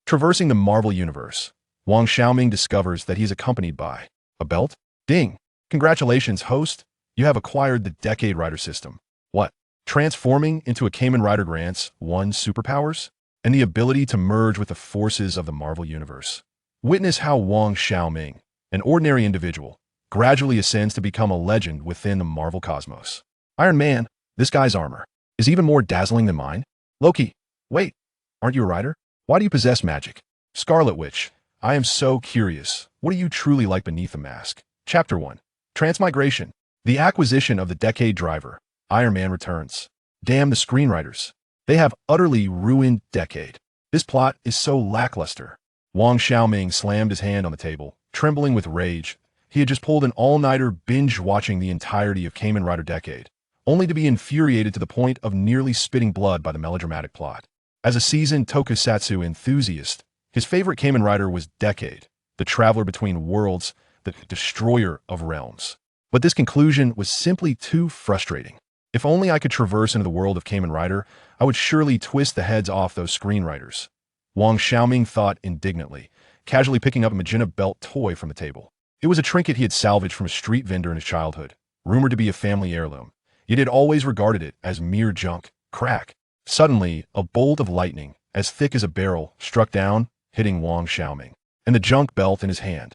Traversing the Marvel Universe, Wang Xiaoming discovers that he is accompanied by a belt. Ding! Congratulations, host! You have acquired the Decade Rider System. What? Transforming into a Kamen Rider grants one superpowers and the ability to merge with the forces of the Marvel Universe. Witness how Wang Xiaoming, an ordinary individual, gradually ascends to become a legend within the Marvel cosmos. Iron Man, this guy's armor is even more dazzling than mine. Loki, wait, aren't you a rider? Why do you possess magic? Scarlet Witch, I am so curious. What do you truly like beneath the mask? Chapter 1. Transmigration. The acquisition of the Decade Driver. Iron Man returns. Damn the screenwriters. They have utterly ruined Decade. This plot is so lackluster. Wang Xiaoming slammed his hand on the table, trembling with rage. He had just pulled an all-nighter binge-watching the entirety of Kamen Rider Decade, only to be infuriated to the point of nearly spitting blood by the melodramatic plot. As a seasoned tokusatsu enthusiast, his favorite Kamen Rider was Decade, the traveler between worlds, the destroyer of realms. But this conclusion was simply too frustrating. If only I could traverse into the world of Kamen Rider, I would surely twist the heads off those screenwriters. Wang Xiaoming thought indignantly, casually picking up a magenta belt toy from the table. It was a trinket he had salvaged from a street vendor in his childhood, rumored to be a family heirloom. Yet he had always regarded it as mere junk. Crack! Suddenly, a bolt of lightning, as thick as a barrel, struck down, hitting Wang Xiaoming, and the junk belt in his hand.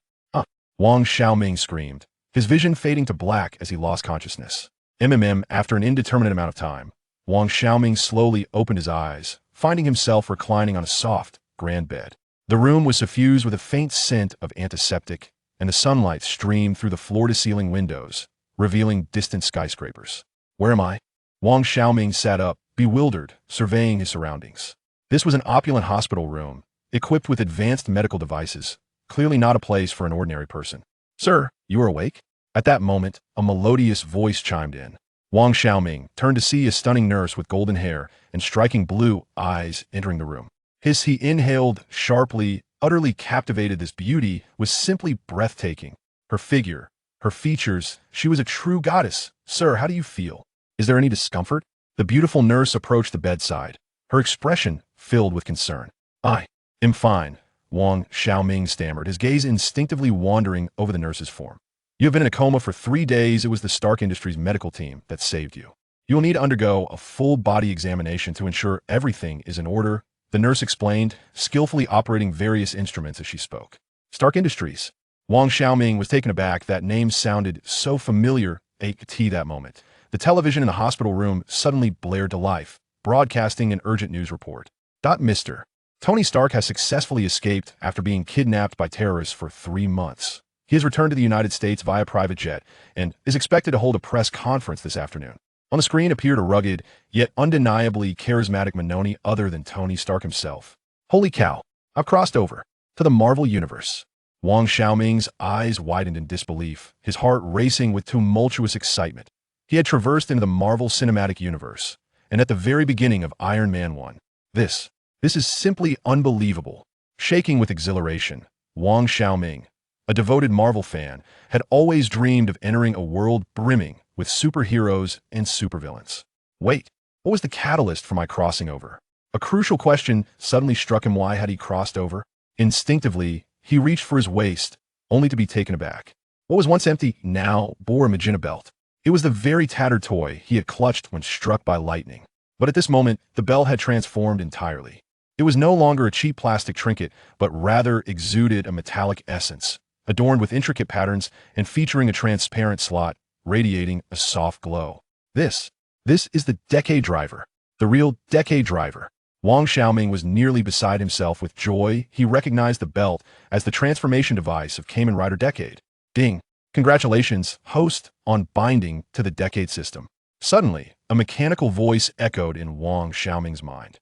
Wang Xiaoming screamed, his vision fading to black as he lost consciousness. After an indeterminate amount of time, Wang Xiaoming slowly opened his eyes, finding himself reclining on a soft, grand bed. The room was suffused with a faint scent of antiseptic, and the sunlight streamed through the floor-to-ceiling windows, revealing distant skyscrapers. Where am I? Wang Xiaoming sat up, bewildered, surveying his surroundings. This was an opulent hospital room, equipped with advanced medical devices, clearly not a place for an ordinary person. Sir, you are awake? At that moment, a melodious voice chimed in. Wang Xiaoming turned to see a stunning nurse with golden hair and striking blue eyes entering the room. He inhaled sharply, utterly captivated. This beauty was simply breathtaking. Her figure, her features, she was a true goddess. Sir, how do you feel? Is there any discomfort? The beautiful nurse approached the bedside, her expression filled with concern. I am fine, Wang Xiaoming stammered, his gaze instinctively wandering over the nurse's form. You have been in a coma for 3 days. It was the Stark Industries medical team that saved you. You will need to undergo a full-body examination to ensure everything is in order, the nurse explained, skillfully operating various instruments as she spoke. Stark Industries. Wang Xiaoming was taken aback. That name sounded so familiar. That moment. The television in the hospital room suddenly blared to life, broadcasting an urgent news report. Mr. Tony Stark has successfully escaped after being kidnapped by terrorists for 3 months. He has returned to the United States via private jet and is expected to hold a press conference this afternoon. On the screen appeared a rugged, yet undeniably charismatic Manoni other than Tony Stark himself. Holy cow, I've crossed over to the Marvel Universe. Wang Xiaoming's eyes widened in disbelief, his heart racing with tumultuous excitement. He had traversed into the Marvel Cinematic Universe, and at the very beginning of Iron Man 1. This is simply unbelievable. Shaking with exhilaration, Wang Xiaoming, a devoted Marvel fan, had always dreamed of entering a world brimming with superheroes and supervillains. Wait, what was the catalyst for my crossing over? A crucial question suddenly struck him. Why had he crossed over? Instinctively, he reached for his waist, only to be taken aback. What was once empty now bore a magenta belt. It was the very tattered toy he had clutched when struck by lightning. But at this moment, the belt had transformed entirely. It was no longer a cheap plastic trinket, but rather exuded a metallic essence, adorned with intricate patterns and featuring a transparent slot, radiating a soft glow. This is the Decade Driver, the real Decade Driver. Wang Xiaoming was nearly beside himself with joy. He recognized the belt as the transformation device of Kamen Rider Decade. Ding! Congratulations, host, on binding to the Decade System. Suddenly, a mechanical voice echoed in Wang Xiaoming's mind.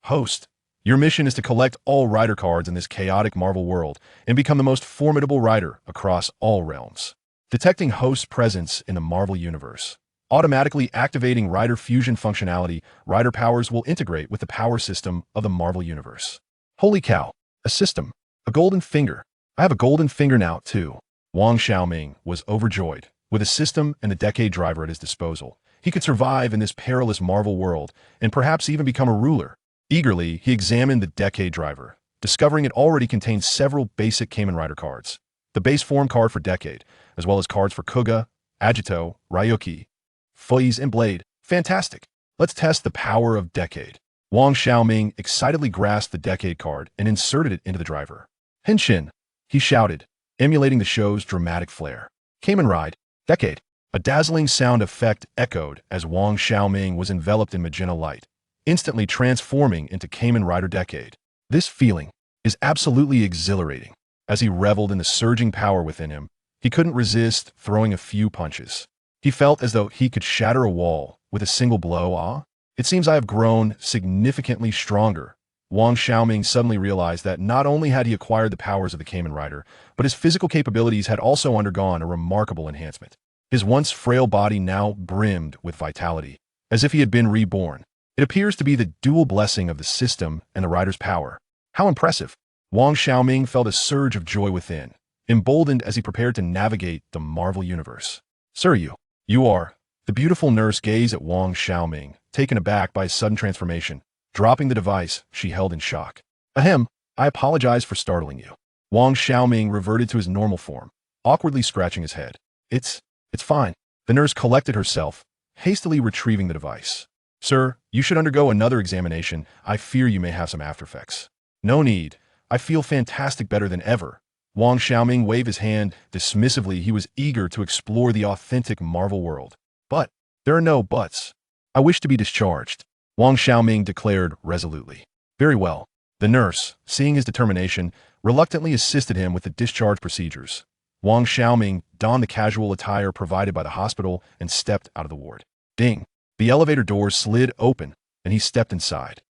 Host, your mission is to collect all rider cards in this chaotic Marvel world and become the most formidable rider across all realms. Detecting host's presence in the Marvel Universe. Automatically activating rider fusion functionality, rider powers will integrate with the power system of the Marvel Universe. Holy cow, a system, a golden finger. I have a golden finger now, too. Wang Xiaoming was overjoyed. With a system and the Decade Driver at his disposal, he could survive in this perilous Marvel world and perhaps even become a ruler. Eagerly, he examined the Decade Driver, discovering it already contained several basic Kamen Rider cards. The base form card for Decade, as well as cards for Kuga, Agito, Ryuki, Fuzz, and Blade. Fantastic! Let's test the power of Decade. Wang Xiaoming excitedly grasped the Decade card and inserted it into the driver. Henshin, he shouted, emulating the show's dramatic flair. Kamen Rider Decade. A dazzling sound effect echoed as Wang Xiaoming was enveloped in magenta light, instantly transforming into Kamen Rider Decade. This feeling is absolutely exhilarating. As he reveled in the surging power within him, he couldn't resist throwing a few punches. He felt as though he could shatter a wall with a single blow. Ah, it seems I have grown significantly stronger. Wang Xiaoming suddenly realized that not only had he acquired the powers of the Kamen Rider, but his physical capabilities had also undergone a remarkable enhancement. His once frail body now brimmed with vitality, as if he had been reborn. It appears to be the dual blessing of the system and the rider's power. How impressive! Wang Xiaoming felt a surge of joy within, emboldened as he prepared to navigate the Marvel Universe. Sir, you are. The beautiful nurse gazed at Wang Xiaoming, taken aback by his sudden transformation. Dropping the device, she held in shock. Ahem, I apologize for startling you. Wang Xiaoming reverted to his normal form, awkwardly scratching his head. It's fine. The nurse collected herself, hastily retrieving the device. Sir, you should undergo another examination. I fear you may have some aftereffects. No need. I feel fantastic, better than ever. Wang Xiaoming waved his hand dismissively. He was eager to explore the authentic Marvel world. But there are no buts. I wish to be discharged, Wang Xiaoming declared resolutely. Very well. The nurse, seeing his determination, reluctantly assisted him with the discharge procedures. Wang Xiaoming donned the casual attire provided by the hospital and stepped out of the ward. Ding! The elevator doors slid open, and he stepped inside.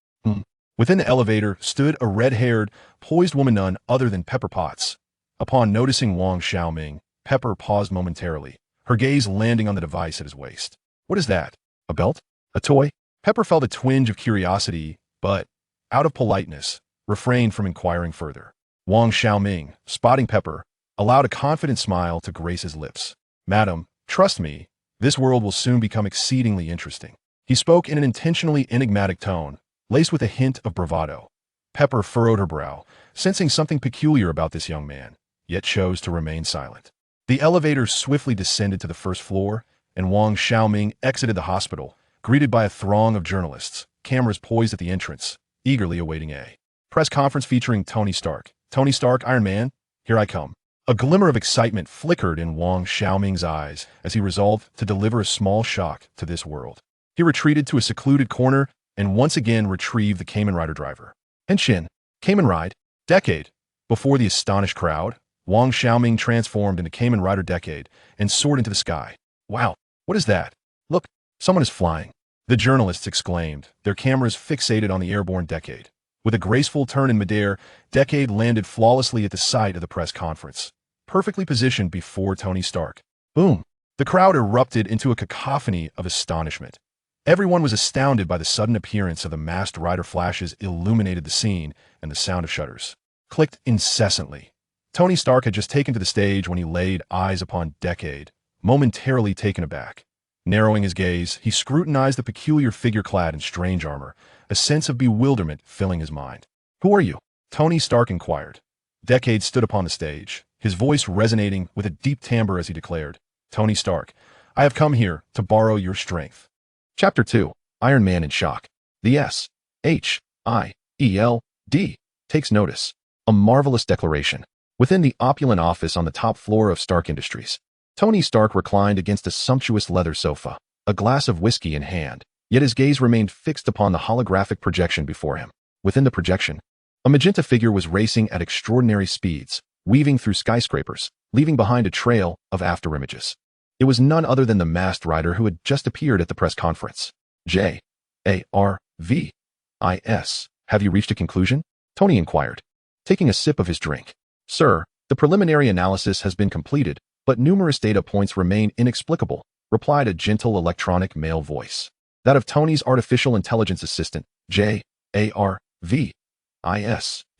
Within the elevator stood a red-haired, poised woman, none other than Pepper Potts. Upon noticing Wang Xiaoming, Pepper paused momentarily, her gaze landing on the device at his waist. What is that? A belt? A toy? Pepper felt a twinge of curiosity, but, out of politeness, refrained from inquiring further. Wang Xiaoming, spotting Pepper, allowed a confident smile to grace his lips. Madam, trust me, this world will soon become exceedingly interesting. He spoke in an intentionally enigmatic tone, laced with a hint of bravado. Pepper furrowed her brow, sensing something peculiar about this young man, yet chose to remain silent. The elevator swiftly descended to the first floor, and Wang Xiaoming exited the hospital, greeted by a throng of journalists, cameras poised at the entrance, eagerly awaiting a press conference featuring Tony Stark. Tony Stark, Iron Man, here I come. A glimmer of excitement flickered in Wang Xiaoming's eyes as he resolved to deliver a small shock to this world. He retreated to a secluded corner and once again retrieved the Kamen Rider driver. Henshin, Kamen Rider Decade. Before the astonished crowd, Wang Xiaoming transformed into Kamen Rider Decade and soared into the sky. Wow, what is that? Look, someone is flying. The journalists exclaimed, their cameras fixated on the airborne Decade. With a graceful turn in midair, Decade landed flawlessly at the site of the press conference, perfectly positioned before Tony Stark. Boom! The crowd erupted into a cacophony of astonishment. Everyone was astounded by the sudden appearance of the masked rider. Flashes illuminated the scene, and the sound of shutters clicked incessantly. Tony Stark had just taken to the stage when he laid eyes upon Decade, momentarily taken aback. Narrowing his gaze, he scrutinized the peculiar figure clad in strange armor, a sense of bewilderment filling his mind. Who are you? Tony Stark inquired. Decade stood upon the stage, his voice resonating with a deep timbre as he declared, Tony Stark, I have come here to borrow your strength. Chapter 2, Iron Man in Shock. The S.H.I.E.L.D. takes notice. A marvelous declaration. Within the opulent office on the top floor of Stark Industries, Tony Stark reclined against a sumptuous leather sofa, a glass of whiskey in hand, yet his gaze remained fixed upon the holographic projection before him. Within the projection, a magenta figure was racing at extraordinary speeds, weaving through skyscrapers, leaving behind a trail of afterimages. It was none other than the masked rider who had just appeared at the press conference. J.A.R.V.I.S. Have you reached a conclusion? Tony inquired, taking a sip of his drink. Sir, the preliminary analysis has been completed, but numerous data points remain inexplicable, replied a gentle electronic male voice. That of Tony's artificial intelligence assistant, J.A.R.V.I.S.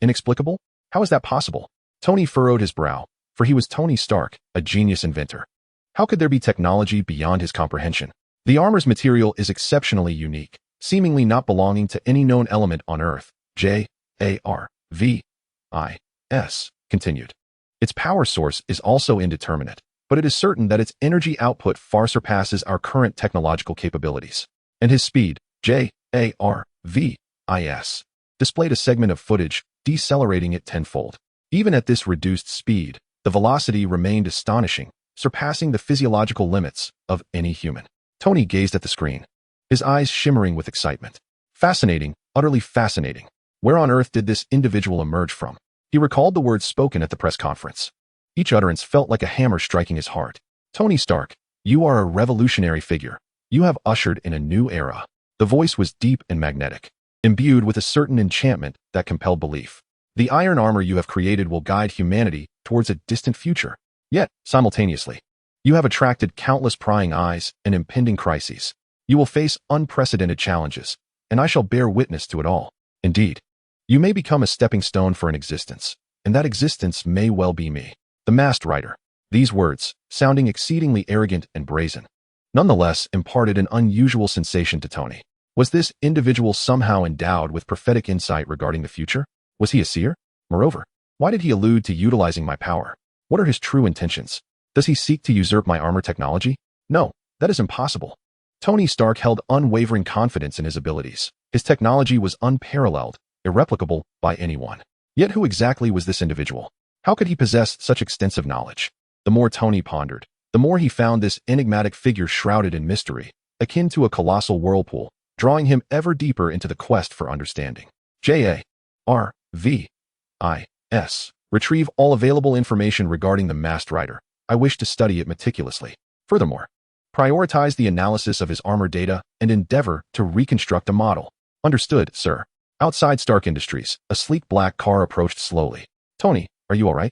Inexplicable? How is that possible? Tony furrowed his brow, for he was Tony Stark, a genius inventor. How could there be technology beyond his comprehension? The armor's material is exceptionally unique, seemingly not belonging to any known element on Earth. J.A.R.V. continued. Its power source is also indeterminate, but it is certain that its energy output far surpasses our current technological capabilities. And his speed, JARVIS, displayed a segment of footage, decelerating it tenfold. Even at this reduced speed, the velocity remained astonishing, surpassing the physiological limits of any human. Tony gazed at the screen, his eyes shimmering with excitement. Fascinating, utterly fascinating. Where on earth did this individual emerge from? He recalled the words spoken at the press conference. Each utterance felt like a hammer striking his heart. Tony Stark, you are a revolutionary figure. You have ushered in a new era. The voice was deep and magnetic, imbued with a certain enchantment that compelled belief. The iron armor you have created will guide humanity towards a distant future. Yet, simultaneously, you have attracted countless prying eyes and impending crises. You will face unprecedented challenges, and I shall bear witness to it all. Indeed, you may become a stepping stone for an existence, and that existence may well be me, the Masked Rider. These words, sounding exceedingly arrogant and brazen, nonetheless imparted an unusual sensation to Tony. Was this individual somehow endowed with prophetic insight regarding the future? Was he a seer? Moreover, why did he allude to utilizing my power? What are his true intentions? Does he seek to usurp my armor technology? No, that is impossible. Tony Stark held unwavering confidence in his abilities. His technology was unparalleled, irreplicable by anyone. Yet who exactly was this individual? How could he possess such extensive knowledge? The more Tony pondered, the more he found this enigmatic figure shrouded in mystery, akin to a colossal whirlpool, drawing him ever deeper into the quest for understanding. JARVIS. Retrieve all available information regarding the Masked Rider. I wish to study it meticulously. Furthermore, prioritize the analysis of his armor data and endeavor to reconstruct a model. Understood, sir. Outside Stark Industries, a sleek black car approached slowly. Tony, are you all right?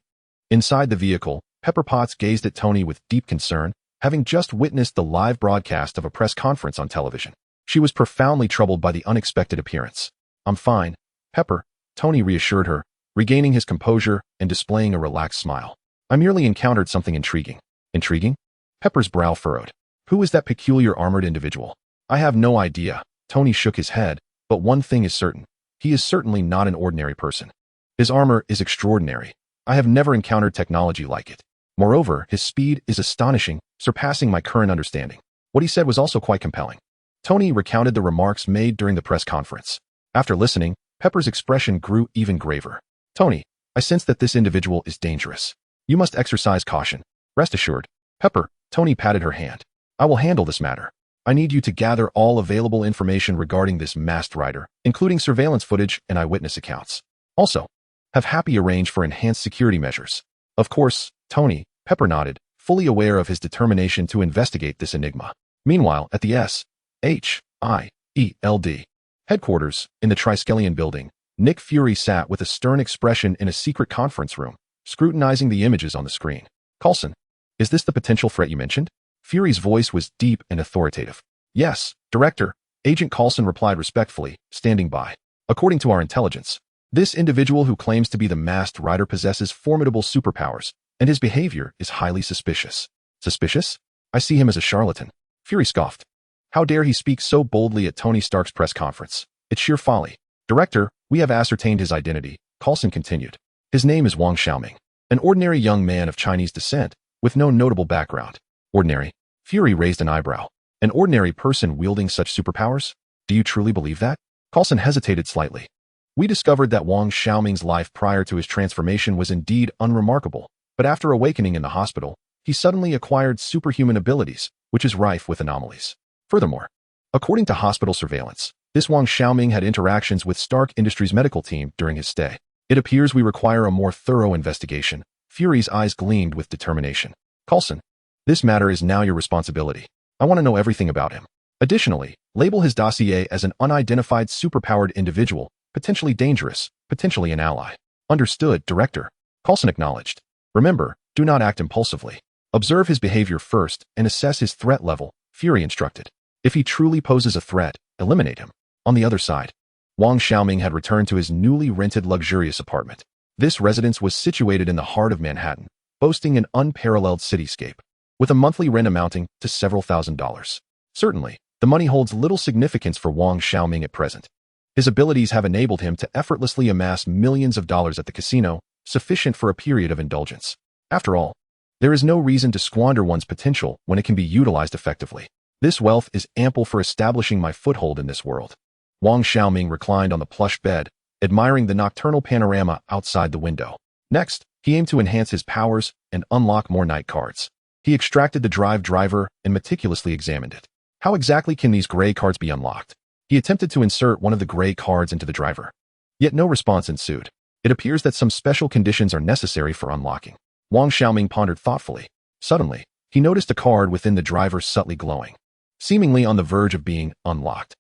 Inside the vehicle, Pepper Potts gazed at Tony with deep concern, having just witnessed the live broadcast of a press conference on television. She was profoundly troubled by the unexpected appearance. I'm fine, Pepper, Tony reassured her, regaining his composure and displaying a relaxed smile. I merely encountered something intriguing. Intriguing? Pepper's brow furrowed. Who is that peculiar armored individual? I have no idea. Tony shook his head, but one thing is certain. He is certainly not an ordinary person. His armor is extraordinary. I have never encountered technology like it. Moreover, his speed is astonishing, surpassing my current understanding. What he said was also quite compelling. Tony recounted the remarks made during the press conference. After listening, Pepper's expression grew even graver. Tony, I sense that this individual is dangerous. You must exercise caution. Rest assured. Pepper, Tony patted her hand. I will handle this matter. I need you to gather all available information regarding this Masked Rider, including surveillance footage and eyewitness accounts. Also, have Happy arrange for enhanced security measures. Of course, Tony, Pepper nodded, fully aware of his determination to investigate this enigma. Meanwhile, at the SHIELD headquarters, in the Triskelion building, Nick Fury sat with a stern expression in a secret conference room, scrutinizing the images on the screen. Coulson, is this the potential threat you mentioned? Fury's voice was deep and authoritative. Yes, Director, Agent Coulson replied respectfully, standing by. According to our intelligence, this individual who claims to be the Masked Rider possesses formidable superpowers, and his behavior is highly suspicious. Suspicious? I see him as a charlatan. Fury scoffed. How dare he speak so boldly at Tony Stark's press conference? It's sheer folly. Director, we have ascertained his identity, Coulson continued. His name is Wang Xiaoming, an ordinary young man of Chinese descent, with no notable background. Ordinary? Fury raised an eyebrow. An ordinary person wielding such superpowers? Do you truly believe that? Coulson hesitated slightly. We discovered that Wang Xiaoming's life prior to his transformation was indeed unremarkable, but after awakening in the hospital, he suddenly acquired superhuman abilities, which is rife with anomalies. Furthermore, according to hospital surveillance, this Wang Xiaoming had interactions with Stark Industries' medical team during his stay. It appears we require a more thorough investigation. Fury's eyes gleamed with determination. Coulson, this matter is now your responsibility. I want to know everything about him. Additionally, label his dossier as an unidentified superpowered individual, potentially dangerous, potentially an ally. Understood, Director. Coulson acknowledged. Remember, do not act impulsively. Observe his behavior first and assess his threat level, Fury instructed. If he truly poses a threat, eliminate him. On the other side, Wang Xiaoming had returned to his newly rented luxurious apartment. This residence was situated in the heart of Manhattan, boasting an unparalleled cityscape, with a monthly rent amounting to several $1,000s. Certainly, the money holds little significance for Wang Xiaoming at present. His abilities have enabled him to effortlessly amass millions of dollars at the casino, sufficient for a period of indulgence. After all, there is no reason to squander one's potential when it can be utilized effectively. This wealth is ample for establishing my foothold in this world. Wang Xiaoming reclined on the plush bed, admiring the nocturnal panorama outside the window. Next, he aimed to enhance his powers and unlock more night cards. He extracted the driver and meticulously examined it. How exactly can these gray cards be unlocked? He attempted to insert one of the gray cards into the driver. Yet no response ensued. It appears that some special conditions are necessary for unlocking. Wang Xiaoming pondered thoughtfully. Suddenly, he noticed a card within the driver subtly glowing, seemingly on the verge of being unlocked.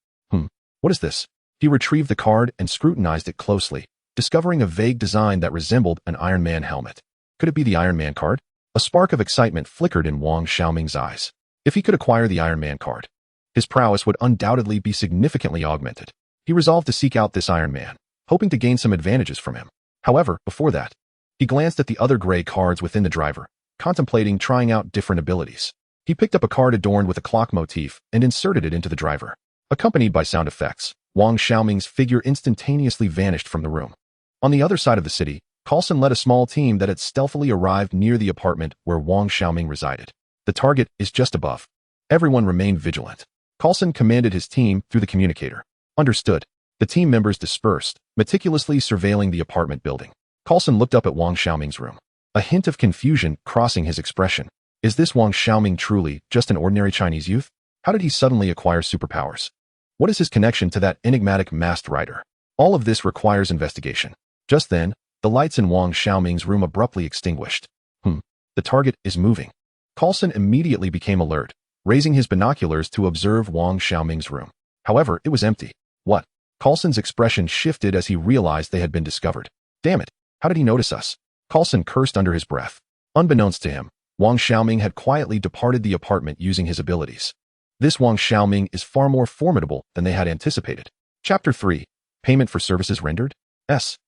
What is this? He retrieved the card and scrutinized it closely, discovering a vague design that resembled an Iron Man helmet. Could it be the Iron Man card? A spark of excitement flickered in Wang Xiaoming's eyes. If he could acquire the Iron Man card, his prowess would undoubtedly be significantly augmented. He resolved to seek out this Iron Man, hoping to gain some advantages from him. However, before that, he glanced at the other gray cards within the driver, contemplating trying out different abilities. He picked up a card adorned with a clock motif and inserted it into the driver. Accompanied by sound effects, Wang Xiaoming's figure instantaneously vanished from the room. On the other side of the city, Coulson led a small team that had stealthily arrived near the apartment where Wang Xiaoming resided. The target is just above. Everyone remained vigilant. Coulson commanded his team through the communicator. Understood. The team members dispersed, meticulously surveilling the apartment building. Coulson looked up at Wang Xiaoming's room, a hint of confusion crossing his expression. Is this Wang Xiaoming truly just an ordinary Chinese youth? How did he suddenly acquire superpowers? What is his connection to that enigmatic masked rider? All of this requires investigation. Just then, the lights in Wang Xiaoming's room abruptly extinguished. The target is moving. Coulson immediately became alert, raising his binoculars to observe Wang Xiaoming's room. However, it was empty. What? Coulson's expression shifted as he realized they had been discovered. Damn it, how did he notice us? Coulson cursed under his breath. Unbeknownst to him, Wang Xiaoming had quietly departed the apartment using his abilities. This Wang Xiaoming is far more formidable than they had anticipated. Chapter 3. Payment for Services Rendered? S-H-I-E-L-D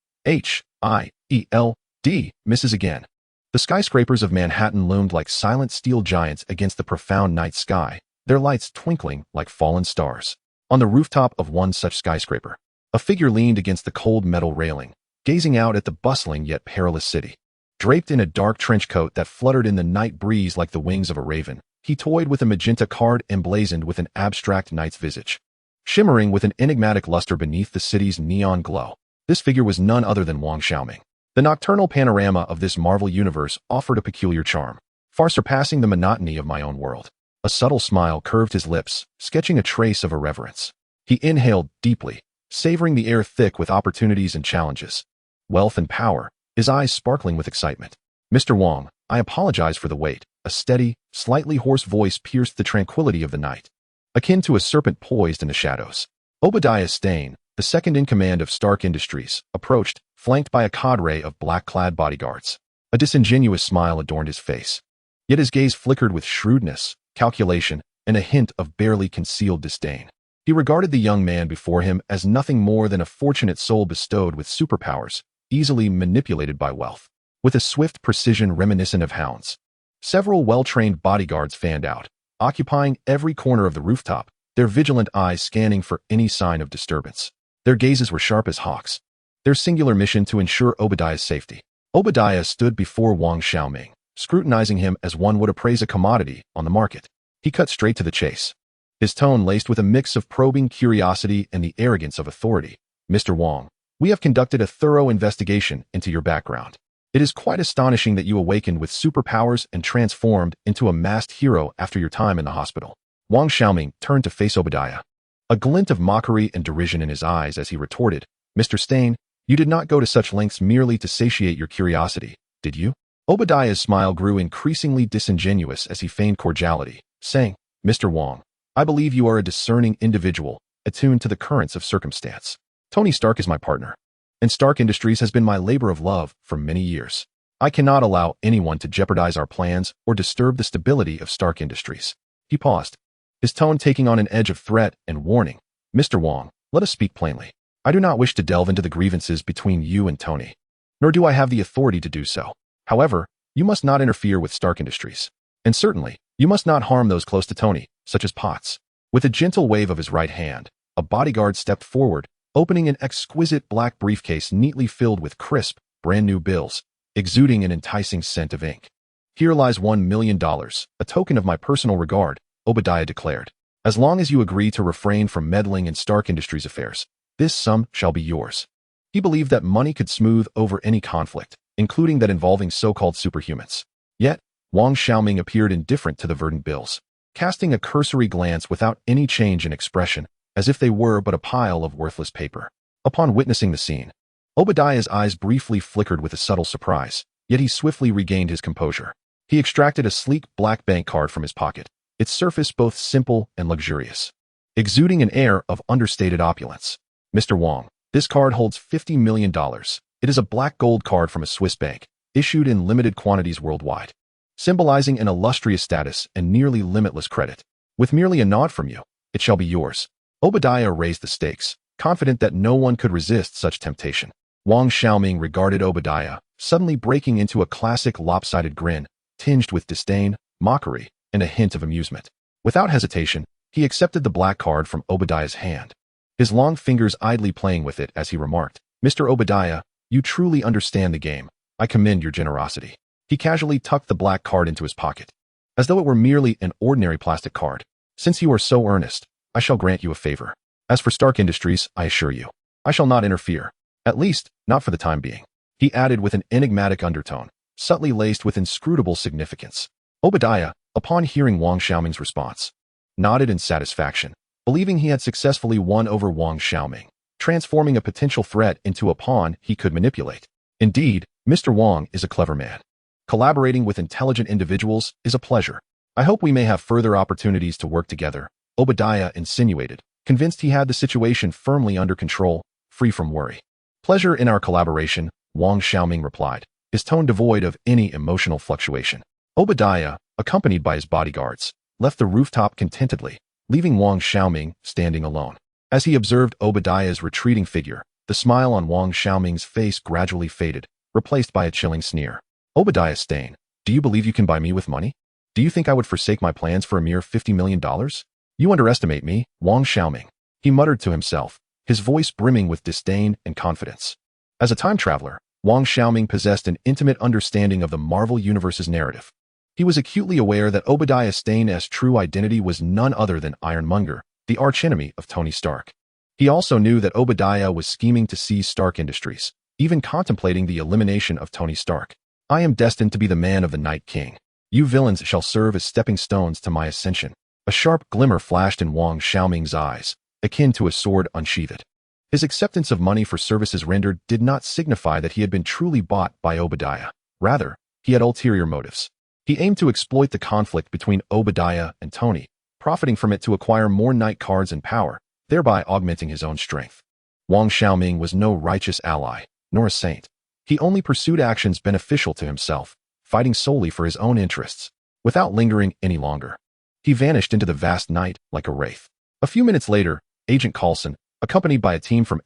misses again. The skyscrapers of Manhattan loomed like silent steel giants against the profound night sky, their lights twinkling like fallen stars. On the rooftop of one such skyscraper, a figure leaned against the cold metal railing, gazing out at the bustling yet perilous city. Draped in a dark trench coat that fluttered in the night breeze like the wings of a raven, he toyed with a magenta card emblazoned with an abstract knight's visage, shimmering with an enigmatic luster beneath the city's neon glow. This figure was none other than Wang Xiaoming. The nocturnal panorama of this Marvel universe offered a peculiar charm, far surpassing the monotony of my own world. A subtle smile curved his lips, sketching a trace of irreverence. He inhaled deeply, savoring the air thick with opportunities and challenges. Wealth and power, his eyes sparkling with excitement. Mr. Wang, I apologize for the wait. A steady, slightly hoarse voice pierced the tranquility of the night, akin to a serpent poised in the shadows. Obadiah Stane, the second in command of Stark Industries, approached, flanked by a cadre of black-clad bodyguards. A disingenuous smile adorned his face. Yet his gaze flickered with shrewdness, calculation, and a hint of barely concealed disdain. He regarded the young man before him as nothing more than a fortunate soul bestowed with superpowers, easily manipulated by wealth. With a swift precision reminiscent of hounds, several well-trained bodyguards fanned out, occupying every corner of the rooftop, their vigilant eyes scanning for any sign of disturbance. Their gazes were sharp as hawks, their singular mission to ensure Obadiah's safety. Obadiah stood before Wang Xiaoming, scrutinizing him as one would appraise a commodity on the market. He cut straight to the chase, his tone laced with a mix of probing curiosity and the arrogance of authority. Mr. Wang, we have conducted a thorough investigation into your background. It is quite astonishing that you awakened with superpowers and transformed into a masked hero after your time in the hospital. Wang Xiaoming turned to face Obadiah, a glint of mockery and derision in his eyes as he retorted, Mr. Stane, you did not go to such lengths merely to satiate your curiosity, did you? Obadiah's smile grew increasingly disingenuous as he feigned cordiality, saying, Mr. Wang, I believe you are a discerning individual, attuned to the currents of circumstance. Tony Stark is my partner, and Stark Industries has been my labor of love for many years. I cannot allow anyone to jeopardize our plans or disturb the stability of Stark Industries. He paused, his tone taking on an edge of threat and warning. Mr. Wang, let us speak plainly. I do not wish to delve into the grievances between you and Tony, nor do I have the authority to do so. However, you must not interfere with Stark Industries. And certainly, you must not harm those close to Tony, such as Potts. With a gentle wave of his right hand, a bodyguard stepped forward, opening an exquisite black briefcase neatly filled with crisp, brand-new bills, exuding an enticing scent of ink. "Here lies $1 million, a token of my personal regard," Obadiah declared. "As long as you agree to refrain from meddling in Stark Industries affairs, this sum shall be yours." He believed that money could smooth over any conflict, including that involving so-called superhumans. Yet, Wang Xiaoming appeared indifferent to the verdant bills, casting a cursory glance without any change in expression, as if they were but a pile of worthless paper. Upon witnessing the scene, Obadiah's eyes briefly flickered with a subtle surprise, yet he swiftly regained his composure. He extracted a sleek black bank card from his pocket, its surface both simple and luxurious, exuding an air of understated opulence. "Mr. Wang, this card holds $50 million. It is a black gold card from a Swiss bank, issued in limited quantities worldwide, symbolizing an illustrious status and nearly limitless credit. With merely a nod from you, it shall be yours." Obadiah raised the stakes, confident that no one could resist such temptation. Wang Xiaoming regarded Obadiah, suddenly breaking into a classic lopsided grin, tinged with disdain, mockery, and a hint of amusement. Without hesitation, he accepted the black card from Obadiah's hand, his long fingers idly playing with it as he remarked, "Mr. Obadiah, you truly understand the game. I commend your generosity." He casually tucked the black card into his pocket, as though it were merely an ordinary plastic card. "Since you are so earnest, I shall grant you a favor. As for Stark Industries, I assure you, I shall not interfere. At least, not for the time being," he added with an enigmatic undertone, subtly laced with inscrutable significance. Obadiah, upon hearing Wang Xiaoming's response, nodded in satisfaction, believing he had successfully won over Wang Xiaoming, transforming a potential threat into a pawn he could manipulate. Indeed, Mr. Wang is a clever man. Collaborating with intelligent individuals is a pleasure. "I hope we may have further opportunities to work together," Obadiah insinuated, convinced he had the situation firmly under control, free from worry. "Pleasure in our collaboration," Wang Xiaoming replied, his tone devoid of any emotional fluctuation. Obadiah, accompanied by his bodyguards, left the rooftop contentedly, leaving Wang Xiaoming standing alone. As he observed Obadiah's retreating figure, the smile on Wang Xiaoming's face gradually faded, replaced by a chilling sneer. "Obadiah Stane, do you believe you can buy me with money? Do you think I would forsake my plans for a mere $50 million? You underestimate me, Wang Xiaoming," he muttered to himself, his voice brimming with disdain and confidence. As a time traveler, Wang Xiaoming possessed an intimate understanding of the Marvel Universe's narrative. He was acutely aware that Obadiah Stane's true identity was none other than Ironmonger, the archenemy of Tony Stark. He also knew that Obadiah was scheming to seize Stark Industries, even contemplating the elimination of Tony Stark. "I am destined to be the man of the Night King. You villains shall serve as stepping stones to my ascension." A sharp glimmer flashed in Wang Xiaoming's eyes, akin to a sword unsheathed. His acceptance of money for services rendered did not signify that he had been truly bought by Obadiah. Rather, he had ulterior motives. He aimed to exploit the conflict between Obadiah and Tony, profiting from it to acquire more night cards and power, thereby augmenting his own strength. Wang Xiaoming was no righteous ally, nor a saint. He only pursued actions beneficial to himself, fighting solely for his own interests. Without lingering any longer, he vanished into the vast night like a wraith. A few minutes later, Agent Coulson, accompanied by a team from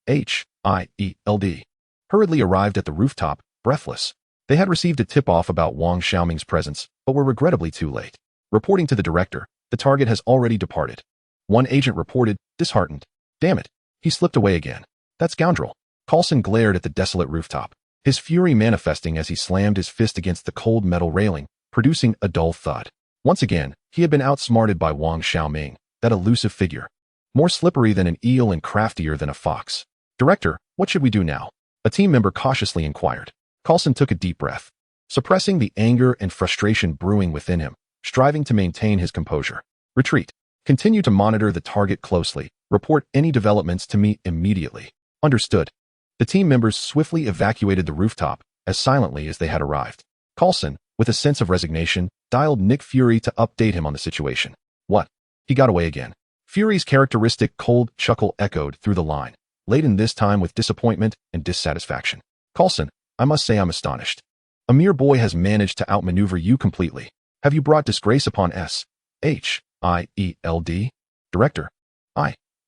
SHIELD, hurriedly arrived at the rooftop, breathless. They had received a tip-off about Wang Xiaoming's presence, but were regrettably too late. Reporting to the director, "The target has already departed." One agent reported, disheartened. "Damn it, he slipped away again. That scoundrel." Coulson glared at the desolate rooftop, his fury manifesting as he slammed his fist against the cold metal railing, producing a dull thud. Once again, he had been outsmarted by Wang Xiaoming, that elusive figure, more slippery than an eel and craftier than a fox. "Director, what should we do now?" a team member cautiously inquired. Coulson took a deep breath, suppressing the anger and frustration brewing within him, striving to maintain his composure. "Retreat. Continue to monitor the target closely. Report any developments to me immediately." "Understood." The team members swiftly evacuated the rooftop, as silently as they had arrived. Coulson, with a sense of resignation, dialed Nick Fury to update him on the situation. "What? He got away again." Fury's characteristic cold chuckle echoed through the line, laden this time with disappointment and dissatisfaction. "Coulson, I must say I'm astonished. A mere boy has managed to outmaneuver you completely. Have you brought disgrace upon SHIELD? Director?"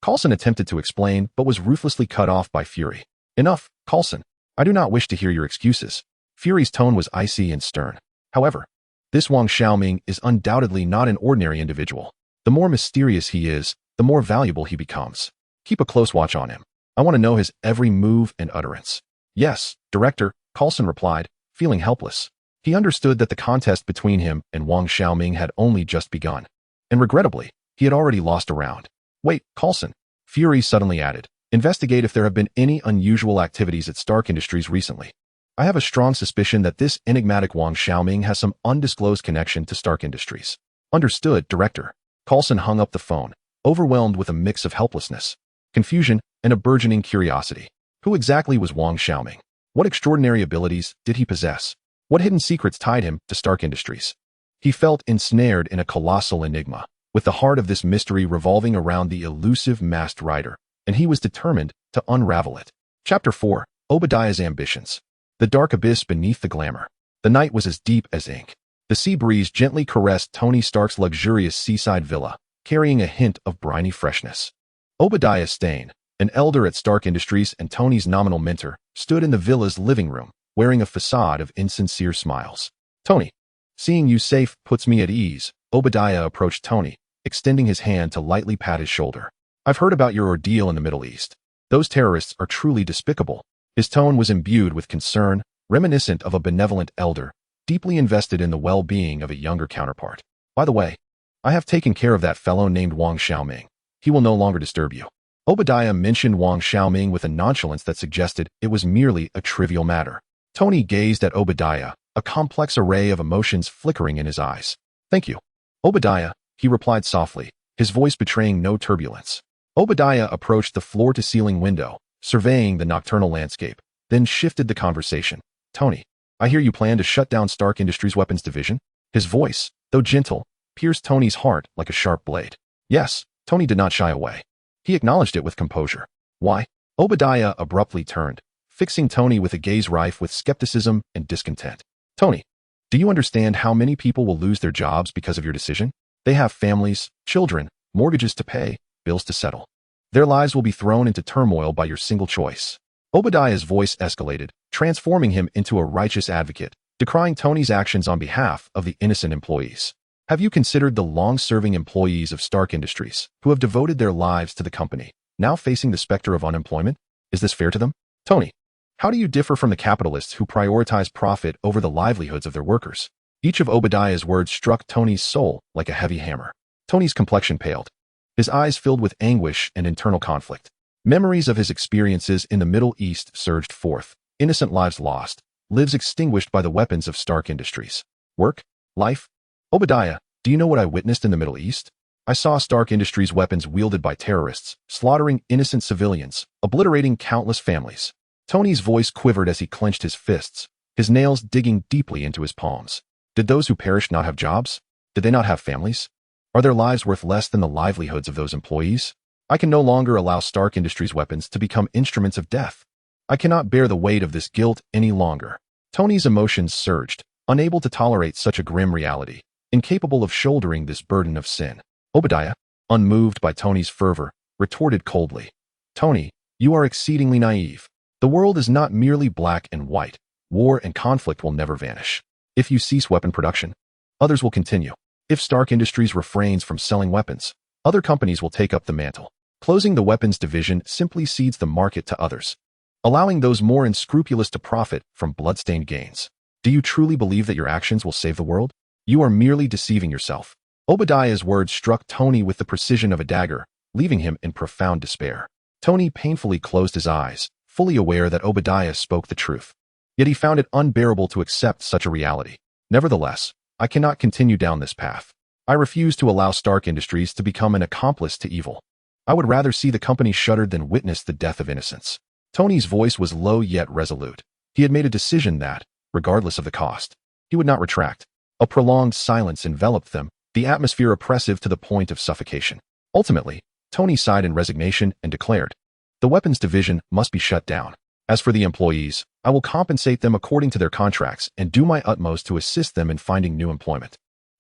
Coulson attempted to explain, but was ruthlessly cut off by Fury. "Enough, Coulson. I do not wish to hear your excuses." Fury's tone was icy and stern. "However, this Wang Xiaoming is undoubtedly not an ordinary individual. The more mysterious he is, the more valuable he becomes. Keep a close watch on him. I want to know his every move and utterance. Yes, Director, Coulson replied, feeling helpless. He understood that the contest between him and Wang Xiaoming had only just begun. And regrettably, he had already lost a round. Wait, Coulson. Fury suddenly added. Investigate if there have been any unusual activities at Stark Industries recently. I have a strong suspicion that this enigmatic Wang Xiaoming has some undisclosed connection to Stark Industries. Understood, Director. Coulson hung up the phone, overwhelmed with a mix of helplessness, confusion, and a burgeoning curiosity. Who exactly was Wang Xiaoming? What extraordinary abilities did he possess? What hidden secrets tied him to Stark Industries? He felt ensnared in a colossal enigma, with the heart of this mystery revolving around the elusive masked rider, and he was determined to unravel it. Chapter 4. Obadiah's Ambitions. The dark abyss beneath the glamour. The night was as deep as ink. The sea breeze gently caressed Tony Stark's luxurious seaside villa, carrying a hint of briny freshness. Obadiah Stane, an elder at Stark Industries and Tony's nominal mentor, stood in the villa's living room, wearing a facade of insincere smiles. Tony, seeing you safe puts me at ease. Obadiah approached Tony, extending his hand to lightly pat his shoulder. I've heard about your ordeal in the Middle East. Those terrorists are truly despicable. His tone was imbued with concern, reminiscent of a benevolent elder, deeply invested in the well-being of a younger counterpart. By the way, I have taken care of that fellow named Wang Xiaoming. He will no longer disturb you. Obadiah mentioned Wang Xiaoming with a nonchalance that suggested it was merely a trivial matter. Tony gazed at Obadiah, a complex array of emotions flickering in his eyes. Thank you. Obadiah, he replied softly, his voice betraying no turbulence. Obadiah approached the floor-to-ceiling window, surveying the nocturnal landscape, then shifted the conversation. Tony, I hear you plan to shut down Stark Industries' weapons division? His voice, though gentle, pierced Tony's heart like a sharp blade. Yes, Tony did not shy away. He acknowledged it with composure. Why? Obadiah abruptly turned, fixing Tony with a gaze rife with skepticism and discontent. Tony, do you understand how many people will lose their jobs because of your decision? They have families, children, mortgages to pay, bills to settle. Their lives will be thrown into turmoil by your single choice. Obadiah's voice escalated, transforming him into a righteous advocate, decrying Tony's actions on behalf of the innocent employees. Have you considered the long-serving employees of Stark Industries, who have devoted their lives to the company, now facing the specter of unemployment? Is this fair to them? Tony, how do you differ from the capitalists who prioritize profit over the livelihoods of their workers? Each of Obadiah's words struck Tony's soul like a heavy hammer. Tony's complexion paled. His eyes filled with anguish and internal conflict. Memories of his experiences in the Middle East surged forth. Innocent lives lost, lives extinguished by the weapons of Stark Industries. Work? Life? Obadiah, do you know what I witnessed in the Middle East? I saw Stark Industries' weapons wielded by terrorists, slaughtering innocent civilians, obliterating countless families. Tony's voice quivered as he clenched his fists, his nails digging deeply into his palms. Did those who perished not have jobs? Did they not have families? Are their lives worth less than the livelihoods of those employees? I can no longer allow Stark Industries' weapons to become instruments of death. I cannot bear the weight of this guilt any longer. Tony's emotions surged, unable to tolerate such a grim reality, incapable of shouldering this burden of sin. Obadiah, unmoved by Tony's fervor, retorted coldly. Tony, you are exceedingly naive. The world is not merely black and white. War and conflict will never vanish. If you cease weapon production, others will continue. If Stark Industries refrains from selling weapons, other companies will take up the mantle. Closing the weapons division simply cedes the market to others, allowing those more unscrupulous to profit from bloodstained gains. Do you truly believe that your actions will save the world? You are merely deceiving yourself. Obadiah's words struck Tony with the precision of a dagger, leaving him in profound despair. Tony painfully closed his eyes, fully aware that Obadiah spoke the truth. Yet he found it unbearable to accept such a reality. Nevertheless, I cannot continue down this path. I refuse to allow Stark Industries to become an accomplice to evil. I would rather see the company shuttered than witness the death of innocents. Tony's voice was low yet resolute. He had made a decision that, regardless of the cost, he would not retract. A prolonged silence enveloped them, the atmosphere oppressive to the point of suffocation. Ultimately, Tony sighed in resignation and declared, "The weapons division must be shut down. As for the employees, I will compensate them according to their contracts and do my utmost to assist them in finding new employment.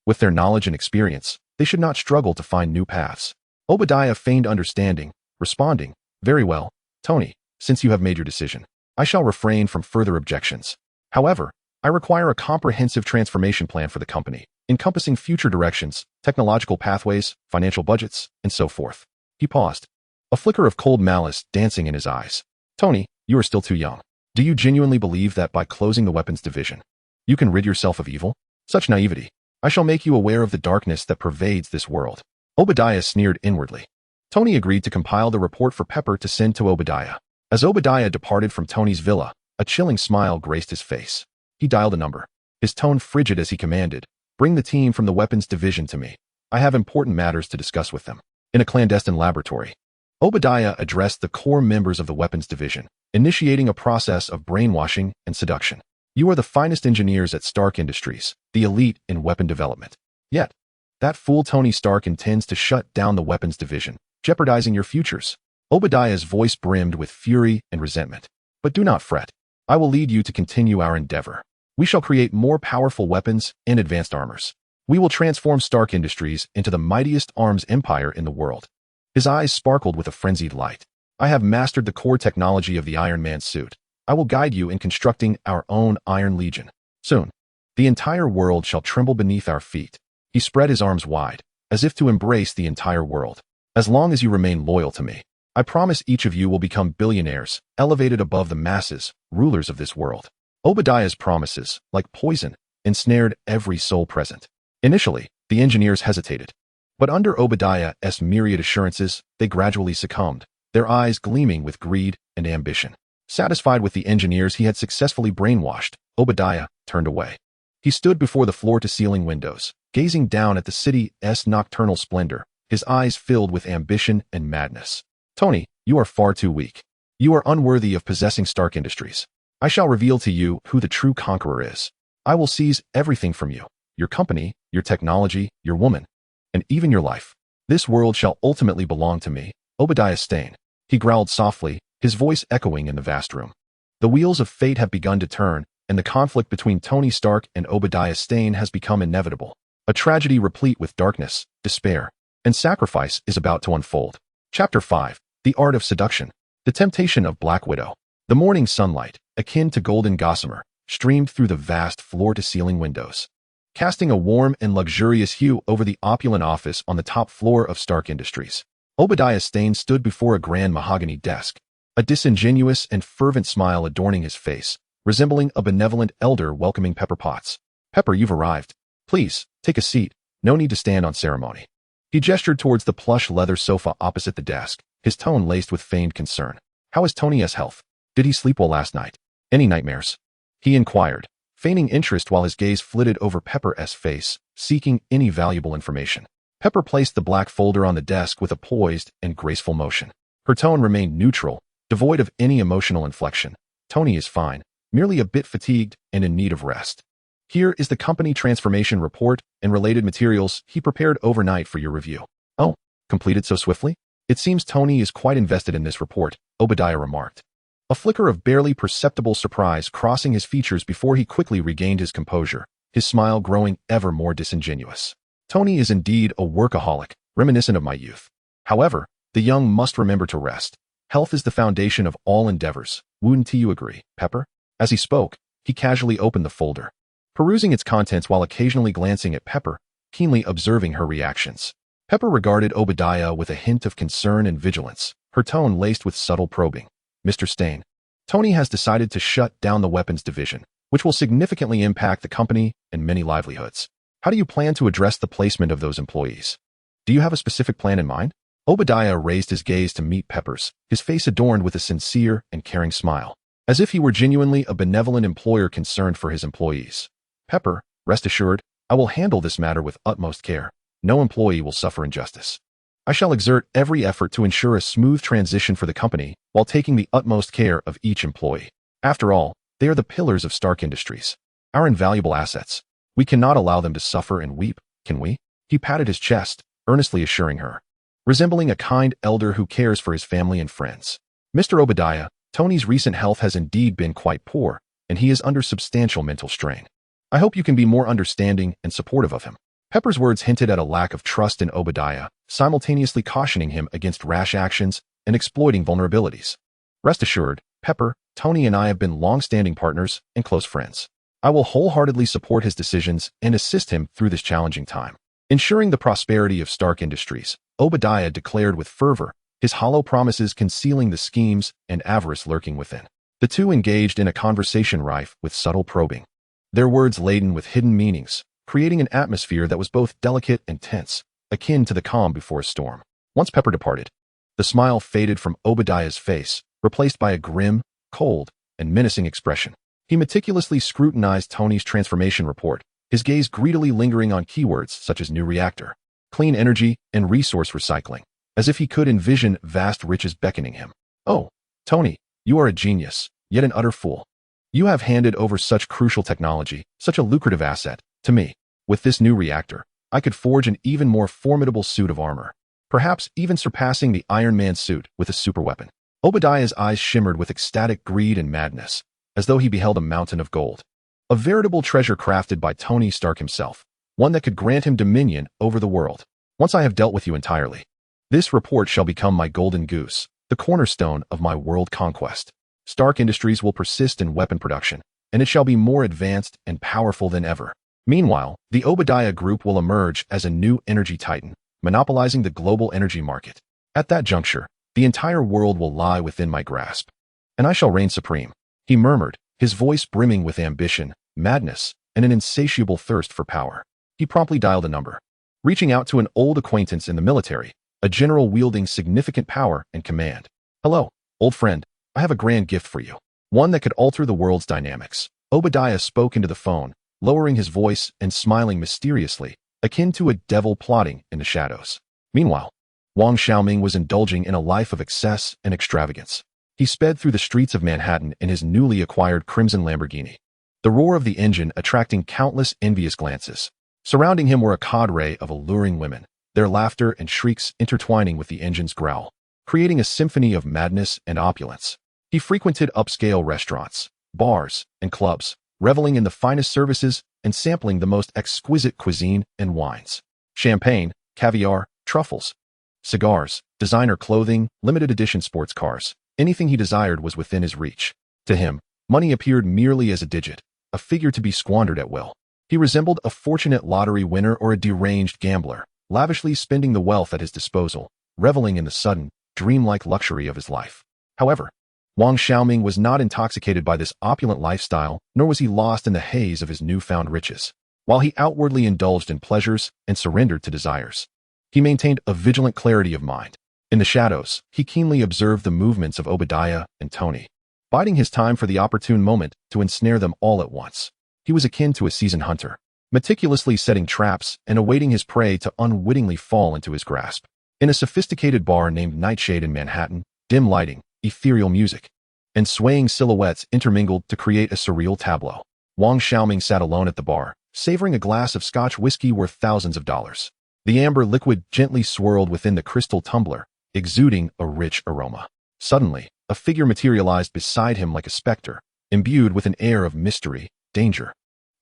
With their knowledge and experience, they should not struggle to find new paths." Obadiah feigned understanding, responding, "Very well, Tony, since you have made your decision, I shall refrain from further objections. However, I require a comprehensive transformation plan for the company, encompassing future directions, technological pathways, financial budgets, and so forth." He paused, a flicker of cold malice dancing in his eyes. Tony, you are still too young. Do you genuinely believe that by closing the weapons division, you can rid yourself of evil? Such naivety. I shall make you aware of the darkness that pervades this world. Obadiah sneered inwardly. Tony agreed to compile the report for Pepper to send to Obadiah. As Obadiah departed from Tony's villa, a chilling smile graced his face. He dialed a number, his tone frigid as he commanded, "Bring the team from the weapons division to me. I have important matters to discuss with them." In a clandestine laboratory, Obadiah addressed the core members of the weapons division, initiating a process of brainwashing and seduction. "You are the finest engineers at Stark Industries, the elite in weapon development. Yet, that fool Tony Stark intends to shut down the weapons division, jeopardizing your futures." Obadiah's voice brimmed with fury and resentment. "But do not fret. I will lead you to continue our endeavor. We shall create more powerful weapons and advanced armors. We will transform Stark Industries into the mightiest arms empire in the world." His eyes sparkled with a frenzied light. "I have mastered the core technology of the Iron Man suit. I will guide you in constructing our own Iron Legion. Soon, the entire world shall tremble beneath our feet." He spread his arms wide, as if to embrace the entire world. "As long as you remain loyal to me, I promise each of you will become billionaires, elevated above the masses, rulers of this world." Obadiah's promises, like poison, ensnared every soul present. Initially, the engineers hesitated. But under Obadiah's myriad assurances, they gradually succumbed, their eyes gleaming with greed and ambition. Satisfied with the engineers he had successfully brainwashed, Obadiah turned away. He stood before the floor-to-ceiling windows, gazing down at the city's nocturnal splendor, his eyes filled with ambition and madness. "Tony, you are far too weak. You are unworthy of possessing Stark Industries. I shall reveal to you who the true conqueror is. I will seize everything from you, your company, your technology, your woman, and even your life. This world shall ultimately belong to me, Obadiah Stane." He growled softly, his voice echoing in the vast room. The wheels of fate have begun to turn, and the conflict between Tony Stark and Obadiah Stane has become inevitable. A tragedy replete with darkness, despair, and sacrifice is about to unfold. Chapter 5. The Art of Seduction. The Temptation of Black Widow. The morning sunlight, akin to golden gossamer, streamed through the vast floor-to-ceiling windows, casting a warm and luxurious hue over the opulent office on the top floor of Stark Industries. Obadiah Stane stood before a grand mahogany desk, a disingenuous and fervent smile adorning his face, resembling a benevolent elder welcoming Pepper Potts. "Pepper, you've arrived. Please, take a seat. No need to stand on ceremony." He gestured towards the plush leather sofa opposite the desk, his tone laced with feigned concern. "How is Tony's health? Did he sleep well last night? Any nightmares?" he inquired, feigning interest while his gaze flitted over Pepper's face, seeking any valuable information. Pepper placed the black folder on the desk with a poised and graceful motion. Her tone remained neutral, devoid of any emotional inflection. "Tony is fine, merely a bit fatigued and in need of rest. Here is the company transformation report and related materials he prepared overnight for your review." "Oh, completed so swiftly? It seems Tony is quite invested in this report," Obadiah remarked, a flicker of barely perceptible surprise crossing his features before he quickly regained his composure, his smile growing ever more disingenuous. "Tony is indeed a workaholic, reminiscent of my youth. However, the young must remember to rest. Health is the foundation of all endeavors. Wouldn't you agree, Pepper?" As he spoke, he casually opened the folder, perusing its contents while occasionally glancing at Pepper, keenly observing her reactions. Pepper regarded Obadiah with a hint of concern and vigilance, her tone laced with subtle probing. "Mr. Stane, Tony has decided to shut down the weapons division, which will significantly impact the company and many livelihoods. How do you plan to address the placement of those employees? Do you have a specific plan in mind?" Obadiah raised his gaze to meet Pepper's, his face adorned with a sincere and caring smile, as if he were genuinely a benevolent employer concerned for his employees. "Pepper, rest assured, I will handle this matter with utmost care. No employee will suffer injustice. I shall exert every effort to ensure a smooth transition for the company while taking the utmost care of each employee. After all, they are the pillars of Stark Industries, our invaluable assets. We cannot allow them to suffer and weep, can we?" He patted his chest, earnestly assuring her, resembling a kind elder who cares for his family and friends. "Mr. Obadiah, Tony's recent health has indeed been quite poor, and he is under substantial mental strain. I hope you can be more understanding and supportive of him." Pepper's words hinted at a lack of trust in Obadiah, simultaneously cautioning him against rash actions and exploiting vulnerabilities. "Rest assured, Pepper, Tony and I have been long-standing partners and close friends. I will wholeheartedly support his decisions and assist him through this challenging time." Ensuring the prosperity of Stark Industries, Obadiah declared with fervor, his hollow promises concealing the schemes and avarice lurking within. The two engaged in a conversation rife with subtle probing, their words laden with hidden meanings, creating an atmosphere that was both delicate and tense, akin to the calm before a storm. Once Pepper departed, the smile faded from Obadiah's face, replaced by a grim, cold, and menacing expression. He meticulously scrutinized Tony's transformation report, his gaze greedily lingering on keywords such as new reactor, clean energy, and resource recycling, as if he could envision vast riches beckoning him. "Oh, Tony, you are a genius, yet an utter fool. You have handed over such crucial technology, such a lucrative asset, to me. With this new reactor, I could forge an even more formidable suit of armor, perhaps even surpassing the Iron Man suit with a superweapon." Obadiah's eyes shimmered with ecstatic greed and madness, as though he beheld a mountain of gold. A veritable treasure crafted by Tony Stark himself, one that could grant him dominion over the world. "Once I have dealt with you entirely, this report shall become my golden goose, the cornerstone of my world conquest. Stark Industries will persist in weapon production, and it shall be more advanced and powerful than ever. Meanwhile, the Obadiah Group will emerge as a new energy titan, monopolizing the global energy market. At that juncture, the entire world will lie within my grasp, and I shall reign supreme," he murmured, his voice brimming with ambition, madness, and an insatiable thirst for power. He promptly dialed a number, reaching out to an old acquaintance in the military, a general wielding significant power and command. "Hello, old friend, I have a grand gift for you, one that could alter the world's dynamics." Obadiah spoke into the phone, lowering his voice and smiling mysteriously, akin to a devil plotting in the shadows. Meanwhile, Wang Xiaoming was indulging in a life of excess and extravagance. He sped through the streets of Manhattan in his newly acquired crimson Lamborghini, the roar of the engine attracting countless envious glances. Surrounding him were a cadre of alluring women, their laughter and shrieks intertwining with the engine's growl, creating a symphony of madness and opulence. He frequented upscale restaurants, bars, and clubs, reveling in the finest services and sampling the most exquisite cuisine and wines. Champagne, caviar, truffles, cigars, designer clothing, limited edition sports cars. Anything he desired was within his reach. To him, money appeared merely as a digit, a figure to be squandered at will. He resembled a fortunate lottery winner or a deranged gambler, lavishly spending the wealth at his disposal, reveling in the sudden, dreamlike luxury of his life. However, Wang Xiaoming was not intoxicated by this opulent lifestyle, nor was he lost in the haze of his newfound riches. While he outwardly indulged in pleasures and surrendered to desires, he maintained a vigilant clarity of mind. In the shadows, he keenly observed the movements of Obadiah and Tony, biding his time for the opportune moment to ensnare them all at once. He was akin to a seasoned hunter, meticulously setting traps and awaiting his prey to unwittingly fall into his grasp. In a sophisticated bar named Nightshade in Manhattan, dim lighting, ethereal music, and swaying silhouettes intermingled to create a surreal tableau. Wang Xiaoming sat alone at the bar, savoring a glass of Scotch whiskey worth thousands of dollars. The amber liquid gently swirled within the crystal tumbler, exuding a rich aroma. Suddenly, a figure materialized beside him like a specter, imbued with an air of mystery, danger,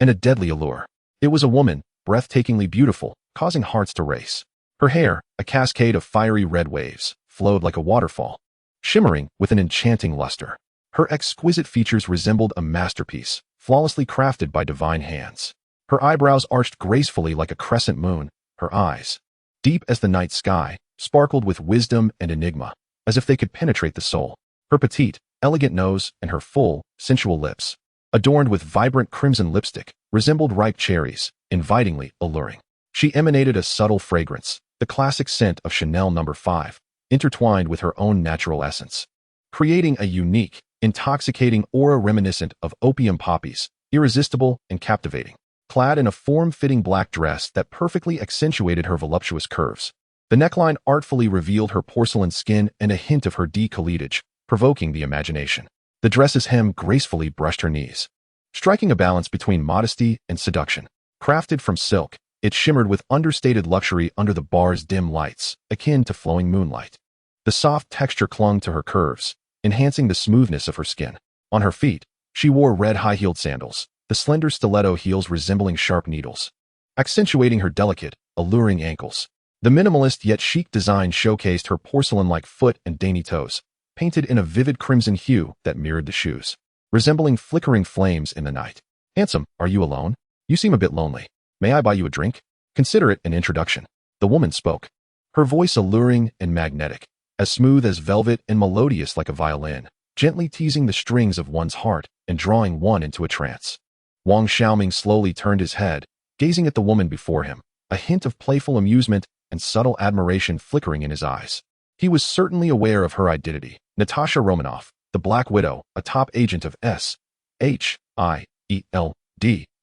and a deadly allure. It was a woman, breathtakingly beautiful, causing hearts to race. Her hair, a cascade of fiery red waves, flowed like a waterfall, shimmering with an enchanting luster. Her exquisite features resembled a masterpiece, flawlessly crafted by divine hands. Her eyebrows arched gracefully like a crescent moon. Her eyes, deep as the night sky, sparkled with wisdom and enigma, as if they could penetrate the soul. Her petite, elegant nose and her full, sensual lips, adorned with vibrant crimson lipstick, resembled ripe cherries, invitingly alluring. She emanated a subtle fragrance, the classic scent of Chanel No. 5, intertwined with her own natural essence, creating a unique, intoxicating aura reminiscent of opium poppies, irresistible and captivating. Clad in a form-fitting black dress that perfectly accentuated her voluptuous curves, the neckline artfully revealed her porcelain skin and a hint of her décolletage, provoking the imagination. The dress's hem gracefully brushed her knees, striking a balance between modesty and seduction. Crafted from silk, it shimmered with understated luxury under the bar's dim lights, akin to flowing moonlight. The soft texture clung to her curves, enhancing the smoothness of her skin. On her feet, she wore red high-heeled sandals, the slender stiletto heels resembling sharp needles, accentuating her delicate, alluring ankles. The minimalist yet chic design showcased her porcelain-like foot and dainty toes, painted in a vivid crimson hue that mirrored the shoes, resembling flickering flames in the night. "Handsome, are you alone? You seem a bit lonely. May I buy you a drink? Consider it an introduction." The woman spoke, her voice alluring and magnetic, as smooth as velvet and melodious like a violin, gently teasing the strings of one's heart and drawing one into a trance. Wang Xiaoming slowly turned his head, gazing at the woman before him, a hint of playful amusement and subtle admiration flickering in his eyes. He was certainly aware of her identity, Natasha Romanoff, the Black Widow, a top agent of S.H.I.E.L.D.,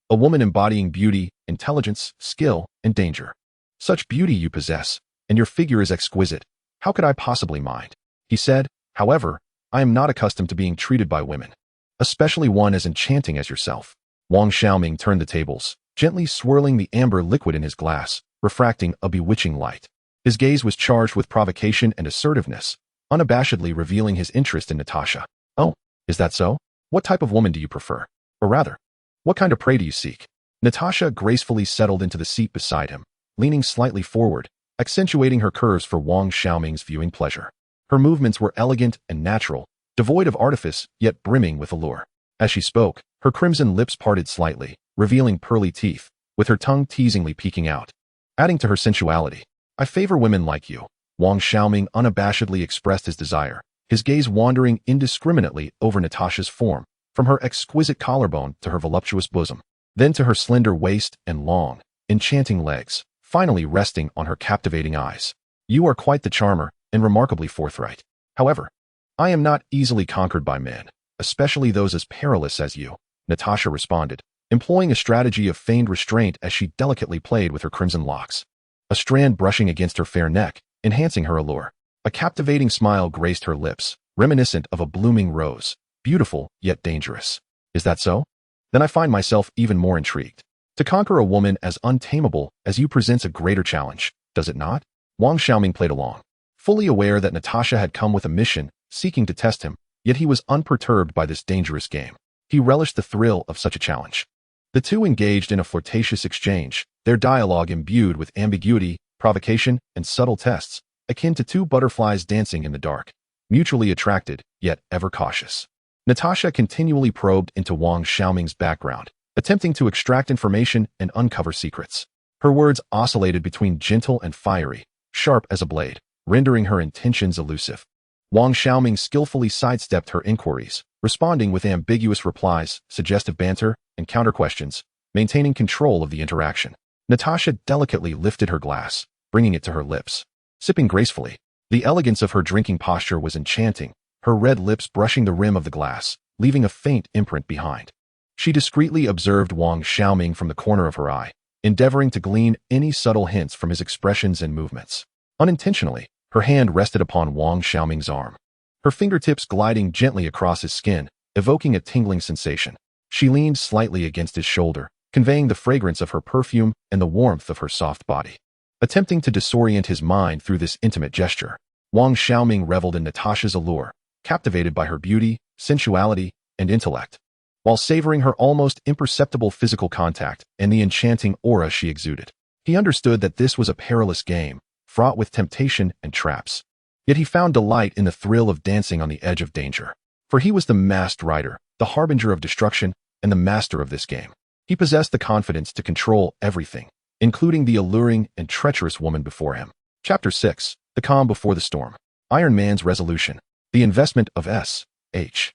a woman embodying beauty, intelligence, skill, and danger. Such beauty you possess, and your figure is exquisite. How could I possibly mind? He said. However, I am not accustomed to being treated by women, especially one as enchanting as yourself. Wang Xiaoming turned the tables, gently swirling the amber liquid in his glass, refracting a bewitching light. His gaze was charged with provocation and assertiveness, unabashedly revealing his interest in Natasha. Oh, is that so? What type of woman do you prefer? Or rather, what kind of prey do you seek? Natasha gracefully settled into the seat beside him, leaning slightly forward, accentuating her curves for Wang Xiaoming's viewing pleasure. Her movements were elegant and natural, devoid of artifice, yet brimming with allure. As she spoke, her crimson lips parted slightly, revealing pearly teeth, with her tongue teasingly peeking out, adding to her sensuality. I favor women like you. Wang Xiaoming unabashedly expressed his desire, his gaze wandering indiscriminately over Natasha's form, from her exquisite collarbone to her voluptuous bosom, then to her slender waist and long, enchanting legs, finally resting on her captivating eyes. You are quite the charmer and remarkably forthright. However, I am not easily conquered by men, especially those as perilous as you, Natasha responded, employing a strategy of feigned restraint as she delicately played with her crimson locks, a strand brushing against her fair neck, enhancing her allure. A captivating smile graced her lips, reminiscent of a blooming rose, beautiful yet dangerous. Is that so? Then I find myself even more intrigued. To conquer a woman as untamable as you presents a greater challenge, does it not? Wang Xiaoming played along, fully aware that Natasha had come with a mission, seeking to test him, yet he was unperturbed by this dangerous game. He relished the thrill of such a challenge. The two engaged in a flirtatious exchange, their dialogue imbued with ambiguity, provocation, and subtle tests, akin to two butterflies dancing in the dark, mutually attracted, yet ever cautious. Natasha continually probed into Wang Xiaoming's background, attempting to extract information and uncover secrets. Her words oscillated between gentle and fiery, sharp as a blade, rendering her intentions elusive. Wang Xiaoming skillfully sidestepped her inquiries, responding with ambiguous replies, suggestive banter, and counter-questions, maintaining control of the interaction. Natasha delicately lifted her glass, bringing it to her lips, sipping gracefully. The elegance of her drinking posture was enchanting, her red lips brushing the rim of the glass, leaving a faint imprint behind. She discreetly observed Wang Xiaoming from the corner of her eye, endeavoring to glean any subtle hints from his expressions and movements. Unintentionally, her hand rested upon Wang Xiaoming's arm, her fingertips gliding gently across his skin, evoking a tingling sensation. She leaned slightly against his shoulder, conveying the fragrance of her perfume and the warmth of her soft body. Attempting to disorient his mind through this intimate gesture, Wang Xiaoming reveled in Natasha's allure, captivated by her beauty, sensuality, and intellect, while savoring her almost imperceptible physical contact and the enchanting aura she exuded. He understood that this was a perilous game, fraught with temptation and traps. Yet he found delight in the thrill of dancing on the edge of danger. For he was the masked rider, the harbinger of destruction, and the master of this game. He possessed the confidence to control everything, including the alluring and treacherous woman before him. Chapter 6. The Calm Before the Storm. Iron Man's Resolution. The Investment of S.H.I.E.L.D.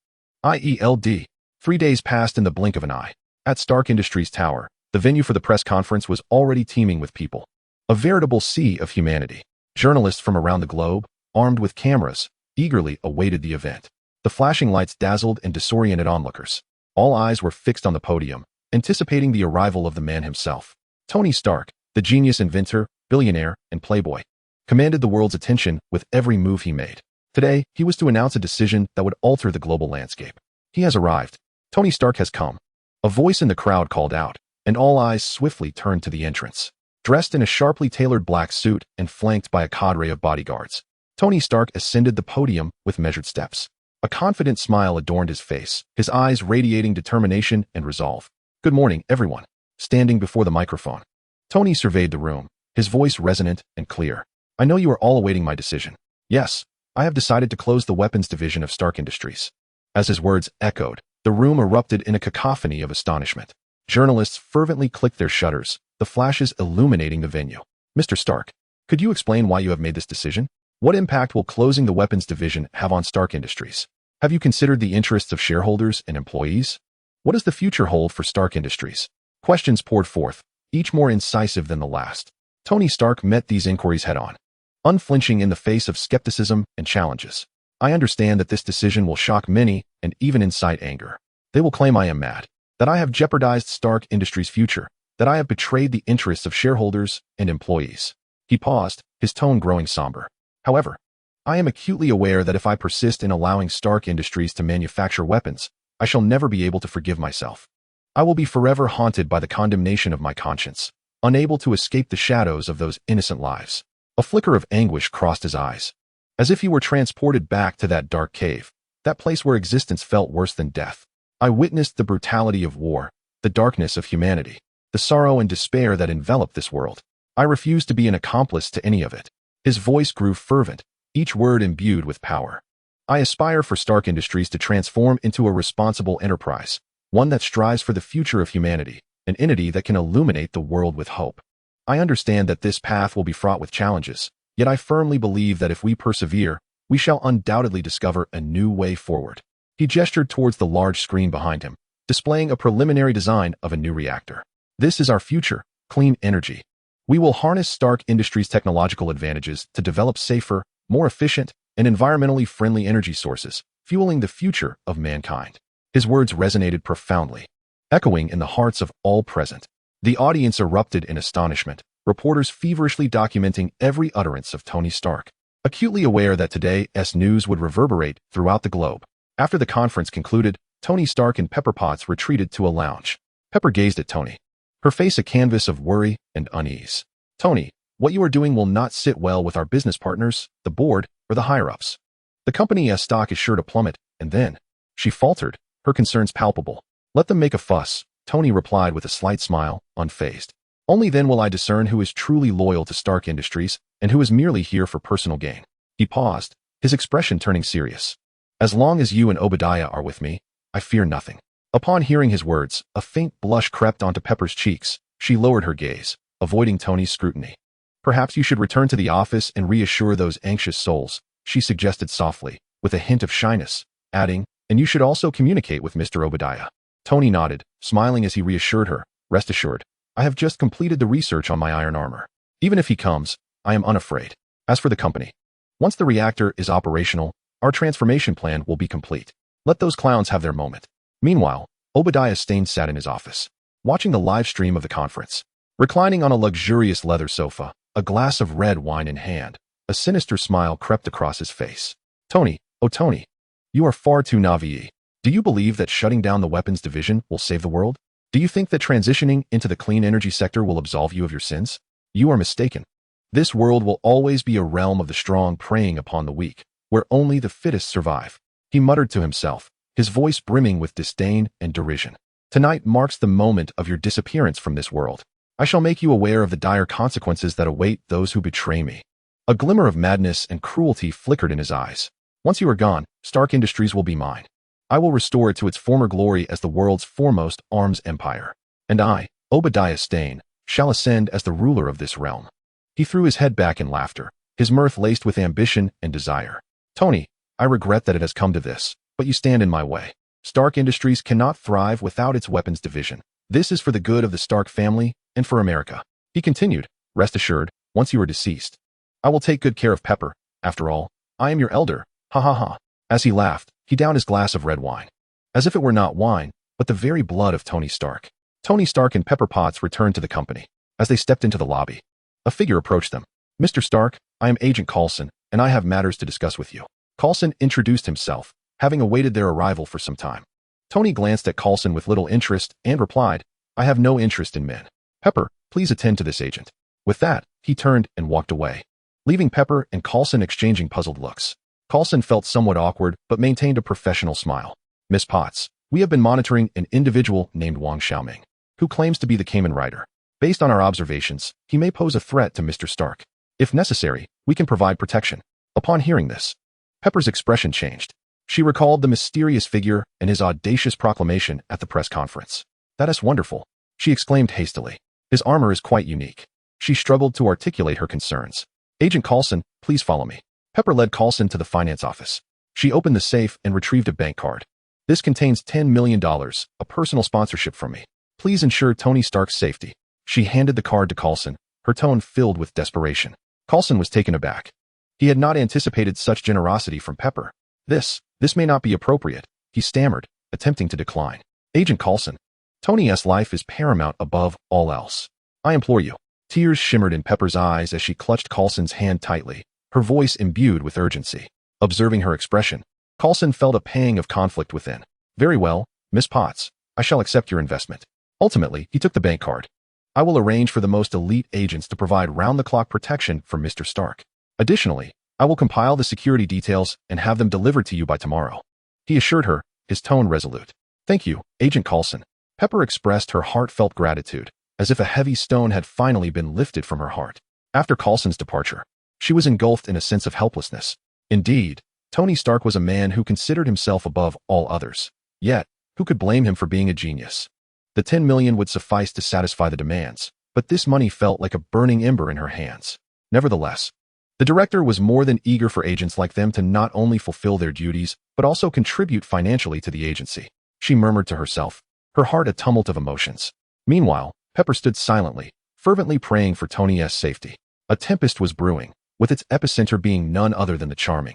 3 days passed in the blink of an eye. At Stark Industries Tower, the venue for the press conference was already teeming with people. A veritable sea of humanity. Journalists from around the globe, armed with cameras, eagerly awaited the event. The flashing lights dazzled and disoriented onlookers. All eyes were fixed on the podium, anticipating the arrival of the man himself. Tony Stark, the genius inventor, billionaire, and playboy, commanded the world's attention with every move he made. Today, he was to announce a decision that would alter the global landscape. He has arrived. Tony Stark has come. A voice in the crowd called out, and all eyes swiftly turned to the entrance. Dressed in a sharply tailored black suit and flanked by a cadre of bodyguards, Tony Stark ascended the podium with measured steps. A confident smile adorned his face, his eyes radiating determination and resolve. Good morning, everyone. Standing before the microphone, Tony surveyed the room, his voice resonant and clear. I know you are all awaiting my decision. Yes, I have decided to close the weapons division of Stark Industries. As his words echoed, the room erupted in a cacophony of astonishment. Journalists fervently clicked their shutters, the flashes illuminating the venue. Mr. Stark, could you explain why you have made this decision? What impact will closing the weapons division have on Stark Industries? Have you considered the interests of shareholders and employees? What does the future hold for Stark Industries? Questions poured forth, each more incisive than the last. Tony Stark met these inquiries head-on, unflinching in the face of skepticism and challenges. I understand that this decision will shock many and even incite anger. They will claim I am mad, that I have jeopardized Stark Industries' future, that I have betrayed the interests of shareholders and employees. He paused, his tone growing somber. However, I am acutely aware that if I persist in allowing Stark Industries to manufacture weapons, I shall never be able to forgive myself. I will be forever haunted by the condemnation of my conscience, unable to escape the shadows of those innocent lives. A flicker of anguish crossed his eyes, as if he were transported back to that dark cave, that place where existence felt worse than death. I witnessed the brutality of war, the darkness of humanity, the sorrow and despair that enveloped this world. I refused to be an accomplice to any of it. His voice grew fervent, each word imbued with power. I aspire for Stark Industries to transform into a responsible enterprise, one that strives for the future of humanity, an entity that can illuminate the world with hope. I understand that this path will be fraught with challenges, yet I firmly believe that if we persevere, we shall undoubtedly discover a new way forward. He gestured towards the large screen behind him, displaying a preliminary design of a new reactor. This is our future, clean energy. We will harness Stark Industries' technological advantages to develop safer, more efficient, and environmentally friendly energy sources, fueling the future of mankind. His words resonated profoundly, echoing in the hearts of all present. The audience erupted in astonishment, reporters feverishly documenting every utterance of Tony Stark, acutely aware that today's news would reverberate throughout the globe. After the conference concluded, Tony Stark and Pepper Potts retreated to a lounge. Pepper gazed at Tony, her face a canvas of worry and unease. Tony, what you are doing will not sit well with our business partners, the board, or the higher-ups. The company's stock is sure to plummet, and then, she faltered, her concerns palpable. Let them make a fuss, Tony replied with a slight smile, unfazed. Only then will I discern who is truly loyal to Stark Industries and who is merely here for personal gain. He paused, his expression turning serious. As long as you and Obadiah are with me, I fear nothing. Upon hearing his words, a faint blush crept onto Pepper's cheeks. She lowered her gaze, avoiding Tony's scrutiny. Perhaps you should return to the office and reassure those anxious souls, she suggested softly, with a hint of shyness, adding, and you should also communicate with Mr. Obadiah. Tony nodded, smiling as he reassured her, rest assured, I have just completed the research on my iron armor. Even if he comes, I am unafraid. As for the company, once the reactor is operational, our transformation plan will be complete. Let those clowns have their moment. Meanwhile, Obadiah Stane sat in his office, watching the live stream of the conference. Reclining on a luxurious leather sofa, a glass of red wine in hand, a sinister smile crept across his face. Tony, oh Tony, you are far too naive. Do you believe that shutting down the weapons division will save the world? Do you think that transitioning into the clean energy sector will absolve you of your sins? You are mistaken. This world will always be a realm of the strong preying upon the weak, where only the fittest survive. He muttered to himself, his voice brimming with disdain and derision. Tonight marks the moment of your disappearance from this world. I shall make you aware of the dire consequences that await those who betray me. A glimmer of madness and cruelty flickered in his eyes. Once you are gone, Stark Industries will be mine. I will restore it to its former glory as the world's foremost arms empire. And I, Obadiah Stane, shall ascend as the ruler of this realm. He threw his head back in laughter, his mirth laced with ambition and desire. Tony, I regret that it has come to this, but you stand in my way. Stark Industries cannot thrive without its weapons division. This is for the good of the Stark family and for America. He continued, rest assured, once you are deceased, I will take good care of Pepper. After all, I am your elder. Ha ha ha. As he laughed, he downed his glass of red wine, as if it were not wine, but the very blood of Tony Stark. Tony Stark and Pepper Potts returned to the company. As they stepped into the lobby, a figure approached them. Mr. Stark, I am Agent Coulson, and I have matters to discuss with you. Coulson introduced himself, having awaited their arrival for some time. Tony glanced at Coulson with little interest and replied, I have no interest in men. Pepper, please attend to this agent. With that, he turned and walked away, leaving Pepper and Coulson exchanging puzzled looks. Coulson felt somewhat awkward but maintained a professional smile. Miss Potts, we have been monitoring an individual named Wang Xiaoming, who claims to be the Kamen Rider. Based on our observations, he may pose a threat to Mr. Stark. If necessary, we can provide protection. Upon hearing this, Pepper's expression changed. She recalled the mysterious figure and his audacious proclamation at the press conference. That is wonderful, she exclaimed hastily. His armor is quite unique. She struggled to articulate her concerns. Agent Coulson, please follow me. Pepper led Coulson to the finance office. She opened the safe and retrieved a bank card. This contains $10 million, a personal sponsorship from me. Please ensure Tony Stark's safety. She handed the card to Coulson, her tone filled with desperation. Coulson was taken aback. He had not anticipated such generosity from Pepper. This may not be appropriate, he stammered, attempting to decline. Agent Coulson, Tony's life is paramount above all else. I implore you. Tears shimmered in Pepper's eyes as she clutched Coulson's hand tightly, her voice imbued with urgency. Observing her expression, Coulson felt a pang of conflict within. Very well, Miss Potts, I shall accept your investment. Ultimately, he took the bank card. I will arrange for the most elite agents to provide round-the-clock protection for Mr. Stark. Additionally, I will compile the security details and have them delivered to you by tomorrow. He assured her, his tone resolute. Thank you, Agent Coulson. Pepper expressed her heartfelt gratitude, as if a heavy stone had finally been lifted from her heart. After Coulson's departure, she was engulfed in a sense of helplessness. Indeed, Tony Stark was a man who considered himself above all others. Yet, who could blame him for being a genius? The $10 million would suffice to satisfy the demands, but this money felt like a burning ember in her hands. Nevertheless, the director was more than eager for agents like them to not only fulfill their duties, but also contribute financially to the agency. She murmured to herself, her heart a tumult of emotions. Meanwhile, Pepper stood silently, fervently praying for Tony's safety. A tempest was brewing, with its epicenter being none other than the charming,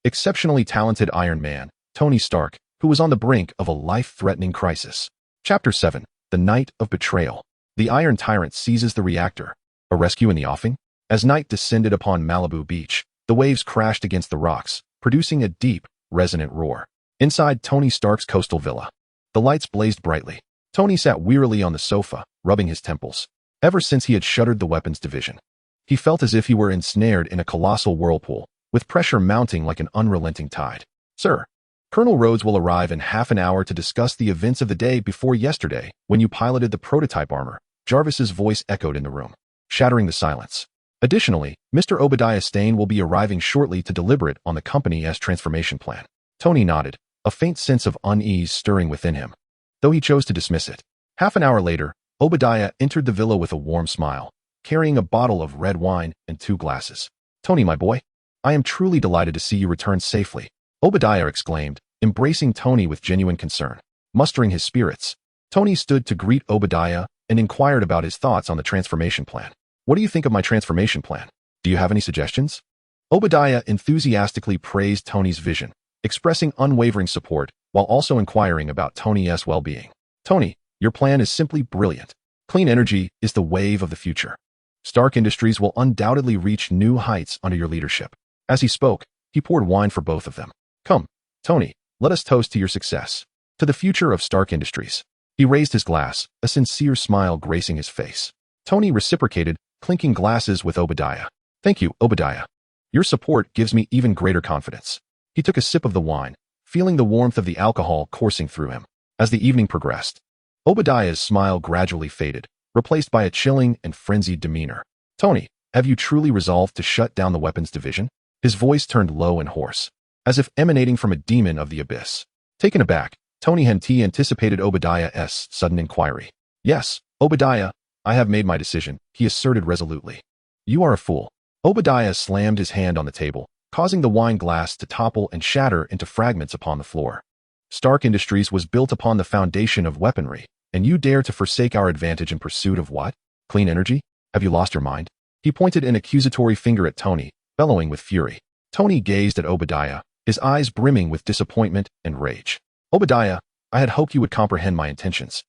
exceptionally talented Iron Man, Tony Stark, who was on the brink of a life-threatening crisis. Chapter 7. The Night of Betrayal. The Iron Tyrant seizes the reactor. A rescue in the offing? As night descended upon Malibu Beach, the waves crashed against the rocks, producing a deep, resonant roar. Inside Tony Stark's coastal villa, the lights blazed brightly. Tony sat wearily on the sofa, rubbing his temples. Ever since he had shuttered the weapons division, he felt as if he were ensnared in a colossal whirlpool, with pressure mounting like an unrelenting tide. Sir, Colonel Rhodes will arrive in half an hour to discuss the events of the day before yesterday, when you piloted the prototype armor. Jarvis's voice echoed in the room, shattering the silence. Additionally, Mr. Obadiah Stane will be arriving shortly to deliberate on the company's transformation plan. Tony nodded, a faint sense of unease stirring within him, though he chose to dismiss it. Half an hour later, Obadiah entered the villa with a warm smile, carrying a bottle of red wine and 2 glasses. Tony, my boy, I am truly delighted to see you return safely, Obadiah exclaimed, embracing Tony with genuine concern. Mustering his spirits, Tony stood to greet Obadiah and inquired about his thoughts on the transformation plan. What do you think of my transformation plan? Do you have any suggestions? Obadiah enthusiastically praised Tony's vision, expressing unwavering support while also inquiring about Tony's well-being. Tony, your plan is simply brilliant. Clean energy is the wave of the future. Stark Industries will undoubtedly reach new heights under your leadership. As he spoke, he poured wine for both of them. Come, Tony, let us toast to your success. To the future of Stark Industries. He raised his glass, a sincere smile gracing his face. Tony reciprocated, clinking glasses with Obadiah. Thank you, Obadiah. Your support gives me even greater confidence. He took a sip of the wine, feeling the warmth of the alcohol coursing through him. As the evening progressed, Obadiah's smile gradually faded, replaced by a chilling and frenzied demeanor. Tony, have you truly resolved to shut down the weapons division? His voice turned low and hoarse, as if emanating from a demon of the abyss. Taken aback, Tony Henty anticipated Obadiah's sudden inquiry. Yes, Obadiah, I have made my decision, he asserted resolutely. You are a fool. Obadiah slammed his hand on the table, causing the wine glass to topple and shatter into fragments upon the floor. Stark Industries was built upon the foundation of weaponry, and you dare to forsake our advantage in pursuit of what? Clean energy? Have you lost your mind? He pointed an accusatory finger at Tony, bellowing with fury. Tony gazed at Obadiah, his eyes brimming with disappointment and rage. Obadiah, I had hoped you would comprehend my intentions.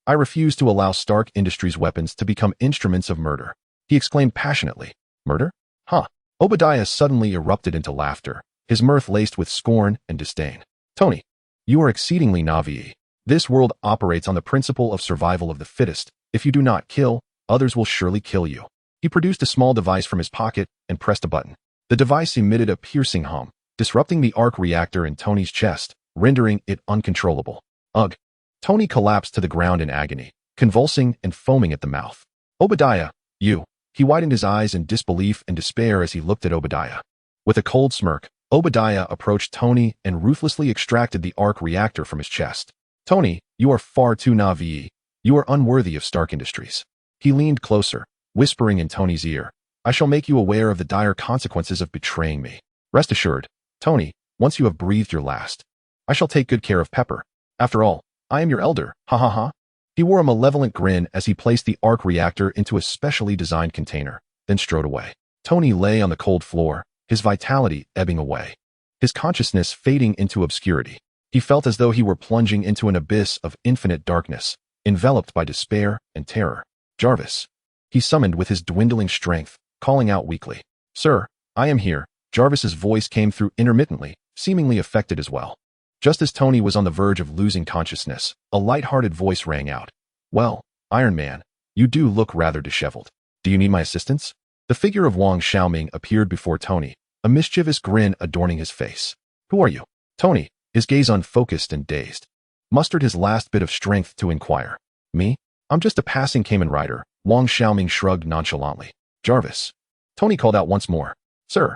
I refuse to allow Stark Industries weapons to become instruments of murder. He exclaimed passionately. Murder? Huh. Obadiah suddenly erupted into laughter, his mirth laced with scorn and disdain. Tony, you are exceedingly naive. This world operates on the principle of survival of the fittest. If you do not kill, others will surely kill you. He produced a small device from his pocket and pressed a button. The device emitted a piercing hum, disrupting the arc reactor in Tony's chest, rendering it uncontrollable. Ugh. Tony collapsed to the ground in agony, convulsing and foaming at the mouth. Obadiah, you. He widened his eyes in disbelief and despair as he looked at Obadiah. With a cold smirk, Obadiah approached Tony and ruthlessly extracted the arc reactor from his chest. Tony, you are far too naive. You are unworthy of Stark Industries. He leaned closer, whispering in Tony's ear, I shall make you aware of the dire consequences of betraying me. Rest assured, Tony, once you have breathed your last, I shall take good care of Pepper. After all, I am your elder, ha ha ha. He wore a malevolent grin as he placed the arc reactor into a specially designed container, then strode away. Tony lay on the cold floor, his vitality ebbing away, his consciousness fading into obscurity. He felt as though he were plunging into an abyss of infinite darkness, enveloped by despair and terror. Jarvis. He summoned with his dwindling strength, calling out weakly. Sir, I am here. Jarvis's voice came through intermittently, seemingly affected as well. Just as Tony was on the verge of losing consciousness, a light-hearted voice rang out. Well, Iron Man, you do look rather disheveled. Do you need my assistance? The figure of Wang Xiaoming appeared before Tony, a mischievous grin adorning his face. Who are you? Tony, his gaze unfocused and dazed, mustered his last bit of strength to inquire. Me? I'm just a passing Kamen Rider. Wang Xiaoming shrugged nonchalantly. Jarvis. Tony called out once more. Sir,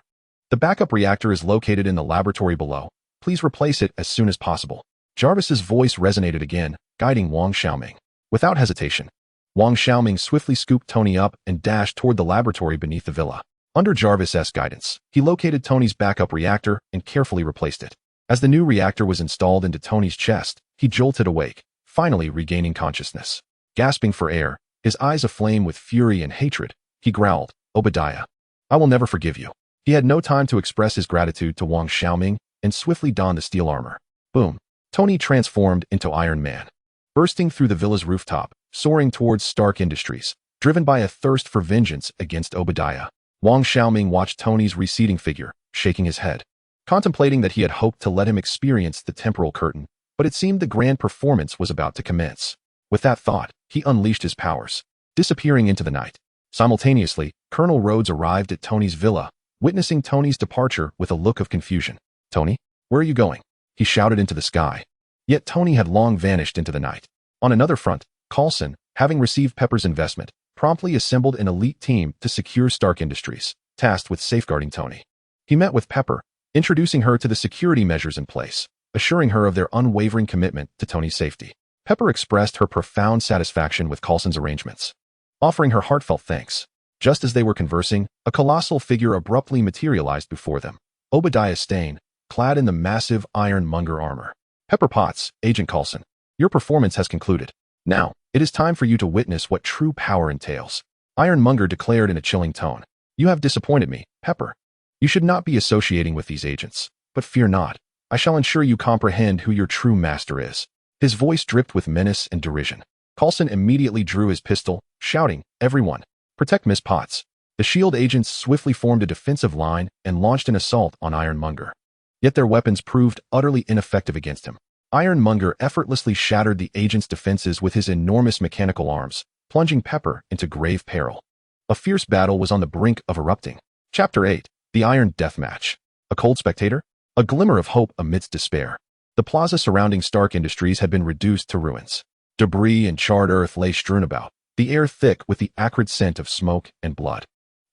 the backup reactor is located in the laboratory below. Please replace it as soon as possible. Jarvis's voice resonated again, guiding Wang Xiaoming. Without hesitation, Wang Xiaoming swiftly scooped Tony up and dashed toward the laboratory beneath the villa. Under Jarvis's guidance, he located Tony's backup reactor and carefully replaced it. As the new reactor was installed into Tony's chest, he jolted awake, finally regaining consciousness. Gasping for air, his eyes aflame with fury and hatred, he growled, Obadiah, I will never forgive you. He had no time to express his gratitude to Wang Xiaoming and swiftly donned the steel armor. Boom. Tony transformed into Iron Man, bursting through the villa's rooftop, soaring towards Stark Industries, driven by a thirst for vengeance against Obadiah. Wang Xiaoming watched Tony's receding figure, shaking his head, contemplating that he had hoped to let him experience the temporal curtain, but it seemed the grand performance was about to commence. With that thought, he unleashed his powers, disappearing into the night. Simultaneously, Colonel Rhodes arrived at Tony's villa, witnessing Tony's departure with a look of confusion. Tony, where are you going? He shouted into the sky. Yet Tony had long vanished into the night. On another front, Coulson, having received Pepper's investment, promptly assembled an elite team to secure Stark Industries, tasked with safeguarding Tony. He met with Pepper, introducing her to the security measures in place, assuring her of their unwavering commitment to Tony's safety. Pepper expressed her profound satisfaction with Coulson's arrangements, offering her heartfelt thanks. Just as they were conversing, a colossal figure abruptly materialized before them. Obadiah Stane, clad in the massive Ironmonger armor. Pepper Potts, Agent Coulson, your performance has concluded. Now, it is time for you to witness what true power entails. Ironmonger declared in a chilling tone. You have disappointed me, Pepper. You should not be associating with these agents, but fear not. I shall ensure you comprehend who your true master is. His voice dripped with menace and derision. Coulson immediately drew his pistol, shouting, Everyone, protect Miss Potts. The S.H.I.E.L.D. agents swiftly formed a defensive line and launched an assault on Ironmonger. Yet their weapons proved utterly ineffective against him. Ironmonger effortlessly shattered the agents' defenses with his enormous mechanical arms, plunging Pepper into grave peril. A fierce battle was on the brink of erupting. Chapter 8. The Iron Deathmatch. A cold spectator? A glimmer of hope amidst despair. The plaza surrounding Stark Industries had been reduced to ruins. Debris and charred earth lay strewn about, the air thick with the acrid scent of smoke and blood.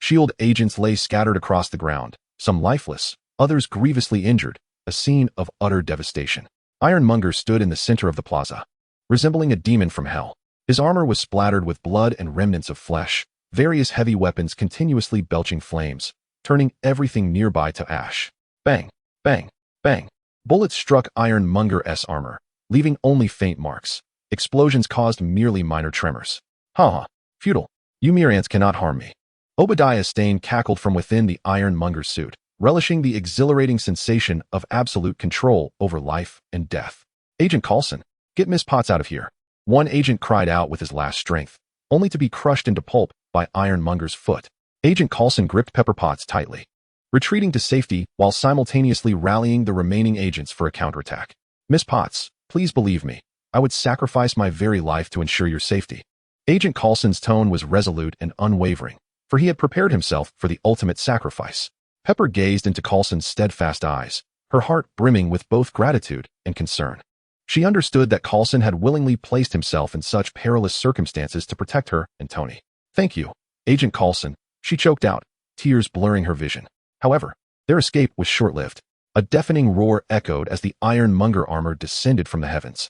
S.H.I.E.L.D. agents lay scattered across the ground, some lifeless, others grievously injured, a scene of utter devastation. Ironmonger stood in the center of the plaza, resembling a demon from hell. His armor was splattered with blood and remnants of flesh, various heavy weapons continuously belching flames, turning everything nearby to ash. Bang, bang, bang. Bullets struck Ironmonger's armor, leaving only faint marks. Explosions caused merely minor tremors. Ha! Futile. You mere ants cannot harm me. Obadiah Stane cackled from within the Ironmonger suit, relishing the exhilarating sensation of absolute control over life and death. Agent Coulson, get Miss Potts out of here. One agent cried out with his last strength, only to be crushed into pulp by Ironmonger's foot. Agent Coulson gripped Pepper Potts tightly, retreating to safety while simultaneously rallying the remaining agents for a counterattack. Miss Potts, please believe me. I would sacrifice my very life to ensure your safety. Agent Coulson's tone was resolute and unwavering, for he had prepared himself for the ultimate sacrifice. Pepper gazed into Coulson's steadfast eyes, her heart brimming with both gratitude and concern. She understood that Coulson had willingly placed himself in such perilous circumstances to protect her and Tony. Thank you, Agent Coulson, she choked out, tears blurring her vision. However, their escape was short-lived. A deafening roar echoed as the Ironmonger armor descended from the heavens,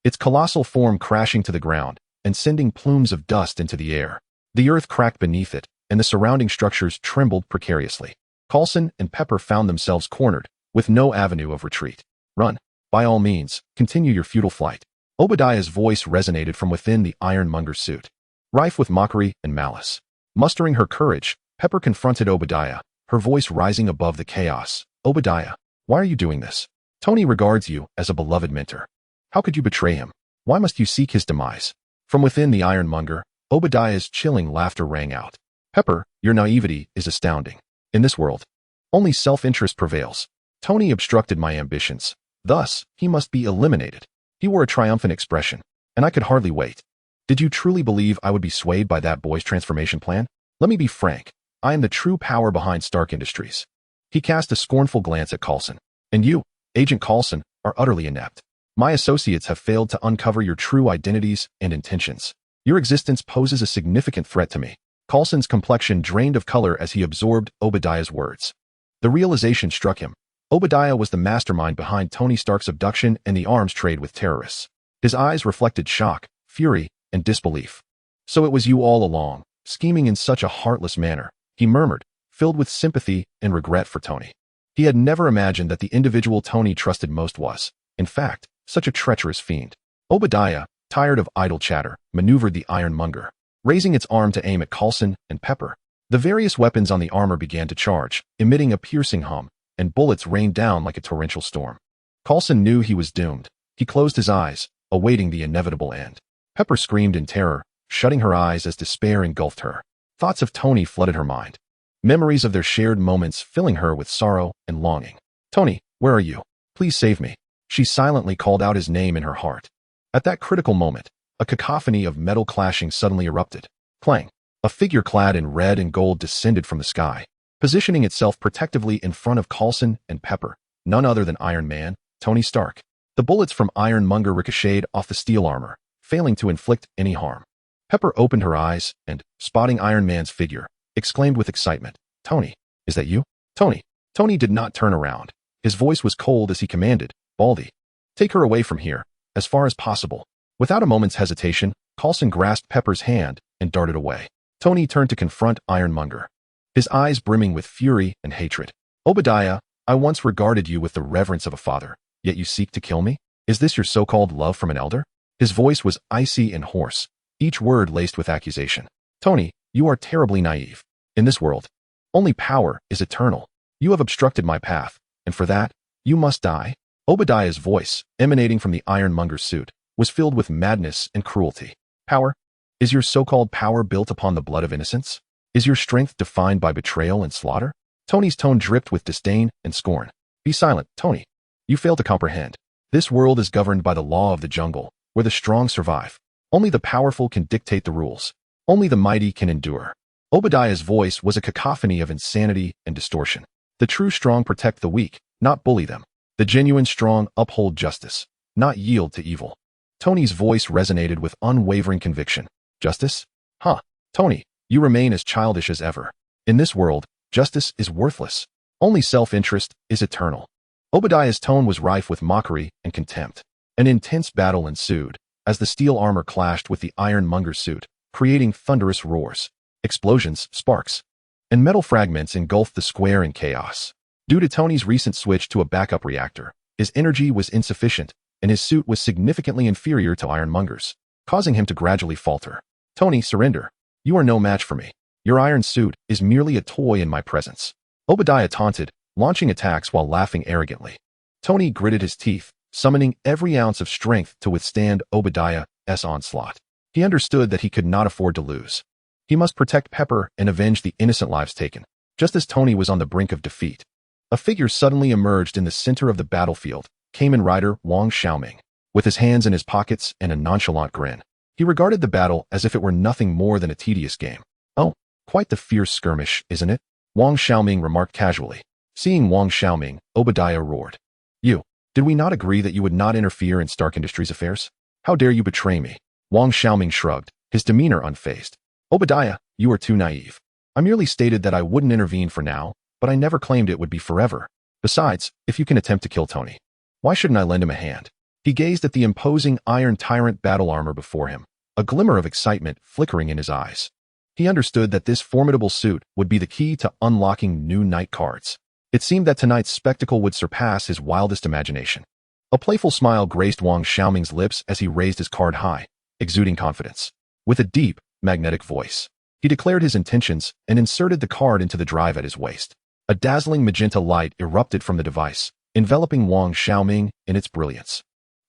its colossal form crashing to the ground and sending plumes of dust into the air. The earth cracked beneath it, and the surrounding structures trembled precariously. Coulson and Pepper found themselves cornered, with no avenue of retreat. Run. By all means, continue your futile flight. Obadiah's voice resonated from within the ironmonger's suit, rife with mockery and malice. Mustering her courage, Pepper confronted Obadiah, her voice rising above the chaos. Obadiah, why are you doing this? Tony regards you as a beloved mentor. How could you betray him? Why must you seek his demise? From within the ironmonger, Obadiah's chilling laughter rang out. Pepper, your naivety is astounding. In this world, only self-interest prevails. Tony obstructed my ambitions. Thus, he must be eliminated. He wore a triumphant expression, and I could hardly wait. Did you truly believe I would be swayed by that boy's transformation plan? Let me be frank. I am the true power behind Stark Industries. He cast a scornful glance at Coulson. And you, Agent Coulson, are utterly inept. My associates have failed to uncover your true identities and intentions. Your existence poses a significant threat to me. Coulson's complexion drained of color as he absorbed Obadiah's words. The realization struck him. Obadiah was the mastermind behind Tony Stark's abduction and the arms trade with terrorists. His eyes reflected shock, fury, and disbelief. So it was you all along, scheming in such a heartless manner, he murmured, filled with sympathy and regret for Tony. He had never imagined that the individual Tony trusted most was, in fact, such a treacherous fiend. Obadiah, tired of idle chatter, maneuvered the ironmonger, raising its arm to aim at Coulson and Pepper. The various weapons on the armor began to charge, emitting a piercing hum, and bullets rained down like a torrential storm. Coulson knew he was doomed. He closed his eyes, awaiting the inevitable end. Pepper screamed in terror, shutting her eyes as despair engulfed her. Thoughts of Tony flooded her mind, memories of their shared moments filling her with sorrow and longing. Tony, where are you? Please save me. She silently called out his name in her heart. At that critical moment, a cacophony of metal clashing suddenly erupted. Clang! A figure clad in red and gold descended from the sky, positioning itself protectively in front of Coulson and Pepper, none other than Iron Man, Tony Stark. The bullets from Ironmonger ricocheted off the steel armor, failing to inflict any harm. Pepper opened her eyes and, spotting Iron Man's figure, exclaimed with excitement, Tony, is that you? Tony. Tony did not turn around. His voice was cold as he commanded, Baldy, take her away from here, as far as possible. Without a moment's hesitation, Coulson grasped Pepper's hand and darted away. Tony turned to confront Ironmonger, his eyes brimming with fury and hatred. Obadiah, I once regarded you with the reverence of a father, yet you seek to kill me? Is this your so-called love from an elder? His voice was icy and hoarse, each word laced with accusation. Tony, you are terribly naive. In this world, only power is eternal. You have obstructed my path, and for that, you must die. Obadiah's voice, emanating from the ironmonger's suit, was filled with madness and cruelty. Power? Is your so-called power built upon the blood of innocence? Is your strength defined by betrayal and slaughter? Tony's tone dripped with disdain and scorn. Be silent, Tony. You fail to comprehend. This world is governed by the law of the jungle, where the strong survive. Only the powerful can dictate the rules. Only the mighty can endure. Obadiah's voice was a cacophony of insanity and distortion. The true strong protect the weak, not bully them. The genuine strong uphold justice, not yield to evil. Tony's voice resonated with unwavering conviction. Justice? Huh, Tony, you remain as childish as ever. In this world, justice is worthless. Only self-interest is eternal. Obadiah's tone was rife with mockery and contempt. An intense battle ensued, as the steel armor clashed with the ironmonger's suit, creating thunderous roars. Explosions, sparks, and metal fragments engulfed the square in chaos. Due to Tony's recent switch to a backup reactor, his energy was insufficient, and his suit was significantly inferior to Ironmonger's, causing him to gradually falter. Tony, surrender. You are no match for me. Your iron suit is merely a toy in my presence. Obadiah taunted, launching attacks while laughing arrogantly. Tony gritted his teeth, summoning every ounce of strength to withstand Obadiah's onslaught. He understood that he could not afford to lose. He must protect Pepper and avenge the innocent lives taken. Just as Tony was on the brink of defeat, a figure suddenly emerged in the center of the battlefield, Kamen Rider Wang Xiaoming. With his hands in his pockets and a nonchalant grin, he regarded the battle as if it were nothing more than a tedious game. Oh, quite the fierce skirmish, isn't it? Wang Xiaoming remarked casually. Seeing Wang Xiaoming, Obadiah roared. Did we not agree that you would not interfere in Stark Industries' affairs? How dare you betray me? Wang Xiaoming shrugged, his demeanor unfazed. Obadiah, you are too naive. I merely stated that I wouldn't intervene for now, but I never claimed it would be forever. Besides, if you can attempt to kill Tony, why shouldn't I lend him a hand? He gazed at the imposing Iron Tyrant battle armor before him, a glimmer of excitement flickering in his eyes. He understood that this formidable suit would be the key to unlocking new night cards. It seemed that tonight's spectacle would surpass his wildest imagination. A playful smile graced Wang Xiaoming's lips as he raised his card high, exuding confidence. With a deep, magnetic voice, he declared his intentions and inserted the card into the drive at his waist. A dazzling magenta light erupted from the device, enveloping Wang Xiaoming in its brilliance.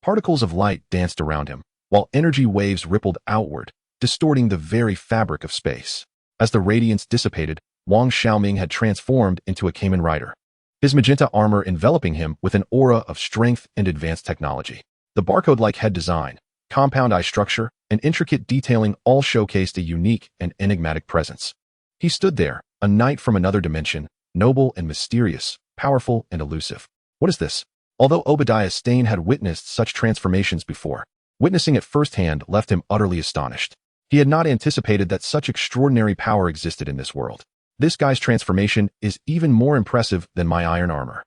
Particles of light danced around him, while energy waves rippled outward, distorting the very fabric of space. As the radiance dissipated, Wang Xiaoming had transformed into a Kamen Rider, his magenta armor enveloping him with an aura of strength and advanced technology. The barcode-like head design, compound eye structure, and intricate detailing all showcased a unique and enigmatic presence. He stood there, a knight from another dimension, noble and mysterious, powerful and elusive. What is this? Although Obadiah Stane had witnessed such transformations before, witnessing it firsthand left him utterly astonished. He had not anticipated that such extraordinary power existed in this world. This guy's transformation is even more impressive than my iron armor.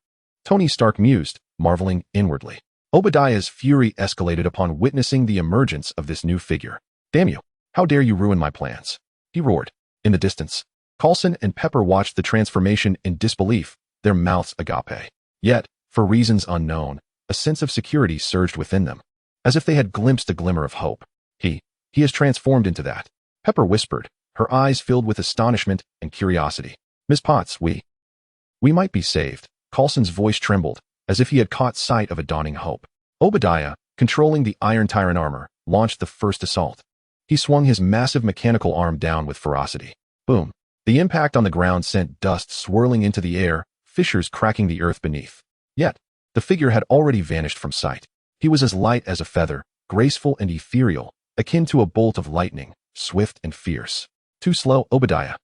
Tony Stark mused, marveling inwardly. Obadiah's fury escalated upon witnessing the emergence of this new figure. Damn you! How dare you ruin my plans? He roared. In the distance, Coulson and Pepper watched the transformation in disbelief, their mouths agape. Yet, for reasons unknown, a sense of security surged within them, as if they had glimpsed a glimmer of hope. He has transformed into that, Pepper whispered, her eyes filled with astonishment and curiosity. Miss Potts, we might be saved. Coulson's voice trembled, as if he had caught sight of a dawning hope. Obadiah, controlling the Iron Tyrant armor, launched the first assault. He swung his massive mechanical arm down with ferocity. Boom! The impact on the ground sent dust swirling into the air, fissures cracking the earth beneath. Yet, the figure had already vanished from sight. He was as light as a feather, graceful and ethereal, akin to a bolt of lightning, swift and fierce. Too slow, Obadiah.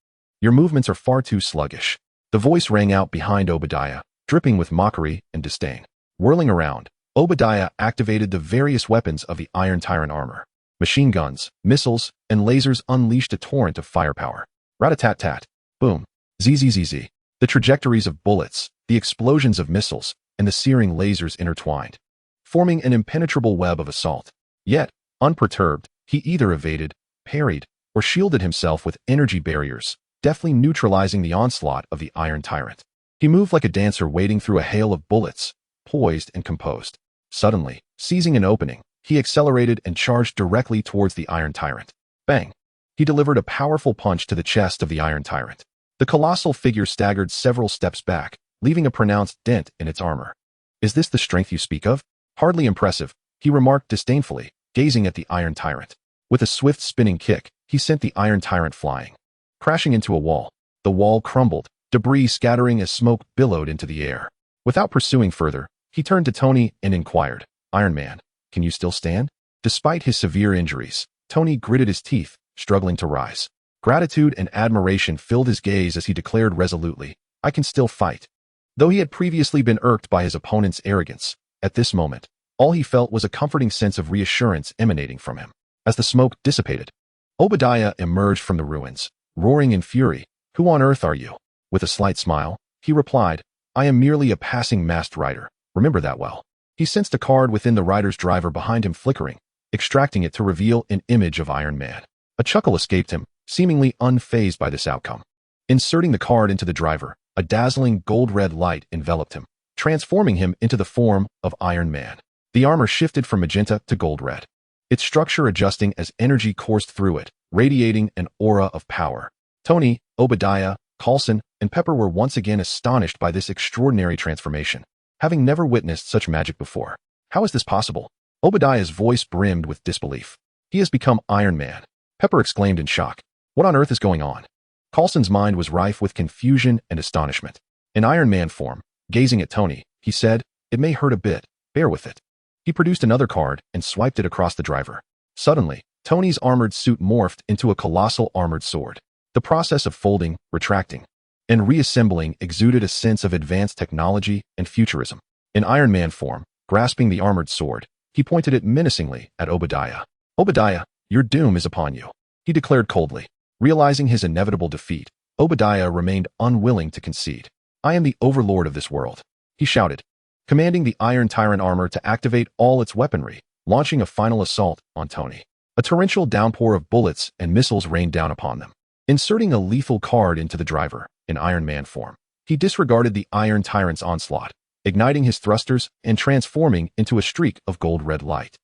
Your movements are far too sluggish. The voice rang out behind Obadiah, dripping with mockery and disdain. Whirling around, Obadiah activated the various weapons of the Iron Tyrant armor. Machine guns, missiles, and lasers unleashed a torrent of firepower. Rat-a-tat-tat. Boom. Zzz. The trajectories of bullets, the explosions of missiles, and the searing lasers intertwined, forming an impenetrable web of assault. Yet, unperturbed, he either evaded, parried, or shielded himself with energy barriers, deftly neutralizing the onslaught of the Iron Tyrant. He moved like a dancer wading through a hail of bullets, poised and composed. Suddenly, seizing an opening, he accelerated and charged directly towards the Iron Tyrant. Bang! He delivered a powerful punch to the chest of the Iron Tyrant. The colossal figure staggered several steps back, leaving a pronounced dent in its armor. Is this the strength you speak of? Hardly impressive, he remarked disdainfully, gazing at the Iron Tyrant. With a swift spinning kick, he sent the Iron Tyrant flying. Crashing into a wall, the wall crumbled, debris scattering as smoke billowed into the air. Without pursuing further, he turned to Tony and inquired, Iron Man, can you still stand? Despite his severe injuries, Tony gritted his teeth, struggling to rise. Gratitude and admiration filled his gaze as he declared resolutely, I can still fight. Though he had previously been irked by his opponent's arrogance, at this moment, all he felt was a comforting sense of reassurance emanating from him. As the smoke dissipated, Obadiah emerged from the ruins, roaring in fury. Who on earth are you? With a slight smile, he replied, I am merely a passing masked rider. Remember that well. He sensed a card within the rider's driver behind him flickering, extracting it to reveal an image of Iron Man. A chuckle escaped him, seemingly unfazed by this outcome. Inserting the card into the driver, a dazzling gold-red light enveloped him, transforming him into the form of Iron Man. The armor shifted from magenta to gold-red, its structure adjusting as energy coursed through it, radiating an aura of power. Tony, Obadiah, Coulson, and Pepper were once again astonished by this extraordinary transformation, having never witnessed such magic before. How is this possible? Obadiah's voice brimmed with disbelief. He has become Iron Man. Pepper exclaimed in shock. What on earth is going on? Coulson's mind was rife with confusion and astonishment. In Iron Man form, gazing at Tony, he said, it may hurt a bit, bear with it. He produced another card and swiped it across the driver. Suddenly, Tony's armored suit morphed into a colossal armored sword. The process of folding, retracting, and reassembling exuded a sense of advanced technology and futurism. In Iron Man form, grasping the armored sword, he pointed it menacingly at Obadiah. Obadiah, your doom is upon you, he declared coldly. Realizing his inevitable defeat, Obadiah remained unwilling to concede. I am the overlord of this world, he shouted, commanding the Iron Tyrant armor to activate all its weaponry, launching a final assault on Tony. A torrential downpour of bullets and missiles rained down upon them. Inserting a lethal card into the driver, in Iron Man form, he disregarded the Iron Tyrant's onslaught, igniting his thrusters and transforming into a streak of gold-red light.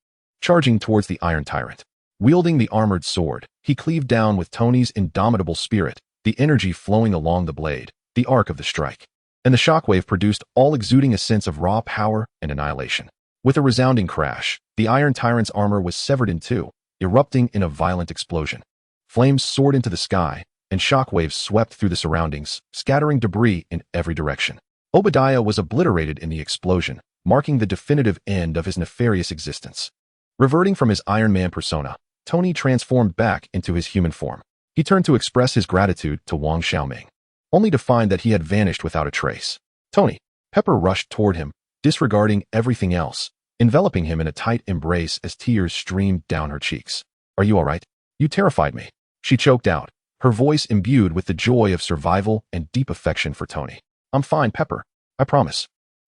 Charging towards the Iron Tyrant. Wielding the armored sword, he cleaved down with Tony's indomitable spirit, the energy flowing along the blade, the arc of the strike. And the shockwave produced, all exuding a sense of raw power and annihilation. With a resounding crash, the Iron Tyrant's armor was severed in two, erupting in a violent explosion. Flames soared into the sky, and shockwaves swept through the surroundings, scattering debris in every direction. Obadiah was obliterated in the explosion, marking the definitive end of his nefarious existence. Reverting from his Iron Man persona, Tony transformed back into his human form. He turned to express his gratitude to Wang Xiaoming, only to find that he had vanished without a trace. Tony, Pepper rushed toward him, disregarding everything else, enveloping him in a tight embrace as tears streamed down her cheeks. Are you all right? You terrified me. She choked out, her voice imbued with the joy of survival and deep affection for Tony. I'm fine, Pepper. I promise.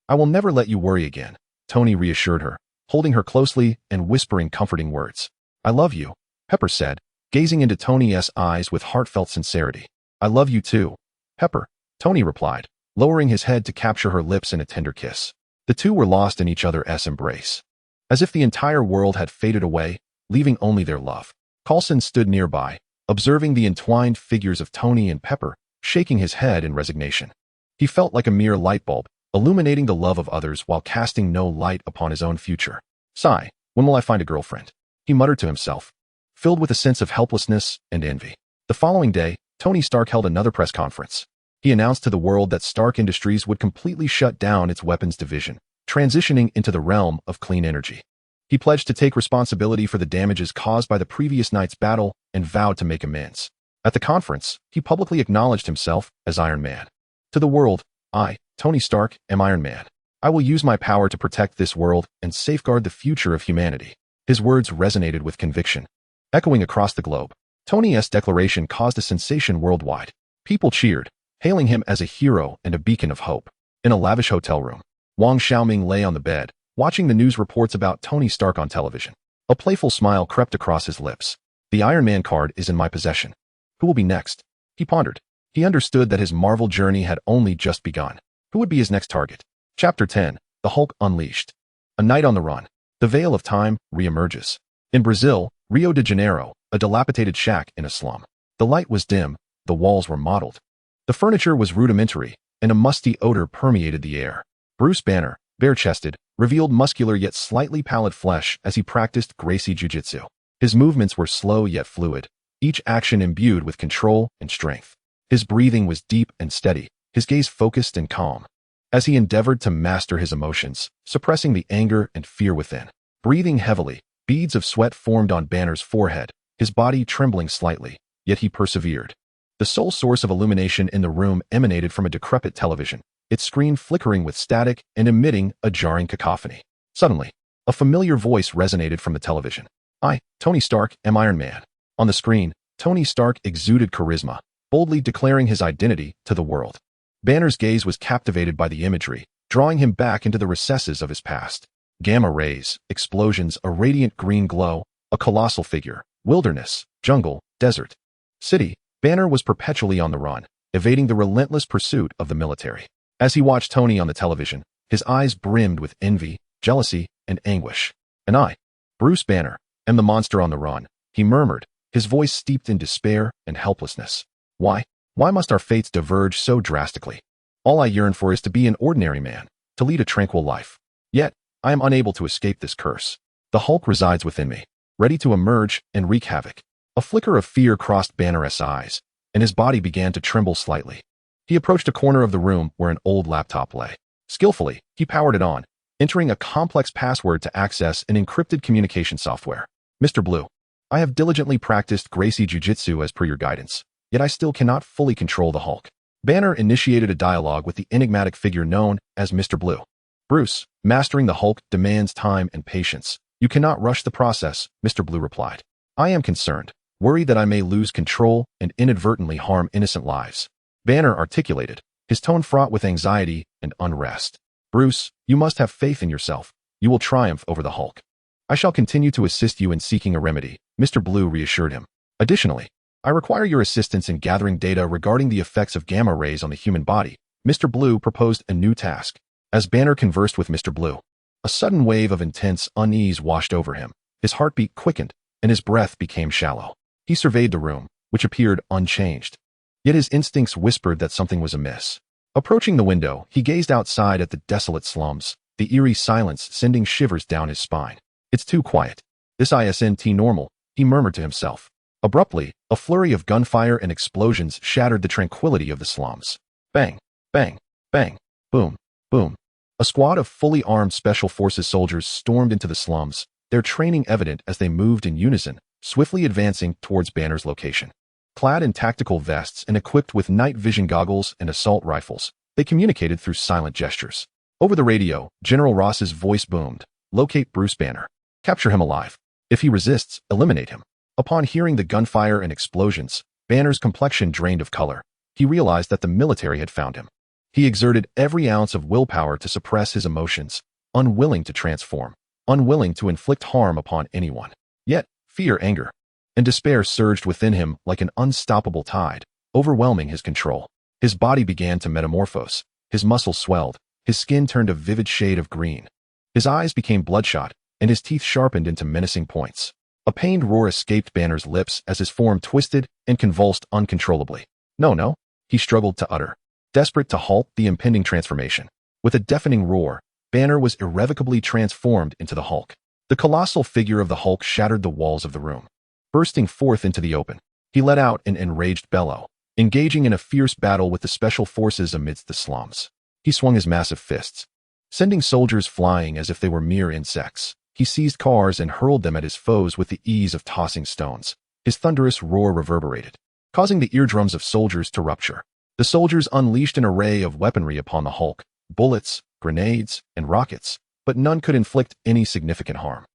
I will never let you worry again, Tony reassured her, holding her closely and whispering comforting words. I love you, Pepper said, gazing into Tony's eyes with heartfelt sincerity. I love you too, Pepper, Tony replied, lowering his head to capture her lips in a tender kiss. The two were lost in each other's embrace. As if the entire world had faded away, leaving only their love. Coulson stood nearby, observing the entwined figures of Tony and Pepper, shaking his head in resignation. He felt like a mere light bulb, illuminating the love of others while casting no light upon his own future. Sigh, when will I find a girlfriend? He muttered to himself, filled with a sense of helplessness and envy. The following day, Tony Stark held another press conference. He announced to the world that Stark Industries would completely shut down its weapons division, transitioning into the realm of clean energy. He pledged to take responsibility for the damages caused by the previous night's battle and vowed to make amends. At the conference, he publicly acknowledged himself as Iron Man. To the world, I, Tony Stark, am Iron Man. I will use my power to protect this world and safeguard the future of humanity. His words resonated with conviction. Echoing across the globe, Tony's declaration caused a sensation worldwide. People cheered, hailing him as a hero and a beacon of hope. In a lavish hotel room, Wang Xiaoming lay on the bed, watching the news reports about Tony Stark on television. A playful smile crept across his lips. The Iron Man card is in my possession. Who will be next? He pondered. He understood that his Marvel journey had only just begun. Who would be his next target? Chapter 10, The Hulk Unleashed. A night on the run. The veil of time reemerges. In Brazil, Rio de Janeiro, a dilapidated shack in a slum. The light was dim, the walls were mottled. The furniture was rudimentary, and a musty odor permeated the air. Bruce Banner, bare-chested, revealed muscular yet slightly pallid flesh as he practiced Gracie Jiu-Jitsu. His movements were slow yet fluid, each action imbued with control and strength. His breathing was deep and steady, his gaze focused and calm. As he endeavored to master his emotions, suppressing the anger and fear within. Breathing heavily, beads of sweat formed on Banner's forehead, his body trembling slightly, yet he persevered. The sole source of illumination in the room emanated from a decrepit television, its screen flickering with static and emitting a jarring cacophony. Suddenly, a familiar voice resonated from the television. I, Tony Stark, am Iron Man. On the screen, Tony Stark exuded charisma, boldly declaring his identity to the world. Banner's gaze was captivated by the imagery, drawing him back into the recesses of his past. Gamma rays, explosions, a radiant green glow, a colossal figure, wilderness, jungle, desert, city. Banner was perpetually on the run, evading the relentless pursuit of the military. As he watched Tony on the television, his eyes brimmed with envy, jealousy, and anguish. And I, Bruce Banner, am the monster on the run, he murmured, his voice steeped in despair and helplessness. Why must our fates diverge so drastically? All I yearn for is to be an ordinary man, to lead a tranquil life. Yet, I am unable to escape this curse. The Hulk resides within me, ready to emerge and wreak havoc. A flicker of fear crossed Banner's eyes, and his body began to tremble slightly. He approached a corner of the room where an old laptop lay. Skillfully, he powered it on, entering a complex password to access an encrypted communication software. Mr. Blue, I have diligently practiced Gracie Jiu-Jitsu as per your guidance, yet I still cannot fully control the Hulk. Banner initiated a dialogue with the enigmatic figure known as Mr. Blue. Bruce, mastering the Hulk demands time and patience. You cannot rush the process, Mr. Blue replied. I am concerned, worried that I may lose control and inadvertently harm innocent lives. Banner articulated, his tone fraught with anxiety and unrest. Bruce, you must have faith in yourself. You will triumph over the Hulk. I shall continue to assist you in seeking a remedy, Mr. Blue reassured him. Additionally, I require your assistance in gathering data regarding the effects of gamma rays on the human body. Mr. Blue proposed a new task. As Banner conversed with Mr. Blue, a sudden wave of intense unease washed over him. His heartbeat quickened, and his breath became shallow. He surveyed the room, which appeared unchanged. Yet his instincts whispered that something was amiss. Approaching the window, he gazed outside at the desolate slums, the eerie silence sending shivers down his spine. It's too quiet. This isn't normal, he murmured to himself. Abruptly, a flurry of gunfire and explosions shattered the tranquility of the slums. Bang, bang, bang, boom, boom. A squad of fully armed Special Forces soldiers stormed into the slums, their training evident as they moved in unison, swiftly advancing towards Banner's location. Clad in tactical vests and equipped with night vision goggles and assault rifles, they communicated through silent gestures. Over the radio, General Ross's voice boomed. Locate Bruce Banner. Capture him alive. If he resists, eliminate him. Upon hearing the gunfire and explosions, Banner's complexion drained of color. He realized that the military had found him. He exerted every ounce of willpower to suppress his emotions, unwilling to transform, unwilling to inflict harm upon anyone. Yet, fear, anger, and despair surged within him like an unstoppable tide, overwhelming his control. His body began to metamorphose. His muscles swelled. His skin turned a vivid shade of green. His eyes became bloodshot, and his teeth sharpened into menacing points. A pained roar escaped Banner's lips as his form twisted and convulsed uncontrollably. No, he struggled to utter, desperate to halt the impending transformation. With a deafening roar, Banner was irrevocably transformed into the Hulk. The colossal figure of the Hulk shattered the walls of the room. Bursting forth into the open, he let out an enraged bellow, engaging in a fierce battle with the Special Forces amidst the slums. He swung his massive fists, sending soldiers flying as if they were mere insects. He seized cars and hurled them at his foes with the ease of tossing stones. His thunderous roar reverberated, causing the eardrums of soldiers to rupture. The soldiers unleashed an array of weaponry upon the Hulk, bullets, grenades, and rockets, but none could inflict any significant harm.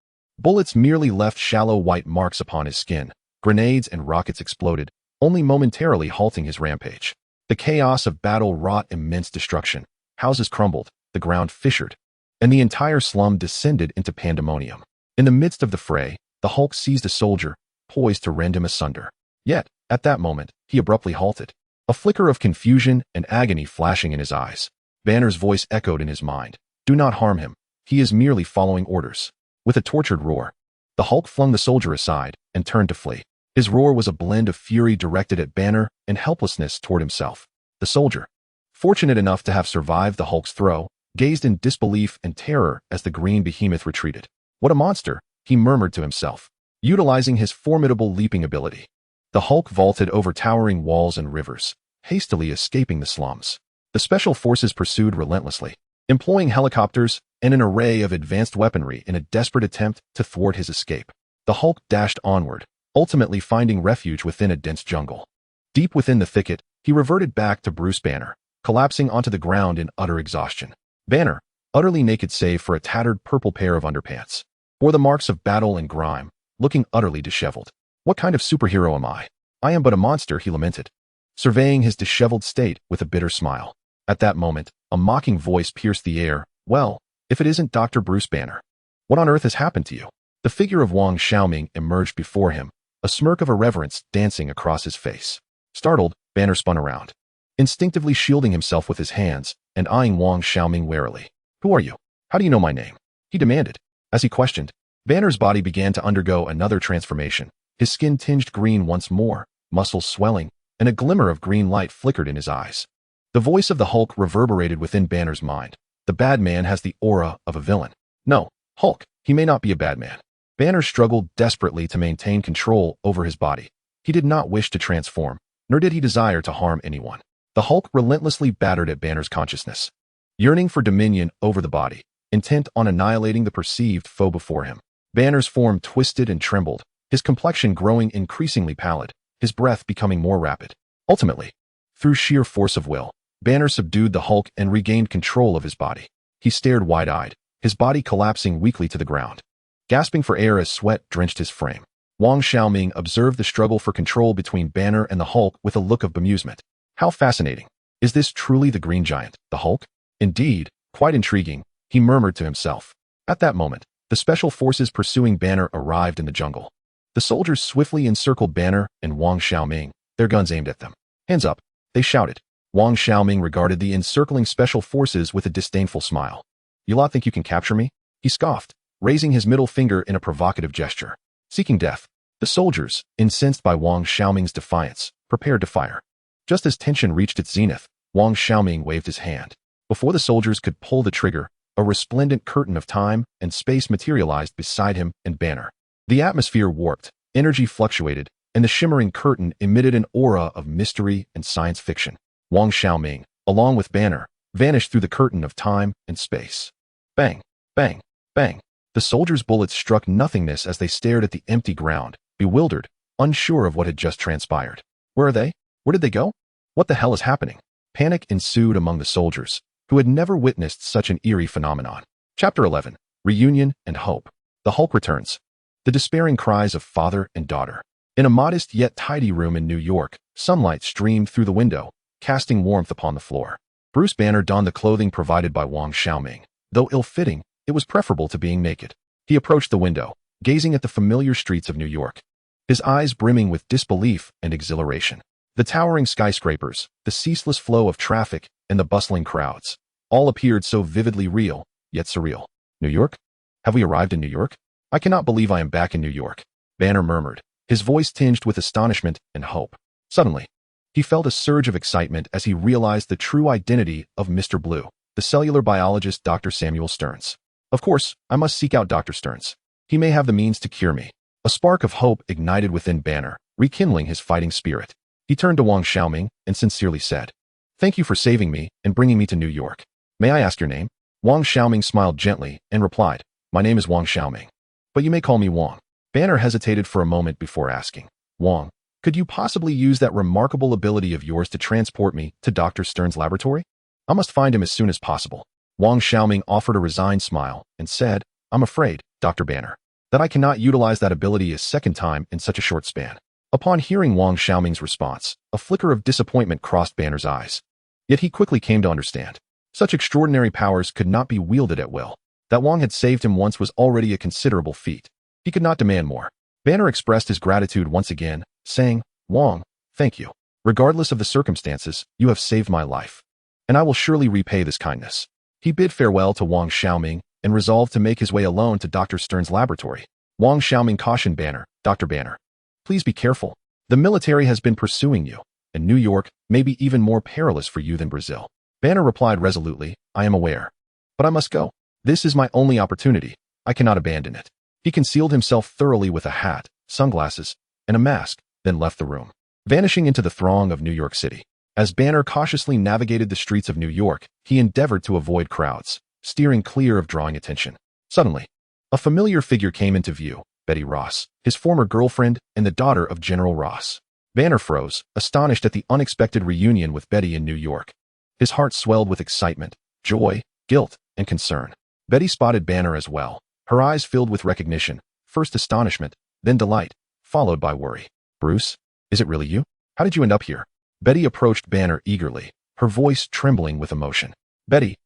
Bullets merely left shallow white marks upon his skin. Grenades and rockets exploded, only momentarily halting his rampage. The chaos of battle wrought immense destruction. Houses crumbled, the ground fissured, and the entire slum descended into pandemonium. In the midst of the fray, the Hulk seized a soldier, poised to rend him asunder. Yet, at that moment, he abruptly halted, a flicker of confusion and agony flashing in his eyes. Banner's voice echoed in his mind. Do not harm him. He is merely following orders. With a tortured roar, the Hulk flung the soldier aside and turned to flee. His roar was a blend of fury directed at Banner and helplessness toward himself. The soldier, fortunate enough to have survived the Hulk's throw, gazed in disbelief and terror as the green behemoth retreated. What a monster, he murmured to himself, utilizing his formidable leaping ability. The Hulk vaulted over towering walls and rivers, hastily escaping the slums. The Special Forces pursued relentlessly, employing helicopters and an array of advanced weaponry in a desperate attempt to thwart his escape. The Hulk dashed onward, ultimately finding refuge within a dense jungle. Deep within the thicket, he reverted back to Bruce Banner, collapsing onto the ground in utter exhaustion. Banner, utterly naked save for a tattered purple pair of underpants, bore the marks of battle and grime, looking utterly disheveled. What kind of superhero am I? I am but a monster, he lamented, surveying his disheveled state with a bitter smile. At that moment, a mocking voice pierced the air. Well, if it isn't Dr. Bruce Banner. What on earth has happened to you? The figure of Wang Xiaoming emerged before him, a smirk of irreverence dancing across his face. Startled, Banner spun around, instinctively shielding himself with his hands and eyeing Wang Xiaoming warily. Who are you? How do you know my name? He demanded. As he questioned, Banner's body began to undergo another transformation. His skin tinged green once more, muscles swelling, and a glimmer of green light flickered in his eyes. The voice of the Hulk reverberated within Banner's mind. The bad man has the aura of a villain. No, Hulk, he may not be a bad man. Banner struggled desperately to maintain control over his body. He did not wish to transform, nor did he desire to harm anyone. The Hulk relentlessly battered at Banner's consciousness, yearning for dominion over the body, intent on annihilating the perceived foe before him. Banner's form twisted and trembled, his complexion growing increasingly pallid, his breath becoming more rapid. Ultimately, through sheer force of will, Banner subdued the Hulk and regained control of his body. He stared wide-eyed, his body collapsing weakly to the ground, gasping for air as sweat drenched his frame. Wang Xiaoming observed the struggle for control between Banner and the Hulk with a look of bemusement. How fascinating. Is this truly the Green Giant, the Hulk? Indeed, quite intriguing, he murmured to himself. At that moment, the Special Forces pursuing Banner arrived in the jungle. The soldiers swiftly encircled Banner and Wang Xiaoming, their guns aimed at them. Hands up, they shouted. Wang Xiaoming regarded the encircling special forces with a disdainful smile. You lot think you can capture me? He scoffed, raising his middle finger in a provocative gesture. Seeking death, the soldiers, incensed by Wang Xiaoming's defiance, prepared to fire. Just as tension reached its zenith, Wang Xiaoming waved his hand. Before the soldiers could pull the trigger, a resplendent curtain of time and space materialized beside him and Banner. The atmosphere warped, energy fluctuated, and the shimmering curtain emitted an aura of mystery and science fiction. Wang Xiaoming, along with Banner, vanished through the curtain of time and space. Bang, bang, bang. The soldiers' bullets struck nothingness as they stared at the empty ground, bewildered, unsure of what had just transpired. Where are they? Where did they go? What the hell is happening? Panic ensued among the soldiers, who had never witnessed such an eerie phenomenon. Chapter 11. Reunion and Hope. The Hulk returns. The despairing cries of father and daughter. In a modest yet tidy room in New York, sunlight streamed through the window, casting warmth upon the floor. Bruce Banner donned the clothing provided by Wang Xiaoming. Though ill-fitting, it was preferable to being naked. He approached the window, gazing at the familiar streets of New York, his eyes brimming with disbelief and exhilaration. The towering skyscrapers, the ceaseless flow of traffic, and the bustling crowds, all appeared so vividly real, yet surreal. New York? Have we arrived in New York? I cannot believe I am back in New York, Banner murmured, his voice tinged with astonishment and hope. Suddenly, he felt a surge of excitement as he realized the true identity of Mr. Blue, the cellular biologist Dr. Samuel Stearns. Of course, I must seek out Dr. Stearns. He may have the means to cure me. A spark of hope ignited within Banner, rekindling his fighting spirit. He turned to Wang Xiaoming and sincerely said, "Thank you for saving me and bringing me to New York. May I ask your name?" Wang Xiaoming smiled gently and replied, "My name is Wang Xiaoming, but you may call me Wang." Banner hesitated for a moment before asking, "Wang, could you possibly use that remarkable ability of yours to transport me to Dr. Stearns' laboratory? I must find him as soon as possible." Wang Xiaoming offered a resigned smile and said, "I'm afraid, Dr. Banner, that I cannot utilize that ability a second time in such a short span." Upon hearing Wang Xiaoming's response, a flicker of disappointment crossed Banner's eyes. Yet he quickly came to understand. Such extraordinary powers could not be wielded at will. That Wang had saved him once was already a considerable feat. He could not demand more. Banner expressed his gratitude once again, saying, "Wang, thank you. Regardless of the circumstances, you have saved my life, and I will surely repay this kindness." He bid farewell to Wang Xiaoming and resolved to make his way alone to Dr. Stearns' laboratory. Wang Xiaoming cautioned Banner, "Dr. Banner, please be careful. The military has been pursuing you, and New York may be even more perilous for you than Brazil." Banner replied resolutely, "I am aware. But I must go. This is my only opportunity. I cannot abandon it." He concealed himself thoroughly with a hat, sunglasses, and a mask, then left the room, vanishing into the throng of New York City. As Banner cautiously navigated the streets of New York, he endeavored to avoid crowds, steering clear of drawing attention. Suddenly, a familiar figure came into view, Betty Ross, his former girlfriend and the daughter of General Ross. Banner froze, astonished at the unexpected reunion with Betty in New York. His heart swelled with excitement, joy, guilt, and concern. Betty spotted Banner as well, her eyes filled with recognition, first astonishment, then delight, followed by worry. "Bruce, is it really you? How did you end up here?" Betty approached Banner eagerly, her voice trembling with emotion. "Betty,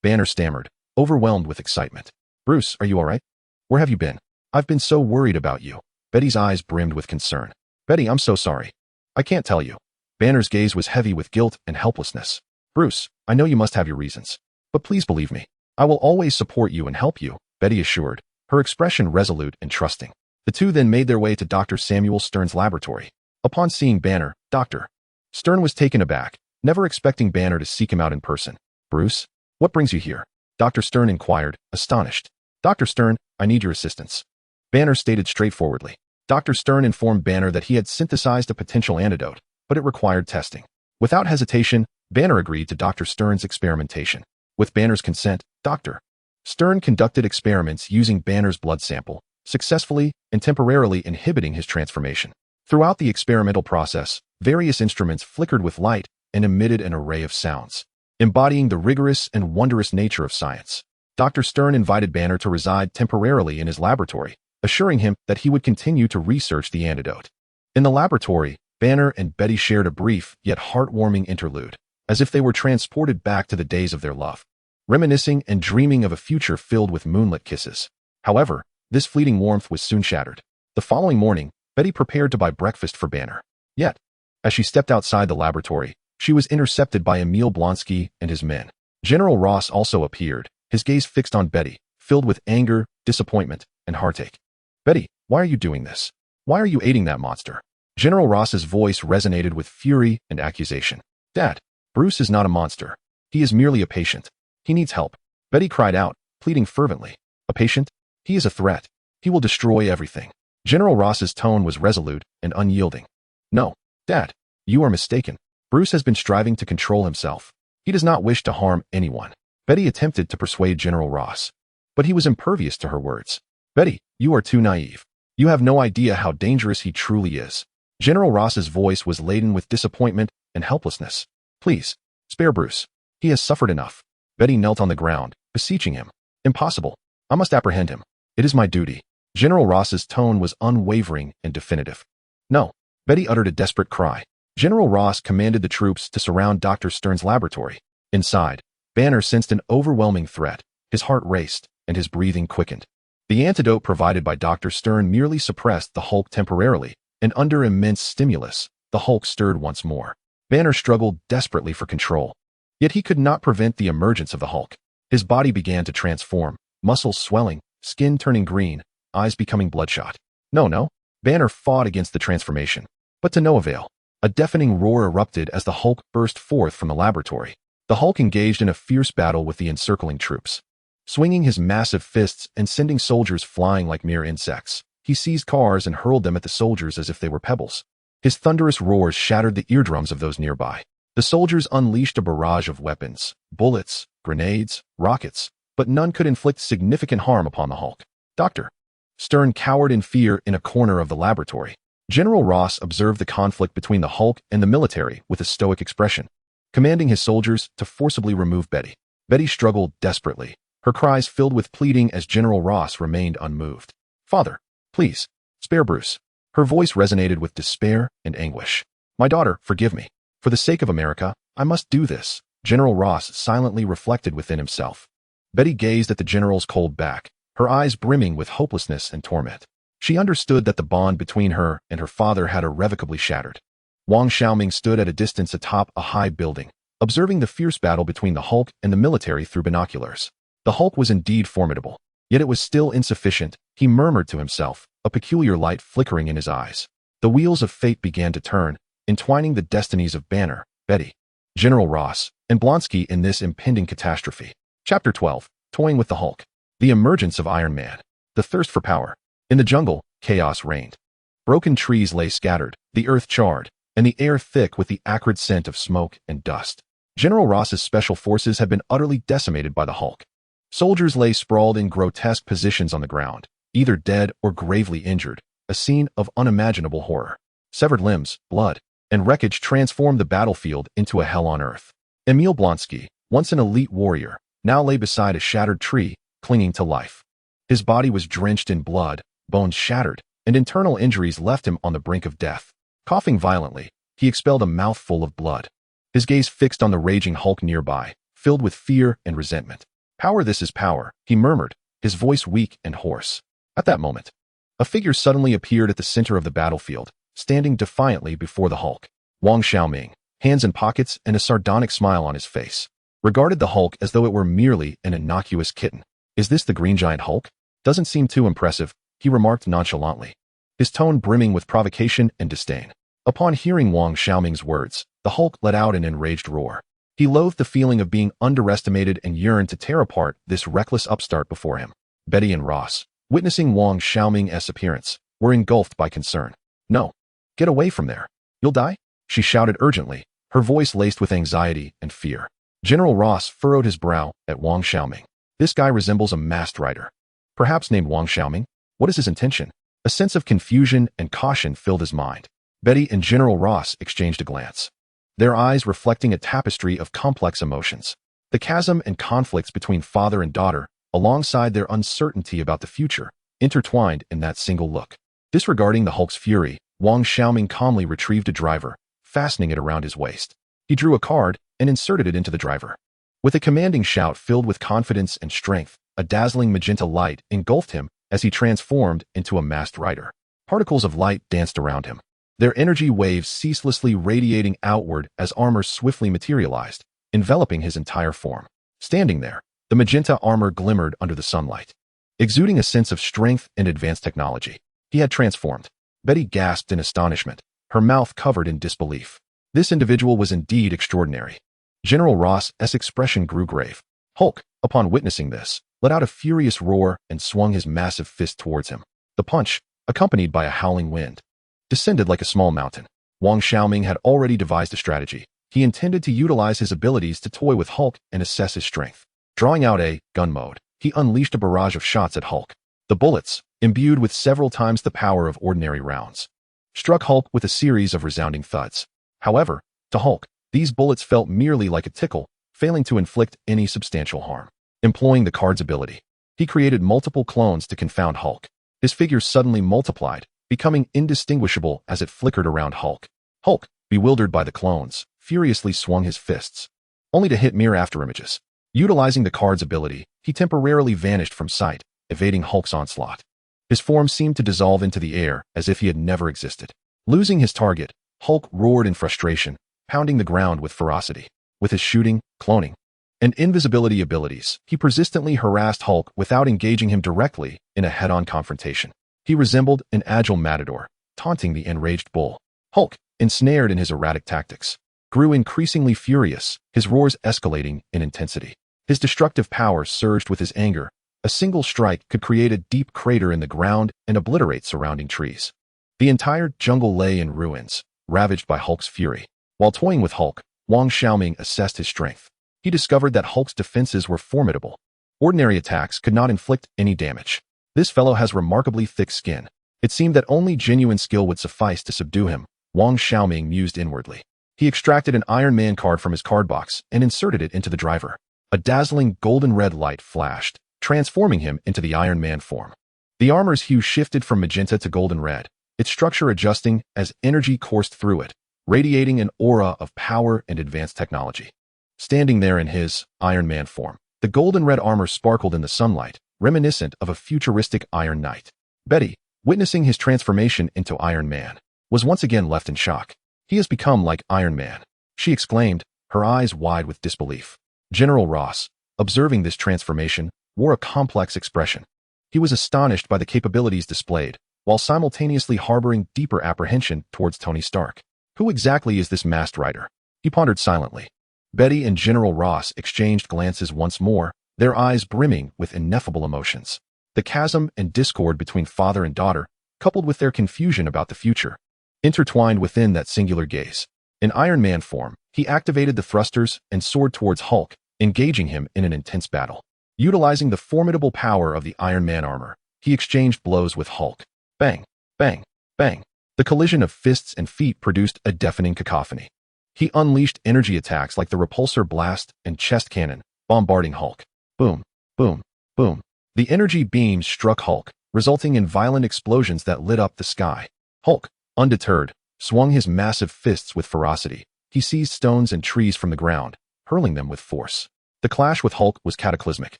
Banner stammered, overwhelmed with excitement. "Bruce, are you all right? Where have you been? I've been so worried about you." Betty's eyes brimmed with concern. "Betty, I'm so sorry. I can't tell you." Banner's gaze was heavy with guilt and helplessness. "Bruce, I know you must have your reasons, but please believe me. I will always support you and help you," Betty assured, her expression resolute and trusting. The two then made their way to Dr. Samuel Stearns' laboratory. Upon seeing Banner, Dr. Stern was taken aback, never expecting Banner to seek him out in person. "Bruce, what brings you here?" Dr. Stern inquired, astonished. "Dr. Stern, I need your assistance," Banner stated straightforwardly. Dr. Stern informed Banner that he had synthesized a potential antidote, but it required testing. Without hesitation, Banner agreed to Dr. Stern's experimentation. With Banner's consent, Dr. Stern conducted experiments using Banner's blood sample, successfully and temporarily inhibiting his transformation. Throughout the experimental process, various instruments flickered with light and emitted an array of sounds, embodying the rigorous and wondrous nature of science. Dr. Stern invited Banner to reside temporarily in his laboratory, assuring him that he would continue to research the antidote. In the laboratory, Banner and Betty shared a brief yet heartwarming interlude, as if they were transported back to the days of their love, reminiscing and dreaming of a future filled with moonlit kisses. However, this fleeting warmth was soon shattered. The following morning, Betty prepared to buy breakfast for Banner. Yet, as she stepped outside the laboratory, she was intercepted by Emil Blonsky and his men. General Ross also appeared, his gaze fixed on Betty, filled with anger, disappointment, and heartache. Betty, why are you doing this? Why are you aiding that monster? General Ross's voice resonated with fury and accusation. Dad, Bruce is not a monster. He is merely a patient. He needs help. Betty cried out, pleading fervently. A patient? He is a threat. He will destroy everything. General Ross's tone was resolute and unyielding. No, Dad, you are mistaken. Bruce has been striving to control himself. He does not wish to harm anyone. Betty attempted to persuade General Ross, but he was impervious to her words. Betty, you are too naive. You have no idea how dangerous he truly is. General Ross's voice was laden with disappointment and helplessness. Please, spare Bruce. He has suffered enough. Betty knelt on the ground, beseeching him. Impossible. I must apprehend him. It is my duty. General Ross's tone was unwavering and definitive. No. Betty uttered a desperate cry. General Ross commanded the troops to surround Dr. Stern's laboratory. Inside, Banner sensed an overwhelming threat. His heart raced, and his breathing quickened. The antidote provided by Dr. Stern merely suppressed the Hulk temporarily, and under immense stimulus, the Hulk stirred once more. Banner struggled desperately for control. Yet he could not prevent the emergence of the Hulk. His body began to transform, muscles swelling, skin turning green, eyes becoming bloodshot. No. Banner fought against the transformation, but to no avail. A deafening roar erupted as the Hulk burst forth from the laboratory. The Hulk engaged in a fierce battle with the encircling troops. Swinging his massive fists and sending soldiers flying like mere insects, he seized cars and hurled them at the soldiers as if they were pebbles. His thunderous roars shattered the eardrums of those nearby. The soldiers unleashed a barrage of weapons, bullets, grenades, rockets, but none could inflict significant harm upon the Hulk. Dr. Stern cowered in fear in a corner of the laboratory. General Ross observed the conflict between the Hulk and the military with a stoic expression, commanding his soldiers to forcibly remove Betty. Betty struggled desperately, her cries filled with pleading as General Ross remained unmoved. Father, please, spare Bruce. Her voice resonated with despair and anguish. My daughter, forgive me. For the sake of America, I must do this. General Ross silently reflected within himself. Betty gazed at the general's cold back, her eyes brimming with hopelessness and torment. She understood that the bond between her and her father had irrevocably shattered. Wang Xiaoming stood at a distance atop a high building, observing the fierce battle between the Hulk and the military through binoculars. The Hulk was indeed formidable, yet it was still insufficient, he murmured to himself, a peculiar light flickering in his eyes. The wheels of fate began to turn, entwining the destinies of Banner, Betty, General Ross, and Blonsky in this impending catastrophe. Chapter 12. Toying with the Hulk. The emergence of Iron Man. The thirst for power. In the jungle, chaos reigned. Broken trees lay scattered, the earth charred, and the air thick with the acrid scent of smoke and dust. General Ross's special forces had been utterly decimated by the Hulk. Soldiers lay sprawled in grotesque positions on the ground, either dead or gravely injured, a scene of unimaginable horror. Severed limbs, blood, and wreckage transformed the battlefield into a hell on earth. Emil Blonsky, once an elite warrior, now lay beside a shattered tree, clinging to life. His body was drenched in blood, bones shattered, and internal injuries left him on the brink of death. Coughing violently, he expelled a mouthful of blood. His gaze fixed on the raging Hulk nearby, filled with fear and resentment. Power, this is power, he murmured, his voice weak and hoarse. At that moment, a figure suddenly appeared at the center of the battlefield, standing defiantly before the Hulk. Wang Xiaoming, hands in pockets and a sardonic smile on his face, regarded the Hulk as though it were merely an innocuous kitten. Is this the Green Giant Hulk? Doesn't seem too impressive, he remarked nonchalantly, his tone brimming with provocation and disdain. Upon hearing Wang Xiaoming's words, the Hulk let out an enraged roar. He loathed the feeling of being underestimated and yearned to tear apart this reckless upstart before him. Betty and Ross, witnessing Wang Xiaoming's appearance, were engulfed by concern. No. Get away from there. You'll die? She shouted urgently, her voice laced with anxiety and fear. General Ross furrowed his brow at Wang Xiaoming. This guy resembles a masked rider. Perhaps named Wang Xiaoming? What is his intention? A sense of confusion and caution filled his mind. Betty and General Ross exchanged a glance, their eyes reflecting a tapestry of complex emotions. The chasm and conflicts between father and daughter, alongside their uncertainty about the future, intertwined in that single look. Disregarding the Hulk's fury, Wang Xiaoming calmly retrieved a driver, fastening it around his waist. He drew a card and inserted it into the driver. With a commanding shout filled with confidence and strength, a dazzling magenta light engulfed him as he transformed into a masked rider. Particles of light danced around him, their energy waves ceaselessly radiating outward as armor swiftly materialized, enveloping his entire form. Standing there, the magenta armor glimmered under the sunlight, exuding a sense of strength and advanced technology. He had transformed. Betty gasped in astonishment, her mouth covered in disbelief. This individual was indeed extraordinary. General Ross's expression grew grave. Hulk, upon witnessing this, let out a furious roar and swung his massive fist towards him. The punch, accompanied by a howling wind, descended like a small mountain. Wang Xiaoming had already devised a strategy. He intended to utilize his abilities to toy with Hulk and assess his strength. Drawing out a gun mode, he unleashed a barrage of shots at Hulk. The bullets, imbued with several times the power of ordinary rounds, struck Hulk with a series of resounding thuds. However, to Hulk, these bullets felt merely like a tickle, failing to inflict any substantial harm. Employing the card's ability, he created multiple clones to confound Hulk. His figure suddenly multiplied, becoming indistinguishable as it flickered around Hulk. Hulk, bewildered by the clones, furiously swung his fists, only to hit mere afterimages. Utilizing the card's ability, he temporarily vanished from sight, evading Hulk's onslaught. His form seemed to dissolve into the air as if he had never existed. Losing his target, Hulk roared in frustration, pounding the ground with ferocity. With his shooting, cloning, and invisibility abilities, he persistently harassed Hulk without engaging him directly in a head-on confrontation. He resembled an agile matador, taunting the enraged bull. Hulk, ensnared in his erratic tactics, grew increasingly furious, his roars escalating in intensity. His destructive power surged with his anger. A single strike could create a deep crater in the ground and obliterate surrounding trees. The entire jungle lay in ruins, ravaged by Hulk's fury. While toying with Hulk, Wang Xiaoming assessed his strength. He discovered that Hulk's defenses were formidable. Ordinary attacks could not inflict any damage. This fellow has remarkably thick skin. It seemed that only genuine skill would suffice to subdue him, Wang Xiaoming mused inwardly. He extracted an Iron Man card from his card box and inserted it into the driver. A dazzling golden red light flashed, transforming him into the Iron Man form. The armor's hue shifted from magenta to golden red, its structure adjusting as energy coursed through it, radiating an aura of power and advanced technology. Standing there in his Iron Man form, the golden red armor sparkled in the sunlight, reminiscent of a futuristic Iron Knight. Betty, witnessing his transformation into Iron Man, was once again left in shock. He has become like Iron Man, she exclaimed, her eyes wide with disbelief. General Ross, observing this transformation, wore a complex expression. He was astonished by the capabilities displayed, while simultaneously harboring deeper apprehension towards Tony Stark. Who exactly is this masked rider? He pondered silently. Betty and General Ross exchanged glances once more, their eyes brimming with ineffable emotions. The chasm and discord between father and daughter, coupled with their confusion about the future, intertwined within that singular gaze. In Iron Man form, he activated the thrusters and soared towards Hulk, engaging him in an intense battle. Utilizing the formidable power of the Iron Man armor, he exchanged blows with Hulk. Bang, bang, bang. The collision of fists and feet produced a deafening cacophony. He unleashed energy attacks like the repulsor blast and chest cannon, bombarding Hulk. Boom, boom, boom. The energy beams struck Hulk, resulting in violent explosions that lit up the sky. Hulk, undeterred, swung his massive fists with ferocity. He seized stones and trees from the ground, hurling them with force. The clash with Hulk was cataclysmic,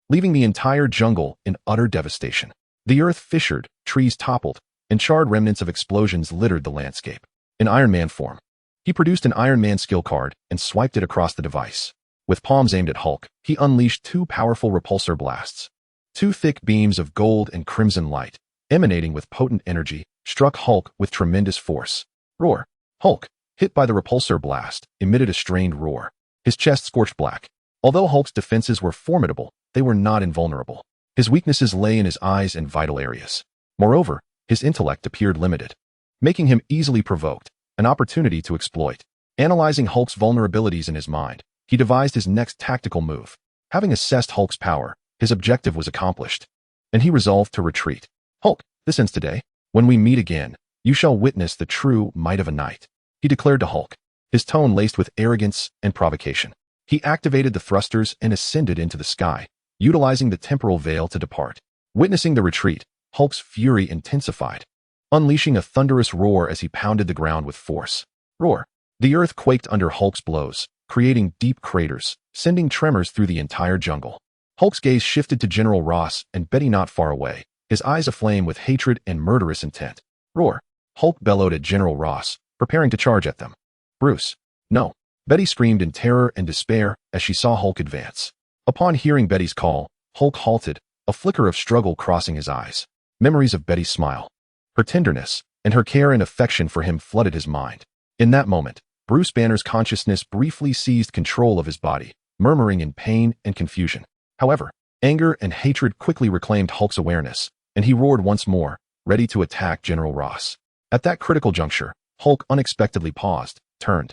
leaving the entire jungle in utter devastation. The earth fissured, trees toppled, and charred remnants of explosions littered the landscape. In Iron Man form, he produced an Iron Man skill card and swiped it across the device. With palms aimed at Hulk, he unleashed two powerful repulsor blasts. Two thick beams of gold and crimson light, emanating with potent energy, struck Hulk with tremendous force. Roar. Hulk, hit by the repulsor blast, emitted a strained roar. His chest scorched black. Although Hulk's defenses were formidable, they were not invulnerable. His weaknesses lay in his eyes and vital areas. Moreover, his intellect appeared limited, making him easily provoked, an opportunity to exploit. Analyzing Hulk's vulnerabilities in his mind, he devised his next tactical move. Having assessed Hulk's power, his objective was accomplished, and he resolved to retreat. Hulk, this ends today. When we meet again, you shall witness the true might of a knight, he declared to Hulk, his tone laced with arrogance and provocation. He activated the thrusters and ascended into the sky, utilizing the temporal veil to depart. Witnessing the retreat, Hulk's fury intensified, unleashing a thunderous roar as he pounded the ground with force. Roar. The earth quaked under Hulk's blows, creating deep craters, sending tremors through the entire jungle. Hulk's gaze shifted to General Ross and Betty not far away, his eyes aflame with hatred and murderous intent. Roar! Hulk bellowed at General Ross, preparing to charge at them. Bruce! No! Betty screamed in terror and despair as she saw Hulk advance. Upon hearing Betty's call, Hulk halted, a flicker of struggle crossing his eyes. Memories of Betty's smile, her tenderness, and her care and affection for him flooded his mind. In that moment, Bruce Banner's consciousness briefly seized control of his body, murmuring in pain and confusion. However, anger and hatred quickly reclaimed Hulk's awareness, and he roared once more, ready to attack General Ross. At that critical juncture, Hulk unexpectedly paused, turned,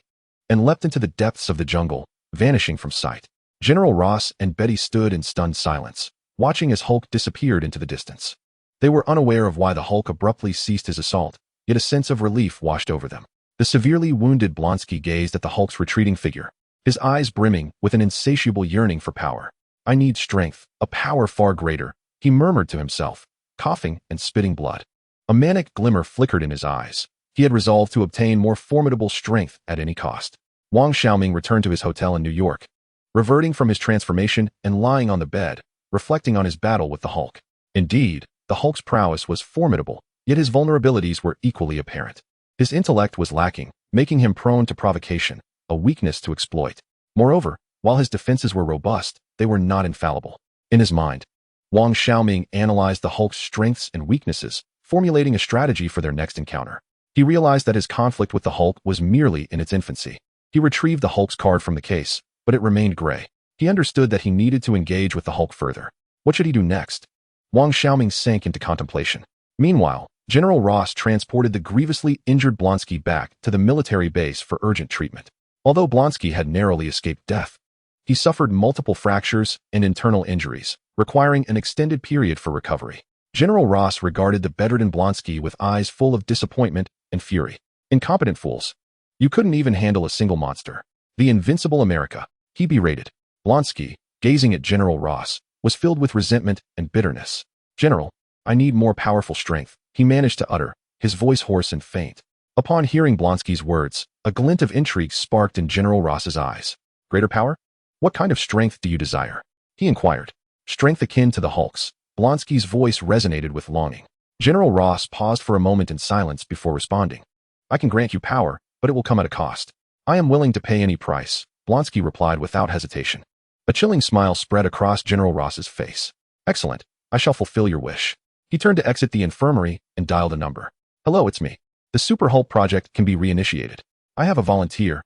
and leapt into the depths of the jungle, vanishing from sight. General Ross and Betty stood in stunned silence, watching as Hulk disappeared into the distance. They were unaware of why the Hulk abruptly ceased his assault, yet a sense of relief washed over them. The severely wounded Blonsky gazed at the Hulk's retreating figure, his eyes brimming with an insatiable yearning for power. I need strength, a power far greater, he murmured to himself, coughing and spitting blood. A manic glimmer flickered in his eyes. He had resolved to obtain more formidable strength at any cost. Wang Xiaoming returned to his hotel in New York, reverting from his transformation and lying on the bed, reflecting on his battle with the Hulk. Indeed, the Hulk's prowess was formidable, yet his vulnerabilities were equally apparent. His intellect was lacking, making him prone to provocation, a weakness to exploit. Moreover, while his defenses were robust, they were not infallible. In his mind, Wang Xiaoming analyzed the Hulk's strengths and weaknesses, formulating a strategy for their next encounter. He realized that his conflict with the Hulk was merely in its infancy. He retrieved the Hulk's card from the case, but it remained gray. He understood that he needed to engage with the Hulk further. What should he do next? Wang Xiaoming sank into contemplation. Meanwhile, General Ross transported the grievously injured Blonsky back to the military base for urgent treatment. Although Blonsky had narrowly escaped death, he suffered multiple fractures and internal injuries, requiring an extended period for recovery. General Ross regarded the bedridden Blonsky with eyes full of disappointment and fury. Incompetent fools. You couldn't even handle a single monster. The invincible America, he berated. Blonsky, gazing at General Ross, was filled with resentment and bitterness. General, I need more powerful strength, he managed to utter, his voice hoarse and faint. Upon hearing Blonsky's words, a glint of intrigue sparked in General Ross's eyes. Greater power? What kind of strength do you desire? He inquired. Strength akin to the Hulk's. Blonsky's voice resonated with longing. General Ross paused for a moment in silence before responding. I can grant you power, but it will come at a cost. I am willing to pay any price, Blonsky replied without hesitation. A chilling smile spread across General Ross's face. Excellent. I shall fulfill your wish. He turned to exit the infirmary and dialed a number. Hello, it's me. The Super Hulk project can be reinitiated. I have a volunteer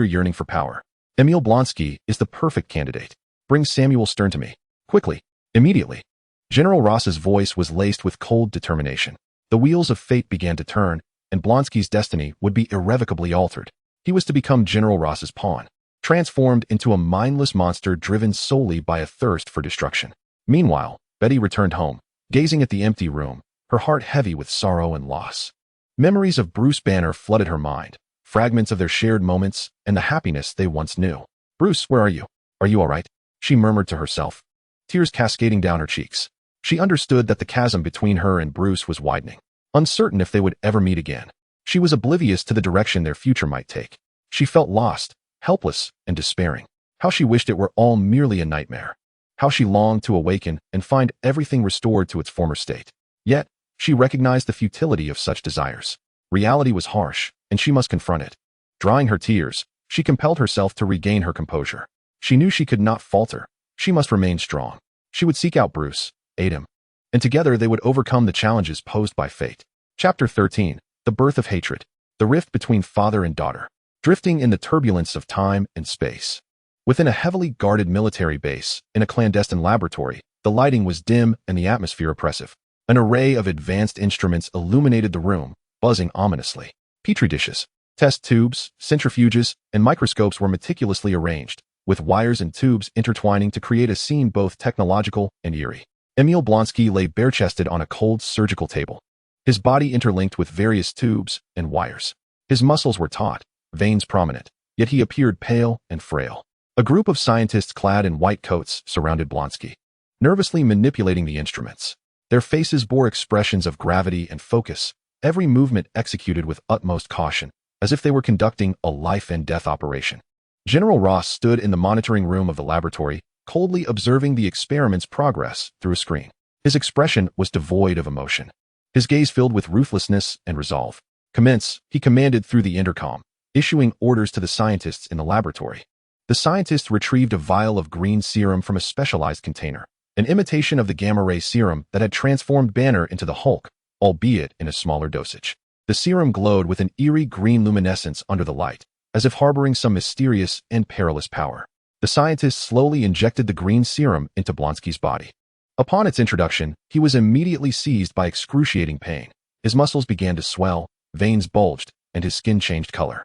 yearning for power. Emil Blonsky is the perfect candidate. Bring Samuel Stern to me. Quickly. Immediately. General Ross's voice was laced with cold determination. The wheels of fate began to turn, and Blonsky's destiny would be irrevocably altered. He was to become General Ross's pawn, transformed into a mindless monster driven solely by a thirst for destruction. Meanwhile, Betty returned home, gazing at the empty room, her heart heavy with sorrow and loss. Memories of Bruce Banner flooded her mind, fragments of their shared moments and the happiness they once knew. Bruce, where are you? Are you all right? She murmured to herself, tears cascading down her cheeks. She understood that the chasm between her and Bruce was widening, uncertain if they would ever meet again. She was oblivious to the direction their future might take. She felt lost, helpless, and despairing. How she wished it were all merely a nightmare. How she longed to awaken and find everything restored to its former state. Yet, she recognized the futility of such desires. Reality was harsh, and she must confront it. Drying her tears, she compelled herself to regain her composure. She knew she could not falter. She must remain strong. She would seek out Bruce, aid him, and together they would overcome the challenges posed by fate. Chapter 13. The Birth of Hatred. The rift between father and daughter. Drifting in the turbulence of time and space. Within a heavily guarded military base, in a clandestine laboratory, the lighting was dim and the atmosphere oppressive. An array of advanced instruments illuminated the room, buzzing ominously. Petri dishes, test tubes, centrifuges, and microscopes were meticulously arranged, with wires and tubes intertwining to create a scene both technological and eerie. Emil Blonsky lay bare-chested on a cold surgical table, his body interlinked with various tubes and wires. His muscles were taut, veins prominent, yet he appeared pale and frail. A group of scientists clad in white coats surrounded Blonsky, nervously manipulating the instruments. Their faces bore expressions of gravity and focus, every movement executed with utmost caution, as if they were conducting a life-and-death operation. General Ross stood in the monitoring room of the laboratory, coldly observing the experiment's progress through a screen. His expression was devoid of emotion. his gaze filled with ruthlessness and resolve. "Commence," he commanded through the intercom, issuing orders to the scientists in the laboratory. The scientists retrieved a vial of green serum from a specialized container, an imitation of the gamma-ray serum that had transformed Banner into the Hulk, albeit in a smaller dosage. The serum glowed with an eerie green luminescence under the light, as if harboring some mysterious and perilous power. The scientists slowly injected the green serum into Blonsky's body. Upon its introduction, he was immediately seized by excruciating pain. His muscles began to swell, veins bulged, and his skin changed color.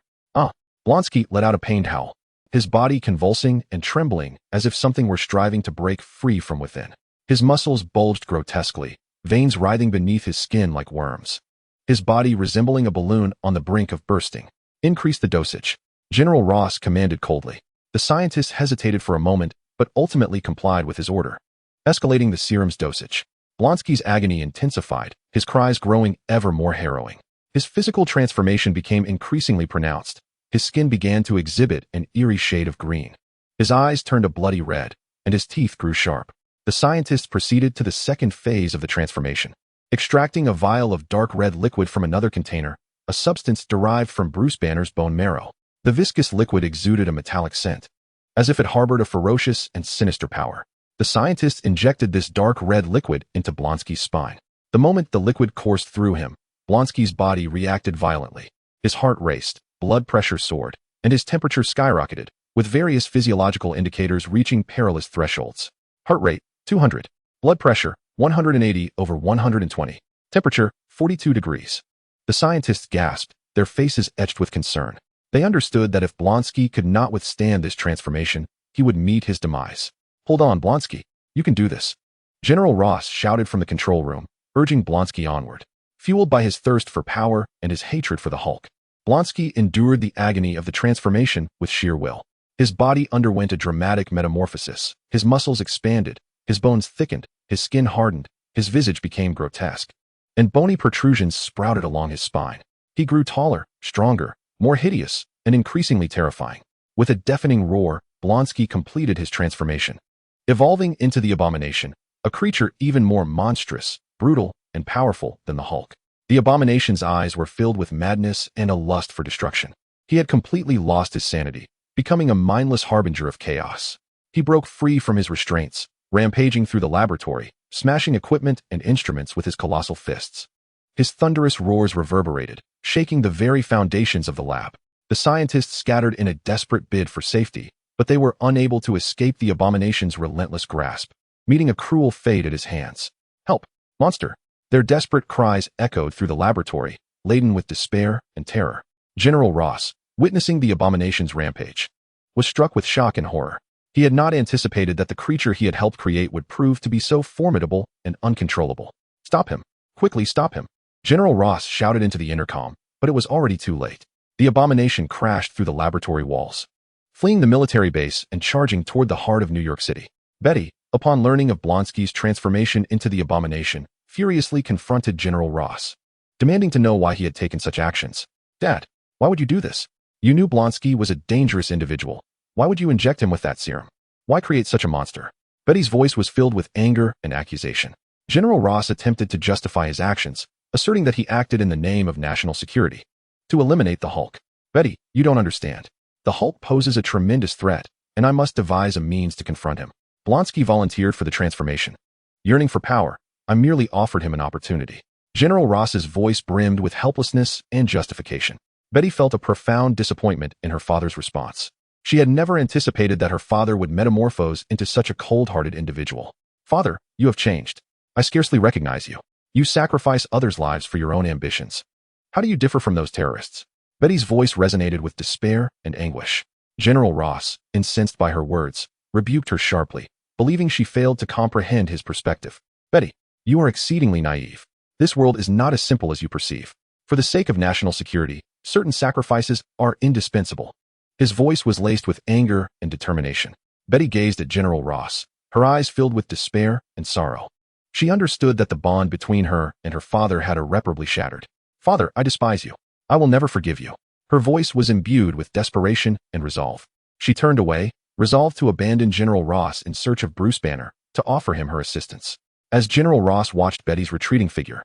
Blonsky let out a pained howl, his body convulsing and trembling as if something were striving to break free from within. His muscles bulged grotesquely, veins writhing beneath his skin like worms. His body resembling a balloon on the brink of bursting. "Increase the dosage," General Ross commanded coldly. The scientists hesitated for a moment, but ultimately complied with his order, escalating the serum's dosage. Blonsky's agony intensified, his cries growing ever more harrowing. His physical transformation became increasingly pronounced. His skin began to exhibit an eerie shade of green. His eyes turned a bloody red, and his teeth grew sharp. The scientists proceeded to the second phase of the transformation. Extracting a vial of dark red liquid from another container, a substance derived from Bruce Banner's bone marrow. The viscous liquid exuded a metallic scent, as if it harbored a ferocious and sinister power. The scientists injected this dark red liquid into Blonsky's spine. The moment the liquid coursed through him, Blonsky's body reacted violently. His heart raced, blood pressure soared, and his temperature skyrocketed, with various physiological indicators reaching perilous thresholds. Heart rate, 200. Blood pressure, 180/120. Temperature, 42 degrees. The scientists gasped, their faces etched with concern. They understood that if Blonsky could not withstand this transformation, he would meet his demise. "Hold on, Blonsky. You can do this," General Ross shouted from the control room, urging Blonsky onward. Fueled by his thirst for power and his hatred for the Hulk, Blonsky endured the agony of the transformation with sheer will. His body underwent a dramatic metamorphosis. His muscles expanded, his bones thickened, his skin hardened, his visage became grotesque, and bony protrusions sprouted along his spine. He grew taller, stronger, more hideous, and increasingly terrifying. With a deafening roar, Blonsky completed his transformation, evolving into the Abomination, a creature even more monstrous, brutal, and powerful than the Hulk. The Abomination's eyes were filled with madness and a lust for destruction. He had completely lost his sanity, becoming a mindless harbinger of chaos. He broke free from his restraints, rampaging through the laboratory, smashing equipment and instruments with his colossal fists. His thunderous roars reverberated, shaking the very foundations of the lab. The scientists scattered in a desperate bid for safety, but they were unable to escape the Abomination's relentless grasp, meeting a cruel fate at his hands. "Help! Monster!" Their desperate cries echoed through the laboratory, laden with despair and terror. General Ross, witnessing the Abomination's rampage, was struck with shock and horror. He had not anticipated that the creature he had helped create would prove to be so formidable and uncontrollable. "Stop him! Quickly stop him!" General Ross shouted into the intercom, but it was already too late. The Abomination crashed through the laboratory walls, fleeing the military base and charging toward the heart of New York City. Betty, upon learning of Blonsky's transformation into the Abomination, furiously confronted General Ross, demanding to know why he had taken such actions. "Dad, why would you do this? You knew Blonsky was a dangerous individual. Why would you inject him with that serum? Why create such a monster?" Betty's voice was filled with anger and accusation. General Ross attempted to justify his actions, asserting that he acted in the name of national security, to eliminate the Hulk. "Betty, you don't understand. The Hulk poses a tremendous threat, and I must devise a means to confront him." Blonsky volunteered for the transformation. Yearning for power, I merely offered him an opportunity. General Ross's voice brimmed with helplessness and justification. Betty felt a profound disappointment in her father's response. She had never anticipated that her father would metamorphose into such a cold-hearted individual. "Father, you have changed. I scarcely recognize you. You sacrifice others' lives for your own ambitions. How do you differ from those terrorists?" Betty's voice resonated with despair and anguish. General Ross, incensed by her words, rebuked her sharply, believing she failed to comprehend his perspective. "Betty, you are exceedingly naive. This world is not as simple as you perceive. For the sake of national security, certain sacrifices are indispensable." His voice was laced with anger and determination. Betty gazed at General Ross, her eyes filled with despair and sorrow. She understood that the bond between her and her father had irreparably shattered. "Father, I despise you. I will never forgive you." Her voice was imbued with desperation and resolve. She turned away, resolved to abandon General Ross in search of Bruce Banner, to offer him her assistance. As General Ross watched Betty's retreating figure,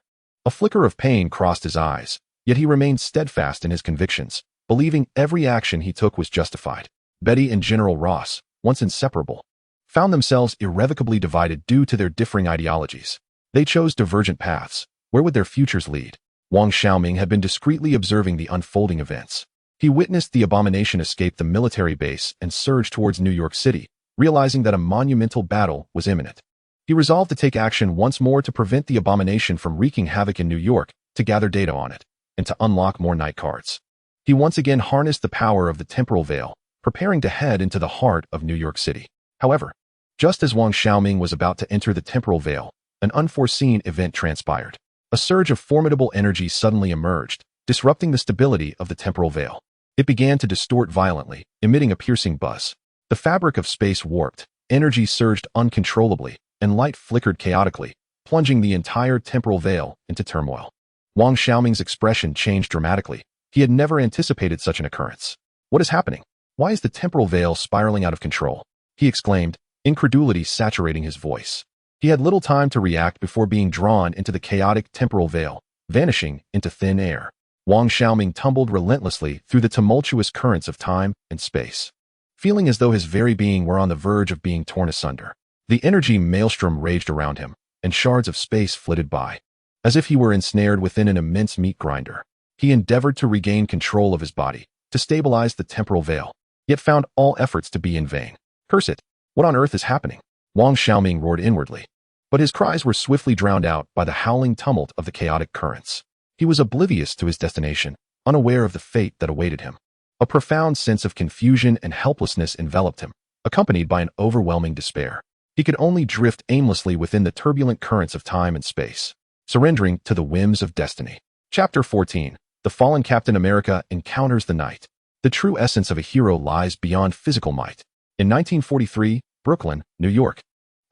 A flicker of pain crossed his eyes, yet he remained steadfast in his convictions, believing every action he took was justified. Betty and General Ross, once inseparable, found themselves irrevocably divided due to their differing ideologies. They chose divergent paths. Where would their futures lead? Wang Xiaoming had been discreetly observing the unfolding events. He witnessed the abomination escape the military base and surge towards New York City, realizing that a monumental battle was imminent. He resolved to take action once more to prevent the abomination from wreaking havoc in New York, to gather data on it, and to unlock more night cards. He once again harnessed the power of the temporal veil, preparing to head into the heart of New York City. However, just as Wang Xiaoming was about to enter the temporal veil, an unforeseen event transpired. A surge of formidable energy suddenly emerged, disrupting the stability of the temporal veil. It began to distort violently, emitting a piercing buzz. The fabric of space warped, energy surged uncontrollably, and light flickered chaotically, plunging the entire temporal veil into turmoil. Wang Xiaoming's expression changed dramatically. He had never anticipated such an occurrence. What is happening? Why is the temporal veil spiraling out of control? He exclaimed, incredulity saturating his voice. He had little time to react before being drawn into the chaotic temporal veil, vanishing into thin air. Wang Xiaoming tumbled relentlessly through the tumultuous currents of time and space, feeling as though his very being were on the verge of being torn asunder. The energy maelstrom raged around him, and shards of space flitted by. As if he were ensnared within an immense meat grinder, he endeavored to regain control of his body, to stabilize the temporal veil, yet found all efforts to be in vain. Curse it! What on earth is happening? Wang Xiaoming roared inwardly. But his cries were swiftly drowned out by the howling tumult of the chaotic currents. He was oblivious to his destination, unaware of the fate that awaited him. A profound sense of confusion and helplessness enveloped him, accompanied by an overwhelming despair. He could only drift aimlessly within the turbulent currents of time and space, surrendering to the whims of destiny. Chapter 14. The fallen Captain America encounters the night. The true essence of a hero lies beyond physical might. In 1943, Brooklyn, New York.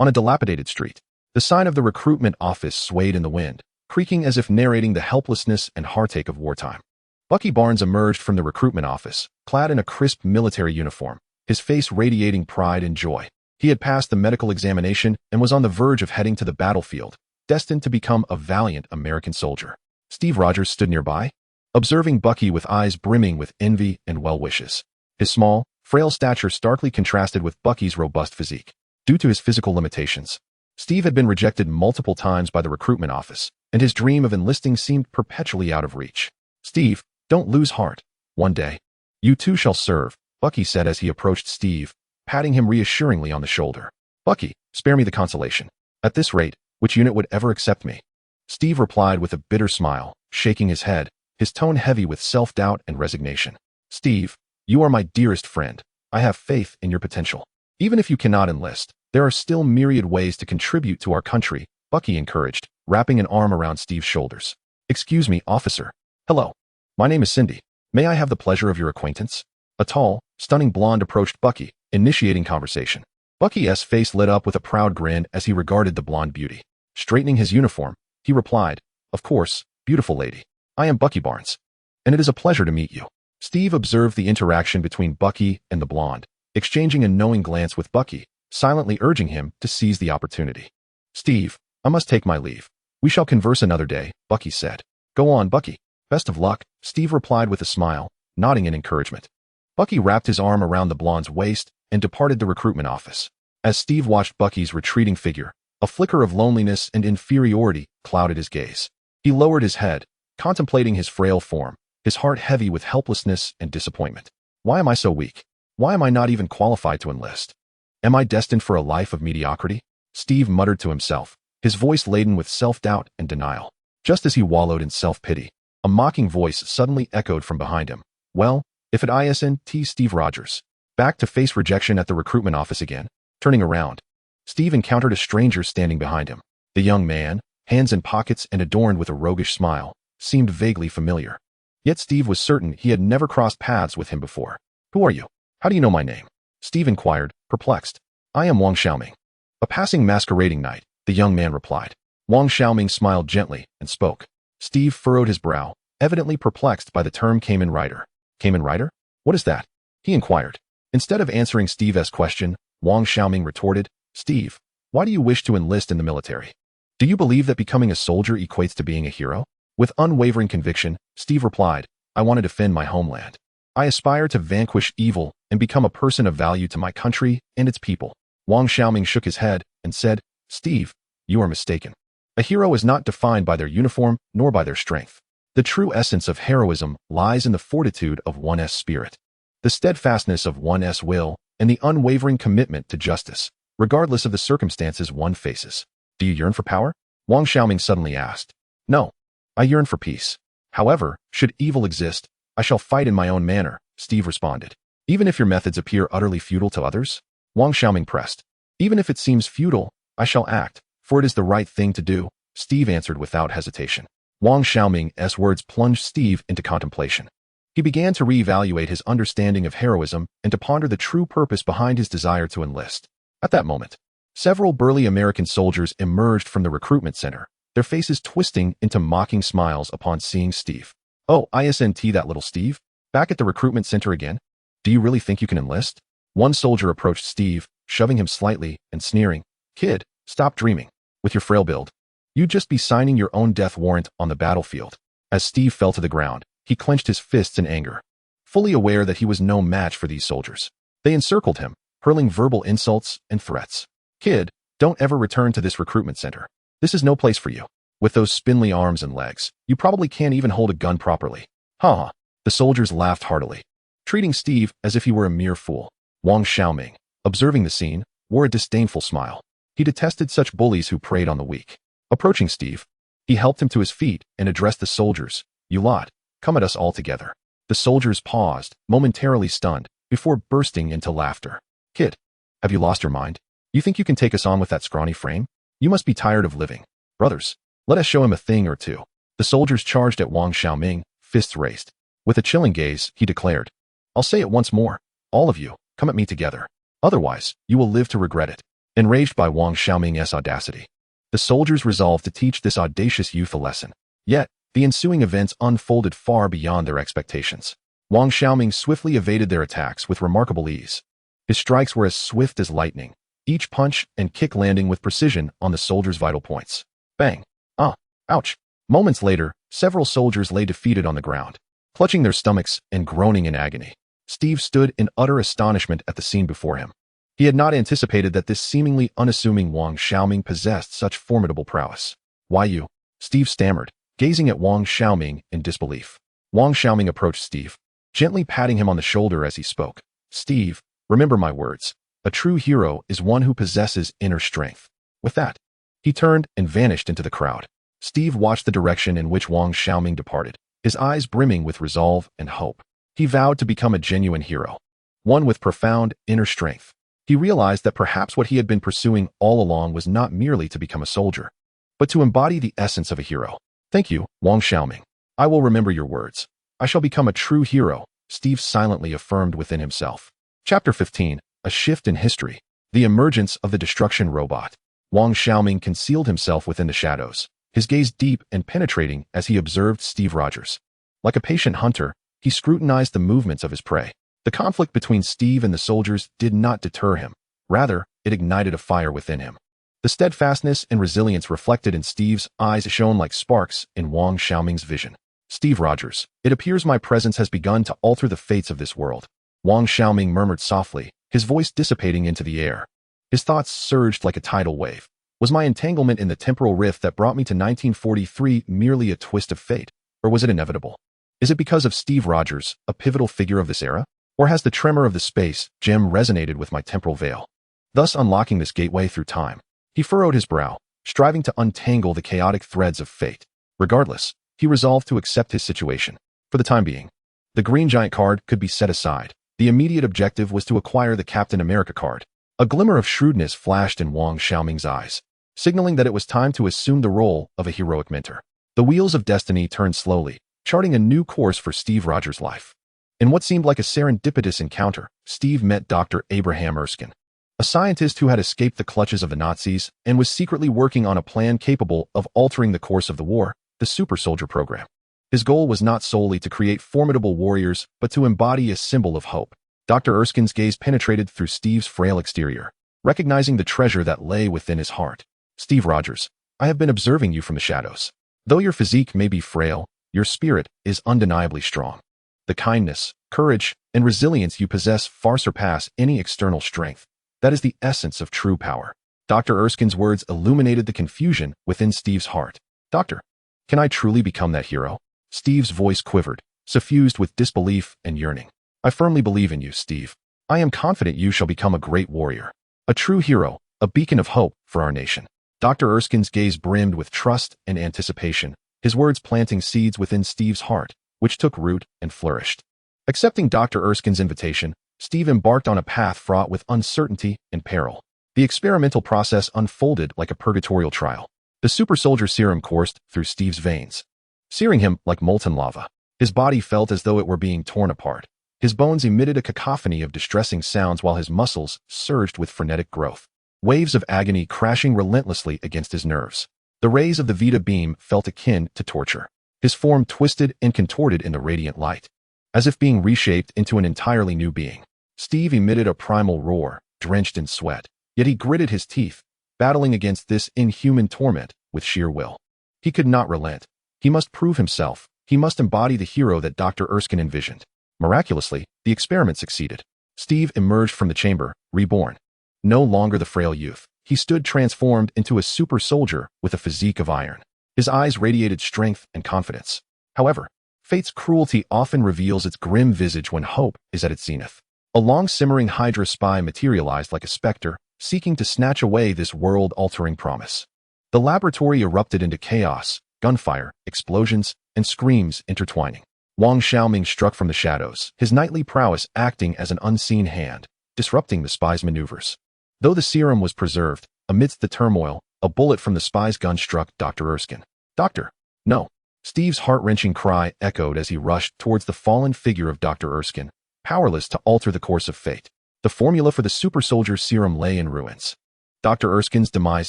On a dilapidated street, the sign of the recruitment office swayed in the wind, creaking as if narrating the helplessness and heartache of wartime. Bucky Barnes emerged from the recruitment office, clad in a crisp military uniform, his face radiating pride and joy. He had passed the medical examination and was on the verge of heading to the battlefield, destined to become a valiant American soldier. Steve Rogers stood nearby, observing Bucky with eyes brimming with envy and well-wishes. His small, frail stature starkly contrasted with Bucky's robust physique. Due to his physical limitations, Steve had been rejected multiple times by the recruitment office, and his dream of enlisting seemed perpetually out of reach. Steve, don't lose heart. One day, you too shall serve, Bucky said as he approached Steve, patting him reassuringly on the shoulder. Bucky, spare me the consolation. At this rate, which unit would ever accept me? Steve replied with a bitter smile, shaking his head, his tone heavy with self-doubt and resignation. Steve, you are my dearest friend. I have faith in your potential. Even if you cannot enlist, there are still myriad ways to contribute to our country, Bucky encouraged, wrapping an arm around Steve's shoulders. Excuse me, officer. Hello. My name is Cindy. May I have the pleasure of your acquaintance? A tall, stunning blonde approached Bucky, initiating conversation. Bucky's face lit up with a proud grin as he regarded the blonde beauty. Straightening his uniform, he replied, Of course, beautiful lady. I am Bucky Barnes, and it is a pleasure to meet you. Steve observed the interaction between Bucky and the blonde, exchanging a knowing glance with Bucky, silently urging him to seize the opportunity. Steve, I must take my leave. We shall converse another day, Bucky said. Go on, Bucky. Best of luck, Steve replied with a smile, nodding in encouragement. Bucky wrapped his arm around the blonde's waist and departed the recruitment office. As Steve watched Bucky's retreating figure, a flicker of loneliness and inferiority clouded his gaze. He lowered his head, contemplating his frail form, his heart heavy with helplessness and disappointment. Why am I so weak? Why am I not even qualified to enlist? Am I destined for a life of mediocrity? Steve muttered to himself, his voice laden with self-doubt and denial. Just as he wallowed in self-pity, a mocking voice suddenly echoed from behind him. Well, if it isn't Steve Rogers. Back to face rejection at the recruitment office again. Turning around, Steve encountered a stranger standing behind him. The young man, hands in pockets and adorned with a roguish smile, seemed vaguely familiar. Yet Steve was certain he had never crossed paths with him before. Who are you? How do you know my name? Steve inquired, perplexed. I am Wang Xiaoming. A passing masquerading knight, the young man replied. Wang Xiaoming smiled gently and spoke. Steve furrowed his brow, evidently perplexed by the term Kamen Rider. Kamen Rider? What is that? He inquired. Instead of answering Steve's question, Wang Xiaoming retorted, Steve, why do you wish to enlist in the military? Do Do you believe that becoming a soldier equates to being a hero? With unwavering conviction, Steve replied, I want to defend my homeland. I aspire to vanquish evil and become a person of value to my country and its people. Wang Xiaoming shook his head and said, Steve, you are mistaken. A hero is not defined by their uniform nor by their strength. The true essence of heroism lies in the fortitude of one's spirit, the steadfastness of one's will, and the unwavering commitment to justice, regardless of the circumstances one faces. Do you yearn for power? Wang Xiaoming suddenly asked. No, I yearn for peace. However, should evil exist, I shall fight in my own manner, Steve responded. Even if your methods appear utterly futile to others? Wang Xiaoming pressed. Even if it seems futile, I shall act, for it is the right thing to do, Steve answered without hesitation. Wang Xiaoming's words plunged Steve into contemplation. He began to reevaluate his understanding of heroism and to ponder the true purpose behind his desire to enlist. At that moment, several burly American soldiers emerged from the recruitment center, their faces twisting into mocking smiles upon seeing Steve. Oh, isn't that little Steve? Back at the recruitment center again? Do you really think you can enlist? One soldier approached Steve, shoving him slightly and sneering. Kid, stop dreaming. With your frail build, you'd just be signing your own death warrant on the battlefield. As Steve fell to the ground, he clenched his fists in anger, fully aware that he was no match for these soldiers. They encircled him, hurling verbal insults and threats. Kid, don't ever return to this recruitment center. This is no place for you. With those spindly arms and legs, you probably can't even hold a gun properly. Ha! The soldiers laughed heartily, treating Steve as if he were a mere fool. Wang Xiaoming, observing the scene, wore a disdainful smile. He detested such bullies who preyed on the weak. Approaching Steve, he helped him to his feet and addressed the soldiers. You lot, come at us all together. The soldiers paused, momentarily stunned, before bursting into laughter. Kid, have you lost your mind? You think you can take us on with that scrawny frame? You must be tired of living. Brothers, let us show him a thing or two. The soldiers charged at Wang Xiaoming, fists raised. With a chilling gaze, he declared, I'll say it once more. All of you, come at me together. Otherwise, you will live to regret it. Enraged by Wang Xiaoming's audacity, the soldiers resolved to teach this audacious youth a lesson. Yet, the ensuing events unfolded far beyond their expectations. Wang Xiaoming swiftly evaded their attacks with remarkable ease. His strikes were as swift as lightning, each punch and kick landing with precision on the soldiers' vital points. Bang! Ah! Ouch! Moments later, several soldiers lay defeated on the ground, clutching their stomachs and groaning in agony. Steve stood in utter astonishment at the scene before him. He had not anticipated that this seemingly unassuming Wang Xiaoming possessed such formidable prowess. Why you? Steve stammered, gazing at Wang Xiaoming in disbelief. Wang Xiaoming approached Steve, gently patting him on the shoulder as he spoke. Steve, remember my words. A true hero is one who possesses inner strength. With that, he turned and vanished into the crowd. Steve watched the direction in which Wang Xiaoming departed, his eyes brimming with resolve and hope. He vowed to become a genuine hero, one with profound inner strength. He realized that perhaps what he had been pursuing all along was not merely to become a soldier, but to embody the essence of a hero. Thank you, Wang Xiaoming. I will remember your words. I shall become a true hero, Steve silently affirmed within himself. Chapter 15, A Shift in History. The Emergence of the Destruction Robot. Wang Xiaoming concealed himself within the shadows, his gaze deep and penetrating as he observed Steve Rogers. Like a patient hunter, he scrutinized the movements of his prey. The conflict between Steve and the soldiers did not deter him. Rather, it ignited a fire within him. The steadfastness and resilience reflected in Steve's eyes shone like sparks in Wang Xiaoming's vision. Steve Rogers, it appears my presence has begun to alter the fates of this world. Wang Xiaoming murmured softly, his voice dissipating into the air. His thoughts surged like a tidal wave. Was my entanglement in the temporal rift that brought me to 1943 merely a twist of fate, or was it inevitable? Is it because of Steve Rogers, a pivotal figure of this era? Or has the tremor of the space gem resonated with my temporal veil, thus unlocking this gateway through time? He furrowed his brow, striving to untangle the chaotic threads of fate. Regardless, he resolved to accept his situation. For the time being, the Green Giant card could be set aside. The immediate objective was to acquire the Captain America card. A glimmer of shrewdness flashed in Wang Xiaoming's eyes, signaling that it was time to assume the role of a heroic mentor. The wheels of destiny turned slowly, charting a new course for Steve Rogers' life. In what seemed like a serendipitous encounter, Steve met Dr. Abraham Erskine, a scientist who had escaped the clutches of the Nazis and was secretly working on a plan capable of altering the course of the war, the Super Soldier Program. His goal was not solely to create formidable warriors, but to embody a symbol of hope. Dr. Erskine's gaze penetrated through Steve's frail exterior, recognizing the treasure that lay within his heart. Steve Rogers, I have been observing you from the shadows. Though your physique may be frail, your spirit is undeniably strong. The kindness, courage, and resilience you possess far surpass any external strength. That is the essence of true power. Dr. Erskine's words illuminated the confusion within Steve's heart. Doctor, can I truly become that hero? Steve's voice quivered, suffused with disbelief and yearning. I firmly believe in you, Steve. I am confident you shall become a great warrior, a true hero, a beacon of hope for our nation. Dr. Erskine's gaze brimmed with trust and anticipation, his words planting seeds within Steve's heart, which took root and flourished. Accepting Dr. Erskine's invitation, Steve embarked on a path fraught with uncertainty and peril. The experimental process unfolded like a purgatorial trial. The super soldier serum coursed through Steve's veins, searing him like molten lava. His body felt as though it were being torn apart. His bones emitted a cacophony of distressing sounds while his muscles surged with frenetic growth. Waves of agony crashing relentlessly against his nerves. The rays of the Vita beam felt akin to torture. His form twisted and contorted in the radiant light, as if being reshaped into an entirely new being. Steve emitted a primal roar, drenched in sweat. Yet he gritted his teeth, battling against this inhuman torment with sheer will. He could not relent. He must prove himself. He must embody the hero that Dr. Erskine envisioned. Miraculously, the experiment succeeded. Steve emerged from the chamber, reborn. No longer the frail youth, he stood transformed into a super soldier with a physique of iron. His eyes radiated strength and confidence. However, fate's cruelty often reveals its grim visage when hope is at its zenith. A long-simmering Hydra spy materialized like a specter, seeking to snatch away this world-altering promise. The laboratory erupted into chaos, gunfire, explosions, and screams intertwining. Wang Xiaoming struck from the shadows, his knightly prowess acting as an unseen hand, disrupting the spy's maneuvers. Though the serum was preserved, amidst the turmoil, a bullet from the spy's gun struck Dr. Erskine. Doctor, no. Steve's heart-wrenching cry echoed as he rushed towards the fallen figure of Dr. Erskine, powerless to alter the course of fate. The formula for the super soldier serum lay in ruins. Dr. Erskine's demise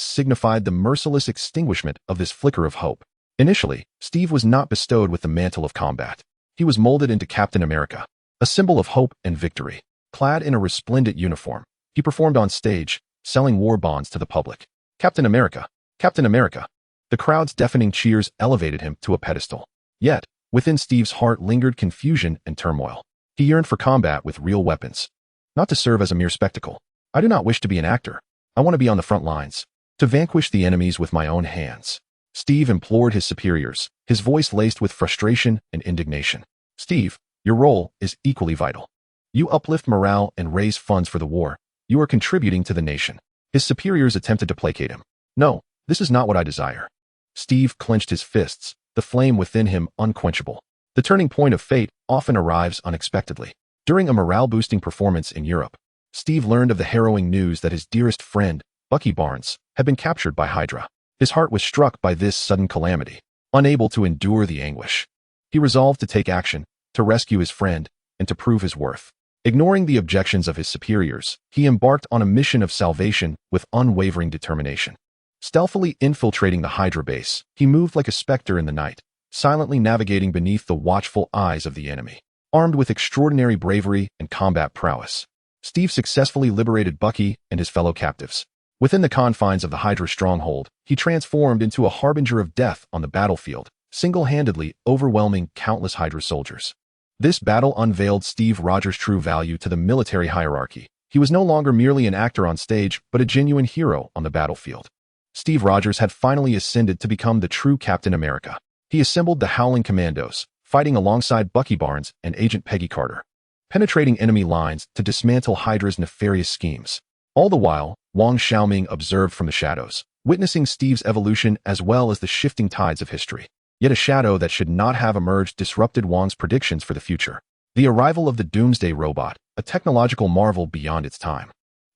signified the merciless extinguishment of this flicker of hope. Initially, Steve was not bestowed with the mantle of combat. He was molded into Captain America, a symbol of hope and victory. Clad in a resplendent uniform, he performed on stage, selling war bonds to the public. Captain America! Captain America! The crowd's deafening cheers elevated him to a pedestal. Yet, within Steve's heart lingered confusion and turmoil. He yearned for combat with real weapons, not to serve as a mere spectacle. I do not wish to be an actor. I want to be on the front lines, to vanquish the enemies with my own hands. Steve implored his superiors, his voice laced with frustration and indignation. Steve, your role is equally vital. You uplift morale and raise funds for the war. You are contributing to the nation. His superiors attempted to placate him. No, this is not what I desire. Steve clenched his fists, the flame within him unquenchable. The turning point of fate often arrives unexpectedly. During a morale-boosting performance in Europe, Steve learned of the harrowing news that his dearest friend, Bucky Barnes, had been captured by Hydra. His heart was struck by this sudden calamity. Unable to endure the anguish, he resolved to take action, to rescue his friend, and to prove his worth. Ignoring the objections of his superiors, he embarked on a mission of salvation with unwavering determination. Stealthily infiltrating the Hydra base, he moved like a specter in the night, silently navigating beneath the watchful eyes of the enemy. Armed with extraordinary bravery and combat prowess, Steve successfully liberated Bucky and his fellow captives. Within the confines of the Hydra stronghold, he transformed into a harbinger of death on the battlefield, single-handedly overwhelming countless Hydra soldiers. This battle unveiled Steve Rogers' true value to the military hierarchy. He was no longer merely an actor on stage, but a genuine hero on the battlefield. Steve Rogers had finally ascended to become the true Captain America. He assembled the Howling Commandos, fighting alongside Bucky Barnes and Agent Peggy Carter, penetrating enemy lines to dismantle Hydra's nefarious schemes. All the while, Wang Xiaoming observed from the shadows, witnessing Steve's evolution as well as the shifting tides of history. Yet a shadow that should not have emerged disrupted Wang's predictions for the future. The arrival of the Doomsday Robot, a technological marvel beyond its time,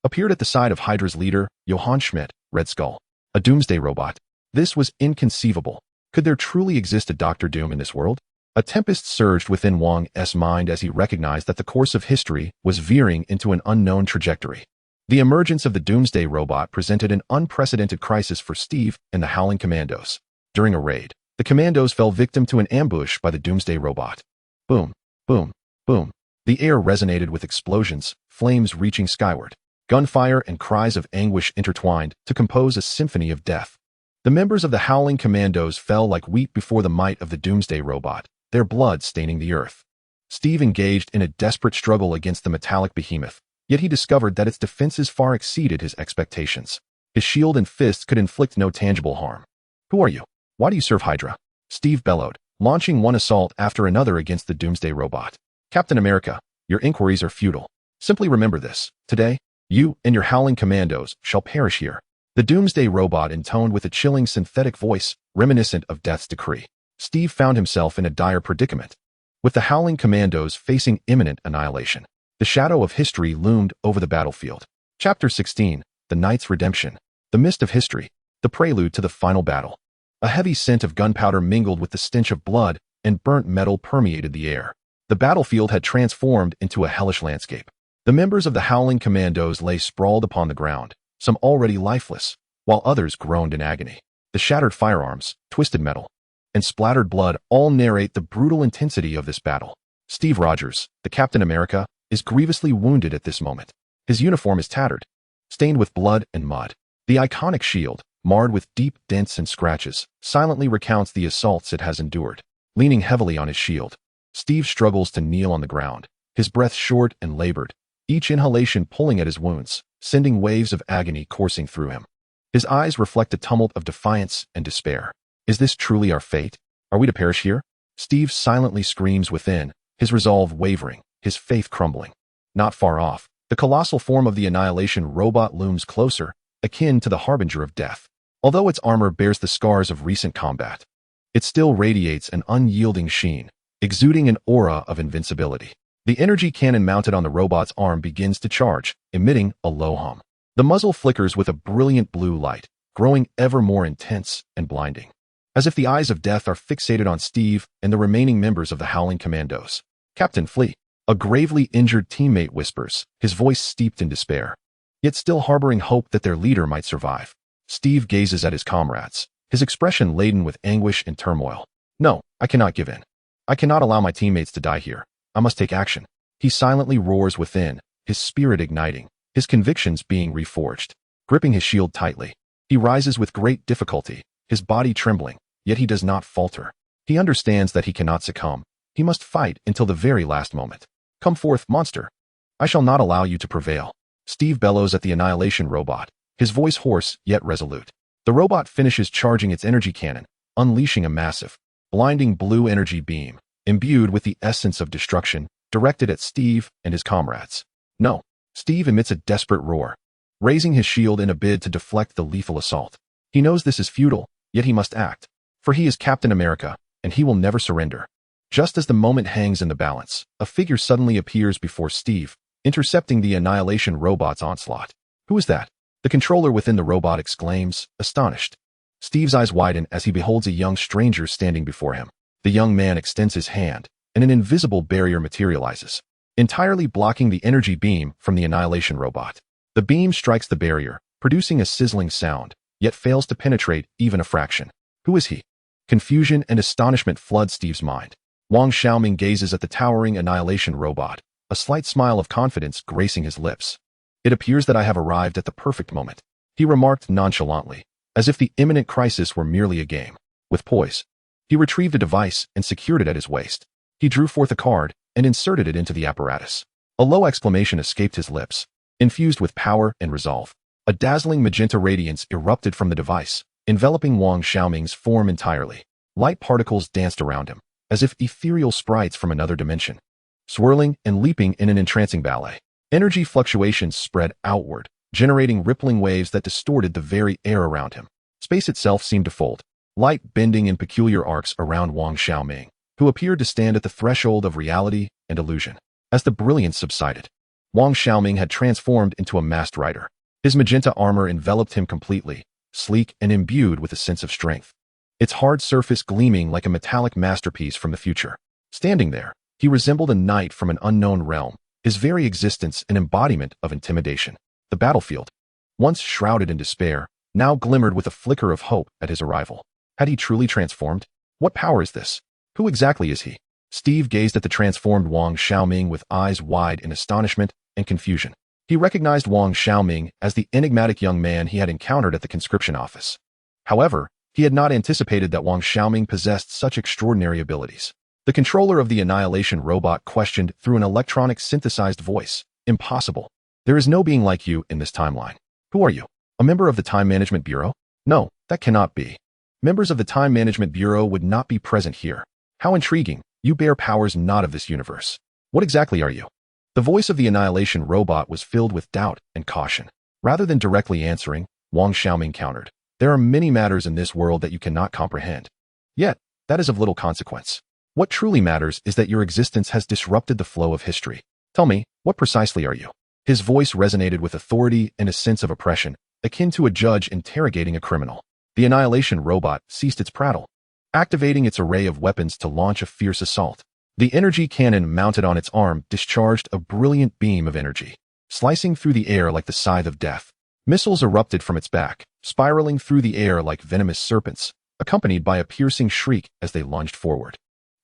appeared at the side of Hydra's leader, Johann Schmidt, Red Skull. A Doomsday Robot. This was inconceivable. Could there truly exist a Doctor Doom in this world? A tempest surged within Wang's mind as he recognized that the course of history was veering into an unknown trajectory. The emergence of the Doomsday Robot presented an unprecedented crisis for Steve and the Howling Commandos. During a raid, the Commandos fell victim to an ambush by the Doomsday Robot. Boom, boom, boom. The air resonated with explosions, flames reaching skyward. Gunfire and cries of anguish intertwined to compose a symphony of death. The members of the Howling Commandos fell like wheat before the might of the Doomsday Robot, their blood staining the earth. Steve engaged in a desperate struggle against the metallic behemoth, yet he discovered that its defenses far exceeded his expectations. His shield and fists could inflict no tangible harm. "Who are you? Why do you serve Hydra?" Steve bellowed, launching one assault after another against the Doomsday Robot. "Captain America, your inquiries are futile. Simply remember this. Today, you and your Howling Commandos shall perish here." The Doomsday Robot intoned with a chilling synthetic voice, reminiscent of Death's decree. Steve found himself in a dire predicament. With the Howling Commandos facing imminent annihilation, the shadow of history loomed over the battlefield. Chapter 16, The Knight's Redemption. The Mist of History, the prelude to the final battle. A heavy scent of gunpowder mingled with the stench of blood, and burnt metal permeated the air. The battlefield had transformed into a hellish landscape. The members of the Howling Commandos lay sprawled upon the ground, some already lifeless, while others groaned in agony. The shattered firearms, twisted metal, and splattered blood all narrate the brutal intensity of this battle. Steve Rogers, the Captain America, is grievously wounded at this moment. His uniform is tattered, stained with blood and mud. The iconic shield, marred with deep dents and scratches, silently recounts the assaults it has endured. Leaning heavily on his shield, Steve struggles to kneel on the ground, his breath short and labored, each inhalation pulling at his wounds, sending waves of agony coursing through him. His eyes reflect a tumult of defiance and despair. Is this truly our fate? Are we to perish here? Steve silently screams within, his resolve wavering, his faith crumbling. Not far off, the colossal form of the Annihilation Robot looms closer, akin to the harbinger of death. Although its armor bears the scars of recent combat, it still radiates an unyielding sheen, exuding an aura of invincibility. The energy cannon mounted on the robot's arm begins to charge, emitting a low hum. The muzzle flickers with a brilliant blue light, growing ever more intense and blinding. As if the eyes of death are fixated on Steve and the remaining members of the Howling Commandos. "Captain, flee," a gravely injured teammate whispers, his voice steeped in despair, yet still harboring hope that their leader might survive. Steve gazes at his comrades, his expression laden with anguish and turmoil. "No, I cannot give in. I cannot allow my teammates to die here. I must take action." He silently roars within, his spirit igniting, his convictions being reforged. Gripping his shield tightly, he rises with great difficulty, his body trembling, yet he does not falter. He understands that he cannot succumb. He must fight until the very last moment. "Come forth, monster. I shall not allow you to prevail." Steve bellows at the Annihilation Robot, his voice hoarse yet resolute. The robot finishes charging its energy cannon, unleashing a massive, blinding blue energy beam, imbued with the essence of destruction, directed at Steve and his comrades. "No." Steve emits a desperate roar, raising his shield in a bid to deflect the lethal assault. He knows this is futile, yet he must act, for he is Captain America, and he will never surrender. Just as the moment hangs in the balance, a figure suddenly appears before Steve, intercepting the Annihilation Robot's onslaught. "Who is that?" The controller within the robot exclaims, astonished. Steve's eyes widen as he beholds a young stranger standing before him. The young man extends his hand, and an invisible barrier materializes, entirely blocking the energy beam from the Annihilation Robot. The beam strikes the barrier, producing a sizzling sound, yet fails to penetrate even a fraction. Who is he? Confusion and astonishment flood Steve's mind. Wang Xiaoming gazes at the towering Annihilation Robot, a slight smile of confidence gracing his lips. "It appears that I have arrived at the perfect moment," he remarked nonchalantly, as if the imminent crisis were merely a game. With poise, he retrieved a device and secured it at his waist. He drew forth a card and inserted it into the apparatus. A low exclamation escaped his lips, infused with power and resolve. A dazzling magenta radiance erupted from the device, enveloping Wang Xiaoming's form entirely. Light particles danced around him, as if ethereal sprites from another dimension, swirling and leaping in an entrancing ballet. Energy fluctuations spread outward, generating rippling waves that distorted the very air around him. Space itself seemed to fold, light bending in peculiar arcs around Wang Xiaoming, who appeared to stand at the threshold of reality and illusion. As the brilliance subsided, Wang Xiaoming had transformed into a masked rider. His magenta armor enveloped him completely, sleek and imbued with a sense of strength, its hard surface gleaming like a metallic masterpiece from the future. Standing there, he resembled a knight from an unknown realm, his very existence an embodiment of intimidation. The battlefield, once shrouded in despair, now glimmered with a flicker of hope at his arrival. Had he truly transformed? What power is this? Who exactly is he? Steve gazed at the transformed Wang Xiaoming with eyes wide in astonishment and confusion. He recognized Wang Xiaoming as the enigmatic young man he had encountered at the conscription office. However, he had not anticipated that Wang Xiaoming possessed such extraordinary abilities. The controller of the Annihilation robot questioned through an electronic synthesized voice. Impossible. There is no being like you in this timeline. Who are you? A member of the Time Management Bureau? No, that cannot be. Members of the Time Management Bureau would not be present here. How intriguing. You bear powers not of this universe. What exactly are you? The voice of the Annihilation robot was filled with doubt and caution. Rather than directly answering, Wang Xiaoming countered. There are many matters in this world that you cannot comprehend. Yet, that is of little consequence. What truly matters is that your existence has disrupted the flow of history. Tell me, what precisely are you? His voice resonated with authority and a sense of oppression, akin to a judge interrogating a criminal. The Annihilation robot ceased its prattle, activating its array of weapons to launch a fierce assault. The energy cannon mounted on its arm discharged a brilliant beam of energy, slicing through the air like the scythe of death. Missiles erupted from its back, spiraling through the air like venomous serpents, accompanied by a piercing shriek as they lunged forward.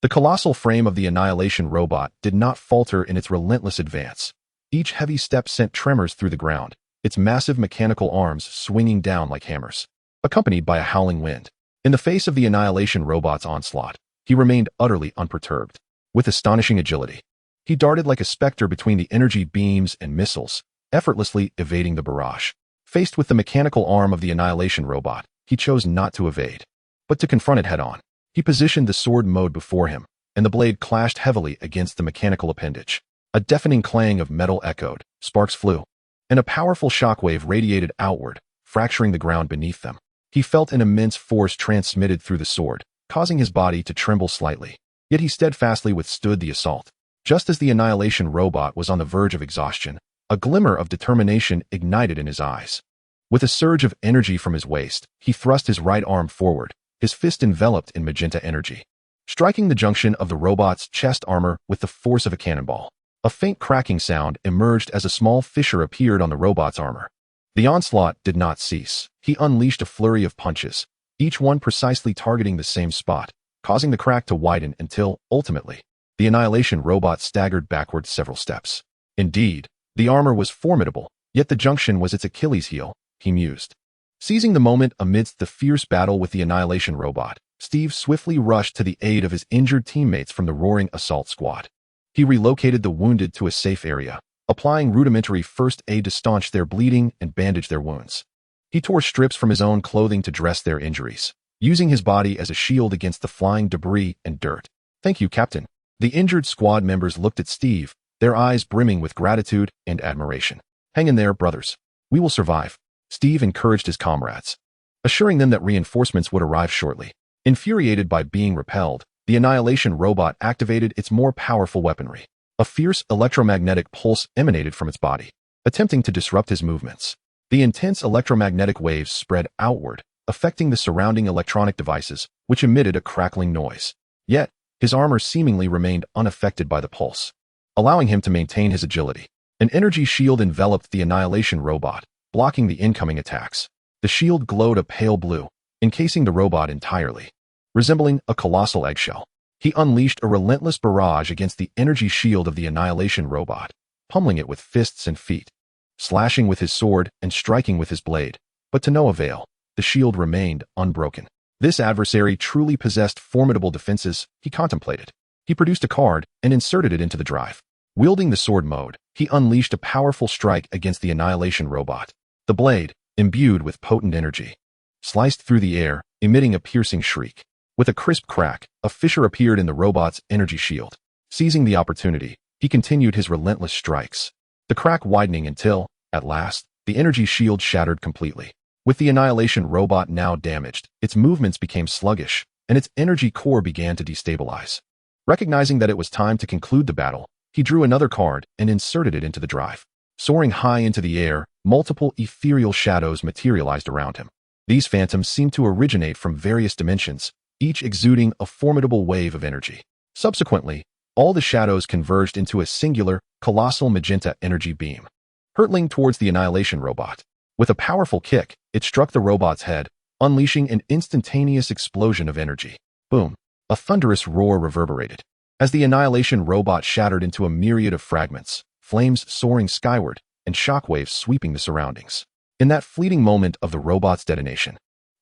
The colossal frame of the Annihilation robot did not falter in its relentless advance. Each heavy step sent tremors through the ground, its massive mechanical arms swinging down like hammers, accompanied by a howling wind. In the face of the Annihilation robot's onslaught, he remained utterly unperturbed. With astonishing agility, he darted like a specter between the energy beams and missiles, effortlessly evading the barrage. Faced with the mechanical arm of the Annihilation robot, he chose not to evade, but to confront it head-on. He positioned the sword mode before him, and the blade clashed heavily against the mechanical appendage. A deafening clang of metal echoed, sparks flew, and a powerful shockwave radiated outward, fracturing the ground beneath them. He felt an immense force transmitted through the sword, causing his body to tremble slightly. Yet he steadfastly withstood the assault. Just as the Annihilation robot was on the verge of exhaustion, a glimmer of determination ignited in his eyes. With a surge of energy from his waist, he thrust his right arm forward, his fist enveloped in magenta energy, striking the junction of the robot's chest armor with the force of a cannonball. A faint cracking sound emerged as a small fissure appeared on the robot's armor. The onslaught did not cease. He unleashed a flurry of punches, each one precisely targeting the same spot, causing the crack to widen until, ultimately, the Annihilation robot staggered backward several steps. Indeed, the armor was formidable, yet the junction was its Achilles heel, he mused. Seizing the moment amidst the fierce battle with the Annihilation robot, Steve swiftly rushed to the aid of his injured teammates from the roaring assault squad. He relocated the wounded to a safe area, applying rudimentary first aid to staunch their bleeding and bandage their wounds. He tore strips from his own clothing to dress their injuries, using his body as a shield against the flying debris and dirt. Thank you, Captain. The injured squad members looked at Steve, their eyes brimming with gratitude and admiration. Hang in there, brothers. We will survive. Steve encouraged his comrades, assuring them that reinforcements would arrive shortly. Infuriated by being repelled, the Annihilation robot activated its more powerful weaponry. A fierce electromagnetic pulse emanated from its body, attempting to disrupt his movements. The intense electromagnetic waves spread outward, affecting the surrounding electronic devices, which emitted a crackling noise. Yet, his armor seemingly remained unaffected by the pulse, allowing him to maintain his agility. An energy shield enveloped the Annihilation robot, blocking the incoming attacks. The shield glowed a pale blue, encasing the robot entirely. Resembling a colossal eggshell, he unleashed a relentless barrage against the energy shield of the Annihilation robot, pummeling it with fists and feet, slashing with his sword and striking with his blade. But to no avail, the shield remained unbroken. This adversary truly possessed formidable defenses, he contemplated. He produced a card and inserted it into the drive. Wielding the sword mode, he unleashed a powerful strike against the Annihilation robot. The blade, imbued with potent energy, sliced through the air, emitting a piercing shriek. With a crisp crack, a fissure appeared in the robot's energy shield. Seizing the opportunity, he continued his relentless strikes, the crack widening until, at last, the energy shield shattered completely. With the Annihilation robot now damaged, its movements became sluggish, and its energy core began to destabilize. Recognizing that it was time to conclude the battle, he drew another card and inserted it into the drive. Soaring high into the air, multiple ethereal shadows materialized around him. These phantoms seemed to originate from various dimensions, each exuding a formidable wave of energy. Subsequently, all the shadows converged into a singular, colossal magenta energy beam, hurtling towards the Annihilation robot. With a powerful kick, it struck the robot's head, unleashing an instantaneous explosion of energy. Boom! A thunderous roar reverberated. As the Annihilation robot shattered into a myriad of fragments, flames soaring skyward, and shockwaves sweeping the surroundings. In that fleeting moment of the robot's detonation,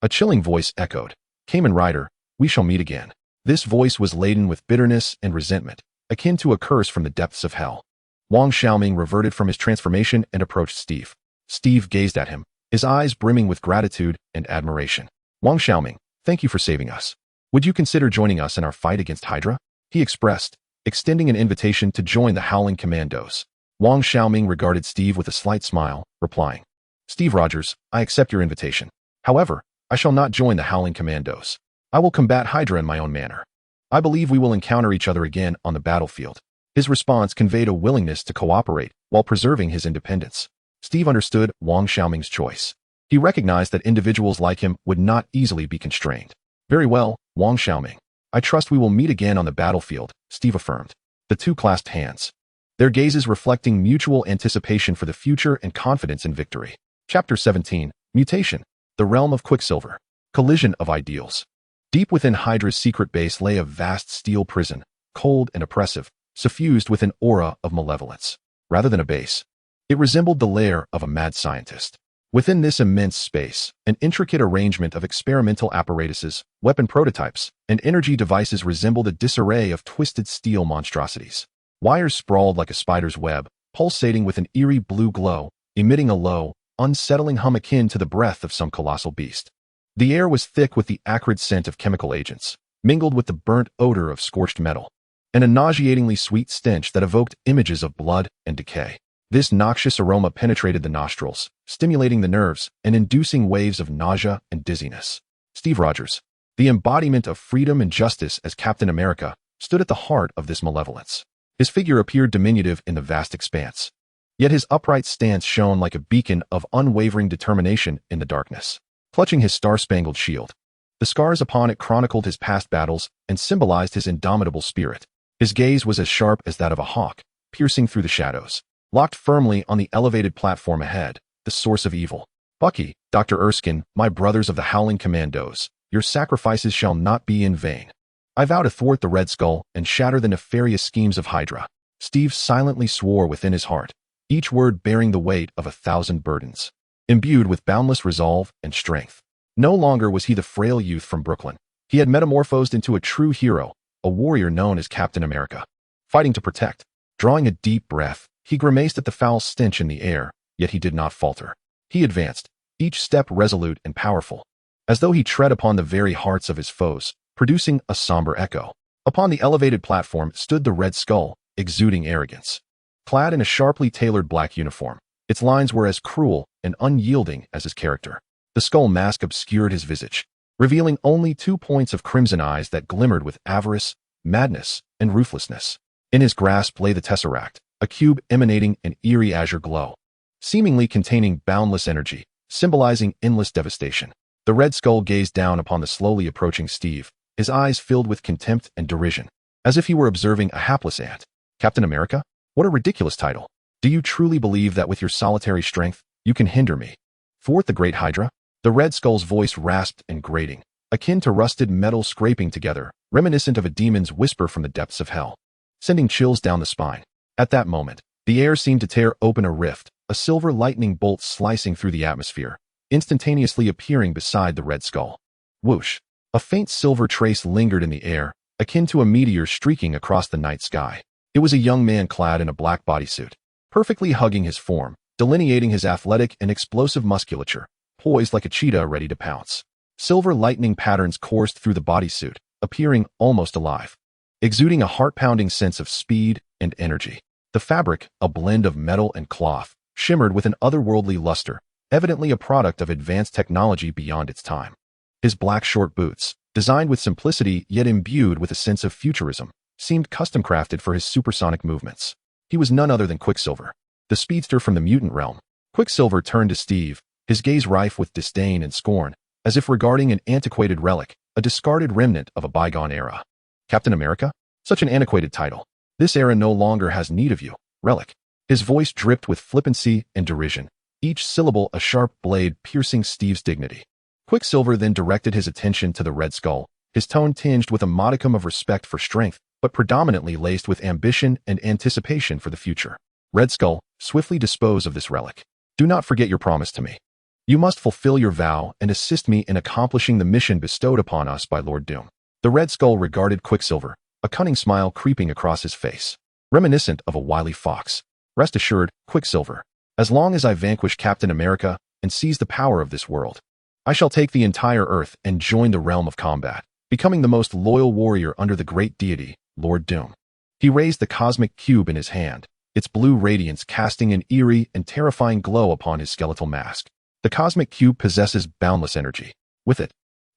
A chilling voice echoed. Kamen Rider, we shall meet again. This voice was laden with bitterness and resentment, akin to a curse from the depths of hell. Wang Xiaoming reverted from his transformation and approached Steve. Steve gazed at him, his eyes brimming with gratitude and admiration. Wang Xiaoming, thank you for saving us. Would you consider joining us in our fight against Hydra? He expressed, extending an invitation to join the Howling Commandos. Wang Xiaoming regarded Steve with a slight smile, replying, Steve Rogers, I accept your invitation. However, I shall not join the Howling Commandos. I will combat Hydra in my own manner. I believe we will encounter each other again on the battlefield. His response conveyed a willingness to cooperate while preserving his independence. Steve understood Wang Xiaoming's choice. He recognized that individuals like him would not easily be constrained. Very well, Wang Xiaoming. I trust we will meet again on the battlefield, Steve affirmed. The two clasped hands, their gazes reflecting mutual anticipation for the future and confidence in victory. Chapter 17, Mutation. The Realm of Quicksilver. Collision of Ideals. Deep within Hydra's secret base lay a vast steel prison, cold and oppressive, suffused with an aura of malevolence. Rather than a base, it resembled the lair of a mad scientist. Within this immense space, an intricate arrangement of experimental apparatuses, weapon prototypes, and energy devices resembled a disarray of twisted steel monstrosities. Wires sprawled like a spider's web, pulsating with an eerie blue glow, emitting a low, unsettling hum akin to the breath of some colossal beast. The air was thick with the acrid scent of chemical agents, mingled with the burnt odor of scorched metal, and a nauseatingly sweet stench that evoked images of blood and decay. This noxious aroma penetrated the nostrils, stimulating the nerves and inducing waves of nausea and dizziness. Steve Rogers, the embodiment of freedom and justice as Captain America, stood at the heart of this malevolence. His figure appeared diminutive in the vast expanse, yet his upright stance shone like a beacon of unwavering determination in the darkness. Clutching his star-spangled shield, the scars upon it chronicled his past battles and symbolized his indomitable spirit. His gaze was as sharp as that of a hawk, piercing through the shadows. Locked firmly on the elevated platform ahead, the source of evil. Bucky, Dr. Erskine, my brothers of the Howling Commandos, your sacrifices shall not be in vain. I vow to thwart the Red Skull and shatter the nefarious schemes of Hydra. Steve silently swore within his heart, each word bearing the weight of 1,000 burdens. Imbued with boundless resolve and strength. No longer was he the frail youth from Brooklyn. He had metamorphosed into a true hero, a warrior known as Captain America. Fighting to protect. Drawing a deep breath, he grimaced at the foul stench in the air, yet he did not falter. He advanced, each step resolute and powerful, as though he tread upon the very hearts of his foes, producing a somber echo. Upon the elevated platform stood the Red Skull, exuding arrogance. Clad in a sharply tailored black uniform, its lines were as cruel and unyielding as his character. The skull mask obscured his visage, revealing only 2 points of crimson eyes that glimmered with avarice, madness, and ruthlessness. In his grasp lay the Tesseract, a cube emanating an eerie azure glow, seemingly containing boundless energy, symbolizing endless devastation. The Red Skull gazed down upon the slowly approaching Steve, his eyes filled with contempt and derision, as if he were observing a hapless ant. Captain America? What a ridiculous title. Do you truly believe that with your solitary strength, you can hinder me? Thwart the great Hydra? The Red Skull's voice rasped and grating, akin to rusted metal scraping together, reminiscent of a demon's whisper from the depths of hell, sending chills down the spine. At that moment, the air seemed to tear open a rift, a silver lightning bolt slicing through the atmosphere, instantaneously appearing beside the Red Skull. Whoosh! A faint silver trace lingered in the air, akin to a meteor streaking across the night sky. It was a young man clad in a black bodysuit, perfectly hugging his form, delineating his athletic and explosive musculature, poised like a cheetah ready to pounce. Silver lightning patterns coursed through the bodysuit, appearing almost alive, exuding a heart-pounding sense of speed and energy. The fabric, a blend of metal and cloth, shimmered with an otherworldly luster, evidently a product of advanced technology beyond its time. His black short boots, designed with simplicity yet imbued with a sense of futurism, seemed custom-crafted for his supersonic movements. He was none other than Quicksilver, the speedster from the mutant realm. Quicksilver turned to Steve, his gaze rife with disdain and scorn, as if regarding an antiquated relic, a discarded remnant of a bygone era. Captain America? Such an antiquated title. This era no longer has need of you, relic. His voice dripped with flippancy and derision, each syllable a sharp blade piercing Steve's dignity. Quicksilver then directed his attention to the Red Skull, his tone tinged with a modicum of respect for strength, but predominantly laced with ambition and anticipation for the future. Red Skull, swiftly dispose of this relic. Do not forget your promise to me. You must fulfill your vow and assist me in accomplishing the mission bestowed upon us by Lord Doom. The Red Skull regarded Quicksilver, a cunning smile creeping across his face, reminiscent of a wily fox. Rest assured, Quicksilver, as long as I vanquish Captain America and seize the power of this world, I shall take the entire Earth and join the realm of combat, becoming the most loyal warrior under the great deity, Lord Doom. He raised the cosmic cube in his hand, its blue radiance casting an eerie and terrifying glow upon his skeletal mask. The cosmic cube possesses boundless energy. With it,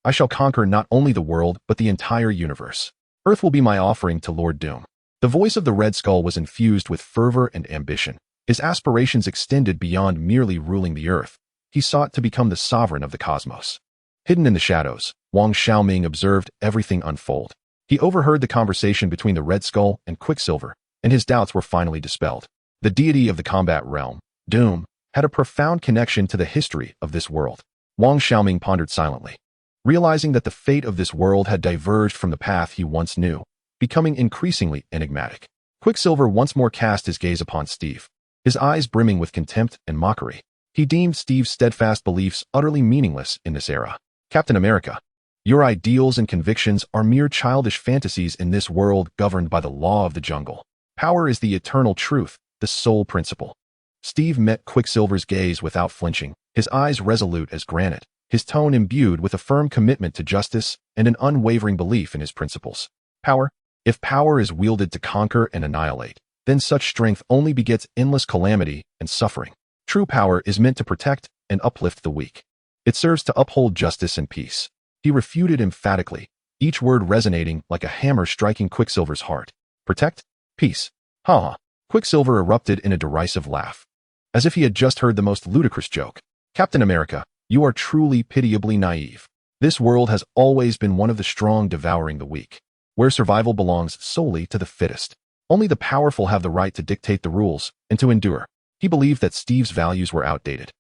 I shall conquer not only the world but the entire universe. Earth will be my offering to Lord Doom. The voice of the Red Skull was infused with fervor and ambition. His aspirations extended beyond merely ruling the Earth. He sought to become the sovereign of the cosmos. Hidden in the shadows, Wang Xiaoming observed everything unfold. He overheard the conversation between the Red Skull and Quicksilver, and his doubts were finally dispelled. The deity of the combat realm, Doom, had a profound connection to the history of this world. Wang Xiaoming pondered silently, realizing that the fate of this world had diverged from the path he once knew, becoming increasingly enigmatic. Quicksilver once more cast his gaze upon Steve, his eyes brimming with contempt and mockery. He deemed Steve's steadfast beliefs utterly meaningless in this era. Captain America, your ideals and convictions are mere childish fantasies in this world governed by the law of the jungle. Power is the eternal truth, the sole principle. Steve met Quicksilver's gaze without flinching, his eyes resolute as granite, his tone imbued with a firm commitment to justice and an unwavering belief in his principles. Power? If power is wielded to conquer and annihilate, then such strength only begets endless calamity and suffering. True power is meant to protect and uplift the weak. It serves to uphold justice and peace. He refuted emphatically, each word resonating like a hammer striking Quicksilver's heart. Protect? Peace. Ha! Quicksilver erupted in a derisive laugh, as if he had just heard the most ludicrous joke. Captain America, you are truly pitiably naive. This world has always been one of the strong devouring the weak, where survival belongs solely to the fittest. Only the powerful have the right to dictate the rules and to endure. He believed that Steve's values were outdated,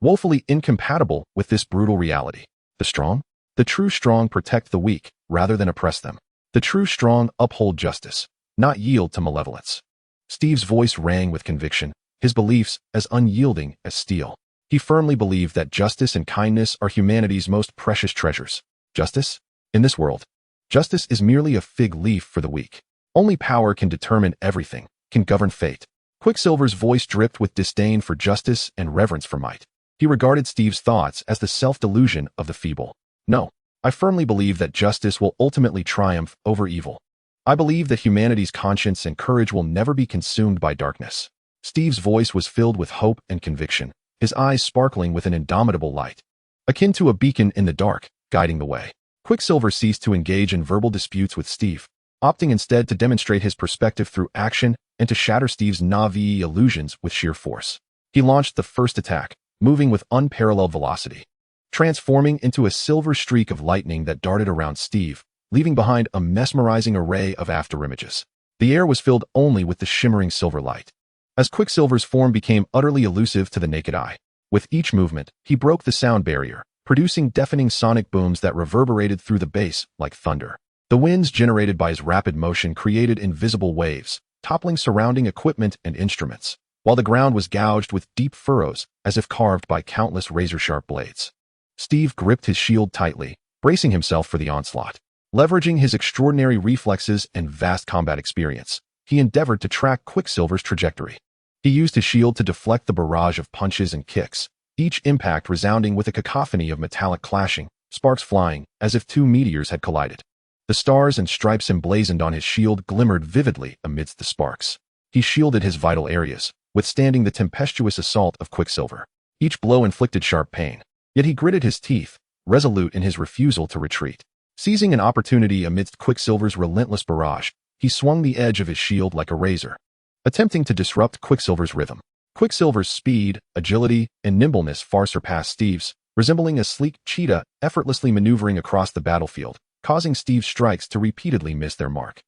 woefully incompatible with this brutal reality. The strong? The true strong protect the weak rather than oppress them. The true strong uphold justice, not yield to malevolence. Steve's voice rang with conviction, his beliefs as unyielding as steel. He firmly believed that justice and kindness are humanity's most precious treasures. Justice? In this world, justice is merely a fig leaf for the weak. Only power can determine everything, can govern fate. Quicksilver's voice dripped with disdain for justice and reverence for might. He regarded Steve's thoughts as the self-delusion of the feeble. No, I firmly believe that justice will ultimately triumph over evil. I believe that humanity's conscience and courage will never be consumed by darkness. Steve's voice was filled with hope and conviction, his eyes sparkling with an indomitable light, akin to a beacon in the dark, guiding the way. Quicksilver ceased to engage in verbal disputes with Steve, opting instead to demonstrate his perspective through action and to shatter Steve's naive illusions with sheer force. He launched the first attack, moving with unparalleled velocity, transforming into a silver streak of lightning that darted around Steve, leaving behind a mesmerizing array of afterimages. The air was filled only with the shimmering silver light, as Quicksilver's form became utterly elusive to the naked eye. With each movement, he broke the sound barrier, producing deafening sonic booms that reverberated through the base like thunder. The winds generated by his rapid motion created invisible waves, toppling surrounding equipment and instruments, while the ground was gouged with deep furrows as if carved by countless razor-sharp blades. Steve gripped his shield tightly, bracing himself for the onslaught. Leveraging his extraordinary reflexes and vast combat experience, he endeavored to track Quicksilver's trajectory. He used his shield to deflect the barrage of punches and kicks, each impact resounding with a cacophony of metallic clashing, sparks flying, as if two meteors had collided. The stars and stripes emblazoned on his shield glimmered vividly amidst the sparks. He shielded his vital areas, withstanding the tempestuous assault of Quicksilver. Each blow inflicted sharp pain, yet he gritted his teeth, resolute in his refusal to retreat. Seizing an opportunity amidst Quicksilver's relentless barrage, he swung the edge of his shield like a razor, attempting to disrupt Quicksilver's rhythm. Quicksilver's speed, agility, and nimbleness far surpassed Steve's, resembling a sleek cheetah effortlessly maneuvering across the battlefield, causing Steve's strikes to repeatedly miss their mark.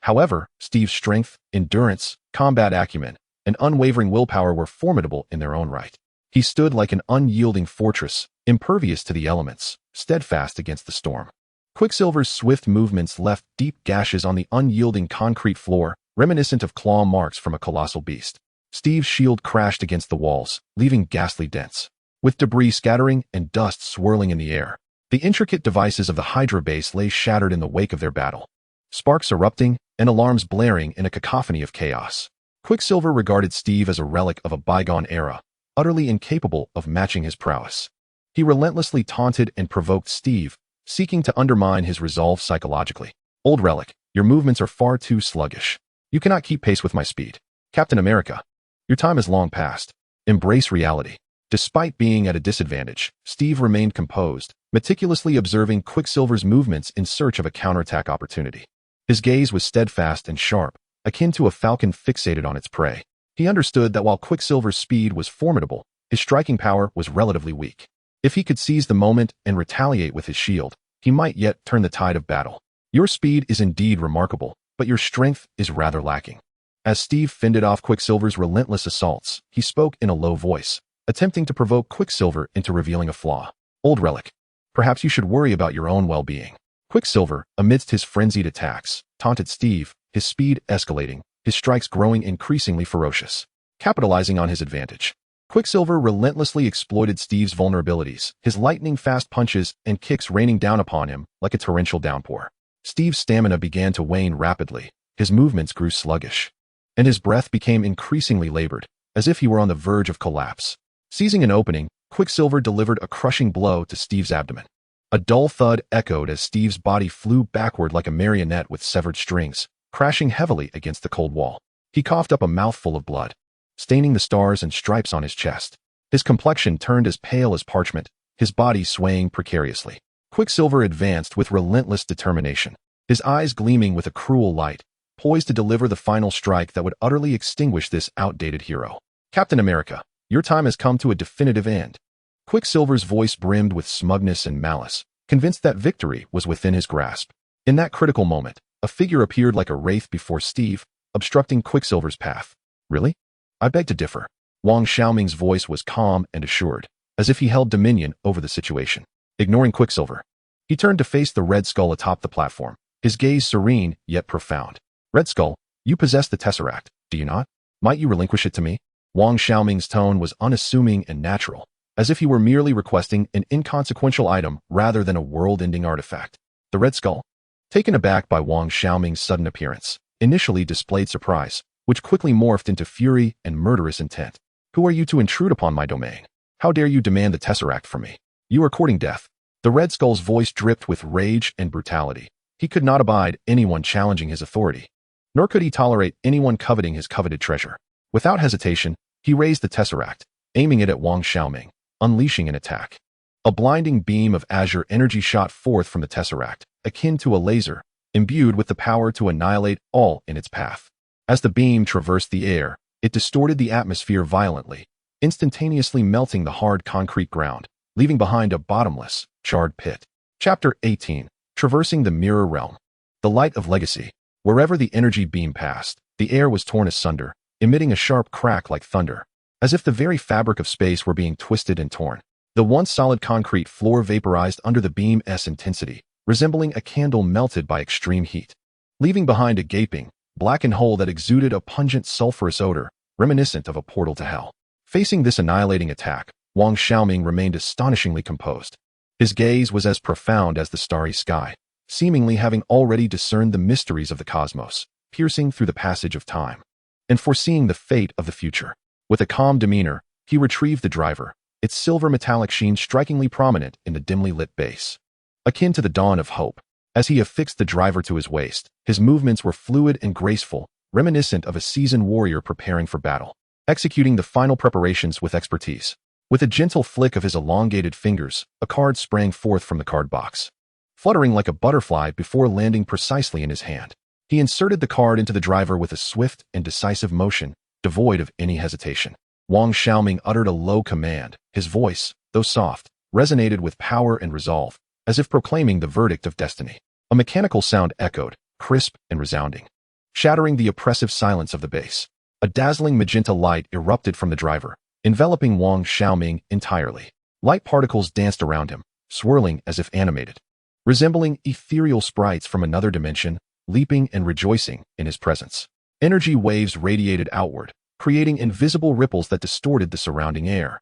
However, Steve's strength, endurance, combat acumen, and unwavering willpower were formidable in their own right. He stood like an unyielding fortress, impervious to the elements, steadfast against the storm. Quicksilver's swift movements left deep gashes on the unyielding concrete floor, reminiscent of claw marks from a colossal beast. Steve's shield crashed against the walls, leaving ghastly dents, with debris scattering and dust swirling in the air. The intricate devices of the Hydra base lay shattered in the wake of their battle, sparks erupting and alarms blaring in a cacophony of chaos. Quicksilver regarded Steve as a relic of a bygone era, utterly incapable of matching his prowess. He relentlessly taunted and provoked Steve, seeking to undermine his resolve psychologically. Old relic, your movements are far too sluggish. You cannot keep pace with my speed. Captain America, your time is long past. Embrace reality. Despite being at a disadvantage, Steve remained composed, meticulously observing Quicksilver's movements in search of a counterattack opportunity. His gaze was steadfast and sharp, akin to a falcon fixated on its prey. He understood that while Quicksilver's speed was formidable, his striking power was relatively weak. If he could seize the moment and retaliate with his shield, he might yet turn the tide of battle. Your speed is indeed remarkable, but your strength is rather lacking. As Steve fended off Quicksilver's relentless assaults, he spoke in a low voice, attempting to provoke Quicksilver into revealing a flaw. Old relic, perhaps you should worry about your own well-being. Quicksilver, amidst his frenzied attacks, taunted Steve, his speed escalating, his strikes growing increasingly ferocious. Capitalizing on his advantage, Quicksilver relentlessly exploited Steve's vulnerabilities, his lightning-fast punches and kicks raining down upon him like a torrential downpour. Steve's stamina began to wane rapidly, his movements grew sluggish, and his breath became increasingly labored, as if he were on the verge of collapse. Seizing an opening, Quicksilver delivered a crushing blow to Steve's abdomen. A dull thud echoed as Steve's body flew backward like a marionette with severed strings, crashing heavily against the cold wall. He coughed up a mouthful of blood, staining the stars and stripes on his chest. His complexion turned as pale as parchment, his body swaying precariously. Quicksilver advanced with relentless determination, his eyes gleaming with a cruel light, poised to deliver the final strike that would utterly extinguish this outdated hero. Captain America, your time has come to a definitive end. Quicksilver's voice brimmed with smugness and malice, convinced that victory was within his grasp. In that critical moment, a figure appeared like a wraith before Steve, obstructing Quicksilver's path. Really? I beg to differ. Wang Xiaoming's voice was calm and assured, as if he held dominion over the situation. Ignoring Quicksilver, he turned to face the Red Skull atop the platform, his gaze serene yet profound. Red Skull, you possess the Tesseract, do you not? Might you relinquish it to me? Wang Xiaoming's tone was unassuming and natural, as if he were merely requesting an inconsequential item rather than a world-ending artifact. The Red Skull, taken aback by Wang Xiaoming's sudden appearance, initially displayed surprise, which quickly morphed into fury and murderous intent. Who are you to intrude upon my domain? How dare you demand the Tesseract from me? You are courting death. The Red Skull's voice dripped with rage and brutality. He could not abide anyone challenging his authority, nor could he tolerate anyone coveting his coveted treasure. Without hesitation, he raised the Tesseract, aiming it at Wang Xiaoming, unleashing an attack. A blinding beam of azure energy shot forth from the Tesseract, akin to a laser, imbued with the power to annihilate all in its path. As the beam traversed the air, it distorted the atmosphere violently, instantaneously melting the hard concrete ground, leaving behind a bottomless, charred pit. Chapter 18. Traversing the Mirror Realm. The Light of Legacy. Wherever the energy beam passed, the air was torn asunder, emitting a sharp crack like thunder, as if the very fabric of space were being twisted and torn. The once solid concrete floor vaporized under the beam's intensity, resembling a candle melted by extreme heat, leaving behind a gaping, blackened hole that exuded a pungent sulfurous odor, reminiscent of a portal to hell. Facing this annihilating attack, Wang Xiaoming remained astonishingly composed. His gaze was as profound as the starry sky, seemingly having already discerned the mysteries of the cosmos, piercing through the passage of time, and foreseeing the fate of the future. With a calm demeanor, he retrieved the driver, its silver metallic sheen strikingly prominent in the dimly lit base. Akin to the dawn of hope, as he affixed the driver to his waist, his movements were fluid and graceful, reminiscent of a seasoned warrior preparing for battle, executing the final preparations with expertise. With a gentle flick of his elongated fingers, a card sprang forth from the card box, fluttering like a butterfly before landing precisely in his hand. He inserted the card into the driver with a swift and decisive motion, devoid of any hesitation. Wang Xiaoming uttered a low command. His voice, though soft, resonated with power and resolve, as if proclaiming the verdict of destiny. A mechanical sound echoed, crisp and resounding, shattering the oppressive silence of the base. A dazzling magenta light erupted from the driver, enveloping Wang Xiaoming entirely. Light particles danced around him, swirling as if animated, resembling ethereal sprites from another dimension, leaping and rejoicing in his presence. Energy waves radiated outward, creating invisible ripples that distorted the surrounding air.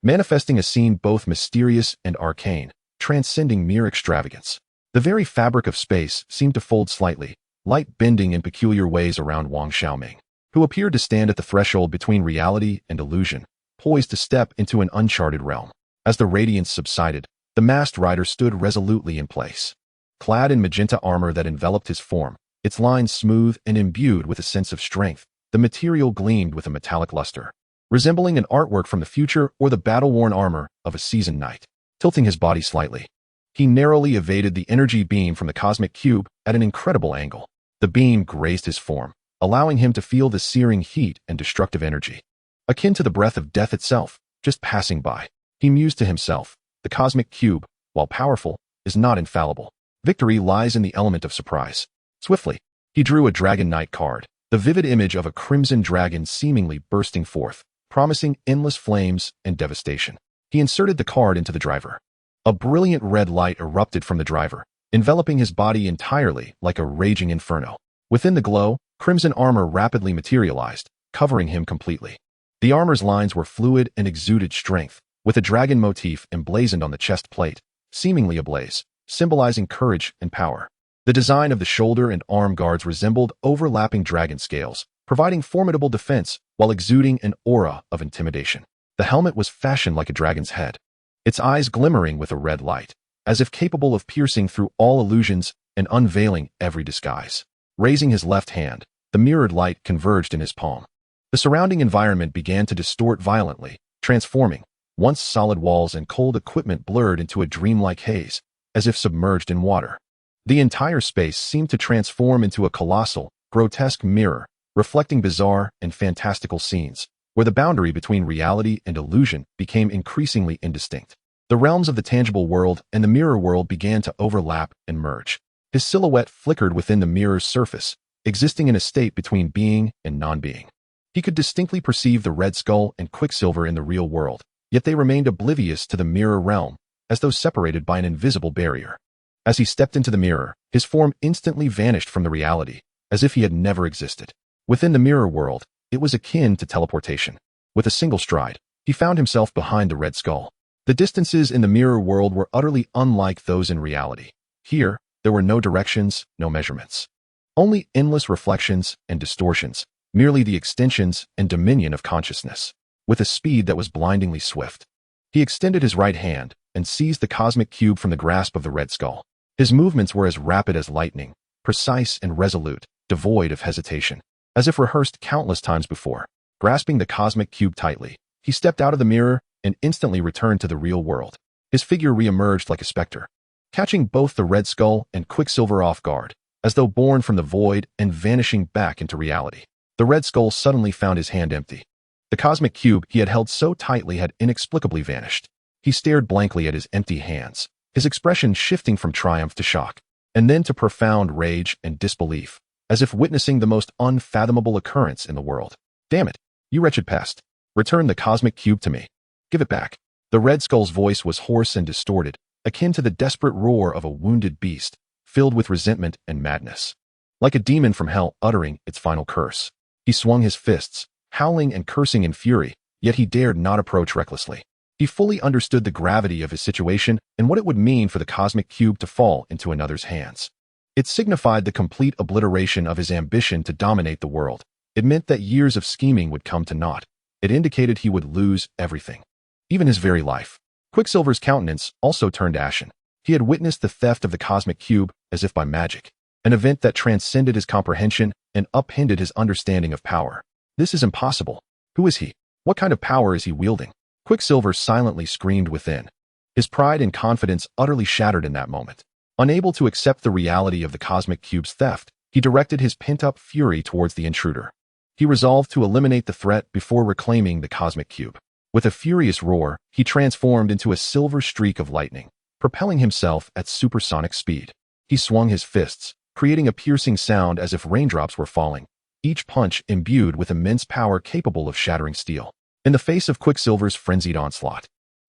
manifesting a scene both mysterious and arcane, transcending mere extravagance. The very fabric of space seemed to fold slightly, light bending in peculiar ways around Wang Xiaoming, who appeared to stand at the threshold between reality and illusion, poised to step into an uncharted realm. As the radiance subsided, the masked rider stood resolutely in place. Clad in magenta armor that enveloped his form, its lines smooth and imbued with a sense of strength, the material gleamed with a metallic luster, resembling an artwork from the future or the battle-worn armor of a seasoned knight. Tilting his body slightly, he narrowly evaded the energy beam from the cosmic cube at an incredible angle. The beam grazed his form, allowing him to feel the searing heat and destructive energy, akin to the breath of death itself, just passing by. He mused to himself, the cosmic cube, while powerful, is not infallible. Victory lies in the element of surprise. Swiftly, he drew a Dragon Knight card, the vivid image of a crimson dragon seemingly bursting forth, promising endless flames and devastation. He inserted the card into the driver. A brilliant red light erupted from the driver, enveloping his body entirely like a raging inferno. Within the glow, crimson armor rapidly materialized, covering him completely. The armor's lines were fluid and exuded strength, with a dragon motif emblazoned on the chest plate, seemingly ablaze, symbolizing courage and power. The design of the shoulder and arm guards resembled overlapping dragon scales, providing formidable defense while exuding an aura of intimidation. The helmet was fashioned like a dragon's head, its eyes glimmering with a red light, as if capable of piercing through all illusions and unveiling every disguise. Raising his left hand, the mirrored light converged in his palm. The surrounding environment began to distort violently, transforming. Once solid walls and cold equipment blurred into a dreamlike haze, as if submerged in water. The entire space seemed to transform into a colossal, grotesque mirror, reflecting bizarre and fantastical scenes, where the boundary between reality and illusion became increasingly indistinct. The realms of the tangible world and the mirror world began to overlap and merge. His silhouette flickered within the mirror's surface, existing in a state between being and non-being. He could distinctly perceive the Red Skull and Quicksilver in the real world, yet they remained oblivious to the mirror realm, as though separated by an invisible barrier. As he stepped into the mirror, his form instantly vanished from the reality, as if he had never existed. Within the mirror world, it was akin to teleportation. With a single stride, he found himself behind the Red Skull. The distances in the mirror world were utterly unlike those in reality. Here, there were no directions, no measurements. Only endless reflections and distortions, merely the extensions and dominion of consciousness. With a speed that was blindingly swift, he extended his right hand and seized the cosmic cube from the grasp of the Red Skull. His movements were as rapid as lightning, precise and resolute, devoid of hesitation, as if rehearsed countless times before. Grasping the cosmic cube tightly, he stepped out of the mirror and instantly returned to the real world. His figure re-emerged like a specter, catching both the Red Skull and Quicksilver off guard, as though born from the void and vanishing back into reality. The Red Skull suddenly found his hand empty. The cosmic cube he had held so tightly had inexplicably vanished. He stared blankly at his empty hands, his expression shifting from triumph to shock, and then to profound rage and disbelief, as if witnessing the most unfathomable occurrence in the world. "Damn it, you wretched pest. Return the cosmic cube to me. Give it back." The Red Skull's voice was hoarse and distorted, akin to the desperate roar of a wounded beast, filled with resentment and madness. Like a demon from hell uttering its final curse. He swung his fists, howling and cursing in fury, yet he dared not approach recklessly. He fully understood the gravity of his situation and what it would mean for the cosmic cube to fall into another's hands. It signified the complete obliteration of his ambition to dominate the world. It meant that years of scheming would come to naught. It indicated he would lose everything, even his very life. Quicksilver's countenance also turned ashen. He had witnessed the theft of the cosmic cube as if by magic, an event that transcended his comprehension and upended his understanding of power. This is impossible. Who is he? What kind of power is he wielding? Quicksilver silently screamed within, his pride and confidence utterly shattered in that moment. Unable to accept the reality of the cosmic cube's theft, he directed his pent-up fury towards the intruder. He resolved to eliminate the threat before reclaiming the cosmic cube. With a furious roar, he transformed into a silver streak of lightning, propelling himself at supersonic speed. He swung his fists, creating a piercing sound as if raindrops were falling, each punch imbued with immense power capable of shattering steel. In the face of Quicksilver's frenzied onslaught,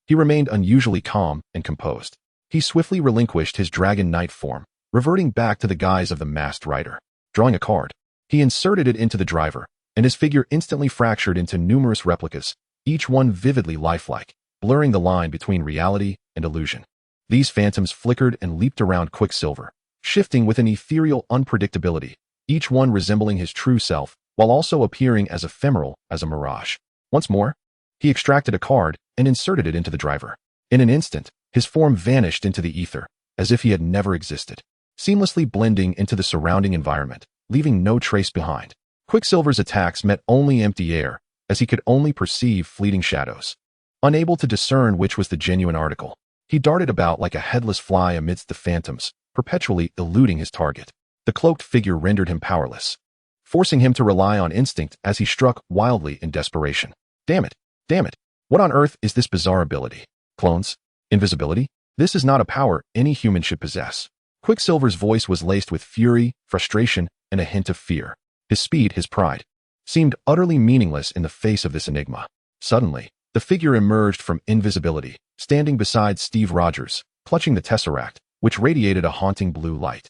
he remained unusually calm and composed. He swiftly relinquished his Dragon Knight form, reverting back to the guise of the masked rider. Drawing a card, he inserted it into the driver, and his figure instantly fractured into numerous replicas, each one vividly lifelike, blurring the line between reality and illusion. These phantoms flickered and leaped around Quicksilver, shifting with an ethereal unpredictability, each one resembling his true self, while also appearing as ephemeral as a mirage. Once more, he extracted a card and inserted it into the driver. In an instant, his form vanished into the ether, as if he had never existed, seamlessly blending into the surrounding environment, leaving no trace behind. Quicksilver's attacks met only empty air, as he could only perceive fleeting shadows. Unable to discern which was the genuine article, he darted about like a headless fly amidst the phantoms, perpetually eluding his target. The cloaked figure rendered him powerless, forcing him to rely on instinct as he struck wildly in desperation. Damn it! Damn it! What on earth is this bizarre ability? Clones? Invisibility? This is not a power any human should possess. Quicksilver's voice was laced with fury, frustration, and a hint of fear. His speed, his pride, seemed utterly meaningless in the face of this enigma. Suddenly, the figure emerged from invisibility, standing beside Steve Rogers, clutching the Tesseract, which radiated a haunting blue light.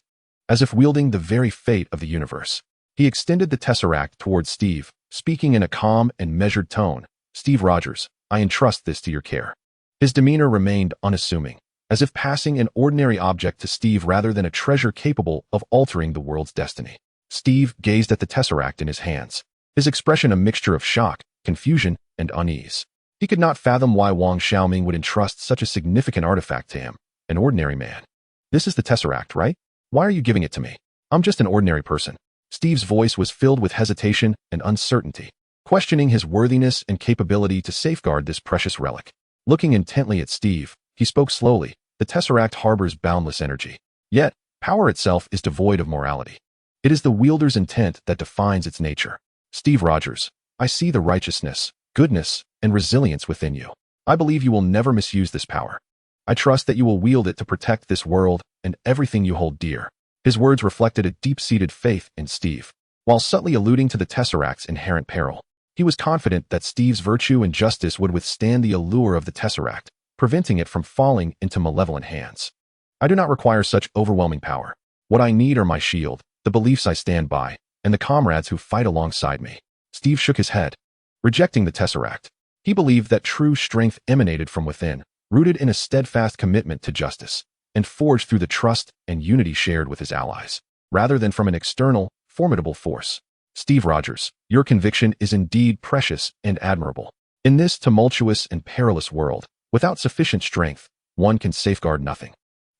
As if wielding the very fate of the universe, he extended the Tesseract towards Steve, speaking in a calm and measured tone. Steve Rogers, I entrust this to your care. His demeanor remained unassuming, as if passing an ordinary object to Steve rather than a treasure capable of altering the world's destiny. Steve gazed at the Tesseract in his hands, his expression a mixture of shock, confusion, and unease. He could not fathom why Wang Xiaoming would entrust such a significant artifact to him, an ordinary man. This is the Tesseract, right? Why are you giving it to me? I'm just an ordinary person. Steve's voice was filled with hesitation and uncertainty, questioning his worthiness and capability to safeguard this precious relic. Looking intently at Steve, he spoke slowly. The Tesseract harbors boundless energy. Yet, power itself is devoid of morality. It is the wielder's intent that defines its nature. Steve Rogers, I see the righteousness, goodness, and resilience within you. I believe you will never misuse this power. I trust that you will wield it to protect this world and everything you hold dear. His words reflected a deep-seated faith in Steve. While subtly alluding to the Tesseract's inherent peril, he was confident that Steve's virtue and justice would withstand the allure of the Tesseract, preventing it from falling into malevolent hands. I do not require such overwhelming power. What I need are my shield, the beliefs I stand by, and the comrades who fight alongside me. Steve shook his head, rejecting the Tesseract. He believed that true strength emanated from within, rooted in a steadfast commitment to justice, and forged through the trust and unity shared with his allies, rather than from an external, formidable force. Steve Rogers, your conviction is indeed precious and admirable. In this tumultuous and perilous world, without sufficient strength, one can safeguard nothing.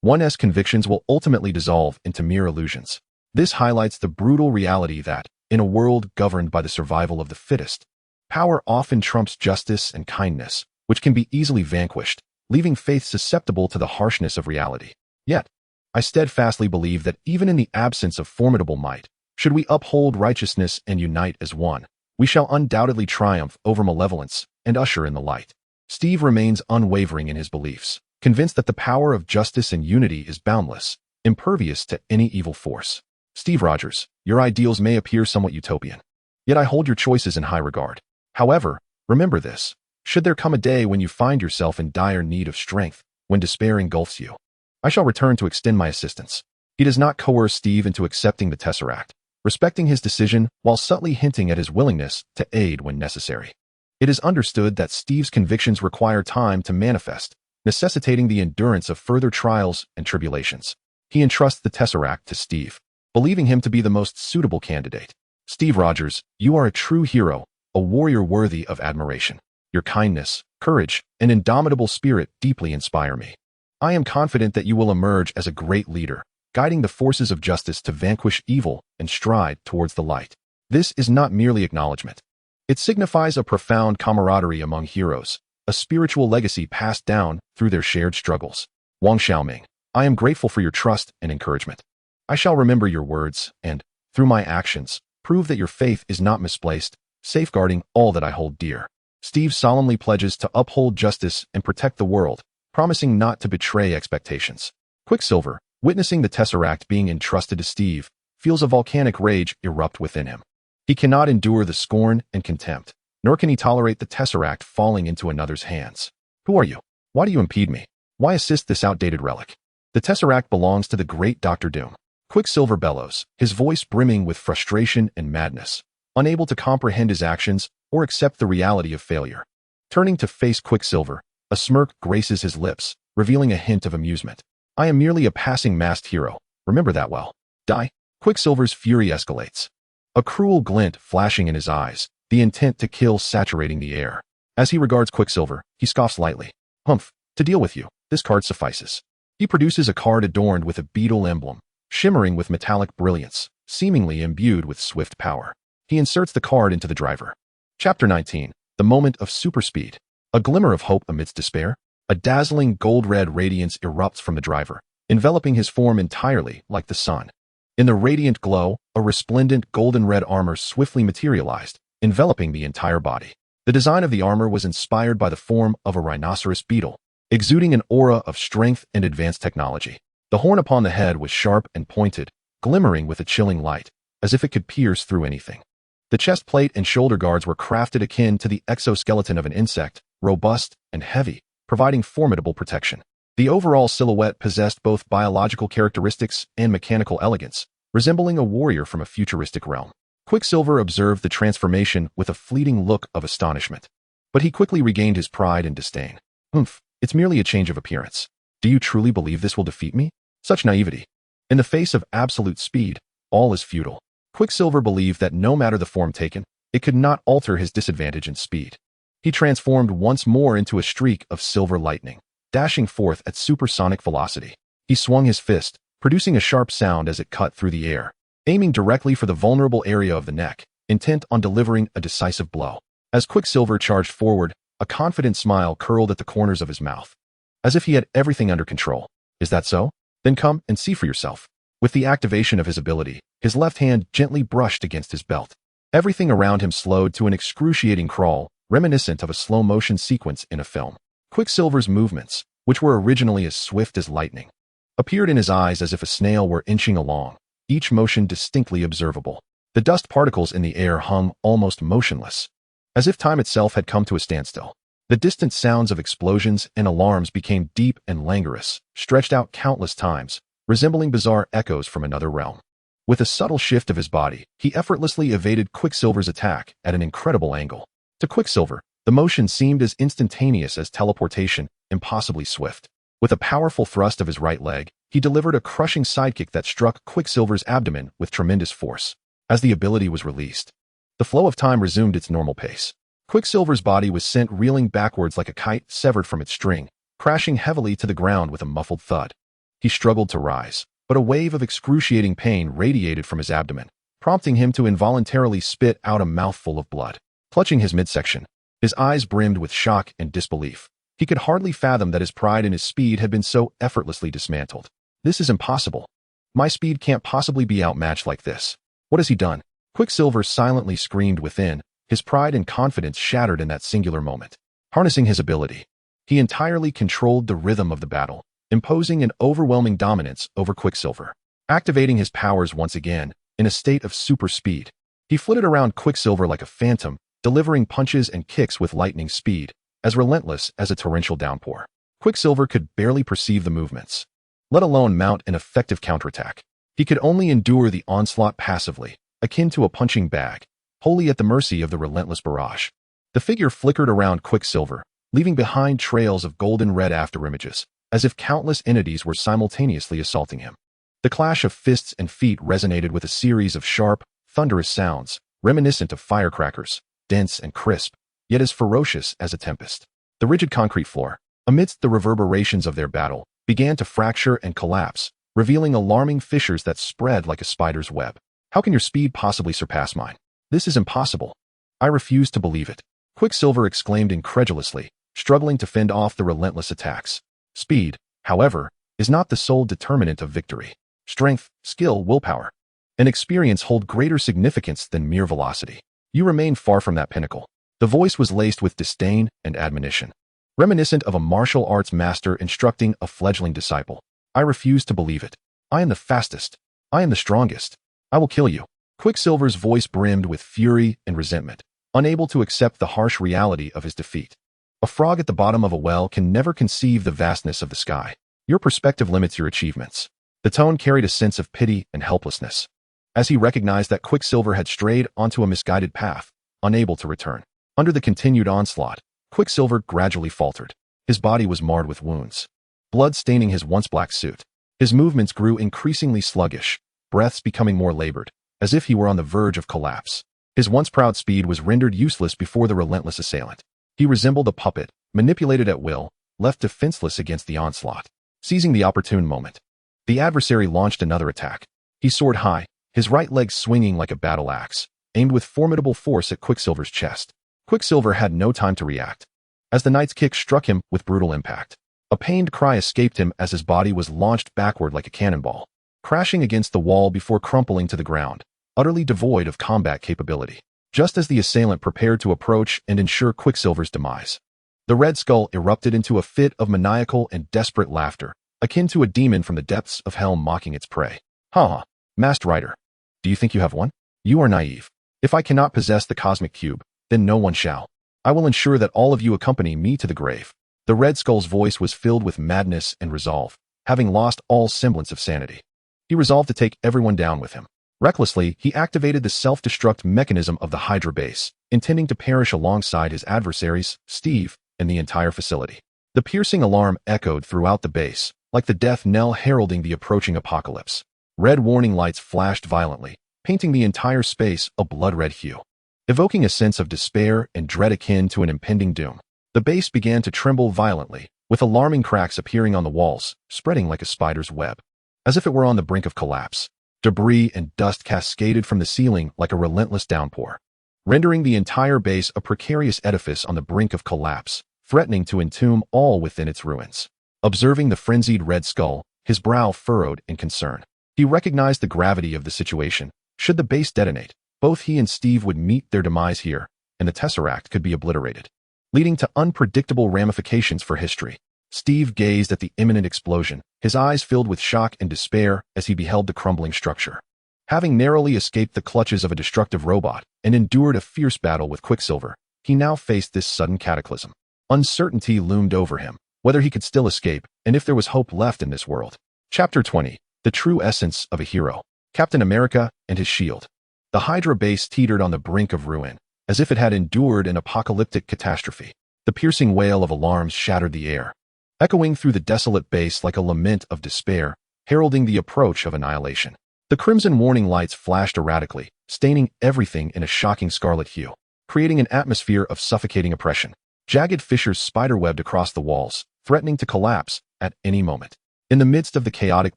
One's convictions will ultimately dissolve into mere illusions. This highlights the brutal reality that, in a world governed by the survival of the fittest, power often trumps justice and kindness, which can be easily vanquished, leaving faith susceptible to the harshness of reality. Yet, I steadfastly believe that even in the absence of formidable might, should we uphold righteousness and unite as one, we shall undoubtedly triumph over malevolence and usher in the light. Steve remains unwavering in his beliefs, convinced that the power of justice and unity is boundless, impervious to any evil force. Steve Rogers, your ideals may appear somewhat utopian, yet I hold your choices in high regard. However, remember this. Should there come a day when you find yourself in dire need of strength, when despair engulfs you, I shall return to extend my assistance. He does not coerce Steve into accepting the Tesseract, respecting his decision while subtly hinting at his willingness to aid when necessary. It is understood that Steve's convictions require time to manifest, necessitating the endurance of further trials and tribulations. He entrusts the Tesseract to Steve, believing him to be the most suitable candidate. Steve Rogers, you are a true hero, a warrior worthy of admiration. Your kindness, courage, and indomitable spirit deeply inspire me. I am confident that you will emerge as a great leader, guiding the forces of justice to vanquish evil and stride towards the light. This is not merely acknowledgement. It signifies a profound camaraderie among heroes, a spiritual legacy passed down through their shared struggles. Wang Xiaoming, I am grateful for your trust and encouragement. I shall remember your words and, through my actions, prove that your faith is not misplaced, safeguarding all that I hold dear. Steve solemnly pledges to uphold justice and protect the world, promising not to betray expectations. Quicksilver, witnessing the Tesseract being entrusted to Steve, feels a volcanic rage erupt within him. He cannot endure the scorn and contempt, nor can he tolerate the Tesseract falling into another's hands. Who are you? Why do you impede me? Why assist this outdated relic? The Tesseract belongs to the great Dr. Doom. Quicksilver bellows, his voice brimming with frustration and madness, unable to comprehend his actions or accept the reality of failure. Turning to face Quicksilver, A smirk graces his lips, revealing a hint of amusement. I am merely a passing masked hero. Remember that well. Die. Quicksilver's fury escalates. A cruel glint flashing in his eyes, the intent to kill saturating the air. As he regards Quicksilver, he scoffs lightly. Humph, to deal with you, this card suffices. He produces a card adorned with a beetle emblem, shimmering with metallic brilliance, seemingly imbued with swift power. He inserts the card into the driver. Chapter 19. The Moment of Super Speed. A glimmer of hope amidst despair. A dazzling gold-red radiance erupts from the driver, enveloping his form entirely like the sun. In the radiant glow, a resplendent golden-red armor swiftly materialized, enveloping the entire body. The design of the armor was inspired by the form of a rhinoceros beetle, exuding an aura of strength and advanced technology. The horn upon the head was sharp and pointed, glimmering with a chilling light, as if it could pierce through anything. The chest plate and shoulder guards were crafted akin to the exoskeleton of an insect, robust and heavy, providing formidable protection. The overall silhouette possessed both biological characteristics and mechanical elegance, resembling a warrior from a futuristic realm. Quicksilver observed the transformation with a fleeting look of astonishment. But he quickly regained his pride and disdain. Oomph, it's merely a change of appearance. Do you truly believe this will defeat me? Such naivety. In the face of absolute speed, all is futile. Quicksilver believed that no matter the form taken, it could not alter his disadvantage in speed. He transformed once more into a streak of silver lightning, dashing forth at supersonic velocity. He swung his fist, producing a sharp sound as it cut through the air, aiming directly for the vulnerable area of the neck, intent on delivering a decisive blow. As Quicksilver charged forward, a confident smile curled at the corners of his mouth, as if he had everything under control. Is that so? Then come and see for yourself. With the activation of his ability, his left hand gently brushed against his belt. Everything around him slowed to an excruciating crawl, reminiscent of a slow-motion sequence in a film. Quicksilver's movements, which were originally as swift as lightning, appeared in his eyes as if a snail were inching along, each motion distinctly observable. The dust particles in the air hung almost motionless, as if time itself had come to a standstill. The distant sounds of explosions and alarms became deep and languorous, stretched out countless times, resembling bizarre echoes from another realm. With a subtle shift of his body, he effortlessly evaded Quicksilver's attack at an incredible angle. To Quicksilver, the motion seemed as instantaneous as teleportation, impossibly swift. With a powerful thrust of his right leg, he delivered a crushing sidekick that struck Quicksilver's abdomen with tremendous force. As the ability was released, the flow of time resumed its normal pace. Quicksilver's body was sent reeling backwards like a kite severed from its string, crashing heavily to the ground with a muffled thud. He struggled to rise, but a wave of excruciating pain radiated from his abdomen, prompting him to involuntarily spit out a mouthful of blood. Clutching his midsection, his eyes brimmed with shock and disbelief. He could hardly fathom that his pride and his speed had been so effortlessly dismantled. This is impossible. My speed can't possibly be outmatched like this. What has he done? Quicksilver silently screamed within, his pride and confidence shattered in that singular moment. Harnessing his ability, he entirely controlled the rhythm of the battle, imposing an overwhelming dominance over Quicksilver. Activating his powers once again, in a state of super speed, he flitted around Quicksilver like a phantom, delivering punches and kicks with lightning speed, as relentless as a torrential downpour. Quicksilver could barely perceive the movements, let alone mount an effective counterattack. He could only endure the onslaught passively, akin to a punching bag, wholly at the mercy of the relentless barrage. The figure flickered around Quicksilver, leaving behind trails of golden red afterimages, as if countless entities were simultaneously assaulting him. The clash of fists and feet resonated with a series of sharp, thunderous sounds, reminiscent of firecrackers, dense and crisp, yet as ferocious as a tempest. The rigid concrete floor, amidst the reverberations of their battle, began to fracture and collapse, revealing alarming fissures that spread like a spider's web. How can your speed possibly surpass mine? This is impossible. I refuse to believe it. Quicksilver exclaimed incredulously, struggling to fend off the relentless attacks. Speed, however, is not the sole determinant of victory. Strength, skill, willpower, and experience hold greater significance than mere velocity. You remain far from that pinnacle. The voice was laced with disdain and admonition, reminiscent of a martial arts master instructing a fledgling disciple. I refuse to believe it. I am the fastest. I am the strongest. I will kill you. Quicksilver's voice brimmed with fury and resentment, unable to accept the harsh reality of his defeat. A frog at the bottom of a well can never conceive the vastness of the sky. Your perspective limits your achievements. The tone carried a sense of pity and helplessness, as he recognized that Quicksilver had strayed onto a misguided path, unable to return. Under the continued onslaught, Quicksilver gradually faltered. His body was marred with wounds, blood staining his once black suit. His movements grew increasingly sluggish, breaths becoming more labored, as if he were on the verge of collapse. His once proud speed was rendered useless before the relentless assailant. He resembled a puppet, manipulated at will, left defenseless against the onslaught. Seizing the opportune moment, the adversary launched another attack. He soared high, his right leg swinging like a battle axe, aimed with formidable force at Quicksilver's chest. Quicksilver had no time to react, as the knight's kick struck him with brutal impact. A pained cry escaped him as his body was launched backward like a cannonball, crashing against the wall before crumpling to the ground, utterly devoid of combat capability. Just as the assailant prepared to approach and ensure Quicksilver's demise, the Red Skull erupted into a fit of maniacal and desperate laughter, akin to a demon from the depths of hell mocking its prey. Ha! Masked Rider, do you think you have won? You are naive. If I cannot possess the Cosmic Cube, then no one shall. I will ensure that all of you accompany me to the grave. The Red Skull's voice was filled with madness and resolve, having lost all semblance of sanity. He resolved to take everyone down with him. Recklessly, he activated the self-destruct mechanism of the Hydra base, intending to perish alongside his adversaries, Steve, and the entire facility. The piercing alarm echoed throughout the base, like the death knell heralding the approaching apocalypse. Red warning lights flashed violently, painting the entire space a blood-red hue, evoking a sense of despair and dread akin to an impending doom. The base began to tremble violently, with alarming cracks appearing on the walls, spreading like a spider's web. As if it were on the brink of collapse, debris and dust cascaded from the ceiling like a relentless downpour, rendering the entire base a precarious edifice on the brink of collapse, threatening to entomb all within its ruins. Observing the frenzied Red Skull, his brow furrowed in concern. He recognized the gravity of the situation. Should the base detonate, both he and Steve would meet their demise here, and the Tesseract could be obliterated, leading to unpredictable ramifications for history. Steve gazed at the imminent explosion, his eyes filled with shock and despair as he beheld the crumbling structure. Having narrowly escaped the clutches of a destructive robot and endured a fierce battle with Quicksilver, he now faced this sudden cataclysm. Uncertainty loomed over him, whether he could still escape and if there was hope left in this world. Chapter 20. The True Essence of a Hero. Captain America and his Shield. The Hydra base teetered on the brink of ruin, as if it had endured an apocalyptic catastrophe. The piercing wail of alarms shattered the air, echoing through the desolate base like a lament of despair, heralding the approach of annihilation. The crimson warning lights flashed erratically, staining everything in a shocking scarlet hue, creating an atmosphere of suffocating oppression. Jagged fissures spiderwebbed across the walls, threatening to collapse at any moment. In the midst of the chaotic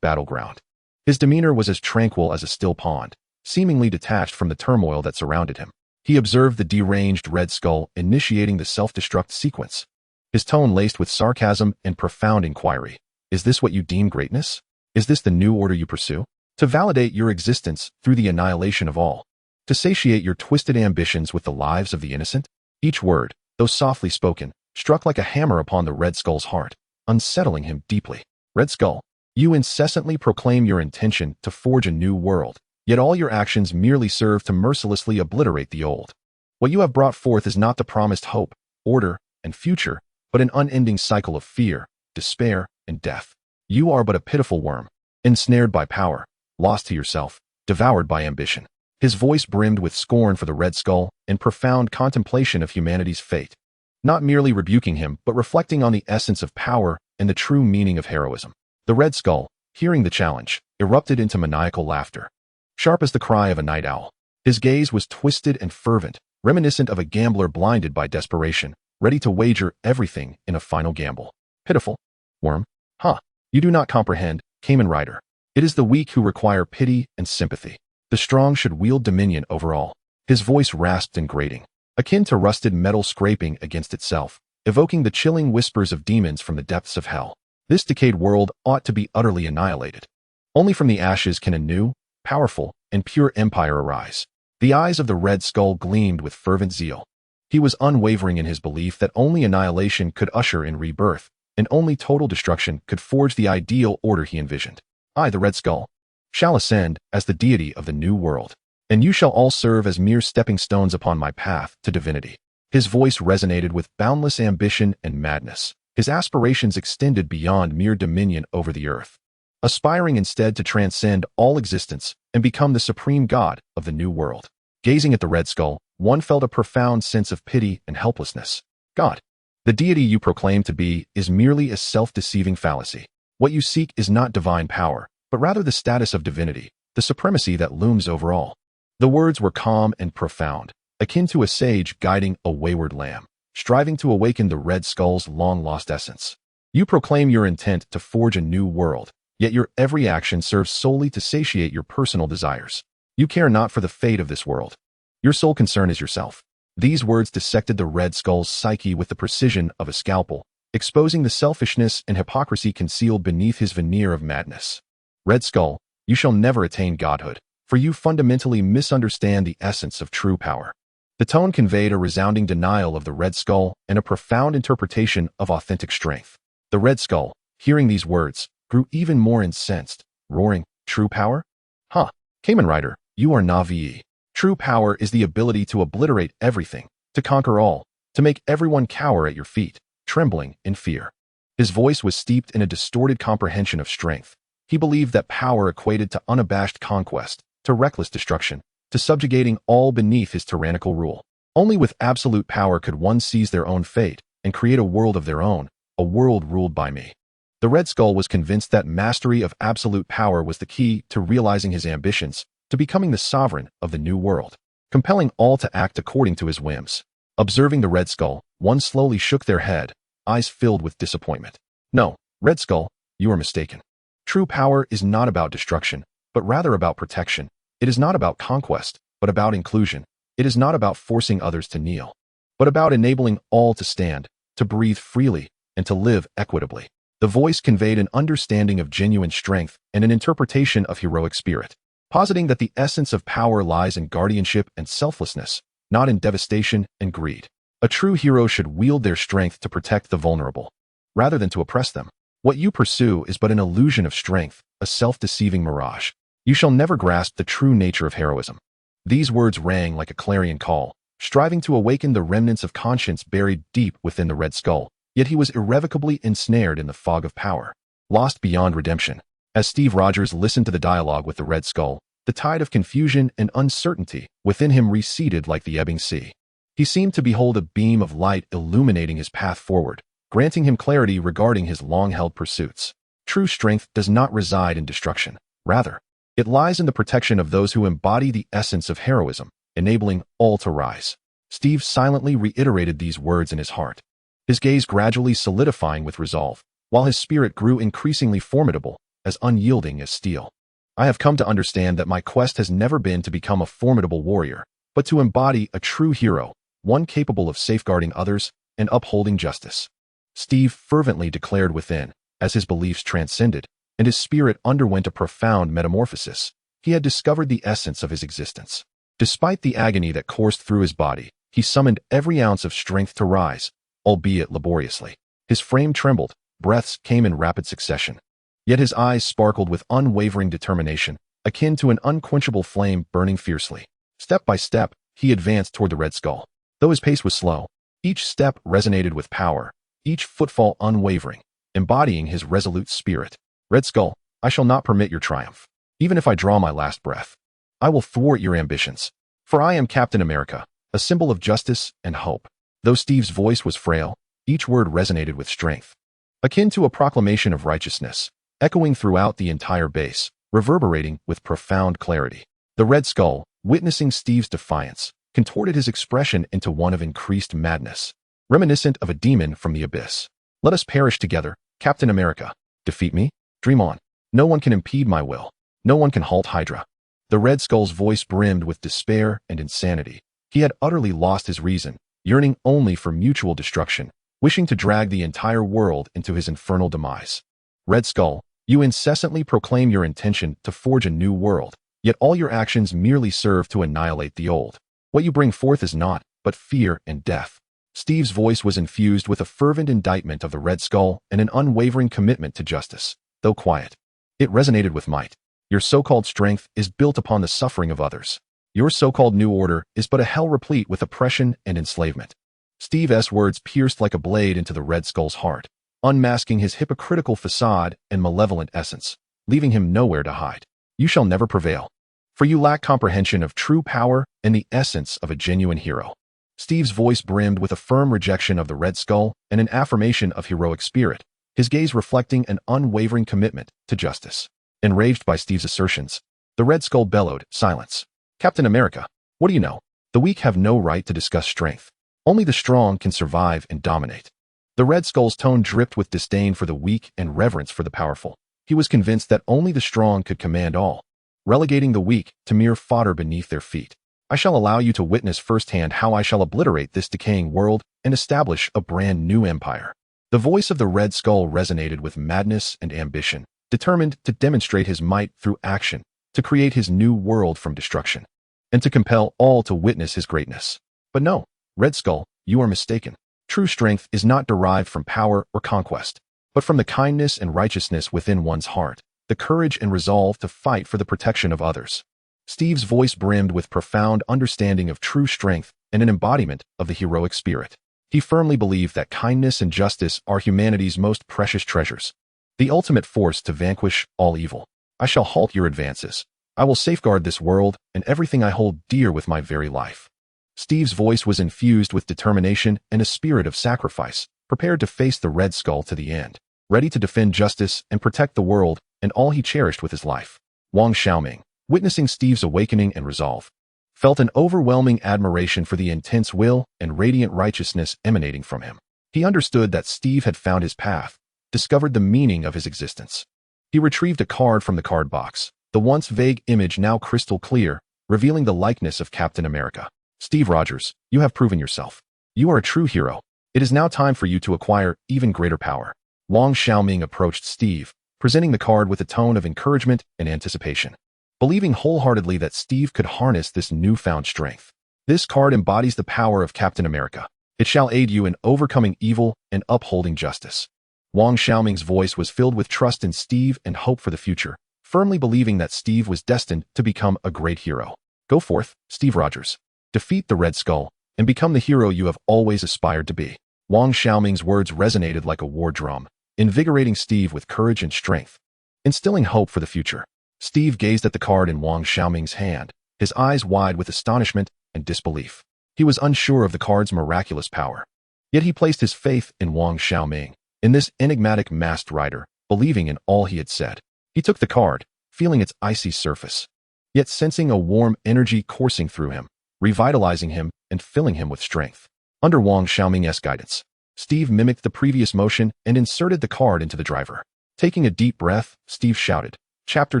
battleground, his demeanor was as tranquil as a still pond, seemingly detached from the turmoil that surrounded him. He observed the deranged Red Skull initiating the self-destruct sequence, his tone laced with sarcasm and profound inquiry. Is this what you deem greatness? Is this the new order you pursue? To validate your existence through the annihilation of all? To satiate your twisted ambitions with the lives of the innocent? Each word, though softly spoken, struck like a hammer upon the Red Skull's heart, unsettling him deeply. Red Skull, you incessantly proclaim your intention to forge a new world, yet all your actions merely serve to mercilessly obliterate the old. What you have brought forth is not the promised hope, order, and future, but an unending cycle of fear, despair, and death. You are but a pitiful worm, ensnared by power, lost to yourself, devoured by ambition. His voice brimmed with scorn for the Red Skull and profound contemplation of humanity's fate, not merely rebuking him, but reflecting on the essence of power and the true meaning of heroism. The Red Skull, hearing the challenge, erupted into maniacal laughter, sharp as the cry of a night owl. His gaze was twisted and fervent, reminiscent of a gambler blinded by desperation, ready to wager everything in a final gamble. Pitiful worm? Huh. You do not comprehend, Kamen Rider. It is the weak who require pity and sympathy. The strong should wield dominion over all. His voice rasped and grating, akin to rusted metal scraping against itself, evoking the chilling whispers of demons from the depths of hell. This decayed world ought to be utterly annihilated. Only from the ashes can a new, powerful, and pure empire arise. The eyes of the Red Skull gleamed with fervent zeal. He was unwavering in his belief that only annihilation could usher in rebirth, and only total destruction could forge the ideal order he envisioned. I, the Red Skull, shall ascend as the deity of the new world, and you shall all serve as mere stepping stones upon my path to divinity. His voice resonated with boundless ambition and madness. His aspirations extended beyond mere dominion over the earth, aspiring instead to transcend all existence and become the supreme god of the new world. Gazing at the Red Skull, one felt a profound sense of pity and helplessness. God, The deity you proclaim to be is merely a self-deceiving fallacy. What you seek is not divine power, but rather the status of divinity, the supremacy that looms over all. The words were calm and profound, akin to a sage guiding a wayward lamb, striving to awaken the Red Skull's long-lost essence. You proclaim your intent to forge a new world, yet your every action serves solely to satiate your personal desires. You care not for the fate of this world. Your sole concern is yourself. These words dissected the Red Skull's psyche with the precision of a scalpel, exposing the selfishness and hypocrisy concealed beneath his veneer of madness. Red Skull, you shall never attain godhood, for you fundamentally misunderstand the essence of true power. The tone conveyed a resounding denial of the Red Skull and a profound interpretation of authentic strength. The Red Skull, hearing these words, grew even more incensed, roaring, "True power? Huh, Kamen Rider, you are Navi. True power is the ability to obliterate everything, to conquer all, to make everyone cower at your feet, trembling in fear." His voice was steeped in a distorted comprehension of strength. He believed that power equated to unabashed conquest, to reckless destruction, to subjugating all beneath his tyrannical rule. Only with absolute power could one seize their own fate and create a world of their own, a world ruled by me. The Red Skull was convinced that mastery of absolute power was the key to realizing his ambitions, to becoming the sovereign of the new world, compelling all to act according to his whims. Observing the Red Skull, one slowly shook their head, eyes filled with disappointment. "No, Red Skull, you are mistaken. True power is not about destruction, but rather about protection. It is not about conquest, but about inclusion. It is not about forcing others to kneel, but about enabling all to stand, to breathe freely, and to live equitably." The voice conveyed an understanding of genuine strength and an interpretation of heroic spirit, positing that the essence of power lies in guardianship and selflessness, not in devastation and greed. A true hero should wield their strength to protect the vulnerable, rather than to oppress them. What you pursue is but an illusion of strength, a self-deceiving mirage. You shall never grasp the true nature of heroism. These words rang like a clarion call, striving to awaken the remnants of conscience buried deep within the Red Skull, yet he was irrevocably ensnared in the fog of power, lost beyond redemption. As Steve Rogers listened to the dialogue with the Red Skull, the tide of confusion and uncertainty within him receded like the ebbing sea. He seemed to behold a beam of light illuminating his path forward, granting him clarity regarding his long-held pursuits. True strength does not reside in destruction. Rather, it lies in the protection of those who embody the essence of heroism, enabling all to rise. Steve silently reiterated these words in his heart, his gaze gradually solidifying with resolve, while his spirit grew increasingly formidable, as unyielding as steel. "I have come to understand that my quest has never been to become a formidable warrior, but to embody a true hero, one capable of safeguarding others and upholding justice," Steve fervently declared within, as his beliefs transcended, and his spirit underwent a profound metamorphosis. He had discovered the essence of his existence. Despite the agony that coursed through his body, he summoned every ounce of strength to rise, albeit laboriously. His frame trembled, breaths came in rapid succession. Yet his eyes sparkled with unwavering determination, akin to an unquenchable flame burning fiercely. Step by step, he advanced toward the Red Skull. Though his pace was slow, each step resonated with power, each footfall unwavering, embodying his resolute spirit. "Red Skull, I shall not permit your triumph. Even if I draw my last breath, I will thwart your ambitions. For I am Captain America, a symbol of justice and hope." Though Steve's voice was frail, each word resonated with strength, akin to a proclamation of righteousness, echoing throughout the entire base, reverberating with profound clarity. The Red Skull, witnessing Steve's defiance, contorted his expression into one of increased madness, reminiscent of a demon from the abyss. "Let us perish together, Captain America. Defeat me? Dream on. No one can impede my will. No one can halt Hydra." The Red Skull's voice brimmed with despair and insanity. He had utterly lost his reason, yearning only for mutual destruction, wishing to drag the entire world into his infernal demise. "Red Skull, you incessantly proclaim your intention to forge a new world, yet all your actions merely serve to annihilate the old. What you bring forth is naught but fear and death." Steve's voice was infused with a fervent indictment of the Red Skull and an unwavering commitment to justice. Though quiet, it resonated with might. "Your so-called strength is built upon the suffering of others. Your so-called new order is but a hell replete with oppression and enslavement." Steve's words pierced like a blade into the Red Skull's heart, unmasking his hypocritical facade and malevolent essence, leaving him nowhere to hide. "You shall never prevail, for you lack comprehension of true power and the essence of a genuine hero." Steve's voice brimmed with a firm rejection of the Red Skull and an affirmation of heroic spirit, his gaze reflecting an unwavering commitment to justice. Enraged by Steve's assertions, the Red Skull bellowed, "Silence. Captain America, what do you know? The weak have no right to discuss strength. Only the strong can survive and dominate." The Red Skull's tone dripped with disdain for the weak and reverence for the powerful. He was convinced that only the strong could command all, relegating the weak to mere fodder beneath their feet. "I shall allow you to witness firsthand how I shall obliterate this decaying world and establish a brand new empire." The voice of the Red Skull resonated with madness and ambition, determined to demonstrate his might through action, to create his new world from destruction, and to compel all to witness his greatness. But no, Red Skull, you are mistaken. True strength is not derived from power or conquest, but from the kindness and righteousness within one's heart, the courage and resolve to fight for the protection of others. Steve's voice brimmed with profound understanding of true strength and an embodiment of the heroic spirit. He firmly believed that kindness and justice are humanity's most precious treasures, the ultimate force to vanquish all evil. "I shall halt your advances. I will safeguard this world and everything I hold dear with my very life." Steve's voice was infused with determination and a spirit of sacrifice, prepared to face the Red Skull to the end, ready to defend justice and protect the world and all he cherished with his life. Wang Xiaoming, witnessing Steve's awakening and resolve, felt an overwhelming admiration for the intense will and radiant righteousness emanating from him. He understood that Steve had found his path, discovered the meaning of his existence. He retrieved a card from the card box, the once vague image now crystal clear, revealing the likeness of Captain America. "Steve Rogers, you have proven yourself. You are a true hero. It is now time for you to acquire even greater power." Wang Xiaoming approached Steve, presenting the card with a tone of encouragement and anticipation, believing wholeheartedly that Steve could harness this newfound strength. "This card embodies the power of Captain America. It shall aid you in overcoming evil and upholding justice." Wang Xiaoming's voice was filled with trust in Steve and hope for the future, firmly believing that Steve was destined to become a great hero. "Go forth, Steve Rogers. Defeat the Red Skull and become the hero you have always aspired to be." Wang Xiaoming's words resonated like a war drum, invigorating Steve with courage and strength, instilling hope for the future. Steve gazed at the card in Wang Xiaoming's hand, his eyes wide with astonishment and disbelief. He was unsure of the card's miraculous power. Yet he placed his faith in Wang Xiaoming, in this enigmatic masked rider, believing in all he had said. He took the card, feeling its icy surface, yet sensing a warm energy coursing through him, revitalizing him and filling him with strength. Under Wang Xiaoming's guidance, Steve mimicked the previous motion and inserted the card into the driver. Taking a deep breath, Steve shouted, "Chapter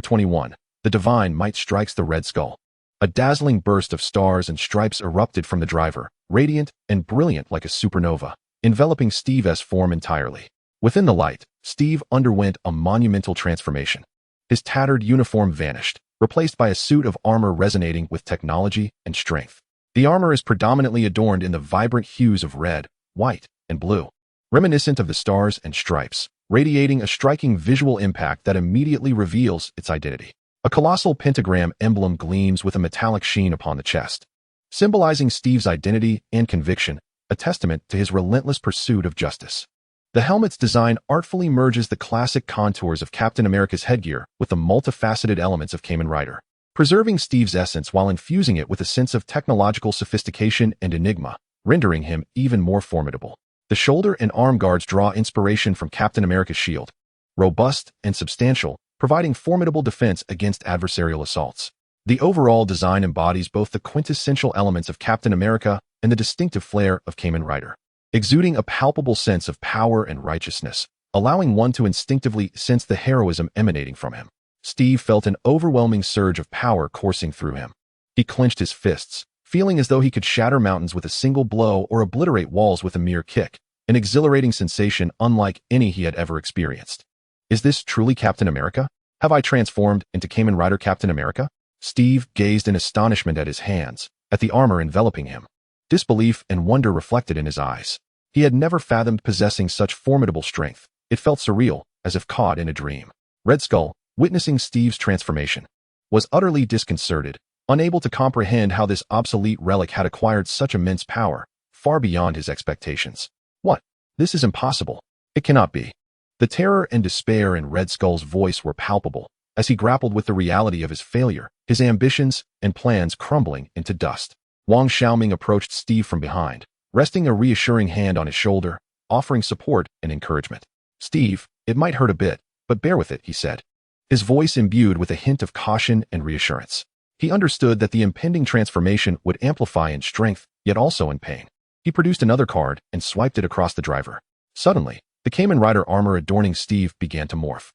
21, The Divine Might Strikes the Red Skull." A dazzling burst of stars and stripes erupted from the driver, radiant and brilliant like a supernova, enveloping Steve's form entirely. Within the light, Steve underwent a monumental transformation. His tattered uniform vanished, replaced by a suit of armor resonating with technology and strength. The armor is predominantly adorned in the vibrant hues of red, white, and blue, reminiscent of the stars and stripes, radiating a striking visual impact that immediately reveals its identity. A colossal pentagram emblem gleams with a metallic sheen upon the chest, symbolizing Steve's identity and conviction, a testament to his relentless pursuit of justice. The helmet's design artfully merges the classic contours of Captain America's headgear with the multifaceted elements of Kamen Rider, preserving Steve's essence while infusing it with a sense of technological sophistication and enigma, rendering him even more formidable. The shoulder and arm guards draw inspiration from Captain America's shield, robust and substantial, providing formidable defense against adversarial assaults. The overall design embodies both the quintessential elements of Captain America and the distinctive flair of Kamen Rider, exuding a palpable sense of power and righteousness, allowing one to instinctively sense the heroism emanating from him. Steve felt an overwhelming surge of power coursing through him. He clenched his fists, feeling as though he could shatter mountains with a single blow or obliterate walls with a mere kick, an exhilarating sensation unlike any he had ever experienced. Is this truly Captain America? Have I transformed into Kamen Rider Captain America? Steve gazed in astonishment at his hands, at the armor enveloping him. Disbelief and wonder reflected in his eyes. He had never fathomed possessing such formidable strength. It felt surreal, as if caught in a dream. Red Skull, witnessing Steve's transformation, was utterly disconcerted, unable to comprehend how this obsolete relic had acquired such immense power, far beyond his expectations. "What? This is impossible. It cannot be." The terror and despair in Red Skull's voice were palpable, as he grappled with the reality of his failure, his ambitions and plans crumbling into dust. Wang Xiaoming approached Steve from behind, resting a reassuring hand on his shoulder, offering support and encouragement. "Steve, it might hurt a bit, but bear with it," he said, his voice imbued with a hint of caution and reassurance. He understood that the impending transformation would amplify in strength, yet also in pain. He produced another card and swiped it across the driver. Suddenly, the Kamen Rider armor adorning Steve began to morph.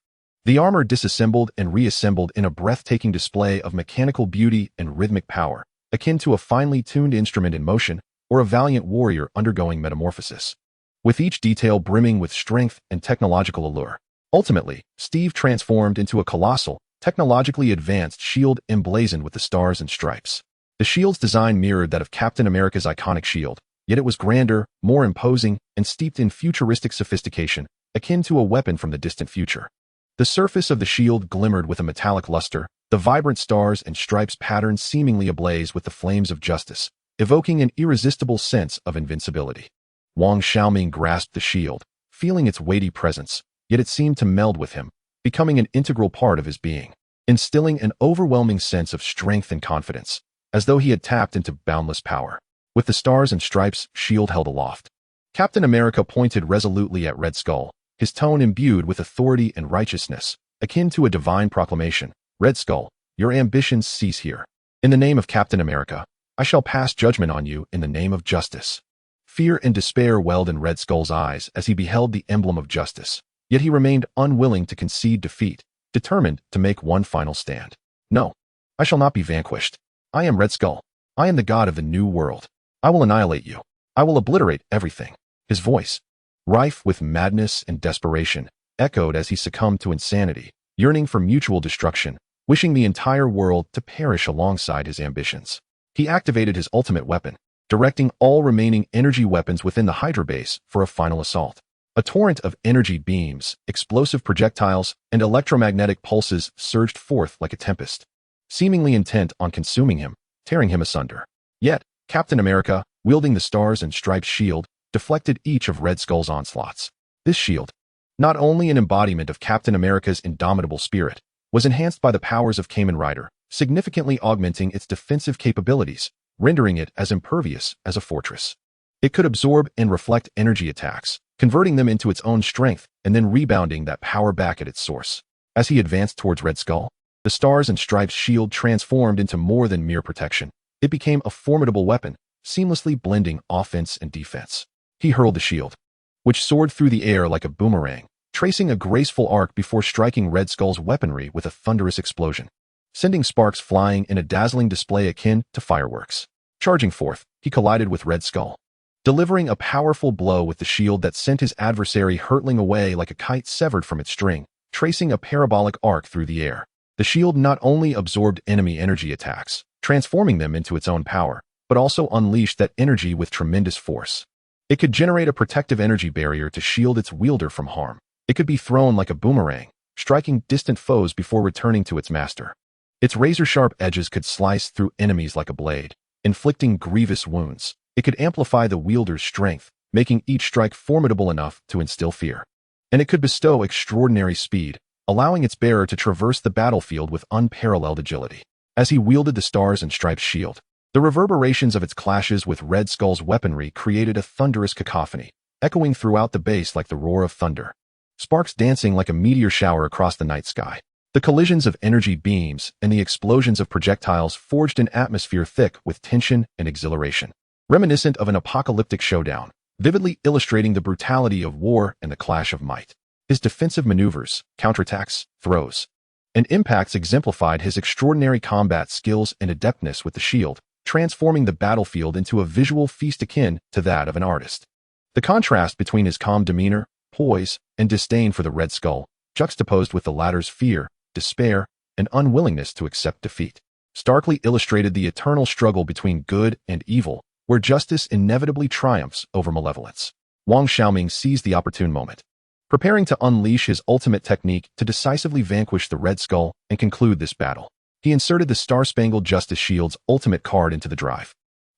The armor disassembled and reassembled in a breathtaking display of mechanical beauty and rhythmic power, akin to a finely tuned instrument in motion or a valiant warrior undergoing metamorphosis. With each detail brimming with strength and technological allure. Ultimately, Steve transformed into a colossal, technologically advanced shield emblazoned with the stars and stripes. The shield's design mirrored that of Captain America's iconic shield, yet it was grander, more imposing, and steeped in futuristic sophistication, akin to a weapon from the distant future. The surface of the shield glimmered with a metallic luster, the vibrant stars and stripes pattern seemingly ablaze with the flames of justice, evoking an irresistible sense of invincibility. Wang Xiaoming grasped the shield, feeling its weighty presence, yet it seemed to meld with him, becoming an integral part of his being, instilling an overwhelming sense of strength and confidence, as though he had tapped into boundless power. With the stars and stripes shield held aloft, Captain America pointed resolutely at Red Skull, his tone imbued with authority and righteousness, akin to a divine proclamation. "Red Skull, your ambitions cease here. In the name of Captain America, I shall pass judgment on you in the name of justice." Fear and despair welled in Red Skull's eyes as he beheld the emblem of justice, yet he remained unwilling to concede defeat, determined to make one final stand. "No, I shall not be vanquished. I am Red Skull. I am the god of the new world. I will annihilate you. I will obliterate everything." His voice, rife with madness and desperation, echoed as he succumbed to insanity, yearning for mutual destruction, wishing the entire world to perish alongside his ambitions. He activated his ultimate weapon, directing all remaining energy weapons within the Hydra base for a final assault. A torrent of energy beams, explosive projectiles, and electromagnetic pulses surged forth like a tempest, seemingly intent on consuming him, tearing him asunder. Yet, Captain America, wielding the stars and stripes shield, deflected each of Red Skull's onslaughts. This shield, not only an embodiment of Captain America's indomitable spirit, was enhanced by the powers of Kamen Rider, significantly augmenting its defensive capabilities, rendering it as impervious as a fortress. It could absorb and reflect energy attacks, converting them into its own strength and then rebounding that power back at its source. As he advanced towards Red Skull, the stars and stripes shield transformed into more than mere protection. It became a formidable weapon, seamlessly blending offense and defense. He hurled the shield, which soared through the air like a boomerang, tracing a graceful arc before striking Red Skull's weaponry with a thunderous explosion, sending sparks flying in a dazzling display akin to fireworks. Charging forth, he collided with Red Skull, delivering a powerful blow with the shield that sent his adversary hurtling away like a kite severed from its string, tracing a parabolic arc through the air. The shield not only absorbed enemy energy attacks, transforming them into its own power, but also unleashed that energy with tremendous force. It could generate a protective energy barrier to shield its wielder from harm. It could be thrown like a boomerang, striking distant foes before returning to its master. Its razor-sharp edges could slice through enemies like a blade, inflicting grievous wounds. It could amplify the wielder's strength, making each strike formidable enough to instill fear. And it could bestow extraordinary speed, allowing its bearer to traverse the battlefield with unparalleled agility. As he wielded the stars and stripes shield, the reverberations of its clashes with Red Skull's weaponry created a thunderous cacophony, echoing throughout the base like the roar of thunder. Sparks dancing like a meteor shower across the night sky. The collisions of energy beams and the explosions of projectiles forged an atmosphere thick with tension and exhilaration, reminiscent of an apocalyptic showdown, vividly illustrating the brutality of war and the clash of might. His defensive maneuvers, counterattacks, throws, and impacts exemplified his extraordinary combat skills and adeptness with the shield, transforming the battlefield into a visual feast akin to that of an artist. The contrast between his calm demeanor, poise, and disdain for the Red Skull, juxtaposed with the latter's fear, despair, and unwillingness to accept defeat, starkly illustrated the eternal struggle between good and evil, where justice inevitably triumphs over malevolence. Wang Xiaoming seized the opportune moment, preparing to unleash his ultimate technique to decisively vanquish the Red Skull and conclude this battle. He inserted the Star-Spangled Justice Shield's ultimate card into the drive.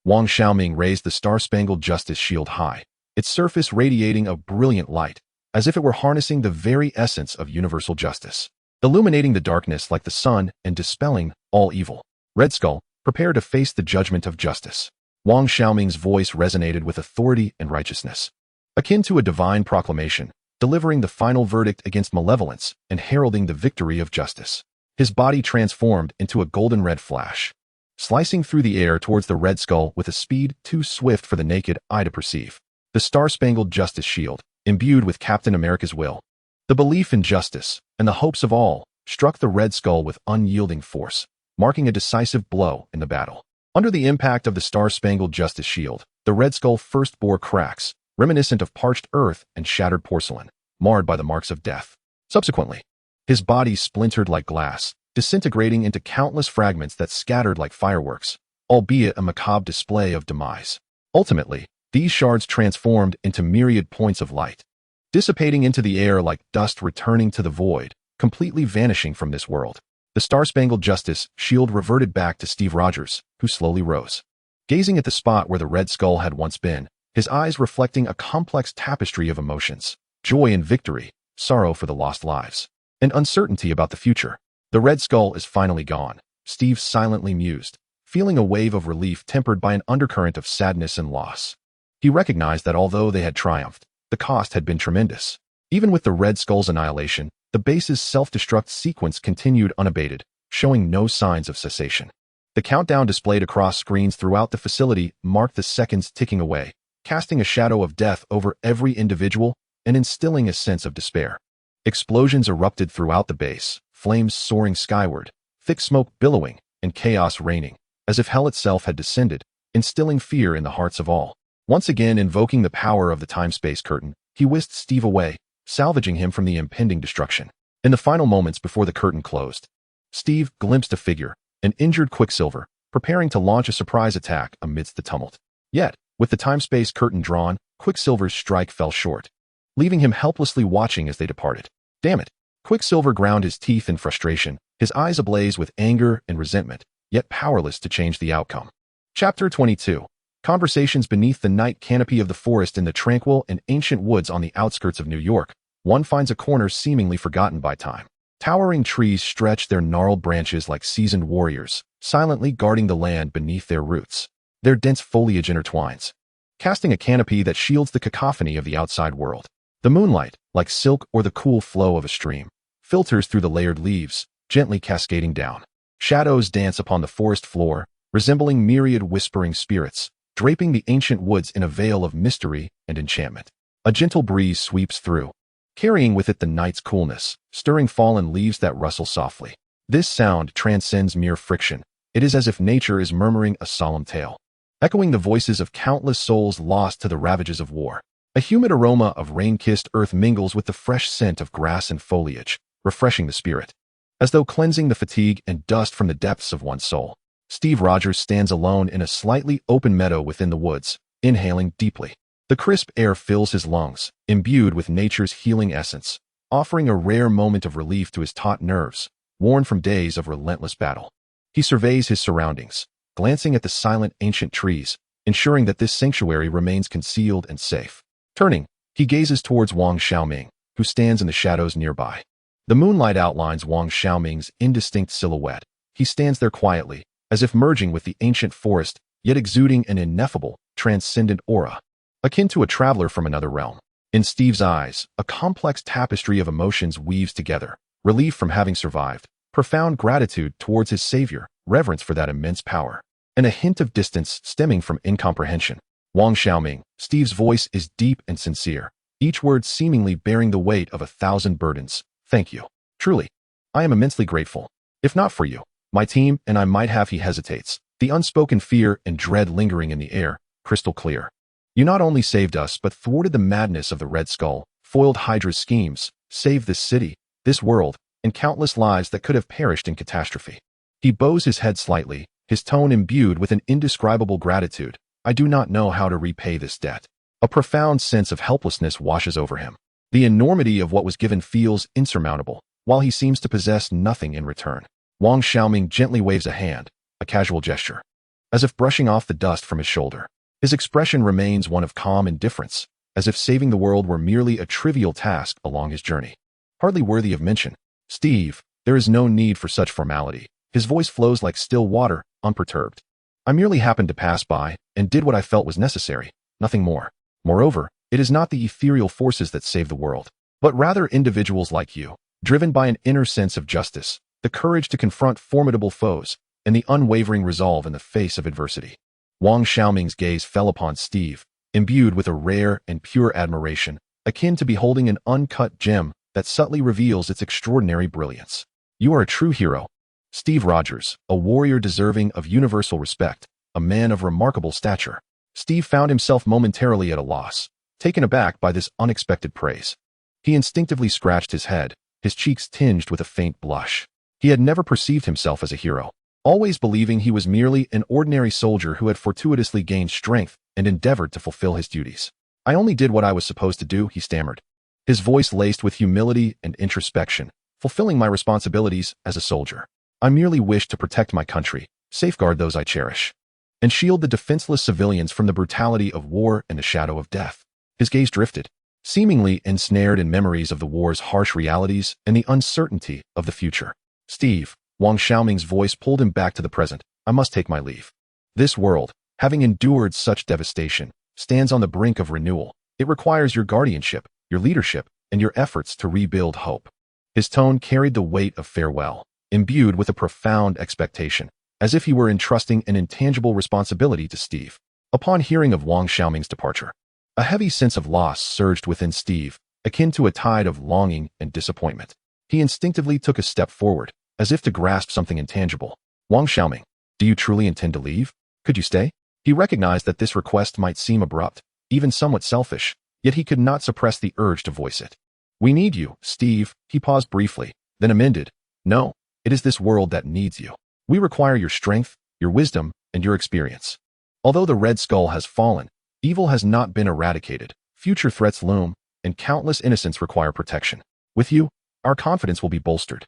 Wang Xiaoming raised the Star-Spangled Justice Shield high, its surface radiating a brilliant light, as if it were harnessing the very essence of universal justice, illuminating the darkness like the sun and dispelling all evil. Red Skull, prepare to face the judgment of justice. Wang Xiaoming's voice resonated with authority and righteousness, akin to a divine proclamation, delivering the final verdict against malevolence and heralding the victory of justice. His body transformed into a golden-red flash, slicing through the air towards the Red Skull with a speed too swift for the naked eye to perceive. The Star-Spangled Justice Shield, imbued with Captain America's will, the belief in justice, and the hopes of all, struck the Red Skull with unyielding force, marking a decisive blow in the battle. Under the impact of the Star-Spangled Justice Shield, the Red Skull first bore cracks, reminiscent of parched earth and shattered porcelain, marred by the marks of death. Subsequently, his body splintered like glass, disintegrating into countless fragments that scattered like fireworks, albeit a macabre display of demise. Ultimately, these shards transformed into myriad points of light, dissipating into the air like dust returning to the void, completely vanishing from this world. The Star-Spangled Justice Shield reverted back to Steve Rogers, who slowly rose, gazing at the spot where the Red Skull had once been, his eyes reflecting a complex tapestry of emotions: joy in victory, sorrow for the lost lives, and uncertainty about the future. The Red Skull is finally gone, Steve silently mused, feeling a wave of relief tempered by an undercurrent of sadness and loss. He recognized that although they had triumphed, the cost had been tremendous. Even with the Red Skull's annihilation, the base's self-destruct sequence continued unabated, showing no signs of cessation. The countdown displayed across screens throughout the facility marked the seconds ticking away, casting a shadow of death over every individual and instilling a sense of despair. Explosions erupted throughout the base, flames soaring skyward, thick smoke billowing, and chaos reigning, as if hell itself had descended, instilling fear in the hearts of all. Once again invoking the power of the time-space curtain, he whisked Steve away, salvaging him from the impending destruction. In the final moments before the curtain closed, Steve glimpsed a figure, an injured Quicksilver, preparing to launch a surprise attack amidst the tumult. Yet, with the time-space curtain drawn, Quicksilver's strike fell short, leaving him helplessly watching as they departed. Damn it! Quicksilver ground his teeth in frustration, his eyes ablaze with anger and resentment, yet powerless to change the outcome. Chapter 22. Conversations beneath the night canopy of the forest in the tranquil and ancient woods on the outskirts of New York, one finds a corner seemingly forgotten by time. Towering trees stretch their gnarled branches like seasoned warriors, silently guarding the land beneath their roots. Their dense foliage intertwines, casting a canopy that shields the cacophony of the outside world. The moonlight, like silk or the cool flow of a stream, filters through the layered leaves, gently cascading down. Shadows dance upon the forest floor, resembling myriad whispering spirits, draping the ancient woods in a veil of mystery and enchantment. A gentle breeze sweeps through, carrying with it the night's coolness, stirring fallen leaves that rustle softly. This sound transcends mere friction. It is as if nature is murmuring a solemn tale, echoing the voices of countless souls lost to the ravages of war. A humid aroma of rain-kissed earth mingles with the fresh scent of grass and foliage, refreshing the spirit, as though cleansing the fatigue and dust from the depths of one's soul. Steve Rogers stands alone in a slightly open meadow within the woods, inhaling deeply. The crisp air fills his lungs, imbued with nature's healing essence, offering a rare moment of relief to his taut nerves, worn from days of relentless battle. He surveys his surroundings, glancing at the silent ancient trees, ensuring that this sanctuary remains concealed and safe. Turning, he gazes towards Wang Xiaoming, who stands in the shadows nearby. The moonlight outlines Wang Xiaoming's indistinct silhouette. He stands there quietly, as if merging with the ancient forest, yet exuding an ineffable, transcendent aura, akin to a traveler from another realm. In Steve's eyes, a complex tapestry of emotions weaves together: relief from having survived, profound gratitude towards his savior, reverence for that immense power, and a hint of distance stemming from incomprehension. Wang Xiaoming, Steve's voice is deep and sincere, each word seemingly bearing the weight of 1,000 burdens. Thank you. Truly, I am immensely grateful. If not for you, my team and I might have. He hesitates, the unspoken fear and dread lingering in the air, crystal clear. You not only saved us but thwarted the madness of the Red Skull, foiled Hydra's schemes, saved this city, this world, and countless lives that could have perished in catastrophe. He bows his head slightly, his tone imbued with an indescribable gratitude. I do not know how to repay this debt. A profound sense of helplessness washes over him. The enormity of what was given feels insurmountable, while he seems to possess nothing in return. Wang Xiaoming gently waves a hand, a casual gesture, as if brushing off the dust from his shoulder. His expression remains one of calm indifference, as if saving the world were merely a trivial task along his journey. Hardly worthy of mention. Steve, there is no need for such formality. His voice flows like still water, unperturbed. I merely happened to pass by and did what I felt was necessary, nothing more. Moreover, it is not the ethereal forces that save the world, but rather individuals like you, driven by an inner sense of justice, the courage to confront formidable foes, and the unwavering resolve in the face of adversity. Wang Xiaoming's gaze fell upon Steve, imbued with a rare and pure admiration, akin to beholding an uncut gem that subtly reveals its extraordinary brilliance. You are a true hero. Steve Rogers, a warrior deserving of universal respect, a man of remarkable stature. Steve found himself momentarily at a loss, taken aback by this unexpected praise. He instinctively scratched his head, his cheeks tinged with a faint blush. He had never perceived himself as a hero, always believing he was merely an ordinary soldier who had fortuitously gained strength and endeavored to fulfill his duties. I only did what I was supposed to do, he stammered, his voice laced with humility and introspection, fulfilling my responsibilities as a soldier. I merely wished to protect my country, safeguard those I cherish, and shield the defenseless civilians from the brutality of war and the shadow of death. His gaze drifted, seemingly ensnared in memories of the war's harsh realities and the uncertainty of the future. Steve, Wang Xiaoming's voice pulled him back to the present. I must take my leave. This world, having endured such devastation, stands on the brink of renewal. It requires your guardianship, your leadership, and your efforts to rebuild hope. His tone carried the weight of farewell, imbued with a profound expectation, as if he were entrusting an intangible responsibility to Steve. Upon hearing of Wang Xiaoming's departure, a heavy sense of loss surged within Steve, akin to a tide of longing and disappointment. He instinctively took a step forward, as if to grasp something intangible. Wang Xiaoming, do you truly intend to leave? Could you stay? He recognized that this request might seem abrupt, even somewhat selfish, yet he could not suppress the urge to voice it. We need you, Steve. He paused briefly, then amended. No, it is this world that needs you. We require your strength, your wisdom, and your experience. Although the Red Skull has fallen, evil has not been eradicated, future threats loom, and countless innocents require protection. With you, our confidence will be bolstered.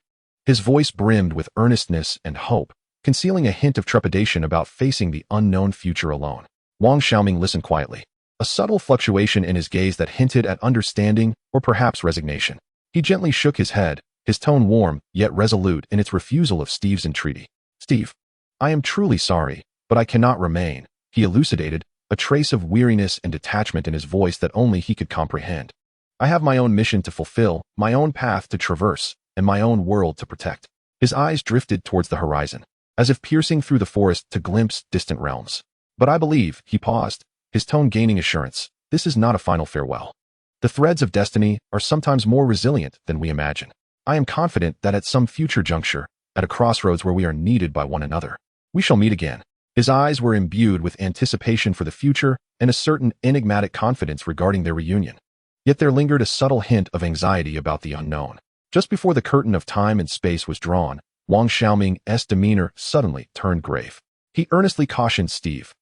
His voice brimmed with earnestness and hope, concealing a hint of trepidation about facing the unknown future alone. Wang Xiaoming listened quietly, a subtle fluctuation in his gaze that hinted at understanding or perhaps resignation. He gently shook his head, his tone warm yet resolute in its refusal of Steve's entreaty. Steve, I am truly sorry, but I cannot remain, he elucidated, a trace of weariness and detachment in his voice that only he could comprehend. I have my own mission to fulfill, my own path to traverse, and my own world to protect. His eyes drifted towards the horizon, as if piercing through the forest to glimpse distant realms. But I believe, he paused, his tone gaining assurance, this is not a final farewell. The threads of destiny are sometimes more resilient than we imagine. I am confident that at some future juncture, at a crossroads where we are needed by one another, we shall meet again. His eyes were imbued with anticipation for the future and a certain enigmatic confidence regarding their reunion. Yet there lingered a subtle hint of anxiety about the unknown. Just before the curtain of time and space was drawn, Wang Xiaoming's demeanor suddenly turned grave. He earnestly cautioned Steve,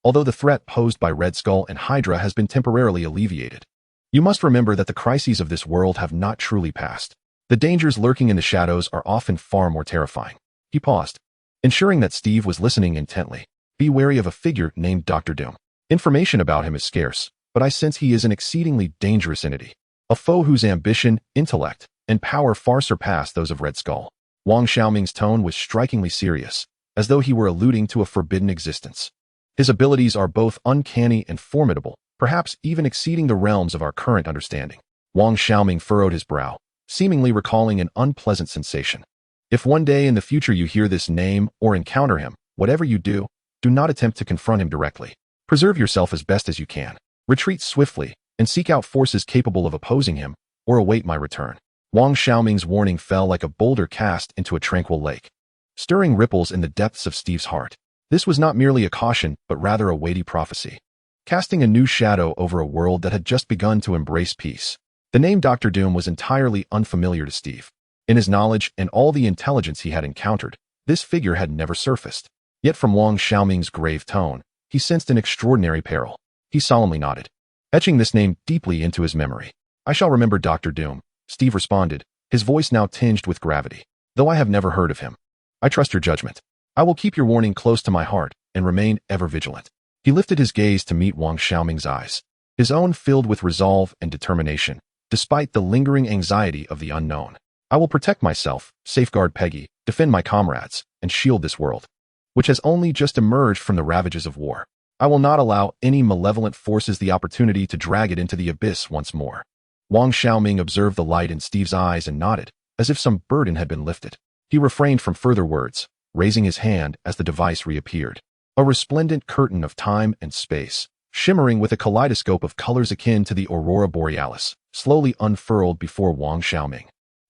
although the threat posed by Red Skull and Hydra has been temporarily alleviated, you must remember that the crises of this world have not truly passed. The dangers lurking in the shadows are often far more terrifying. He paused, ensuring that Steve was listening intently. Be wary of a figure named Dr. Doom. Information about him is scarce, but I sense he is an exceedingly dangerous entity, a foe whose ambition, intellect, and power far surpass those of Red Skull. Wang Xiaoming's tone was strikingly serious, as though he were alluding to a forbidden existence. His abilities are both uncanny and formidable, perhaps even exceeding the realms of our current understanding. Wang Xiaoming furrowed his brow, seemingly recalling an unpleasant sensation. If one day in the future you hear this name or encounter him, whatever you do not attempt to confront him directly. Preserve yourself as best as you can. Retreat swiftly and seek out forces capable of opposing him or await my return. Wang Xiaoming's warning fell like a boulder cast into a tranquil lake, stirring ripples in the depths of Steve's heart. This was not merely a caution, but rather a weighty prophecy, casting a new shadow over a world that had just begun to embrace peace. The name Dr. Doom was entirely unfamiliar to Steve. In his knowledge and all the intelligence he had encountered, this figure had never surfaced. Yet from Wang Xiaoming's grave tone, he sensed an extraordinary peril. He solemnly nodded, etching this name deeply into his memory. I shall remember Dr. Doom, Steve responded, his voice now tinged with gravity. Though I have never heard of him, I trust your judgment. I will keep your warning close to my heart and remain ever vigilant. He lifted his gaze to meet Wang Xiaoming's eyes, his own filled with resolve and determination, despite the lingering anxiety of the unknown. I will protect myself, safeguard Peggy, defend my comrades, and shield this world. which has only just emerged from the ravages of war. I will not allow any malevolent forces the opportunity to drag it into the abyss once more. Wang Xiaoming observed the light in Steve's eyes and nodded, as if some burden had been lifted. He refrained from further words, raising his hand as the device reappeared. A resplendent curtain of time and space, shimmering with a kaleidoscope of colors akin to the aurora borealis, slowly unfurled before Wang Xiaoming,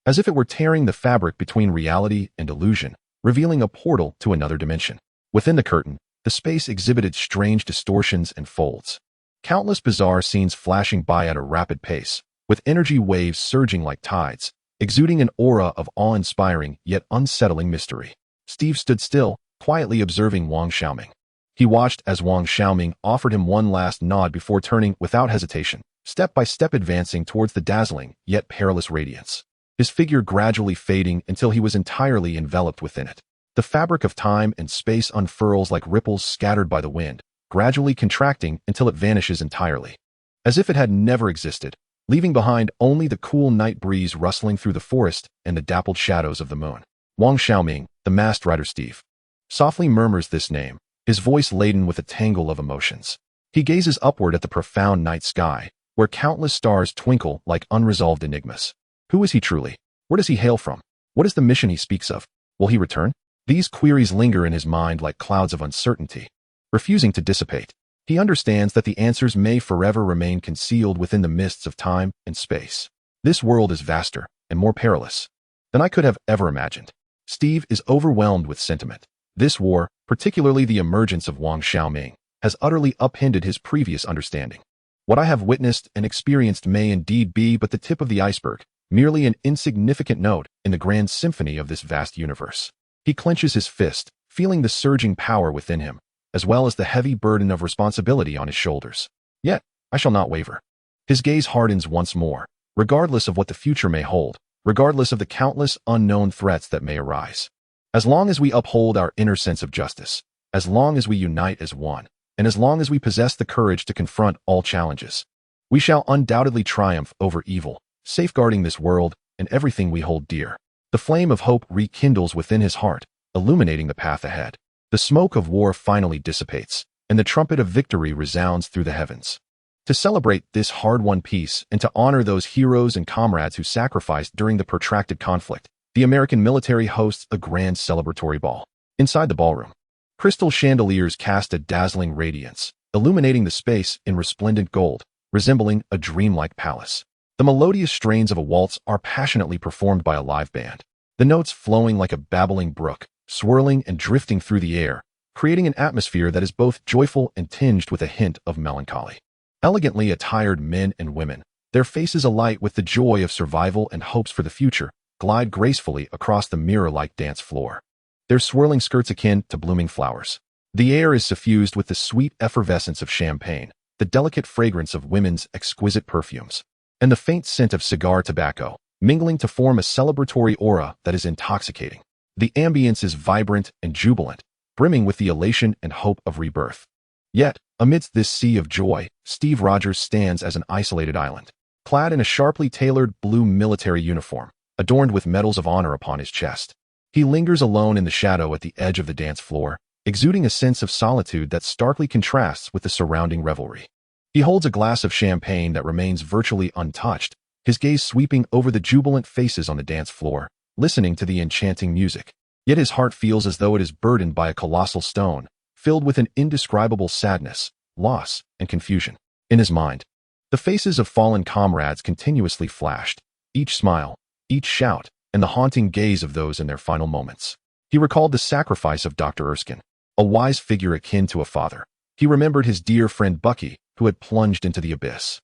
as if it were tearing the fabric between reality and illusion, revealing a portal to another dimension. Within the curtain, the space exhibited strange distortions and folds. Countless bizarre scenes flashing by at a rapid pace, with energy waves surging like tides, exuding an aura of awe-inspiring yet unsettling mystery. Steve stood still, quietly observing Wang Xiaoming. He watched as Wang Xiaoming offered him one last nod before turning without hesitation, step by step advancing towards the dazzling yet perilous radiance, his figure gradually fading until he was entirely enveloped within it. The fabric of time and space unfurls like ripples scattered by the wind, gradually contracting until it vanishes entirely, as if it had never existed, leaving behind only the cool night breeze rustling through the forest and the dappled shadows of the moon. Wang Xiaoming, the masked rider Steve, softly murmurs this name, his voice laden with a tangle of emotions. He gazes upward at the profound night sky, where countless stars twinkle like unresolved enigmas. Who is he truly? Where does he hail from? What is the mission he speaks of? Will he return? These queries linger in his mind like clouds of uncertainty, refusing to dissipate. He understands that the answers may forever remain concealed within the mists of time and space. This world is vaster and more perilous than I could have ever imagined. Steve is overwhelmed with sentiment. This war, particularly the emergence of Wang Xiaoming, has utterly upended his previous understanding. What I have witnessed and experienced may indeed be but the tip of the iceberg, merely an insignificant note in the grand symphony of this vast universe. He clenches his fist, feeling the surging power within him, as well as the heavy burden of responsibility on his shoulders. Yet, I shall not waver. His gaze hardens once more, regardless of what the future may hold, regardless of the countless unknown threats that may arise. As long as we uphold our inner sense of justice, as long as we unite as one, and as long as we possess the courage to confront all challenges, we shall undoubtedly triumph over evil, safeguarding this world and everything we hold dear. The flame of hope rekindles within his heart, illuminating the path ahead. The smoke of war finally dissipates, and the trumpet of victory resounds through the heavens. To celebrate this hard-won peace and to honor those heroes and comrades who sacrificed during the protracted conflict, the American military hosts a grand celebratory ball. Inside the ballroom, crystal chandeliers cast a dazzling radiance, illuminating the space in resplendent gold, resembling a dreamlike palace. The melodious strains of a waltz are passionately performed by a live band, the notes flowing like a babbling brook, swirling and drifting through the air, creating an atmosphere that is both joyful and tinged with a hint of melancholy. Elegantly attired men and women, their faces alight with the joy of survival and hopes for the future, glide gracefully across the mirror-like dance floor, their swirling skirts akin to blooming flowers. The air is suffused with the sweet effervescence of champagne, the delicate fragrance of women's exquisite perfumes, and the faint scent of cigar tobacco, mingling to form a celebratory aura that is intoxicating. The ambience is vibrant and jubilant, brimming with the elation and hope of rebirth. Yet, amidst this sea of joy, Steve Rogers stands as an isolated island, clad in a sharply tailored blue military uniform, adorned with medals of honor upon his chest. He lingers alone in the shadow at the edge of the dance floor, exuding a sense of solitude that starkly contrasts with the surrounding revelry. He holds a glass of champagne that remains virtually untouched, his gaze sweeping over the jubilant faces on the dance floor, listening to the enchanting music. Yet his heart feels as though it is burdened by a colossal stone, filled with an indescribable sadness, loss, and confusion. In his mind, the faces of fallen comrades continuously flashed, each smile, each shout, and the haunting gaze of those in their final moments. He recalled the sacrifice of Dr. Erskine, a wise figure akin to a father. He remembered his dear friend Bucky, who had plunged into the abyss,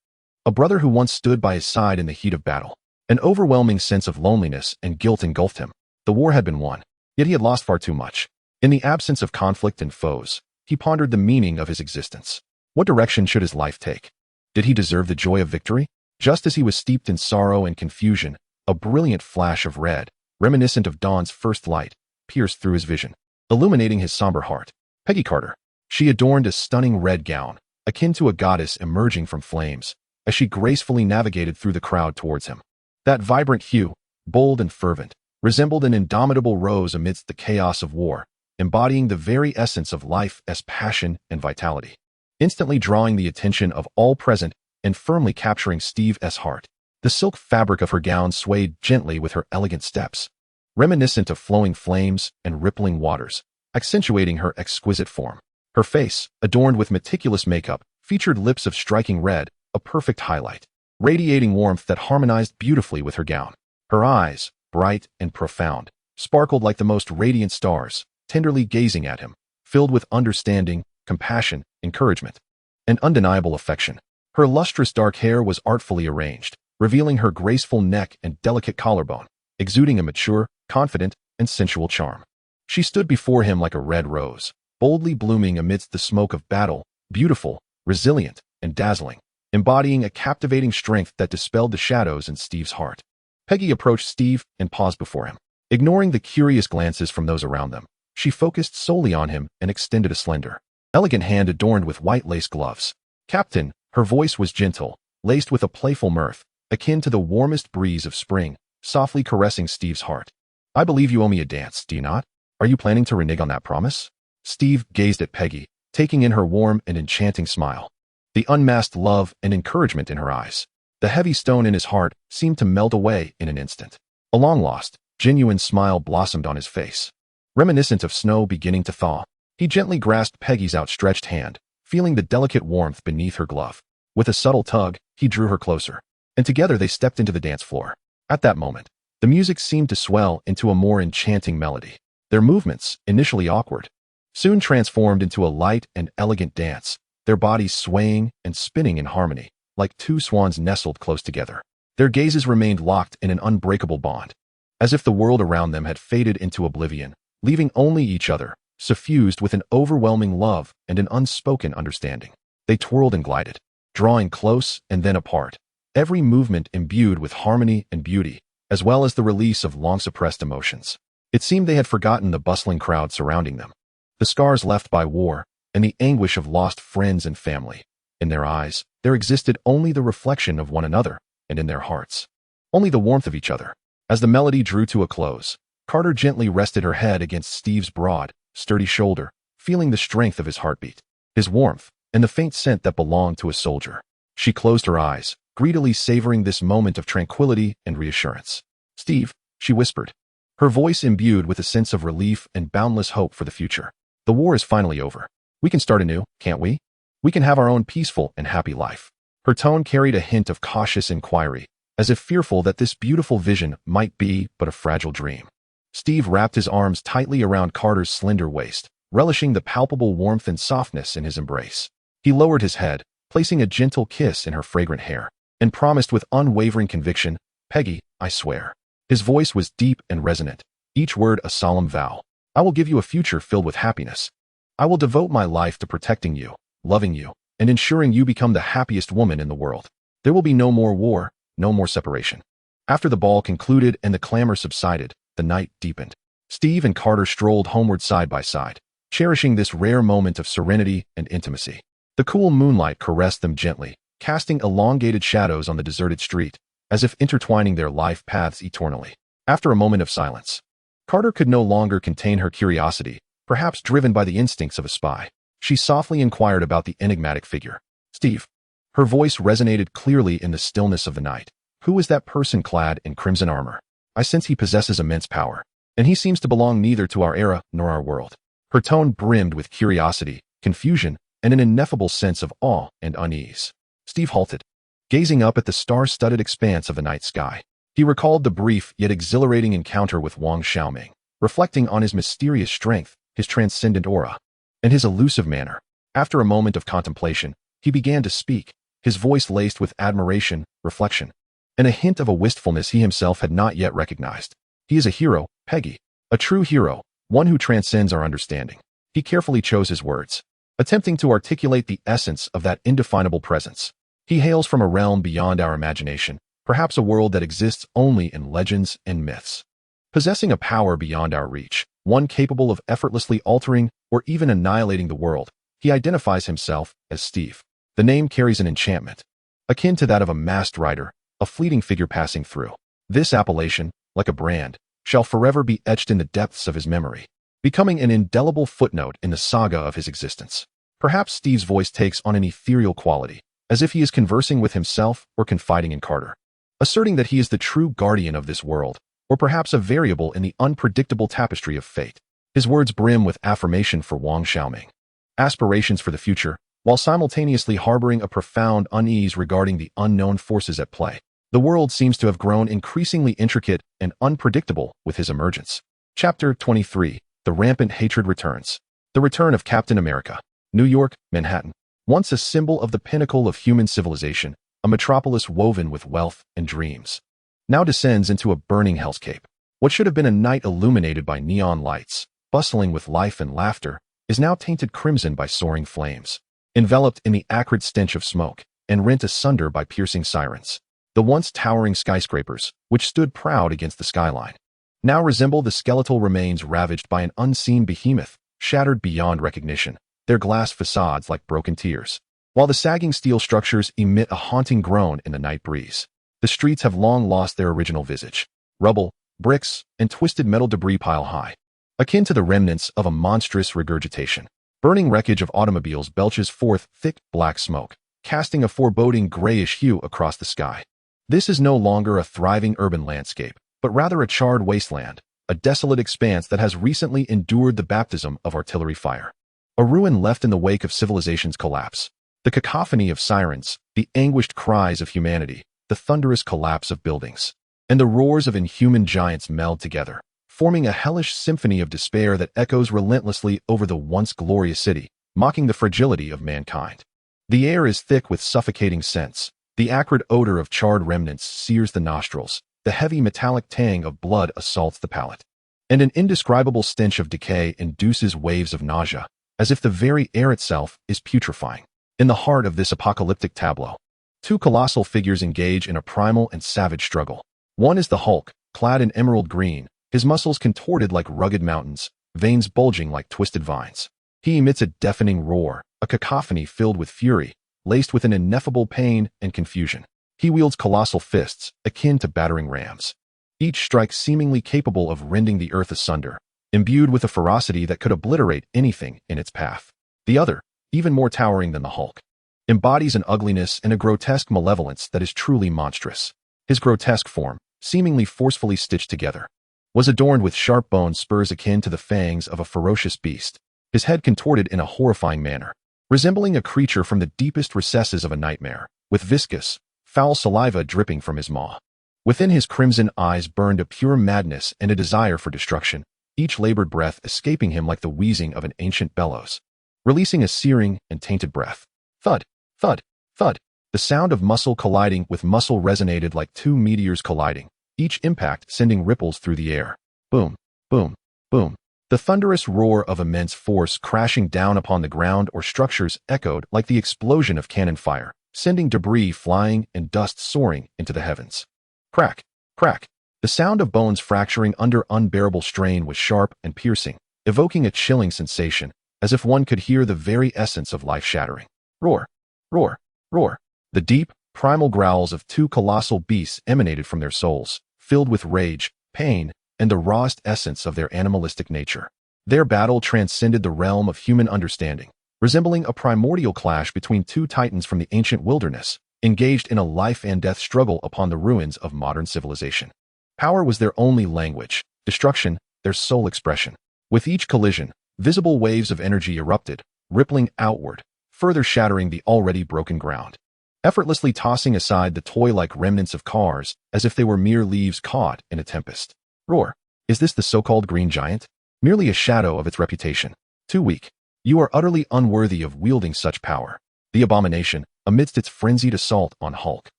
a brother who once stood by his side in the heat of battle. An overwhelming sense of loneliness and guilt engulfed him. The war had been won, yet he had lost far too much. In the absence of conflict and foes, he pondered the meaning of his existence. What direction should his life take? Did he deserve the joy of victory? Just as he was steeped in sorrow and confusion, a brilliant flash of red, reminiscent of dawn's first light, pierced through his vision, illuminating his somber heart. Peggy Carter. She adorned a stunning red gown, akin to a goddess emerging from flames, as she gracefully navigated through the crowd towards him. That vibrant hue, bold and fervent, resembled an indomitable rose amidst the chaos of war, embodying the very essence of life as passion and vitality. Instantly drawing the attention of all present and firmly capturing Steve's heart. The silk fabric of her gown swayed gently with her elegant steps, reminiscent of flowing flames and rippling waters, accentuating her exquisite form. Her face, adorned with meticulous makeup, featured lips of striking red, a perfect highlight, radiating warmth that harmonized beautifully with her gown. Her eyes, bright and profound, sparkled like the most radiant stars, tenderly gazing at him, filled with understanding, compassion, encouragement, and undeniable affection. Her lustrous dark hair was artfully arranged, revealing her graceful neck and delicate collarbone, exuding a mature, confident, and sensual charm. She stood before him like a red rose, boldly blooming amidst the smoke of battle, beautiful, resilient, and dazzling, embodying a captivating strength that dispelled the shadows in Steve's heart. Peggy approached Steve and paused before him. Ignoring the curious glances from those around them, she focused solely on him and extended a slender, elegant hand adorned with white lace gloves. "Captain," her voice was gentle, laced with a playful mirth, akin to the warmest breeze of spring, softly caressing Steve's heart. "I believe you owe me a dance, do you not? Are you planning to renege on that promise?" Steve gazed at Peggy, taking in her warm and enchanting smile, the unmasked love and encouragement in her eyes. The heavy stone in his heart seemed to melt away in an instant. A long-lost, genuine smile blossomed on his face, reminiscent of snow beginning to thaw. He gently grasped Peggy's outstretched hand, feeling the delicate warmth beneath her glove. With a subtle tug, he drew her closer, and together they stepped into the dance floor. At that moment, the music seemed to swell into a more enchanting melody. Their movements, initially awkward, soon transformed into a light and elegant dance, their bodies swaying and spinning in harmony, like two swans nestled close together. Their gazes remained locked in an unbreakable bond, as if the world around them had faded into oblivion, leaving only each other, suffused with an overwhelming love and an unspoken understanding. They twirled and glided, drawing close and then apart, every movement imbued with harmony and beauty, as well as the release of long-suppressed emotions. It seemed they had forgotten the bustling crowd surrounding them, the scars left by war, and the anguish of lost friends and family. In their eyes, there existed only the reflection of one another, and in their hearts, only the warmth of each other. As the melody drew to a close, Carter gently rested her head against Steve's broad, sturdy shoulder, feeling the strength of his heartbeat, his warmth, and the faint scent that belonged to a soldier. She closed her eyes, greedily savoring this moment of tranquility and reassurance. "Steve," she whispered, her voice imbued with a sense of relief and boundless hope for the future. "The war is finally over. We can start anew, can't we? We can have our own peaceful and happy life." Her tone carried a hint of cautious inquiry, as if fearful that this beautiful vision might be but a fragile dream. Steve wrapped his arms tightly around Carter's slender waist, relishing the palpable warmth and softness in his embrace. He lowered his head, placing a gentle kiss in her fragrant hair, and promised with unwavering conviction, "Peggy, I swear." His voice was deep and resonant, each word a solemn vow. "I will give you a future filled with happiness. I will devote my life to protecting you, loving you, and ensuring you become the happiest woman in the world. There will be no more war, no more separation." After the ball concluded and the clamor subsided, the night deepened. Steve and Carter strolled homeward side by side, cherishing this rare moment of serenity and intimacy. The cool moonlight caressed them gently, casting elongated shadows on the deserted street, as if intertwining their life paths eternally. After a moment of silence, Carter could no longer contain her curiosity, perhaps driven by the instincts of a spy. She softly inquired about the enigmatic figure. "Steve." Her voice resonated clearly in the stillness of the night. "Who is that person clad in crimson armor? I sense he possesses immense power, and he seems to belong neither to our era nor our world." Her tone brimmed with curiosity, confusion, and an ineffable sense of awe and unease. Steve halted, gazing up at the star-studded expanse of the night sky. He recalled the brief yet exhilarating encounter with Wang Xiaoming, reflecting on his mysterious strength, his transcendent aura, and his elusive manner. After a moment of contemplation, he began to speak, his voice laced with admiration, reflection, and a hint of a wistfulness he himself had not yet recognized. "He is a hero, Peggy, a true hero, one who transcends our understanding." He carefully chose his words, attempting to articulate the essence of that indefinable presence. "He hails from a realm beyond our imagination, perhaps a world that exists only in legends and myths. Possessing a power beyond our reach, one capable of effortlessly altering or even annihilating the world, he identifies himself as Steve. The name carries an enchantment, akin to that of a masked rider, a fleeting figure passing through. This appellation, like a brand, shall forever be etched in the depths of his memory." becoming an indelible footnote in the saga of his existence. Perhaps Steve's voice takes on an ethereal quality, as if he is conversing with himself or confiding in Carter, asserting that he is the true guardian of this world, or perhaps a variable in the unpredictable tapestry of fate. His words brim with affirmation for Wang Xiaoming, aspirations for the future, while simultaneously harboring a profound unease regarding the unknown forces at play. The world seems to have grown increasingly intricate and unpredictable with his emergence. Chapter 23. The Rampant Hatred Returns. The Return of Captain America. New York, Manhattan. Once a symbol of the pinnacle of human civilization, a metropolis woven with wealth and dreams, now descends into a burning hellscape. What should have been a night illuminated by neon lights, bustling with life and laughter, is now tainted crimson by soaring flames, enveloped in the acrid stench of smoke, and rent asunder by piercing sirens. The once towering skyscrapers, which stood proud against the skyline, now resemble the skeletal remains ravaged by an unseen behemoth, shattered beyond recognition, their glass facades like broken tears, while the sagging steel structures emit a haunting groan in the night breeze. The streets have long lost their original visage. Rubble, bricks, and twisted metal debris pile high, akin to the remnants of a monstrous regurgitation. Burning wreckage of automobiles belches forth thick, black smoke, casting a foreboding grayish hue across the sky. This is no longer a thriving urban landscape, but rather a charred wasteland, a desolate expanse that has recently endured the baptism of artillery fire. A ruin left in the wake of civilization's collapse. The cacophony of sirens, the anguished cries of humanity, the thunderous collapse of buildings, and the roars of inhuman giants meld together, forming a hellish symphony of despair that echoes relentlessly over the once glorious city, mocking the fragility of mankind. The air is thick with suffocating scents. The acrid odor of charred remnants sears the nostrils. The heavy metallic tang of blood assaults the palate, and an indescribable stench of decay induces waves of nausea, as if the very air itself is putrefying. In the heart of this apocalyptic tableau, two colossal figures engage in a primal and savage struggle. One is the Hulk, clad in emerald green, his muscles contorted like rugged mountains, veins bulging like twisted vines. He emits a deafening roar, a cacophony filled with fury, laced with an ineffable pain and confusion. He wields colossal fists, akin to battering rams, each strike seemingly capable of rending the earth asunder, imbued with a ferocity that could obliterate anything in its path. The other, even more towering than the Hulk, embodies an ugliness and a grotesque malevolence that is truly monstrous. His grotesque form, seemingly forcefully stitched together, was adorned with sharp bone spurs akin to the fangs of a ferocious beast, his head contorted in a horrifying manner, resembling a creature from the deepest recesses of a nightmare, with viscous, foul saliva dripping from his maw. Within his crimson eyes burned a pure madness and a desire for destruction, each labored breath escaping him like the wheezing of an ancient bellows, releasing a searing and tainted breath. Thud, thud, thud. The sound of muscle colliding with muscle resonated like two meteors colliding, each impact sending ripples through the air. Boom, boom, boom. The thunderous roar of immense force crashing down upon the ground or structures echoed like the explosion of cannon fire, sending debris flying and dust soaring into the heavens. Crack, crack. The sound of bones fracturing under unbearable strain was sharp and piercing, evoking a chilling sensation, as if one could hear the very essence of life shattering. Roar, roar, roar. The deep, primal growls of two colossal beasts emanated from their souls, filled with rage, pain, and the rawest essence of their animalistic nature. Their battle transcended the realm of human understanding, resembling a primordial clash between two titans from the ancient wilderness, engaged in a life-and-death struggle upon the ruins of modern civilization. Power was their only language, destruction their sole expression. With each collision, visible waves of energy erupted, rippling outward, further shattering the already broken ground, effortlessly tossing aside the toy-like remnants of cars as if they were mere leaves caught in a tempest. Roar. Is this the so-called Green Giant? Merely a shadow of its reputation. Too weak. You are utterly unworthy of wielding such power. The abomination, amidst its frenzied assault on Hulk,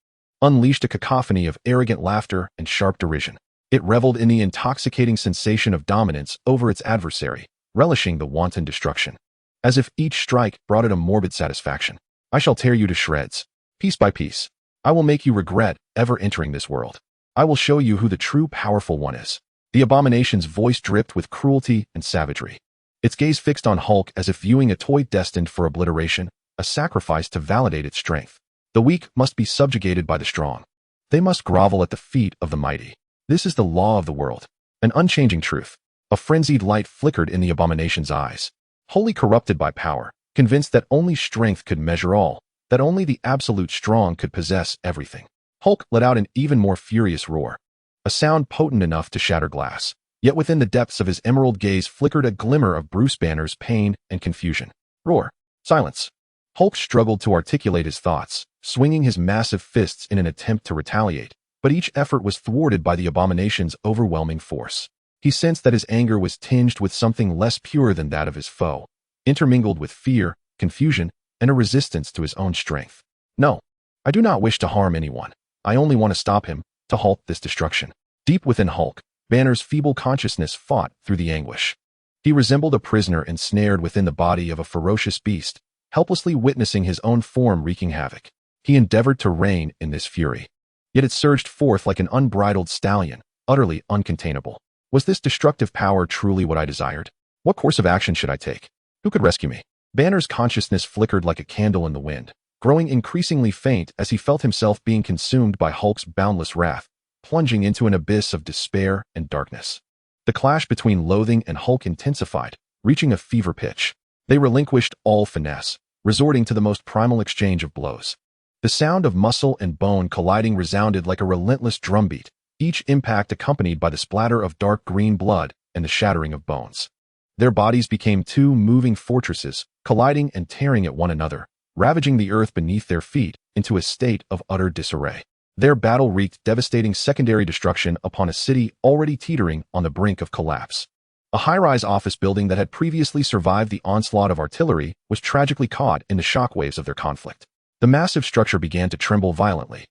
unleashed a cacophony of arrogant laughter and sharp derision. It reveled in the intoxicating sensation of dominance over its adversary, relishing the wanton destruction. As if each strike brought it a morbid satisfaction. I shall tear you to shreds. Piece by piece. I will make you regret ever entering this world. I will show you who the true powerful one is. The abomination's voice dripped with cruelty and savagery, its gaze fixed on Hulk as if viewing a toy destined for obliteration, a sacrifice to validate its strength. The weak must be subjugated by the strong. They must grovel at the feet of the mighty. This is the law of the world, an unchanging truth, A frenzied light flickered in the abomination's eyes. Wholly corrupted by power, convinced that only strength could measure all, that only the absolute strong could possess everything, Hulk let out an even more furious roar, a sound potent enough to shatter glass. Yet within the depths of his emerald gaze flickered a glimmer of Bruce Banner's pain and confusion. Roar. Silence. Hulk struggled to articulate his thoughts, swinging his massive fists in an attempt to retaliate, but each effort was thwarted by the abomination's overwhelming force. He sensed that his anger was tinged with something less pure than that of his foe, intermingled with fear, confusion, and a resistance to his own strength. No, I do not wish to harm anyone. I only want to stop him, to halt this destruction. Deep within Hulk, Banner's feeble consciousness fought through the anguish. He resembled a prisoner ensnared within the body of a ferocious beast, helplessly witnessing his own form wreaking havoc. He endeavored to rein in this fury. Yet it surged forth like an unbridled stallion, utterly uncontainable. Was this destructive power truly what I desired? What course of action should I take? Who could rescue me? Banner's consciousness flickered like a candle in the wind, growing increasingly faint as he felt himself being consumed by Hulk's boundless wrath, plunging into an abyss of despair and darkness. The clash between Loathing and Hulk intensified, reaching a fever pitch. They relinquished all finesse, resorting to the most primal exchange of blows. The sound of muscle and bone colliding resounded like a relentless drumbeat, each impact accompanied by the splatter of dark green blood and the shattering of bones. Their bodies became two moving fortresses, colliding and tearing at one another, ravaging the earth beneath their feet into a state of utter disarray. Their battle wreaked devastating secondary destruction upon a city already teetering on the brink of collapse. A high-rise office building that had previously survived the onslaught of artillery was tragically caught in the shockwaves of their conflict. The massive structure began to tremble violently,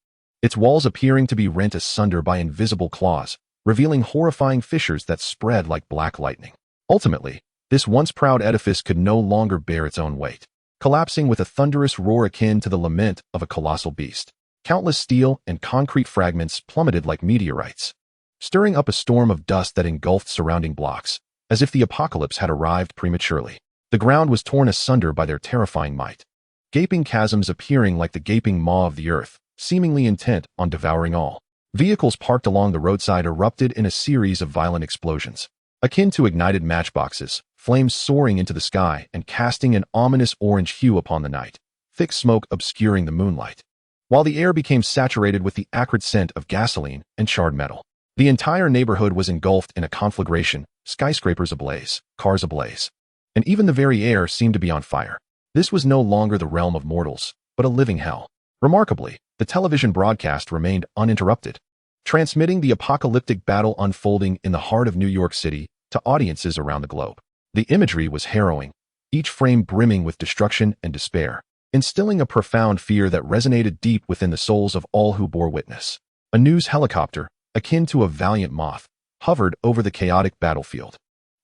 its walls appearing to be rent asunder by invisible claws, revealing horrifying fissures that spread like black lightning. Ultimately, this once proud edifice could no longer bear its own weight, collapsing with a thunderous roar akin to the lament of a colossal beast. Countless steel and concrete fragments plummeted like meteorites, stirring up a storm of dust that engulfed surrounding blocks, as if the apocalypse had arrived prematurely. The ground was torn asunder by their terrifying might, gaping chasms appearing like the gaping maw of the earth, seemingly intent on devouring all. Vehicles parked along the roadside erupted in a series of violent explosions, akin to ignited matchboxes, flames soaring into the sky and casting an ominous orange hue upon the night, thick smoke obscuring the moonlight, while the air became saturated with the acrid scent of gasoline and charred metal. The entire neighborhood was engulfed in a conflagration, skyscrapers ablaze, cars ablaze, and even the very air seemed to be on fire. This was no longer the realm of mortals, but a living hell. Remarkably, the television broadcast remained uninterrupted, transmitting the apocalyptic battle unfolding in the heart of New York City to audiences around the globe. The imagery was harrowing, each frame brimming with destruction and despair, instilling a profound fear that resonated deep within the souls of all who bore witness. A news helicopter, akin to a valiant moth, hovered over the chaotic battlefield.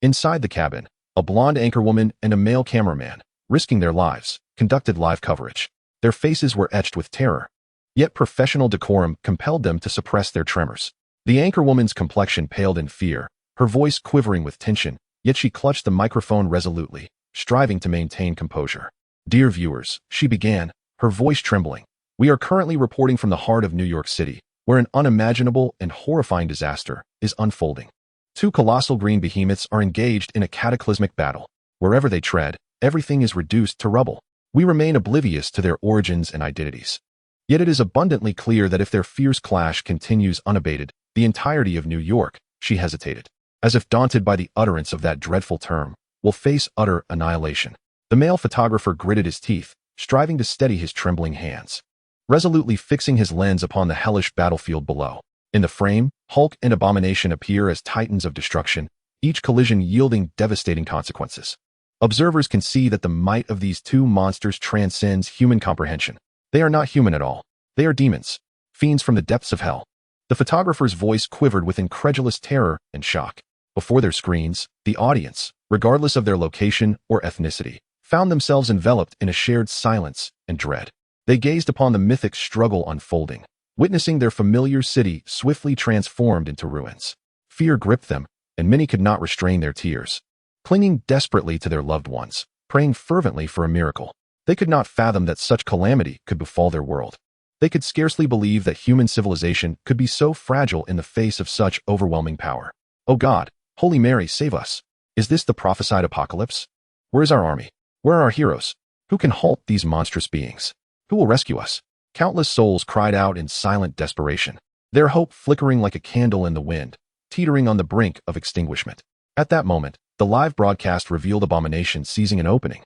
Inside the cabin, a blonde anchorwoman and a male cameraman, risking their lives, conducted live coverage. Their faces were etched with terror, yet professional decorum compelled them to suppress their tremors. The anchorwoman's complexion paled in fear, her voice quivering with tension, yet she clutched the microphone resolutely, striving to maintain composure. "Dear viewers," she began, her voice trembling, "we are currently reporting from the heart of New York City, where an unimaginable and horrifying disaster is unfolding. Two colossal green behemoths are engaged in a cataclysmic battle. Wherever they tread, everything is reduced to rubble. We remain oblivious to their origins and identities. Yet it is abundantly clear that if their fierce clash continues unabated, the entirety of New York," she hesitated, as if daunted by the utterance of that dreadful term, "will face utter annihilation." The male photographer gritted his teeth, striving to steady his trembling hands, resolutely fixing his lens upon the hellish battlefield below. In the frame, Hulk and Abomination appear as titans of destruction, each collision yielding devastating consequences. Observers can see that the might of these two monsters transcends human comprehension. They are not human at all. They are demons, fiends from the depths of hell. The photographer's voice quivered with incredulous terror and shock. Before their screens, the audience, regardless of their location or ethnicity, found themselves enveloped in a shared silence and dread. They gazed upon the mythic struggle unfolding, witnessing their familiar city swiftly transformed into ruins. Fear gripped them, and many could not restrain their tears, clinging desperately to their loved ones, praying fervently for a miracle. They could not fathom that such calamity could befall their world. They could scarcely believe that human civilization could be so fragile in the face of such overwhelming power. "Oh God," Holy Mary, save us. Is this the prophesied apocalypse? Where is our army? Where are our heroes? Who can halt these monstrous beings? Who will rescue us? Countless souls cried out in silent desperation, their hope flickering like a candle in the wind, teetering on the brink of extinguishment. At that moment, the live broadcast revealed Abomination seizing an opening,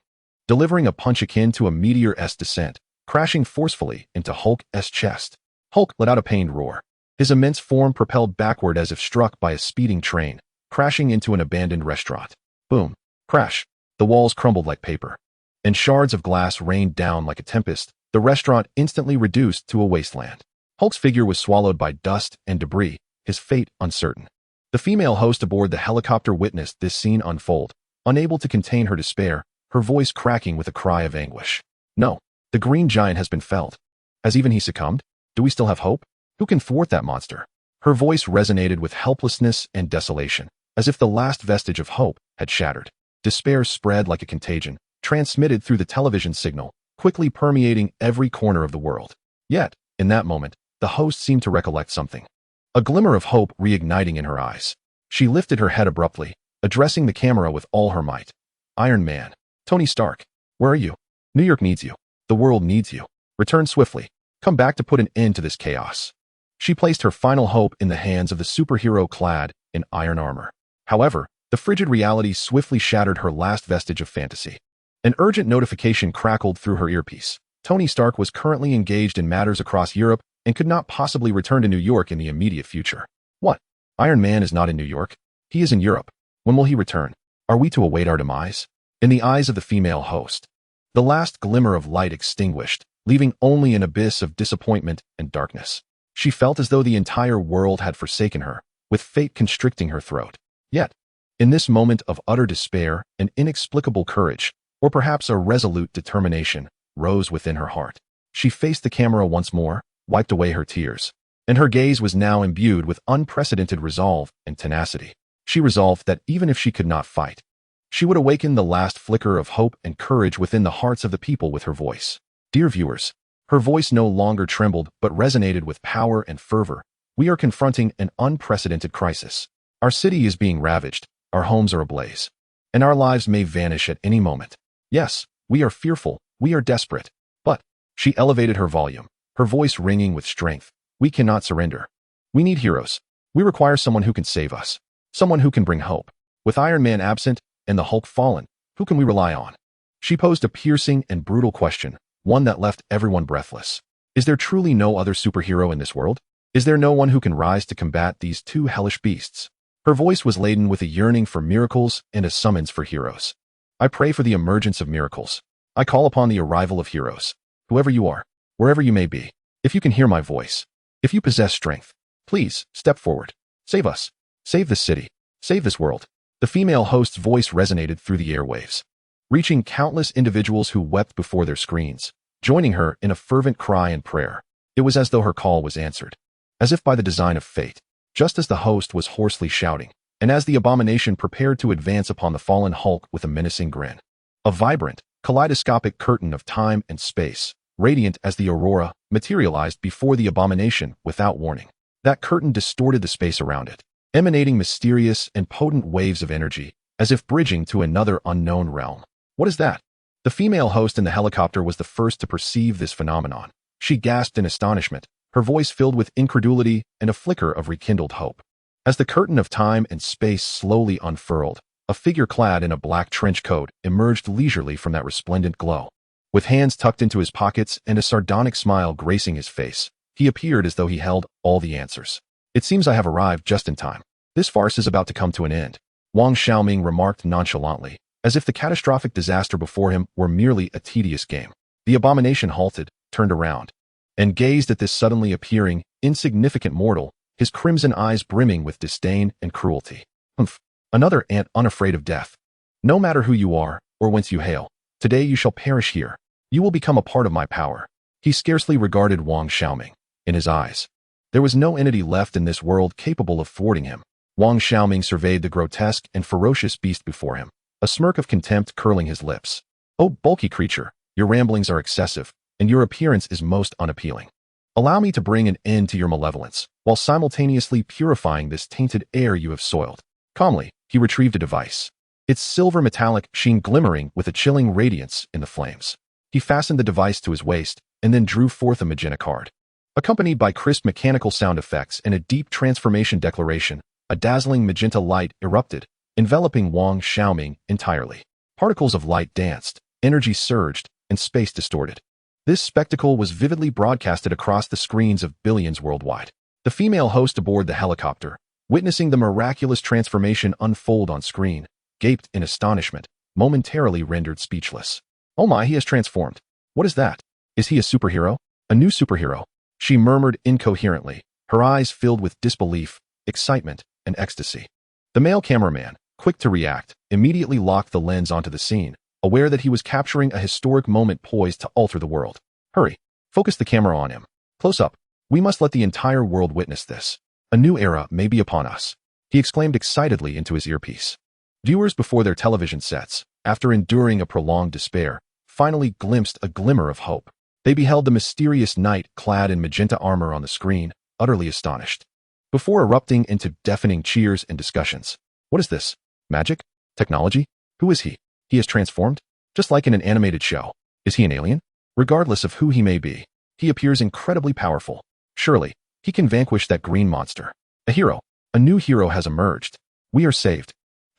delivering a punch akin to a meteor's descent, crashing forcefully into Hulk's chest. Hulk let out a pained roar. His immense form propelled backward as if struck by a speeding train, crashing into an abandoned restaurant. Boom. Crash. The walls crumbled like paper, and shards of glass rained down like a tempest, the restaurant instantly reduced to a wasteland. Hulk's figure was swallowed by dust and debris, his fate uncertain. The female host aboard the helicopter witnessed this scene unfold, unable to contain her despair, her voice cracking with a cry of anguish. No, the green giant has been felled. Has even he succumbed? Do we still have hope? Who can thwart that monster? Her voice resonated with helplessness and desolation, as if the last vestige of hope had shattered. Despair spread like a contagion, transmitted through the television signal, quickly permeating every corner of the world. Yet, in that moment, the host seemed to recollect something. A glimmer of hope reigniting in her eyes. She lifted her head abruptly, addressing the camera with all her might. Iron Man. Tony Stark. Where are you? New York needs you. The world needs you. Return swiftly. Come back to put an end to this chaos. She placed her final hope in the hands of the superhero clad in iron armor. However, the frigid reality swiftly shattered her last vestige of fantasy. An urgent notification crackled through her earpiece. Tony Stark was currently engaged in matters across Europe and could not possibly return to New York in the immediate future. What? Iron Man is not in New York. He is in Europe. When will he return? Are we to await our demise? In the eyes of the female host, the last glimmer of light extinguished, leaving only an abyss of disappointment and darkness. She felt as though the entire world had forsaken her, with fate constricting her throat. Yet, in this moment of utter despair, an inexplicable courage, or perhaps a resolute determination, rose within her heart. She faced the camera once more, wiped away her tears, and her gaze was now imbued with unprecedented resolve and tenacity. She resolved that even if she could not fight, she would awaken the last flicker of hope and courage within the hearts of the people with her voice. Dear viewers, her voice no longer trembled but resonated with power and fervor. We are confronting an unprecedented crisis. Our city is being ravaged, our homes are ablaze, and our lives may vanish at any moment. Yes, we are fearful, we are desperate. But, she elevated her volume, her voice ringing with strength. We cannot surrender. We need heroes. We require someone who can save us. Someone who can bring hope. With Iron Man absent and the Hulk fallen, who can we rely on? She posed a piercing and brutal question, one that left everyone breathless. Is there truly no other superhero in this world? Is there no one who can rise to combat these two hellish beasts? Her voice was laden with a yearning for miracles and a summons for heroes. I pray for the emergence of miracles. I call upon the arrival of heroes. Whoever you are, wherever you may be, if you can hear my voice, if you possess strength, please step forward. Save us. Save this city. Save this world. The female host's voice resonated through the airwaves, reaching countless individuals who wept before their screens, joining her in a fervent cry and prayer. It was as though her call was answered, as if by the design of fate, just as the host was hoarsely shouting, and as the abomination prepared to advance upon the fallen Hulk with a menacing grin. A vibrant, kaleidoscopic curtain of time and space, radiant as the aurora, materialized before the abomination without warning. That curtain distorted the space around it, emanating mysterious and potent waves of energy, as if bridging to another unknown realm. What is that? The female host in the helicopter was the first to perceive this phenomenon. She gasped in astonishment, her voice filled with incredulity and a flicker of rekindled hope. As the curtain of time and space slowly unfurled, a figure clad in a black trench coat emerged leisurely from that resplendent glow. With hands tucked into his pockets and a sardonic smile gracing his face, he appeared as though he held all the answers. It seems I have arrived just in time. This farce is about to come to an end, Wang Xiaoming remarked nonchalantly, as if the catastrophic disaster before him were merely a tedious game. The abomination halted, turned around, and gazed at this suddenly appearing, insignificant mortal, his crimson eyes brimming with disdain and cruelty. Humph, another ant unafraid of death. No matter who you are, or whence you hail, today you shall perish here. You will become a part of my power. He scarcely regarded Wang Xiaoming. In his eyes, there was no entity left in this world capable of thwarting him. Wang Xiaoming surveyed the grotesque and ferocious beast before him, a smirk of contempt curling his lips. Oh, bulky creature, your ramblings are excessive, and your appearance is most unappealing. Allow me to bring an end to your malevolence, while simultaneously purifying this tainted air you have soiled. Calmly, he retrieved a device, its silver metallic sheen glimmering with a chilling radiance in the flames. He fastened the device to his waist and then drew forth a magenta card. Accompanied by crisp mechanical sound effects and a deep transformation declaration, a dazzling magenta light erupted, enveloping Wang Xiaoming entirely. Particles of light danced, energy surged, and space distorted. This spectacle was vividly broadcasted across the screens of billions worldwide. The female host aboard the helicopter, witnessing the miraculous transformation unfold on screen, gaped in astonishment, momentarily rendered speechless. Oh my, he has transformed. What is that? Is he a superhero? A new superhero? She murmured incoherently, her eyes filled with disbelief, excitement, and ecstasy. The male cameraman, quick to react, immediately locked the lens onto the scene, aware that he was capturing a historic moment poised to alter the world. Hurry, focus the camera on him. Close up. We must let the entire world witness this. A new era may be upon us, he exclaimed excitedly into his earpiece. Viewers before their television sets, after enduring a prolonged despair, finally glimpsed a glimmer of hope. They beheld the mysterious knight clad in magenta armor on the screen, utterly astonished. Before erupting into deafening cheers and discussions. What is this? Magic? Technology? Who is he? He is transformed? Just like in an animated show. Is he an alien? Regardless of who he may be, he appears incredibly powerful. Surely, he can vanquish that green monster. A hero. A new hero has emerged. We are saved.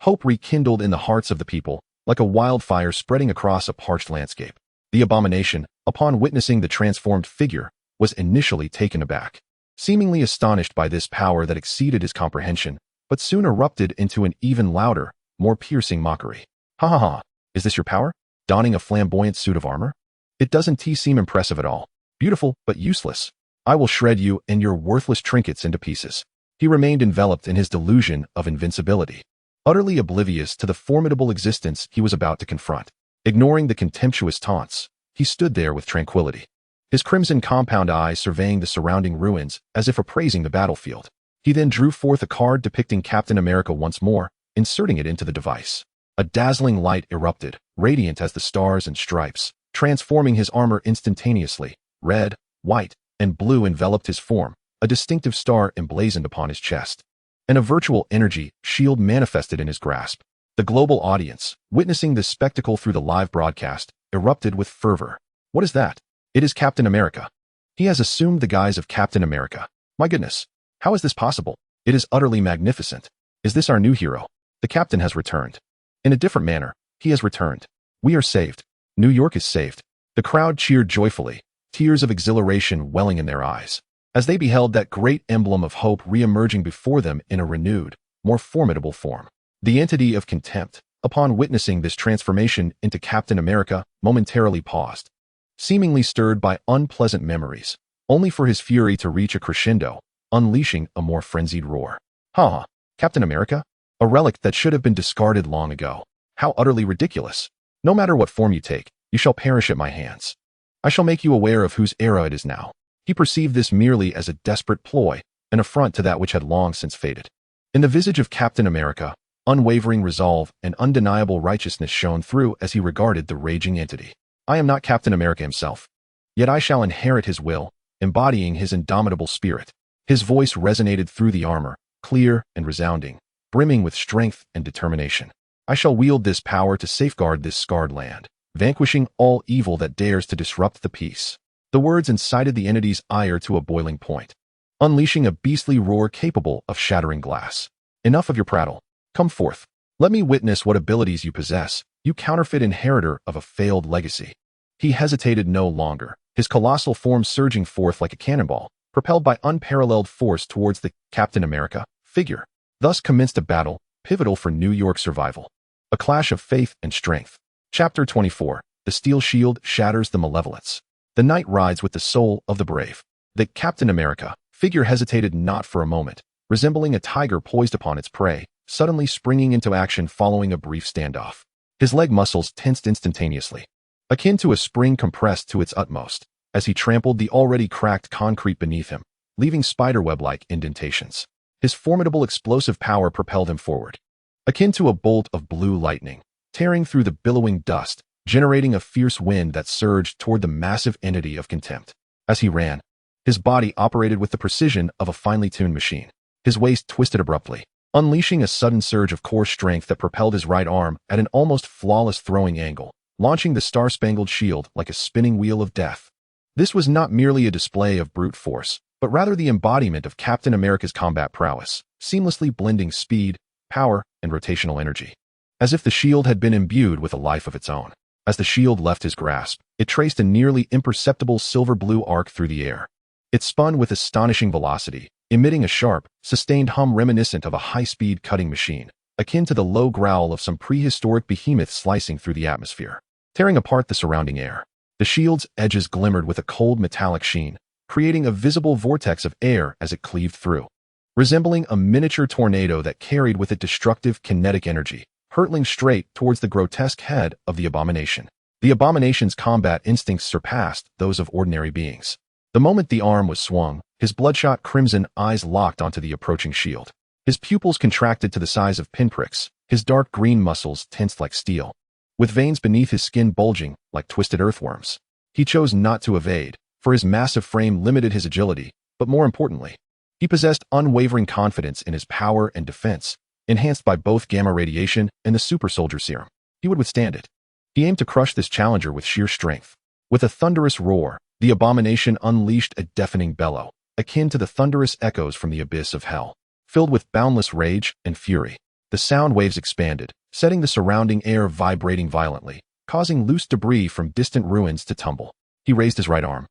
Hope rekindled in the hearts of the people, like a wildfire spreading across a parched landscape. The abomination, upon witnessing the transformed figure, was initially taken aback, seemingly astonished by this power that exceeded his comprehension, but soon erupted into an even louder, more piercing mockery. Ha ha ha, is this your power? Donning a flamboyant suit of armor? It doesn't seem impressive at all. Beautiful, but useless. I will shred you and your worthless trinkets into pieces. He remained enveloped in his delusion of invincibility, utterly oblivious to the formidable existence he was about to confront. Ignoring the contemptuous taunts, he stood there with tranquility, his crimson compound eyes surveying the surrounding ruins as if appraising the battlefield. He then drew forth a card depicting Captain America once more, inserting it into the device. A dazzling light erupted, radiant as the stars and stripes, transforming his armor instantaneously. Red, white, and blue enveloped his form, a distinctive star emblazoned upon his chest. And a virtual energy shield manifested in his grasp. The global audience, witnessing this spectacle through the live broadcast, erupted with fervor. What is that? It is Captain America. He has assumed the guise of Captain America. My goodness, how is this possible? It is utterly magnificent. Is this our new hero? The captain has returned. In a different manner, he has returned. We are saved. New York is saved. The crowd cheered joyfully, tears of exhilaration welling in their eyes, as they beheld that great emblem of hope re-emerging before them in a renewed, more formidable form. The entity of contempt, upon witnessing this transformation into Captain America, momentarily paused, seemingly stirred by unpleasant memories, only for his fury to reach a crescendo, unleashing a more frenzied roar. Ha! Captain America? A relic that should have been discarded long ago. How utterly ridiculous. No matter what form you take, you shall perish at my hands. I shall make you aware of whose era it is now. He perceived this merely as a desperate ploy, an affront to that which had long since faded. In the visage of Captain America, unwavering resolve and undeniable righteousness shone through as he regarded the raging entity. I am not Captain America himself, yet I shall inherit his will, embodying his indomitable spirit. His voice resonated through the armor, clear and resounding, brimming with strength and determination. I shall wield this power to safeguard this scarred land, vanquishing all evil that dares to disrupt the peace. The words incited the entity's ire to a boiling point, unleashing a beastly roar capable of shattering glass. Enough of your prattle. Come forth. Let me witness what abilities you possess, you counterfeit inheritor of a failed legacy. He hesitated no longer, his colossal form surging forth like a cannonball, propelled by unparalleled force towards the Captain America figure. Thus commenced a battle, pivotal for New York's survival. A clash of faith and strength. Chapter 24. The steel shield shatters the malevolence. The knight rides with the soul of the brave. The Captain America figure hesitated not for a moment, resembling a tiger poised upon its prey, suddenly springing into action following a brief standoff. His leg muscles tensed instantaneously, akin to a spring compressed to its utmost, as he trampled the already cracked concrete beneath him, leaving spiderweb-like indentations. His formidable explosive power propelled him forward, akin to a bolt of blue lightning, tearing through the billowing dust, generating a fierce wind that surged toward the massive entity of contempt. As he ran, his body operated with the precision of a finely tuned machine. His waist twisted abruptly, unleashing a sudden surge of core strength that propelled his right arm at an almost flawless throwing angle, launching the star-spangled shield like a spinning wheel of death. This was not merely a display of brute force, but rather the embodiment of Captain America's combat prowess, seamlessly blending speed, power, and rotational energy. As if the shield had been imbued with a life of its own. As the shield left his grasp, it traced a nearly imperceptible silver-blue arc through the air. It spun with astonishing velocity, emitting a sharp, sustained hum reminiscent of a high-speed cutting machine, akin to the low growl of some prehistoric behemoth slicing through the atmosphere, tearing apart the surrounding air. The shield's edges glimmered with a cold metallic sheen, creating a visible vortex of air as it cleaved through. Resembling a miniature tornado that carried with it destructive kinetic energy, hurtling straight towards the grotesque head of the abomination. The abomination's combat instincts surpassed those of ordinary beings. The moment the arm was swung, his bloodshot crimson eyes locked onto the approaching shield. His pupils contracted to the size of pinpricks, his dark green muscles tensed like steel, with veins beneath his skin bulging like twisted earthworms. He chose not to evade, for his massive frame limited his agility, but more importantly, he possessed unwavering confidence in his power and defense, enhanced by both gamma radiation and the super soldier serum. He would withstand it. He aimed to crush this challenger with sheer strength. With a thunderous roar, the abomination unleashed a deafening bellow, akin to the thunderous echoes from the abyss of hell. Filled with boundless rage and fury, the sound waves expanded, setting the surrounding air vibrating violently, causing loose debris from distant ruins to tumble. He raised his right arm.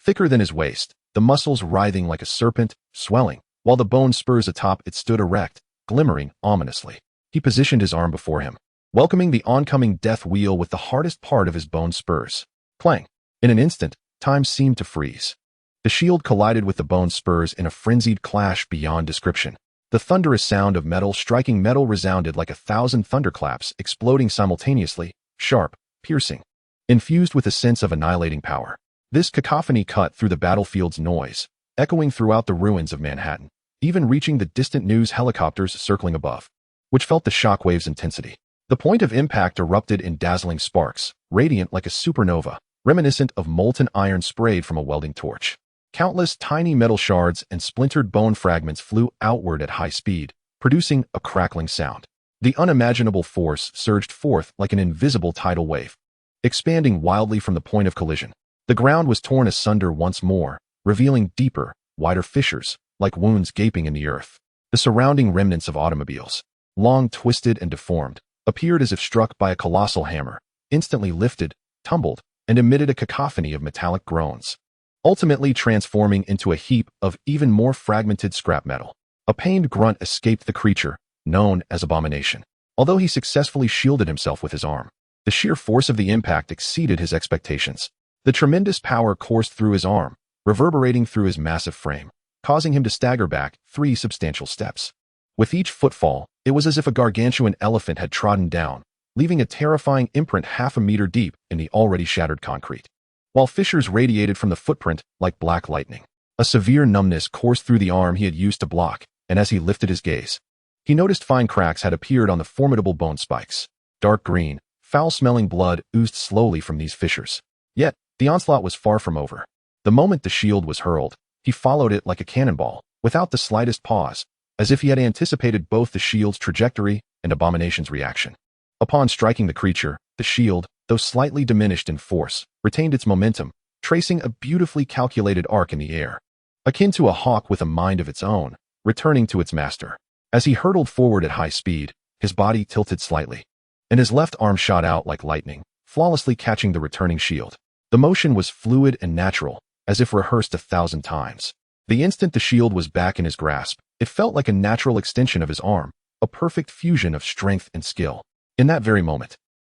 Thicker than his waist, the muscles writhing like a serpent, swelling, while the bone spurs atop it stood erect, glimmering ominously. He positioned his arm before him, welcoming the oncoming death wheel with the hardest part of his bone spurs. Clang! In an instant, time seemed to freeze. The shield collided with the bone spurs in a frenzied clash beyond description. The thunderous sound of metal striking metal resounded like 1,000 thunderclaps exploding simultaneously, sharp, piercing, infused with a sense of annihilating power. This cacophony cut through the battlefield's noise, echoing throughout the ruins of Manhattan, even reaching the distant news helicopters circling above, which felt the shockwave's intensity. The point of impact erupted in dazzling sparks, radiant like a supernova, reminiscent of molten iron sprayed from a welding torch. Countless tiny metal shards and splintered bone fragments flew outward at high speed, producing a crackling sound. The unimaginable force surged forth like an invisible tidal wave, expanding wildly from the point of collision. The ground was torn asunder once more, revealing deeper, wider fissures, like wounds gaping in the earth. The surrounding remnants of automobiles, long twisted and deformed, appeared as if struck by a colossal hammer, instantly lifted, tumbled, and emitted a cacophony of metallic groans, ultimately transforming into a heap of even more fragmented scrap metal. A pained grunt escaped the creature, known as Abomination, although he successfully shielded himself with his arm. The sheer force of the impact exceeded his expectations. The tremendous power coursed through his arm, reverberating through his massive frame, causing him to stagger back 3 substantial steps. With each footfall, it was as if a gargantuan elephant had trodden down, leaving a terrifying imprint half a meter deep in the already shattered concrete. While fissures radiated from the footprint like black lightning, a severe numbness coursed through the arm he had used to block, and as he lifted his gaze, he noticed fine cracks had appeared on the formidable bone spikes. Dark green, foul-smelling blood oozed slowly from these fissures. Yet, the onslaught was far from over. The moment the shield was hurled, he followed it like a cannonball, without the slightest pause, as if he had anticipated both the shield's trajectory and Abomination's reaction. Upon striking the creature, the shield, though slightly diminished in force, retained its momentum, tracing a beautifully calculated arc in the air, akin to a hawk with a mind of its own, returning to its master. As he hurtled forward at high speed, his body tilted slightly, and his left arm shot out like lightning, flawlessly catching the returning shield. The motion was fluid and natural, as if rehearsed 1,000 times. The instant the shield was back in his grasp, it felt like a natural extension of his arm, a perfect fusion of strength and skill. In that very moment,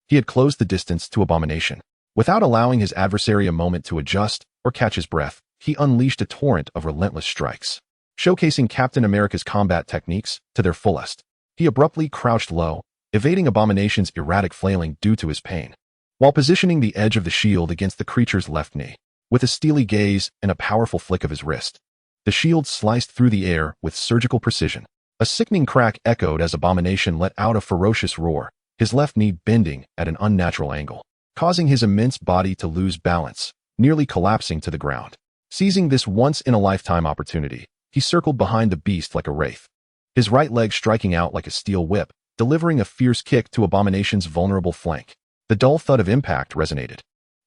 he had closed the distance to Abomination. Without allowing his adversary a moment to adjust or catch his breath, he unleashed a torrent of relentless strikes, showcasing Captain America's combat techniques to their fullest. He abruptly crouched low, evading Abomination's erratic flailing due to his pain, while positioning the edge of the shield against the creature's left knee. With a steely gaze and a powerful flick of his wrist, the shield sliced through the air with surgical precision. A sickening crack echoed as Abomination let out a ferocious roar, his left knee bending at an unnatural angle, causing his immense body to lose balance, nearly collapsing to the ground. Seizing this once-in-a-lifetime opportunity, he circled behind the beast like a wraith, his right leg striking out like a steel whip, delivering a fierce kick to Abomination's vulnerable flank. The dull thud of impact resonated,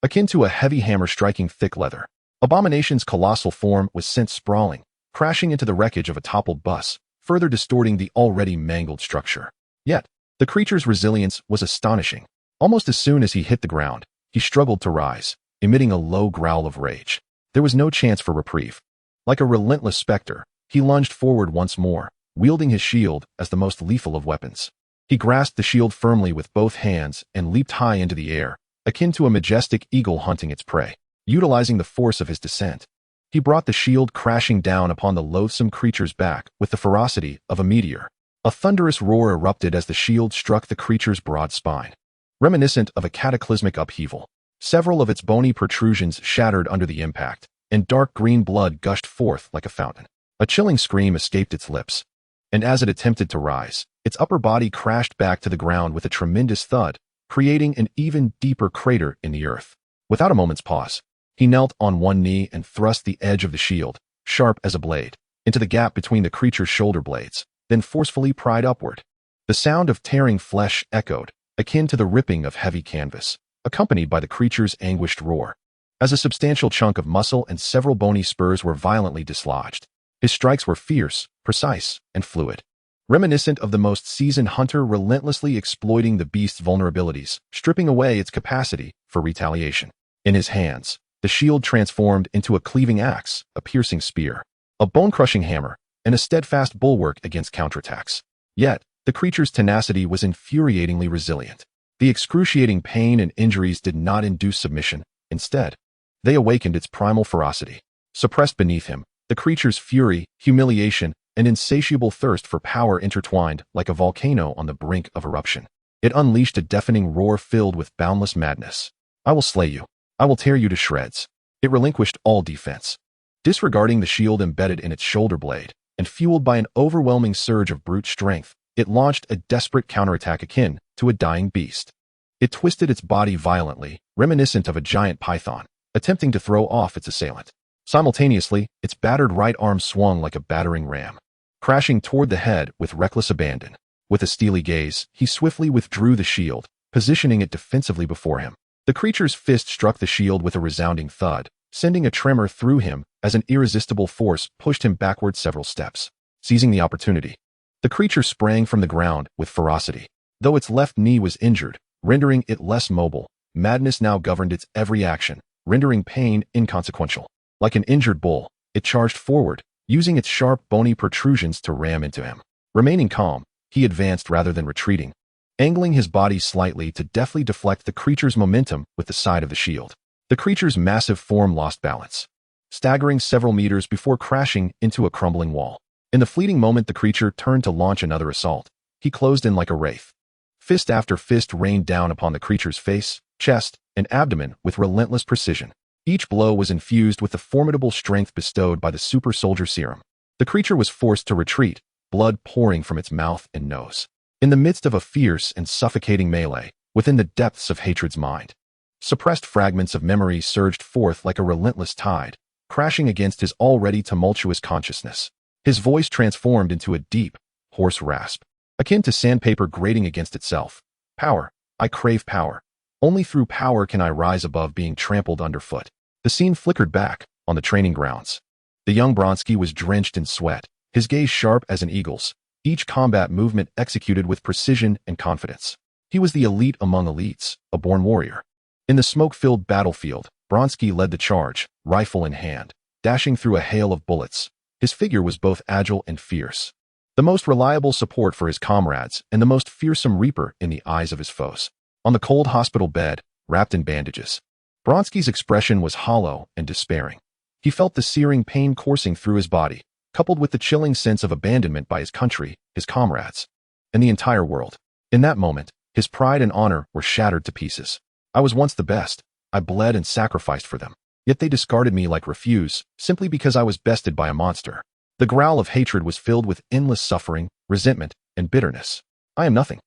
akin to a heavy hammer striking thick leather. Abomination's colossal form was sent sprawling, crashing into the wreckage of a toppled bus, further distorting the already mangled structure. Yet, the creature's resilience was astonishing. Almost as soon as he hit the ground, he struggled to rise, emitting a low growl of rage. There was no chance for reprieve. Like a relentless specter, he lunged forward once more, wielding his shield as the most lethal of weapons. He grasped the shield firmly with both hands and leaped high into the air, akin to a majestic eagle hunting its prey. Utilizing the force of his descent, he brought the shield crashing down upon the loathsome creature's back with the ferocity of a meteor. A thunderous roar erupted as the shield struck the creature's broad spine. Reminiscent of a cataclysmic upheaval, several of its bony protrusions shattered under the impact, and dark green blood gushed forth like a fountain. A chilling scream escaped its lips, and as it attempted to rise, its upper body crashed back to the ground with a tremendous thud, creating an even deeper crater in the earth. Without a moment's pause, he knelt on one knee and thrust the edge of the shield, sharp as a blade, into the gap between the creature's shoulder blades, then forcefully pried upward. The sound of tearing flesh echoed, akin to the ripping of heavy canvas, accompanied by the creature's anguished roar. As a substantial chunk of muscle and several bony spurs were violently dislodged, his strikes were fierce, precise, and fluid, reminiscent of the most seasoned hunter relentlessly exploiting the beast's vulnerabilities, stripping away its capacity for retaliation. In his hands, the shield transformed into a cleaving axe, a piercing spear, a bone-crushing hammer, and a steadfast bulwark against counterattacks. Yet, the creature's tenacity was infuriatingly resilient. The excruciating pain and injuries did not induce submission. Instead, they awakened its primal ferocity. Suppressed beneath him, the creature's fury, humiliation, and insatiable thirst for power intertwined like a volcano on the brink of eruption. It unleashed a deafening roar filled with boundless madness. "I will slay you. I will tear you to shreds." It relinquished all defense. Disregarding the shield embedded in its shoulder blade, and fueled by an overwhelming surge of brute strength, it launched a desperate counterattack akin to a dying beast. It twisted its body violently, reminiscent of a giant python, attempting to throw off its assailant. Simultaneously, its battered right arm swung like a battering ram, crashing toward the head with reckless abandon. With a steely gaze, he swiftly withdrew the shield, positioning it defensively before him. The creature's fist struck the shield with a resounding thud, sending a tremor through him as an irresistible force pushed him backward several steps. Seizing the opportunity, the creature sprang from the ground with ferocity. Though its left knee was injured, rendering it less mobile, madness now governed its every action, rendering pain inconsequential. Like an injured bull, it charged forward, using its sharp, bony protrusions to ram into him. Remaining calm, he advanced rather than retreating, angling his body slightly to deftly deflect the creature's momentum with the side of the shield. The creature's massive form lost balance, staggering several meters before crashing into a crumbling wall. In the fleeting moment the creature turned to launch another assault, he closed in like a wraith. Fist after fist rained down upon the creature's face, chest, and abdomen with relentless precision. Each blow was infused with the formidable strength bestowed by the super soldier serum. The creature was forced to retreat, blood pouring from its mouth and nose. In the midst of a fierce and suffocating melee, within the depths of hatred's mind, suppressed fragments of memory surged forth like a relentless tide, crashing against his already tumultuous consciousness. His voice transformed into a deep, hoarse rasp, akin to sandpaper grating against itself. "Power. I crave power. Only through power can I rise above being trampled underfoot." The scene flickered back on the training grounds. The young Bronsky was drenched in sweat, his gaze sharp as an eagle's, each combat movement executed with precision and confidence. He was the elite among elites, a born warrior. In the smoke-filled battlefield, Bronsky led the charge, rifle in hand, dashing through a hail of bullets. His figure was both agile and fierce, the most reliable support for his comrades and the most fearsome reaper in the eyes of his foes. On the cold hospital bed, wrapped in bandages, Bronsky's expression was hollow and despairing. He felt the searing pain coursing through his body, coupled with the chilling sense of abandonment by his country, his comrades, and the entire world. In that moment, his pride and honor were shattered to pieces. "I was once the best. I bled and sacrificed for them. Yet they discarded me like refuse, simply because I was bested by a monster." The growl of hatred was filled with endless suffering, resentment, and bitterness. "I am nothing.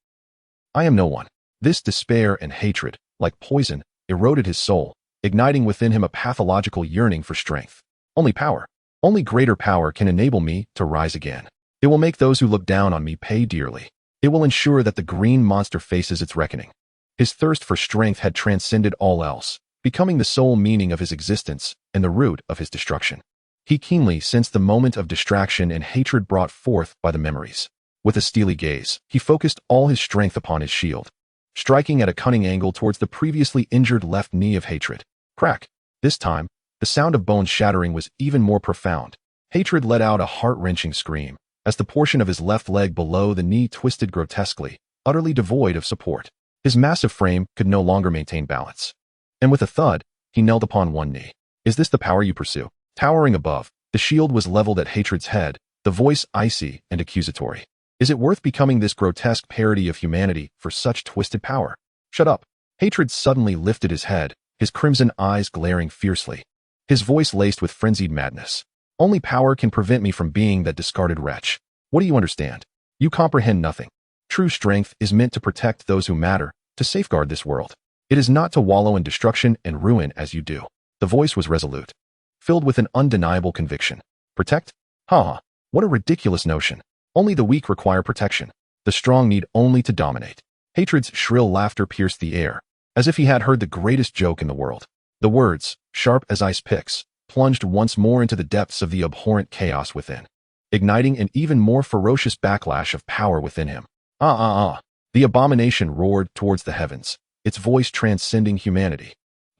I am no one." This despair and hatred, like poison, eroded his soul, igniting within him a pathological yearning for strength. Only power, only greater power can enable me to rise again. It will make those who look down on me pay dearly. It will ensure that the green monster faces its reckoning. His thirst for strength had transcended all else, becoming the sole meaning of his existence and the root of his destruction. He keenly sensed the moment of distraction and hatred brought forth by the memories. With a steely gaze, he focused all his strength upon his shield, striking at a cunning angle towards the previously injured left knee of hatred. Crack! This time, the sound of bones shattering was even more profound. Hatred let out a heart-wrenching scream, as the portion of his left leg below the knee twisted grotesquely, utterly devoid of support. His massive frame could no longer maintain balance. And with a thud, he knelt upon one knee. Is this the power you pursue? Towering above, the shield was leveled at Hatred's head, the voice icy and accusatory. Is it worth becoming this grotesque parody of humanity for such twisted power? Shut up. Hatred suddenly lifted his head, his crimson eyes glaring fiercely. His voice laced with frenzied madness. Only power can prevent me from being that discarded wretch. What do you understand? You comprehend nothing. True strength is meant to protect those who matter, to safeguard this world. It is not to wallow in destruction and ruin as you do. The voice was resolute, filled with an undeniable conviction. Protect? Ha! What a ridiculous notion. Only the weak require protection. The strong need only to dominate. Hatred's shrill laughter pierced the air, as if he had heard the greatest joke in the world. The words, sharp as ice picks, plunged once more into the depths of the abhorrent chaos within, igniting an even more ferocious backlash of power within him. The abomination roared towards the heavens, its voice transcending humanity,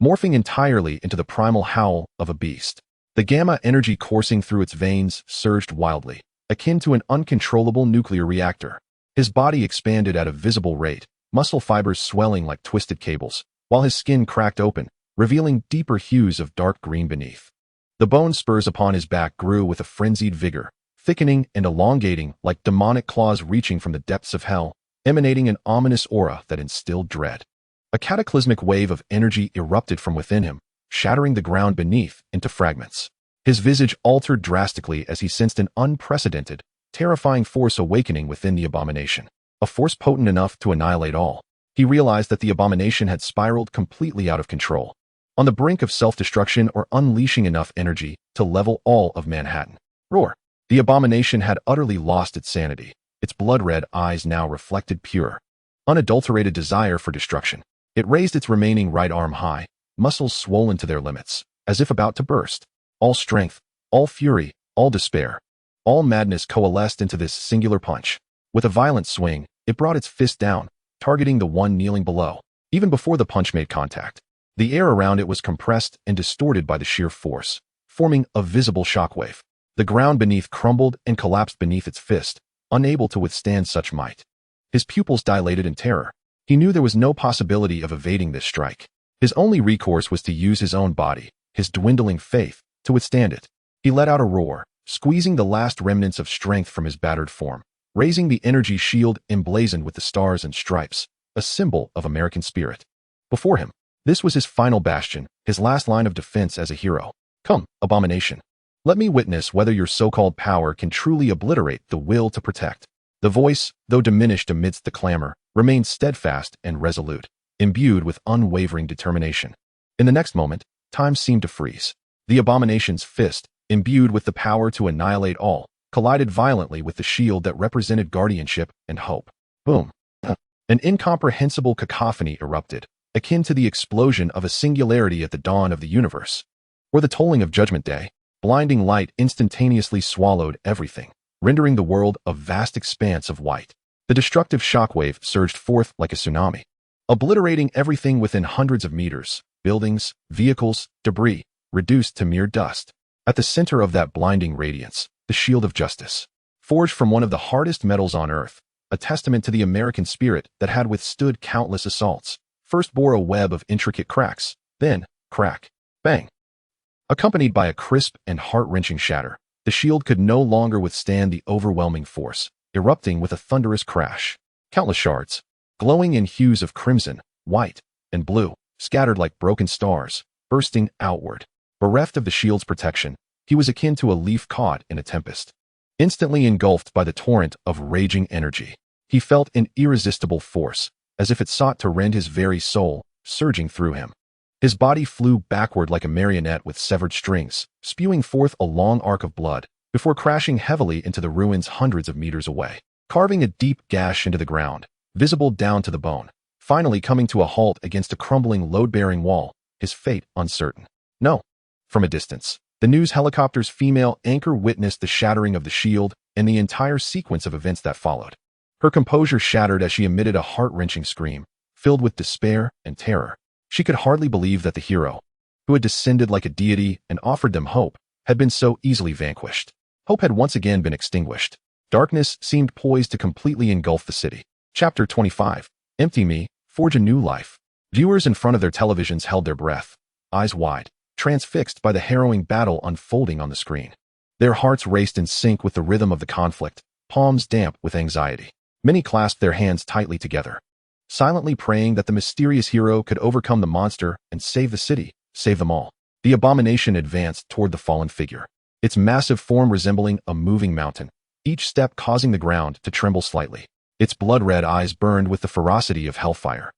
morphing entirely into the primal howl of a beast. The gamma energy coursing through its veins surged wildly, akin to an uncontrollable nuclear reactor. His body expanded at a visible rate, muscle fibers swelling like twisted cables, while his skin cracked open, revealing deeper hues of dark green beneath. The bone spurs upon his back grew with a frenzied vigor, thickening and elongating like demonic claws reaching from the depths of hell, emanating an ominous aura that instilled dread. A cataclysmic wave of energy erupted from within him, shattering the ground beneath into fragments. His visage altered drastically as he sensed an unprecedented, terrifying force awakening within the abomination, a force potent enough to annihilate all. He realized that the abomination had spiraled completely out of control, on the brink of self-destruction or unleashing enough energy to level all of Manhattan. Roar! The abomination had utterly lost its sanity, its blood-red eyes now reflected pure, unadulterated desire for destruction. It raised its remaining right arm high, muscles swollen to their limits, as if about to burst. All strength, all fury, all despair, all madness coalesced into this singular punch. With a violent swing, it brought its fist down, targeting the one kneeling below. Even before the punch made contact, the air around it was compressed and distorted by the sheer force, forming a visible shockwave. The ground beneath crumbled and collapsed beneath its fist, unable to withstand such might. His pupils dilated in terror. He knew there was no possibility of evading this strike. His only recourse was to use his own body, his dwindling faith, to withstand it. He let out a roar, squeezing the last remnants of strength from his battered form, raising the energy shield emblazoned with the stars and stripes, a symbol of American spirit. Before him, this was his final bastion, his last line of defense as a hero. Come, abomination. Let me witness whether your so-called power can truly obliterate the will to protect. The voice, though diminished amidst the clamor, remained steadfast and resolute, imbued with unwavering determination. In the next moment, time seemed to freeze. The abomination's fist, imbued with the power to annihilate all, collided violently with the shield that represented guardianship and hope. Boom! An incomprehensible cacophony erupted, akin to the explosion of a singularity at the dawn of the universe, or the tolling of Judgment Day. Blinding light instantaneously swallowed everything, rendering the world a vast expanse of white. The destructive shockwave surged forth like a tsunami, obliterating everything within hundreds of meters, buildings, vehicles, debris, reduced to mere dust. At the center of that blinding radiance, the shield of justice, forged from one of the hardest metals on earth, a testament to the American spirit that had withstood countless assaults, first bore a web of intricate cracks, then, crack, bang. Accompanied by a crisp and heart-wrenching shatter, the shield could no longer withstand the overwhelming force, erupting with a thunderous crash. Countless shards, glowing in hues of crimson, white, and blue, scattered like broken stars, bursting outward. Bereft of the shield's protection, he was akin to a leaf caught in a tempest. Instantly engulfed by the torrent of raging energy, he felt an irresistible force, as if it sought to rend his very soul, surging through him. His body flew backward like a marionette with severed strings, spewing forth a long arc of blood, before crashing heavily into the ruins hundreds of meters away, carving a deep gash into the ground, visible down to the bone, finally coming to a halt against a crumbling load-bearing wall, his fate uncertain. No. From a distance, the news helicopter's female anchor witnessed the shattering of the shield and the entire sequence of events that followed. Her composure shattered as she emitted a heart-wrenching scream, filled with despair and terror. She could hardly believe that the hero, who had descended like a deity and offered them hope, had been so easily vanquished. Hope had once again been extinguished. Darkness seemed poised to completely engulf the city. Chapter 25. Empty me, forge a new life. Viewers in front of their televisions held their breath, eyes wide, transfixed by the harrowing battle unfolding on the screen. Their hearts raced in sync with the rhythm of the conflict, palms damp with anxiety. Many clasped their hands tightly together, silently praying that the mysterious hero could overcome the monster and save the city, save them all. The abomination advanced toward the fallen figure, its massive form resembling a moving mountain, each step causing the ground to tremble slightly. Its blood-red eyes burned with the ferocity of hellfire,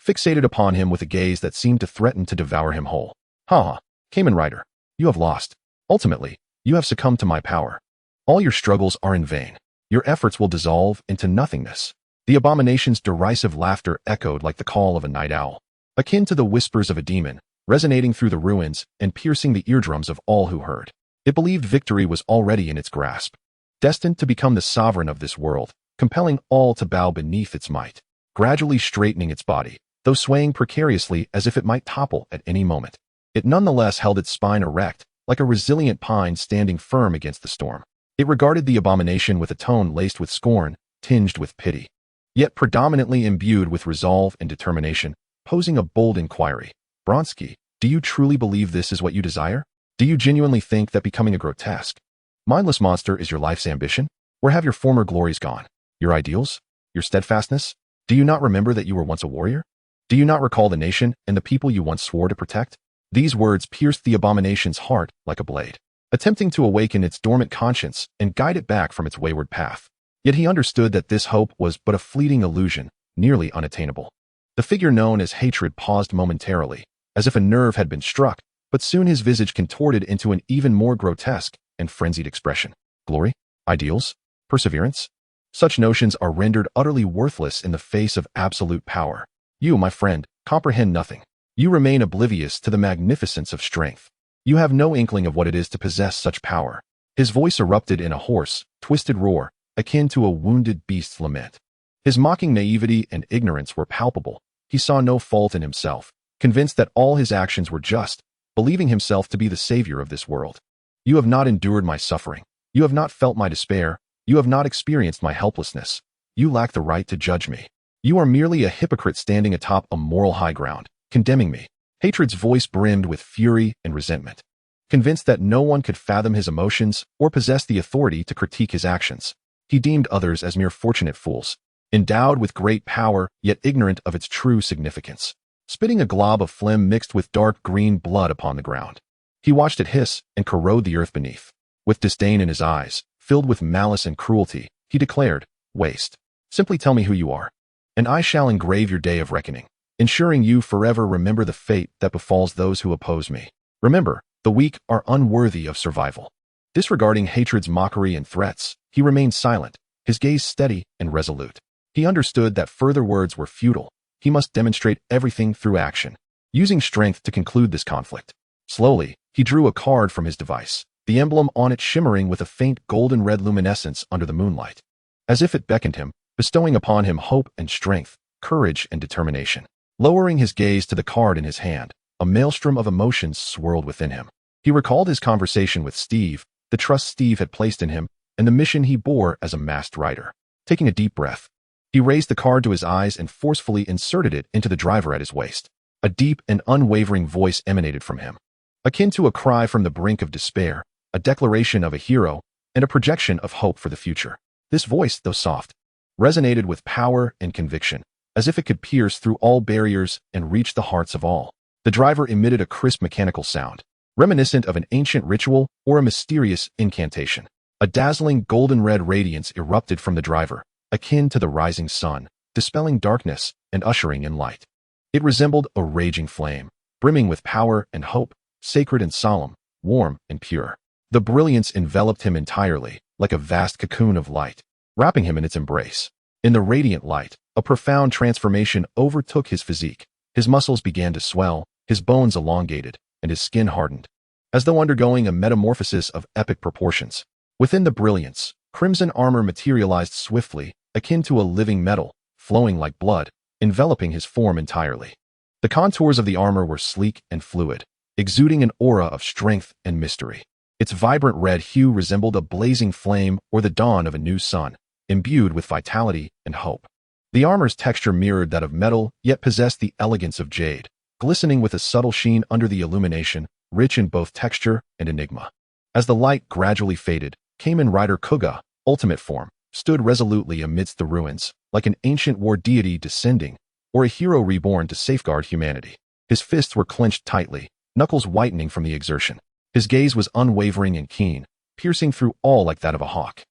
fixated upon him with a gaze that seemed to threaten to devour him whole. Ha! Kamen Rider, you have lost. Ultimately, you have succumbed to my power. All your struggles are in vain. Your efforts will dissolve into nothingness. The abomination's derisive laughter echoed like the call of a night owl, akin to the whispers of a demon, resonating through the ruins and piercing the eardrums of all who heard. It believed victory was already in its grasp, destined to become the sovereign of this world, compelling all to bow beneath its might, gradually straightening its body, though swaying precariously as if it might topple at any moment. It nonetheless held its spine erect, like a resilient pine standing firm against the storm. It regarded the abomination with a tone laced with scorn, tinged with pity, yet predominantly imbued with resolve and determination, posing a bold inquiry. Bronsky, do you truly believe this is what you desire? Do you genuinely think that becoming a grotesque, mindless monster is your life's ambition? Where have your former glories gone? Your ideals? Your steadfastness? Do you not remember that you were once a warrior? Do you not recall the nation and the people you once swore to protect? These words pierced the abomination's heart like a blade, attempting to awaken its dormant conscience and guide it back from its wayward path. Yet he understood that this hope was but a fleeting illusion, nearly unattainable. The figure known as Hatred paused momentarily, as if a nerve had been struck, but soon his visage contorted into an even more grotesque and frenzied expression. Glory? Ideals? Perseverance? Such notions are rendered utterly worthless in the face of absolute power. You, my friend, comprehend nothing. You remain oblivious to the magnificence of strength. You have no inkling of what it is to possess such power. His voice erupted in a hoarse, twisted roar, akin to a wounded beast's lament. His mocking naivety and ignorance were palpable. He saw no fault in himself, convinced that all his actions were just, believing himself to be the savior of this world. You have not endured my suffering. You have not felt my despair. You have not experienced my helplessness. You lack the right to judge me. You are merely a hypocrite standing atop a moral high ground, condemning me. Hatred's voice brimmed with fury and resentment. Convinced that no one could fathom his emotions or possess the authority to critique his actions, he deemed others as mere fortunate fools, endowed with great power yet ignorant of its true significance. Spitting a glob of phlegm mixed with dark green blood upon the ground, he watched it hiss and corrode the earth beneath. With disdain in his eyes, filled with malice and cruelty, he declared, "Waste. Simply tell me who you are, and I shall engrave your day of reckoning, ensuring you forever remember the fate that befalls those who oppose me. Remember, the weak are unworthy of survival." Disregarding Hatred's mockery and threats, he remained silent, his gaze steady and resolute. He understood that further words were futile. He must demonstrate everything through action, using strength to conclude this conflict. Slowly, he drew a card from his device, the emblem on it shimmering with a faint golden-red luminescence under the moonlight, as if it beckoned him, bestowing upon him hope and strength, courage and determination. Lowering his gaze to the card in his hand, a maelstrom of emotions swirled within him. He recalled his conversation with Steve, the trust Steve had placed in him, and the mission he bore as a masked rider. Taking a deep breath, he raised the card to his eyes and forcefully inserted it into the driver at his waist. A deep and unwavering voice emanated from him, akin to a cry from the brink of despair, a declaration of a hero, and a projection of hope for the future. This voice, though soft, resonated with power and conviction, as if it could pierce through all barriers and reach the hearts of all. The driver emitted a crisp mechanical sound, reminiscent of an ancient ritual or a mysterious incantation. A dazzling golden-red radiance erupted from the driver, akin to the rising sun, dispelling darkness and ushering in light. It resembled a raging flame, brimming with power and hope, sacred and solemn, warm and pure. The brilliance enveloped him entirely, like a vast cocoon of light, wrapping him in its embrace. In the radiant light, a profound transformation overtook his physique. His muscles began to swell, his bones elongated, and his skin hardened, as though undergoing a metamorphosis of epic proportions. Within the brilliance, crimson armor materialized swiftly, akin to a living metal, flowing like blood, enveloping his form entirely. The contours of the armor were sleek and fluid, exuding an aura of strength and mystery. Its vibrant red hue resembled a blazing flame or the dawn of a new sun, imbued with vitality and hope. The armor's texture mirrored that of metal, yet possessed the elegance of jade, glistening with a subtle sheen under the illumination, rich in both texture and enigma. As the light gradually faded, Kamen Rider Kuga, ultimate form, stood resolutely amidst the ruins, like an ancient war deity descending, or a hero reborn to safeguard humanity. His fists were clenched tightly, knuckles whitening from the exertion. His gaze was unwavering and keen, piercing through all like that of a hawk.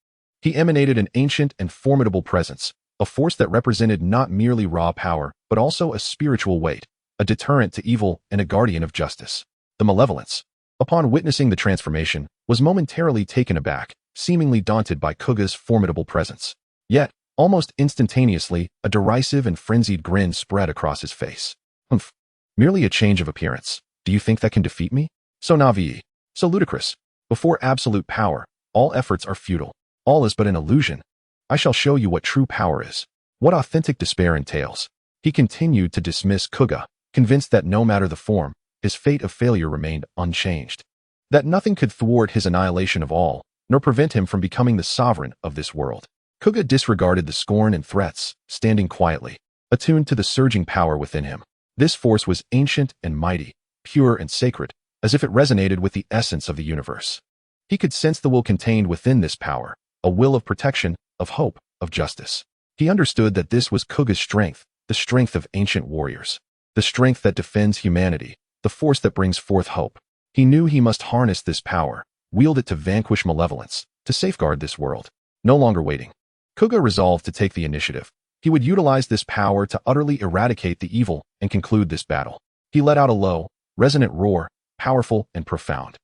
He emanated an ancient and formidable presence, a force that represented not merely raw power, but also a spiritual weight, a deterrent to evil and a guardian of justice. The malevolence, upon witnessing the transformation, was momentarily taken aback, seemingly daunted by Kuga's formidable presence. Yet, almost instantaneously, a derisive and frenzied grin spread across his face. Humph. Merely a change of appearance. Do you think that can defeat me? So naive. So ludicrous. Before absolute power, all efforts are futile. All is but an illusion. I shall show you what true power is, what authentic despair entails. He continued to dismiss Kuga, convinced that no matter the form, his fate of failure remained unchanged. That nothing could thwart his annihilation of all, nor prevent him from becoming the sovereign of this world. Kuga disregarded the scorn and threats, standing quietly, attuned to the surging power within him. This force was ancient and mighty, pure and sacred, as if it resonated with the essence of the universe. He could sense the will contained within this power, a will of protection, of hope, of justice. He understood that this was Kuga's strength, the strength of ancient warriors, the strength that defends humanity, the force that brings forth hope. He knew he must harness this power, wield it to vanquish malevolence, to safeguard this world. No longer waiting, Kuga resolved to take the initiative. He would utilize this power to utterly eradicate the evil and conclude this battle. He let out a low, resonant roar, powerful and profound,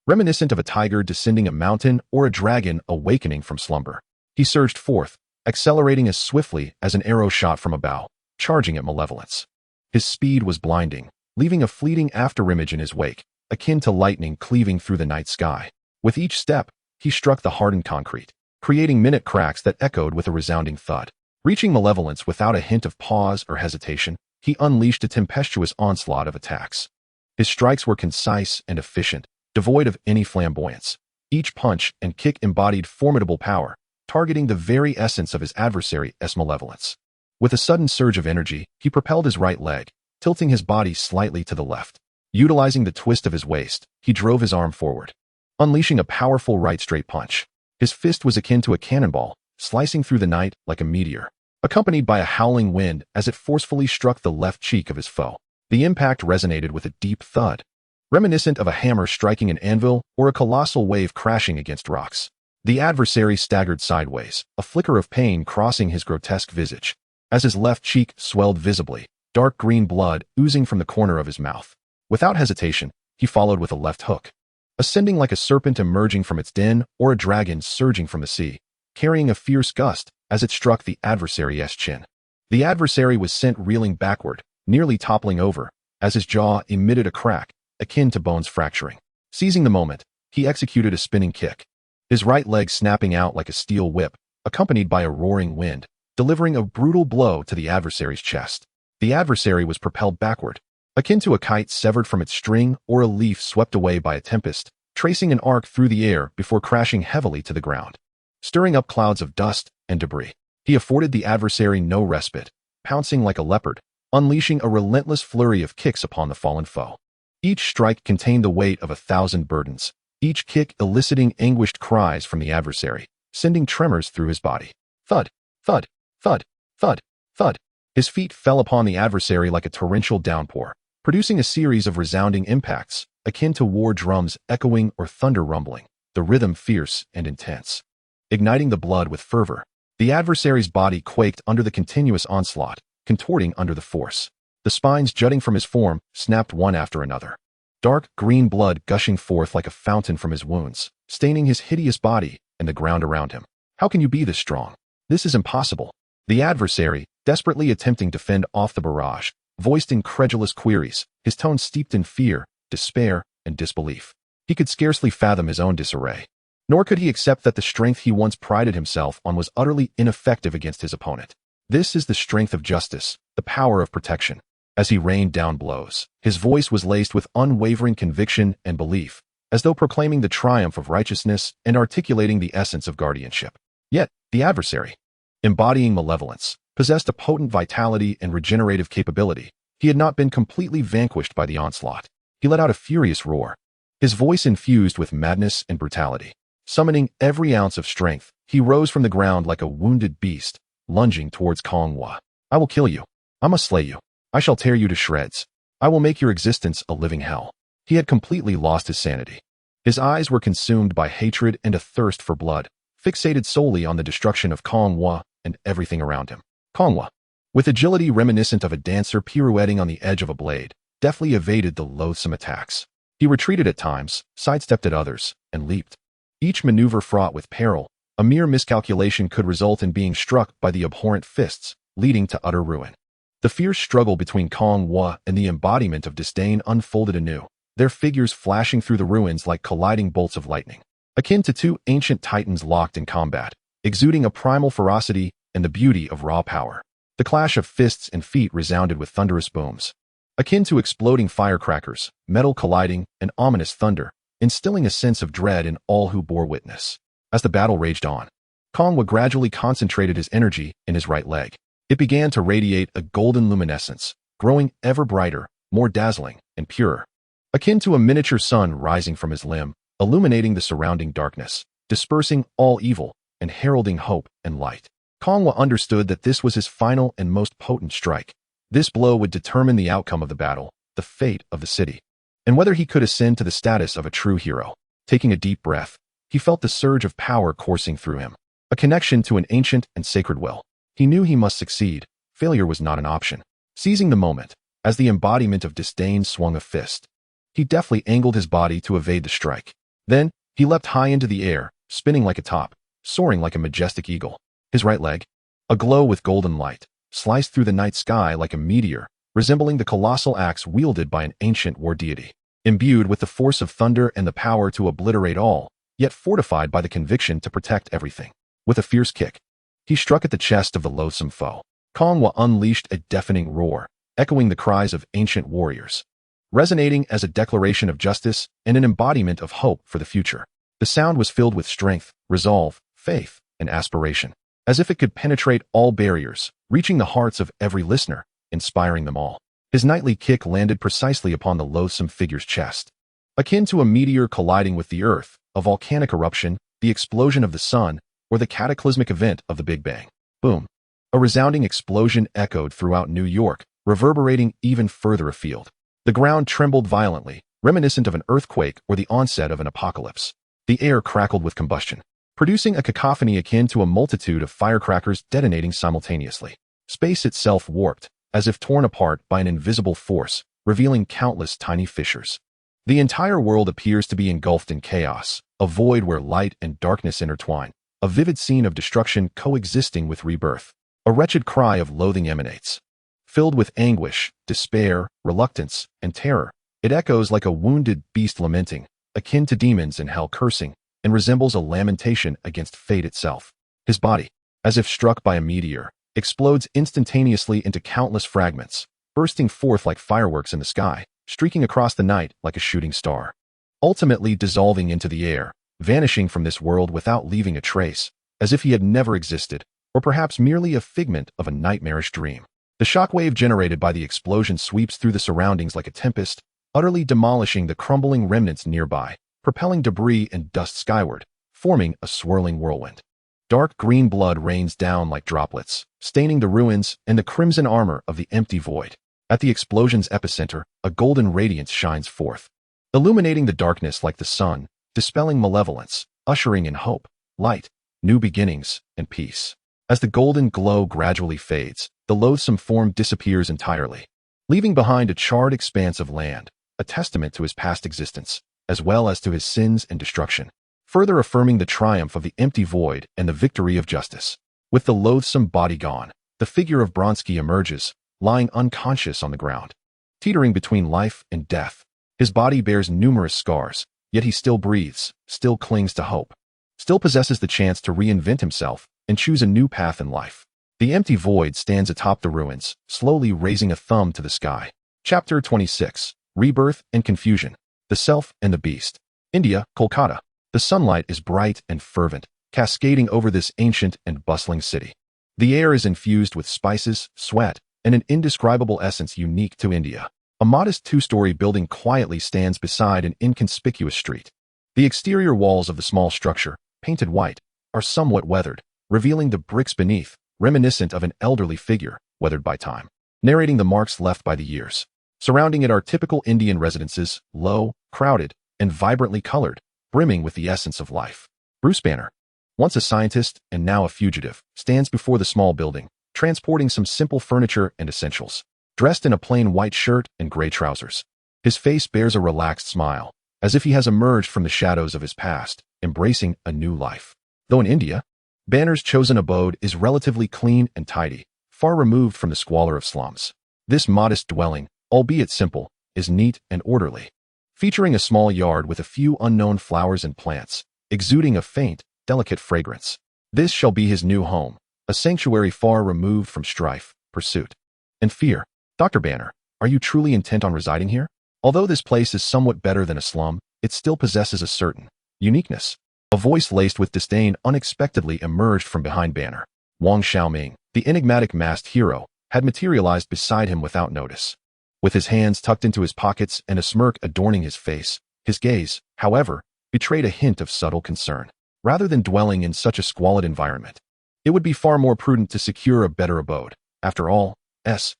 reminiscent of a tiger descending a mountain or a dragon awakening from slumber. He surged forth, accelerating as swiftly as an arrow shot from a bow, charging at malevolence. His speed was blinding, leaving a fleeting afterimage in his wake, akin to lightning cleaving through the night sky. With each step, he struck the hardened concrete, creating minute cracks that echoed with a resounding thud. Reaching malevolence without a hint of pause or hesitation, he unleashed a tempestuous onslaught of attacks. His strikes were concise and efficient, devoid of any flamboyance. Each punch and kick embodied formidable power, targeting the very essence of his adversary's malevolence. With a sudden surge of energy, he propelled his right leg, tilting his body slightly to the left. Utilizing the twist of his waist, he drove his arm forward, unleashing a powerful right straight punch. His fist was akin to a cannonball, slicing through the night like a meteor, accompanied by a howling wind as it forcefully struck the left cheek of his foe. The impact resonated with a deep thud, reminiscent of a hammer striking an anvil or a colossal wave crashing against rocks. The adversary staggered sideways, a flicker of pain crossing his grotesque visage, as his left cheek swelled visibly, dark green blood oozing from the corner of his mouth. Without hesitation, he followed with a left hook, ascending like a serpent emerging from its den or a dragon surging from the sea, carrying a fierce gust as it struck the adversary's chin. The adversary was sent reeling backward, nearly toppling over, as his jaw emitted a crack, akin to bones fracturing. Seizing the moment, he executed a spinning kick, his right leg snapping out like a steel whip, accompanied by a roaring wind, delivering a brutal blow to the adversary's chest. The adversary was propelled backward, akin to a kite severed from its string or a leaf swept away by a tempest, tracing an arc through the air before crashing heavily to the ground. Stirring up clouds of dust and debris, he afforded the adversary no respite, pouncing like a leopard, unleashing a relentless flurry of kicks upon the fallen foe. Each strike contained the weight of 1,000 burdens, each kick eliciting anguished cries from the adversary, sending tremors through his body. Thud, thud, thud, thud, thud. His feet fell upon the adversary like a torrential downpour, producing a series of resounding impacts, akin to war drums echoing or thunder rumbling, the rhythm fierce and intense. Igniting the blood with fervor, the adversary's body quaked under the continuous onslaught, contorting under the force. The spines jutting from his form snapped one after another. dark green blood gushing forth like a fountain from his wounds, staining his hideous body and the ground around him. How can you be this strong? This is impossible. The adversary, desperately attempting to fend off the barrage, voiced incredulous queries, his tone steeped in fear, despair, and disbelief. He could scarcely fathom his own disarray. Nor could he accept that the strength he once prided himself on was utterly ineffective against his opponent. This is the strength of justice, the power of protection. As he rained down blows, his voice was laced with unwavering conviction and belief, as though proclaiming the triumph of righteousness and articulating the essence of guardianship. Yet, the adversary, embodying malevolence, possessed a potent vitality and regenerative capability. He had not been completely vanquished by the onslaught. He let out a furious roar, his voice infused with madness and brutality. Summoning every ounce of strength, he rose from the ground like a wounded beast, lunging towards Kong Hua. I will kill you. I must slay you. I shall tear you to shreds. I will make your existence a living hell. He had completely lost his sanity. His eyes were consumed by hatred and a thirst for blood, fixated solely on the destruction of Kong Hua and everything around him. Kong Hua, with agility reminiscent of a dancer pirouetting on the edge of a blade, deftly evaded the loathsome attacks. He retreated at times, sidestepped at others, and leaped. Each maneuver fraught with peril. A mere miscalculation could result in being struck by the abhorrent fists, leading to utter ruin. The fierce struggle between Kong Hua and the embodiment of disdain unfolded anew, their figures flashing through the ruins like colliding bolts of lightning. Akin to two ancient titans locked in combat, exuding a primal ferocity and the beauty of raw power. The clash of fists and feet resounded with thunderous booms. Akin to exploding firecrackers, metal colliding, and ominous thunder, instilling a sense of dread in all who bore witness. As the battle raged on, Kong Hua gradually concentrated his energy in his right leg. It began to radiate a golden luminescence, growing ever brighter, more dazzling, and purer. Akin to a miniature sun rising from his limb, illuminating the surrounding darkness, dispersing all evil, and heralding hope and light. Kong Hua understood that this was his final and most potent strike. This blow would determine the outcome of the battle, the fate of the city, and whether he could ascend to the status of a true hero. Taking a deep breath, he felt the surge of power coursing through him, a connection to an ancient and sacred will. He knew he must succeed. Failure was not an option. Seizing the moment, as the embodiment of disdain swung a fist, he deftly angled his body to evade the strike. Then, he leapt high into the air, spinning like a top, soaring like a majestic eagle. His right leg, aglow with golden light, sliced through the night sky like a meteor, resembling the colossal axe wielded by an ancient war deity. Imbued with the force of thunder and the power to obliterate all, yet fortified by the conviction to protect everything. With a fierce kick, he struck at the chest of the loathsome foe. Kong Hua unleashed a deafening roar, echoing the cries of ancient warriors, resonating as a declaration of justice and an embodiment of hope for the future. The sound was filled with strength, resolve, faith, and aspiration, as if it could penetrate all barriers, reaching the hearts of every listener, inspiring them all. His knightly kick landed precisely upon the loathsome figure's chest. Akin to a meteor colliding with the earth, a volcanic eruption, the explosion of the sun, or the cataclysmic event of the Big Bang. Boom. A resounding explosion echoed throughout New York, reverberating even further afield. The ground trembled violently, reminiscent of an earthquake or the onset of an apocalypse. The air crackled with combustion, producing a cacophony akin to a multitude of firecrackers detonating simultaneously. Space itself warped, as if torn apart by an invisible force, revealing countless tiny fissures. The entire world appears to be engulfed in chaos, a void where light and darkness intertwine, a vivid scene of destruction coexisting with rebirth. A wretched cry of loathing emanates. Filled with anguish, despair, reluctance, and terror, it echoes like a wounded beast lamenting, akin to demons in hell cursing, and resembles a lamentation against fate itself. His body, as if struck by a meteor, explodes instantaneously into countless fragments, bursting forth like fireworks in the sky, streaking across the night like a shooting star. Ultimately dissolving into the air, vanishing from this world without leaving a trace, as if he had never existed, or perhaps merely a figment of a nightmarish dream. The shockwave generated by the explosion sweeps through the surroundings like a tempest, utterly demolishing the crumbling remnants nearby, propelling debris and dust skyward, forming a swirling whirlwind. Dark green blood rains down like droplets, staining the ruins and the crimson armor of the empty void. At the explosion's epicenter, a golden radiance shines forth, illuminating the darkness like the sun, dispelling malevolence, ushering in hope, light, new beginnings, and peace. As the golden glow gradually fades, the loathsome form disappears entirely, leaving behind a charred expanse of land, a testament to his past existence, as well as to his sins and destruction, further affirming the triumph of the empty void and the victory of justice. With the loathsome body gone, the figure of Bronsky emerges, lying unconscious on the ground, teetering between life and death. His body bears numerous scars, yet he still breathes, still clings to hope, still possesses the chance to reinvent himself and choose a new path in life. The empty void stands atop the ruins, slowly raising a thumb to the sky. Chapter 26. Rebirth and Confusion. The Self and the Beast. India, Kolkata. The sunlight is bright and fervent, cascading over this ancient and bustling city. The air is infused with spices, sweat, and an indescribable essence unique to India. A modest two-story building quietly stands beside an inconspicuous street. The exterior walls of the small structure, painted white, are somewhat weathered, revealing the bricks beneath, reminiscent of an elderly figure, weathered by time, narrating the marks left by the years. Surrounding it are typical Indian residences, low, crowded, and vibrantly colored, brimming with the essence of life. Bruce Banner, once a scientist and now a fugitive, stands before the small building, transporting some simple furniture and essentials. Dressed in a plain white shirt and gray trousers, his face bears a relaxed smile, as if he has emerged from the shadows of his past, embracing a new life. Though in India, Banner's chosen abode is relatively clean and tidy, far removed from the squalor of slums. This modest dwelling, albeit simple, is neat and orderly, featuring a small yard with a few unknown flowers and plants, exuding a faint, delicate fragrance. This shall be his new home, a sanctuary far removed from strife, pursuit, and fear. Dr. Banner, are you truly intent on residing here? Although this place is somewhat better than a slum, it still possesses a certain uniqueness. A voice laced with disdain unexpectedly emerged from behind Banner. Wang Xiaoming, the enigmatic masked hero, had materialized beside him without notice. With his hands tucked into his pockets and a smirk adorning his face, his gaze, however, betrayed a hint of subtle concern. Rather than dwelling in such a squalid environment, it would be far more prudent to secure a better abode. After all, SHIELD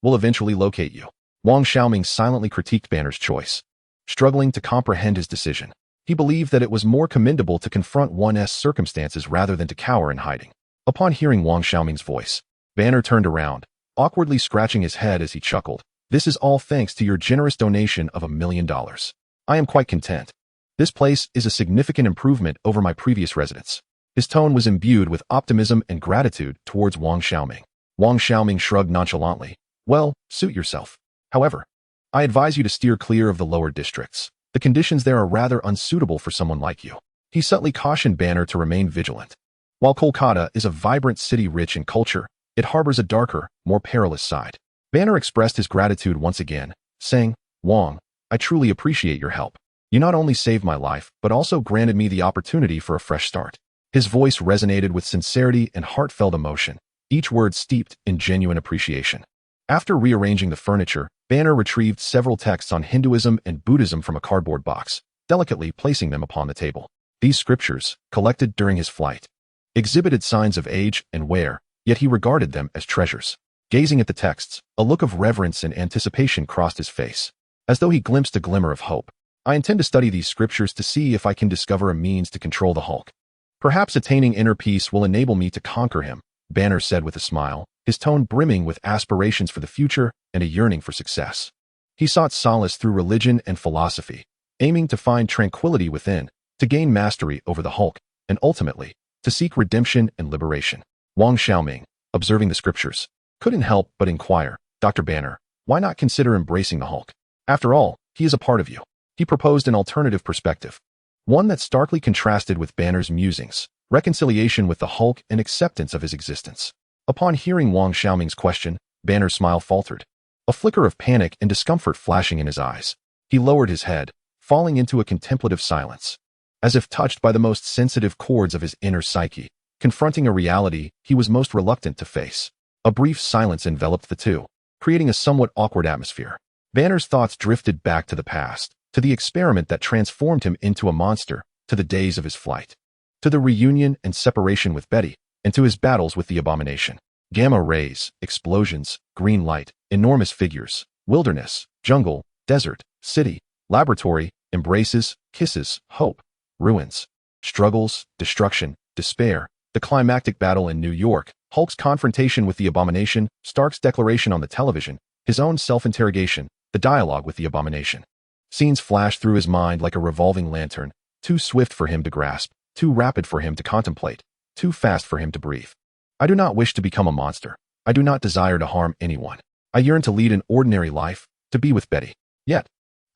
will eventually locate you. Wang Xiaoming silently critiqued Banner's choice, struggling to comprehend his decision. He believed that it was more commendable to confront one's circumstances rather than to cower in hiding. Upon hearing Wang Xiaoming's voice, Banner turned around, awkwardly scratching his head as he chuckled. This is all thanks to your generous donation of $1 million. I am quite content. This place is a significant improvement over my previous residence. His tone was imbued with optimism and gratitude towards Wang Xiaoming. Wang Xiaoming shrugged nonchalantly. Well, suit yourself. However, I advise you to steer clear of the lower districts. The conditions there are rather unsuitable for someone like you. He subtly cautioned Banner to remain vigilant. While Kolkata is a vibrant city rich in culture, it harbors a darker, more perilous side. Banner expressed his gratitude once again, saying, Wang, I truly appreciate your help. You not only saved my life, but also granted me the opportunity for a fresh start. His voice resonated with sincerity and heartfelt emotion, each word steeped in genuine appreciation. After rearranging the furniture, Banner retrieved several texts on Hinduism and Buddhism from a cardboard box, delicately placing them upon the table. These scriptures, collected during his flight, exhibited signs of age and wear, yet he regarded them as treasures. Gazing at the texts, a look of reverence and anticipation crossed his face, as though he glimpsed a glimmer of hope. I intend to study these scriptures to see if I can discover a means to control the Hulk. Perhaps attaining inner peace will enable me to conquer him, Banner said with a smile, his tone brimming with aspirations for the future and a yearning for success. He sought solace through religion and philosophy, aiming to find tranquility within, to gain mastery over the Hulk, and ultimately, to seek redemption and liberation. Wang Xiaoming, observing the scriptures, couldn't help but inquire, Dr. Banner, why not consider embracing the Hulk? After all, he is a part of you. He proposed an alternative perspective, one that starkly contrasted with Banner's musings, reconciliation with the Hulk and acceptance of his existence. Upon hearing Wang Xiaoming's question, Banner's smile faltered, a flicker of panic and discomfort flashing in his eyes. He lowered his head, falling into a contemplative silence, as if touched by the most sensitive chords of his inner psyche, confronting a reality he was most reluctant to face. A brief silence enveloped the two, creating a somewhat awkward atmosphere. Banner's thoughts drifted back to the past, to the experiment that transformed him into a monster, to the days of his flight, to the reunion and separation with Betty, and to his battles with the abomination. Gamma rays, explosions, green light, enormous figures, wilderness, jungle, desert, city, laboratory, embraces, kisses, hope, ruins, struggles, destruction, despair, the climactic battle in New York, Hulk's confrontation with the abomination, Stark's declaration on the television, his own self-interrogation, the dialogue with the abomination. Scenes flashed through his mind like a revolving lantern, too swift for him to grasp, too rapid for him to contemplate, too fast for him to breathe. I do not wish to become a monster. I do not desire to harm anyone. I yearn to lead an ordinary life, to be with Betty. Yet,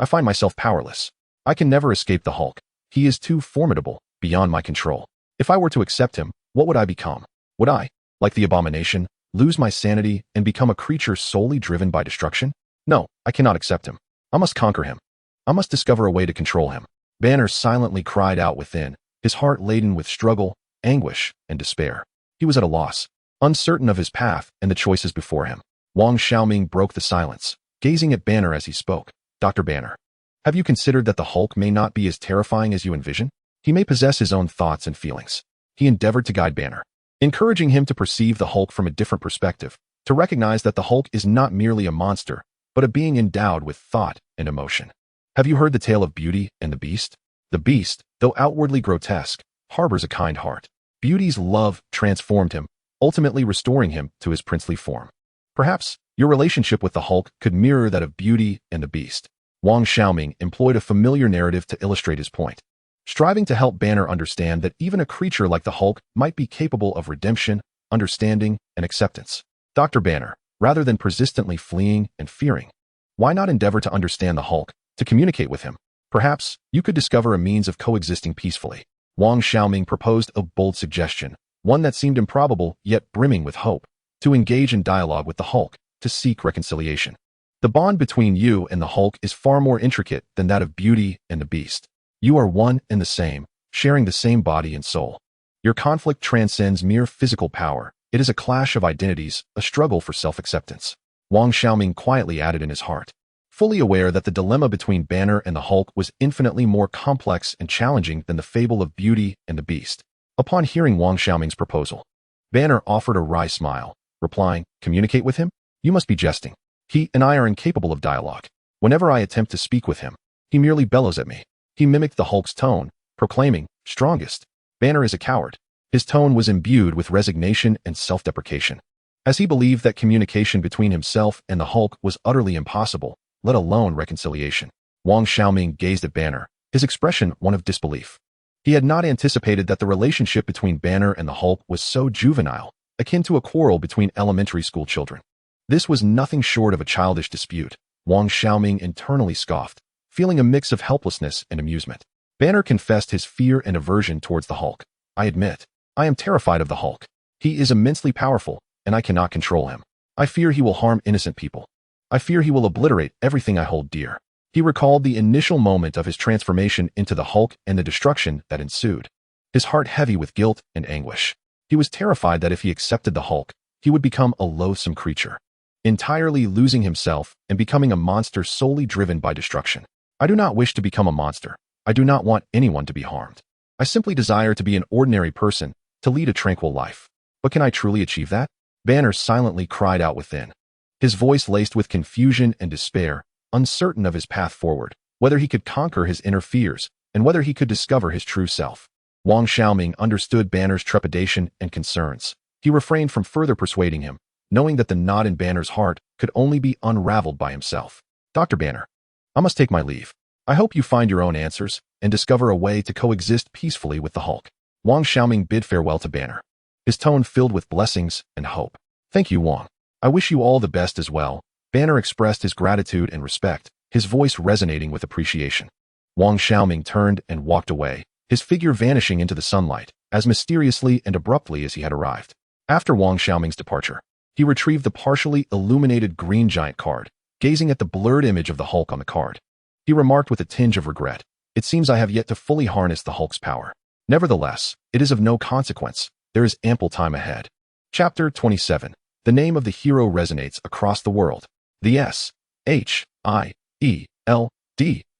I find myself powerless. I can never escape the Hulk. He is too formidable, beyond my control. If I were to accept him, what would I become? Would I, like the abomination, lose my sanity and become a creature solely driven by destruction? No, I cannot accept him. I must conquer him. I must discover a way to control him. Banner silently cried out within, his heart laden with struggle, anguish, and despair. He was at a loss, uncertain of his path and the choices before him. Wang Xiaoming broke the silence, gazing at Banner as he spoke. Dr. Banner, have you considered that the Hulk may not be as terrifying as you envision? He may possess his own thoughts and feelings. He endeavored to guide Banner, encouraging him to perceive the Hulk from a different perspective, to recognize that the Hulk is not merely a monster, but a being endowed with thought and emotion. Have you heard the tale of Beauty and the Beast? The Beast, though outwardly grotesque, harbors a kind heart. Beauty's love transformed him, ultimately restoring him to his princely form. Perhaps your relationship with the Hulk could mirror that of Beauty and the Beast. Wang Xiaoming employed a familiar narrative to illustrate his point, striving to help Banner understand that even a creature like the Hulk might be capable of redemption, understanding, and acceptance. Dr. Banner, rather than persistently fleeing and fearing, why not endeavor to understand the Hulk, to communicate with him? Perhaps you could discover a means of coexisting peacefully. Wang Xiaoming proposed a bold suggestion, one that seemed improbable yet brimming with hope, to engage in dialogue with the Hulk, to seek reconciliation. The bond between you and the Hulk is far more intricate than that of Beauty and the Beast. You are one and the same, sharing the same body and soul. Your conflict transcends mere physical power. It is a clash of identities, a struggle for self-acceptance. Wang Xiaoming quietly added in his heart, fully aware that the dilemma between Banner and the Hulk was infinitely more complex and challenging than the fable of Beauty and the Beast. Upon hearing Wang Xiaoming's proposal, Banner offered a wry smile, replying, "Communicate with him? You must be jesting. He and I are incapable of dialogue. Whenever I attempt to speak with him, he merely bellows at me." He mimicked the Hulk's tone, proclaiming, "Strongest. Banner is a coward." His tone was imbued with resignation and self-deprecation, as he believed that communication between himself and the Hulk was utterly impossible, let alone reconciliation. Wang Xiaoming gazed at Banner, his expression one of disbelief. He had not anticipated that the relationship between Banner and the Hulk was so juvenile, akin to a quarrel between elementary school children. This was nothing short of a childish dispute. Wang Xiaoming internally scoffed, feeling a mix of helplessness and amusement. Banner confessed his fear and aversion towards the Hulk. "I admit, I am terrified of the Hulk. He is immensely powerful, and I cannot control him. I fear he will harm innocent people. I fear he will obliterate everything I hold dear." He recalled the initial moment of his transformation into the Hulk and the destruction that ensued, his heart heavy with guilt and anguish. He was terrified that if he accepted the Hulk, he would become a loathsome creature, entirely losing himself and becoming a monster solely driven by destruction. "I do not wish to become a monster. I do not want anyone to be harmed. I simply desire to be an ordinary person, to lead a tranquil life. But can I truly achieve that?" Banner silently cried out within, his voice laced with confusion and despair, uncertain of his path forward, whether he could conquer his inner fears, and whether he could discover his true self. Wang Xiaoming understood Banner's trepidation and concerns. He refrained from further persuading him, knowing that the knot in Banner's heart could only be unraveled by himself. "Dr. Banner, I must take my leave. I hope you find your own answers and discover a way to coexist peacefully with the Hulk." Wang Xiaoming bid farewell to Banner, his tone filled with blessings and hope. "Thank you, Wang. I wish you all the best as well." Banner expressed his gratitude and respect, his voice resonating with appreciation. Wang Xiaoming turned and walked away, his figure vanishing into the sunlight, as mysteriously and abruptly as he had arrived. After Wang Xiaoming's departure, he retrieved the partially illuminated green giant card, gazing at the blurred image of the Hulk on the card. He remarked with a tinge of regret, "It seems I have yet to fully harness the Hulk's power. Nevertheless, it is of no consequence. There is ample time ahead." Chapter 27. The name of the hero resonates across the world. The S.H.I.E.L.D.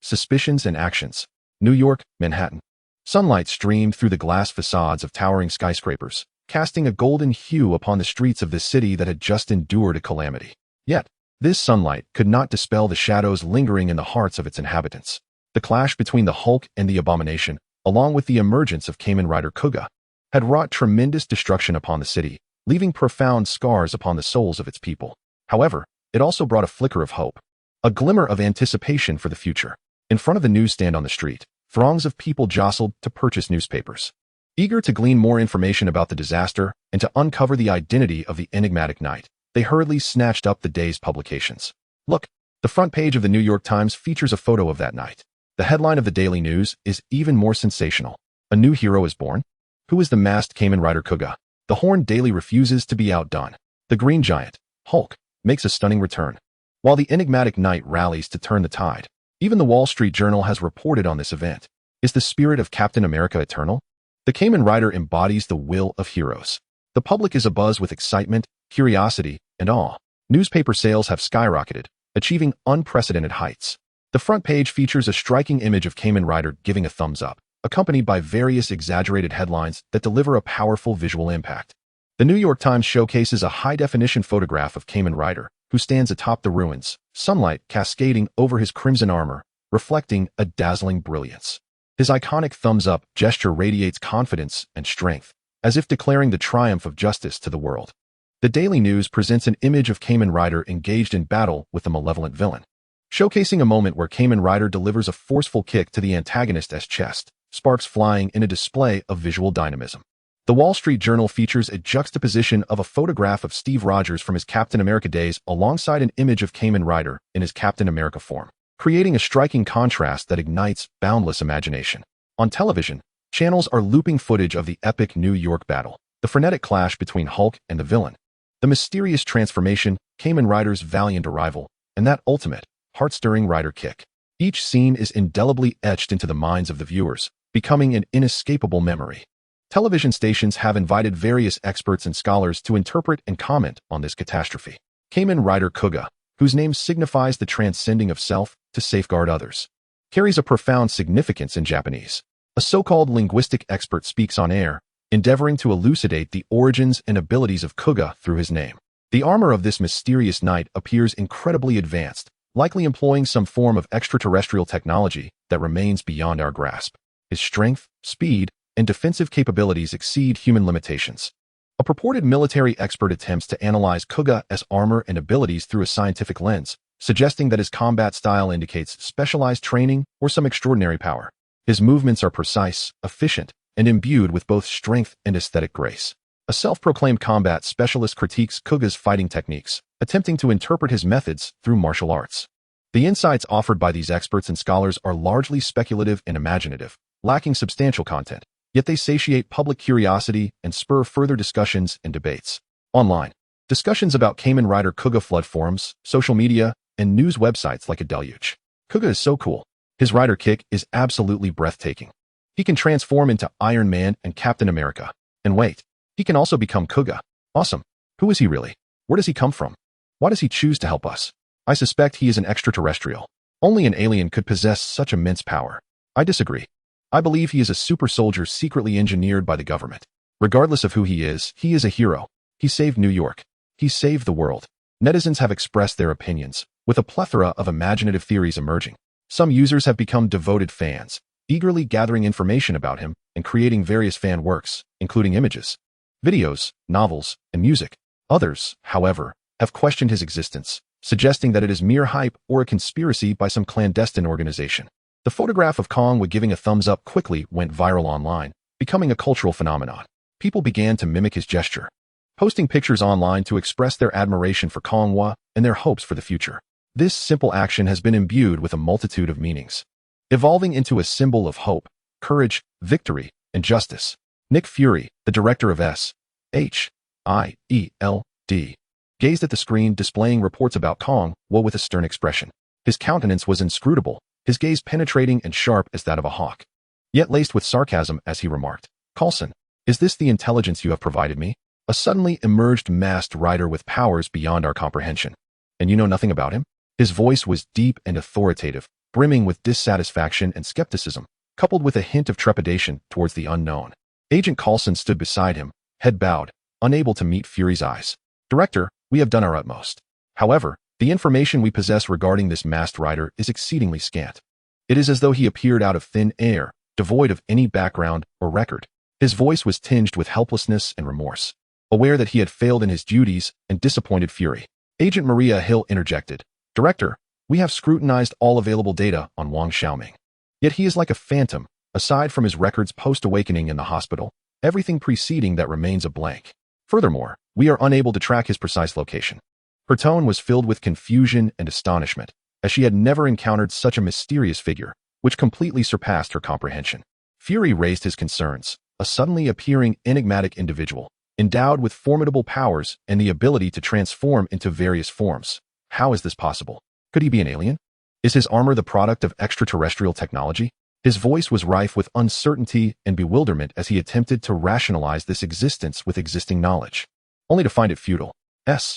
Suspicions and Actions. New York, Manhattan. Sunlight streamed through the glass facades of towering skyscrapers, casting a golden hue upon the streets of this city that had just endured a calamity. Yet, this sunlight could not dispel the shadows lingering in the hearts of its inhabitants. The clash between the Hulk and the Abomination, along with the emergence of Kamen Rider Kuga, had wrought tremendous destruction upon the city, leaving profound scars upon the souls of its people. However, it also brought a flicker of hope, a glimmer of anticipation for the future. In front of the newsstand on the street, throngs of people jostled to purchase newspapers, eager to glean more information about the disaster and to uncover the identity of the enigmatic knight. They hurriedly snatched up the day's publications. Look, the front page of the New York Times features a photo of that knight. The headline of the Daily News is even more sensational. A new hero is born? Who is the masked Kamen Rider Kuga? The Horn Daily refuses to be outdone. The Green Giant, Hulk, makes a stunning return, while the enigmatic knight rallies to turn the tide. Even the Wall Street Journal has reported on this event. Is the spirit of Captain America eternal? The Kamen Rider embodies the will of heroes. The public is abuzz with excitement, curiosity, and awe. Newspaper sales have skyrocketed, achieving unprecedented heights. The front page features a striking image of Kamen Rider giving a thumbs up, accompanied by various exaggerated headlines that deliver a powerful visual impact. The New York Times showcases a high-definition photograph of Kamen Rider, who stands atop the ruins, sunlight cascading over his crimson armor, reflecting a dazzling brilliance. His iconic thumbs-up gesture radiates confidence and strength, as if declaring the triumph of justice to the world. The Daily News presents an image of Kamen Rider engaged in battle with a malevolent villain, showcasing a moment where Kamen Rider delivers a forceful kick to the antagonist's chest, sparks flying in a display of visual dynamism. The Wall Street Journal features a juxtaposition of a photograph of Steve Rogers from his Captain America days alongside an image of Kamen Rider in his Captain America form, creating a striking contrast that ignites boundless imagination. On television, channels are looping footage of the epic New York battle, the frenetic clash between Hulk and the villain, the mysterious transformation, Kamen Rider's valiant arrival, and that ultimate, heart-stirring rider kick. Each scene is indelibly etched into the minds of the viewers, becoming an inescapable memory. Television stations have invited various experts and scholars to interpret and comment on this catastrophe. Kamen Rider Kuga, whose name signifies the transcending of self to safeguard others, carries a profound significance in Japanese. A so-called linguistic expert speaks on air, endeavoring to elucidate the origins and abilities of Kuga through his name. The armor of this mysterious knight appears incredibly advanced, likely employing some form of extraterrestrial technology that remains beyond our grasp. His strength, speed, and defensive capabilities exceed human limitations. A purported military expert attempts to analyze Kuga's armor and abilities through a scientific lens, suggesting that his combat style indicates specialized training or some extraordinary power. His movements are precise, efficient, and imbued with both strength and aesthetic grace. A self-proclaimed combat specialist critiques Kuga's fighting techniques, attempting to interpret his methods through martial arts. The insights offered by these experts and scholars are largely speculative and imaginative, lacking substantial content, yet they satiate public curiosity and spur further discussions and debates. Online, discussions about Kamen Rider Kuga flood forums, social media, and news websites like a deluge. Kuga is so cool. His rider kick is absolutely breathtaking. He can transform into Iron Man and Captain America. And wait, he can also become Kuga. Awesome. Who is he really? Where does he come from? Why does he choose to help us? I suspect he is an extraterrestrial. Only an alien could possess such immense power. I disagree. I believe he is a super soldier secretly engineered by the government. Regardless of who he is a hero. He saved New York. He saved the world. Netizens have expressed their opinions, with a plethora of imaginative theories emerging. Some users have become devoted fans, eagerly gathering information about him and creating various fan works, including images, videos, novels, and music. Others, however, have questioned his existence, suggesting that it is mere hype or a conspiracy by some clandestine organization. The photograph of Kong with giving a thumbs up quickly went viral online, becoming a cultural phenomenon. People began to mimic his gesture, posting pictures online to express their admiration for Kongwa and their hopes for the future. This simple action has been imbued with a multitude of meanings, evolving into a symbol of hope, courage, victory, and justice. Nick Fury, the director of S.H.I.E.L.D., gazed at the screen displaying reports about Kong with a stern expression. His countenance was inscrutable, his gaze penetrating and sharp as that of a hawk, yet laced with sarcasm as he remarked, "Coulson, is this the intelligence you have provided me? A suddenly emerged masked rider with powers beyond our comprehension. And you know nothing about him?" His voice was deep and authoritative, brimming with dissatisfaction and skepticism, coupled with a hint of trepidation towards the unknown. Agent Coulson stood beside him, head bowed, unable to meet Fury's eyes. "Director, we have done our utmost. However, the information we possess regarding this masked rider is exceedingly scant. It is as though he appeared out of thin air, devoid of any background or record." His voice was tinged with helplessness and remorse, aware that he had failed in his duties and disappointed Fury. Agent Maria Hill interjected. Director, we have scrutinized all available data on Wang Xiaoming. Yet he is like a phantom, aside from his records post-awakening in the hospital, everything preceding that remains a blank. Furthermore, we are unable to track his precise location. Her tone was filled with confusion and astonishment, as she had never encountered such a mysterious figure, which completely surpassed her comprehension. Fury raised his concerns, a suddenly appearing enigmatic individual, endowed with formidable powers and the ability to transform into various forms. How is this possible? Could he be an alien? Is his armor the product of extraterrestrial technology? His voice was rife with uncertainty and bewilderment as he attempted to rationalize this existence with existing knowledge, only to find it futile. S-H-I-E-L-D.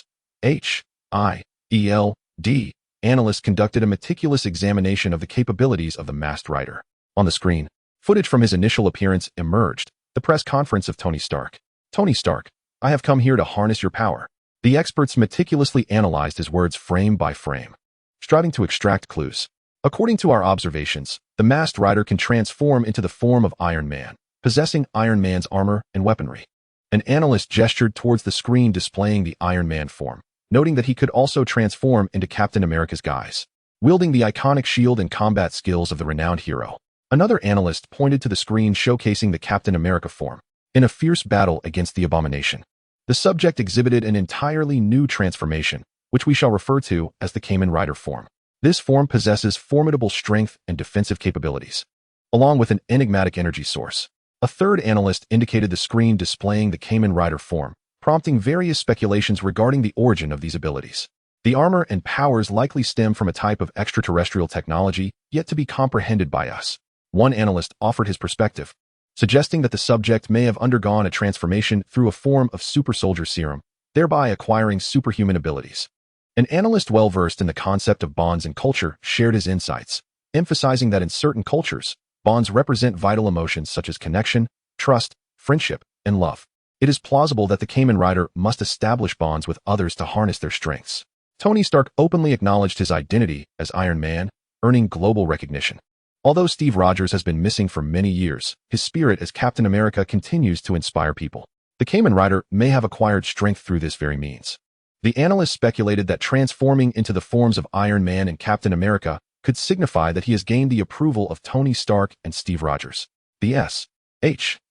Analysts conducted a meticulous examination of the capabilities of the masked rider. On the screen, footage from his initial appearance emerged, the press conference of Tony Stark. Tony Stark, I have come here to harness your power. The experts meticulously analyzed his words frame by frame, striving to extract clues. According to our observations, the masked rider can transform into the form of Iron Man, possessing Iron Man's armor and weaponry. An analyst gestured towards the screen displaying the Iron Man form, noting that he could also transform into Captain America's guise, wielding the iconic shield and combat skills of the renowned hero. Another analyst pointed to the screen showcasing the Captain America form, in a fierce battle against the Abomination. The subject exhibited an entirely new transformation, which we shall refer to as the Kamen Rider form. This form possesses formidable strength and defensive capabilities, along with an enigmatic energy source. A third analyst indicated the screen displaying the Kamen Rider form, prompting various speculations regarding the origin of these abilities. The armor and powers likely stem from a type of extraterrestrial technology yet to be comprehended by us. One analyst offered his perspective, suggesting that the subject may have undergone a transformation through a form of super soldier serum, thereby acquiring superhuman abilities. An analyst well-versed in the concept of bonds and culture shared his insights, emphasizing that in certain cultures, bonds represent vital emotions such as connection, trust, friendship, and love. It is plausible that the Kamen Rider must establish bonds with others to harness their strengths. Tony Stark openly acknowledged his identity as Iron Man, earning global recognition. Although Steve Rogers has been missing for many years, his spirit as Captain America continues to inspire people. The Kamen Rider may have acquired strength through this very means. The analyst speculated that transforming into the forms of Iron Man and Captain America could signify that he has gained the approval of Tony Stark and Steve Rogers. The S-H-I-E-L-D.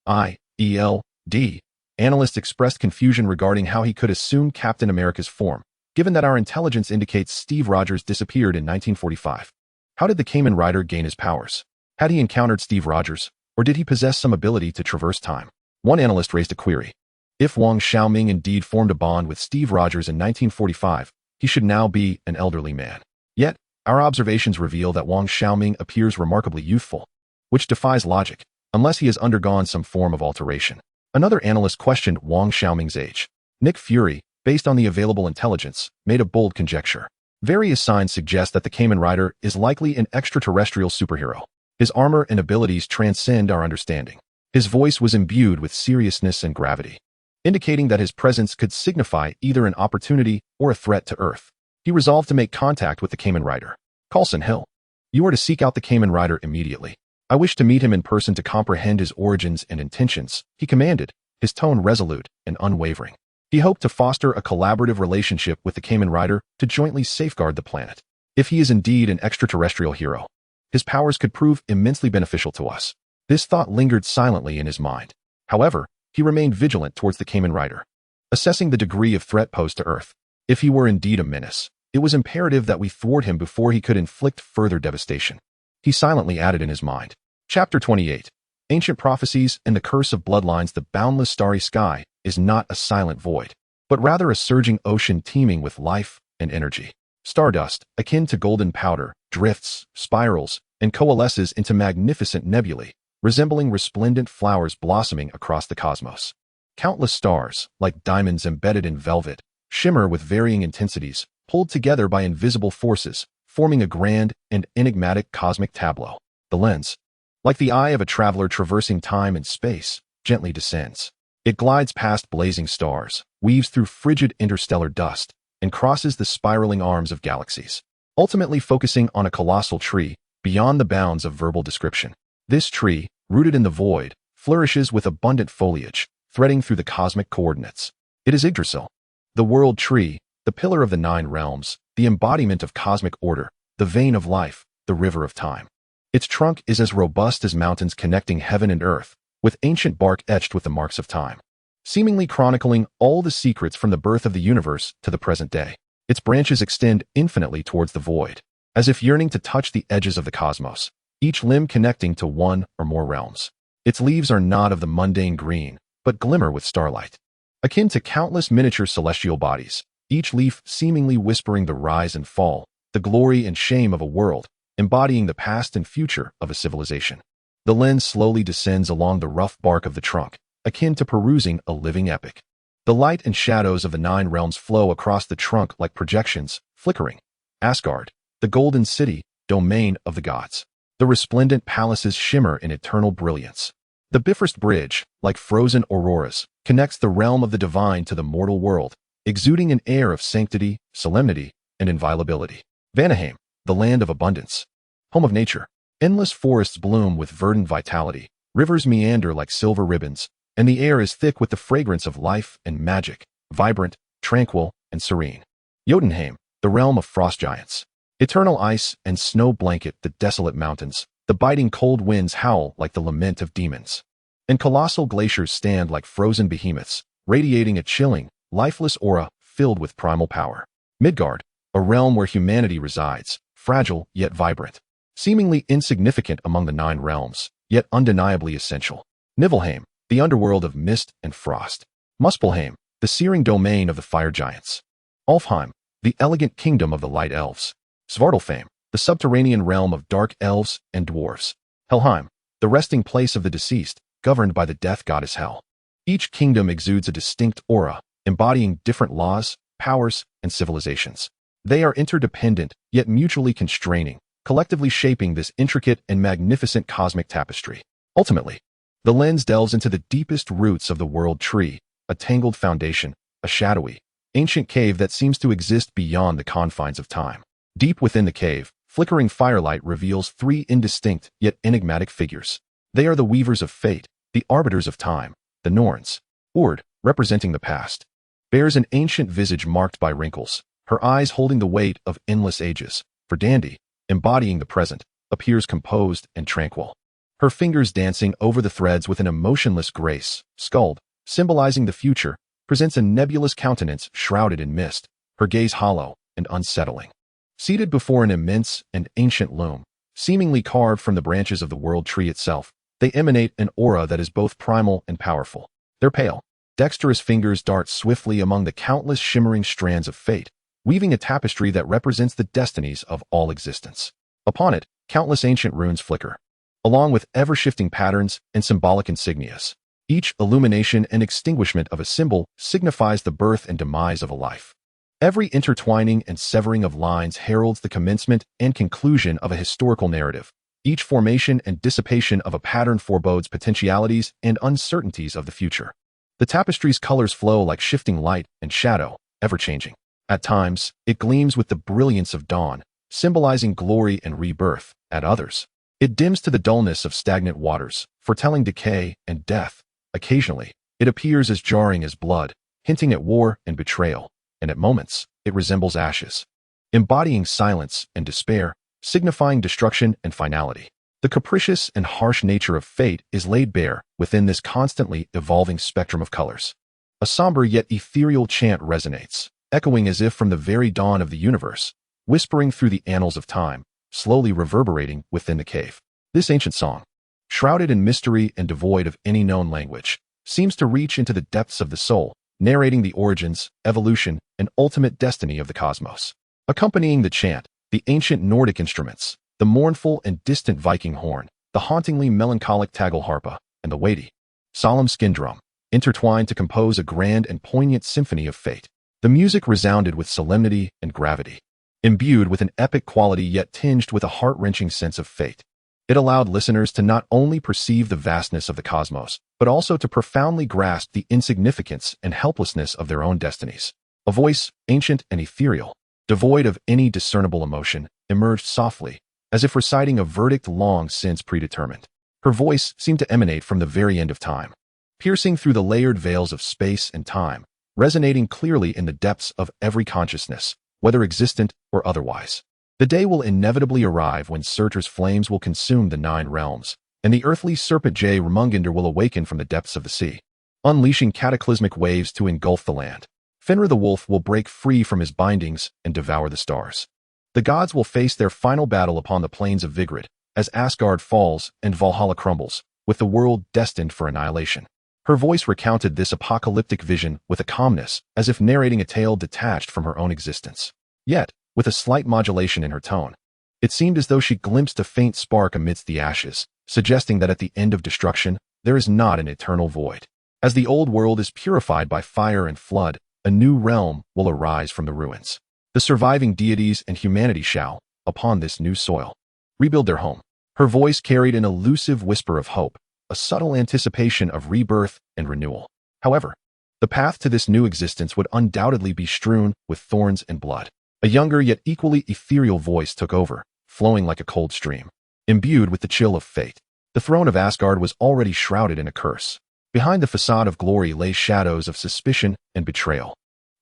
Analysts expressed confusion regarding how he could assume Captain America's form, given that our intelligence indicates Steve Rogers disappeared in 1945. How did the Kamen Rider gain his powers? Had he encountered Steve Rogers, or did he possess some ability to traverse time? One analyst raised a query. If Wang Xiaoming indeed formed a bond with Steve Rogers in 1945, he should now be an elderly man. Yet, our observations reveal that Wang Xiaoming appears remarkably youthful, which defies logic, unless he has undergone some form of alteration. Another analyst questioned Wang Xiaoming's age. Nick Fury, based on the available intelligence, made a bold conjecture. Various signs suggest that the Kamen Rider is likely an extraterrestrial superhero. His armor and abilities transcend our understanding. His voice was imbued with seriousness and gravity, indicating that his presence could signify either an opportunity or a threat to Earth. He resolved to make contact with the Kamen Rider. Coulson Hill, you are to seek out the Kamen Rider immediately. I wish to meet him in person to comprehend his origins and intentions, he commanded, his tone resolute and unwavering. He hoped to foster a collaborative relationship with the Kamen Rider to jointly safeguard the planet. If he is indeed an extraterrestrial hero, his powers could prove immensely beneficial to us. This thought lingered silently in his mind. However, he remained vigilant towards the Kamen Rider, assessing the degree of threat posed to Earth. If he were indeed a menace, it was imperative that we thwart him before he could inflict further devastation. He silently added in his mind. Chapter 28. Ancient Prophecies and the Curse of Bloodlines. The boundless starry sky is not a silent void, but rather a surging ocean teeming with life and energy. Stardust, akin to golden powder, drifts, spirals, and coalesces into magnificent nebulae, resembling resplendent flowers blossoming across the cosmos. Countless stars, like diamonds embedded in velvet, shimmer with varying intensities, pulled together by invisible forces, forming a grand and enigmatic cosmic tableau. The lens, like the eye of a traveler traversing time and space, gently descends. It glides past blazing stars, weaves through frigid interstellar dust, and crosses the spiraling arms of galaxies, ultimately focusing on a colossal tree beyond the bounds of verbal description. This tree, rooted in the void, flourishes with abundant foliage, threading through the cosmic coordinates. It is Yggdrasil, the world tree, the pillar of the 9 realms, the embodiment of cosmic order, the vein of life, the river of time. Its trunk is as robust as mountains connecting heaven and earth, with ancient bark etched with the marks of time, seemingly chronicling all the secrets from the birth of the universe to the present day. Its branches extend infinitely towards the void, as if yearning to touch the edges of the cosmos, each limb connecting to one or more realms. Its leaves are not of the mundane green, but glimmer with starlight, akin to countless miniature celestial bodies, each leaf seemingly whispering the rise and fall, the glory and shame of a world, embodying the past and future of a civilization. The lens slowly descends along the rough bark of the trunk, akin to perusing a living epic. The light and shadows of the 9 realms flow across the trunk like projections, flickering. Asgard, the golden city, domain of the gods. The resplendent palaces shimmer in eternal brilliance. The Bifrost Bridge, like frozen auroras, connects the realm of the divine to the mortal world, exuding an air of sanctity, solemnity, and inviolability. Vanaheim, the land of abundance. Home of nature. Endless forests bloom with verdant vitality, rivers meander like silver ribbons, and the air is thick with the fragrance of life and magic, vibrant, tranquil, and serene. Jotunheim, the realm of frost giants. Eternal ice and snow blanket the desolate mountains, the biting cold winds howl like the lament of demons. And colossal glaciers stand like frozen behemoths, radiating a chilling, lifeless aura filled with primal power. Midgard, a realm where humanity resides, fragile yet vibrant, seemingly insignificant among the 9 realms, yet undeniably essential. Niflheim, the underworld of mist and frost. Muspelheim, the searing domain of the fire giants. Alfheim, the elegant kingdom of the light elves. Svartalfheim, the subterranean realm of dark elves and dwarves. Helheim, the resting place of the deceased, governed by the death goddess Hel. Each kingdom exudes a distinct aura, embodying different laws, powers, and civilizations. They are interdependent, yet mutually constraining, collectively shaping this intricate and magnificent cosmic tapestry. Ultimately, the lens delves into the deepest roots of the world tree, a tangled foundation, a shadowy, ancient cave that seems to exist beyond the confines of time. Deep within the cave, flickering firelight reveals 3 indistinct yet enigmatic figures. They are the weavers of fate, the arbiters of time, the Norns. Ord, representing the past, bears an ancient visage marked by wrinkles, her eyes holding the weight of endless ages. Verdandi, embodying the present, appears composed and tranquil, her fingers dancing over the threads with an emotionless grace. Skuld, symbolizing the future, presents a nebulous countenance shrouded in mist, her gaze hollow and unsettling. Seated before an immense and ancient loom, seemingly carved from the branches of the world tree itself, they emanate an aura that is both primal and powerful. Their pale, dexterous fingers dart swiftly among the countless shimmering strands of fate, weaving a tapestry that represents the destinies of all existence. Upon it, countless ancient runes flicker, along with ever-shifting patterns and symbolic insignias. Each illumination and extinguishment of a symbol signifies the birth and demise of a life. Every intertwining and severing of lines heralds the commencement and conclusion of a historical narrative. Each formation and dissipation of a pattern forebodes potentialities and uncertainties of the future. The tapestry's colors flow like shifting light and shadow, ever-changing. At times, it gleams with the brilliance of dawn, symbolizing glory and rebirth. At others, it dims to the dullness of stagnant waters, foretelling decay and death. Occasionally, it appears as jarring as blood, hinting at war and betrayal, and at moments, it resembles ashes, embodying silence and despair, signifying destruction and finality. The capricious and harsh nature of fate is laid bare within this constantly evolving spectrum of colors. A somber yet ethereal chant resonates, echoing as if from the very dawn of the universe, whispering through the annals of time, slowly reverberating within the cave. This ancient song, shrouded in mystery and devoid of any known language, seems to reach into the depths of the soul, narrating the origins, evolution, and ultimate destiny of the cosmos. Accompanying the chant, the ancient Nordic instruments, the mournful and distant Viking horn, the hauntingly melancholic tagelharpa, and the weighty, solemn skin drum, intertwined to compose a grand and poignant symphony of fate. The music resounded with solemnity and gravity, imbued with an epic quality yet tinged with a heart-wrenching sense of fate. It allowed listeners to not only perceive the vastness of the cosmos, but also to profoundly grasp the insignificance and helplessness of their own destinies. A voice, ancient and ethereal, devoid of any discernible emotion, emerged softly, as if reciting a verdict long since predetermined. Her voice seemed to emanate from the very end of time, piercing through the layered veils of space and time, resonating clearly in the depths of every consciousness, whether existent or otherwise. The day will inevitably arrive when Surtur's flames will consume the 9 realms, and the earthly serpent Jormungandr will awaken from the depths of the sea, unleashing cataclysmic waves to engulf the land. Fenrir the wolf will break free from his bindings and devour the stars. The gods will face their final battle upon the plains of Vigrid, as Asgard falls and Valhalla crumbles, with the world destined for annihilation. Her voice recounted this apocalyptic vision with a calmness, as if narrating a tale detached from her own existence. Yet, with a slight modulation in her tone, it seemed as though she glimpsed a faint spark amidst the ashes, suggesting that at the end of destruction, there is not an eternal void. As the old world is purified by fire and flood, a new realm will arise from the ruins. The surviving deities and humanity shall, upon this new soil, rebuild their home. Her voice carried an elusive whisper of hope, a subtle anticipation of rebirth and renewal. However, the path to this new existence would undoubtedly be strewn with thorns and blood. A younger yet equally ethereal voice took over, flowing like a cold stream, imbued with the chill of fate. The throne of Asgard was already shrouded in a curse. Behind the facade of glory lay shadows of suspicion and betrayal.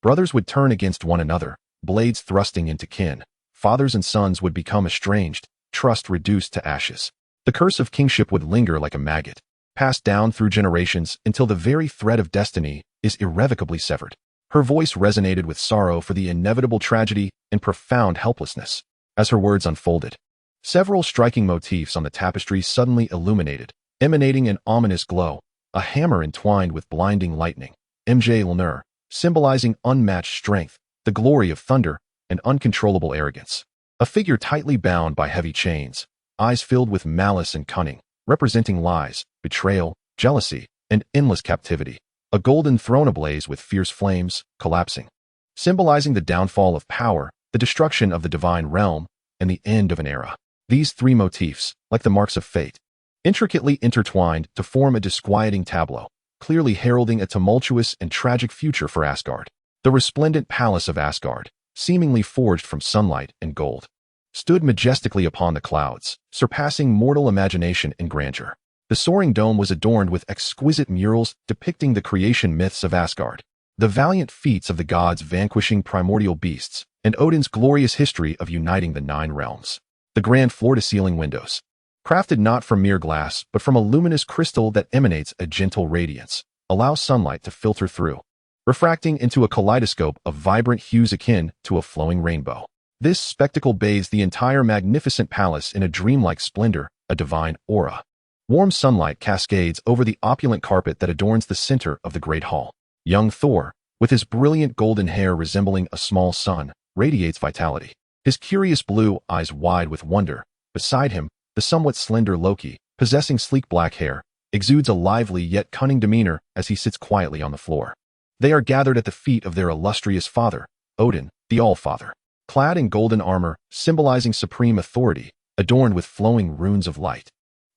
Brothers would turn against one another, blades thrusting into kin. Fathers and sons would become estranged, trust reduced to ashes. The curse of kingship would linger like a maggot, passed down through generations until the very thread of destiny is irrevocably severed. Her voice resonated with sorrow for the inevitable tragedy and profound helplessness. As her words unfolded, several striking motifs on the tapestry suddenly illuminated, emanating an ominous glow. A hammer entwined with blinding lightning, Mjolnir, symbolizing unmatched strength, the glory of thunder, and uncontrollable arrogance. A figure tightly bound by heavy chains, eyes filled with malice and cunning, representing lies, betrayal, jealousy, and endless captivity. A golden throne ablaze with fierce flames, collapsing, symbolizing the downfall of power, the destruction of the divine realm, and the end of an era. These 3 motifs, like the marks of fate, intricately intertwined to form a disquieting tableau, clearly heralding a tumultuous and tragic future for Asgard. The resplendent palace of Asgard, seemingly forged from sunlight and gold, stood majestically upon the clouds, surpassing mortal imagination in grandeur. The soaring dome was adorned with exquisite murals depicting the creation myths of Asgard, the valiant feats of the gods vanquishing primordial beasts, and Odin's glorious history of uniting the 9 realms. The grand floor-to-ceiling windows, crafted not from mere glass but from a luminous crystal that emanates a gentle radiance, allow sunlight to filter through, refracting into a kaleidoscope of vibrant hues akin to a flowing rainbow. This spectacle bathes the entire magnificent palace in a dreamlike splendor, a divine aura. Warm sunlight cascades over the opulent carpet that adorns the center of the great hall. Young Thor, with his brilliant golden hair resembling a small sun, radiates vitality. His curious blue eyes wide with wonder. Beside him, the somewhat slender Loki, possessing sleek black hair, exudes a lively yet cunning demeanor as he sits quietly on the floor. They are gathered at the feet of their illustrious father, Odin, the All-Father, clad in golden armor, symbolizing supreme authority, adorned with flowing runes of light.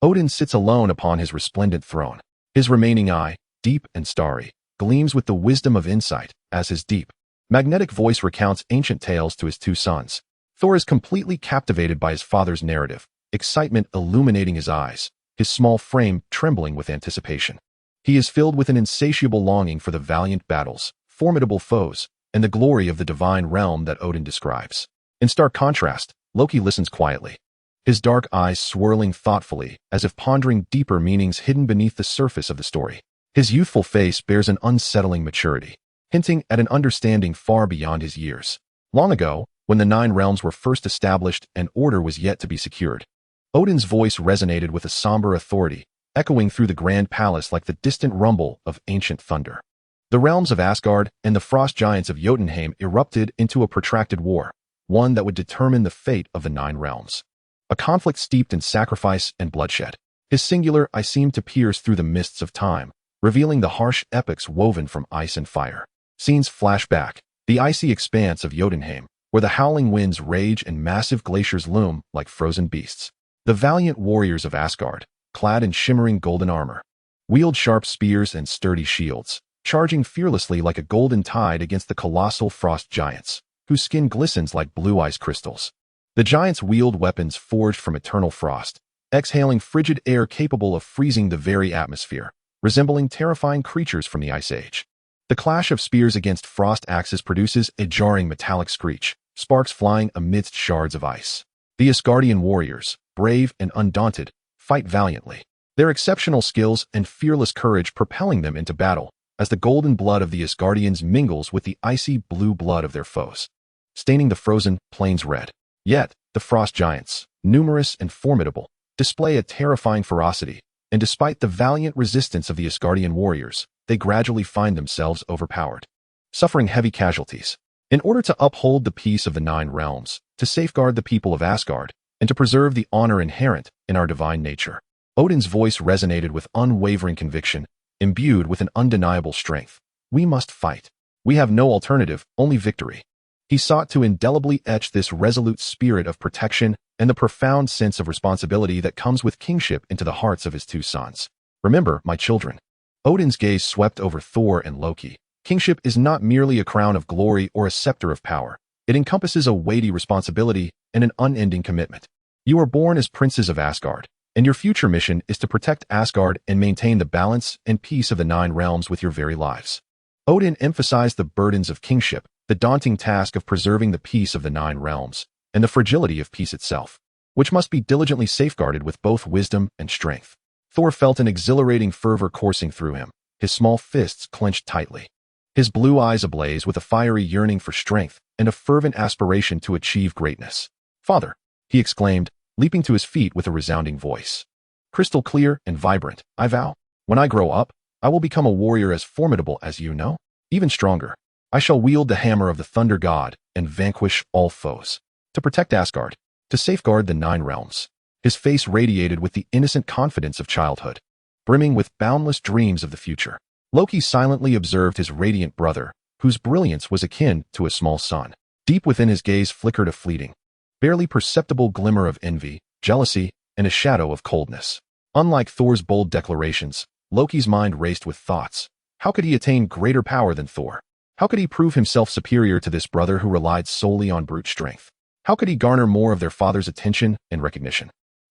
Odin sits alone upon his resplendent throne. His remaining eye, deep and starry, gleams with the wisdom of insight, as his deep, magnetic voice recounts ancient tales to his 2 sons. Thor is completely captivated by his father's narrative, excitement illuminating his eyes, his small frame trembling with anticipation. He is filled with an insatiable longing for the valiant battles, formidable foes, and the glory of the divine realm that Odin describes. In stark contrast, Loki listens quietly, his dark eyes swirling thoughtfully as if pondering deeper meanings hidden beneath the surface of the story. His youthful face bears an unsettling maturity, hinting at an understanding far beyond his years. Long ago, when the 9 realms were first established and order was yet to be secured, Odin's voice resonated with a somber authority, echoing through the grand palace like the distant rumble of ancient thunder. The realms of Asgard and the frost giants of Jotunheim erupted into a protracted war, one that would determine the fate of the 9 realms. A conflict steeped in sacrifice and bloodshed. His singular eye seemed to pierce through the mists of time, revealing the harsh epics woven from ice and fire. Scenes flash back, the icy expanse of Jotunheim, where the howling winds rage and massive glaciers loom like frozen beasts. The valiant warriors of Asgard, clad in shimmering golden armor, wield sharp spears and sturdy shields, charging fearlessly like a golden tide against the colossal frost giants, whose skin glistens like blue ice crystals. The giants wield weapons forged from eternal frost, exhaling frigid air capable of freezing the very atmosphere, resembling terrifying creatures from the Ice Age. The clash of spears against frost axes produces a jarring metallic screech, sparks flying amidst shards of ice. The Asgardian warriors, brave and undaunted, fight valiantly, their exceptional skills and fearless courage propelling them into battle, as the golden blood of the Asgardians mingles with the icy blue blood of their foes, staining the frozen plains red. Yet, the frost giants, numerous and formidable, display a terrifying ferocity, and despite the valiant resistance of the Asgardian warriors, they gradually find themselves overpowered, suffering heavy casualties. In order to uphold the peace of the Nine Realms, to safeguard the people of Asgard, and to preserve the honor inherent in our divine nature, Odin's voice resonated with unwavering conviction, imbued with an undeniable strength. We must fight. We have no alternative, only victory. He sought to indelibly etch this resolute spirit of protection and the profound sense of responsibility that comes with kingship into the hearts of his two sons. Remember, my children. Odin's gaze swept over Thor and Loki. Kingship is not merely a crown of glory or a scepter of power. It encompasses a weighty responsibility and an unending commitment. You are born as princes of Asgard, and your future mission is to protect Asgard and maintain the balance and peace of the Nine Realms with your very lives. Odin emphasized the burdens of kingship, the daunting task of preserving the peace of the Nine Realms, and the fragility of peace itself, which must be diligently safeguarded with both wisdom and strength. Thor felt an exhilarating fervor coursing through him, his small fists clenched tightly, his blue eyes ablaze with a fiery yearning for strength and a fervent aspiration to achieve greatness. "Father," he exclaimed, leaping to his feet with a resounding voice. "Crystal clear and vibrant, I vow. When I grow up, I will become a warrior as formidable as you know, even stronger. I shall wield the hammer of the Thunder God and vanquish all foes. To protect Asgard, to safeguard the Nine Realms." His face radiated with the innocent confidence of childhood, brimming with boundless dreams of the future. Loki silently observed his radiant brother, whose brilliance was akin to a small sun. Deep within his gaze flickered a fleeting, barely perceptible glimmer of envy, jealousy, and a shadow of coldness. Unlike Thor's bold declarations, Loki's mind raced with thoughts. How could he attain greater power than Thor? How could he prove himself superior to this brother who relied solely on brute strength? How could he garner more of their father's attention and recognition?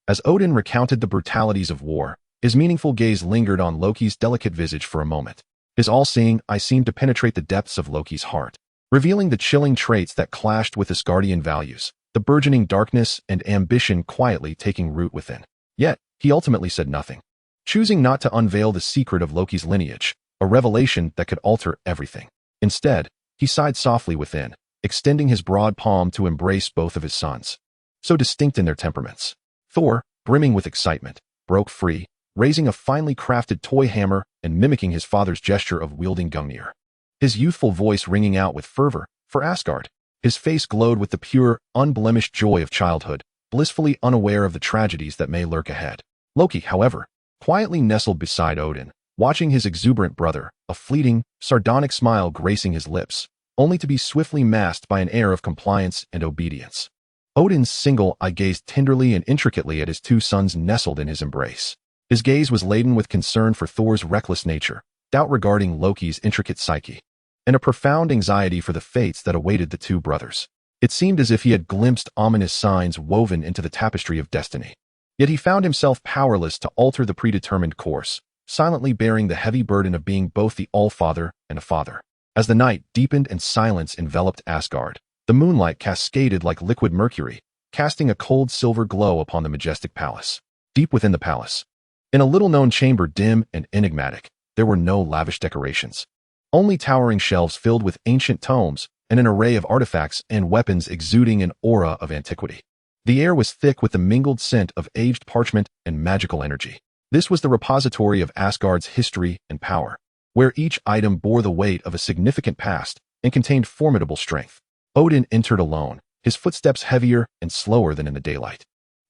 As Odin recounted the brutalities of war, his meaningful gaze lingered on Loki's delicate visage for a moment. His all-seeing eye seemed to penetrate the depths of Loki's heart, revealing the chilling traits that clashed with Asgardian values, the burgeoning darkness and ambition quietly taking root within. Yet, he ultimately said nothing, choosing not to unveil the secret of Loki's lineage, a revelation that could alter everything. Instead, he sighed softly within, extending his broad palm to embrace both of his sons, so distinct in their temperaments. Thor, brimming with excitement, broke free, raising a finely crafted toy hammer and mimicking his father's gesture of wielding Gungnir. His youthful voice ringing out with fervor, "For Asgard." His face glowed with the pure, unblemished joy of childhood, blissfully unaware of the tragedies that may lurk ahead. Loki, however, quietly nestled beside Odin, watching his exuberant brother, a fleeting, sardonic smile gracing his lips, only to be swiftly masked by an air of compliance and obedience. Odin's single eye gazed tenderly and intricately at his two sons nestled in his embrace. His gaze was laden with concern for Thor's reckless nature, doubt regarding Loki's intricate psyche, and a profound anxiety for the fates that awaited the two brothers. It seemed as if he had glimpsed ominous signs woven into the tapestry of destiny. Yet he found himself powerless to alter the predetermined course, silently bearing the heavy burden of being both the All-Father and a father. As the night deepened and silence enveloped Asgard, the moonlight cascaded like liquid mercury, casting a cold silver glow upon the majestic palace. Deep within the palace, in a little-known chamber dim and enigmatic, there were no lavish decorations. Only towering shelves filled with ancient tomes and an array of artifacts and weapons exuding an aura of antiquity. The air was thick with the mingled scent of aged parchment and magical energy. This was the repository of Asgard's history and power, where each item bore the weight of a significant past and contained formidable strength. Odin entered alone, his footsteps heavier and slower than in the daylight,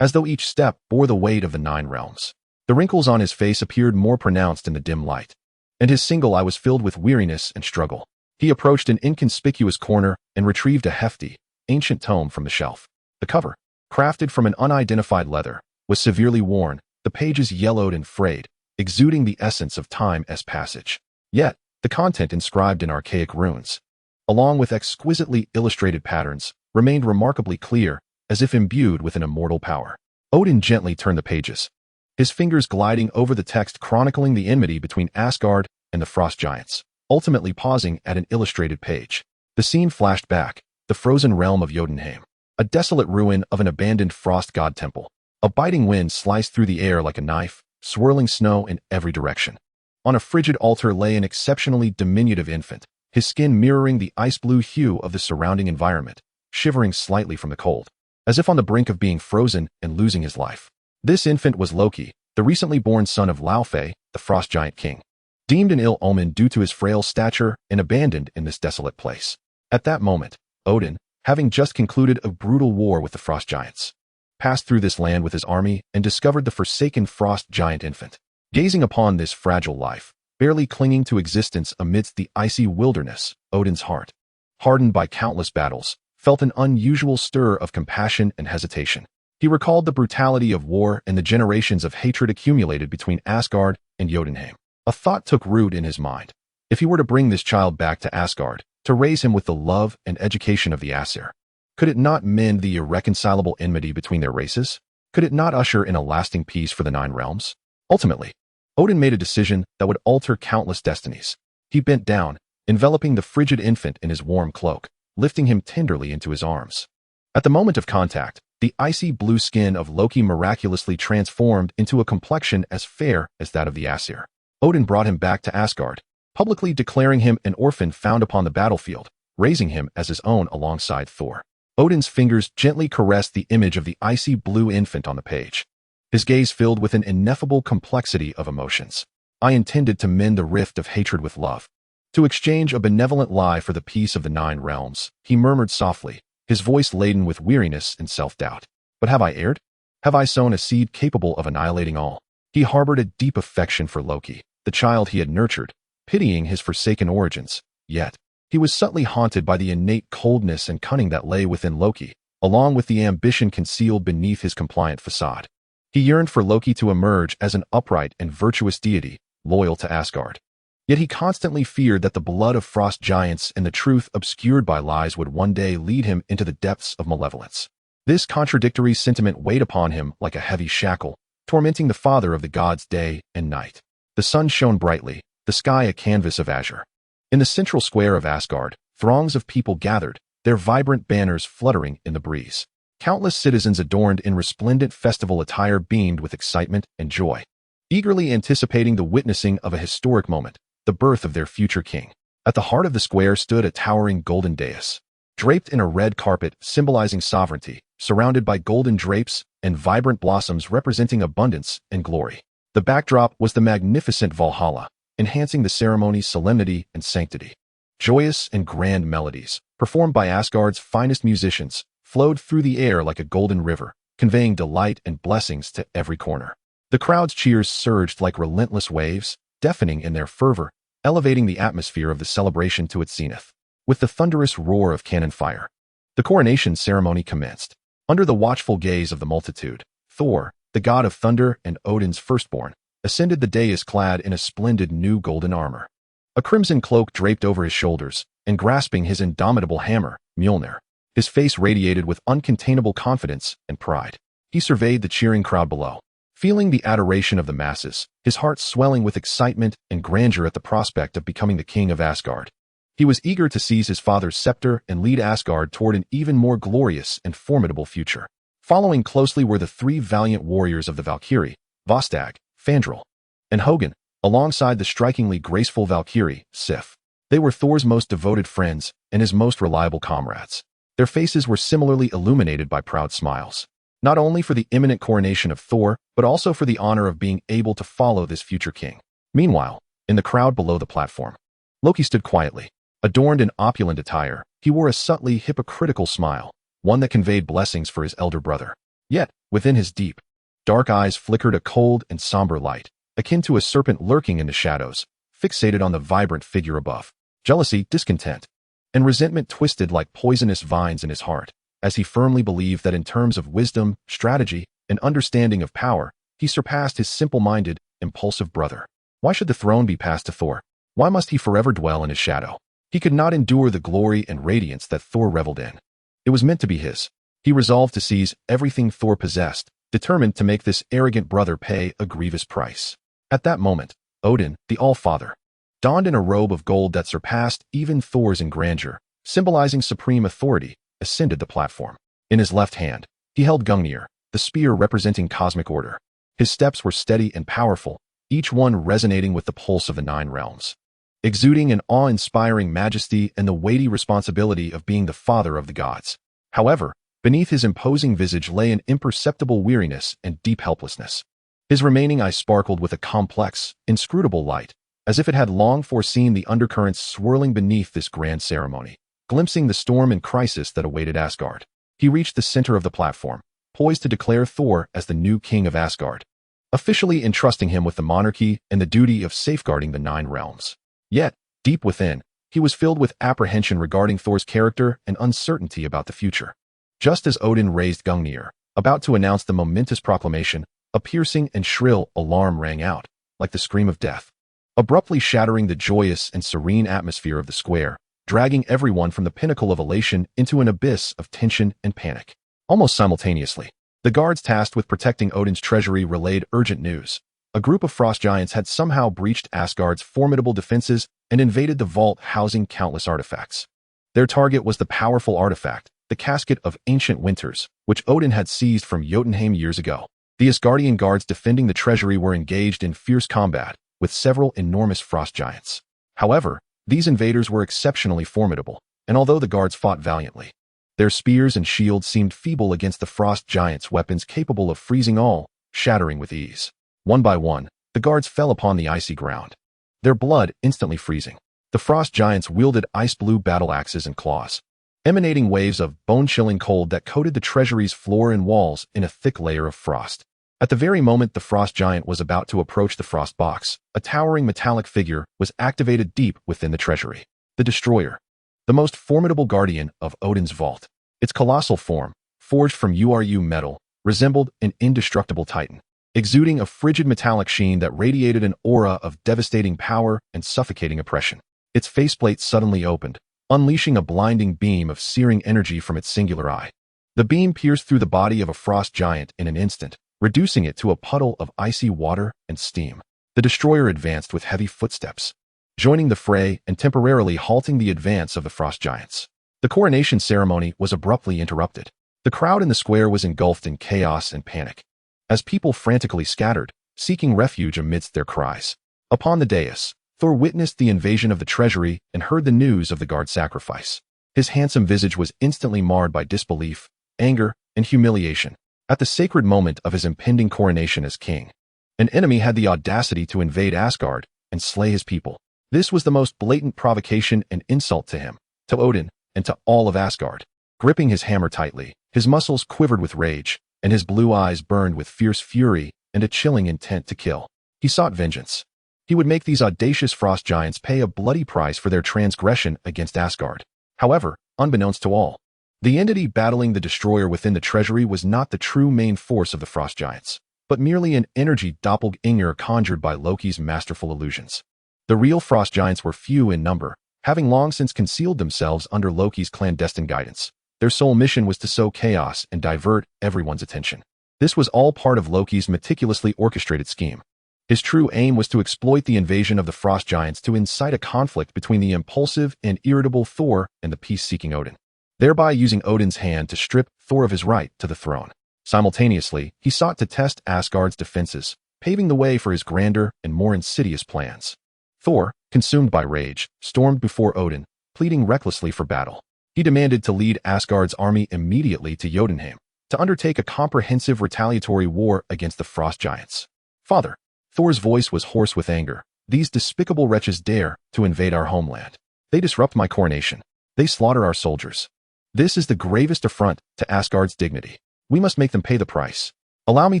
as though each step bore the weight of the Nine Realms. The wrinkles on his face appeared more pronounced in the dim light, and his single eye was filled with weariness and struggle. He approached an inconspicuous corner and retrieved a hefty, ancient tome from the shelf. The cover, crafted from an unidentified leather, was severely worn, the pages yellowed and frayed, exuding the essence of time as passage. Yet, the content inscribed in archaic runes, along with exquisitely illustrated patterns, remained remarkably clear, as if imbued with an immortal power. Odin gently turned the pages, his fingers gliding over the text chronicling the enmity between Asgard and the frost giants. ultimately pausing at an illustrated page. The scene flashed back, the frozen realm of Jotunheim, a desolate ruin of an abandoned frost god temple. A biting wind sliced through the air like a knife, swirling snow in every direction. On a frigid altar lay an exceptionally diminutive infant, his skin mirroring the ice-blue hue of the surrounding environment, shivering slightly from the cold, as if on the brink of being frozen and losing his life. This infant was Loki, the recently born son of Laufey, the frost giant king. Deemed an ill omen due to his frail stature and abandoned in this desolate place. At that moment, Odin, having just concluded a brutal war with the frost giants, passed through this land with his army and discovered the forsaken frost giant infant. Gazing upon this fragile life, barely clinging to existence amidst the icy wilderness, Odin's heart, hardened by countless battles, felt an unusual stir of compassion and hesitation. He recalled the brutality of war and the generations of hatred accumulated between Asgard and Jotunheim. A thought took root in his mind. If he were to bring this child back to Asgard, to raise him with the love and education of the Aesir, could it not mend the irreconcilable enmity between their races? Could it not usher in a lasting peace for the Nine Realms? Ultimately, Odin made a decision that would alter countless destinies. He bent down, enveloping the frigid infant in his warm cloak, lifting him tenderly into his arms. At the moment of contact, the icy blue skin of Loki miraculously transformed into a complexion as fair as that of the Aesir. Odin brought him back to Asgard, publicly declaring him an orphan found upon the battlefield, raising him as his own alongside Thor. Odin's fingers gently caressed the image of the icy blue infant on the page, his gaze filled with an ineffable complexity of emotions. I intended to mend the rift of hatred with love, to exchange a benevolent lie for the peace of the Nine Realms, he murmured softly, his voice laden with weariness and self-doubt. But have I erred? Have I sown a seed capable of annihilating all? He harbored a deep affection for Loki, the child he had nurtured, pitying his forsaken origins. Yet, he was subtly haunted by the innate coldness and cunning that lay within Loki, along with the ambition concealed beneath his compliant facade. He yearned for Loki to emerge as an upright and virtuous deity, loyal to Asgard. Yet he constantly feared that the blood of frost giants and the truth obscured by lies would one day lead him into the depths of malevolence. This contradictory sentiment weighed upon him like a heavy shackle, tormenting the father of the gods day and night. The sun shone brightly, the sky a canvas of azure. In the central square of Asgard, throngs of people gathered, their vibrant banners fluttering in the breeze. Countless citizens adorned in resplendent festival attire beamed with excitement and joy, eagerly anticipating the witnessing of a historic moment, the birth of their future king. At the heart of the square stood a towering golden dais, draped in a red carpet symbolizing sovereignty, surrounded by golden drapes and vibrant blossoms representing abundance and glory. The backdrop was the magnificent Valhalla, enhancing the ceremony's solemnity and sanctity. Joyous and grand melodies, performed by Asgard's finest musicians, flowed through the air like a golden river, conveying delight and blessings to every corner. The crowd's cheers surged like relentless waves, deafening in their fervor, elevating the atmosphere of the celebration to its zenith. With the thunderous roar of cannon fire, the coronation ceremony commenced. Under the watchful gaze of the multitude, Thor, the god of thunder and Odin's firstborn, ascended the dais clad in a splendid new golden armor. A crimson cloak draped over his shoulders, and grasping his indomitable hammer, Mjolnir, his face radiated with uncontainable confidence and pride. He surveyed the cheering crowd below, feeling the adoration of the masses, his heart swelling with excitement and grandeur at the prospect of becoming the king of Asgard. He was eager to seize his father's scepter and lead Asgard toward an even more glorious and formidable future. Following closely were the three valiant warriors of the Valkyrie, Vostag, Fandral, and Hogun, alongside the strikingly graceful Valkyrie, Sif. They were Thor's most devoted friends and his most reliable comrades. Their faces were similarly illuminated by proud smiles, not only for the imminent coronation of Thor, but also for the honor of being able to follow this future king. Meanwhile, in the crowd below the platform, Loki stood quietly. Adorned in opulent attire, he wore a subtly hypocritical smile, one that conveyed blessings for his elder brother. Yet, within his deep, dark eyes flickered a cold and somber light, akin to a serpent lurking in the shadows, fixated on the vibrant figure above. Jealousy, discontent, and resentment twisted like poisonous vines in his heart, as he firmly believed that in terms of wisdom, strategy, and understanding of power, he surpassed his simple-minded, impulsive brother. Why should the throne be passed to Thor? Why must he forever dwell in his shadow? He could not endure the glory and radiance that Thor reveled in. It was meant to be his. He resolved to seize everything Thor possessed, determined to make this arrogant brother pay a grievous price. At that moment, Odin, the All-Father, donned in a robe of gold that surpassed even Thor's in grandeur, symbolizing supreme authority, ascended the platform. In his left hand, he held Gungnir, the spear representing cosmic order. His steps were steady and powerful, each one resonating with the pulse of the Nine Realms, exuding an awe-inspiring majesty and the weighty responsibility of being the father of the gods. However, beneath his imposing visage lay an imperceptible weariness and deep helplessness. His remaining eye sparkled with a complex, inscrutable light, as if it had long foreseen the undercurrents swirling beneath this grand ceremony, glimpsing the storm and crisis that awaited Asgard. He reached the center of the platform, poised to declare Thor as the new king of Asgard, officially entrusting him with the monarchy and the duty of safeguarding the Nine Realms. Yet, deep within, he was filled with apprehension regarding Thor's character and uncertainty about the future. Just as Odin raised Gungnir, about to announce the momentous proclamation, a piercing and shrill alarm rang out, like the scream of death, abruptly shattering the joyous and serene atmosphere of the square, dragging everyone from the pinnacle of elation into an abyss of tension and panic. Almost simultaneously, the guards tasked with protecting Odin's treasury relayed urgent news. A group of frost giants had somehow breached Asgard's formidable defenses and invaded the vault housing countless artifacts. Their target was the powerful artifact, the Casket of Ancient Winters, which Odin had seized from Jotunheim years ago. The Asgardian guards defending the treasury were engaged in fierce combat with several enormous frost giants. However, these invaders were exceptionally formidable, and although the guards fought valiantly, their spears and shields seemed feeble against the frost giants' weapons capable of freezing all, shattering with ease. One by one, the guards fell upon the icy ground, their blood instantly freezing. The frost giants wielded ice-blue battle axes and claws, emanating waves of bone-chilling cold that coated the treasury's floor and walls in a thick layer of frost. At the very moment the frost giant was about to approach the frost box, a towering metallic figure was activated deep within the treasury. The Destroyer, the most formidable guardian of Odin's vault. Its colossal form, forged from Uru metal, resembled an indestructible titan, exuding a frigid metallic sheen that radiated an aura of devastating power and suffocating oppression. Its faceplate suddenly opened, unleashing a blinding beam of searing energy from its singular eye. The beam pierced through the body of a frost giant in an instant, reducing it to a puddle of icy water and steam. The Destroyer advanced with heavy footsteps, joining the fray and temporarily halting the advance of the frost giants. The coronation ceremony was abruptly interrupted. The crowd in the square was engulfed in chaos and panic, as people frantically scattered, seeking refuge amidst their cries. Upon the dais, Thor witnessed the invasion of the treasury and heard the news of the guard sacrifice. His handsome visage was instantly marred by disbelief, anger, and humiliation. At the sacred moment of his impending coronation as king, an enemy had the audacity to invade Asgard and slay his people. This was the most blatant provocation and insult to him, to Odin, and to all of Asgard. Gripping his hammer tightly, his muscles quivered with rage, and his blue eyes burned with fierce fury and a chilling intent to kill. He sought vengeance. He would make these audacious frost giants pay a bloody price for their transgression against Asgard. However, unbeknownst to all, the entity battling the Destroyer within the treasury was not the true main force of the frost giants, but merely an energy doppelganger conjured by Loki's masterful illusions. The real frost giants were few in number, having long since concealed themselves under Loki's clandestine guidance. Their sole mission was to sow chaos and divert everyone's attention. This was all part of Loki's meticulously orchestrated scheme. His true aim was to exploit the invasion of the frost giants to incite a conflict between the impulsive and irritable Thor and the peace-seeking Odin, thereby using Odin's hand to strip Thor of his right to the throne. Simultaneously, he sought to test Asgard's defenses, paving the way for his grander and more insidious plans. Thor, consumed by rage, stormed before Odin, pleading recklessly for battle. He demanded to lead Asgard's army immediately to Jotunheim, to undertake a comprehensive retaliatory war against the frost giants. "Father," Thor's voice was hoarse with anger, "these despicable wretches dare to invade our homeland. They disrupt my coronation. They slaughter our soldiers. This is the gravest affront to Asgard's dignity. We must make them pay the price. Allow me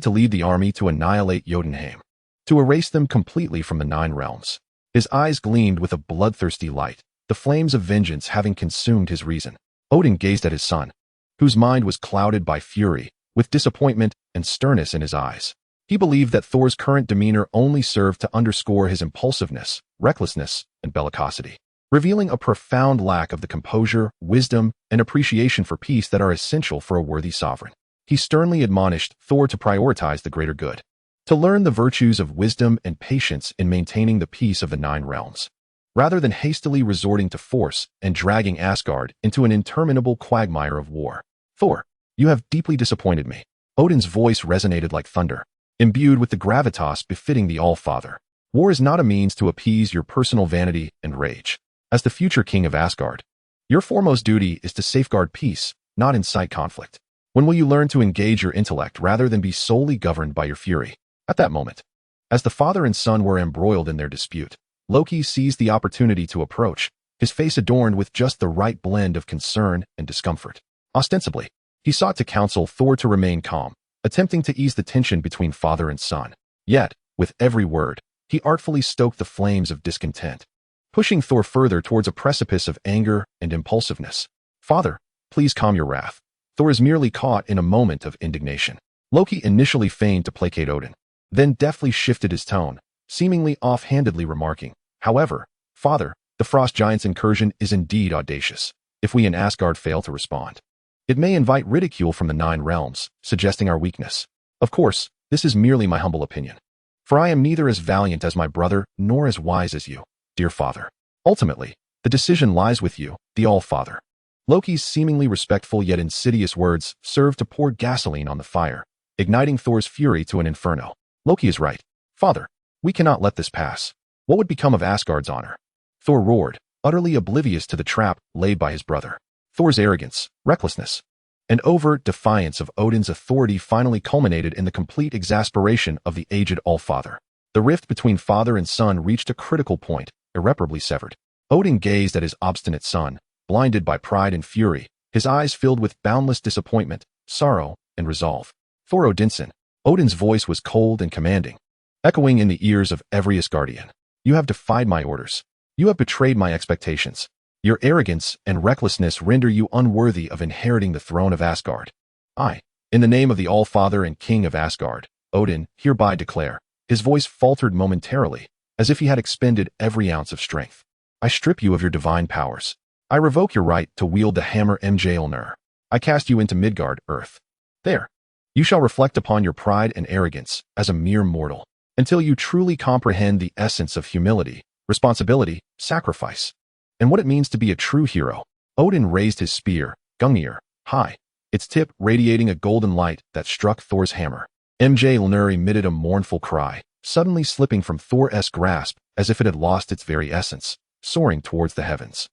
to lead the army to annihilate Jotunheim, to erase them completely from the Nine Realms." His eyes gleamed with a bloodthirsty light, the flames of vengeance having consumed his reason. Odin gazed at his son, whose mind was clouded by fury, with disappointment and sternness in his eyes. He believed that Thor's current demeanor only served to underscore his impulsiveness, recklessness, and bellicosity, revealing a profound lack of the composure, wisdom, and appreciation for peace that are essential for a worthy sovereign. He sternly admonished Thor to prioritize the greater good, to learn the virtues of wisdom and patience in maintaining the peace of the Nine Realms. rather than hastily resorting to force and dragging Asgard into an interminable quagmire of war. Thor, you have deeply disappointed me. Odin's voice resonated like thunder, imbued with the gravitas befitting the All-Father. War is not a means to appease your personal vanity and rage. As the future king of Asgard, your foremost duty is to safeguard peace, not incite conflict. When will you learn to engage your intellect rather than be solely governed by your fury? At that moment, as the father and son were embroiled in their dispute, Loki seized the opportunity to approach, his face adorned with just the right blend of concern and discomfort. Ostensibly, he sought to counsel Thor to remain calm, attempting to ease the tension between father and son. Yet, with every word, he artfully stoked the flames of discontent, pushing Thor further towards a precipice of anger and impulsiveness. Father, please calm your wrath. Thor is merely caught in a moment of indignation. Loki initially feigned to placate Odin, then deftly shifted his tone, seemingly offhandedly remarking, "However, Father, the Frost Giant's incursion is indeed audacious. If we in Asgard fail to respond, it may invite ridicule from the Nine Realms, suggesting our weakness. Of course, this is merely my humble opinion, for I am neither as valiant as my brother nor as wise as you, dear father. Ultimately, the decision lies with you, the All-Father." Loki's seemingly respectful yet insidious words served to pour gasoline on the fire, igniting Thor's fury to an inferno. Loki is right. Father, we cannot let this pass. What would become of Asgard's honor? Thor roared, utterly oblivious to the trap laid by his brother. Thor's arrogance, recklessness, and overt defiance of Odin's authority finally culminated in the complete exasperation of the aged All-Father. The rift between father and son reached a critical point, irreparably severed. Odin gazed at his obstinate son, blinded by pride and fury, his eyes filled with boundless disappointment, sorrow, and resolve. Thor Odinson, Odin's voice was cold and commanding, echoing in the ears of every Asgardian. You have defied my orders. You have betrayed my expectations. Your arrogance and recklessness render you unworthy of inheriting the throne of Asgard. I, in the name of the All-Father and King of Asgard, Odin, hereby declare. His voice faltered momentarily, as if he had expended every ounce of strength. I strip you of your divine powers. I revoke your right to wield the hammer Mjolnir. I cast you into Midgard, Earth. There. You shall reflect upon your pride and arrogance as a mere mortal, until you truly comprehend the essence of humility, responsibility, sacrifice, and what it means to be a true hero. Odin raised his spear, Gungnir, high, its tip radiating a golden light that struck Thor's hammer. Mjolnir emitted a mournful cry, suddenly slipping from Thor's grasp as if it had lost its very essence, soaring towards the heavens.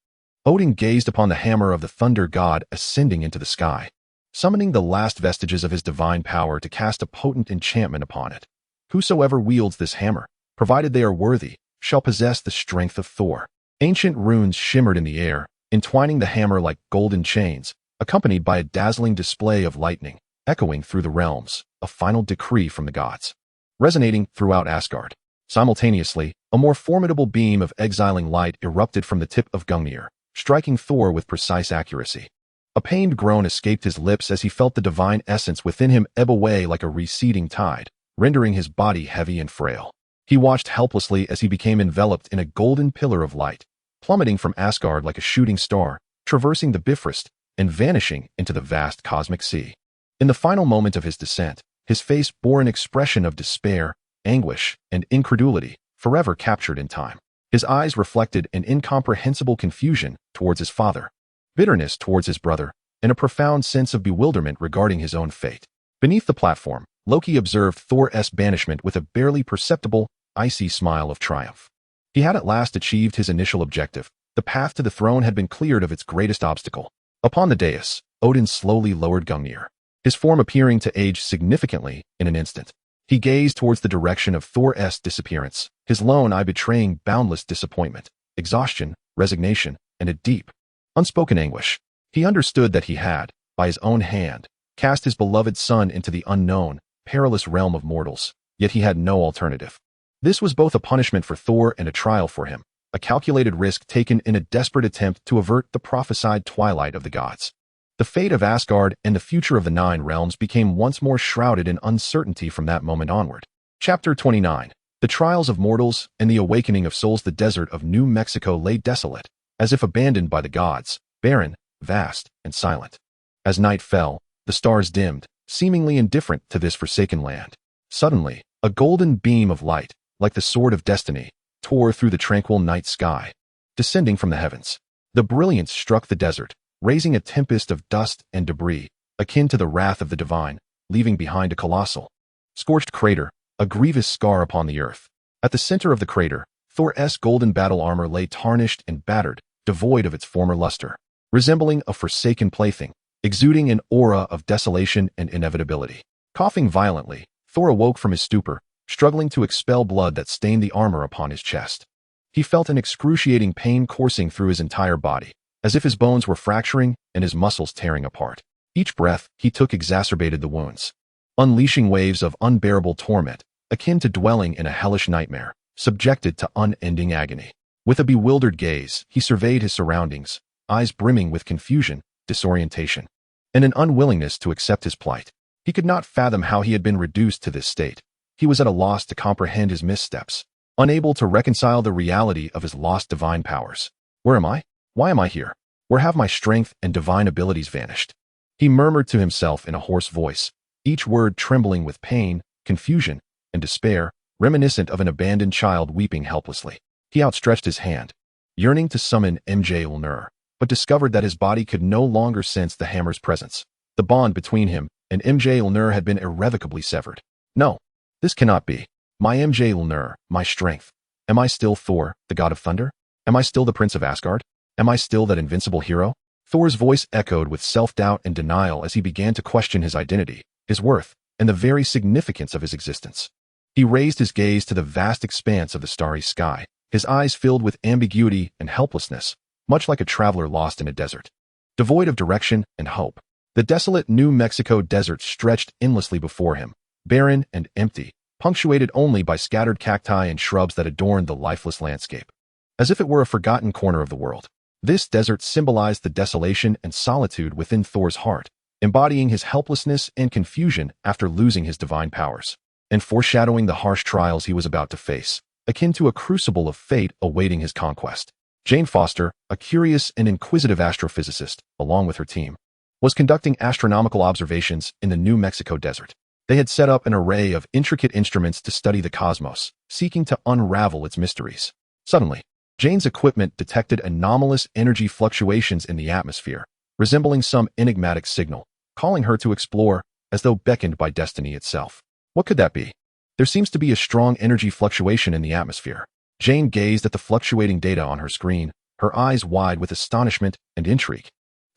Odin gazed upon the hammer of the thunder god ascending into the sky, summoning the last vestiges of his divine power to cast a potent enchantment upon it. Whosoever wields this hammer, provided they are worthy, shall possess the strength of Thor. Ancient runes shimmered in the air, entwining the hammer like golden chains, accompanied by a dazzling display of lightning, echoing through the realms, a final decree from the gods, resonating throughout Asgard. Simultaneously, a more formidable beam of exiling light erupted from the tip of Gungnir, striking Thor with precise accuracy. A pained groan escaped his lips as he felt the divine essence within him ebb away like a receding tide, rendering his body heavy and frail. He watched helplessly as he became enveloped in a golden pillar of light, plummeting from Asgard like a shooting star, traversing the Bifrost, and vanishing into the vast cosmic sea. In the final moment of his descent, his face bore an expression of despair, anguish, and incredulity, forever captured in time. His eyes reflected an incomprehensible confusion towards his father, bitterness towards his brother, and a profound sense of bewilderment regarding his own fate. Beneath the platform, Loki observed Thor's banishment with a barely perceptible, icy smile of triumph. He had at last achieved his initial objective. The path to the throne had been cleared of its greatest obstacle. Upon the dais, Odin slowly lowered Gungnir, his form appearing to age significantly in an instant. He gazed towards the direction of Thor's disappearance, his lone eye betraying boundless disappointment, exhaustion, resignation, and a deep, unspoken anguish. He understood that he had, by his own hand, cast his beloved son into the unknown, perilous realm of mortals, yet he had no alternative. This was both a punishment for Thor and a trial for him, a calculated risk taken in a desperate attempt to avert the prophesied twilight of the gods. The fate of Asgard and the future of the Nine Realms became once more shrouded in uncertainty from that moment onward. Chapter 29. The Trials of Mortals and the Awakening of Souls. The desert of New Mexico lay desolate, as if abandoned by the gods, barren, vast, and silent. As night fell, the stars dimmed, seemingly indifferent to this forsaken land. Suddenly, a golden beam of light, like the sword of destiny, tore through the tranquil night sky, descending from the heavens. The brilliance struck the desert, raising a tempest of dust and debris, akin to the wrath of the divine, leaving behind a colossal, scorched crater, a grievous scar upon the earth. At the center of the crater, Thor's golden battle armor lay tarnished and battered, devoid of its former luster, resembling a forsaken plaything, exuding an aura of desolation and inevitability. Coughing violently, Thor awoke from his stupor, struggling to expel blood that stained the armor upon his chest. He felt an excruciating pain coursing through his entire body, as if his bones were fracturing and his muscles tearing apart. Each breath he took exacerbated the wounds, unleashing waves of unbearable torment, akin to dwelling in a hellish nightmare, subjected to unending agony. With a bewildered gaze, he surveyed his surroundings, eyes brimming with confusion, disorientation, and an unwillingness to accept his plight. He could not fathom how he had been reduced to this state. He was at a loss to comprehend his missteps, unable to reconcile the reality of his lost divine powers. Where am I? Why am I here? Where have my strength and divine abilities vanished? He murmured to himself in a hoarse voice, each word trembling with pain, confusion, and despair, reminiscent of an abandoned child weeping helplessly. He outstretched his hand, yearning to summon Mjolnir, but discovered that his body could no longer sense the hammer's presence. The bond between him and Mjolnir had been irrevocably severed. No, this cannot be. My Mjolnir, my strength. Am I still Thor, the god of thunder? Am I still the prince of Asgard? Am I still that invincible hero? Thor's voice echoed with self-doubt and denial as he began to question his identity, his worth, and the very significance of his existence. He raised his gaze to the vast expanse of the starry sky, his eyes filled with ambiguity and helplessness, much like a traveler lost in a desert, devoid of direction and hope. The desolate New Mexico desert stretched endlessly before him, barren and empty, punctuated only by scattered cacti and shrubs that adorned the lifeless landscape. As if it were a forgotten corner of the world, this desert symbolized the desolation and solitude within Thor's heart, embodying his helplessness and confusion after losing his divine powers, and foreshadowing the harsh trials he was about to face, akin to a crucible of fate awaiting his conquest. Jane Foster, a curious and inquisitive astrophysicist, along with her team, was conducting astronomical observations in the New Mexico desert. They had set up an array of intricate instruments to study the cosmos, seeking to unravel its mysteries. Suddenly, Jane's equipment detected anomalous energy fluctuations in the atmosphere, resembling some enigmatic signal, calling her to explore, as though beckoned by destiny itself. What could that be? There seems to be a strong energy fluctuation in the atmosphere. Jane gazed at the fluctuating data on her screen, her eyes wide with astonishment and intrigue.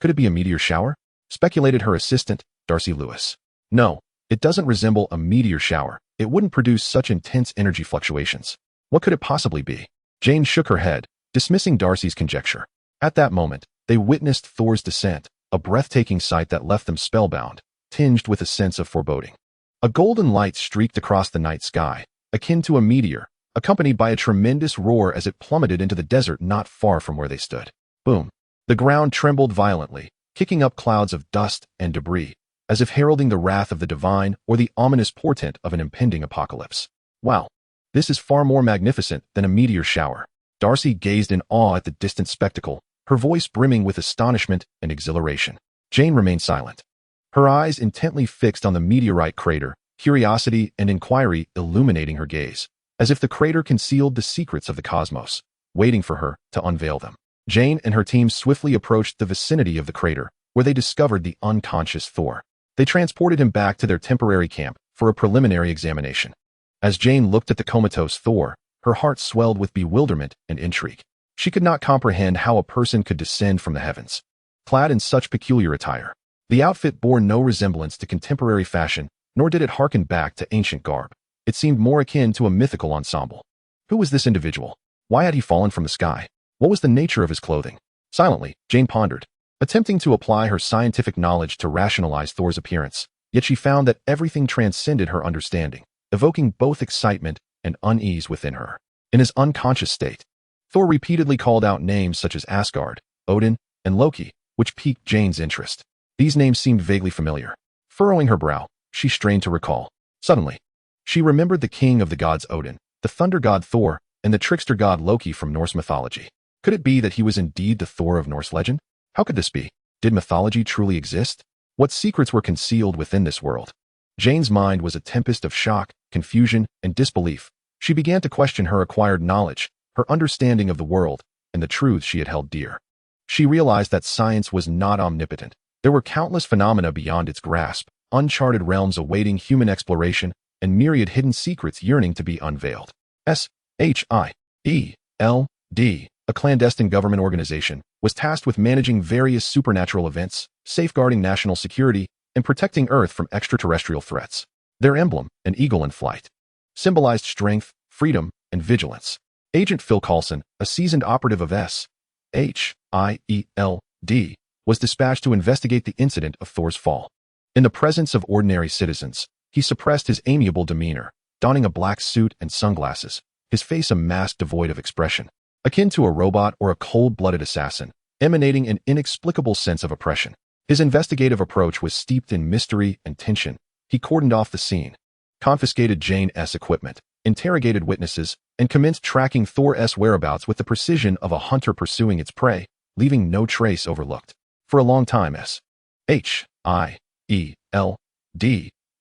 Could it be a meteor shower? Speculated her assistant, Darcy Lewis. No, it doesn't resemble a meteor shower. It wouldn't produce such intense energy fluctuations. What could it possibly be? Jane shook her head, dismissing Darcy's conjecture. At that moment, they witnessed Thor's descent, a breathtaking sight that left them spellbound, tinged with a sense of foreboding. A golden light streaked across the night sky, akin to a meteor, accompanied by a tremendous roar as it plummeted into the desert not far from where they stood. Boom! The ground trembled violently, kicking up clouds of dust and debris, as if heralding the wrath of the divine or the ominous portent of an impending apocalypse. Wow! This is far more magnificent than a meteor shower. Darcy gazed in awe at the distant spectacle, her voice brimming with astonishment and exhilaration. Jane remained silent, her eyes intently fixed on the meteorite crater, curiosity and inquiry illuminating her gaze, as if the crater concealed the secrets of the cosmos, waiting for her to unveil them. Jane and her team swiftly approached the vicinity of the crater, where they discovered the unconscious Thor. They transported him back to their temporary camp for a preliminary examination. As Jane looked at the comatose Thor, her heart swelled with bewilderment and intrigue. She could not comprehend how a person could descend from the heavens, clad in such peculiar attire. The outfit bore no resemblance to contemporary fashion, nor did it harken back to ancient garb. It seemed more akin to a mythical ensemble. Who was this individual? Why had he fallen from the sky? What was the nature of his clothing? Silently, Jane pondered, attempting to apply her scientific knowledge to rationalize Thor's appearance, yet she found that everything transcended her understanding, evoking both excitement and unease within her. In his unconscious state, Thor repeatedly called out names such as Asgard, Odin, and Loki, which piqued Jane's interest. These names seemed vaguely familiar. Furrowing her brow, she strained to recall. Suddenly, she remembered the king of the gods Odin, the thunder god Thor, and the trickster god Loki from Norse mythology. Could it be that he was indeed the Thor of Norse legend? How could this be? Did mythology truly exist? What secrets were concealed within this world? Jane's mind was a tempest of shock, confusion, and disbelief. She began to question her acquired knowledge, her understanding of the world, and the truths she had held dear. She realized that science was not omnipotent. There were countless phenomena beyond its grasp, uncharted realms awaiting human exploration, and myriad hidden secrets yearning to be unveiled. SHIELD, a clandestine government organization, was tasked with managing various supernatural events, safeguarding national security, and protecting Earth from extraterrestrial threats. Their emblem, an eagle in flight, symbolized strength, freedom, and vigilance. Agent Phil Coulson, a seasoned operative of SHIELD, was dispatched to investigate the incident of Thor's fall. In the presence of ordinary citizens, he suppressed his amiable demeanor, donning a black suit and sunglasses, his face a mask devoid of expression, akin to a robot or a cold-blooded assassin, emanating an inexplicable sense of oppression. His investigative approach was steeped in mystery and tension. He cordoned off the scene, confiscated Jane's equipment, interrogated witnesses, and commenced tracking Thor's whereabouts with the precision of a hunter pursuing its prey, leaving no trace overlooked. For a long time, SHIELD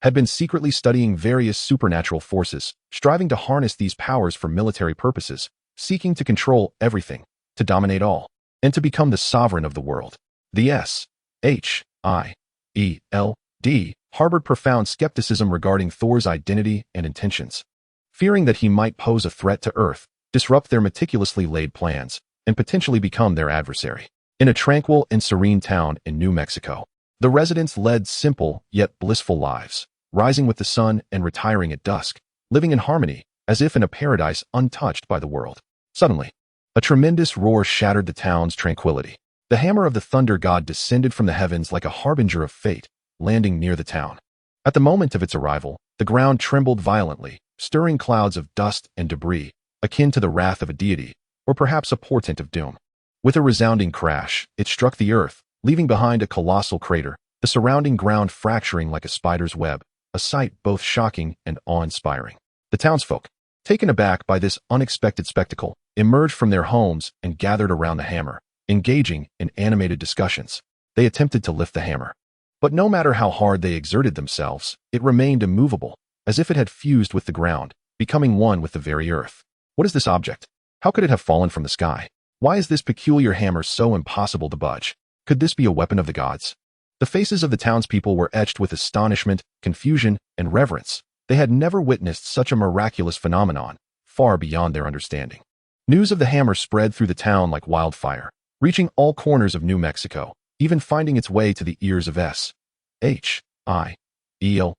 had been secretly studying various supernatural forces, striving to harness these powers for military purposes, seeking to control everything, to dominate all, and to become the sovereign of the world. The SHIELD harbored profound skepticism regarding Thor's identity and intentions, fearing that he might pose a threat to Earth, disrupt their meticulously laid plans, and potentially become their adversary. In a tranquil and serene town in New Mexico, the residents led simple yet blissful lives, rising with the sun and retiring at dusk, living in harmony, as if in a paradise untouched by the world. Suddenly, a tremendous roar shattered the town's tranquility. The hammer of the thunder god descended from the heavens like a harbinger of fate, landing near the town. At the moment of its arrival, the ground trembled violently, stirring clouds of dust and debris, akin to the wrath of a deity, or perhaps a portent of doom. With a resounding crash, it struck the earth, leaving behind a colossal crater, the surrounding ground fracturing like a spider's web, a sight both shocking and awe-inspiring. The townsfolk, taken aback by this unexpected spectacle, emerged from their homes and gathered around the hammer, engaging in animated discussions. They attempted to lift the hammer. But no matter how hard they exerted themselves, it remained immovable, as if it had fused with the ground, becoming one with the very earth. What is this object? How could it have fallen from the sky? Why is this peculiar hammer so impossible to budge? Could this be a weapon of the gods? The faces of the townspeople were etched with astonishment, confusion, and reverence. They had never witnessed such a miraculous phenomenon, far beyond their understanding. News of the hammer spread through the town like wildfire, reaching all corners of New Mexico, even finding its way to the ears of SHIELD.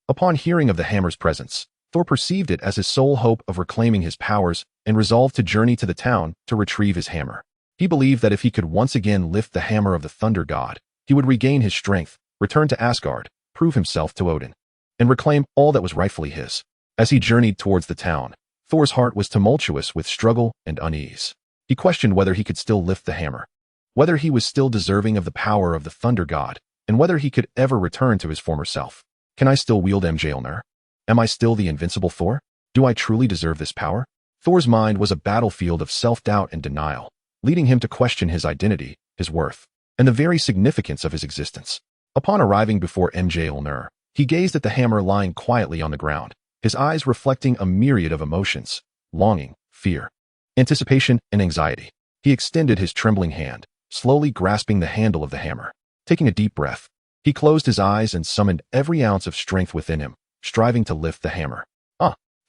Upon hearing of the hammer's presence, Thor perceived it as his sole hope of reclaiming his powers and resolved to journey to the town to retrieve his hammer. He believed that if he could once again lift the hammer of the thunder god, he would regain his strength, return to Asgard, prove himself to Odin, and reclaim all that was rightfully his. As he journeyed towards the town, Thor's heart was tumultuous with struggle and unease. He questioned whether he could still lift the hammer, whether he was still deserving of the power of the thunder god, and whether he could ever return to his former self. Can I still wield Mjolnir? Am I still the invincible Thor? Do I truly deserve this power? Thor's mind was a battlefield of self-doubt and denial, leading him to question his identity, his worth, and the very significance of his existence. Upon arriving before Mjolnir, he gazed at the hammer lying quietly on the ground, his eyes reflecting a myriad of emotions: longing, fear, anticipation, and anxiety. He extended his trembling hand, slowly grasping the handle of the hammer. Taking a deep breath, he closed his eyes and summoned every ounce of strength within him, striving to lift the hammer.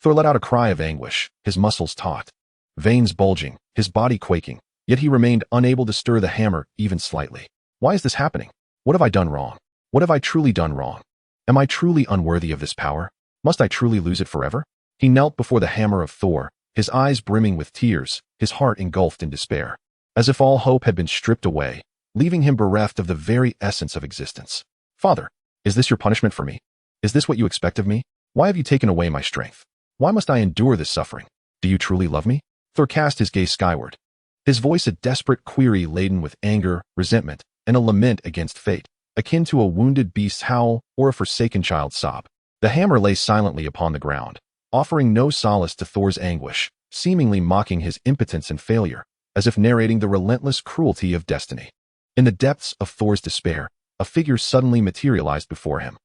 Thor let out a cry of anguish, his muscles taut, veins bulging, his body quaking, yet he remained unable to stir the hammer even slightly. Why is this happening? What have I done wrong? What have I truly done wrong? Am I truly unworthy of this power? Must I truly lose it forever? He knelt before the hammer of Thor, his eyes brimming with tears, his heart engulfed in despair, as if all hope had been stripped away, leaving him bereft of the very essence of existence. Father, is this your punishment for me? Is this what you expect of me? Why have you taken away my strength? Why must I endure this suffering? Do you truly love me? Thor cast his gaze skyward, his voice a desperate query laden with anger, resentment, and a lament against fate, akin to a wounded beast's howl or a forsaken child's sob. The hammer lay silently upon the ground, offering no solace to Thor's anguish, seemingly mocking his impotence and failure, as if narrating the relentless cruelty of destiny. In the depths of Thor's despair, a figure suddenly materialized before him.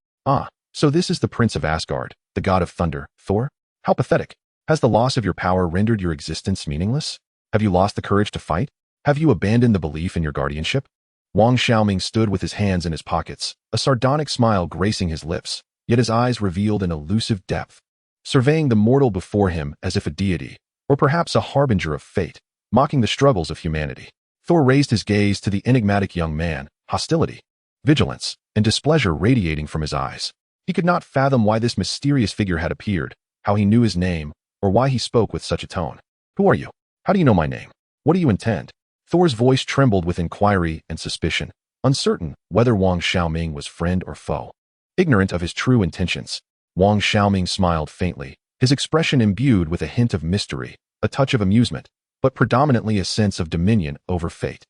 So this is the Prince of Asgard, the god of thunder, Thor? How pathetic. Has the loss of your power rendered your existence meaningless? Have you lost the courage to fight? Have you abandoned the belief in your guardianship? Wang Xiaoming stood with his hands in his pockets, a sardonic smile gracing his lips, yet his eyes revealed an elusive depth. Surveying the mortal before him as if a deity, or perhaps a harbinger of fate, mocking the struggles of humanity. Thor raised his gaze to the enigmatic young man, hostility, vigilance, and displeasure radiating from his eyes. He could not fathom why this mysterious figure had appeared, how he knew his name, or why he spoke with such a tone. Who are you? How do you know my name? What do you intend? Thor's voice trembled with inquiry and suspicion, uncertain whether Wang Xiaoming was friend or foe. Ignorant of his true intentions, Wang Xiaoming smiled faintly, his expression imbued with a hint of mystery, a touch of amusement, but predominantly a sense of dominion over fate.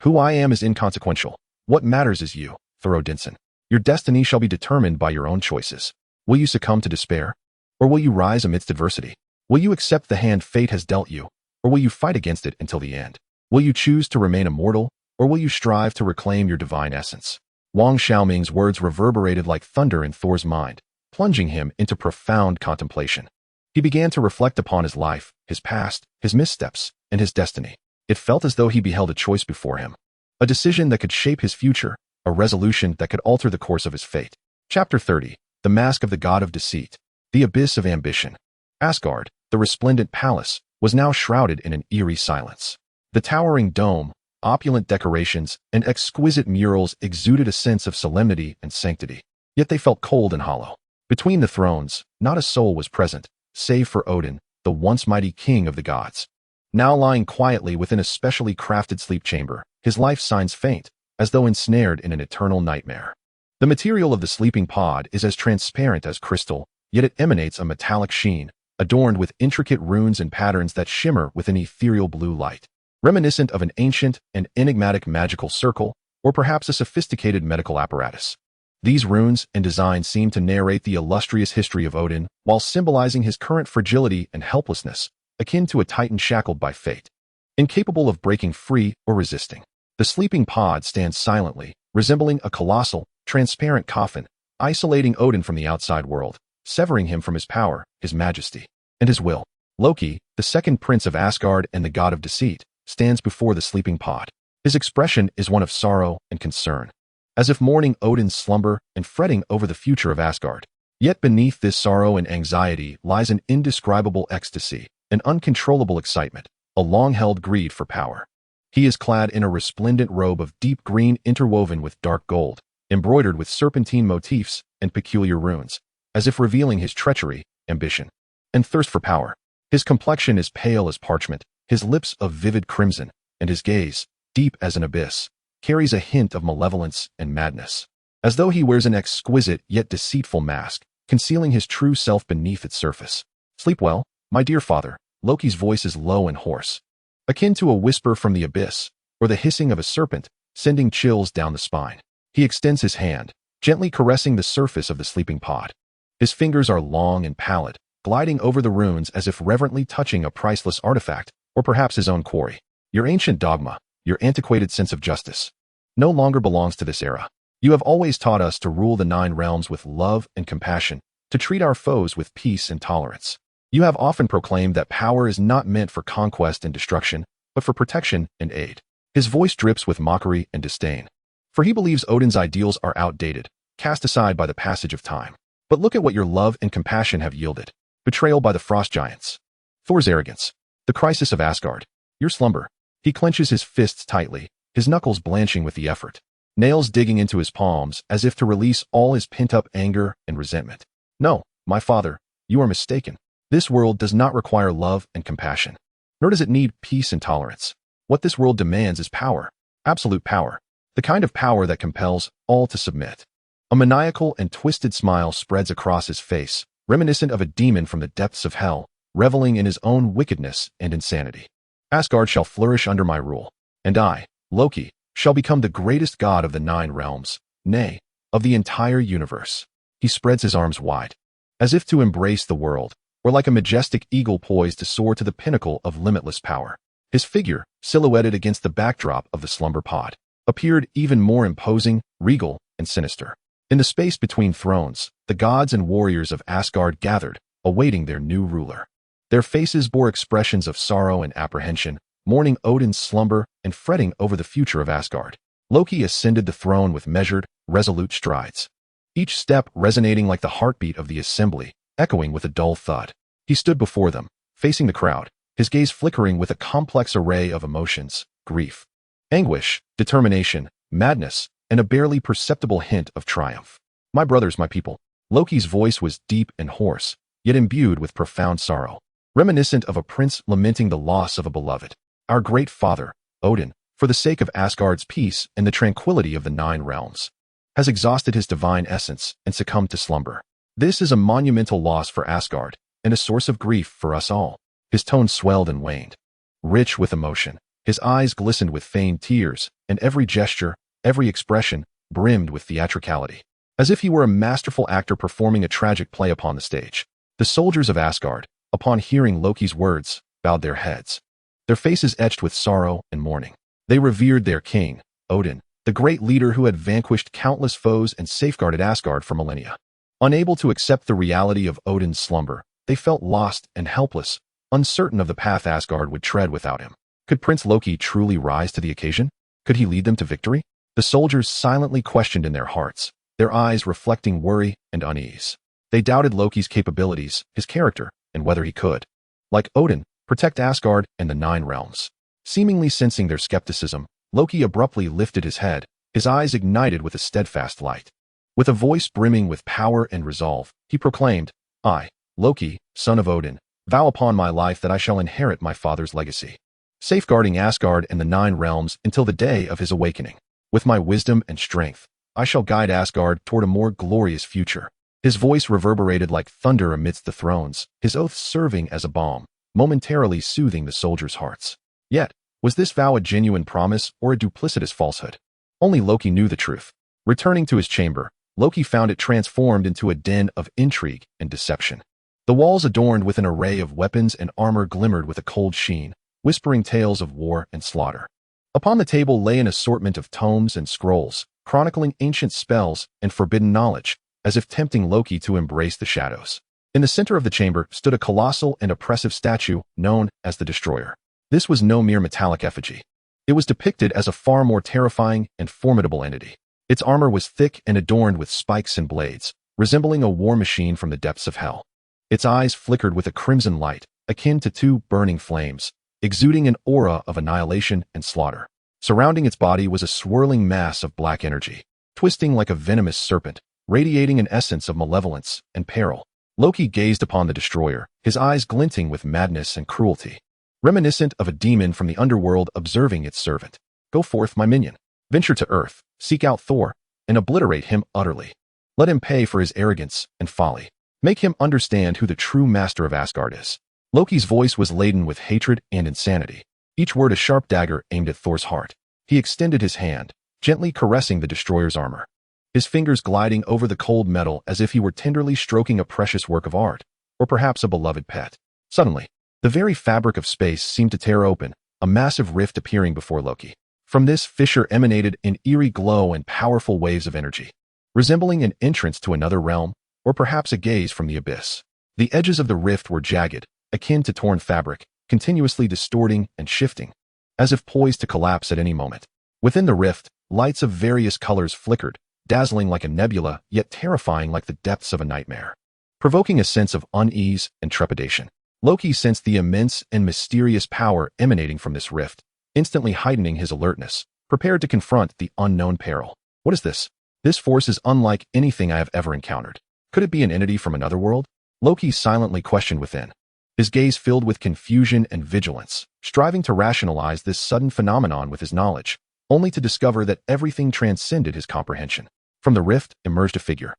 Who I am is inconsequential. What matters is you, Thor Odinson. Your destiny shall be determined by your own choices. Will you succumb to despair? Or will you rise amidst adversity? Will you accept the hand fate has dealt you? Or will you fight against it until the end? Will you choose to remain immortal? Or will you strive to reclaim your divine essence? Wang Xiaoming's words reverberated like thunder in Thor's mind, plunging him into profound contemplation. He began to reflect upon his life, his past, his missteps, and his destiny. It felt as though he beheld a choice before him. A decision that could shape his future, a resolution that could alter the course of his fate. Chapter 30. The Mask of the God of Deceit. The Abyss of Ambition. Asgard, the resplendent palace, was now shrouded in an eerie silence. The towering dome, opulent decorations, and exquisite murals exuded a sense of solemnity and sanctity. Yet they felt cold and hollow. Between the thrones, not a soul was present, save for Odin, the once mighty king of the gods. Now lying quietly within a specially crafted sleep chamber, his life signs faint, as though ensnared in an eternal nightmare. The material of the sleeping pod is as transparent as crystal, yet it emanates a metallic sheen, adorned with intricate runes and patterns that shimmer with an ethereal blue light, reminiscent of an ancient and enigmatic magical circle, or perhaps a sophisticated medical apparatus. These runes and designs seem to narrate the illustrious history of Odin, while symbolizing his current fragility and helplessness, akin to a titan shackled by fate, incapable of breaking free or resisting. The sleeping pod stands silently, resembling a colossal, transparent coffin, isolating Odin from the outside world, severing him from his power, his majesty, and his will. Loki, the second prince of Asgard and the god of deceit, stands before the sleeping pod. His expression is one of sorrow and concern, as if mourning Odin's slumber and fretting over the future of Asgard. Yet beneath this sorrow and anxiety lies an indescribable ecstasy, an uncontrollable excitement, a long-held greed for power. He is clad in a resplendent robe of deep green interwoven with dark gold, embroidered with serpentine motifs and peculiar runes, as if revealing his treachery, ambition, and thirst for power. His complexion is pale as parchment, his lips of vivid crimson, and his gaze, deep as an abyss, carries a hint of malevolence and madness, as though he wears an exquisite yet deceitful mask, concealing his true self beneath its surface. Sleep well, my dear father. Loki's voice is low and hoarse, akin to a whisper from the abyss, or the hissing of a serpent, sending chills down the spine. He extends his hand, gently caressing the surface of the sleeping pod. His fingers are long and pallid, gliding over the runes as if reverently touching a priceless artifact, or perhaps his own quarry. Your ancient dogma, your antiquated sense of justice, no longer belongs to this era. You have always taught us to rule the 9 realms with love and compassion, to treat our foes with peace and tolerance. You have often proclaimed that power is not meant for conquest and destruction, but for protection and aid. His voice drips with mockery and disdain, for he believes Odin's ideals are outdated, cast aside by the passage of time. But look at what your love and compassion have yielded. Betrayal by the frost giants, Thor's arrogance, the crisis of Asgard, your slumber. He clenches his fists tightly, his knuckles blanching with the effort, nails digging into his palms as if to release all his pent-up anger and resentment. No, my father, you are mistaken. This world does not require love and compassion, nor does it need peace and tolerance. What this world demands is power, absolute power, the kind of power that compels all to submit. A maniacal and twisted smile spreads across his face, reminiscent of a demon from the depths of hell, reveling in his own wickedness and insanity. Asgard shall flourish under my rule, and I, Loki, shall become the greatest god of the 9 realms, nay, of the entire universe. He spreads his arms wide, as if to embrace the world, or like a majestic eagle poised to soar to the pinnacle of limitless power. His figure, silhouetted against the backdrop of the slumber pod, appeared even more imposing, regal, and sinister. In the space between thrones, the gods and warriors of Asgard gathered, awaiting their new ruler. Their faces bore expressions of sorrow and apprehension, mourning Odin's slumber and fretting over the future of Asgard. Loki ascended the throne with measured, resolute strides, each step resonating like the heartbeat of the assembly, echoing with a dull thud. He stood before them, facing the crowd, his gaze flickering with a complex array of emotions: grief, anguish, determination, madness, and a barely perceptible hint of triumph. "My brothers, my people." Loki's voice was deep and hoarse, yet imbued with profound sorrow, reminiscent of a prince lamenting the loss of a beloved. "Our great father, Odin, for the sake of Asgard's peace and the tranquility of the 9 realms, has exhausted his divine essence and succumbed to slumber. This is a monumental loss for Asgard and a source of grief for us all." His tone swelled and waned, rich with emotion. His eyes glistened with feigned tears, and every gesture, every expression, brimmed with theatricality, as if he were a masterful actor performing a tragic play upon the stage. The soldiers of Asgard, upon hearing Loki's words, bowed their heads, their faces etched with sorrow and mourning. They revered their king, Odin, the great leader who had vanquished countless foes and safeguarded Asgard for millennia. Unable to accept the reality of Odin's slumber, they felt lost and helpless, uncertain of the path Asgard would tread without him. Could Prince Loki truly rise to the occasion? Could he lead them to victory? The soldiers silently questioned in their hearts, their eyes reflecting worry and unease. They doubted Loki's capabilities, his character, and whether he could, like Odin, protect Asgard and the 9 realms. Seemingly sensing their skepticism, Loki abruptly lifted his head, his eyes ignited with a steadfast light. With a voice brimming with power and resolve, he proclaimed, "I, Loki, son of Odin, vow upon my life that I shall inherit my father's legacy, safeguarding Asgard and the 9 realms until the day of his awakening. With my wisdom and strength, I shall guide Asgard toward a more glorious future." His voice reverberated like thunder amidst the thrones, his oaths serving as a balm, momentarily soothing the soldiers' hearts. Yet, was this vow a genuine promise or a duplicitous falsehood? Only Loki knew the truth. Returning to his chamber, Loki found it transformed into a den of intrigue and deception. The walls adorned with an array of weapons and armor glimmered with a cold sheen, whispering tales of war and slaughter. Upon the table lay an assortment of tomes and scrolls, chronicling ancient spells and forbidden knowledge, as if tempting Loki to embrace the shadows. In the center of the chamber stood a colossal and oppressive statue known as the Destroyer. This was no mere metallic effigy. It was depicted as a far more terrifying and formidable entity. Its armor was thick and adorned with spikes and blades, resembling a war machine from the depths of hell. Its eyes flickered with a crimson light, akin to 2 burning flames, exuding an aura of annihilation and slaughter. Surrounding its body was a swirling mass of black energy, twisting like a venomous serpent, radiating an essence of malevolence and peril. Loki gazed upon the Destroyer, his eyes glinting with madness and cruelty, reminiscent of a demon from the underworld observing its servant. "Go forth, my minion. Venture to Earth, seek out Thor, and obliterate him utterly. Let him pay for his arrogance and folly. Make him understand who the true master of Asgard is." Loki's voice was laden with hatred and insanity, each word a sharp dagger aimed at Thor's heart. He extended his hand, gently caressing the Destroyer's armor, his fingers gliding over the cold metal as if he were tenderly stroking a precious work of art, or perhaps a beloved pet. Suddenly, the very fabric of space seemed to tear open, a massive rift appearing before Loki. From this fissure emanated an eerie glow and powerful waves of energy, resembling an entrance to another realm, or perhaps a gaze from the abyss. The edges of the rift were jagged, akin to torn fabric, continuously distorting and shifting, as if poised to collapse at any moment. Within the rift, lights of various colors flickered, dazzling like a nebula, yet terrifying like the depths of a nightmare, provoking a sense of unease and trepidation. Loki sensed the immense and mysterious power emanating from this rift, instantly heightening his alertness, prepared to confront the unknown peril. "What is this? This force is unlike anything I have ever encountered. Could it be an entity from another world?" Loki silently questioned within, his gaze filled with confusion and vigilance, striving to rationalize this sudden phenomenon with his knowledge, only to discover that everything transcended his comprehension. From the rift emerged a figure,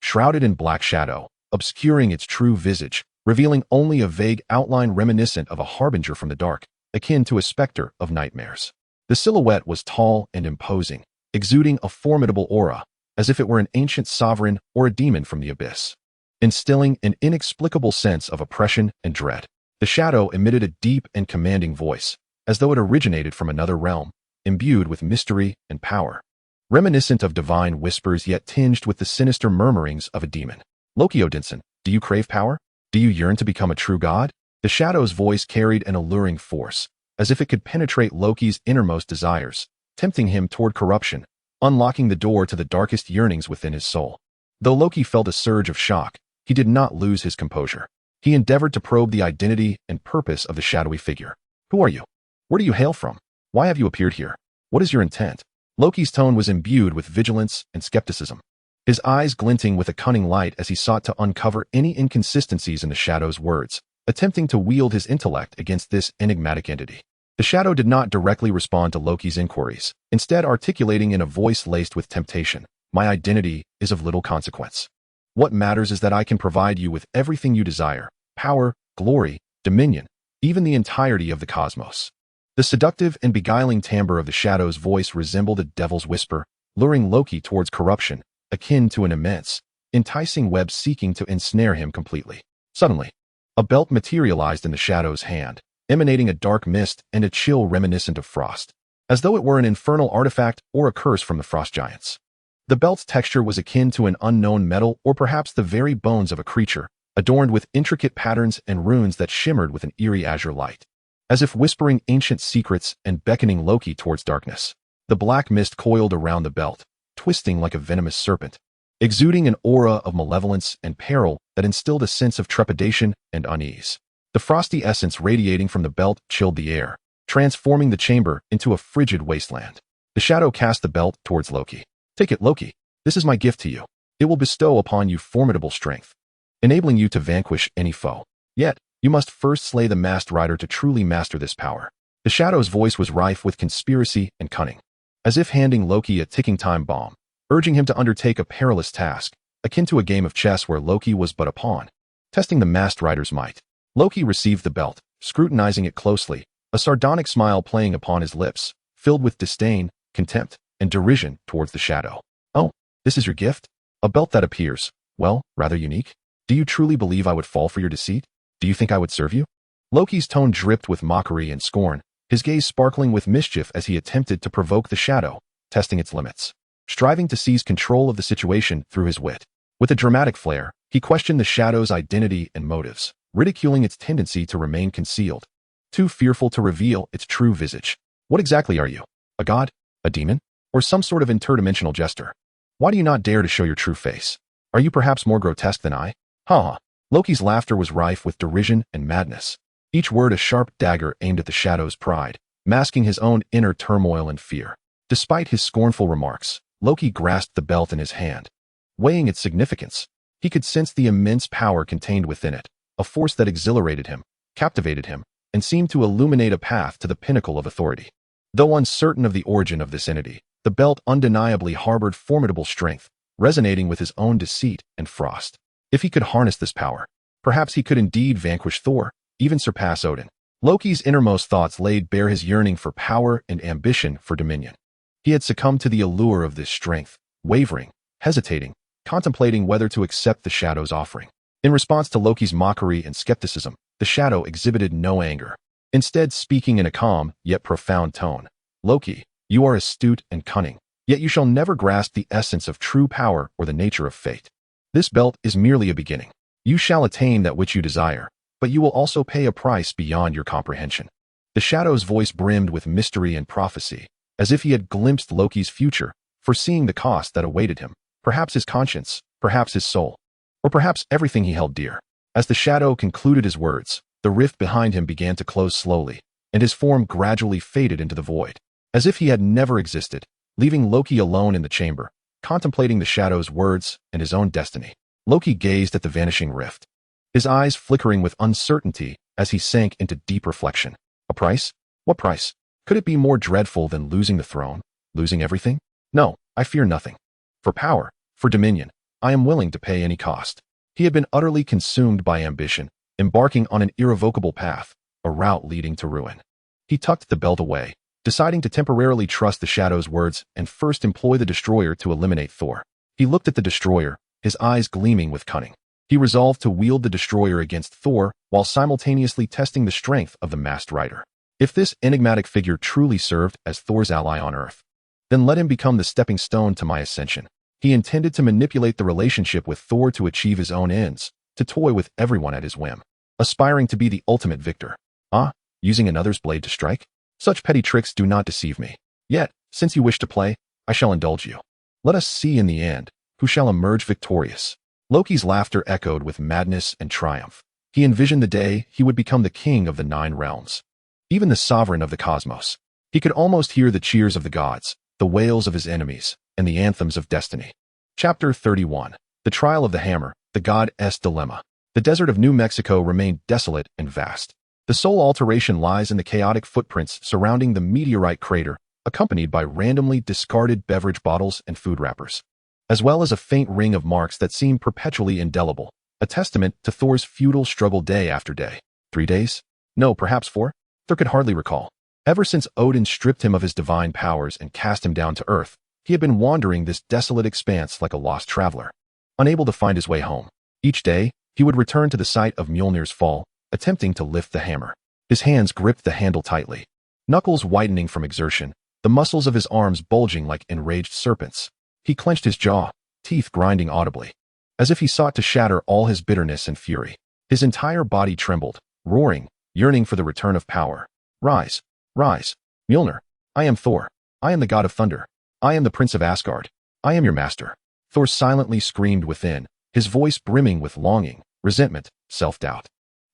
shrouded in black shadow, obscuring its true visage, revealing only a vague outline reminiscent of a harbinger from the dark, akin to a specter of nightmares. The silhouette was tall and imposing, exuding a formidable aura, as if it were an ancient sovereign or a demon from the abyss, instilling an inexplicable sense of oppression and dread. The shadow emitted a deep and commanding voice, as though it originated from another realm, imbued with mystery and power, reminiscent of divine whispers yet tinged with the sinister murmurings of a demon. "Loki Odinson, do you crave power? Do you yearn to become a true god?" The shadow's voice carried an alluring force, as if it could penetrate Loki's innermost desires, tempting him toward corruption, unlocking the door to the darkest yearnings within his soul. Though Loki felt a surge of shock, he did not lose his composure. He endeavored to probe the identity and purpose of the shadowy figure. Who are you? Where do you hail from? Why have you appeared here? What is your intent? Loki's tone was imbued with vigilance and skepticism, his eyes glinting with a cunning light as he sought to uncover any inconsistencies in the shadow's words, attempting to wield his intellect against this enigmatic entity. The shadow did not directly respond to Loki's inquiries, instead articulating in a voice laced with temptation, "My identity is of little consequence. What matters is that I can provide you with everything you desire: power, glory, dominion, even the entirety of the cosmos." The seductive and beguiling timbre of the shadow's voice resembled a devil's whisper, luring Loki towards corruption, akin to an immense, enticing web seeking to ensnare him completely. Suddenly, a belt materialized in the shadow's hand, emanating a dark mist and a chill reminiscent of frost, as though it were an infernal artifact or a curse from the frost giants. The belt's texture was akin to an unknown metal or perhaps the very bones of a creature, adorned with intricate patterns and runes that shimmered with an eerie azure light, as if whispering ancient secrets and beckoning Loki towards darkness. The black mist coiled around the belt, twisting like a venomous serpent, exuding an aura of malevolence and peril that instilled a sense of trepidation and unease. The frosty essence radiating from the belt chilled the air, transforming the chamber into a frigid wasteland. The shadow cast the belt towards Loki. "Take it, Loki. This is my gift to you. It will bestow upon you formidable strength, enabling you to vanquish any foe. Yet, you must first slay the masked rider to truly master this power." The shadow's voice was rife with conspiracy and cunning, as if handing Loki a ticking time bomb, urging him to undertake a perilous task, akin to a game of chess where Loki was but a pawn, testing the masked rider's might. Loki received the belt, scrutinizing it closely, a sardonic smile playing upon his lips, filled with disdain, contempt, and derision towards the shadow. "Oh, this is your gift? A belt that appears, well, rather unique? Do you truly believe I would fall for your deceit? Do you think I would serve you?" Loki's tone dripped with mockery and scorn, his gaze sparkling with mischief as he attempted to provoke the shadow, testing its limits, striving to seize control of the situation through his wit. With a dramatic flair, he questioned the shadow's identity and motives, ridiculing its tendency to remain concealed, too fearful to reveal its true visage. "What exactly are you? A god? A demon? Or some sort of interdimensional jester? Why do you not dare to show your true face? Are you perhaps more grotesque than I?" "Ha ha." Loki's laughter was rife with derision and madness, each word a sharp dagger aimed at the shadow's pride, masking his own inner turmoil and fear. Despite his scornful remarks, Loki grasped the belt in his hand, weighing its significance. He could sense the immense power contained within it, a force that exhilarated him, captivated him, and seemed to illuminate a path to the pinnacle of authority. Though uncertain of the origin of this entity, the belt undeniably harbored formidable strength, resonating with his own deceit and frost. If he could harness this power, perhaps he could indeed vanquish Thor, even surpass Odin. Loki's innermost thoughts laid bare his yearning for power and ambition for dominion. He had succumbed to the allure of this strength, wavering, hesitating, contemplating whether to accept the shadow's offering. In response to Loki's mockery and skepticism, the shadow exhibited no anger. Instead, speaking in a calm, yet profound tone, "Loki, you are astute and cunning, yet you shall never grasp the essence of true power or the nature of fate. This belt is merely a beginning. You shall attain that which you desire, but you will also pay a price beyond your comprehension." The shadow's voice brimmed with mystery and prophecy, as if he had glimpsed Loki's future, foreseeing the cost that awaited him, perhaps his conscience, perhaps his soul, or perhaps everything he held dear. As the shadow concluded his words, the rift behind him began to close slowly, and his form gradually faded into the void, as if he had never existed, leaving Loki alone in the chamber, contemplating the shadow's words and his own destiny. Loki gazed at the vanishing rift, his eyes flickering with uncertainty as he sank into deep reflection. A price? What price? Could it be more dreadful than losing the throne, losing everything? No, I fear nothing. For power, for dominion, I am willing to pay any cost. He had been utterly consumed by ambition, embarking on an irrevocable path, a route leading to ruin. He tucked the belt away, deciding to temporarily trust the shadow's words and first employ the destroyer to eliminate Thor. He looked at the destroyer, his eyes gleaming with cunning. He resolved to wield the destroyer against Thor while simultaneously testing the strength of the masked rider. If this enigmatic figure truly served as Thor's ally on Earth, then let him become the stepping stone to my ascension. He intended to manipulate the relationship with Thor to achieve his own ends, to toy with everyone at his whim, aspiring to be the ultimate victor. "Ah, using another's blade to strike? Such petty tricks do not deceive me. Yet, since you wish to play, I shall indulge you. Let us see in the end who shall emerge victorious. Loki's laughter echoed with madness and triumph. He envisioned the day he would become the king of the 9 realms, even the sovereign of the cosmos. He could almost hear the cheers of the gods, the wails of his enemies, and the anthems of destiny. Chapter 31. The Trial of the Hammer, the God's Dilemma. The desert of New Mexico remained desolate and vast. The sole alteration lies in the chaotic footprints surrounding the meteorite crater, accompanied by randomly discarded beverage bottles and food wrappers, as well as a faint ring of marks that seem perpetually indelible, a testament to Thor's futile struggle day after day. 3 days? No, perhaps 4? Thor could hardly recall. Ever since Odin stripped him of his divine powers and cast him down to earth, he had been wandering this desolate expanse like a lost traveler, unable to find his way home. Each day, he would return to the site of Mjolnir's fall, attempting to lift the hammer. His hands gripped the handle tightly, knuckles whitening from exertion, the muscles of his arms bulging like enraged serpents. He clenched his jaw, teeth grinding audibly, as if he sought to shatter all his bitterness and fury. His entire body trembled, roaring, yearning for the return of power. Rise, rise, Mjolnir. I am Thor. I am the god of thunder. I am the prince of Asgard. I am your master. Thor silently screamed within, his voice brimming with longing, resentment, self-doubt,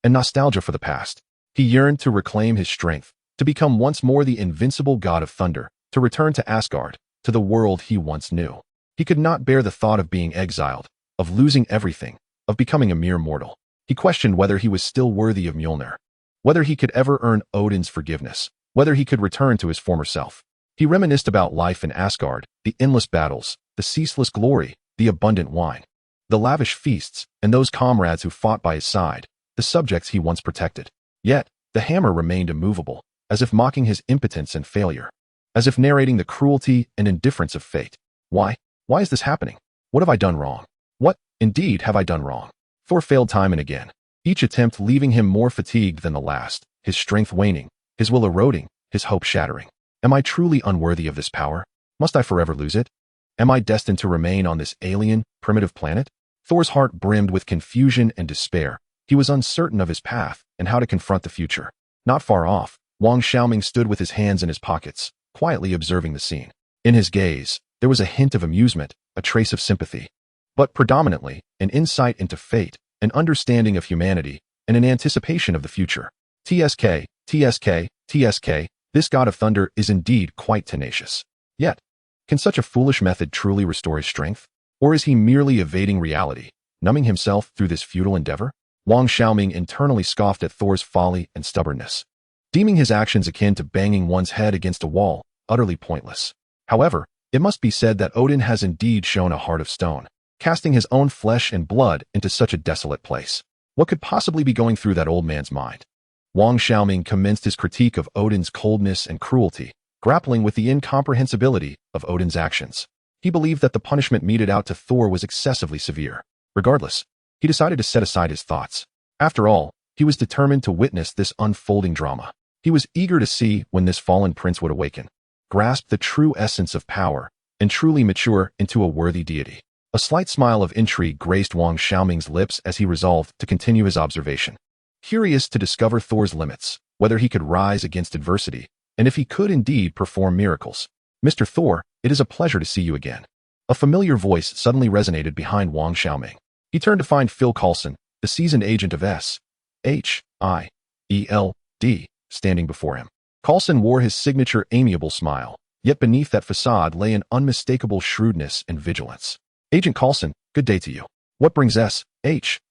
and nostalgia for the past. He yearned to reclaim his strength, to become once more the invincible god of thunder, to return to Asgard, to the world he once knew. He could not bear the thought of being exiled, of losing everything, of becoming a mere mortal. He questioned whether he was still worthy of Mjolnir, whether he could ever earn Odin's forgiveness, whether he could return to his former self. He reminisced about life in Asgard, the endless battles, the ceaseless glory, the abundant wine, the lavish feasts, and those comrades who fought by his side, the subjects he once protected. Yet, the hammer remained immovable, as if mocking his impotence and failure, as if narrating the cruelty and indifference of fate. Why? Why is this happening? What have I done wrong? What, indeed, have I done wrong? Thor failed time and again, each attempt leaving him more fatigued than the last, his strength waning, his will eroding, his hope shattering. Am I truly unworthy of this power? Must I forever lose it? Am I destined to remain on this alien, primitive planet? Thor's heart brimmed with confusion and despair. He was uncertain of his path and how to confront the future. Not far off, Wang Xiaoming stood with his hands in his pockets, quietly observing the scene. In his gaze, there was a hint of amusement, a trace of sympathy, but predominantly an insight into fate, an understanding of humanity, and an anticipation of the future. TSK, TSK, TSK, this god of thunder is indeed quite tenacious. Yet, can such a foolish method truly restore his strength? Or is he merely evading reality, numbing himself through this futile endeavor? Wang Xiaoming internally scoffed at Thor's folly and stubbornness, deeming his actions akin to banging one's head against a wall, utterly pointless. However, it must be said that Odin has indeed shown a heart of stone, casting his own flesh and blood into such a desolate place. What could possibly be going through that old man's mind? Wang Xiaoming commenced his critique of Odin's coldness and cruelty, grappling with the incomprehensibility of Odin's actions. He believed that the punishment meted out to Thor was excessively severe. Regardless, he decided to set aside his thoughts. After all, he was determined to witness this unfolding drama. He was eager to see when this fallen prince would awaken, grasp the true essence of power, and truly mature into a worthy deity. A slight smile of intrigue graced Wang Xiaoming's lips as he resolved to continue his observation. Curious to discover Thor's limits, whether he could rise against adversity, and if he could indeed perform miracles. Mr. Thor, it is a pleasure to see you again. A familiar voice suddenly resonated behind Wang Xiaoming. He turned to find Phil Coulson, the seasoned agent of S.H.I.E.L.D., standing before him. Coulson wore his signature amiable smile, yet beneath that facade lay an unmistakable shrewdness and vigilance. Agent Coulson, good day to you. What brings S.H.I.E.L.D.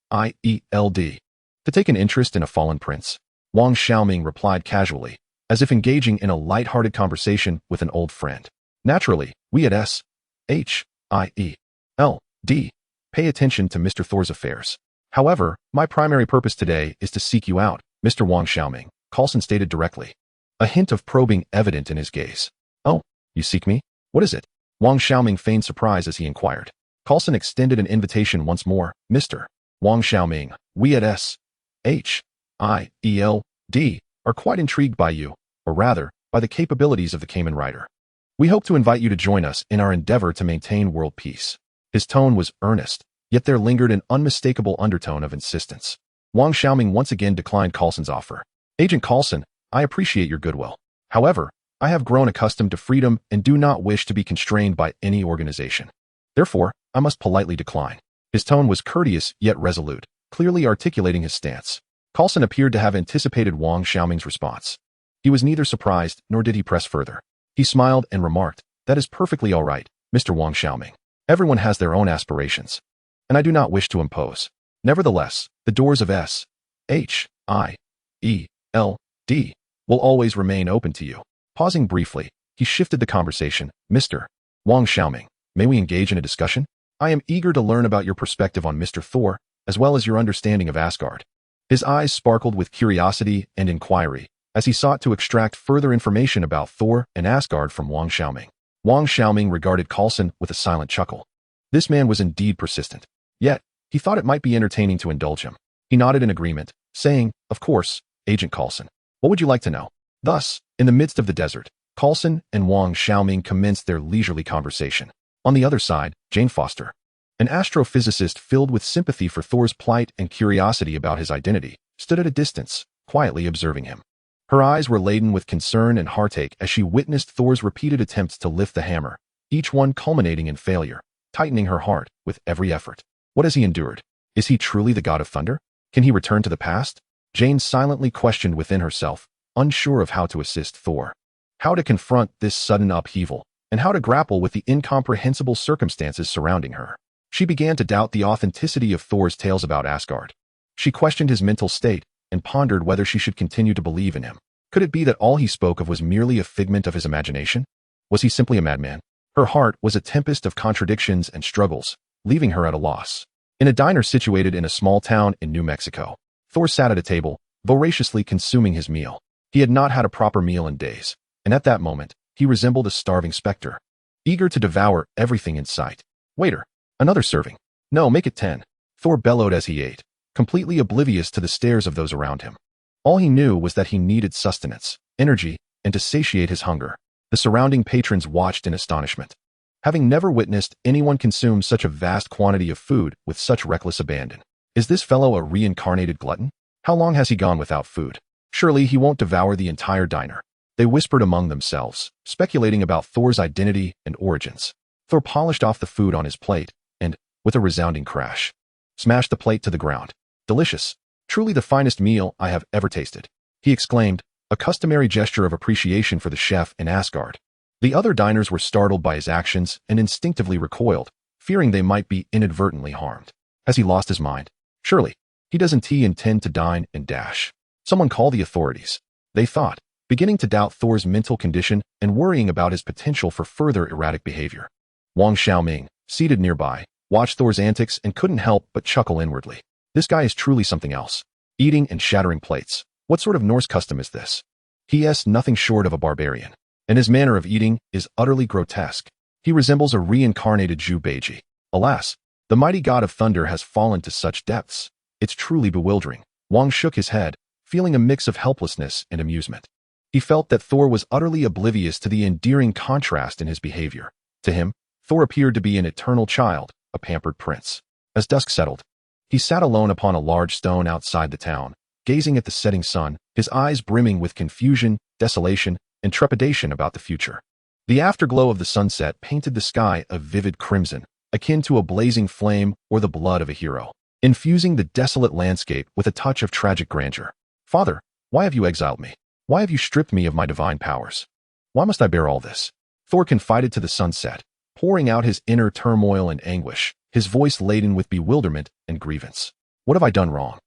to take an interest in a fallen prince? Wang Xiaoming replied casually, as if engaging in a light-hearted conversation with an old friend. Naturally, we at S.H.I.E.L.D. pay attention to Mr. Thor's affairs. However, my primary purpose today is to seek you out, Mr. Wang Xiaoming, Coulson stated directly, a hint of probing evident in his gaze. Oh, you seek me? What is it? Wang Xiaoming feigned surprise as he inquired. Coulson extended an invitation once more. Mr. Wang Xiaoming, we at S.H.I.E.L.D. are quite intrigued by you, or rather, by the capabilities of the Kamen Rider. We hope to invite you to join us in our endeavor to maintain world peace. His tone was earnest, yet there lingered an unmistakable undertone of insistence. Wang Xiaoming once again declined Coulson's offer. Agent Coulson, I appreciate your goodwill. However, I have grown accustomed to freedom and do not wish to be constrained by any organization. Therefore, I must politely decline. His tone was courteous yet resolute, clearly articulating his stance. Coulson appeared to have anticipated Wang Xiaoming's response. He was neither surprised nor did he press further. He smiled and remarked, "That is perfectly all right, Mr. Wang Xiaoming. Everyone has their own aspirations, and I do not wish to impose. Nevertheless, the doors of S-H-I-E-L-D will always remain open to you." Pausing briefly, he shifted the conversation. "Mr. Wang Xiaoming, may we engage in a discussion? I am eager to learn about your perspective on Mr. Thor, as well as your understanding of Asgard." His eyes sparkled with curiosity and inquiry as he sought to extract further information about Thor and Asgard from Wang Xiaoming. Wang Xiaoming regarded Coulson with a silent chuckle. This man was indeed persistent. Yet, he thought it might be entertaining to indulge him. He nodded in agreement, saying, "Of course, Agent Coulson. What would you like to know?" Thus, in the midst of the desert, Coulson and Wang Xiaoming commenced their leisurely conversation. On the other side, Jane Foster, an astrophysicist filled with sympathy for Thor's plight and curiosity about his identity, stood at a distance, quietly observing him. Her eyes were laden with concern and heartache as she witnessed Thor's repeated attempts to lift the hammer, each one culminating in failure, tightening her heart with every effort. What has he endured? Is he truly the god of thunder? Can he return to the past? Jane silently questioned within herself, unsure of how to assist Thor, how to confront this sudden upheaval, and how to grapple with the incomprehensible circumstances surrounding her. She began to doubt the authenticity of Thor's tales about Asgard. She questioned his mental state and pondered whether she should continue to believe in him. Could it be that all he spoke of was merely a figment of his imagination? Was he simply a madman? Her heart was a tempest of contradictions and struggles, leaving her at a loss. In a diner situated in a small town in New Mexico, Thor sat at a table, voraciously consuming his meal. He had not had a proper meal in days, and at that moment, he resembled a starving specter, eager to devour everything in sight. "Waiter, another serving. No, make it 10. Thor bellowed as he ate, completely oblivious to the stares of those around him. All he knew was that he needed sustenance, energy, and to satiate his hunger. The surrounding patrons watched in astonishment, having never witnessed anyone consume such a vast quantity of food with such reckless abandon. Is this fellow a reincarnated glutton? How long has he gone without food? Surely he won't devour the entire diner. They whispered among themselves, speculating about Thor's identity and origins. Thor polished off the food on his plate and, with a resounding crash, smashed the plate to the ground. "Delicious. Truly the finest meal I have ever tasted," he exclaimed, a customary gesture of appreciation for the chef in Asgard. The other diners were startled by his actions and instinctively recoiled, fearing they might be inadvertently harmed. Has he lost his mind? Surely, he doesn't intend to dine and dash. Someone call the authorities, they thought, beginning to doubt Thor's mental condition and worrying about his potential for further erratic behavior. Wang Xiaoming, seated nearby, watched Thor's antics and couldn't help but chuckle inwardly. This guy is truly something else. Eating and shattering plates. What sort of Norse custom is this? He is nothing short of a barbarian, and his manner of eating is utterly grotesque. He resembles a reincarnated Jew Beiji. Alas, the mighty god of thunder has fallen to such depths. It's truly bewildering. Wang shook his head, feeling a mix of helplessness and amusement. He felt that Thor was utterly oblivious to the endearing contrast in his behavior. To him, Thor appeared to be an eternal child, a pampered prince. As dusk settled, he sat alone upon a large stone outside the town, gazing at the setting sun, his eyes brimming with confusion, desolation, and trepidation about the future. The afterglow of the sunset painted the sky a vivid crimson, akin to a blazing flame or the blood of a hero, infusing the desolate landscape with a touch of tragic grandeur. "Father, why have you exiled me? Why have you stripped me of my divine powers? Why must I bear all this?" Thor confided to the sunset, pouring out his inner turmoil and anguish, his voice laden with bewilderment and grievance. "What have I done wrong?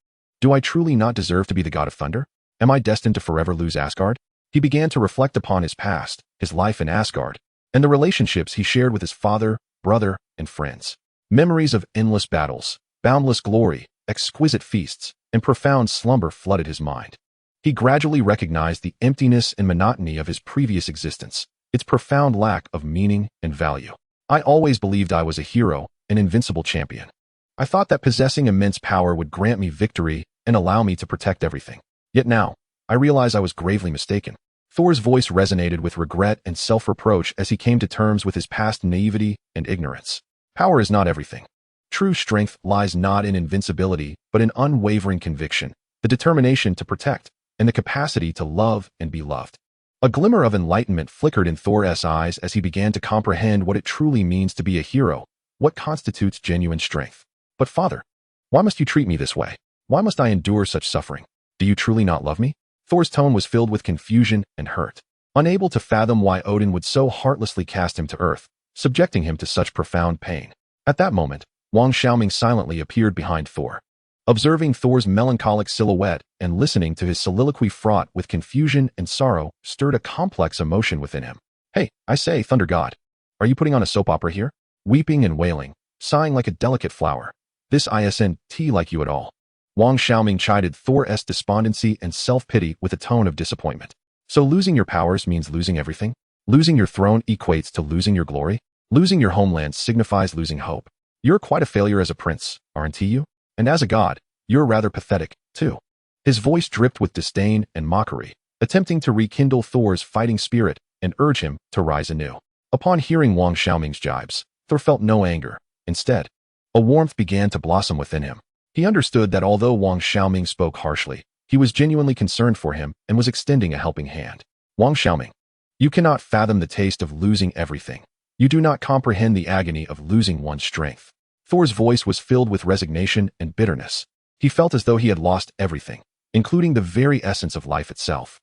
Do I truly not deserve to be the god of thunder? Am I destined to forever lose Asgard?" He began to reflect upon his past, his life in Asgard, and the relationships he shared with his father, brother, and friends. Memories of endless battles, boundless glory, exquisite feasts, and profound slumber flooded his mind. He gradually recognized the emptiness and monotony of his previous existence, its profound lack of meaning and value. "I always believed I was a hero, an invincible champion. I thought that possessing immense power would grant me victory and allow me to protect everything. Yet now, I realize I was gravely mistaken." Thor's voice resonated with regret and self-reproach as he came to terms with his past naivety and ignorance. Power is not everything. True strength lies not in invincibility, but in unwavering conviction, the determination to protect and the capacity to love and be loved. A glimmer of enlightenment flickered in Thor's eyes as he began to comprehend what it truly means to be a hero, what constitutes genuine strength. But father, why must you treat me this way? Why must I endure such suffering? Do you truly not love me? Thor's tone was filled with confusion and hurt. Unable to fathom why Odin would so heartlessly cast him to earth, subjecting him to such profound pain. At that moment, Wang Xiaoming silently appeared behind Thor. Observing Thor's melancholic silhouette and listening to his soliloquy fraught with confusion and sorrow stirred a complex emotion within him. Hey, I say, Thunder God, are you putting on a soap opera here? Weeping and wailing, sighing like a delicate flower. This isn't like you at all. Wang Xiaoming chided Thor's despondency and self-pity with a tone of disappointment. So losing your powers means losing everything? Losing your throne equates to losing your glory? Losing your homeland signifies losing hope. You're quite a failure as a prince, aren't you? And as a god, you're rather pathetic, too. His voice dripped with disdain and mockery, attempting to rekindle Thor's fighting spirit and urge him to rise anew. Upon hearing Wang Xiaoming's jibes, Thor felt no anger. Instead, a warmth began to blossom within him. He understood that although Wang Xiaoming spoke harshly, he was genuinely concerned for him and was extending a helping hand. Wang Xiaoming, you cannot fathom the taste of losing everything. You do not comprehend the agony of losing one's strength. Thor's voice was filled with resignation and bitterness. He felt as though he had lost everything, including the very essence of life itself.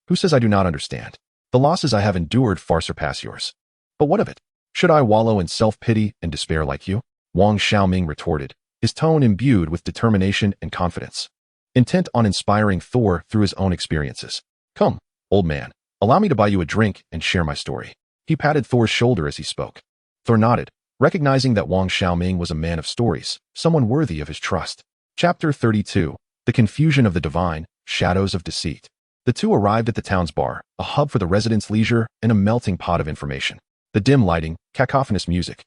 Who says I do not understand? The losses I have endured far surpass yours. But what of it? Should I wallow in self-pity and despair like you? Wang Xiaoming retorted, his tone imbued with determination and confidence, intent on inspiring Thor through his own experiences. Come, old man, allow me to buy you a drink and share my story. He patted Thor's shoulder as he spoke. Thor nodded, recognizing that Wang Xiaoming was a man of stories, someone worthy of his trust. Chapter 32. The Confusion of the Divine, Shadows of Deceit. The two arrived at the town's bar, a hub for the residents' leisure and a melting pot of information. The dim lighting, cacophonous music,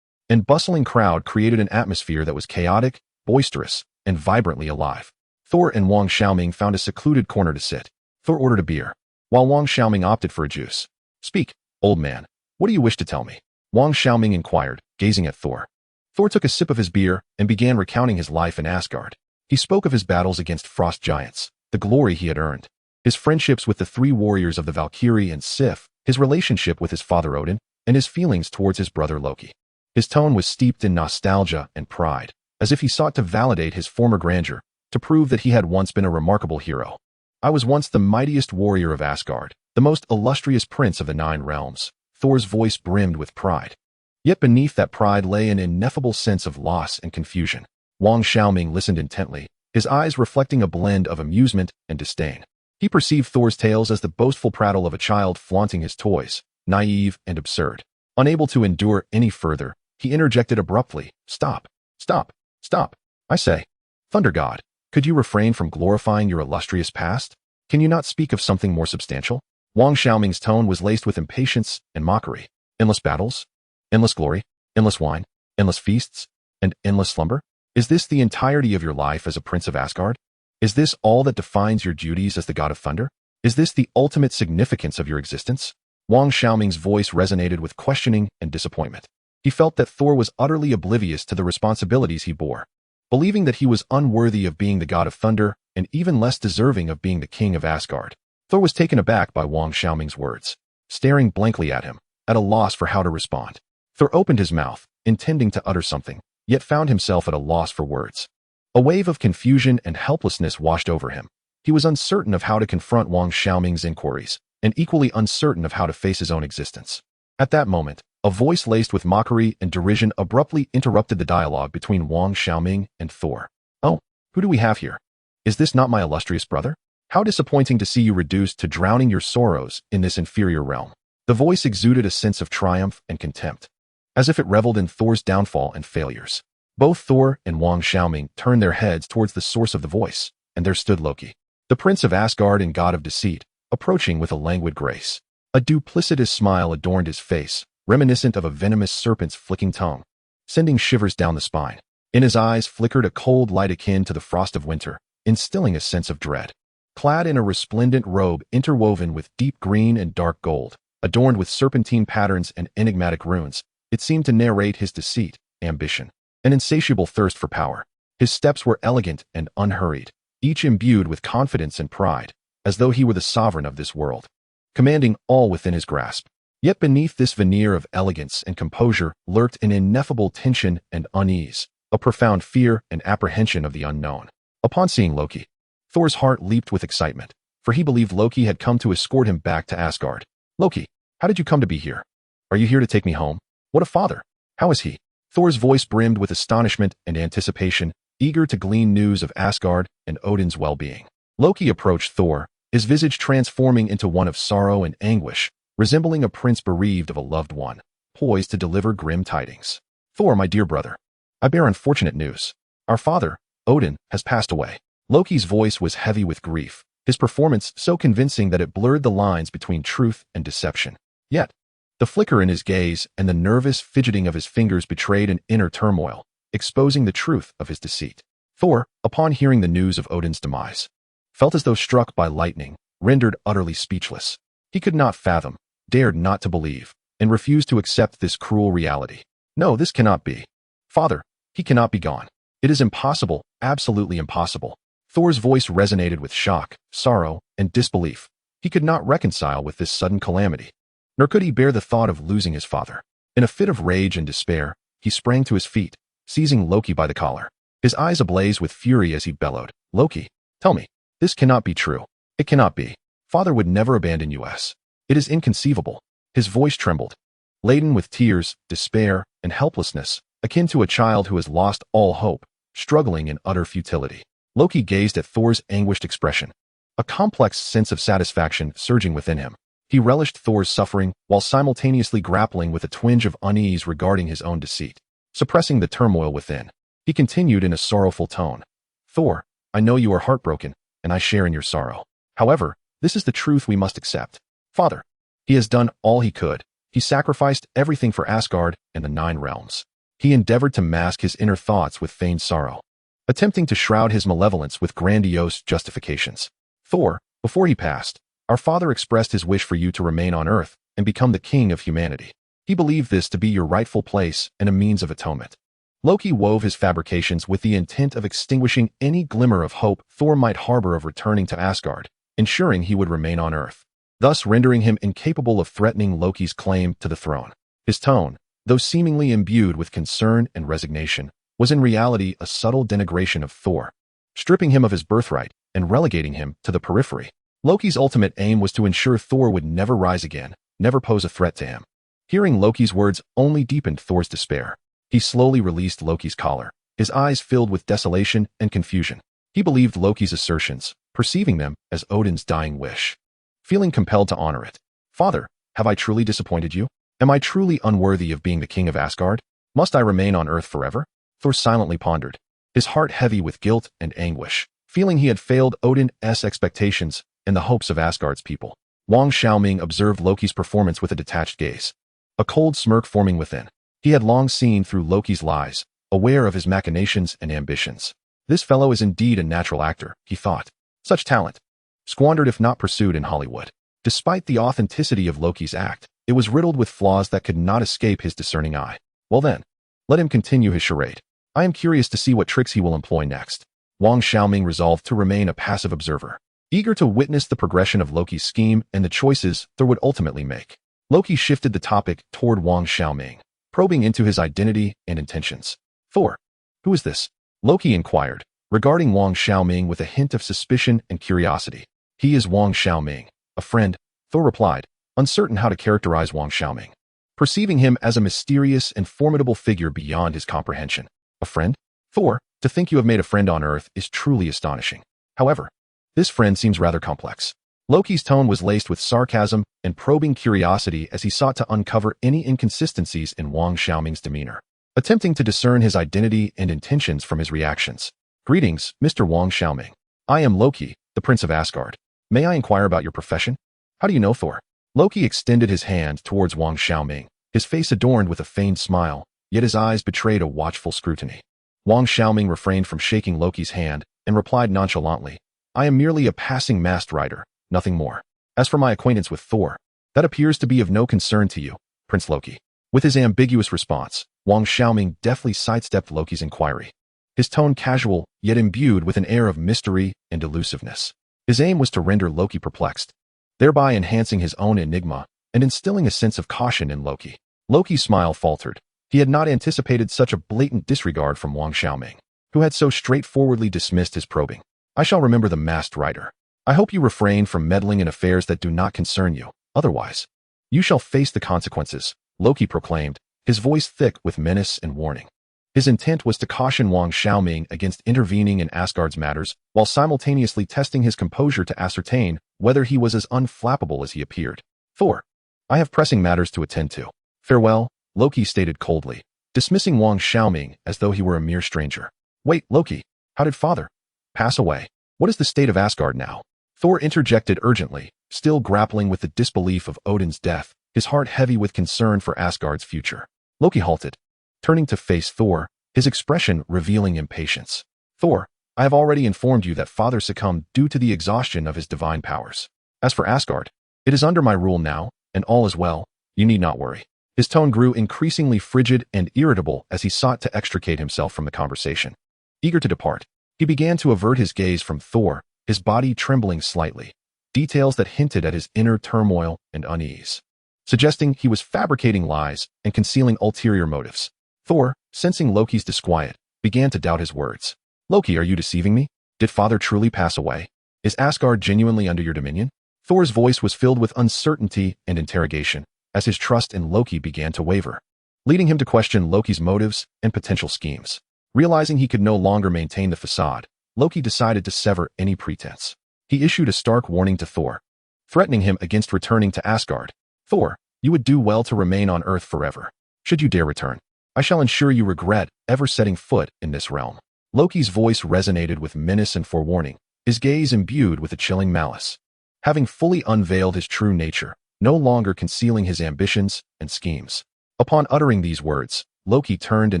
and bustling crowd created an atmosphere that was chaotic, boisterous, and vibrantly alive. Thor and Wang Xiaoming found a secluded corner to sit. Thor ordered a beer, while Wang Xiaoming opted for a juice. Speak, old man. What do you wish to tell me? Wang Xiaoming inquired, gazing at Thor. Thor took a sip of his beer and began recounting his life in Asgard. He spoke of his battles against frost giants, the glory he had earned, his friendships with the three warriors of the Valkyrie and Sif, his relationship with his father Odin, and his feelings towards his brother Loki. His tone was steeped in nostalgia and pride, as if he sought to validate his former grandeur, to prove that he had once been a remarkable hero. I was once the mightiest warrior of Asgard, the most illustrious prince of the 9 realms. Thor's voice brimmed with pride. Yet beneath that pride lay an ineffable sense of loss and confusion. Wang Xiaoming listened intently, his eyes reflecting a blend of amusement and disdain. He perceived Thor's tales as the boastful prattle of a child flaunting his toys, naive and absurd. Unable to endure any further, he interjected abruptly, Stop, stop, stop. I say, Thunder God, could you refrain from glorifying your illustrious past? Can you not speak of something more substantial? Wang Xiaoming's tone was laced with impatience and mockery. Endless battles? Endless glory? Endless wine? Endless feasts? And endless slumber? Is this the entirety of your life as a prince of Asgard? Is this all that defines your duties as the god of thunder? Is this the ultimate significance of your existence? Wang Xiaoming's voice resonated with questioning and disappointment. He felt that Thor was utterly oblivious to the responsibilities he bore, believing that he was unworthy of being the god of thunder and even less deserving of being the king of Asgard. Thor was taken aback by Wang Xiaoming's words, staring blankly at him, at a loss for how to respond. Thor opened his mouth, intending to utter something, yet found himself at a loss for words. A wave of confusion and helplessness washed over him. He was uncertain of how to confront Wang Xiaoming's inquiries, and equally uncertain of how to face his own existence. At that moment, a voice laced with mockery and derision abruptly interrupted the dialogue between Wang Xiaoming and Thor. Oh, who do we have here? Is this not my illustrious brother? How disappointing to see you reduced to drowning your sorrows in this inferior realm. The voice exuded a sense of triumph and contempt, as if it reveled in Thor's downfall and failures. Both Thor and Wang Xiaoming turned their heads towards the source of the voice, and there stood Loki, the prince of Asgard and god of deceit, approaching with a languid grace. A duplicitous smile adorned his face, reminiscent of a venomous serpent's flicking tongue, sending shivers down the spine. In his eyes flickered a cold light akin to the frost of winter, instilling a sense of dread. Clad in a resplendent robe interwoven with deep green and dark gold, adorned with serpentine patterns and enigmatic runes, it seemed to narrate his deceit, ambition, an insatiable thirst for power. His steps were elegant and unhurried, each imbued with confidence and pride, as though he were the sovereign of this world, commanding all within his grasp. Yet beneath this veneer of elegance and composure lurked an ineffable tension and unease, a profound fear and apprehension of the unknown. Upon seeing Loki, Thor's heart leaped with excitement, for he believed Loki had come to escort him back to Asgard. Loki, how did you come to be here? Are you here to take me home? What a father! How is he? Thor's voice brimmed with astonishment and anticipation, eager to glean news of Asgard and Odin's well-being. Loki approached Thor, his visage transforming into one of sorrow and anguish, resembling a prince bereaved of a loved one, poised to deliver grim tidings. Thor, my dear brother, I bear unfortunate news. Our father, Odin, has passed away. Loki's voice was heavy with grief, his performance so convincing that it blurred the lines between truth and deception. Yet, the flicker in his gaze and the nervous fidgeting of his fingers betrayed an inner turmoil, exposing the truth of his deceit. Thor, upon hearing the news of Odin's demise, felt as though struck by lightning, rendered utterly speechless. He could not fathom, dared not to believe, and refused to accept this cruel reality. No, this cannot be. Father, he cannot be gone. It is impossible, absolutely impossible. Thor's voice resonated with shock, sorrow, and disbelief. He could not reconcile with this sudden calamity, nor could he bear the thought of losing his father. In a fit of rage and despair, he sprang to his feet, seizing Loki by the collar. His eyes ablaze with fury as he bellowed, Loki, tell me, this cannot be true. It cannot be. Father would never abandon us. It is inconceivable. His voice trembled, laden with tears, despair, and helplessness, akin to a child who has lost all hope, struggling in utter futility. Loki gazed at Thor's anguished expression, a complex sense of satisfaction surging within him. He relished Thor's suffering while simultaneously grappling with a twinge of unease regarding his own deceit. Suppressing the turmoil within, he continued in a sorrowful tone, Thor, I know you are heartbroken, and I share in your sorrow. However, this is the truth we must accept. Father, he has done all he could. He sacrificed everything for Asgard and the 9 realms. He endeavored to mask his inner thoughts with feigned sorrow, attempting to shroud his malevolence with grandiose justifications. Thor, before he passed, our father expressed his wish for you to remain on Earth and become the king of humanity. He believed this to be your rightful place and a means of atonement. Loki wove his fabrications with the intent of extinguishing any glimmer of hope Thor might harbor of returning to Asgard, ensuring he would remain on Earth, thus rendering him incapable of threatening Loki's claim to the throne. His tone, though seemingly imbued with concern and resignation, was in reality a subtle denigration of Thor, stripping him of his birthright and relegating him to the periphery. Loki's ultimate aim was to ensure Thor would never rise again, never pose a threat to him. Hearing Loki's words only deepened Thor's despair. He slowly released Loki's collar, his eyes filled with desolation and confusion. He believed Loki's assertions, perceiving them as Odin's dying wish, feeling compelled to honor it. Father, have I truly disappointed you? Am I truly unworthy of being the king of Asgard? Must I remain on Earth forever? Thor silently pondered, his heart heavy with guilt and anguish, feeling he had failed Odin's expectations and the hopes of Asgard's people. Wang Xiaoming observed Loki's performance with a detached gaze, a cold smirk forming within. He had long seen through Loki's lies, aware of his machinations and ambitions. This fellow is indeed a natural actor, he thought. Such talent, squandered if not pursued in Hollywood. Despite the authenticity of Loki's act, it was riddled with flaws that could not escape his discerning eye. Well then, let him continue his charade. I am curious to see what tricks he will employ next. Wang Xiaoming resolved to remain a passive observer, eager to witness the progression of Loki's scheme and the choices Thor would ultimately make. Loki shifted the topic toward Wang Xiaoming, probing into his identity and intentions. Thor, who is this? Loki inquired, regarding Wang Xiaoming with a hint of suspicion and curiosity. He is Wang Xiaoming, a friend, Thor replied, uncertain how to characterize Wang Xiaoming, perceiving him as a mysterious and formidable figure beyond his comprehension. A friend? Thor, to think you have made a friend on Earth is truly astonishing. However, this friend seems rather complex. Loki's tone was laced with sarcasm and probing curiosity as he sought to uncover any inconsistencies in Wang Xiaoming's demeanor, attempting to discern his identity and intentions from his reactions. Greetings, Mr. Wang Xiaoming. I am Loki, the Prince of Asgard. May I inquire about your profession? How do you know Thor? Loki extended his hand towards Wang Xiaoming, his face adorned with a feigned smile, yet his eyes betrayed a watchful scrutiny. Wang Xiaoming refrained from shaking Loki's hand and replied nonchalantly, I am merely a passing masked rider, nothing more. As for my acquaintance with Thor, that appears to be of no concern to you, Prince Loki. With his ambiguous response, Wang Xiaoming deftly sidestepped Loki's inquiry, his tone casual, yet imbued with an air of mystery and elusiveness. His aim was to render Loki perplexed, thereby enhancing his own enigma and instilling a sense of caution in Loki. Loki's smile faltered. He had not anticipated such a blatant disregard from Wang Xiaoming, who had so straightforwardly dismissed his probing. I shall remember the masked rider. I hope you refrain from meddling in affairs that do not concern you. Otherwise, you shall face the consequences, Loki proclaimed, his voice thick with menace and warning. His intent was to caution Wang Xiaoming against intervening in Asgard's matters while simultaneously testing his composure to ascertain whether he was as unflappable as he appeared. Thor, I have pressing matters to attend to. Farewell, Loki stated coldly, dismissing Wang Xiaoming as though he were a mere stranger. Wait, Loki, how did father pass away? What is the state of Asgard now? Thor interjected urgently, still grappling with the disbelief of Odin's death, his heart heavy with concern for Asgard's future. Loki halted, turning to face Thor, his expression revealing impatience. Thor, I have already informed you that father succumbed due to the exhaustion of his divine powers. As for Asgard, it is under my rule now, and all is well, you need not worry. His tone grew increasingly frigid and irritable as he sought to extricate himself from the conversation. Eager to depart, he began to avert his gaze from Thor, his body trembling slightly, details that hinted at his inner turmoil and unease, suggesting he was fabricating lies and concealing ulterior motives. Thor, sensing Loki's disquiet, began to doubt his words. Loki, are you deceiving me? Did father truly pass away? Is Asgard genuinely under your dominion? Thor's voice was filled with uncertainty and interrogation, as his trust in Loki began to waver, leading him to question Loki's motives and potential schemes. Realizing he could no longer maintain the facade, Loki decided to sever any pretense. He issued a stark warning to Thor, threatening him against returning to Asgard. Thor, you would do well to remain on Earth forever. Should you dare return, I shall ensure you regret ever setting foot in this realm. Loki's voice resonated with menace and forewarning, his gaze imbued with a chilling malice. Having fully unveiled his true nature, no longer concealing his ambitions and schemes. Upon uttering these words, Loki turned and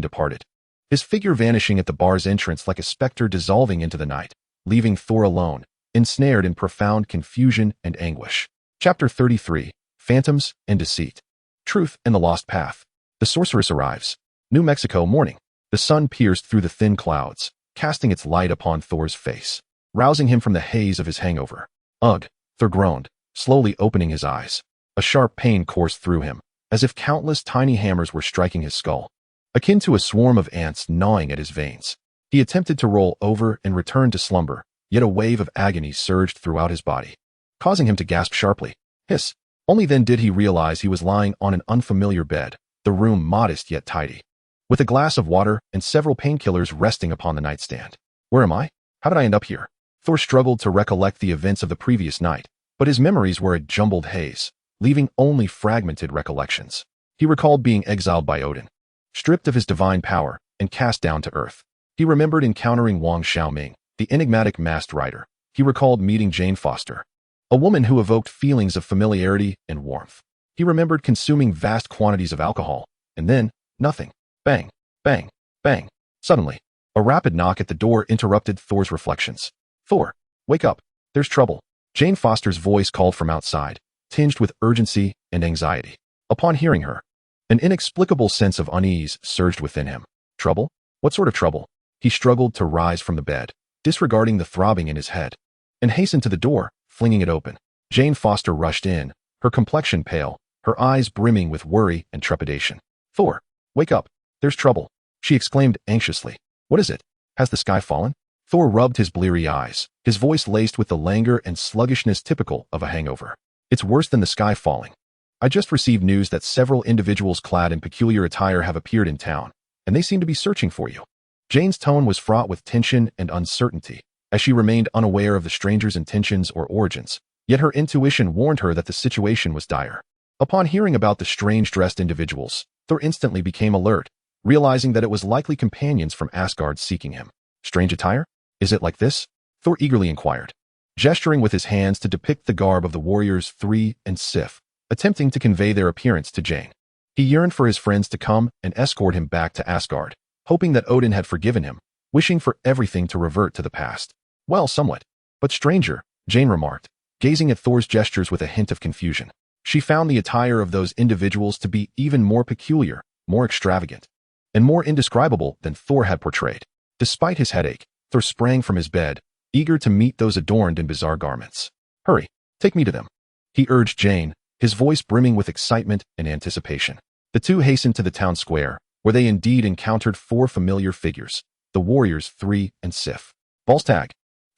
departed, his figure vanishing at the bar's entrance like a specter dissolving into the night, leaving Thor alone, ensnared in profound confusion and anguish. Chapter 33, Phantoms and Deceit. Truth and the Lost Path. The sorceress arrives. New Mexico morning. The sun pierced through the thin clouds, casting its light upon Thor's face, rousing him from the haze of his hangover. Ugh, Thor groaned, slowly opening his eyes. A sharp pain coursed through him, as if countless tiny hammers were striking his skull, akin to a swarm of ants gnawing at his veins. He attempted to roll over and return to slumber, yet a wave of agony surged throughout his body, causing him to gasp sharply. Hiss! Only then did he realize he was lying on an unfamiliar bed, the room modest yet tidy, with a glass of water and several painkillers resting upon the nightstand. Where am I? How did I end up here? Thor struggled to recollect the events of the previous night, but his memories were a jumbled haze, leaving only fragmented recollections. He recalled being exiled by Odin, stripped of his divine power, and cast down to earth. He remembered encountering Wang Xiaoming, the enigmatic masked rider. He recalled meeting Jane Foster, a woman who evoked feelings of familiarity and warmth. He remembered consuming vast quantities of alcohol, and then, nothing. Bang, bang, bang. Suddenly, a rapid knock at the door interrupted Thor's reflections. Thor, wake up. There's trouble. Jane Foster's voice called from outside, tinged with urgency and anxiety. Upon hearing her, an inexplicable sense of unease surged within him. Trouble? What sort of trouble? He struggled to rise from the bed, disregarding the throbbing in his head, and hastened to the door, flinging it open. Jane Foster rushed in, her complexion pale, her eyes brimming with worry and trepidation. Thor, wake up. There's trouble, she exclaimed anxiously. What is it? Has the sky fallen? Thor rubbed his bleary eyes, his voice laced with the languor and sluggishness typical of a hangover. It's worse than the sky falling. I just received news that several individuals clad in peculiar attire have appeared in town, and they seem to be searching for you. Jane's tone was fraught with tension and uncertainty, as she remained unaware of the stranger's intentions or origins, yet her intuition warned her that the situation was dire. Upon hearing about the strange-dressed individuals, Thor instantly became alert, realizing that it was likely companions from Asgard seeking him. Strange attire? Is it like this? Thor eagerly inquired, gesturing with his hands to depict the garb of the warriors Three and Sif, attempting to convey their appearance to Jane. He yearned for his friends to come and escort him back to Asgard, hoping that Odin had forgiven him, wishing for everything to revert to the past. Well, somewhat. But stranger, Jane remarked, gazing at Thor's gestures with a hint of confusion. She found the attire of those individuals to be even more peculiar, more extravagant, and more indescribable than Thor had portrayed. Despite his headache, Thor sprang from his bed, eager to meet those adorned in bizarre garments. Hurry, take me to them, he urged Jane, his voice brimming with excitement and anticipation. The two hastened to the town square, where they indeed encountered four familiar figures, the warriors 3 and Sif. Volstagg,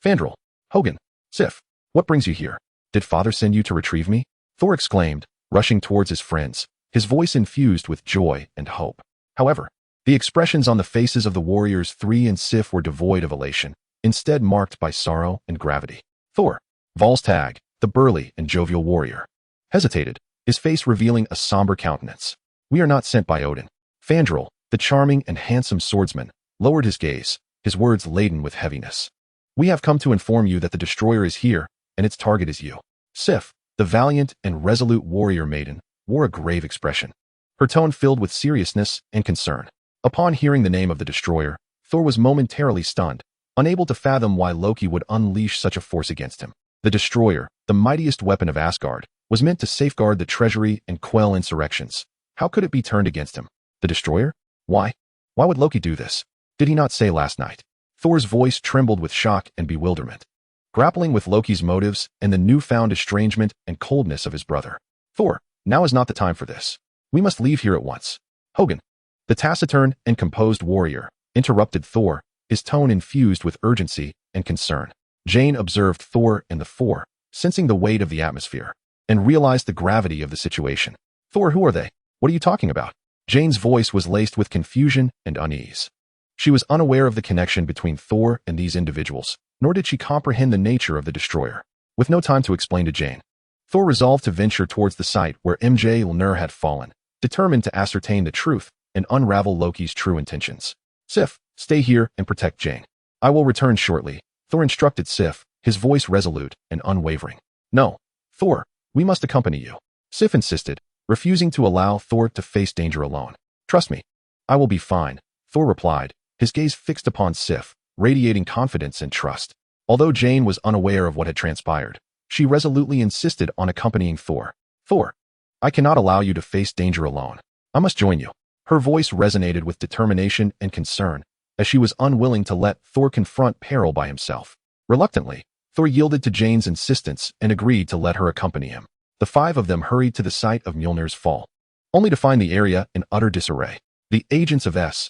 Fandral, Hogan, Sif, what brings you here? Did father send you to retrieve me? Thor exclaimed, rushing towards his friends, his voice infused with joy and hope. However, the expressions on the faces of the warriors 3 and Sif were devoid of elation, instead marked by sorrow and gravity. Thor, Volstagg, the burly and jovial warrior, hesitated, his face revealing a somber countenance. We are not sent by Odin. Fandral, the charming and handsome swordsman, lowered his gaze, his words laden with heaviness. We have come to inform you that the destroyer is here, and its target is you. Sif, the valiant and resolute warrior maiden, wore a grave expression, her tone filled with seriousness and concern. Upon hearing the name of the destroyer, Thor was momentarily stunned, unable to fathom why Loki would unleash such a force against him. The destroyer, the mightiest weapon of Asgard, was meant to safeguard the treasury and quell insurrections. How could it be turned against him? The destroyer? Why? Why would Loki do this? Did he not say last night? Thor's voice trembled with shock and bewilderment, grappling with Loki's motives and the newfound estrangement and coldness of his brother. Thor, now is not the time for this. We must leave here at once. Hogan, the taciturn and composed warrior, interrupted Thor, his tone infused with urgency and concern. Jane observed Thor and the four, sensing the weight of the atmosphere, and realized the gravity of the situation. Thor, who are they? What are you talking about? Jane's voice was laced with confusion and unease. She was unaware of the connection between Thor and these individuals, nor did she comprehend the nature of the destroyer. With no time to explain to Jane, Thor resolved to venture towards the site where Mjolnir had fallen, determined to ascertain the truth and unravel Loki's true intentions. Sif, stay here and protect Jane. I will return shortly, Thor instructed Sif, his voice resolute and unwavering. No, Thor, we must accompany you, Sif insisted, refusing to allow Thor to face danger alone. Trust me, I will be fine, Thor replied, his gaze fixed upon Sif, radiating confidence and trust. Although Jane was unaware of what had transpired, she resolutely insisted on accompanying Thor. Thor, I cannot allow you to face danger alone. I must join you. Her voice resonated with determination and concern, as she was unwilling to let Thor confront peril by himself. Reluctantly, Thor yielded to Jane's insistence and agreed to let her accompany him. The five of them hurried to the site of Mjolnir's fall, only to find the area in utter disarray. The agents of S.H.I.E.L.D.,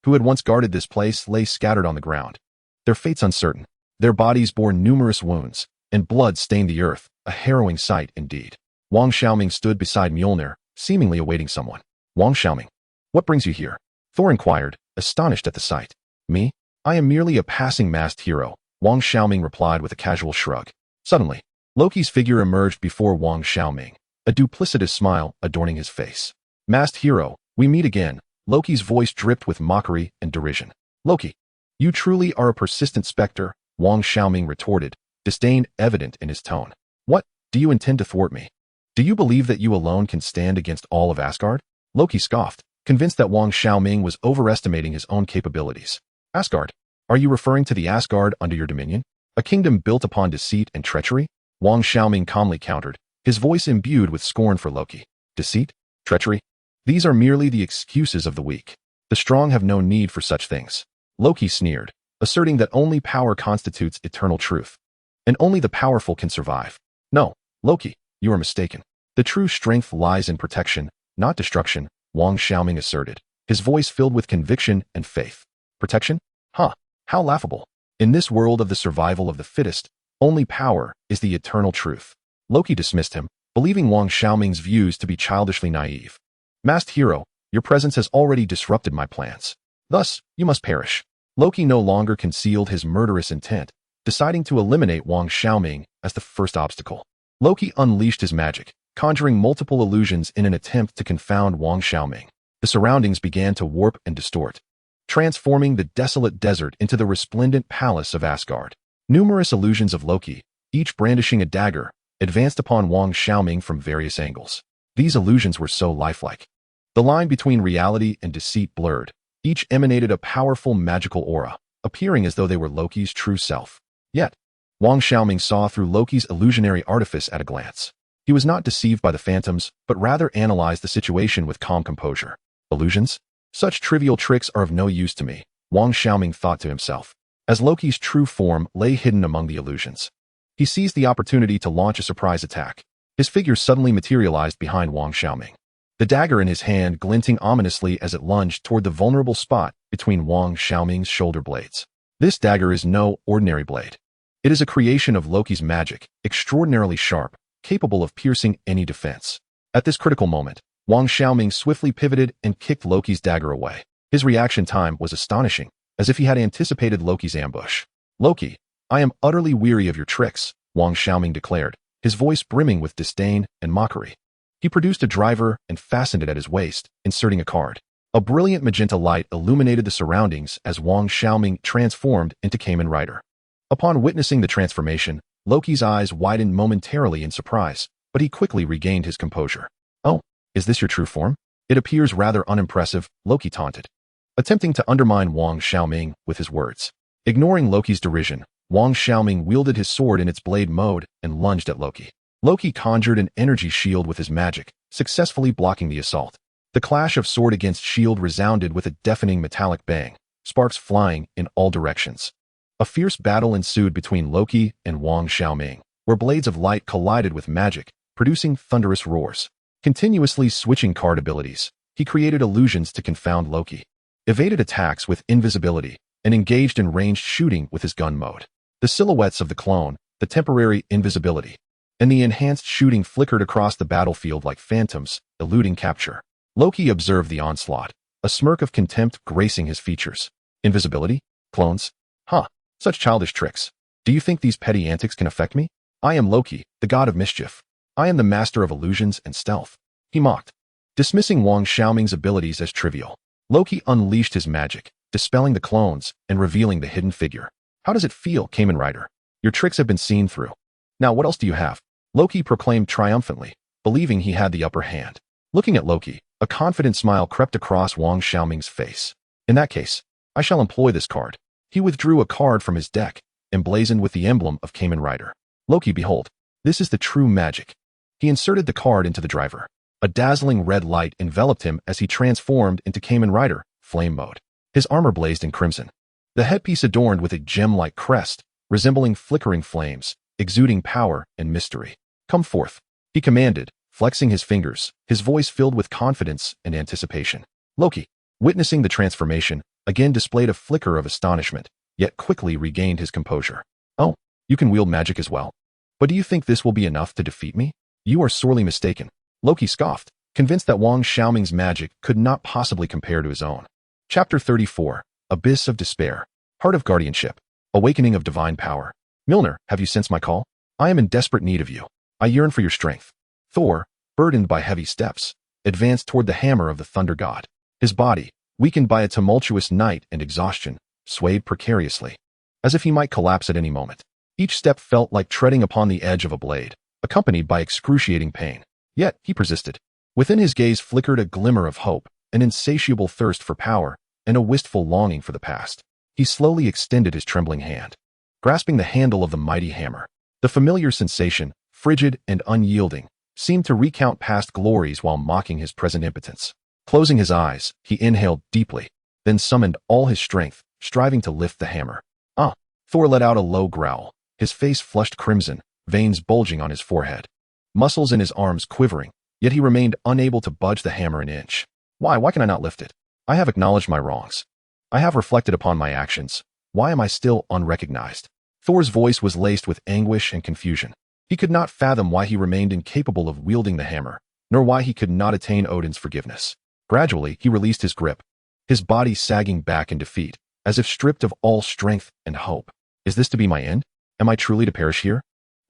who had once guarded this place, lay scattered on the ground, their fates uncertain. Their bodies bore numerous wounds, and blood stained the earth, a harrowing sight indeed. Wang Xiaoming stood beside Mjolnir, seemingly awaiting someone. Wang Xiaoming, what brings you here? Thor inquired, astonished at the sight. Me? I am merely a passing masked hero, Wang Xiaoming replied with a casual shrug. Suddenly, Loki's figure emerged before Wang Xiaoming, a duplicitous smile adorning his face. Masked hero, we meet again, Loki's voice dripped with mockery and derision. Loki, you truly are a persistent specter, Wang Xiaoming retorted, disdain evident in his tone. What, do you intend to thwart me? Do you believe that you alone can stand against all of Asgard? Loki scoffed, convinced that Wang Xiaoming was overestimating his own capabilities. Asgard? Are you referring to the Asgard under your dominion? A kingdom built upon deceit and treachery? Wang Xiaoming calmly countered, his voice imbued with scorn for Loki. Deceit? Treachery? These are merely the excuses of the weak. The strong have no need for such things. Loki sneered, asserting that only power constitutes eternal truth, and only the powerful can survive. No, Loki, you are mistaken. The true strength lies in protection, not destruction, Wang Xiaoming asserted, his voice filled with conviction and faith. Protection? Huh, how laughable. In this world of the survival of the fittest, only power is the eternal truth. Loki dismissed him, believing Wang Xiaoming's views to be childishly naive. Masked hero, your presence has already disrupted my plans. Thus, you must perish. Loki no longer concealed his murderous intent, deciding to eliminate Wang Xiaoming as the first obstacle. Loki unleashed his magic, conjuring multiple illusions in an attempt to confound Wang Xiaoming. The surroundings began to warp and distort, transforming the desolate desert into the resplendent palace of Asgard. Numerous illusions of Loki, each brandishing a dagger, advanced upon Wang Xiaoming from various angles. These illusions were so lifelike. The line between reality and deceit blurred. Each emanated a powerful magical aura, appearing as though they were Loki's true self. Yet, Wang Xiaoming saw through Loki's illusionary artifice at a glance. He was not deceived by the phantoms, but rather analyzed the situation with calm composure. Illusions? Such trivial tricks are of no use to me, Wang Xiaoming thought to himself, as Loki's true form lay hidden among the illusions. He seized the opportunity to launch a surprise attack. His figure suddenly materialized behind Wang Xiaoming, the dagger in his hand glinting ominously as it lunged toward the vulnerable spot between Wang Xiaoming's shoulder blades. This dagger is no ordinary blade. It is a creation of Loki's magic, extraordinarily sharp, capable of piercing any defense. At this critical moment, Wang Xiaoming swiftly pivoted and kicked Loki's dagger away. His reaction time was astonishing, as if he had anticipated Loki's ambush. "Loki, I am utterly weary of your tricks," Wang Xiaoming declared, his voice brimming with disdain and mockery. He produced a driver and fastened it at his waist, inserting a card. A brilliant magenta light illuminated the surroundings as Wang Xiaoming transformed into Kamen Rider. Upon witnessing the transformation, Loki's eyes widened momentarily in surprise, but he quickly regained his composure. "Oh, is this your true form? It appears rather unimpressive," Loki taunted, attempting to undermine Wang Xiaoming with his words. Ignoring Loki's derision, Wang Xiaoming wielded his sword in its blade mode and lunged at Loki. Loki conjured an energy shield with his magic, successfully blocking the assault. The clash of sword against shield resounded with a deafening metallic bang, sparks flying in all directions. A fierce battle ensued between Loki and Wang Xiaoming, where blades of light collided with magic, producing thunderous roars. Continuously switching card abilities, he created illusions to confound Loki, evaded attacks with invisibility, and engaged in ranged shooting with his gun mode. The silhouettes of the clone, the temporary invisibility, and the enhanced shooting flickered across the battlefield like phantoms, eluding capture. Loki observed the onslaught, a smirk of contempt gracing his features. "Invisibility? Clones? Huh, such childish tricks. Do you think these petty antics can affect me? I am Loki, the god of mischief. I am the master of illusions and stealth," he mocked, dismissing Wang Xiaoming's abilities as trivial. Loki unleashed his magic, dispelling the clones and revealing the hidden figure. "How does it feel, Kamen Rider? Your tricks have been seen through. Now what else do you have?" Loki proclaimed triumphantly, believing he had the upper hand. Looking at Loki, a confident smile crept across Wang Xiaoming's face. "In that case, I shall employ this card." He withdrew a card from his deck, emblazoned with the emblem of Kamen Rider. "Loki, behold, this is the true magic." He inserted the card into the driver. A dazzling red light enveloped him as he transformed into Kamen Rider, flame mode. His armor blazed in crimson, the headpiece adorned with a gem-like crest, resembling flickering flames, exuding power and mystery. "Come forth," he commanded, flexing his fingers, his voice filled with confidence and anticipation. Loki, witnessing the transformation, again displayed a flicker of astonishment, yet quickly regained his composure. "Oh, you can wield magic as well. But do you think this will be enough to defeat me? You are sorely mistaken." Loki scoffed, convinced that Wang Xiaoming's magic could not possibly compare to his own. Chapter 34, Abyss of Despair, Heart of Guardianship, Awakening of Divine Power. "Mjolnir, have you sensed my call? I am in desperate need of you. I yearn for your strength." Thor, burdened by heavy steps, advanced toward the hammer of the thunder god. His body, weakened by a tumultuous night and exhaustion, swayed precariously, as if he might collapse at any moment. Each step felt like treading upon the edge of a blade, accompanied by excruciating pain. Yet he persisted. Within his gaze flickered a glimmer of hope, an insatiable thirst for power, and a wistful longing for the past. He slowly extended his trembling hand, grasping the handle of the mighty hammer. The familiar sensation, frigid and unyielding, seemed to recount past glories while mocking his present impotence. Closing his eyes, he inhaled deeply, then summoned all his strength, striving to lift the hammer. "Ah!" Thor let out a low growl, his face flushed crimson, veins bulging on his forehead, muscles in his arms quivering, yet he remained unable to budge the hammer an inch. Why can I not lift it? I have acknowledged my wrongs. I have reflected upon my actions. Why am I still unrecognized?" Thor's voice was laced with anguish and confusion. He could not fathom why he remained incapable of wielding the hammer, nor why he could not attain Odin's forgiveness. Gradually, he released his grip, his body sagging back in defeat, as if stripped of all strength and hope. "Is this to be my end? Am I truly to perish here?"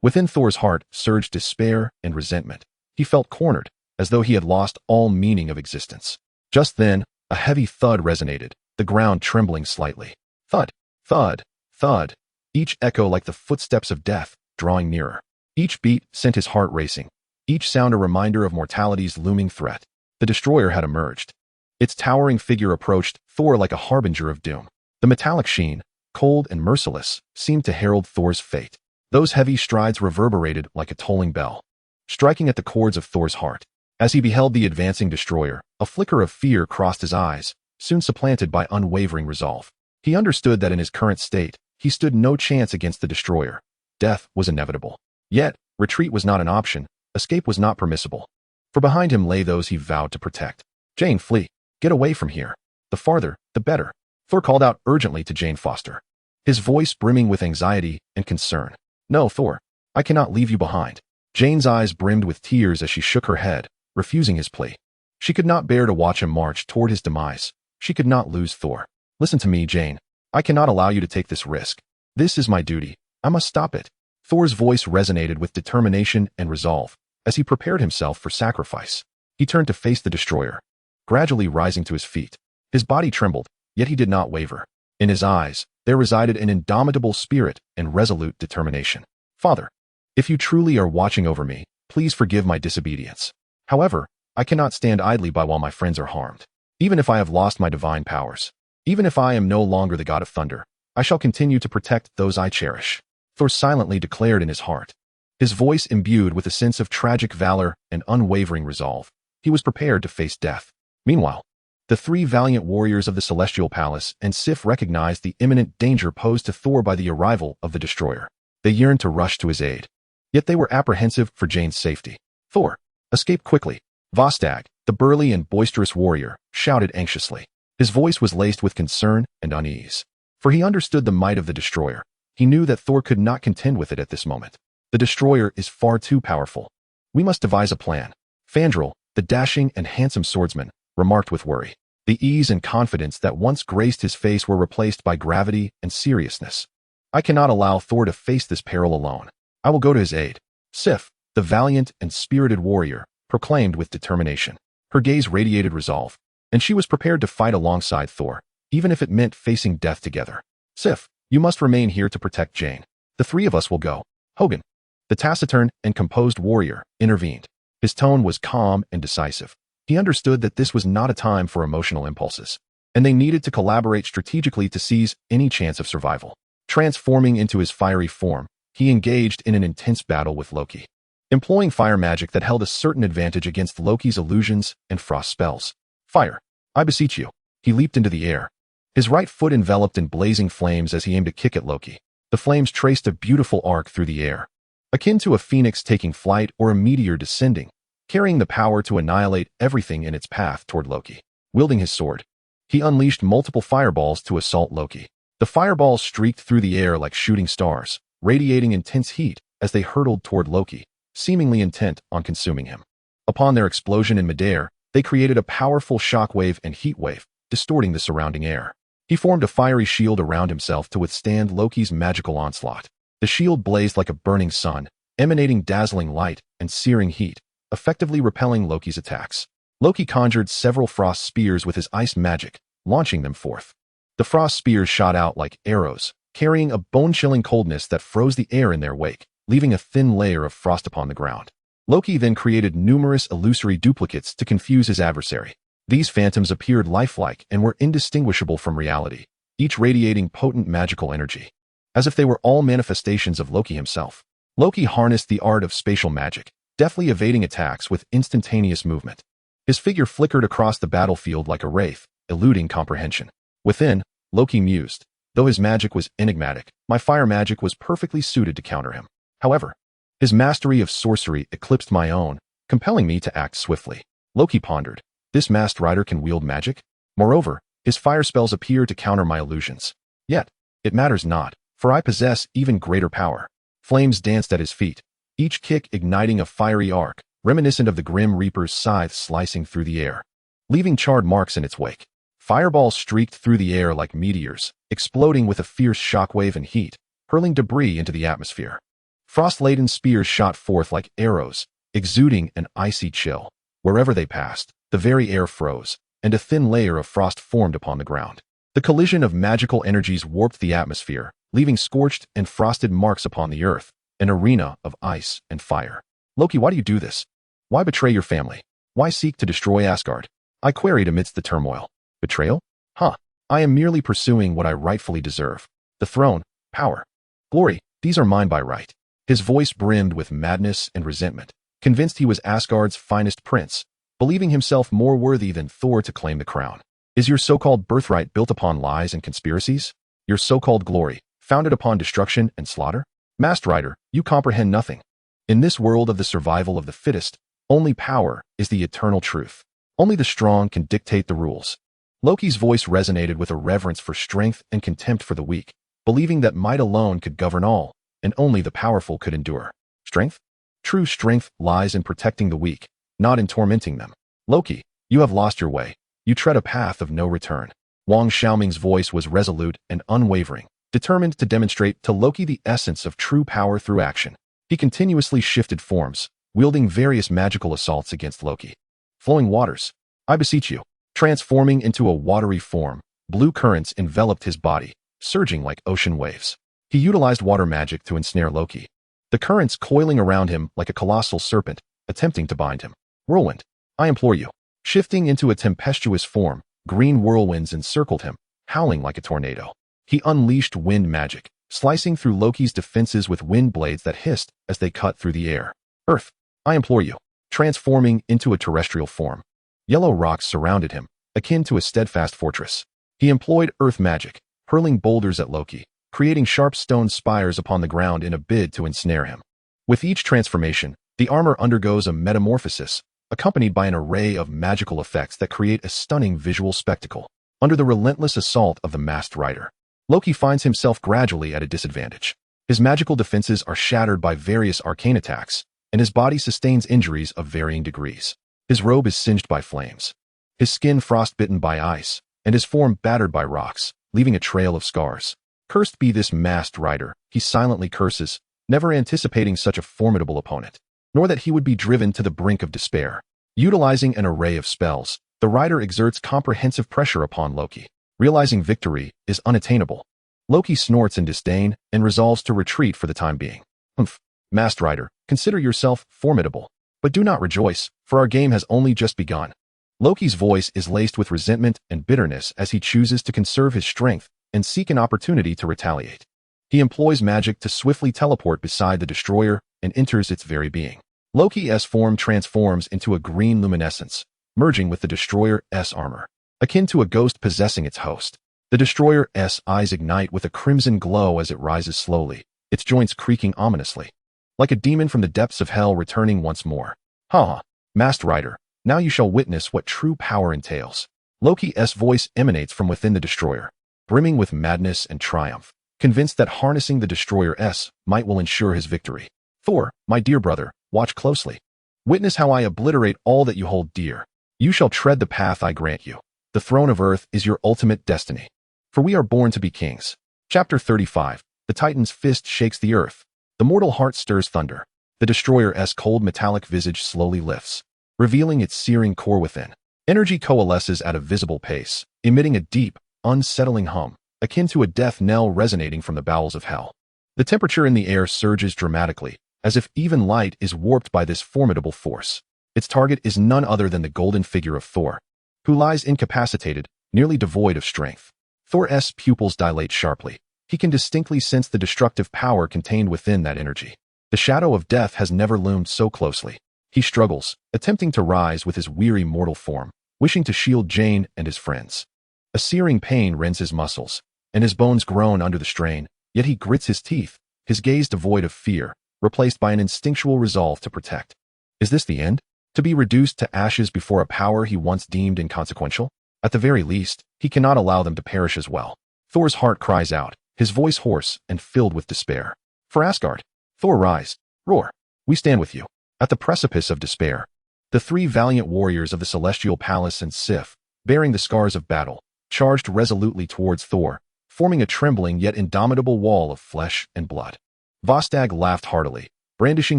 Within Thor's heart surged despair and resentment. He felt cornered, as though he had lost all meaning of existence. Just then, a heavy thud resonated, the ground trembling slightly. Thud, thud, thud, each echo like the footsteps of death, drawing nearer. Each beat sent his heart racing, each sound a reminder of mortality's looming threat. The destroyer had emerged. Its towering figure approached Thor like a harbinger of doom. The metallic sheen, cold and merciless, seemed to herald Thor's fate. Those heavy strides reverberated like a tolling bell, striking at the chords of Thor's heart. As he beheld the advancing destroyer, a flicker of fear crossed his eyes, soon supplanted by unwavering resolve. He understood that in his current state, he stood no chance against the destroyer. Death was inevitable. Yet, retreat was not an option, escape was not permissible. For behind him lay those he vowed to protect. Jane, flee. Get away from here. The farther, the better. Thor called out urgently to Jane Foster, his voice brimming with anxiety and concern. No, Thor, I cannot leave you behind. Jane's eyes brimmed with tears as she shook her head, refusing his plea. She could not bear to watch him march toward his demise. She could not lose Thor. Listen to me, Jane. I cannot allow you to take this risk. This is my duty. I must stop it. Thor's voice resonated with determination and resolve as he prepared himself for sacrifice. He turned to face the destroyer, gradually rising to his feet. His body trembled, yet he did not waver. In his eyes, there resided an indomitable spirit and resolute determination. Father, if you truly are watching over me, please forgive my disobedience. However, I cannot stand idly by while my friends are harmed. Even if I have lost my divine powers, even if I am no longer the god of thunder, I shall continue to protect those I cherish. Thor silently declared in his heart, his voice imbued with a sense of tragic valor and unwavering resolve. He was prepared to face death. Meanwhile, the three valiant warriors of the Celestial Palace and Sif recognized the imminent danger posed to Thor by the arrival of the destroyer. They yearned to rush to his aid. Yet they were apprehensive for Jane's safety. Thor, escape quickly. Vostag, the burly and boisterous warrior, shouted anxiously. His voice was laced with concern and unease. For he understood the might of the destroyer. He knew that Thor could not contend with it at this moment. The destroyer is far too powerful. We must devise a plan. Fandral, the dashing and handsome swordsman, remarked with worry. The ease and confidence that once graced his face were replaced by gravity and seriousness. I cannot allow Thor to face this peril alone. I will go to his aid. Sif, the valiant and spirited warrior, proclaimed with determination. Her gaze radiated resolve, and she was prepared to fight alongside Thor, even if it meant facing death together. Sif, you must remain here to protect Jane. The three of us will go. Hogan, the taciturn and composed warrior, intervened. His tone was calm and decisive. He understood that this was not a time for emotional impulses, and they needed to collaborate strategically to seize any chance of survival. Transforming into his fiery form, he engaged in an intense battle with Loki, employing fire magic that held a certain advantage against Loki's illusions and frost spells. Fire, I beseech you. He leaped into the air, his right foot enveloped in blazing flames as he aimed a kick at Loki. The flames traced a beautiful arc through the air, akin to a phoenix taking flight or a meteor descending, carrying the power to annihilate everything in its path toward Loki. Wielding his sword, he unleashed multiple fireballs to assault Loki. The fireballs streaked through the air like shooting stars, radiating intense heat as they hurtled toward Loki, seemingly intent on consuming him. Upon their explosion in midair, they created a powerful shockwave and heat wave, distorting the surrounding air. He formed a fiery shield around himself to withstand Loki's magical onslaught. The shield blazed like a burning sun, emanating dazzling light and searing heat, effectively repelling Loki's attacks. Loki conjured several frost spears with his ice magic, launching them forth. The frost spears shot out like arrows, carrying a bone-chilling coldness that froze the air in their wake, leaving a thin layer of frost upon the ground. Loki then created numerous illusory duplicates to confuse his adversary. These phantoms appeared lifelike and were indistinguishable from reality, each radiating potent magical energy, as if they were all manifestations of Loki himself. Loki harnessed the art of spatial magic, deftly evading attacks with instantaneous movement. His figure flickered across the battlefield like a wraith, eluding comprehension. Within, Loki mused, though his magic was enigmatic, my fire magic was perfectly suited to counter him. However, his mastery of sorcery eclipsed my own, compelling me to act swiftly. Loki pondered, this masked rider can wield magic? Moreover, his fire spells appear to counter my illusions. Yet, it matters not, for I possess even greater power. Flames danced at his feet, each kick igniting a fiery arc, reminiscent of the Grim Reaper's scythe slicing through the air, leaving charred marks in its wake. Fireballs streaked through the air like meteors, exploding with a fierce shockwave and heat, hurling debris into the atmosphere. Frost-laden spears shot forth like arrows, exuding an icy chill. Wherever they passed, the very air froze, and a thin layer of frost formed upon the ground. The collision of magical energies warped the atmosphere, leaving scorched and frosted marks upon the earth, an arena of ice and fire. Loki, why do you do this? Why betray your family? Why seek to destroy Asgard? I queried amidst the turmoil. Betrayal? Huh. I am merely pursuing what I rightfully deserve. The throne, power, glory, these are mine by right. His voice brimmed with madness and resentment, convinced he was Asgard's finest prince, believing himself more worthy than Thor to claim the crown. Is your so-called birthright built upon lies and conspiracies? Your so-called glory, founded upon destruction and slaughter? Masked Rider, you comprehend nothing. In this world of the survival of the fittest, only power is the eternal truth. Only the strong can dictate the rules. Loki's voice resonated with a reverence for strength and contempt for the weak, believing that might alone could govern all, and only the powerful could endure. Strength? True strength lies in protecting the weak, not in tormenting them. Loki, you have lost your way. You tread a path of no return. Wang Xiaoming's voice was resolute and unwavering, determined to demonstrate to Loki the essence of true power through action. He continuously shifted forms, wielding various magical assaults against Loki. Flowing waters, I beseech you. Transforming into a watery form, blue currents enveloped his body, surging like ocean waves. He utilized water magic to ensnare Loki, the currents coiling around him like a colossal serpent, attempting to bind him. Whirlwind, I implore you. Shifting into a tempestuous form, green whirlwinds encircled him, howling like a tornado. He unleashed wind magic, slicing through Loki's defenses with wind blades that hissed as they cut through the air. Earth, I implore you. Transforming into a terrestrial form. Yellow rocks surrounded him, akin to a steadfast fortress. He employed earth magic, hurling boulders at Loki, creating sharp stone spires upon the ground in a bid to ensnare him. With each transformation, the armor undergoes a metamorphosis, accompanied by an array of magical effects that create a stunning visual spectacle. Under the relentless assault of the masked rider, Loki finds himself gradually at a disadvantage. His magical defenses are shattered by various arcane attacks, and his body sustains injuries of varying degrees. His robe is singed by flames, his skin frostbitten by ice, and his form battered by rocks, leaving a trail of scars. Cursed be this masked rider, he silently curses, never anticipating such a formidable opponent, nor that he would be driven to the brink of despair. Utilizing an array of spells, the rider exerts comprehensive pressure upon Loki. Realizing victory is unattainable, Loki snorts in disdain and resolves to retreat for the time being. Humph, masked rider, consider yourself formidable. But do not rejoice, for our game has only just begun. Loki's voice is laced with resentment and bitterness as he chooses to conserve his strength and seek an opportunity to retaliate. He employs magic to swiftly teleport beside the destroyer and enters its very being. Loki's form transforms into a green luminescence, merging with the destroyer's armor. Akin to a ghost possessing its host, the destroyer's eyes ignite with a crimson glow as it rises slowly, its joints creaking ominously. Like a demon from the depths of hell returning once more. Ha! Masked Rider, now you shall witness what true power entails. Loki's voice emanates from within the destroyer, brimming with madness and triumph, convinced that harnessing the destroyer's might will ensure his victory. Thor, my dear brother, watch closely. Witness how I obliterate all that you hold dear. You shall tread the path I grant you. The throne of earth is your ultimate destiny. For we are born to be kings. Chapter 35. The Titan's fist shakes the earth. The mortal heart stirs thunder. The destroyer's cold metallic visage slowly lifts, revealing its searing core within. Energy coalesces at a visible pace, emitting a deep, unsettling hum, akin to a death knell resonating from the bowels of hell. The temperature in the air surges dramatically, as if even light is warped by this formidable force. Its target is none other than the golden figure of Thor, who lies incapacitated, nearly devoid of strength. Thor's pupils dilate sharply. He can distinctly sense the destructive power contained within that energy. The shadow of death has never loomed so closely. He struggles, attempting to rise with his weary mortal form, wishing to shield Jane and his friends. A searing pain rends his muscles, and his bones groan under the strain, yet he grits his teeth, his gaze devoid of fear, replaced by an instinctual resolve to protect. Is this the end? To be reduced to ashes before a power he once deemed inconsequential? At the very least, he cannot allow them to perish as well. Thor's heart cries out, his voice hoarse and filled with despair. For Asgard, Thor rise, roar, we stand with you. At the precipice of despair, the three valiant warriors of the celestial palace and Sif, bearing the scars of battle, charged resolutely towards Thor, forming a trembling yet indomitable wall of flesh and blood. Vostag laughed heartily, brandishing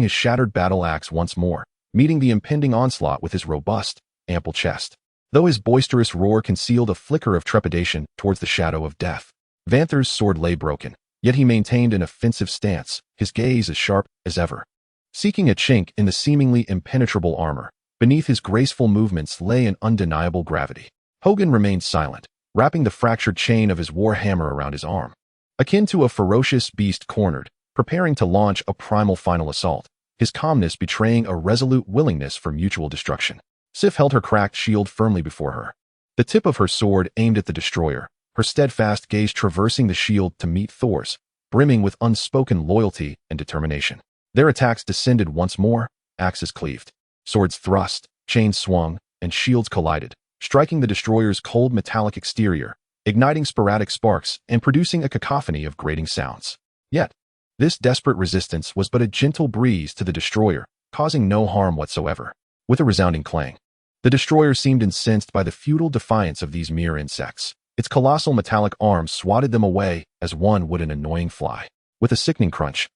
his shattered battle axe once more, meeting the impending onslaught with his robust, ample chest. Though his boisterous roar concealed a flicker of trepidation towards the shadow of death, Vanthar's sword lay broken, yet he maintained an offensive stance, his gaze as sharp as ever. Seeking a chink in the seemingly impenetrable armor, beneath his graceful movements lay an undeniable gravity. Hogun remained silent, wrapping the fractured chain of his war hammer around his arm. Akin to a ferocious beast cornered, preparing to launch a primal final assault, his calmness betraying a resolute willingness for mutual destruction. Sif held her cracked shield firmly before her. the tip of her sword aimed at the destroyer, her steadfast gaze traversing the shield to meet Thor's, brimming with unspoken loyalty and determination. Their attacks descended once more, axes cleaved, swords thrust, chains swung, and shields collided, striking the destroyer's cold metallic exterior, igniting sporadic sparks and producing a cacophony of grating sounds. Yet, this desperate resistance was but a gentle breeze to the destroyer, causing no harm whatsoever. With a resounding clang, the destroyer seemed incensed by the futile defiance of these mere insects. Its colossal metallic arms swatted them away as one would an annoying fly. With a sickening crunch,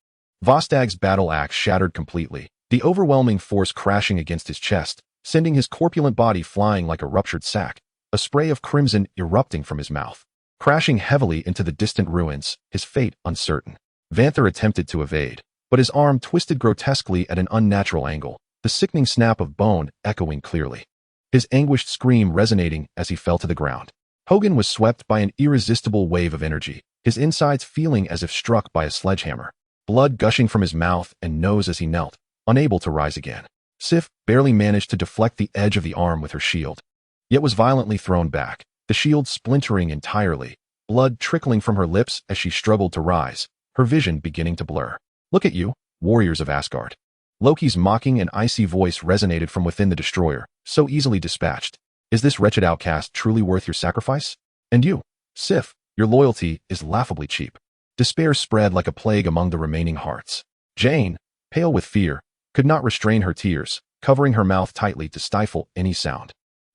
Vostag's battle axe shattered completely, the overwhelming force crashing against his chest, sending his corpulent body flying like a ruptured sack, a spray of crimson erupting from his mouth. Crashing heavily into the distant ruins, his fate uncertain. Vanther attempted to evade, but his arm twisted grotesquely at an unnatural angle, the sickening snap of bone echoing clearly. His anguished scream resonating as he fell to the ground. Hogan was swept by an irresistible wave of energy, his insides feeling as if struck by a sledgehammer, blood gushing from his mouth and nose as he knelt, unable to rise again. Sif barely managed to deflect the edge of the arm with her shield, yet was violently thrown back, the shield splintering entirely, blood trickling from her lips as she struggled to rise, her vision beginning to blur. "Look at you, warriors of Asgard." Loki's mocking and icy voice resonated from within the destroyer, so easily dispatched. "Is this wretched outcast truly worth your sacrifice? And you, Sif, your loyalty is laughably cheap." Despair spread like a plague among the remaining hearts. Jane, pale with fear, could not restrain her tears, covering her mouth tightly to stifle any sound.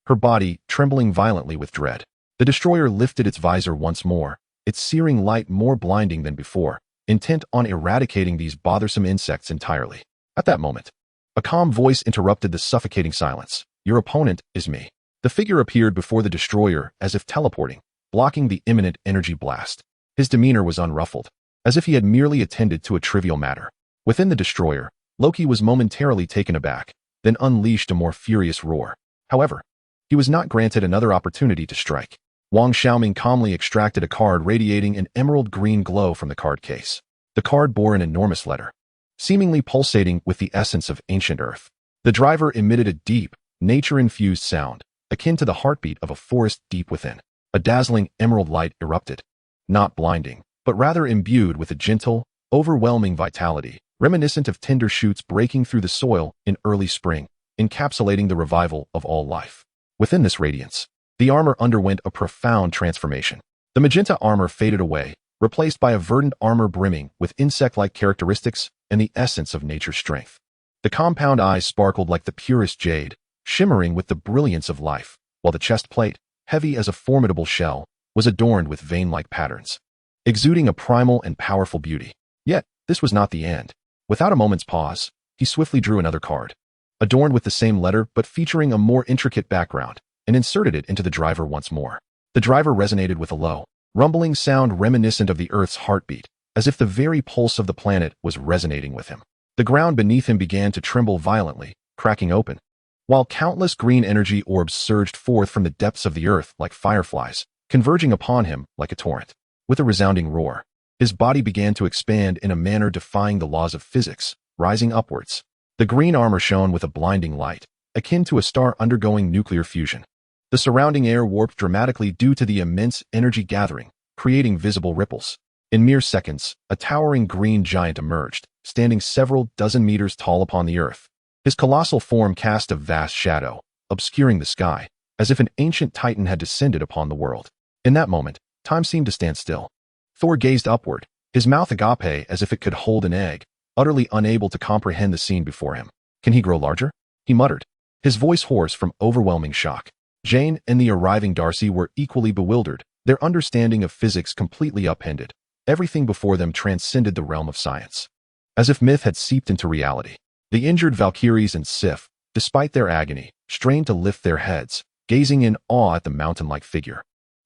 Her body trembling violently with dread. The destroyer lifted its visor once more, its searing light more blinding than before, intent on eradicating these bothersome insects entirely. At that moment, a calm voice interrupted the suffocating silence. "Your opponent is me." The figure appeared before the destroyer as if teleporting, blocking the imminent energy blast. His demeanor was unruffled, as if he had merely attended to a trivial matter. Within the destroyer, Loki was momentarily taken aback, then unleashed a more furious roar. However, he was not granted another opportunity to strike. Wang Xiaoming calmly extracted a card radiating an emerald green glow from the card case. The card bore an enormous letter, seemingly pulsating with the essence of ancient earth. The driver emitted a deep, nature-infused sound, akin to the heartbeat of a forest deep within. A dazzling emerald light erupted, not blinding, but rather imbued with a gentle, overwhelming vitality, reminiscent of tender shoots breaking through the soil in early spring, encapsulating the revival of all life. Within this radiance, the armor underwent a profound transformation. The magenta armor faded away, replaced by a verdant armor brimming with insect-like characteristics and the essence of nature's strength. The compound eyes sparkled like the purest jade, shimmering with the brilliance of life, while the chest plate, heavy as a formidable shell, was adorned with vein-like patterns, exuding a primal and powerful beauty. Yet, this was not the end. Without a moment's pause, he swiftly drew another card, adorned with the same letter but featuring a more intricate background, and inserted it into the driver once more. The driver resonated with a low, rumbling sound reminiscent of the Earth's heartbeat, as if the very pulse of the planet was resonating with him. The ground beneath him began to tremble violently, cracking open, while countless green energy orbs surged forth from the depths of the earth like fireflies, converging upon him like a torrent. With a resounding roar, his body began to expand in a manner defying the laws of physics, rising upwards. The green armor shone with a blinding light, akin to a star undergoing nuclear fusion. The surrounding air warped dramatically due to the immense energy gathering, creating visible ripples. In mere seconds, a towering green giant emerged, standing several dozen meters tall upon the earth. His colossal form cast a vast shadow, obscuring the sky, as if an ancient titan had descended upon the world. In that moment, time seemed to stand still. Thor gazed upward, his mouth agape as if it could hold an egg, utterly unable to comprehend the scene before him. "Can he grow larger?" he muttered, his voice hoarse from overwhelming shock. Jane and the arriving Darcy were equally bewildered, their understanding of physics completely upended. Everything before them transcended the realm of science. As if myth had seeped into reality, the injured Valkyries and Sif, despite their agony, strained to lift their heads, gazing in awe at the mountain-like figure.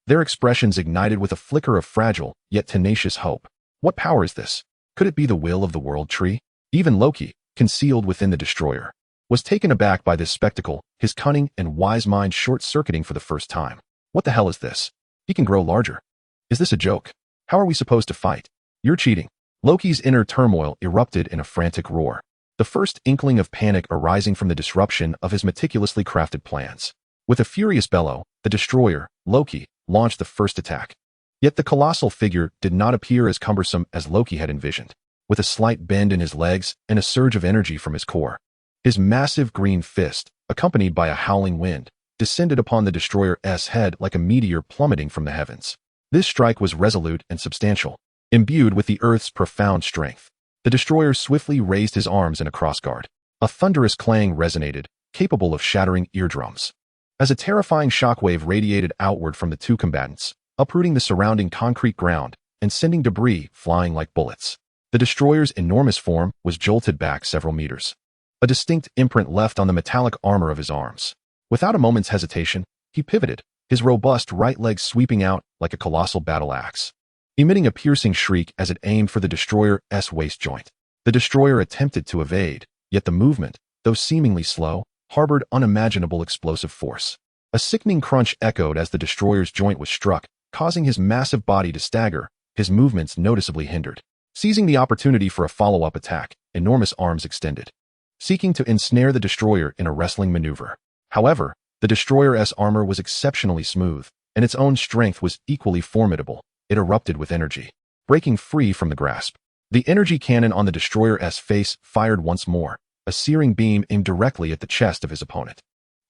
Their expressions ignited with a flicker of fragile, yet tenacious hope. What power is this? Could it be the will of the world tree? Even Loki, concealed within the destroyer, was taken aback by this spectacle, his cunning and wise mind short-circuiting for the first time. What the hell is this? He can grow larger. Is this a joke? How are we supposed to fight? You're cheating. Loki's inner turmoil erupted in a frantic roar, the first inkling of panic arising from the disruption of his meticulously crafted plans. With a furious bellow, the destroyer, Loki, launched the first attack. Yet the colossal figure did not appear as cumbersome as Loki had envisioned. With a slight bend in his legs and a surge of energy from his core, his massive green fist, accompanied by a howling wind, descended upon the destroyer's head like a meteor plummeting from the heavens. This strike was resolute and substantial, imbued with the Earth's profound strength. The destroyer swiftly raised his arms in a crossguard. A thunderous clang resonated, capable of shattering eardrums. As a terrifying shockwave radiated outward from the two combatants, uprooting the surrounding concrete ground and sending debris flying like bullets. The destroyer's enormous form was jolted back several meters. A distinct imprint left on the metallic armor of his arms. Without a moment's hesitation, he pivoted, his robust right leg sweeping out like a colossal battle axe, emitting a piercing shriek as it aimed for the destroyer's waist joint. The destroyer attempted to evade, yet the movement, though seemingly slow, harbored unimaginable explosive force. A sickening crunch echoed as the destroyer's joint was struck, causing his massive body to stagger, his movements noticeably hindered. Seizing the opportunity for a follow-up attack, enormous arms extended, seeking to ensnare the destroyer in a wrestling maneuver. However, the destroyer's armor was exceptionally smooth, and its own strength was equally formidable. It erupted with energy, breaking free from the grasp. The energy cannon on the destroyer's face fired once more, a searing beam aimed directly at the chest of his opponent.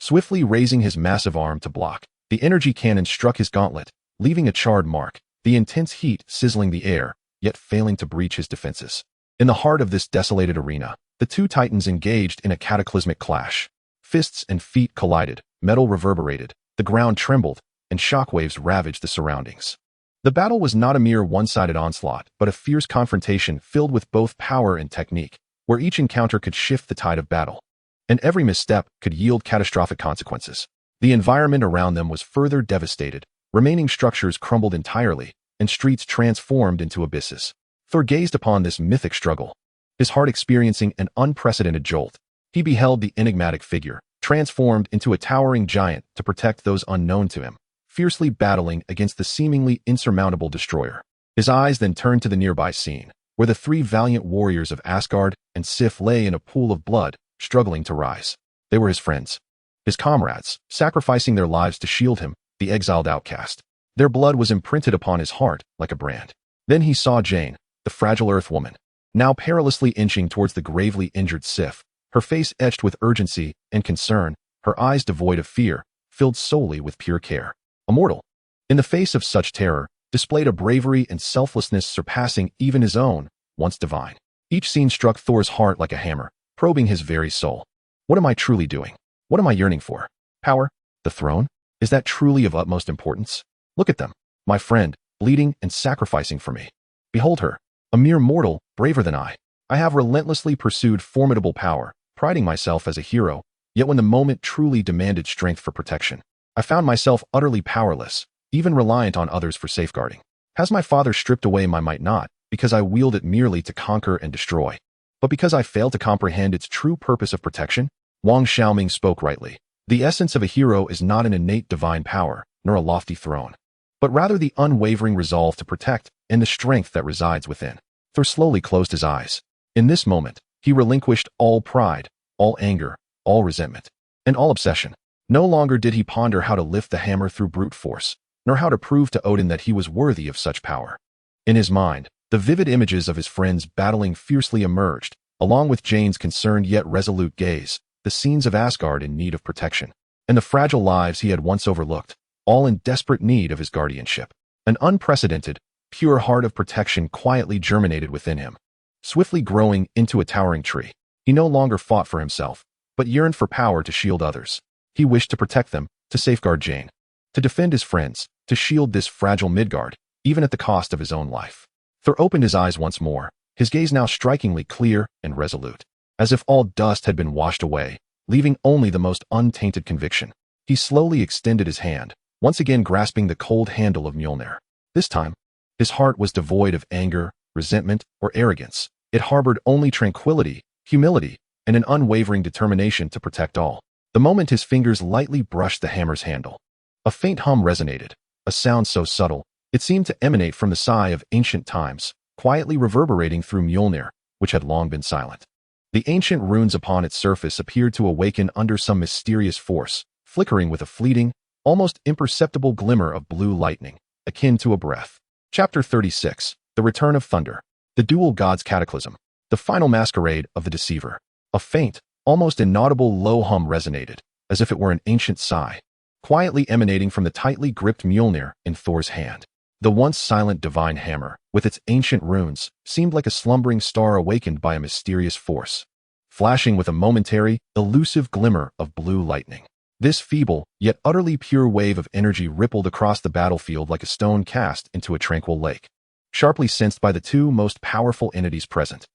Swiftly raising his massive arm to block, the energy cannon struck his gauntlet, leaving a charred mark, the intense heat sizzling the air, yet failing to breach his defenses. In the heart of this desolated arena, the two titans engaged in a cataclysmic clash. Fists and feet collided, metal reverberated, the ground trembled, and shockwaves ravaged the surroundings. The battle was not a mere one-sided onslaught, but a fierce confrontation filled with both power and technique, where each encounter could shift the tide of battle, and every misstep could yield catastrophic consequences. The environment around them was further devastated, remaining structures crumbled entirely, and streets transformed into abysses. Thor gazed upon this mythic struggle, his heart experiencing an unprecedented jolt. He beheld the enigmatic figure, transformed into a towering giant to protect those unknown to him, fiercely battling against the seemingly insurmountable destroyer. His eyes then turned to the nearby scene, where the three valiant warriors of Asgard and Sif lay in a pool of blood, struggling to rise. They were his friends, his comrades, sacrificing their lives to shield him, the exiled outcast. Their blood was imprinted upon his heart like a brand. Then he saw Jane, the fragile Earth woman, now perilously inching towards the gravely injured Sif, her face etched with urgency and concern, her eyes devoid of fear, filled solely with pure care. A mortal, in the face of such terror, displayed a bravery and selflessness surpassing even his own, once divine. Each scene struck Thor's heart like a hammer, probing his very soul. What am I truly doing? What am I yearning for? Power? The throne? Is that truly of utmost importance? Look at them, my friend, bleeding and sacrificing for me. Behold her, a mere mortal, braver than I. I have relentlessly pursued formidable power, priding myself as a hero, yet when the moment truly demanded strength for protection, I found myself utterly powerless, even reliant on others for safeguarding. Has my father stripped away my might not because I wield it merely to conquer and destroy, but because I failed to comprehend its true purpose of protection? Wang Xiaoming spoke rightly. The essence of a hero is not an innate divine power, nor a lofty throne, but rather the unwavering resolve to protect and the strength that resides within. Thor slowly closed his eyes. In this moment, he relinquished all pride, all anger, all resentment, and all obsession. No longer did he ponder how to lift the hammer through brute force, nor how to prove to Odin that he was worthy of such power. In his mind, the vivid images of his friends battling fiercely emerged, along with Jane's concerned yet resolute gaze, the scenes of Asgard in need of protection, and the fragile lives he had once overlooked, all in desperate need of his guardianship. An unprecedented, pure heart of protection quietly germinated within him, swiftly growing into a towering tree. He no longer fought for himself, but yearned for power to shield others. He wished to protect them, to safeguard Jane, to defend his friends, to shield this fragile Midgard, even at the cost of his own life. Thor opened his eyes once more, his gaze now strikingly clear and resolute, as if all dust had been washed away, leaving only the most untainted conviction. He slowly extended his hand, once again grasping the cold handle of Mjolnir. This time, his heart was devoid of anger, resentment, or arrogance. It harbored only tranquility, humility, and an unwavering determination to protect all. The moment his fingers lightly brushed the hammer's handle, a faint hum resonated, a sound so subtle, it seemed to emanate from the sigh of ancient times, quietly reverberating through Mjolnir, which had long been silent. The ancient runes upon its surface appeared to awaken under some mysterious force, flickering with a fleeting, almost imperceptible glimmer of blue lightning, akin to a breath. Chapter 36. The Return of Thunder. The Dual Gods Cataclysm. The final masquerade of the Deceiver. A faint, almost inaudible low hum resonated, as if it were an ancient sigh, quietly emanating from the tightly gripped Mjolnir in Thor's hand. The once silent divine hammer, with its ancient runes, seemed like a slumbering star awakened by a mysterious force, flashing with a momentary, elusive glimmer of blue lightning. This feeble, yet utterly pure wave of energy rippled across the battlefield like a stone cast into a tranquil lake, sharply sensed by the two most powerful entities present.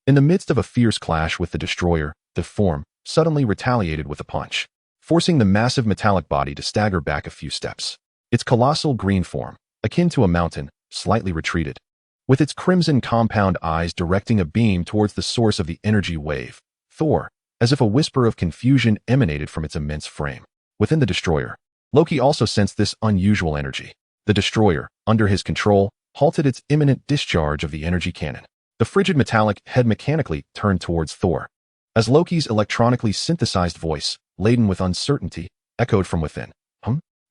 In the midst of a fierce clash with the destroyer, the form suddenly retaliated with a punch, forcing the massive metallic body to stagger back a few steps. Its colossal green form, akin to a mountain, slightly retreated, with its crimson compound eyes directing a beam towards the source of the energy wave. Thor, as if a whisper of confusion emanated from its immense frame. Within the destroyer, Loki also sensed this unusual energy. The destroyer, under his control, halted its imminent discharge of the energy cannon. The frigid metallic head mechanically turned towards Thor, as Loki's electronically synthesized voice, laden with uncertainty, echoed from within.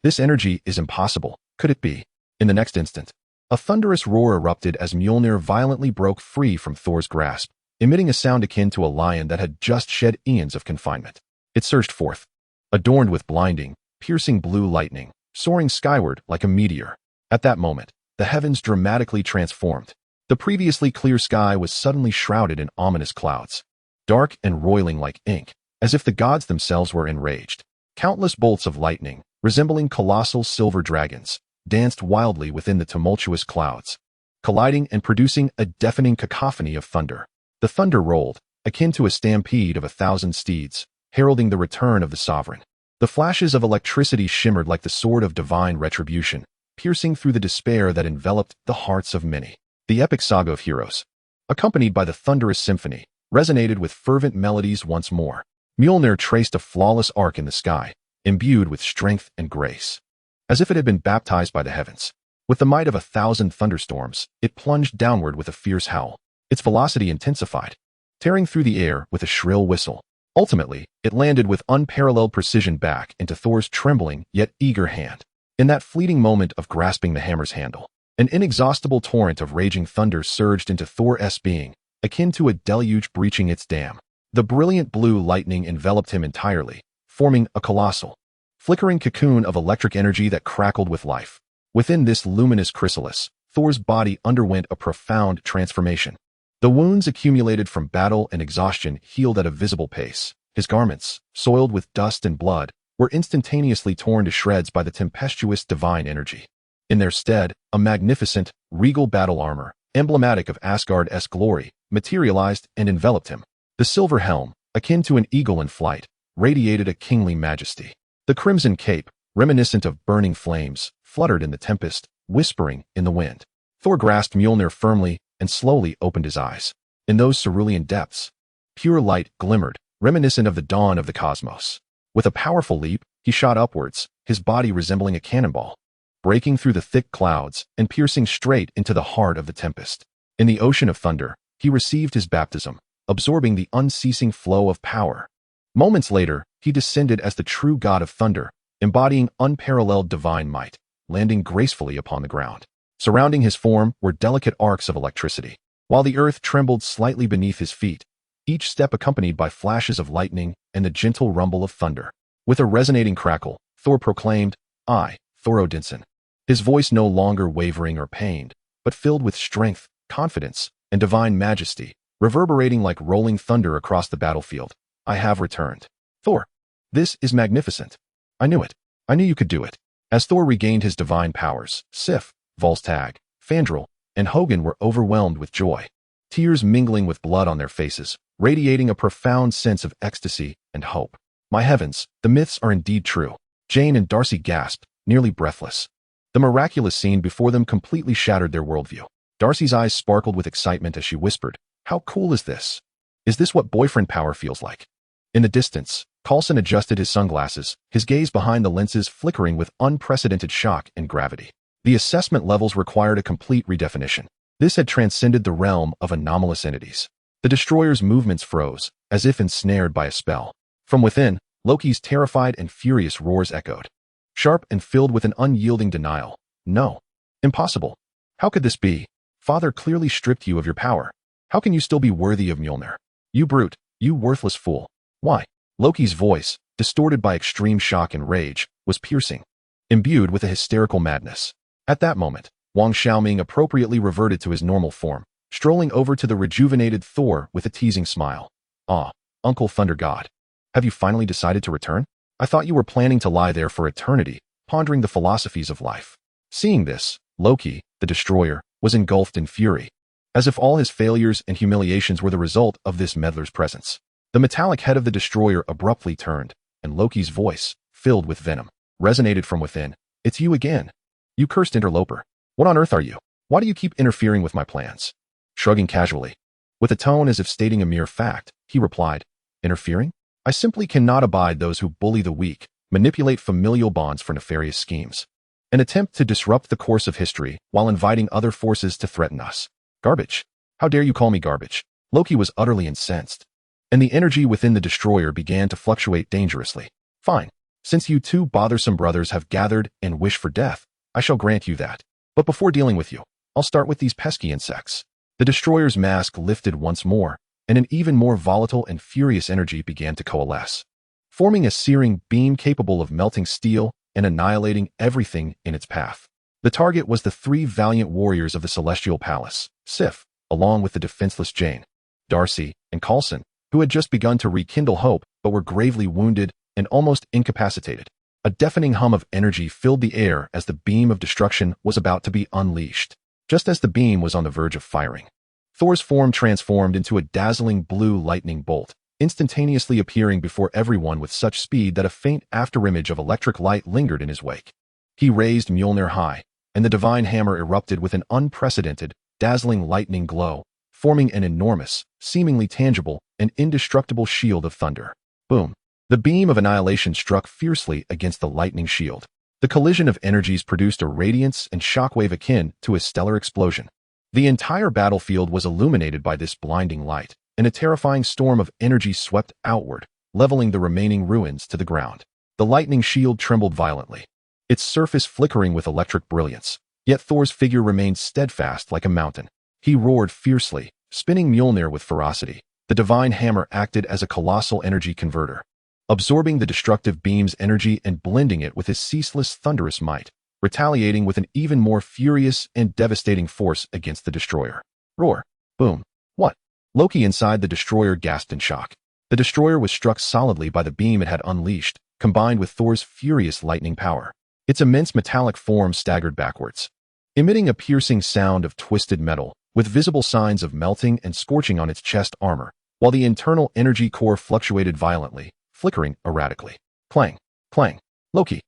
This energy is impossible. Could it be? In the next instant, a thunderous roar erupted as Mjolnir violently broke free from Thor's grasp, emitting a sound akin to a lion that had just shed eons of confinement. It surged forth, adorned with blinding, piercing blue lightning, soaring skyward like a meteor. At that moment, the heavens dramatically transformed. The previously clear sky was suddenly shrouded in ominous clouds, dark and roiling like ink, as if the gods themselves were enraged. Countless bolts of lightning, resembling colossal silver dragons, danced wildly within the tumultuous clouds, colliding and producing a deafening cacophony of thunder. The thunder rolled, akin to a stampede of 1,000 steeds, heralding the return of the sovereign. The flashes of electricity shimmered like the sword of divine retribution, piercing through the despair that enveloped the hearts of many. The epic saga of heroes, accompanied by the thunderous symphony, resonated with fervent melodies once more. Mjolnir traced a flawless arc in the sky, imbued with strength and grace. As if it had been baptized by the heavens. With the might of 1,000 thunderstorms, it plunged downward with a fierce howl. Its velocity intensified, tearing through the air with a shrill whistle. Ultimately, it landed with unparalleled precision back into Thor's trembling yet eager hand. In that fleeting moment of grasping the hammer's handle, an inexhaustible torrent of raging thunder surged into Thor's being, akin to a deluge breaching its dam. The brilliant blue lightning enveloped him entirely, forming a colossal, flickering cocoon of electric energy that crackled with life. Within this luminous chrysalis, Thor's body underwent a profound transformation. The wounds accumulated from battle and exhaustion healed at a visible pace. His garments, soiled with dust and blood, were instantaneously torn to shreds by the tempestuous divine energy. In their stead, a magnificent, regal battle armor, emblematic of Asgard's glory, materialized and enveloped him. The silver helm, akin to an eagle in flight, radiated a kingly majesty. The crimson cape, reminiscent of burning flames, fluttered in the tempest, whispering in the wind. Thor grasped Mjolnir firmly and slowly opened his eyes. In those cerulean depths, pure light glimmered, reminiscent of the dawn of the cosmos. With a powerful leap, he shot upwards, his body resembling a cannonball, breaking through the thick clouds and piercing straight into the heart of the tempest. In the ocean of thunder, he received his baptism, absorbing the unceasing flow of power. Moments later, he descended as the true god of thunder, embodying unparalleled divine might, landing gracefully upon the ground. Surrounding his form were delicate arcs of electricity, while the earth trembled slightly beneath his feet, each step accompanied by flashes of lightning and the gentle rumble of thunder. With a resonating crackle, Thor proclaimed, "I, Thor Odinson." His voice no longer wavering or pained, but filled with strength, confidence, and divine majesty, reverberating like rolling thunder across the battlefield. "I have returned. Thor, this is magnificent. I knew it. I knew you could do it." As Thor regained his divine powers, Sif, Volstagg, Fandral, and Hogun were overwhelmed with joy, tears mingling with blood on their faces, radiating a profound sense of ecstasy and hope. "My heavens, the myths are indeed true." Jane and Darcy gasped, nearly breathless. The miraculous scene before them completely shattered their worldview. Darcy's eyes sparkled with excitement as she whispered, "How cool is this? Is this what boyfriend power feels like?" In the distance, Coulson adjusted his sunglasses, his gaze behind the lenses flickering with unprecedented shock and gravity. The assessment levels required a complete redefinition. This had transcended the realm of anomalous entities. The destroyer's movements froze, as if ensnared by a spell. From within, Loki's terrified and furious roars echoed, sharp and filled with an unyielding denial. No. Impossible. How could this be? Father clearly stripped you of your power. How can you still be worthy of Mjolnir? You brute, you worthless fool. Why? Loki's voice, distorted by extreme shock and rage, was piercing, imbued with a hysterical madness. At that moment, Wang Xiaoming appropriately reverted to his normal form, strolling over to the rejuvenated Thor with a teasing smile. Ah, Uncle Thunder God. Have you finally decided to return? I thought you were planning to lie there for eternity, pondering the philosophies of life. Seeing this, Loki, the destroyer, was engulfed in fury, as if all his failures and humiliations were the result of this meddler's presence. The metallic head of the destroyer abruptly turned, and Loki's voice, filled with venom, resonated from within. It's you again. You cursed interloper. What on earth are you? Why do you keep interfering with my plans? Shrugging casually, with a tone as if stating a mere fact, he replied, Interfering? I simply cannot abide those who bully the weak, manipulate familial bonds for nefarious schemes, and attempt to disrupt the course of history while inviting other forces to threaten us. Garbage. How dare you call me garbage? Loki was utterly incensed, and the energy within the destroyer began to fluctuate dangerously. Fine. Since you two bothersome brothers have gathered and wish for death, I shall grant you that. But before dealing with you, I'll start with these pesky insects. The destroyer's mask lifted once more, and an even more volatile and furious energy began to coalesce, forming a searing beam capable of melting steel and annihilating everything in its path. The target was the three valiant warriors of the Celestial Palace, Sif, along with the defenseless Jane, Darcy, and Coulson, who had just begun to rekindle hope but were gravely wounded and almost incapacitated. A deafening hum of energy filled the air as the beam of destruction was about to be unleashed. Just as the beam was on the verge of firing, Thor's form transformed into a dazzling blue lightning bolt, instantaneously appearing before everyone with such speed that a faint afterimage of electric light lingered in his wake. He raised Mjolnir high, and the divine hammer erupted with an unprecedented, dazzling lightning glow, forming an enormous, seemingly tangible, and indestructible shield of thunder. Boom! The beam of annihilation struck fiercely against the lightning shield. The collision of energies produced a radiance and shockwave akin to a stellar explosion. The entire battlefield was illuminated by this blinding light, and a terrifying storm of energy swept outward, leveling the remaining ruins to the ground. The lightning shield trembled violently, its surface flickering with electric brilliance. Yet Thor's figure remained steadfast like a mountain. He roared fiercely, spinning Mjolnir with ferocity. The divine hammer acted as a colossal energy converter, absorbing the destructive beam's energy and blending it with his ceaseless thunderous might, retaliating with an even more furious and devastating force against the destroyer. Roar! Boom! What? Loki inside the destroyer gasped in shock. The destroyer was struck solidly by the beam it had unleashed, combined with Thor's furious lightning power. Its immense metallic form staggered backwards, emitting a piercing sound of twisted metal, with visible signs of melting and scorching on its chest armor, while the internal energy core fluctuated violently, flickering erratically. Clang! Clang! Loki!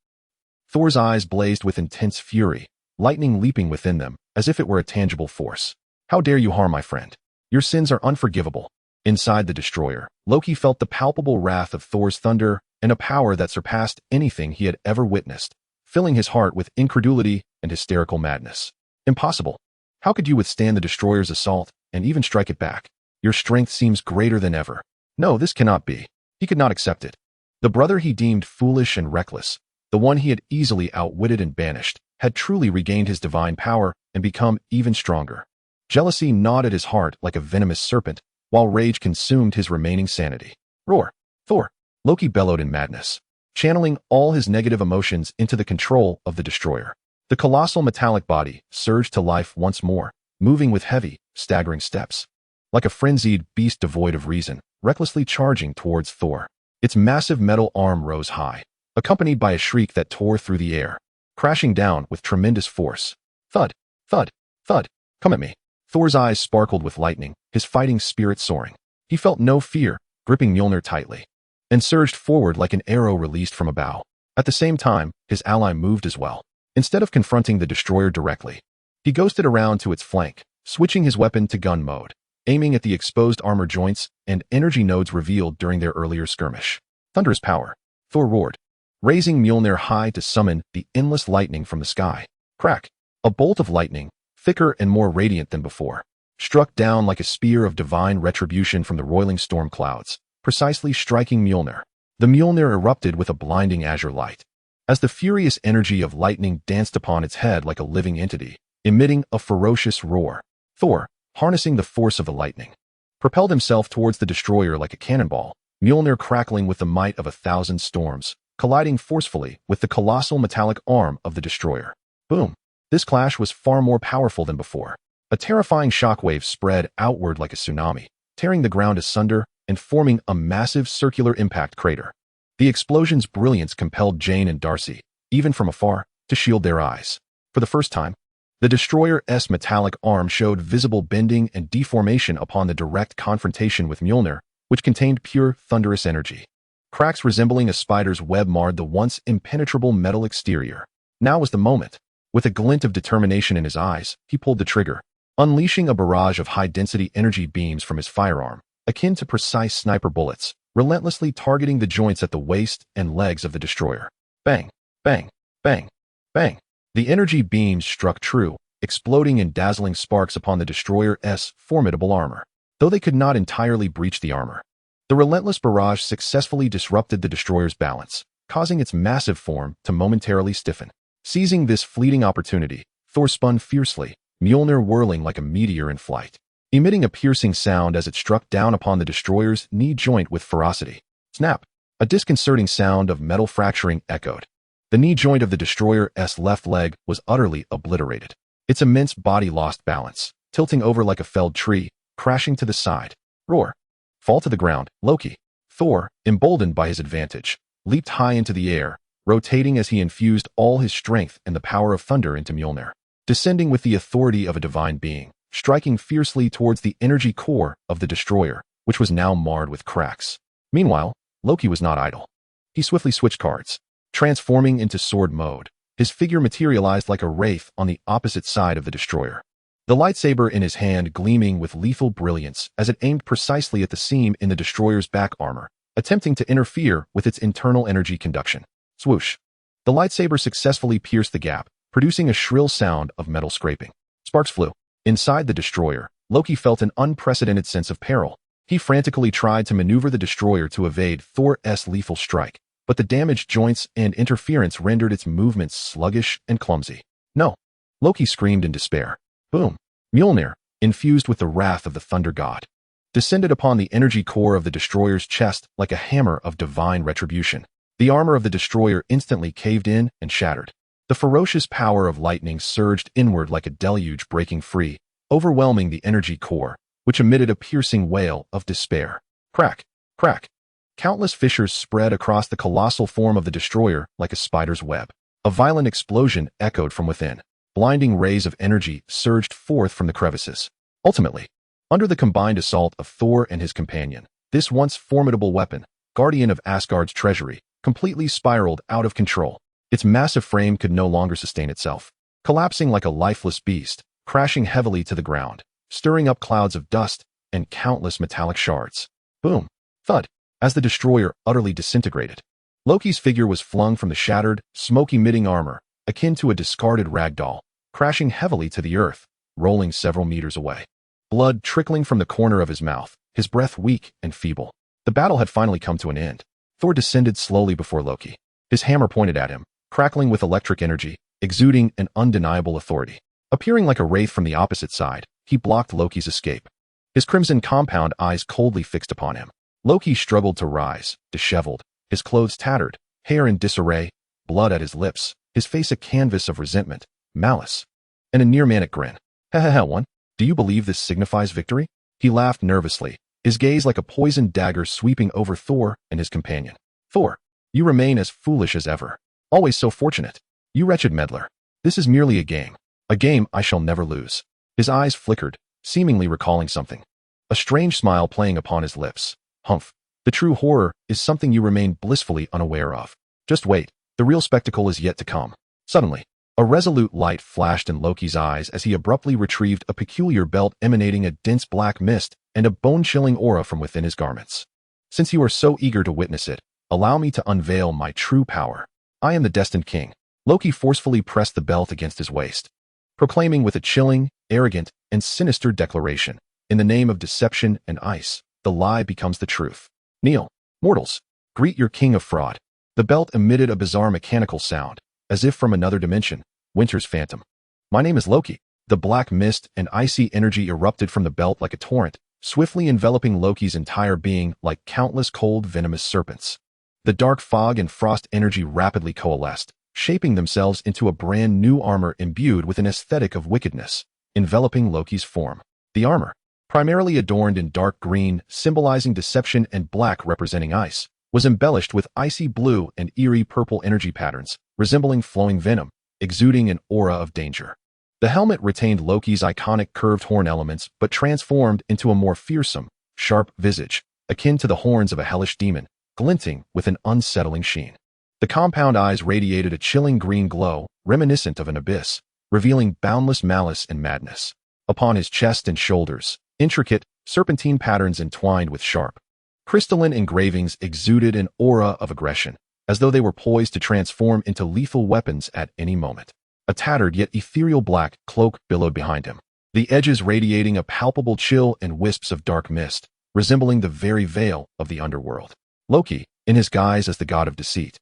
Thor's eyes blazed with intense fury, lightning leaping within them, as if it were a tangible force. How dare you harm my friend? Your sins are unforgivable. Inside the destroyer, Loki felt the palpable wrath of Thor's thunder and a power that surpassed anything he had ever witnessed, filling his heart with incredulity and hysterical madness. Impossible. How could you withstand the destroyer's assault and even strike it back? Your strength seems greater than ever. No, this cannot be. He could not accept it. The brother he deemed foolish and reckless, the one he had easily outwitted and banished, had truly regained his divine power and become even stronger. Jealousy gnawed at his heart like a venomous serpent, while rage consumed his remaining sanity. Roar! Thor! Loki bellowed in madness, channeling all his negative emotions into the control of the destroyer. The colossal metallic body surged to life once more, moving with heavy, staggering steps, like a frenzied beast devoid of reason, recklessly charging towards Thor. Its massive metal arm rose high, accompanied by a shriek that tore through the air, crashing down with tremendous force. Thud! Thud! Thud! Come at me! Thor's eyes sparkled with lightning, his fighting spirit soaring. He felt no fear, gripping Mjolnir tightly, and surged forward like an arrow released from a bow. At the same time, his ally moved as well. Instead of confronting the destroyer directly, he ghosted around to its flank, switching his weapon to gun mode, aiming at the exposed armor joints and energy nodes revealed during their earlier skirmish. Thunderous power! Thor roared, raising Mjolnir high to summon the endless lightning from the sky. Crack! A bolt of lightning, thicker and more radiant than before, struck down like a spear of divine retribution from the roiling storm clouds, precisely striking Mjolnir. The Mjolnir erupted with a blinding azure light. As the furious energy of lightning danced upon its head like a living entity, emitting a ferocious roar, Thor, harnessing the force of the lightning, propelled himself towards the destroyer like a cannonball, Mjolnir crackling with the might of 1,000 storms, colliding forcefully with the colossal metallic arm of the destroyer. Boom! This clash was far more powerful than before. A terrifying shockwave spread outward like a tsunami, tearing the ground asunder and forming a massive circular impact crater. The explosion's brilliance compelled Jane and Darcy, even from afar, to shield their eyes. For the first time, the destroyer's metallic arm showed visible bending and deformation upon the direct confrontation with Mjolnir, which contained pure, thunderous energy. Cracks resembling a spider's web marred the once impenetrable metal exterior. Now was the moment. With a glint of determination in his eyes, he pulled the trigger, unleashing a barrage of high-density energy beams from his firearm, akin to precise sniper bullets, relentlessly targeting the joints at the waist and legs of the destroyer. Bang, bang, bang, bang. The energy beams struck true, exploding in dazzling sparks upon the destroyer's formidable armor. Though they could not entirely breach the armor, the relentless barrage successfully disrupted the destroyer's balance, causing its massive form to momentarily stiffen. Seizing this fleeting opportunity, Thor spun fiercely, Mjolnir whirling like a meteor in flight, emitting a piercing sound as it struck down upon the destroyer's knee joint with ferocity. Snap! A disconcerting sound of metal fracturing echoed. The knee joint of the destroyer's left leg was utterly obliterated. Its immense body lost balance, tilting over like a felled tree, crashing to the side. Roar! Fall to the ground, Loki. Thor, emboldened by his advantage, leaped high into the air, rotating as he infused all his strength and the power of thunder into Mjolnir, descending with the authority of a divine being, striking fiercely towards the energy core of the destroyer, which was now marred with cracks. Meanwhile, Loki was not idle. He swiftly switched cards, transforming into sword mode. His figure materialized like a wraith on the opposite side of the destroyer, the lightsaber in his hand gleaming with lethal brilliance as it aimed precisely at the seam in the destroyer's back armor, attempting to interfere with its internal energy conduction. Swoosh! The lightsaber successfully pierced the gap, producing a shrill sound of metal scraping. Sparks flew. Inside the destroyer, Loki felt an unprecedented sense of peril. He frantically tried to maneuver the destroyer to evade Thor's lethal strike, but the damaged joints and interference rendered its movements sluggish and clumsy. No! Loki screamed in despair. Boom! Mjolnir, infused with the wrath of the thunder god, descended upon the energy core of the destroyer's chest like a hammer of divine retribution. The armor of the destroyer instantly caved in and shattered. The ferocious power of lightning surged inward like a deluge breaking free, overwhelming the energy core, which emitted a piercing wail of despair. Crack! Crack! Countless fissures spread across the colossal form of the destroyer like a spider's web. A violent explosion echoed from within. Blinding rays of energy surged forth from the crevices. Ultimately, under the combined assault of Thor and his companion, this once formidable weapon, guardian of Asgard's treasury, completely spiraled out of control. Its massive frame could no longer sustain itself, collapsing like a lifeless beast, crashing heavily to the ground, stirring up clouds of dust and countless metallic shards. Boom! Thud! As the destroyer utterly disintegrated, Loki's figure was flung from the shattered, smoke-emitting armor, akin to a discarded rag doll, crashing heavily to the earth, rolling several meters away. Blood trickling from the corner of his mouth, his breath weak and feeble. The battle had finally come to an end. Thor descended slowly before Loki, his hammer pointed at him, crackling with electric energy, exuding an undeniable authority. Appearing like a wraith from the opposite side, he blocked Loki's escape, his crimson compound eyes coldly fixed upon him. Loki struggled to rise, disheveled, his clothes tattered, hair in disarray, blood at his lips, his face a canvas of resentment, malice, and a near-manic grin. Ha, one. Do you believe this signifies victory? He laughed nervously, his gaze like a poisoned dagger sweeping over Thor and his companion. Thor, you remain as foolish as ever. Always so fortunate. You wretched meddler. This is merely a game. A game I shall never lose. His eyes flickered, seemingly recalling something. A strange smile playing upon his lips. Humph. The true horror is something you remain blissfully unaware of. Just wait. The real spectacle is yet to come. Suddenly, a resolute light flashed in Loki's eyes as he abruptly retrieved a peculiar belt emanating a dense black mist and a bone-chilling aura from within his garments. Since you are so eager to witness it, allow me to unveil my true power. I am the destined king. Loki forcefully pressed the belt against his waist, proclaiming with a chilling, arrogant, and sinister declaration, in the name of deception and ice, the lie becomes the truth. Kneel, mortals. Greet your king of fraud. The belt emitted a bizarre mechanical sound, as if from another dimension, Winter's phantom. My name is Loki. The black mist and icy energy erupted from the belt like a torrent, swiftly enveloping Loki's entire being like countless cold, venomous serpents. The dark fog and frost energy rapidly coalesced, shaping themselves into a brand new armor imbued with an aesthetic of wickedness, enveloping Loki's form. The armor, primarily adorned in dark green, symbolizing deception, and black representing ice, was embellished with icy blue and eerie purple energy patterns, resembling flowing venom, exuding an aura of danger. The helmet retained Loki's iconic curved horn elements but transformed into a more fearsome, sharp visage, akin to the horns of a hellish demon, glinting with an unsettling sheen. The compound eyes radiated a chilling green glow, reminiscent of an abyss, revealing boundless malice and madness. Upon his chest and shoulders, intricate, serpentine patterns entwined with sharp, crystalline engravings exuded an aura of aggression, as though they were poised to transform into lethal weapons at any moment. A tattered yet ethereal black cloak billowed behind him, the edges radiating a palpable chill and wisps of dark mist, resembling the very veil of the underworld. Loki, in his guise as the god of deceit,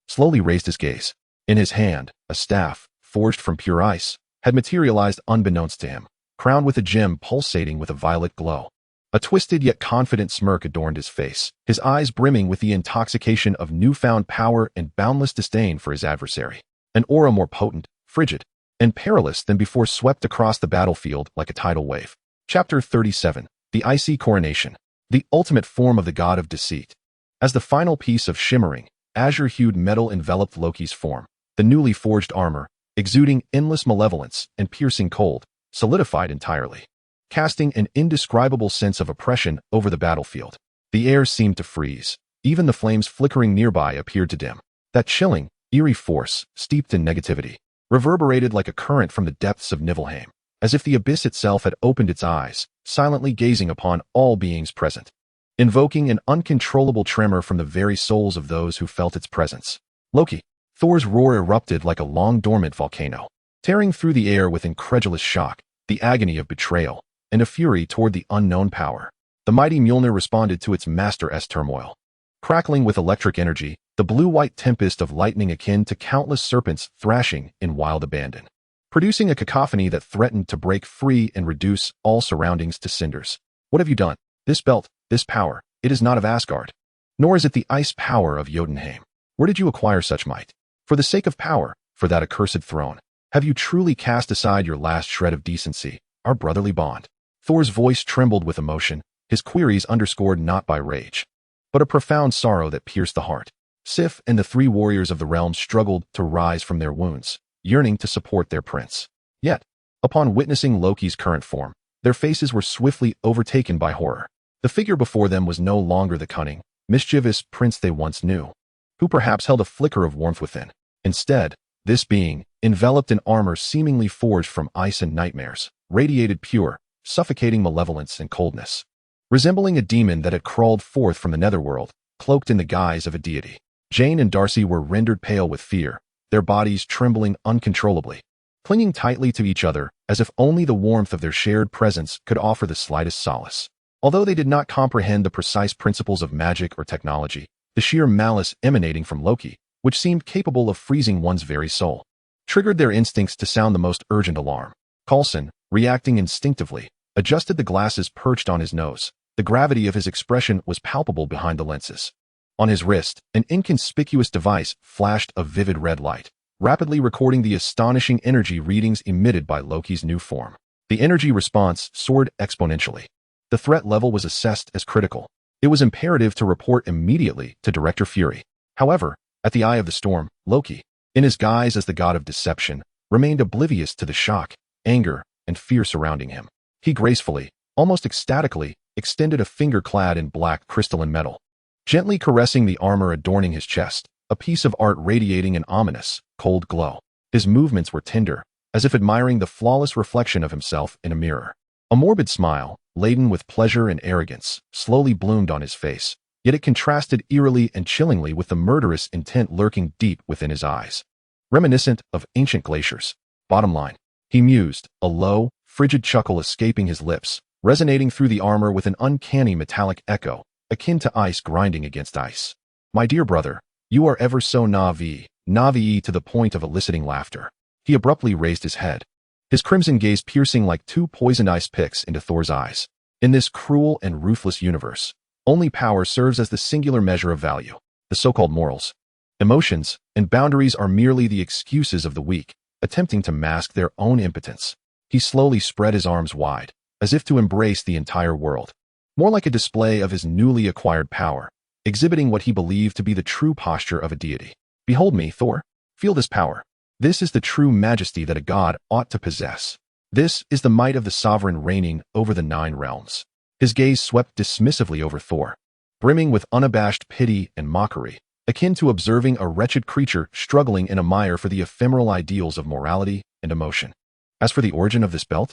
slowly raised his gaze. In his hand, a staff, forged from pure ice, had materialized unbeknownst to him, crowned with a gem pulsating with a violet glow. A twisted yet confident smirk adorned his face, his eyes brimming with the intoxication of newfound power and boundless disdain for his adversary. An aura more potent, frigid, and perilous than before swept across the battlefield like a tidal wave. Chapter 37. The Icy Coronation. The ultimate form of the god of deceit. As the final piece of shimmering, azure-hued metal enveloped Loki's form, the newly forged armor, exuding endless malevolence and piercing cold, solidified entirely, casting an indescribable sense of oppression over the battlefield. The air seemed to freeze. Even the flames flickering nearby appeared to dim. That chilling, eerie force, steeped in negativity, reverberated like a current from the depths of Niflheim, as if the abyss itself had opened its eyes, silently gazing upon all beings present, invoking an uncontrollable tremor from the very souls of those who felt its presence. Loki. Thor's roar erupted like a long-dormant volcano, tearing through the air with incredulous shock, the agony of betrayal, and a fury toward the unknown power. The mighty Mjolnir responded to its master's turmoil. Crackling with electric energy, the blue-white tempest of lightning akin to countless serpents thrashing in wild abandon, producing a cacophony that threatened to break free and reduce all surroundings to cinders. What have you done? This belt, this power, it is not of Asgard. Nor is it the ice power of Jotunheim. Where did you acquire such might? For the sake of power, for that accursed throne, have you truly cast aside your last shred of decency, our brotherly bond? Thor's voice trembled with emotion, his queries underscored not by rage, but a profound sorrow that pierced the heart. Sif and the three warriors of the realm struggled to rise from their wounds, yearning to support their prince. Yet, upon witnessing Loki's current form, their faces were swiftly overtaken by horror. The figure before them was no longer the cunning, mischievous prince they once knew, who perhaps held a flicker of warmth within. Instead, this being, enveloped in armor seemingly forged from ice and nightmares, radiated pure, suffocating malevolence and coldness. Resembling a demon that had crawled forth from the netherworld, cloaked in the guise of a deity, Jane and Darcy were rendered pale with fear, their bodies trembling uncontrollably, clinging tightly to each other as if only the warmth of their shared presence could offer the slightest solace. Although they did not comprehend the precise principles of magic or technology, the sheer malice emanating from Loki, which seemed capable of freezing one's very soul, triggered their instincts to sound the most urgent alarm. Coulson, reacting instinctively, adjusted the glasses perched on his nose. The gravity of his expression was palpable behind the lenses. On his wrist, an inconspicuous device flashed a vivid red light, rapidly recording the astonishing energy readings emitted by Loki's new form. The energy response soared exponentially. The threat level was assessed as critical. It was imperative to report immediately to Director Fury. However, at the eye of the storm, Loki, in his guise as the god of deception, remained oblivious to the shock, anger, and fear surrounding him. He gracefully, almost ecstatically, extended a finger clad in black crystalline metal, gently caressing the armor adorning his chest, a piece of art radiating an ominous, cold glow. His movements were tender, as if admiring the flawless reflection of himself in a mirror. A morbid smile, laden with pleasure and arrogance, slowly bloomed on his face, yet it contrasted eerily and chillingly with the murderous intent lurking deep within his eyes, reminiscent of ancient glaciers. Bottom line, he mused, a low, frigid chuckle escaping his lips, resonating through the armor with an uncanny metallic echo, akin to ice grinding against ice. My dear brother, you are ever so naive to the point of eliciting laughter. He abruptly raised his head, his crimson gaze piercing like two poisoned ice picks into Thor's eyes. In this cruel and ruthless universe, only power serves as the singular measure of value. The so-called morals, emotions, and boundaries are merely the excuses of the weak, attempting to mask their own impotence. He slowly spread his arms wide, as if to embrace the entire world, more like a display of his newly acquired power, exhibiting what he believed to be the true posture of a deity. Behold me, Thor. Feel this power. This is the true majesty that a god ought to possess. This is the might of the sovereign reigning over the 9 realms. His gaze swept dismissively over Thor, brimming with unabashed pity and mockery, akin to observing a wretched creature struggling in a mire for the ephemeral ideals of morality and emotion. As for the origin of this belt,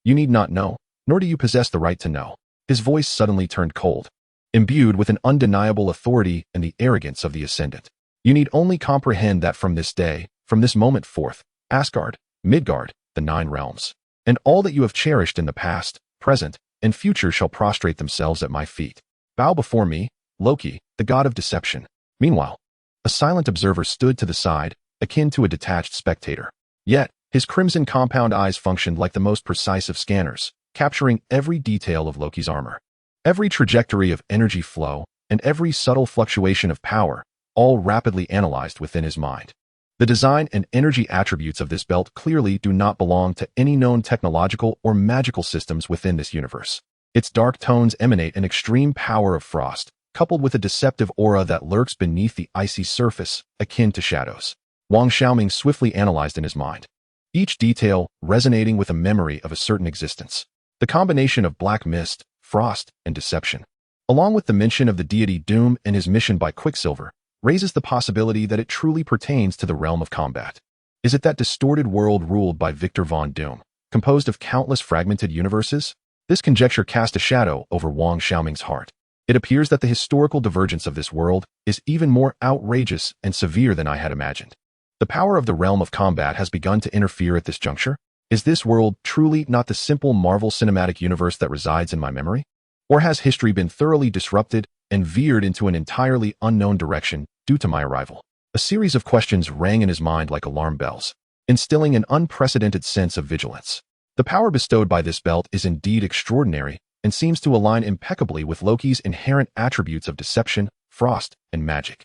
you need not know, nor do you possess the right to know. His voice suddenly turned cold, imbued with an undeniable authority and the arrogance of the ascendant. You need only comprehend that from this day, from this moment forth, Asgard, Midgard, the 9 realms, and all that you have cherished in the past, present, and future shall prostrate themselves at my feet. Bow before me, Loki, the god of deception. Meanwhile, a silent observer stood to the side, akin to a detached spectator. Yet, his crimson compound eyes functioned like the most precise of scanners, capturing every detail of Loki's armor, every trajectory of energy flow, and every subtle fluctuation of power, all rapidly analyzed within his mind. The design and energy attributes of this belt clearly do not belong to any known technological or magical systems within this universe. Its dark tones emanate an extreme power of frost, coupled with a deceptive aura that lurks beneath the icy surface, akin to shadows. Wang Xiaoming swiftly analyzed in his mind, each detail resonating with a memory of a certain existence. The combination of black mist, frost, and deception, along with the mention of the deity Doom and his mission by Quicksilver, raises the possibility that it truly pertains to the realm of combat. Is it that distorted world ruled by Victor Von Doom, composed of countless fragmented universes? This conjecture cast a shadow over Wang Xiaoming's heart. It appears that the historical divergence of this world is even more outrageous and severe than I had imagined. The power of the realm of combat has begun to interfere at this juncture. Is this world truly not the simple Marvel Cinematic Universe that resides in my memory? Or has history been thoroughly disrupted and veered into an entirely unknown direction due to my arrival? A series of questions rang in his mind like alarm bells, instilling an unprecedented sense of vigilance. The power bestowed by this belt is indeed extraordinary and seems to align impeccably with Loki's inherent attributes of deception, frost, and magic.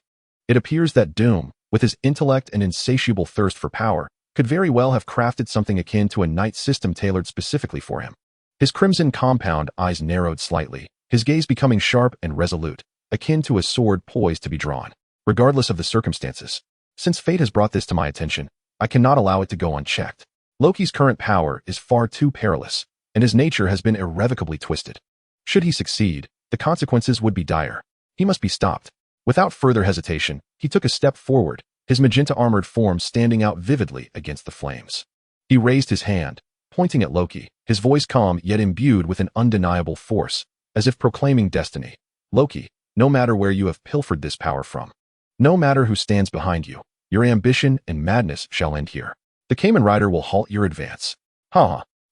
It appears that Doom, with his intellect and insatiable thirst for power, could very well have crafted something akin to a knight system tailored specifically for him. His crimson compound eyes narrowed slightly, his gaze becoming sharp and resolute, akin to a sword poised to be drawn. Regardless of the circumstances, since fate has brought this to my attention, I cannot allow it to go unchecked. Loki's current power is far too perilous, and his nature has been irrevocably twisted. Should he succeed, the consequences would be dire. He must be stopped. Without further hesitation, he took a step forward, his magenta-armored form standing out vividly against the flames. He raised his hand, pointing at Loki, his voice calm yet imbued with an undeniable force, as if proclaiming destiny. Loki, no matter where you have pilfered this power from, no matter who stands behind you, your ambition and madness shall end here. The Kamen Rider will halt your advance.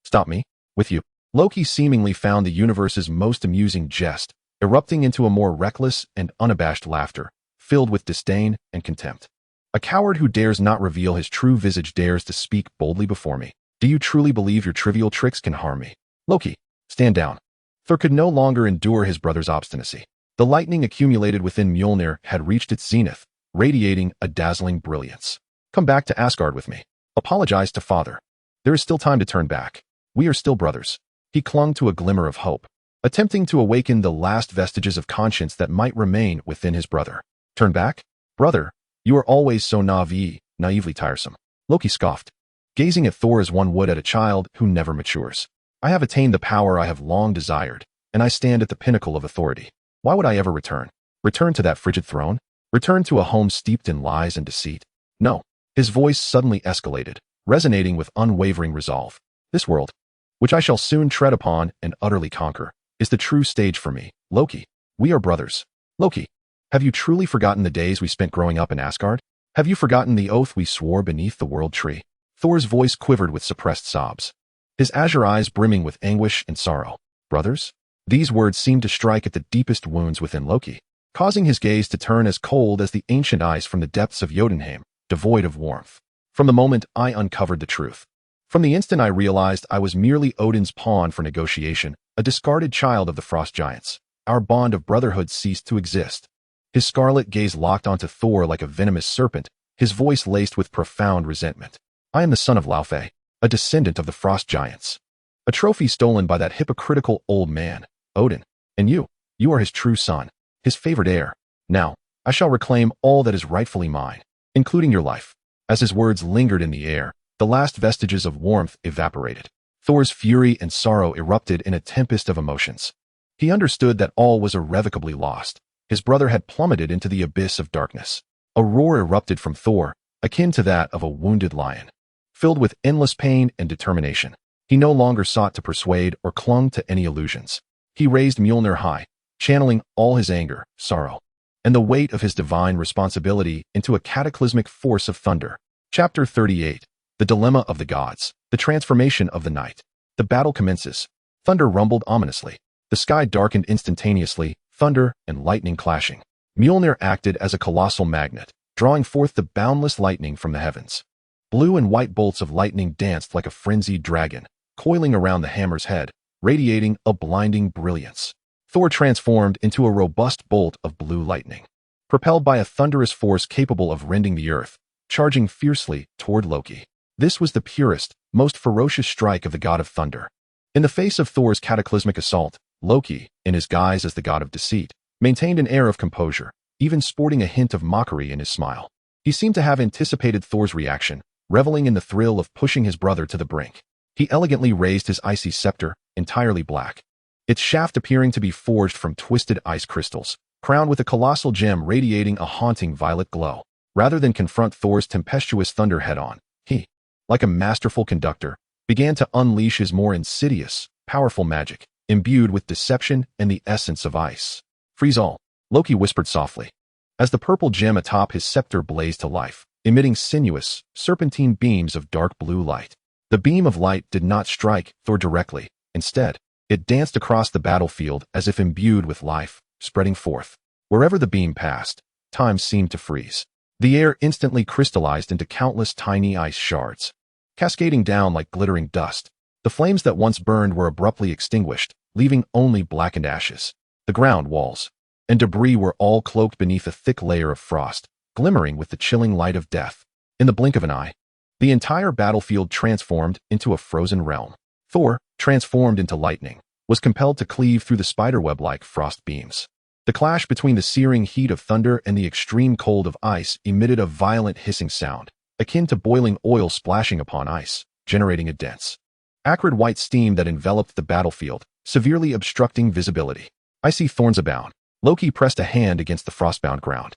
Stop me. With you. Loki seemingly found the universe's most amusing jest, erupting into a more reckless and unabashed laughter, filled with disdain and contempt. A coward who dares not reveal his true visage dares to speak boldly before me. Do you truly believe your trivial tricks can harm me? Loki, stand down. Thor could no longer endure his brother's obstinacy. The lightning accumulated within Mjolnir had reached its zenith, radiating a dazzling brilliance. Come back to Asgard with me. Apologize to father. There is still time to turn back. We are still brothers. He clung to a glimmer of hope, attempting to awaken the last vestiges of conscience that might remain within his brother. Turn back? Brother, you are always so naively tiresome. Loki scoffed, gazing at Thor as one would at a child who never matures. I have attained the power I have long desired, and I stand at the pinnacle of authority. Why would I ever return? Return to that frigid throne? Return to a home steeped in lies and deceit? No. His voice suddenly escalated, resonating with unwavering resolve. This world, which I shall soon tread upon and utterly conquer, is the true stage for me. Loki, we are brothers. Loki, have you truly forgotten the days we spent growing up in Asgard? Have you forgotten the oath we swore beneath the world tree? Thor's voice quivered with suppressed sobs, his azure eyes brimming with anguish and sorrow. Brothers? These words seemed to strike at the deepest wounds within Loki. causing his gaze to turn as cold as the ancient ice from the depths of Jotunheim, devoid of warmth. From the moment I uncovered the truth, from the instant I realized I was merely Odin's pawn for negotiation, a discarded child of the frost giants, our bond of brotherhood ceased to exist. His scarlet gaze locked onto Thor like a venomous serpent, his voice laced with profound resentment. I am the son of Laufey, a descendant of the frost giants. A trophy stolen by that hypocritical old man, Odin. And you are his true son, his favored heir. Now, I shall reclaim all that is rightfully mine, including your life. As his words lingered in the air, the last vestiges of warmth evaporated. Thor's fury and sorrow erupted in a tempest of emotions. He understood that all was irrevocably lost. His brother had plummeted into the abyss of darkness. A roar erupted from Thor, akin to that of a wounded lion. Filled with endless pain and determination, he no longer sought to persuade or clung to any illusions. He raised Mjolnir high, channeling all his anger, sorrow, and the weight of his divine responsibility into a cataclysmic force of thunder. Chapter 38. The Dilemma of the Gods. The Transformation of the Night. The battle commences. Thunder rumbled ominously. The sky darkened instantaneously, thunder and lightning clashing. Mjolnir acted as a colossal magnet, drawing forth the boundless lightning from the heavens. Blue and white bolts of lightning danced like a frenzied dragon, coiling around the hammer's head, radiating a blinding brilliance. Thor transformed into a robust bolt of blue lightning, propelled by a thunderous force capable of rending the earth, charging fiercely toward Loki. This was the purest, most ferocious strike of the god of thunder. In the face of Thor's cataclysmic assault, Loki, in his guise as the god of deceit, maintained an air of composure, even sporting a hint of mockery in his smile. He seemed to have anticipated Thor's reaction, reveling in the thrill of pushing his brother to the brink. He elegantly raised his icy scepter, entirely black, its shaft appearing to be forged from twisted ice crystals, crowned with a colossal gem radiating a haunting violet glow. Rather than confront Thor's tempestuous thunder head-on, he, like a masterful conductor, began to unleash his more insidious, powerful magic, imbued with deception and the essence of ice. Freeze all, Loki whispered softly, as the purple gem atop his scepter blazed to life, emitting sinuous, serpentine beams of dark blue light. The beam of light did not strike Thor directly. Instead, it danced across the battlefield as if imbued with life, spreading forth. Wherever the beam passed, time seemed to freeze. The air instantly crystallized into countless tiny ice shards, cascading down like glittering dust. The flames that once burned were abruptly extinguished, leaving only blackened ashes. The ground, walls, and debris were all cloaked beneath a thick layer of frost, glimmering with the chilling light of death. In the blink of an eye, the entire battlefield transformed into a frozen realm. Thor, transformed into lightning, was compelled to cleave through the spiderweb-like frost beams. The clash between the searing heat of thunder and the extreme cold of ice emitted a violent hissing sound, akin to boiling oil splashing upon ice, generating a dense, acrid white steam that enveloped the battlefield, severely obstructing visibility. Icy thorns abound. Loki pressed a hand against the frostbound ground,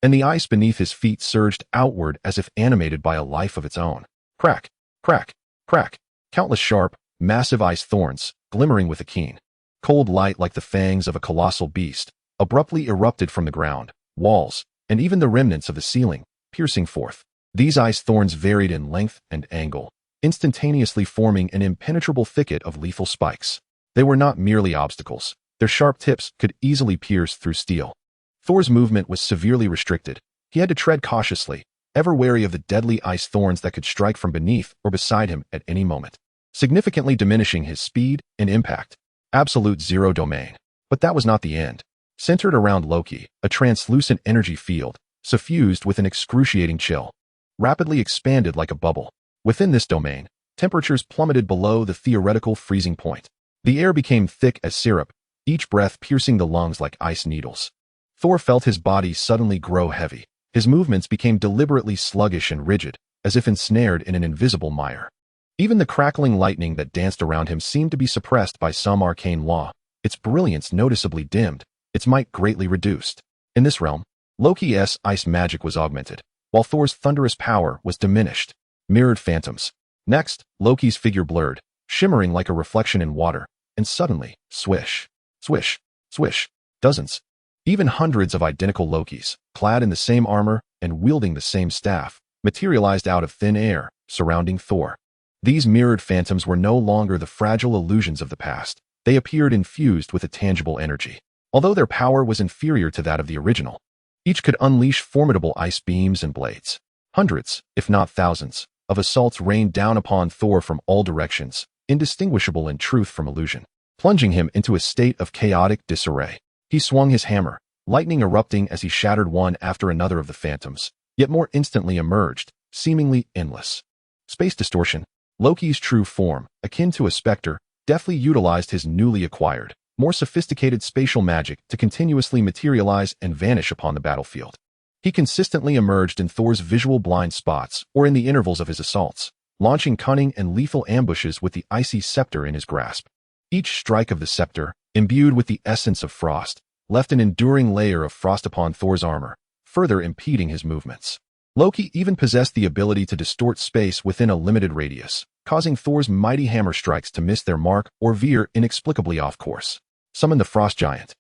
and the ice beneath his feet surged outward as if animated by a life of its own. Crack, crack, crack. Countless sharp, massive ice thorns, glimmering with a keen, cold light like the fangs of a colossal beast, abruptly erupted from the ground, walls, and even the remnants of the ceiling, piercing forth. These ice thorns varied in length and angle, instantaneously forming an impenetrable thicket of lethal spikes. They were not merely obstacles. Their sharp tips could easily pierce through steel. Thor's movement was severely restricted. He had to tread cautiously, ever wary of the deadly ice thorns that could strike from beneath or beside him at any moment, significantly diminishing his speed and impact. Absolute zero domain. But that was not the end. Centered around Loki, a translucent energy field, suffused with an excruciating chill, rapidly expanded like a bubble. Within this domain, temperatures plummeted below the theoretical freezing point. The air became thick as syrup, each breath piercing the lungs like ice needles. Thor felt his body suddenly grow heavy. His movements became deliberately sluggish and rigid, as if ensnared in an invisible mire. Even the crackling lightning that danced around him seemed to be suppressed by some arcane law, its brilliance noticeably dimmed, its might greatly reduced. In this realm, Loki's ice magic was augmented, while Thor's thunderous power was diminished. Mirrored phantoms. Next, Loki's figure blurred, shimmering like a reflection in water, and suddenly, swish, swish, swish, dozens, even hundreds of identical Lokis, clad in the same armor and wielding the same staff, materialized out of thin air, surrounding Thor. These mirrored phantoms were no longer the fragile illusions of the past. They appeared infused with a tangible energy, Although their power was inferior to that of the original, each could unleash formidable ice beams and blades. Hundreds, if not thousands, of assaults rained down upon Thor from all directions, indistinguishable in truth from illusion, plunging him into a state of chaotic disarray. He swung his hammer, lightning erupting as he shattered one after another of the phantoms, yet more instantly emerged, seemingly endless. Space distortion. Loki's true form, akin to a specter, deftly utilized his newly acquired, more sophisticated spatial magic to continuously materialize and vanish upon the battlefield. He consistently emerged in Thor's visual blind spots or in the intervals of his assaults, launching cunning and lethal ambushes with the icy scepter in his grasp. Each strike of the scepter, imbued with the essence of frost, left an enduring layer of frost upon Thor's armor, further impeding his movements. Loki even possessed the ability to distort space within a limited radius, causing Thor's mighty hammer strikes to miss their mark or veer inexplicably off course. Summon the Frost Giant.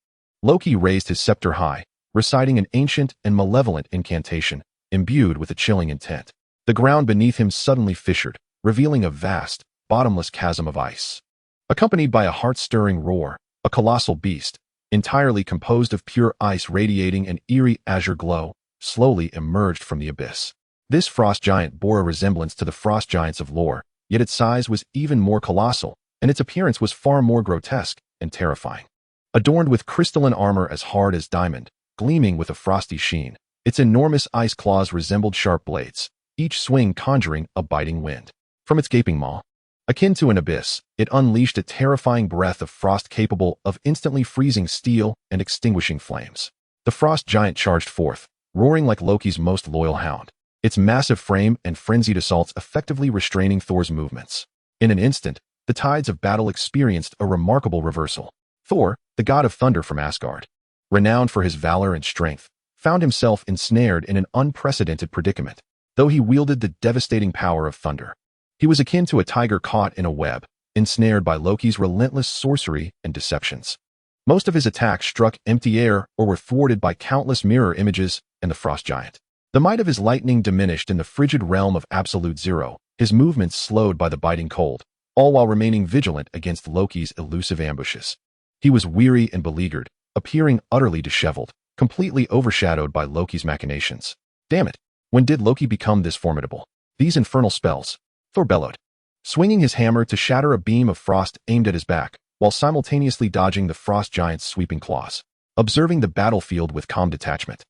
Loki raised his scepter high, reciting an ancient and malevolent incantation, imbued with a chilling intent. The ground beneath him suddenly fissured, revealing a vast, bottomless chasm of ice. Accompanied by a heart-stirring roar, a colossal beast, entirely composed of pure ice radiating an eerie azure glow, slowly emerged from the abyss. This frost giant bore a resemblance to the frost giants of lore, yet its size was even more colossal, and its appearance was far more grotesque and terrifying. Adorned with crystalline armor as hard as diamond, gleaming with a frosty sheen, its enormous ice claws resembled sharp blades, each swing conjuring a biting wind. From its gaping maw, akin to an abyss, it unleashed a terrifying breath of frost capable of instantly freezing steel and extinguishing flames. The frost giant charged forth, roaring like Loki's most loyal hound, its massive frame and frenzied assaults effectively restraining Thor's movements. In an instant, the tides of battle experienced a remarkable reversal. Thor, the god of thunder from Asgard, renowned for his valor and strength, found himself ensnared in an unprecedented predicament. Though he wielded the devastating power of thunder, he was akin to a tiger caught in a web, ensnared by Loki's relentless sorcery and deceptions. Most of his attacks struck empty air or were thwarted by countless mirror images and the frost giant. The might of his lightning diminished in the frigid realm of absolute zero, his movements slowed by the biting cold, all while remaining vigilant against Loki's elusive ambushes. He was weary and beleaguered, appearing utterly disheveled, completely overshadowed by Loki's machinations. Damn it! When did Loki become this formidable? These infernal spells! Thor bellowed, swinging his hammer to shatter a beam of frost aimed at his back, while simultaneously dodging the frost giant's sweeping claws. Observing the battlefield with calm detachment.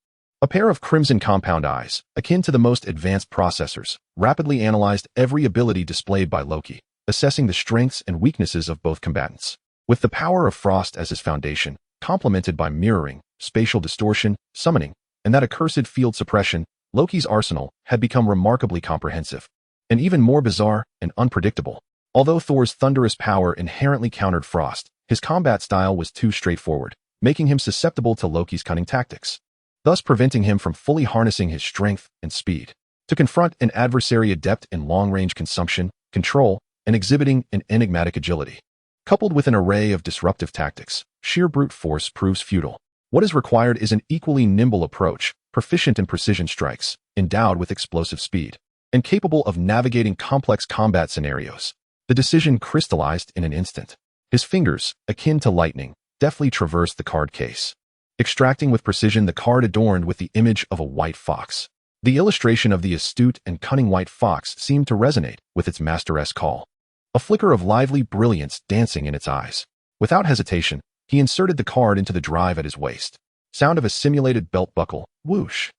A pair of crimson compound eyes, akin to the most advanced processors, rapidly analyzed every ability displayed by Loki, assessing the strengths and weaknesses of both combatants. With the power of frost as his foundation, complemented by mirroring, spatial distortion, summoning, and that accursed field suppression, Loki's arsenal had become remarkably comprehensive, and even more bizarre and unpredictable. Although Thor's thunderous power inherently countered frost, his combat style was too straightforward, making him susceptible to Loki's cunning tactics, thus preventing him from fully harnessing his strength and speed to confront an adversary adept in long-range consumption, control, and exhibiting an enigmatic agility. Coupled with an array of disruptive tactics, sheer brute force proves futile. What is required is an equally nimble approach, proficient in precision strikes, endowed with explosive speed, and capable of navigating complex combat scenarios. The decision crystallized in an instant. His fingers, akin to lightning, deftly traversed the card case, extracting with precision the card adorned with the image of a white fox. The illustration of the astute and cunning white fox seemed to resonate with its master's call, a flicker of lively brilliance dancing in its eyes. Without hesitation, he inserted the card into the drive at his waist. Sound of a simulated belt buckle, whoosh.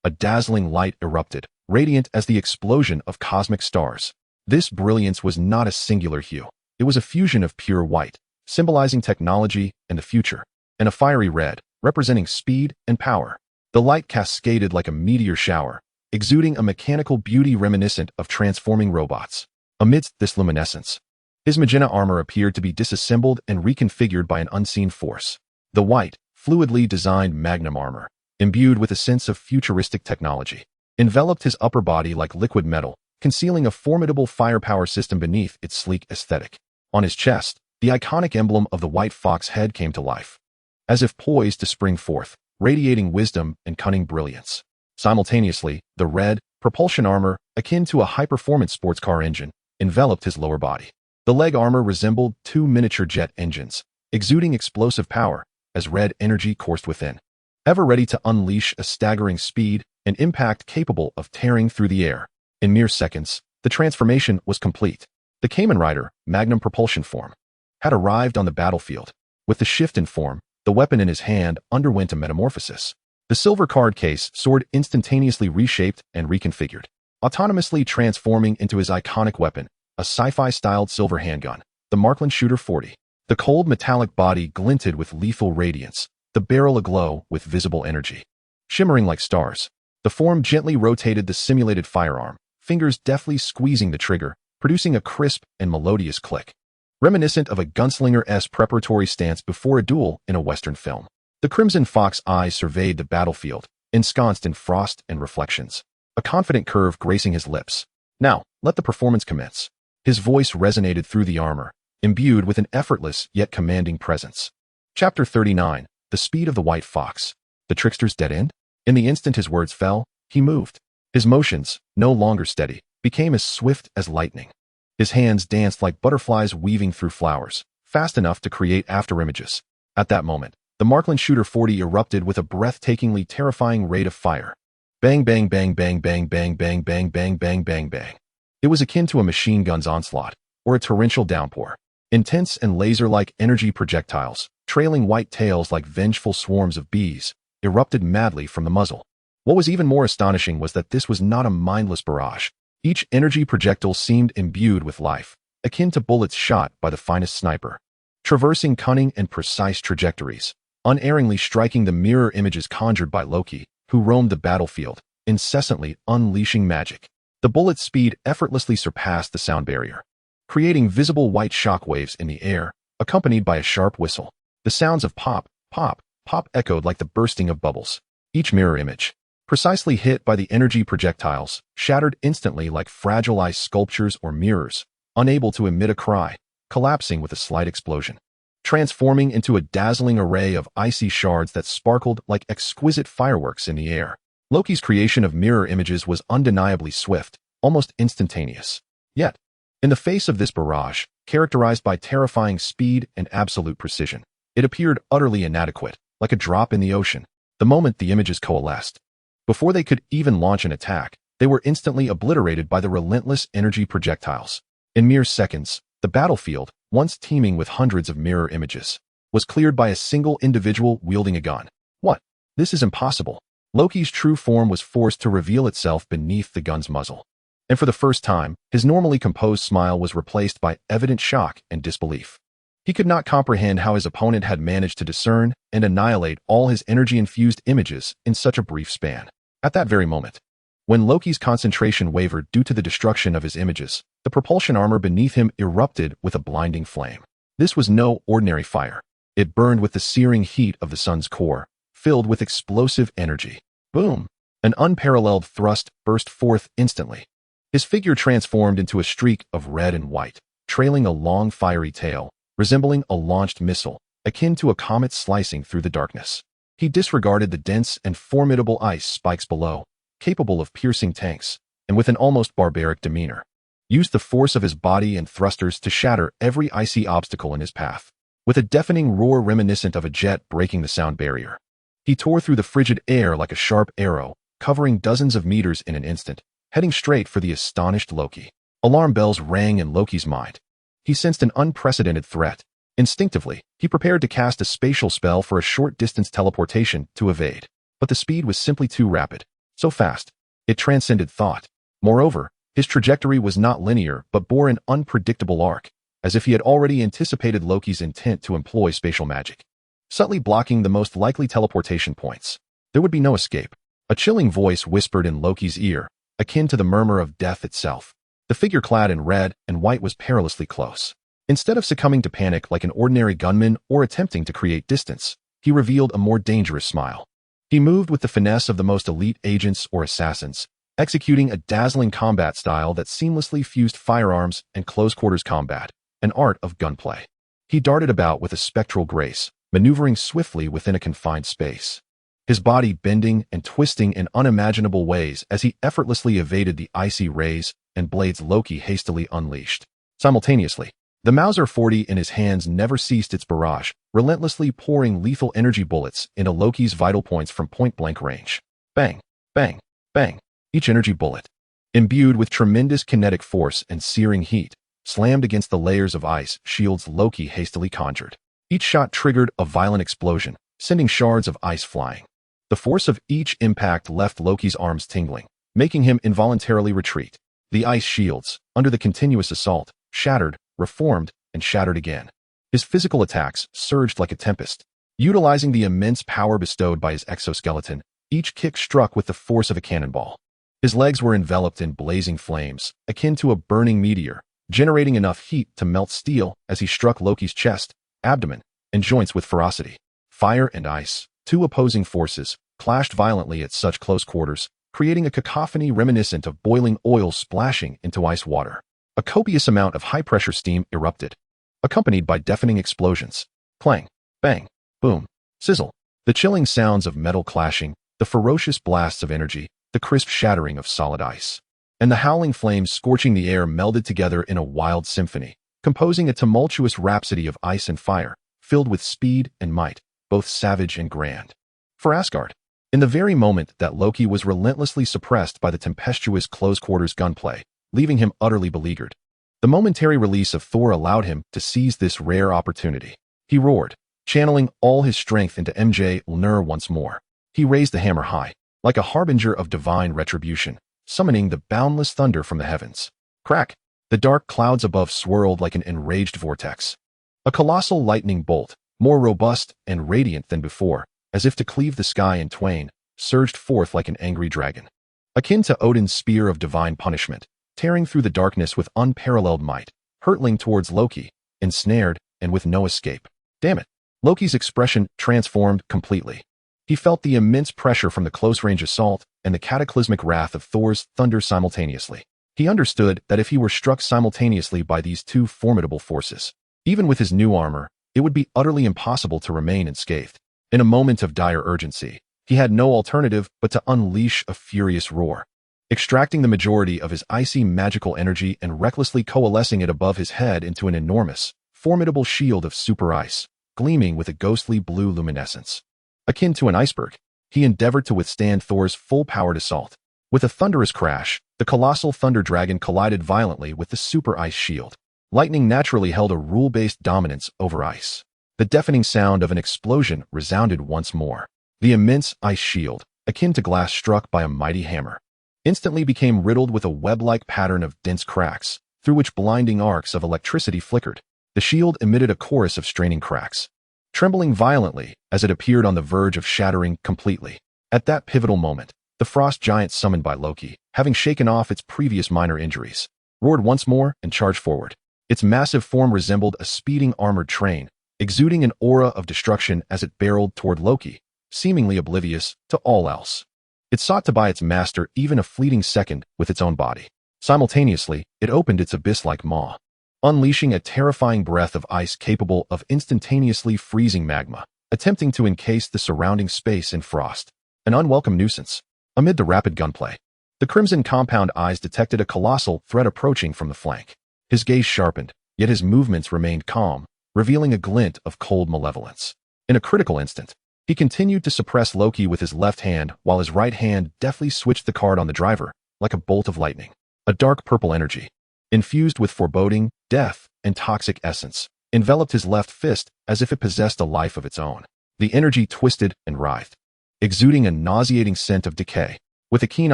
A dazzling light erupted, radiant as the explosion of cosmic stars. This brilliance was not a singular hue. It was a fusion of pure white, symbolizing technology and the future, and a fiery red, representing speed and power. The light cascaded like a meteor shower, exuding a mechanical beauty reminiscent of transforming robots. Amidst this luminescence, his magenta armor appeared to be disassembled and reconfigured by an unseen force. The white, fluidly designed magnum armor, imbued with a sense of futuristic technology, enveloped his upper body like liquid metal, concealing a formidable firepower system beneath its sleek aesthetic. On his chest, the iconic emblem of the white fox head came to life, as if poised to spring forth, radiating wisdom and cunning brilliance. Simultaneously, the red, propulsion armor, akin to a high-performance sports car engine, enveloped his lower body. The leg armor resembled two miniature jet engines, exuding explosive power, as red energy coursed within, ever ready to unleash a staggering speed and impact capable of tearing through the air. In mere seconds, the transformation was complete. The Kamen Rider, Magnum propulsion form, had arrived on the battlefield. With the shift in form, the weapon in his hand underwent a metamorphosis. The silver card case sword instantaneously reshaped and reconfigured, autonomously transforming into his iconic weapon, a sci-fi-styled silver handgun, the Markland Shooter 40. The cold metallic body glinted with lethal radiance, the barrel aglow with visible energy. Shimmering like stars, the form gently rotated the simulated firearm, fingers deftly squeezing the trigger, producing a crisp and melodious click, reminiscent of a gunslinger-esque preparatory stance before a duel in a Western film. The Crimson Fox eyes surveyed the battlefield, ensconced in frost and reflections, a confident curve gracing his lips. Now, let the performance commence. His voice resonated through the armor, imbued with an effortless yet commanding presence. Chapter 39, The Speed of the White Fox. The Trickster's Dead End? In the instant his words fell, he moved. His motions, no longer steady, became as swift as lightning. His hands danced like butterflies weaving through flowers, fast enough to create afterimages. At that moment, the Markland Shooter 40 erupted with a breathtakingly terrifying rate of fire. Bang bang bang bang bang bang bang bang bang bang bang bang. It was akin to a machine gun's onslaught, or a torrential downpour. Intense and laser-like energy projectiles, trailing white tails like vengeful swarms of bees, erupted madly from the muzzle. What was even more astonishing was that this was not a mindless barrage. Each energy projectile seemed imbued with life, akin to bullets shot by the finest sniper, traversing cunning and precise trajectories, unerringly striking the mirror images conjured by Loki, who roamed the battlefield, incessantly unleashing magic. The bullet's speed effortlessly surpassed the sound barrier, creating visible white shockwaves in the air, accompanied by a sharp whistle. The sounds of pop, pop, pop echoed like the bursting of bubbles. Each mirror image, precisely hit by the energy projectiles, shattered instantly like fragile ice sculptures or mirrors, unable to emit a cry, collapsing with a slight explosion, transforming into a dazzling array of icy shards that sparkled like exquisite fireworks in the air. Loki's creation of mirror images was undeniably swift, almost instantaneous. Yet, in the face of this barrage, characterized by terrifying speed and absolute precision, it appeared utterly inadequate, like a drop in the ocean. The moment the images coalesced, before they could even launch an attack, they were instantly obliterated by the relentless energy projectiles. In mere seconds, the battlefield, once teeming with hundreds of mirror images, was cleared by a single individual wielding a gun. What? This is impossible. Loki's true form was forced to reveal itself beneath the gun's muzzle. And for the first time, his normally composed smile was replaced by evident shock and disbelief. He could not comprehend how his opponent had managed to discern and annihilate all his energy-infused images in such a brief span. At that very moment, when Loki's concentration wavered due to the destruction of his images, the propulsion armor beneath him erupted with a blinding flame. This was no ordinary fire. It burned with the searing heat of the sun's core, filled with explosive energy. Boom! An unparalleled thrust burst forth instantly. His figure transformed into a streak of red and white, trailing a long fiery tail, resembling a launched missile, akin to a comet slicing through the darkness. He disregarded the dense and formidable ice spikes below, capable of piercing tanks, and with an almost barbaric demeanor, used the force of his body and thrusters to shatter every icy obstacle in his path. With a deafening roar reminiscent of a jet breaking the sound barrier, he tore through the frigid air like a sharp arrow, covering dozens of meters in an instant, heading straight for the astonished Loki. Alarm bells rang in Loki's mind. He sensed an unprecedented threat. Instinctively, he prepared to cast a spatial spell for a short-distance teleportation to evade. But the speed was simply too rapid. So fast, it transcended thought. Moreover, his trajectory was not linear but bore an unpredictable arc, as if he had already anticipated Loki's intent to employ spatial magic, subtly blocking the most likely teleportation points. There would be no escape. A chilling voice whispered in Loki's ear, akin to the murmur of death itself. The figure clad in red and white was perilously close. Instead of succumbing to panic like an ordinary gunman or attempting to create distance, he revealed a more dangerous smile. He moved with the finesse of the most elite agents or assassins, executing a dazzling combat style that seamlessly fused firearms and close-quarters combat, an art of gunplay. He darted about with a spectral grace, maneuvering swiftly within a confined space, his body bending and twisting in unimaginable ways as he effortlessly evaded the icy rays and blades Loki hastily unleashed. Simultaneously, The Mauser 40 in his hands never ceased its barrage, relentlessly pouring lethal energy bullets into Loki's vital points from point-blank range. Bang, bang, bang. Each energy bullet, imbued with tremendous kinetic force and searing heat, slammed against the layers of ice shields Loki hastily conjured. Each shot triggered a violent explosion, sending shards of ice flying. The force of each impact left Loki's arms tingling, making him involuntarily retreat. The ice shields, under the continuous assault, shattered, reformed, and shattered again. His physical attacks surged like a tempest. Utilizing the immense power bestowed by his exoskeleton, each kick struck with the force of a cannonball. His legs were enveloped in blazing flames, akin to a burning meteor, generating enough heat to melt steel as he struck Loki's chest, abdomen, and joints with ferocity. Fire and ice, two opposing forces, clashed violently at such close quarters, creating a cacophony reminiscent of boiling oil splashing into ice water. A copious amount of high-pressure steam erupted, accompanied by deafening explosions. Clang, bang, boom, sizzle. The chilling sounds of metal clashing, the ferocious blasts of energy, the crisp shattering of solid ice, and the howling flames scorching the air melded together in a wild symphony, composing a tumultuous rhapsody of ice and fire, filled with speed and might, both savage and grand. For Asgard, in the very moment that Loki was relentlessly suppressed by the tempestuous close-quarters gunplay, leaving him utterly beleaguered, the momentary release of Thor allowed him to seize this rare opportunity. He roared, channeling all his strength into Mjolnir once more. He raised the hammer high, like a harbinger of divine retribution, summoning the boundless thunder from the heavens. Crack! The dark clouds above swirled like an enraged vortex. A colossal lightning bolt, more robust and radiant than before, as if to cleave the sky in twain, surged forth like an angry dragon. Akin to Odin's spear of divine punishment, tearing through the darkness with unparalleled might, hurtling towards Loki, ensnared and with no escape. Damn it! Loki's expression transformed completely. He felt the immense pressure from the close-range assault and the cataclysmic wrath of Thor's thunder simultaneously. He understood that if he were struck simultaneously by these two formidable forces, even with his new armor, it would be utterly impossible to remain unscathed. In a moment of dire urgency, he had no alternative but to unleash a furious roar. Extracting the majority of his icy magical energy and recklessly coalescing it above his head into an enormous, formidable shield of super ice, gleaming with a ghostly blue luminescence. Akin to an iceberg, he endeavored to withstand Thor's full-powered assault. With a thunderous crash, the colossal thunder dragon collided violently with the super ice shield. Lightning naturally held a rule-based dominance over ice. The deafening sound of an explosion resounded once more. The immense ice shield, akin to glass struck by a mighty hammer, instantly became riddled with a web-like pattern of dense cracks, through which blinding arcs of electricity flickered. The shield emitted a chorus of straining cracks, trembling violently as it appeared on the verge of shattering completely. At that pivotal moment, the frost giant summoned by Loki, having shaken off its previous minor injuries, roared once more and charged forward. Its massive form resembled a speeding armored train, exuding an aura of destruction as it barreled toward Loki, seemingly oblivious to all else. It sought to buy its master even a fleeting second with its own body. Simultaneously, it opened its abyss-like maw, unleashing a terrifying breath of ice capable of instantaneously freezing magma, attempting to encase the surrounding space in frost. An unwelcome nuisance. Amid the rapid gunplay, the crimson compound eyes detected a colossal threat approaching from the flank. His gaze sharpened, yet his movements remained calm, revealing a glint of cold malevolence. In a critical instant, he continued to suppress Loki with his left hand while his right hand deftly switched the card on the driver, like a bolt of lightning. A dark purple energy, infused with foreboding, death, and toxic essence, enveloped his left fist as if it possessed a life of its own. The energy twisted and writhed, exuding a nauseating scent of decay. With a keen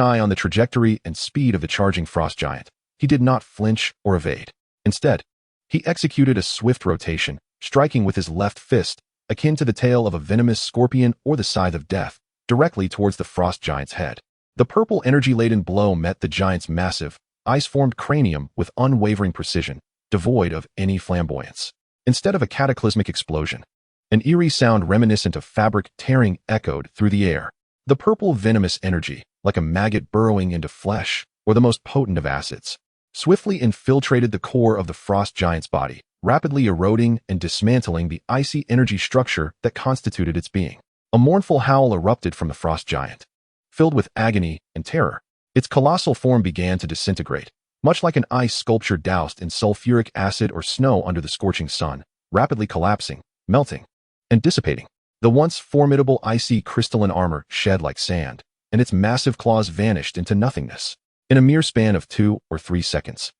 eye on the trajectory and speed of the charging frost giant, he did not flinch or evade. Instead, he executed a swift rotation, striking with his left fist, akin to the tail of a venomous scorpion or the scythe of death, directly towards the frost giant's head. The purple energy-laden blow met the giant's massive, ice-formed cranium with unwavering precision, devoid of any flamboyance. Instead of a cataclysmic explosion, an eerie sound reminiscent of fabric tearing echoed through the air. The purple venomous energy, like a maggot burrowing into flesh, or the most potent of acids, swiftly infiltrated the core of the frost giant's body, rapidly eroding and dismantling the icy energy structure that constituted its being. A mournful howl erupted from the frost giant. Filled with agony and terror, its colossal form began to disintegrate, much like an ice sculpture doused in sulfuric acid or snow under the scorching sun, rapidly collapsing, melting, and dissipating. The once formidable icy crystalline armor shed like sand, and its massive claws vanished into nothingness in a mere span of 2 or 3 seconds.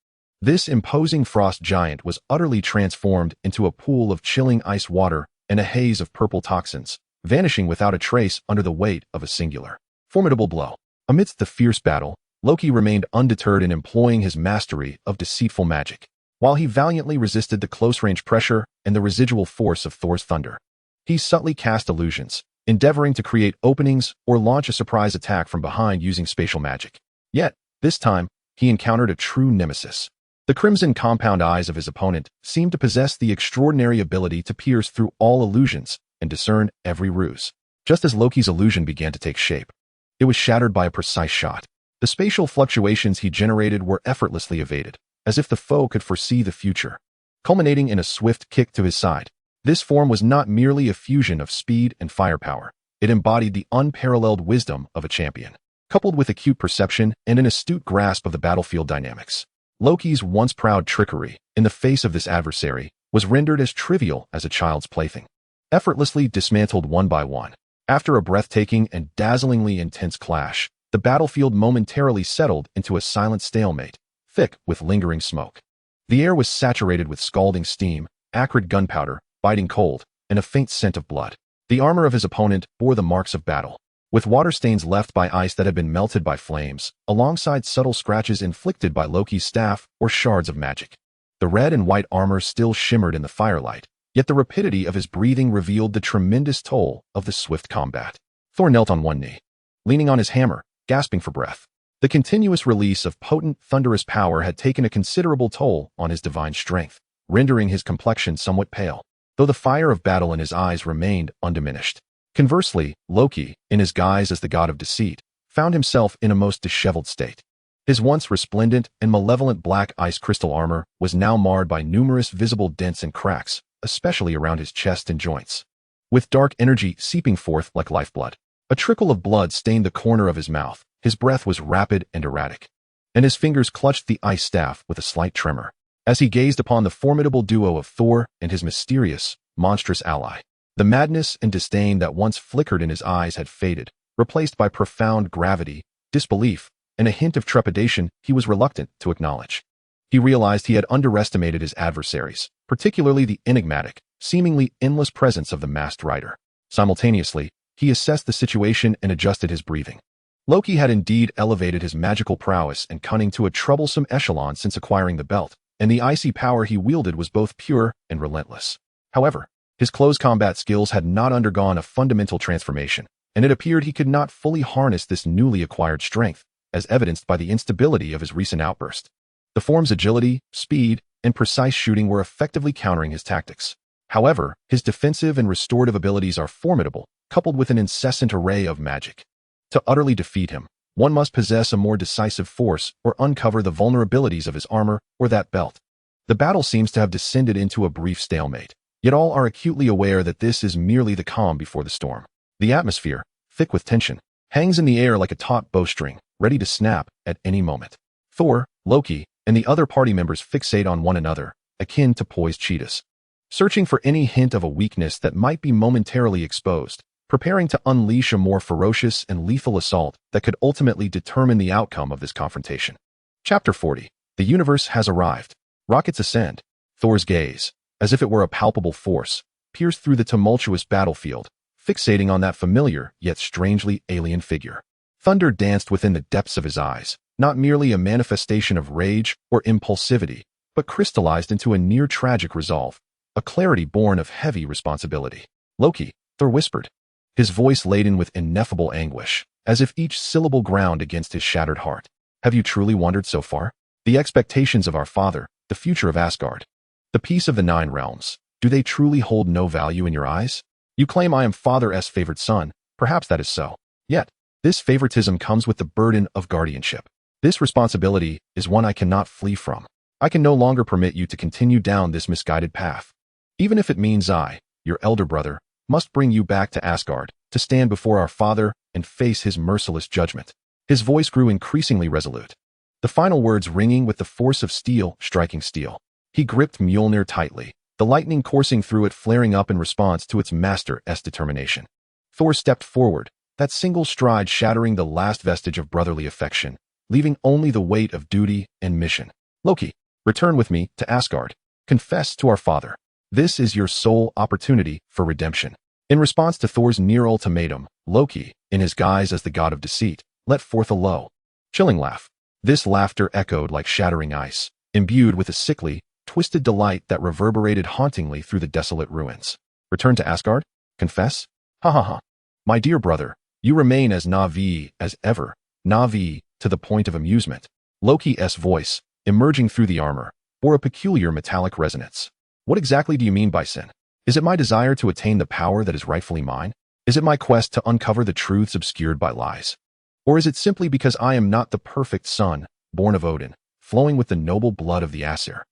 This imposing frost giant was utterly transformed into a pool of chilling ice water and a haze of purple toxins, vanishing without a trace under the weight of a singular, formidable blow. Amidst the fierce battle, Loki remained undeterred in employing his mastery of deceitful magic, while he valiantly resisted the close-range pressure and the residual force of Thor's thunder. He subtly cast illusions, endeavoring to create openings or launch a surprise attack from behind using spatial magic. Yet, this time, he encountered a true nemesis. The crimson compound eyes of his opponent seemed to possess the extraordinary ability to pierce through all illusions and discern every ruse. Just as Loki's illusion began to take shape, it was shattered by a precise shot. The spatial fluctuations he generated were effortlessly evaded, as if the foe could foresee the future, culminating in a swift kick to his side. This form was not merely a fusion of speed and firepower. It embodied the unparalleled wisdom of a champion, coupled with acute perception and an astute grasp of the battlefield dynamics. Loki's once proud trickery, in the face of this adversary, was rendered as trivial as a child's plaything, effortlessly dismantled one by one. After a breathtaking and dazzlingly intense clash, the battlefield momentarily settled into a silent stalemate, thick with lingering smoke. The air was saturated with scalding steam, acrid gunpowder, biting cold, and a faint scent of blood. The armor of his opponent bore the marks of battle, with water stains left by ice that had been melted by flames, alongside subtle scratches inflicted by Loki's staff or shards of magic. The red and white armor still shimmered in the firelight, yet the rapidity of his breathing revealed the tremendous toll of the swift combat. Thor knelt on one knee, leaning on his hammer, gasping for breath. The continuous release of potent, thunderous power had taken a considerable toll on his divine strength, rendering his complexion somewhat pale, though the fire of battle in his eyes remained undiminished. Conversely, Loki, in his guise as the god of deceit, found himself in a most disheveled state. His once resplendent and malevolent black ice crystal armor was now marred by numerous visible dents and cracks, especially around his chest and joints, with dark energy seeping forth like lifeblood. A trickle of blood stained the corner of his mouth. His breath was rapid and erratic, and his fingers clutched the ice staff with a slight tremor, as he gazed upon the formidable duo of Thor and his mysterious, monstrous ally. The madness and disdain that once flickered in his eyes had faded, replaced by profound gravity, disbelief, and a hint of trepidation he was reluctant to acknowledge. He realized he had underestimated his adversaries, particularly the enigmatic, seemingly endless presence of the masked rider. Simultaneously, he assessed the situation and adjusted his breathing. Loki had indeed elevated his magical prowess and cunning to a troublesome echelon since acquiring the belt, and the icy power he wielded was both pure and relentless. However, his close combat skills had not undergone a fundamental transformation, and it appeared he could not fully harness this newly acquired strength, as evidenced by the instability of his recent outburst. The form's agility, speed, and precise shooting were effectively countering his tactics. However, his defensive and restorative abilities are formidable, coupled with an incessant array of magic. To utterly defeat him, one must possess a more decisive force or uncover the vulnerabilities of his armor or that belt. The battle seems to have descended into a brief stalemate, yet all are acutely aware that this is merely the calm before the storm. The atmosphere, thick with tension, hangs in the air like a taut bowstring, ready to snap at any moment. Thor, Loki, and the other party members fixate on one another, akin to poised cheetahs, searching for any hint of a weakness that might be momentarily exposed, preparing to unleash a more ferocious and lethal assault that could ultimately determine the outcome of this confrontation. Chapter 40. The universe has arrived. Rockets ascend. Thor's gaze, as if it were a palpable force, pierced through the tumultuous battlefield, fixating on that familiar yet strangely alien figure. Thunder danced within the depths of his eyes, not merely a manifestation of rage or impulsivity, but crystallized into a near-tragic resolve, a clarity born of heavy responsibility. Loki, Thor whispered, his voice laden with ineffable anguish, as if each syllable ground against his shattered heart. Have you truly wandered so far? The expectations of our father, the future of Asgard, the peace of the Nine Realms, do they truly hold no value in your eyes? You claim I am Father's favored son, perhaps that is so. Yet, this favoritism comes with the burden of guardianship. This responsibility is one I cannot flee from. I can no longer permit you to continue down this misguided path. Even if it means I, your elder brother, must bring you back to Asgard, to stand before our father and face his merciless judgment. His voice grew increasingly resolute. the final words ringing with the force of steel striking steel. He gripped Mjolnir tightly, the lightning coursing through it flaring up in response to its master's determination. Thor stepped forward, that single stride shattering the last vestige of brotherly affection, leaving only the weight of duty and mission. Loki, return with me to Asgard. Confess to our father. This is your sole opportunity for redemption. In response to Thor's near ultimatum, Loki, in his guise as the god of deceit, let forth a low, chilling laugh. This laughter echoed like shattering ice, imbued with a sickly, twisted delight that reverberated hauntingly through the desolate ruins. Return to Asgard? Confess? Ha ha ha. My dear brother, you remain as Na'vi as ever, Na'vi to the point of amusement. Loki's voice, emerging through the armor, bore a peculiar metallic resonance. What exactly do you mean by sin? Is it my desire to attain the power that is rightfully mine? Is it my quest to uncover the truths obscured by lies? Or is it simply because I am not the perfect son, born of Odin, flowing with the noble blood of the Aesir?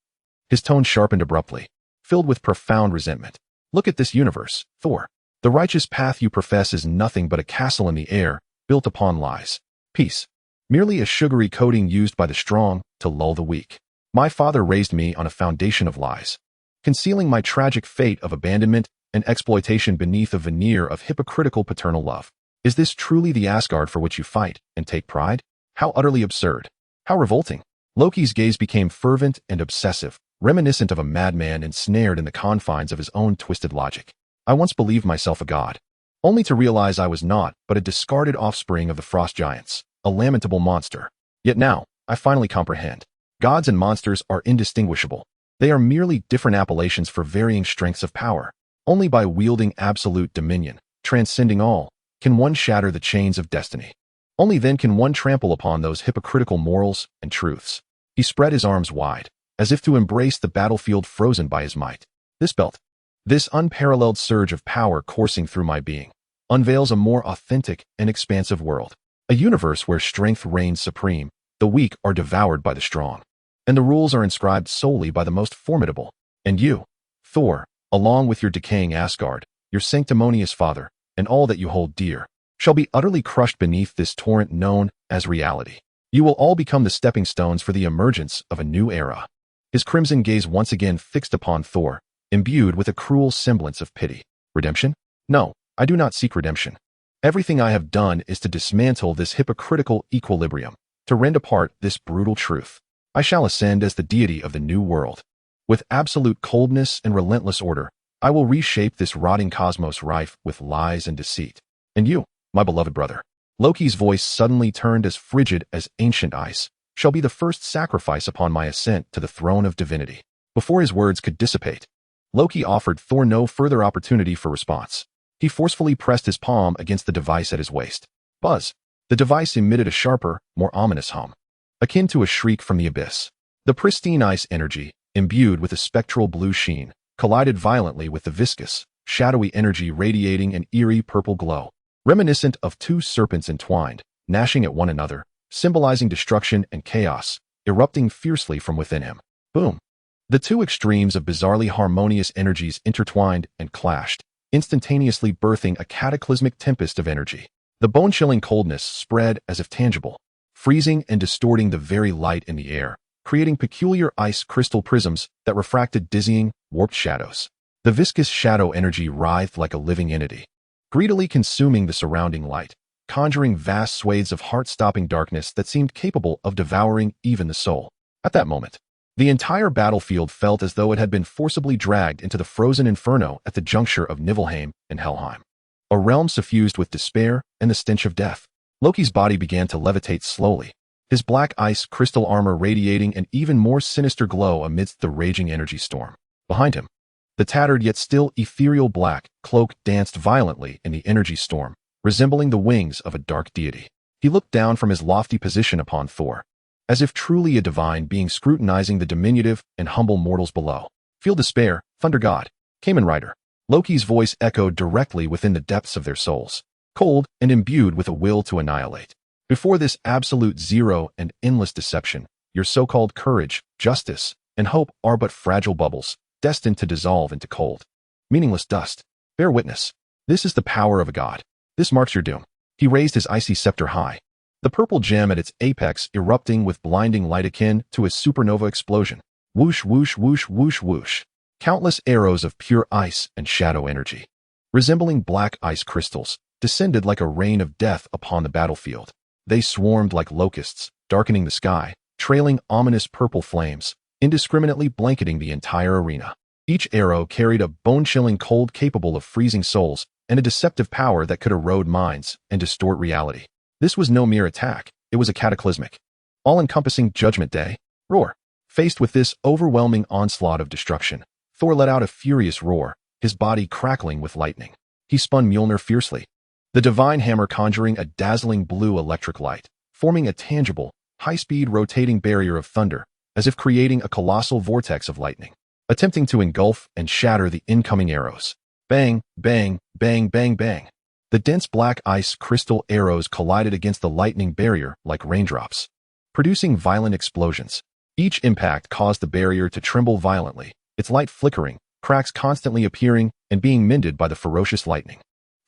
His tone sharpened abruptly, filled with profound resentment. Look at this universe, Thor. The righteous path you profess is nothing but a castle in the air, built upon lies. Peace. Merely a sugary coating used by the strong to lull the weak. My father raised me on a foundation of lies, concealing my tragic fate of abandonment and exploitation beneath a veneer of hypocritical paternal love. Is this truly the Asgard for which you fight and take pride? How utterly absurd. How revolting. Loki's gaze became fervent and obsessive, reminiscent of a madman ensnared in the confines of his own twisted logic. I once believed myself a god, only to realize I was not but a discarded offspring of the frost giants, a lamentable monster. Yet now, I finally comprehend. Gods and monsters are indistinguishable. They are merely different appellations for varying strengths of power. Only by wielding absolute dominion, transcending all, can one shatter the chains of destiny. Only then can one trample upon those hypocritical morals and truths. He spread his arms wide, as if to embrace the battlefield frozen by his might. This belt, this unparalleled surge of power coursing through my being, unveils a more authentic and expansive world. A universe where strength reigns supreme, the weak are devoured by the strong, and the rules are inscribed solely by the most formidable. And you, Thor, along with your decaying Asgard, your sanctimonious father, and all that you hold dear, shall be utterly crushed beneath this torrent known as reality. You will all become the stepping stones for the emergence of a new era. His crimson gaze once again fixed upon Thor, imbued with a cruel semblance of pity. Redemption? No, I do not seek redemption. Everything I have done is to dismantle this hypocritical equilibrium, to rend apart this brutal truth. I shall ascend as the deity of the new world. With absolute coldness and relentless order, I will reshape this rotting cosmos rife with lies and deceit. And you, my beloved brother, Loki's voice suddenly turned as frigid as ancient ice, shall be the first sacrifice upon my ascent to the throne of divinity. Before his words could dissipate, Loki offered Thor no further opportunity for response. He forcefully pressed his palm against the device at his waist. Buzz. The device emitted a sharper, more ominous hum, akin to a shriek from the abyss. The pristine ice energy, imbued with a spectral blue sheen, collided violently with the viscous, shadowy energy radiating an eerie purple glow, reminiscent of two serpents entwined, gnashing at one another, symbolizing destruction and chaos, erupting fiercely from within him. Boom. The two extremes of bizarrely harmonious energies intertwined and clashed, instantaneously birthing a cataclysmic tempest of energy. The bone-chilling coldness spread as if tangible, freezing and distorting the very light in the air, creating peculiar ice crystal prisms that refracted dizzying, warped shadows. The viscous shadow energy writhed like a living entity, greedily consuming the surrounding light, conjuring vast swathes of heart-stopping darkness that seemed capable of devouring even the soul. At that moment, the entire battlefield felt as though it had been forcibly dragged into the frozen inferno at the juncture of Niflheim and Helheim, a realm suffused with despair and the stench of death. Loki's body began to levitate slowly, his black ice crystal armor radiating an even more sinister glow amidst the raging energy storm. Behind him, the tattered yet still ethereal black cloak danced violently in the energy storm, resembling the wings of a dark deity. He looked down from his lofty position upon Thor, as if truly a divine being scrutinizing the diminutive and humble mortals below. Feel despair, Thunder God, Kamen Rider. Loki's voice echoed directly within the depths of their souls, cold and imbued with a will to annihilate. Before this absolute zero and endless deception, your so-called courage, justice, and hope are but fragile bubbles, destined to dissolve into cold, meaningless dust. Bear witness. This is the power of a god. This marks your doom. He raised his icy scepter high, the purple gem at its apex erupting with blinding light akin to a supernova explosion. Whoosh, whoosh, whoosh, whoosh, whoosh. Countless arrows of pure ice and shadow energy, resembling black ice crystals, descended like a rain of death upon the battlefield. They swarmed like locusts, darkening the sky, trailing ominous purple flames, indiscriminately blanketing the entire arena. Each arrow carried a bone-chilling cold capable of freezing souls and a deceptive power that could erode minds and distort reality. This was no mere attack, it was a cataclysmic, all-encompassing Judgment Day roar. Faced with this overwhelming onslaught of destruction, Thor let out a furious roar, his body crackling with lightning. He spun Mjolnir fiercely, the divine hammer conjuring a dazzling blue electric light, forming a tangible, high-speed rotating barrier of thunder, as if creating a colossal vortex of lightning, attempting to engulf and shatter the incoming arrows. Bang, bang, bang, bang, bang. The dense black ice crystal arrows collided against the lightning barrier like raindrops, producing violent explosions. Each impact caused the barrier to tremble violently, its light flickering, cracks constantly appearing and being mended by the ferocious lightning.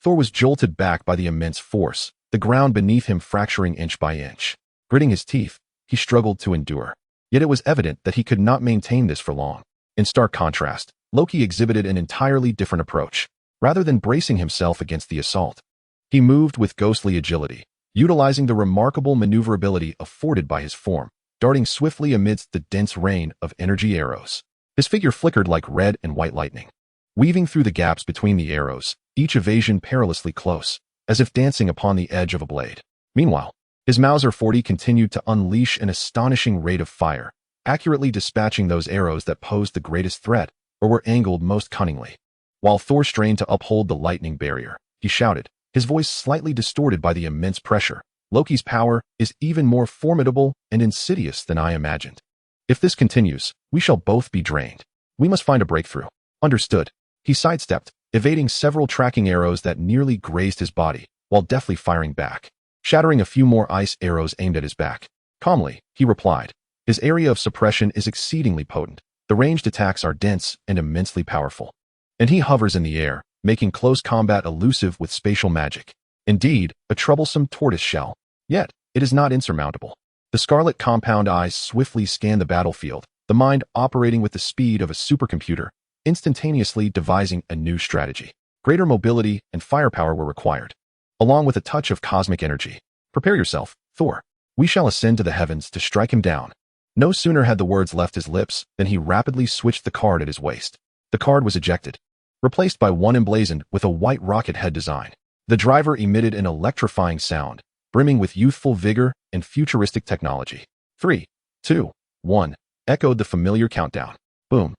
Thor was jolted back by the immense force, the ground beneath him fracturing inch by inch. Gritting his teeth, he struggled to endure. Yet it was evident that he could not maintain this for long. In stark contrast, Loki exhibited an entirely different approach. Rather than bracing himself against the assault, he moved with ghostly agility, utilizing the remarkable maneuverability afforded by his form, darting swiftly amidst the dense rain of energy arrows. His figure flickered like red and white lightning, weaving through the gaps between the arrows, each evasion perilously close, as if dancing upon the edge of a blade. Meanwhile, his Mauser 40 continued to unleash an astonishing rate of fire, accurately dispatching those arrows that posed the greatest threat or were angled most cunningly. While Thor strained to uphold the lightning barrier, he shouted, his voice slightly distorted by the immense pressure, "Loki's power is even more formidable and insidious than I imagined. If this continues, we shall both be drained. We must find a breakthrough." Understood. He sidestepped, evading several tracking arrows that nearly grazed his body, while deftly firing back, shattering a few more ice arrows aimed at his back. Calmly, he replied, his area of suppression is exceedingly potent. The ranged attacks are dense and immensely powerful. And he hovers in the air, making close combat elusive with spatial magic. Indeed, a troublesome tortoise shell. Yet, it is not insurmountable. The scarlet compound eyes swiftly scan the battlefield, the mind operating with the speed of a supercomputer, instantaneously devising a new strategy. Greater mobility and firepower were required, along with a touch of cosmic energy. Prepare yourself, Thor. We shall ascend to the heavens to strike him down. No sooner had the words left his lips than he rapidly switched the card at his waist. The card was ejected, replaced by one emblazoned with a white rocket head design. The driver emitted an electrifying sound, brimming with youthful vigor and futuristic technology. 3, 2, 1, echoed the familiar countdown. Boom.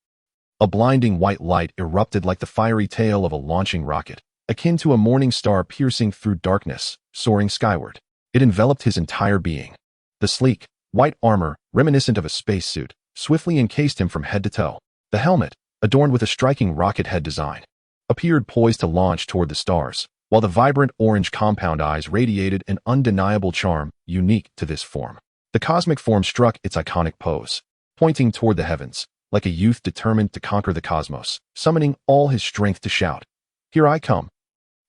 A blinding white light erupted like the fiery tail of a launching rocket, akin to a morning star piercing through darkness, soaring skyward. It enveloped his entire being. The sleek, white armor, reminiscent of a spacesuit, swiftly encased him from head to toe. The helmet, adorned with a striking rocket head design, appeared poised to launch toward the stars, while the vibrant orange compound eyes radiated an undeniable charm unique to this form. The cosmic form struck its iconic pose, pointing toward the heavens, like a youth determined to conquer the cosmos, summoning all his strength to shout, "Here I come."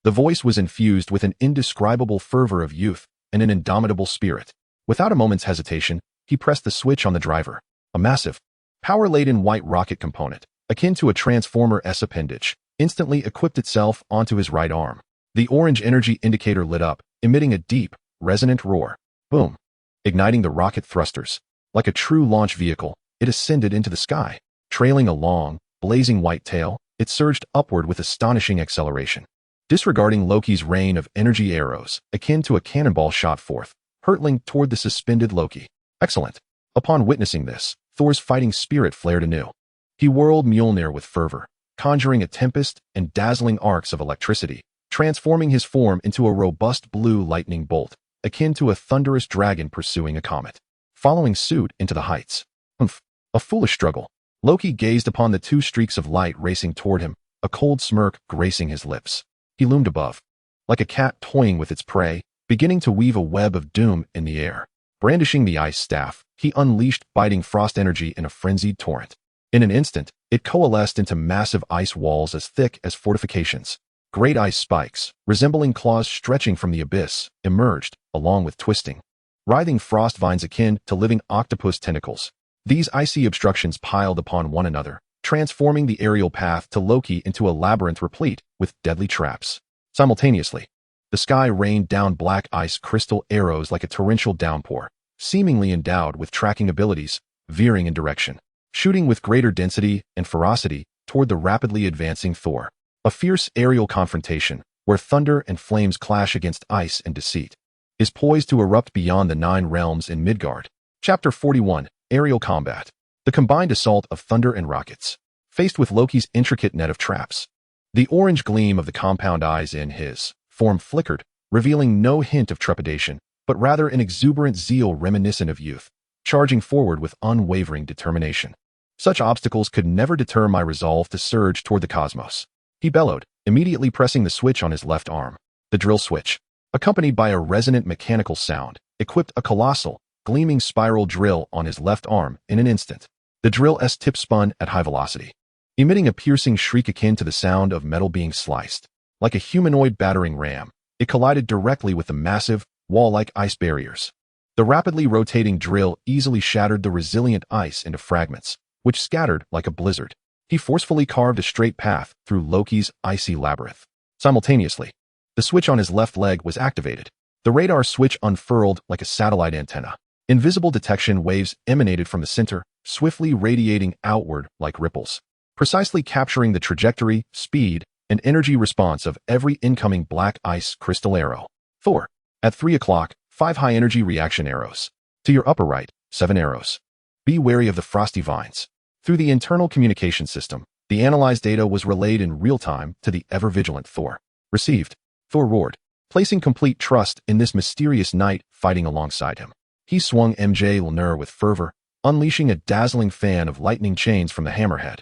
The voice was infused with an indescribable fervor of youth and an indomitable spirit. Without a moment's hesitation, he pressed the switch on the driver. A massive, power-laden white rocket component, akin to a Transformer-S appendage, instantly equipped itself onto his right arm. The orange energy indicator lit up, emitting a deep, resonant roar. Boom. Igniting the rocket thrusters. Like a true launch vehicle, it ascended into the sky. Trailing a long, blazing white tail, it surged upward with astonishing acceleration. Disregarding Loki's rain of energy arrows, akin to a cannonball shot forth, hurtling toward the suspended Loki. Excellent. Upon witnessing this, Thor's fighting spirit flared anew. He whirled Mjolnir with fervor, conjuring a tempest and dazzling arcs of electricity, transforming his form into a robust blue lightning bolt, akin to a thunderous dragon pursuing a comet. Following suit into the heights. A foolish struggle. Loki gazed upon the two streaks of light racing toward him, a cold smirk gracing his lips. He loomed above, like a cat toying with its prey, beginning to weave a web of doom in the air. Brandishing the ice staff, he unleashed biting frost energy in a frenzied torrent. In an instant, it coalesced into massive ice walls as thick as fortifications. Great ice spikes, resembling claws stretching from the abyss, emerged, along with twisting, writhing frost vines akin to living octopus tentacles. These icy obstructions piled upon one another, transforming the aerial path to Loki into a labyrinth replete with deadly traps. Simultaneously, the sky rained down black ice crystal arrows like a torrential downpour, seemingly endowed with tracking abilities, veering in direction, shooting with greater density and ferocity toward the rapidly advancing Thor. A fierce aerial confrontation, where thunder and flames clash against ice and deceit, is poised to erupt beyond the 9 realms in Midgard. Chapter 41, Aerial Combat. The combined assault of thunder and rockets. Faced with Loki's intricate net of traps, the orange gleam of the compound eyes in his form flickered, revealing no hint of trepidation, but rather an exuberant zeal reminiscent of youth, charging forward with unwavering determination. Such obstacles could never deter my resolve to surge toward the cosmos. He bellowed, immediately pressing the switch on his left arm. The drill switch, accompanied by a resonant mechanical sound, equipped a colossal, gleaming spiral drill on his left arm in an instant. The drill's tip spun at high velocity, emitting a piercing shriek akin to the sound of metal being sliced. Like a humanoid battering ram, it collided directly with the massive, wall-like ice barriers. The rapidly rotating drill easily shattered the resilient ice into fragments, which scattered like a blizzard. He forcefully carved a straight path through Loki's icy labyrinth. Simultaneously, the switch on his left leg was activated. The radar switch unfurled like a satellite antenna. Invisible detection waves emanated from the center, swiftly radiating outward like ripples, precisely capturing the trajectory, speed, and energy response of every incoming black ice crystal arrow. Thor. At 3 o'clock, 5 high-energy reaction arrows. To your upper right, 7 arrows. Be wary of the frosty vines. Through the internal communication system, the analyzed data was relayed in real time to the ever-vigilant Thor. Received. Thor roared, placing complete trust in this mysterious knight fighting alongside him. He swung Mjolnir with fervor, unleashing a dazzling fan of lightning chains from the hammerhead.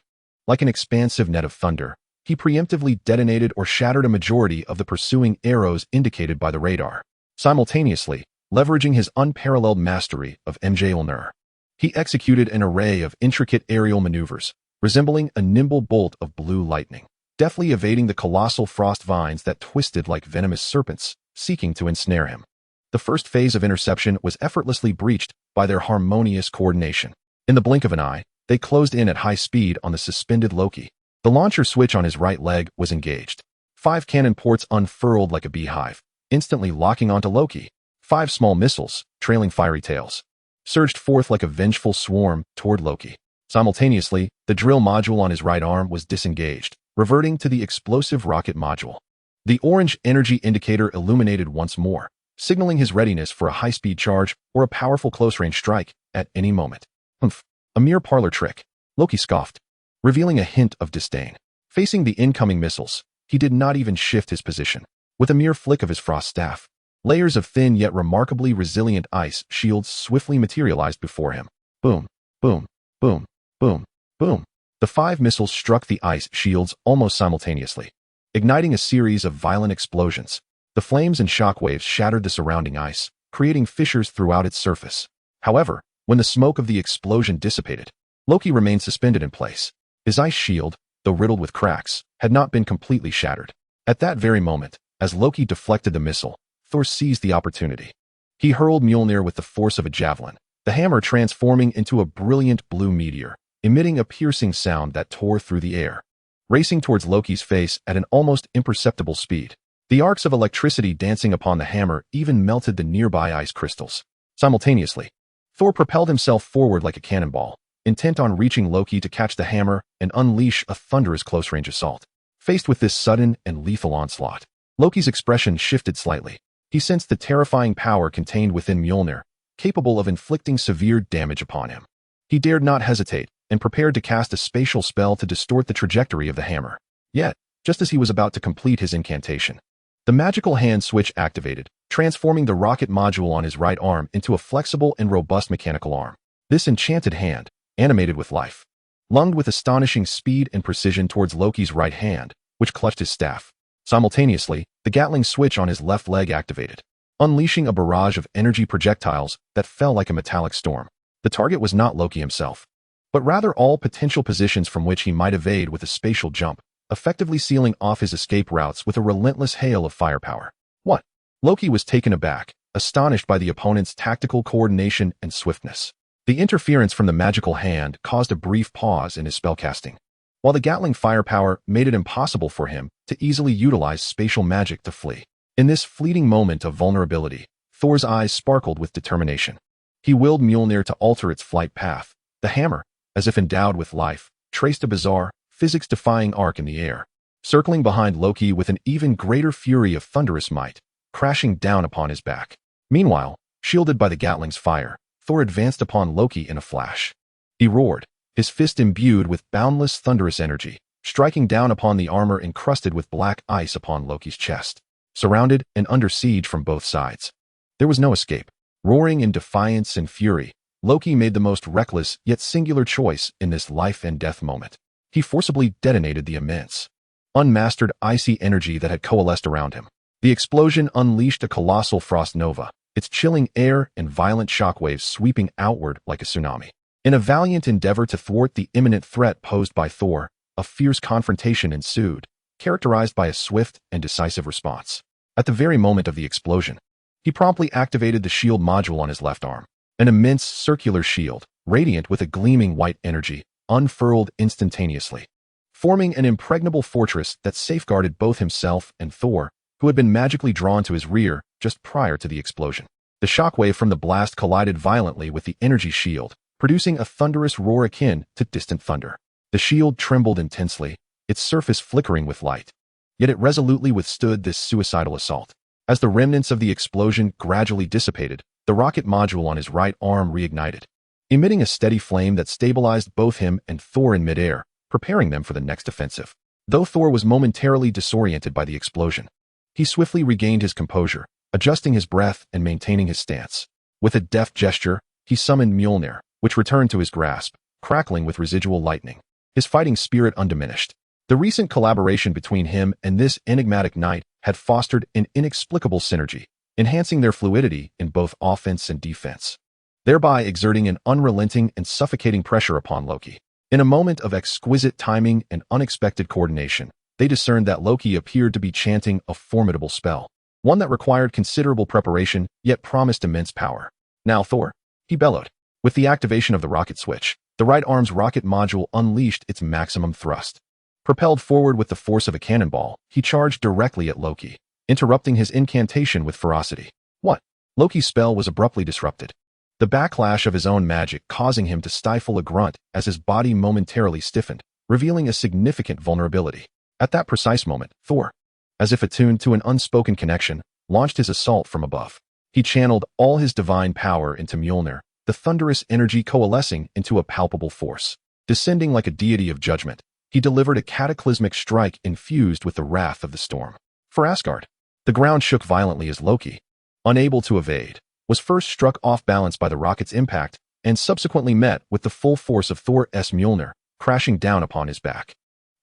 Like an expansive net of thunder, he preemptively detonated or shattered a majority of the pursuing arrows indicated by the radar. Simultaneously, leveraging his unparalleled mastery of Mjolnir, he executed an array of intricate aerial maneuvers, resembling a nimble bolt of blue lightning, deftly evading the colossal frost vines that twisted like venomous serpents, seeking to ensnare him. The first phase of interception was effortlessly breached by their harmonious coordination. In the blink of an eye, they closed in at high speed on the suspended Loki. The launcher switch on his right leg was engaged. 5 cannon ports unfurled like a beehive, instantly locking onto Loki. 5 small missiles, trailing fiery tails, surged forth like a vengeful swarm toward Loki. Simultaneously, the drill module on his right arm was disengaged, reverting to the explosive rocket module. The orange energy indicator illuminated once more, signaling his readiness for a high-speed charge or a powerful close-range strike at any moment. Humph, a mere parlor trick, Loki scoffed, revealing a hint of disdain. Facing the incoming missiles, he did not even shift his position. With a mere flick of his frost staff, layers of thin yet remarkably resilient ice shields swiftly materialized before him. Boom, boom, boom, boom, boom. The 5 missiles struck the ice shields almost simultaneously, igniting a series of violent explosions. The flames and shockwaves shattered the surrounding ice, creating fissures throughout its surface. However, when the smoke of the explosion dissipated, Loki remained suspended in place. His ice shield, though riddled with cracks, had not been completely shattered. At that very moment, as Loki deflected the missile, Thor seized the opportunity. He hurled Mjolnir with the force of a javelin, the hammer transforming into a brilliant blue meteor, emitting a piercing sound that tore through the air. Racing towards Loki's face at an almost imperceptible speed, the arcs of electricity dancing upon the hammer even melted the nearby ice crystals. Simultaneously, Thor propelled himself forward like a cannonball, intent on reaching Loki to catch the hammer and unleash a thunderous close-range assault. Faced with this sudden and lethal onslaught, Loki's expression shifted slightly. He sensed the terrifying power contained within Mjolnir, capable of inflicting severe damage upon him. He dared not hesitate and prepared to cast a spatial spell to distort the trajectory of the hammer. Yet, just as he was about to complete his incantation, the magical hand switch activated, transforming the rocket module on his right arm into a flexible and robust mechanical arm. This enchanted hand, animated with life, lunged with astonishing speed and precision towards Loki's right hand, which clutched his staff. Simultaneously, the Gatling switch on his left leg activated, unleashing a barrage of energy projectiles that fell like a metallic storm. The target was not Loki himself, but rather all potential positions from which he might evade with a spatial jump, effectively sealing off his escape routes with a relentless hail of firepower. What? Loki was taken aback, astonished by the opponent's tactical coordination and swiftness. The interference from the magical hand caused a brief pause in his spellcasting, while the Gatling firepower made it impossible for him to easily utilize spatial magic to flee. In this fleeting moment of vulnerability, Thor's eyes sparkled with determination. He willed Mjolnir to alter its flight path. The hammer, as if endowed with life, traced a bizarre, physics-defying arc in the air, circling behind Loki with an even greater fury of thunderous might, crashing down upon his back. Meanwhile, shielded by the Gatling's fire, Thor advanced upon Loki in a flash. He roared, his fist imbued with boundless thunderous energy, striking down upon the armor encrusted with black ice upon Loki's chest. Surrounded and under siege from both sides, there was no escape. Roaring in defiance and fury, Loki made the most reckless yet singular choice in this life-and-death moment. He forcibly detonated the immense, unmastered icy energy that had coalesced around him. The explosion unleashed a colossal frost nova, its chilling air and violent shockwaves sweeping outward like a tsunami. In a valiant endeavor to thwart the imminent threat posed by Thor, a fierce confrontation ensued, characterized by a swift and decisive response. At the very moment of the explosion, he promptly activated the shield module on his left arm. An immense circular shield, radiant with a gleaming white energy, unfurled instantaneously, forming an impregnable fortress that safeguarded both himself and Thor, who had been magically drawn to his rear just prior to the explosion. The shockwave from the blast collided violently with the energy shield, producing a thunderous roar akin to distant thunder. The shield trembled intensely, its surface flickering with light. Yet it resolutely withstood this suicidal assault. As the remnants of the explosion gradually dissipated, the rocket module on his right arm reignited, emitting a steady flame that stabilized both him and Thor in midair, preparing them for the next offensive. Though Thor was momentarily disoriented by the explosion, he swiftly regained his composure, adjusting his breath and maintaining his stance. With a deft gesture, he summoned Mjolnir, which returned to his grasp, crackling with residual lightning, his fighting spirit undiminished. The recent collaboration between him and this enigmatic knight had fostered an inexplicable synergy, enhancing their fluidity in both offense and defense, thereby exerting an unrelenting and suffocating pressure upon Loki. In a moment of exquisite timing and unexpected coordination, they discerned that Loki appeared to be chanting a formidable spell, one that required considerable preparation yet promised immense power. "Now, Thor," he bellowed. With the activation of the rocket switch, the right arm's rocket module unleashed its maximum thrust. Propelled forward with the force of a cannonball, he charged directly at Loki, interrupting his incantation with ferocity. What? Loki's spell was abruptly disrupted, the backlash of his own magic causing him to stifle a grunt as his body momentarily stiffened, revealing a significant vulnerability. At that precise moment, Thor, as if attuned to an unspoken connection, launched his assault from above. He channeled all his divine power into Mjolnir, the thunderous energy coalescing into a palpable force. Descending like a deity of judgment, he delivered a cataclysmic strike infused with the wrath of the storm. For Asgard, the ground shook violently as Loki, unable to evade, was first struck off balance by the rocket's impact and subsequently met with the full force of Thor's Mjolnir, crashing down upon his back.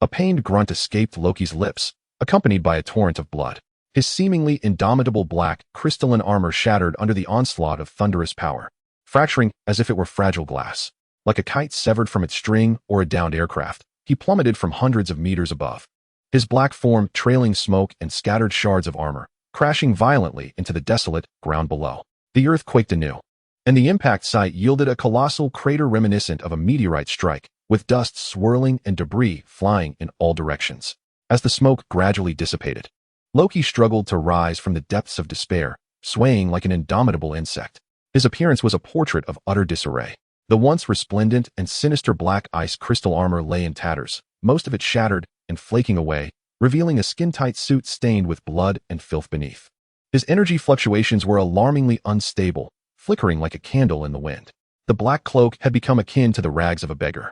A pained grunt escaped Loki's lips, accompanied by a torrent of blood. His seemingly indomitable black, crystalline armor shattered under the onslaught of thunderous power, fracturing as if it were fragile glass. Like a kite severed from its string or a downed aircraft, he plummeted from hundreds of meters above, his black form trailing smoke and scattered shards of armor, crashing violently into the desolate ground below. The earth quaked anew, and the impact site yielded a colossal crater reminiscent of a meteorite strike, with dust swirling and debris flying in all directions. As the smoke gradually dissipated, Loki struggled to rise from the depths of despair, swaying like an indomitable insect. His appearance was a portrait of utter disarray. The once resplendent and sinister black ice crystal armor lay in tatters, most of it shattered and flaking away, revealing a skin-tight suit stained with blood and filth beneath. His energy fluctuations were alarmingly unstable, flickering like a candle in the wind. The black cloak had become akin to the rags of a beggar.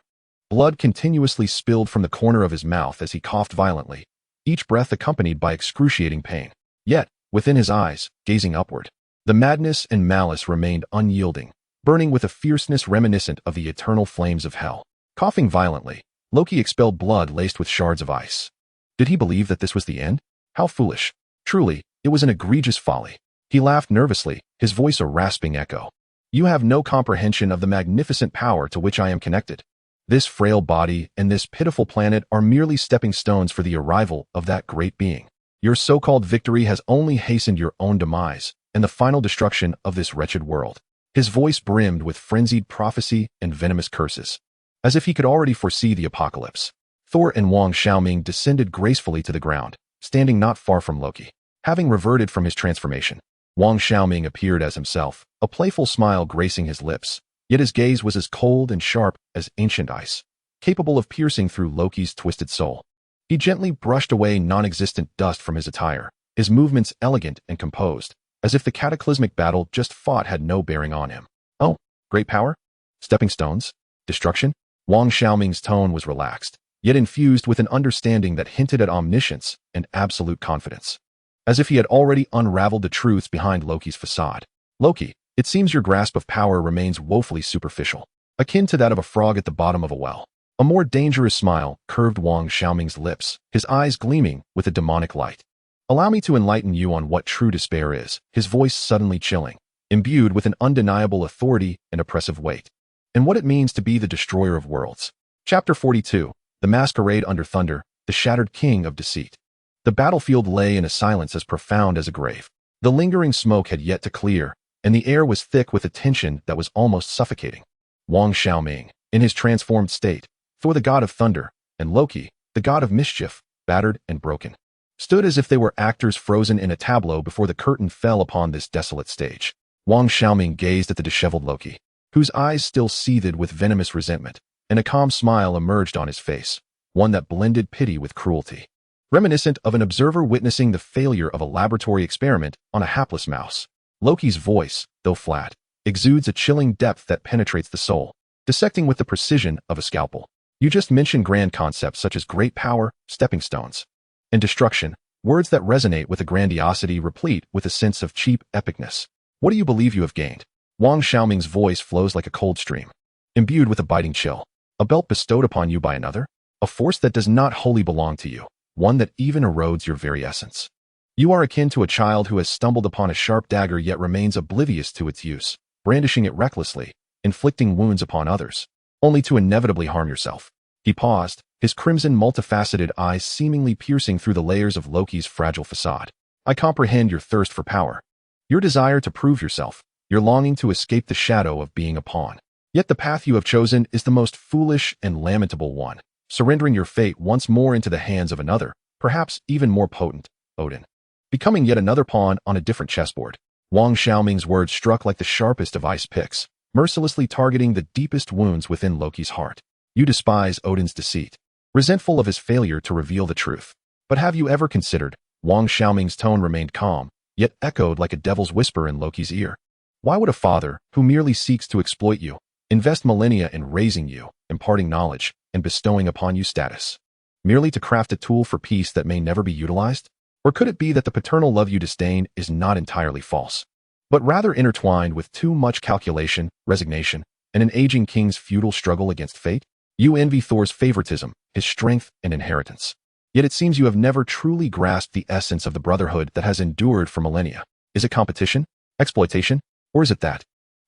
Blood continuously spilled from the corner of his mouth as he coughed violently, each breath accompanied by excruciating pain. Yet, within his eyes, gazing upward, the madness and malice remained unyielding, burning with a fierceness reminiscent of the eternal flames of hell. Coughing violently, Loki expelled blood laced with shards of ice. Did he believe that this was the end? How foolish. Truly, it was an egregious folly. He laughed nervously, his voice a rasping echo. You have no comprehension of the magnificent power to which I am connected. This frail body and this pitiful planet are merely stepping stones for the arrival of that great being. Your so-called victory has only hastened your own demise, and the final destruction of this wretched world. His voice brimmed with frenzied prophecy and venomous curses, as if he could already foresee the apocalypse. Thor and Wang Xiaoming descended gracefully to the ground, standing not far from Loki. Having reverted from his transformation, Wang Xiaoming appeared as himself, a playful smile gracing his lips, yet his gaze was as cold and sharp as ancient ice, capable of piercing through Loki's twisted soul. He gently brushed away non-existent dust from his attire, his movements elegant and composed, as if the cataclysmic battle just fought had no bearing on him. Oh, great power? Stepping stones? Destruction? Wang Xiaoming's tone was relaxed, yet infused with an understanding that hinted at omniscience and absolute confidence, as if he had already unraveled the truths behind Loki's facade. Loki, it seems your grasp of power remains woefully superficial, akin to that of a frog at the bottom of a well. A more dangerous smile curved Wang Xiaoming's lips, his eyes gleaming with a demonic light. Allow me to enlighten you on what true despair is, his voice suddenly chilling, imbued with an undeniable authority and oppressive weight, and what it means to be the destroyer of worlds. Chapter 42, The Masquerade Under Thunder, the Shattered King of Deceit. The battlefield lay in a silence as profound as a grave. The lingering smoke had yet to clear, and the air was thick with a tension that was almost suffocating. Wang Xiaoming, in his transformed state, Thor the god of thunder, and Loki, the god of mischief, battered and broken, stood as if they were actors frozen in a tableau before the curtain fell upon this desolate stage. Wang Xiaoming gazed at the disheveled Loki, whose eyes still seethed with venomous resentment, and a calm smile emerged on his face, one that blended pity with cruelty, reminiscent of an observer witnessing the failure of a laboratory experiment on a hapless mouse. Loki's voice, though flat, exudes a chilling depth that penetrates the soul, dissecting with the precision of a scalpel. You just mentioned grand concepts such as great power, stepping stones, and destruction, words that resonate with a grandiosity replete with a sense of cheap epicness. What do you believe you have gained? Wang Xiaoming's voice flows like a cold stream, imbued with a biting chill. A belt bestowed upon you by another? A force that does not wholly belong to you, one that even erodes your very essence. You are akin to a child who has stumbled upon a sharp dagger yet remains oblivious to its use, brandishing it recklessly, inflicting wounds upon others, only to inevitably harm yourself. He paused, his crimson multifaceted eyes seemingly piercing through the layers of Loki's fragile facade. I comprehend your thirst for power, your desire to prove yourself, your longing to escape the shadow of being a pawn. Yet the path you have chosen is the most foolish and lamentable one, surrendering your fate once more into the hands of another, perhaps even more potent, Odin. Becoming yet another pawn on a different chessboard. Wang Xiaoming's words struck like the sharpest of ice picks, mercilessly targeting the deepest wounds within Loki's heart. You despise Odin's deceit, resentful of his failure to reveal the truth. But have you ever considered? Wang Xiaoming's tone remained calm, yet echoed like a devil's whisper in Loki's ear. Why would a father, who merely seeks to exploit you, invest millennia in raising you, imparting knowledge, and bestowing upon you status, merely to craft a tool for peace that may never be utilized? Or could it be that the paternal love you disdain is not entirely false, but rather intertwined with too much calculation, resignation, and an aging king's futile struggle against fate? You envy Thor's favoritism, his strength and inheritance. Yet it seems you have never truly grasped the essence of the brotherhood that has endured for millennia. Is it competition, exploitation, or is it that,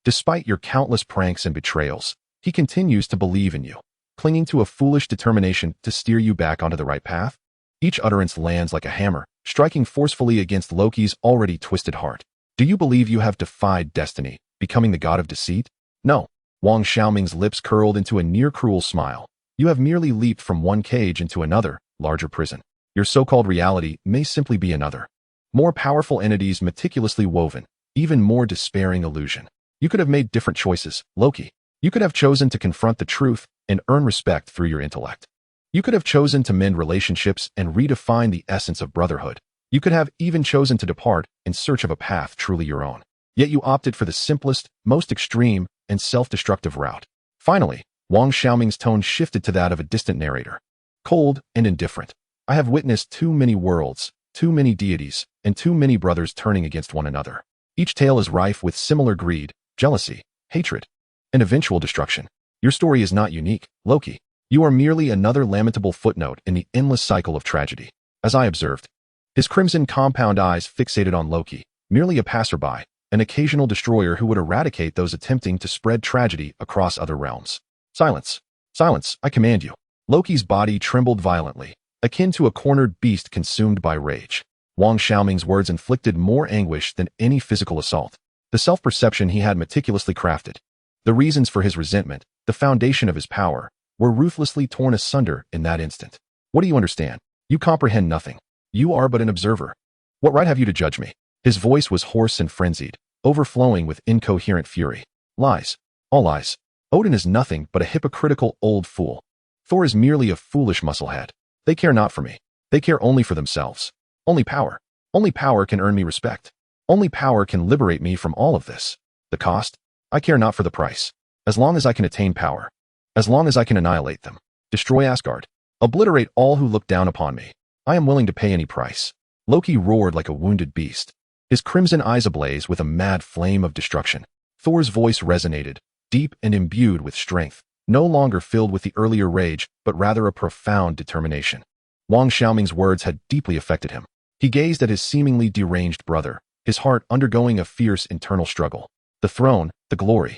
despite your countless pranks and betrayals, he continues to believe in you, clinging to a foolish determination to steer you back onto the right path? Each utterance lands like a hammer, striking forcefully against Loki's already twisted heart. Do you believe you have defied destiny, becoming the god of deceit? No. Wang Xiaoming's lips curled into a near-cruel smile. You have merely leaped from one cage into another, larger prison. Your so-called reality may simply be another, more powerful entity's meticulously woven, even more despairing illusion. You could have made different choices, Loki. You could have chosen to confront the truth and earn respect through your intellect. You could have chosen to mend relationships and redefine the essence of brotherhood. You could have even chosen to depart in search of a path truly your own. Yet you opted for the simplest, most extreme, and self-destructive route. Finally, Wang Xiaoming's tone shifted to that of a distant narrator. Cold and indifferent. I have witnessed too many worlds, too many deities, and too many brothers turning against one another. Each tale is rife with similar greed, jealousy, hatred, and eventual destruction. Your story is not unique, Loki. You are merely another lamentable footnote in the endless cycle of tragedy. As I observed, his crimson compound eyes fixated on Loki, merely a passerby, an occasional destroyer who would eradicate those attempting to spread tragedy across other realms. Silence. Silence, I command you. Loki's body trembled violently, akin to a cornered beast consumed by rage. Wang Xiaoming's words inflicted more anguish than any physical assault. The self-perception he had meticulously crafted, the reasons for his resentment, the foundation of his power, were ruthlessly torn asunder in that instant. What do you understand? You comprehend nothing. You are but an observer. What right have you to judge me? His voice was hoarse and frenzied, overflowing with incoherent fury. Lies. All lies. Odin is nothing but a hypocritical old fool. Thor is merely a foolish musclehead. They care not for me. They care only for themselves. Only power. Only power can earn me respect. Only power can liberate me from all of this. The cost? I care not for the price. As long as I can attain power. As long as I can annihilate them. Destroy Asgard. Obliterate all who look down upon me. I am willing to pay any price. Loki roared like a wounded beast, his crimson eyes ablaze with a mad flame of destruction. Thor's voice resonated, deep and imbued with strength, no longer filled with the earlier rage, but rather a profound determination. Wang Xiaoming's words had deeply affected him. He gazed at his seemingly deranged brother, his heart undergoing a fierce internal struggle. The throne, the glory,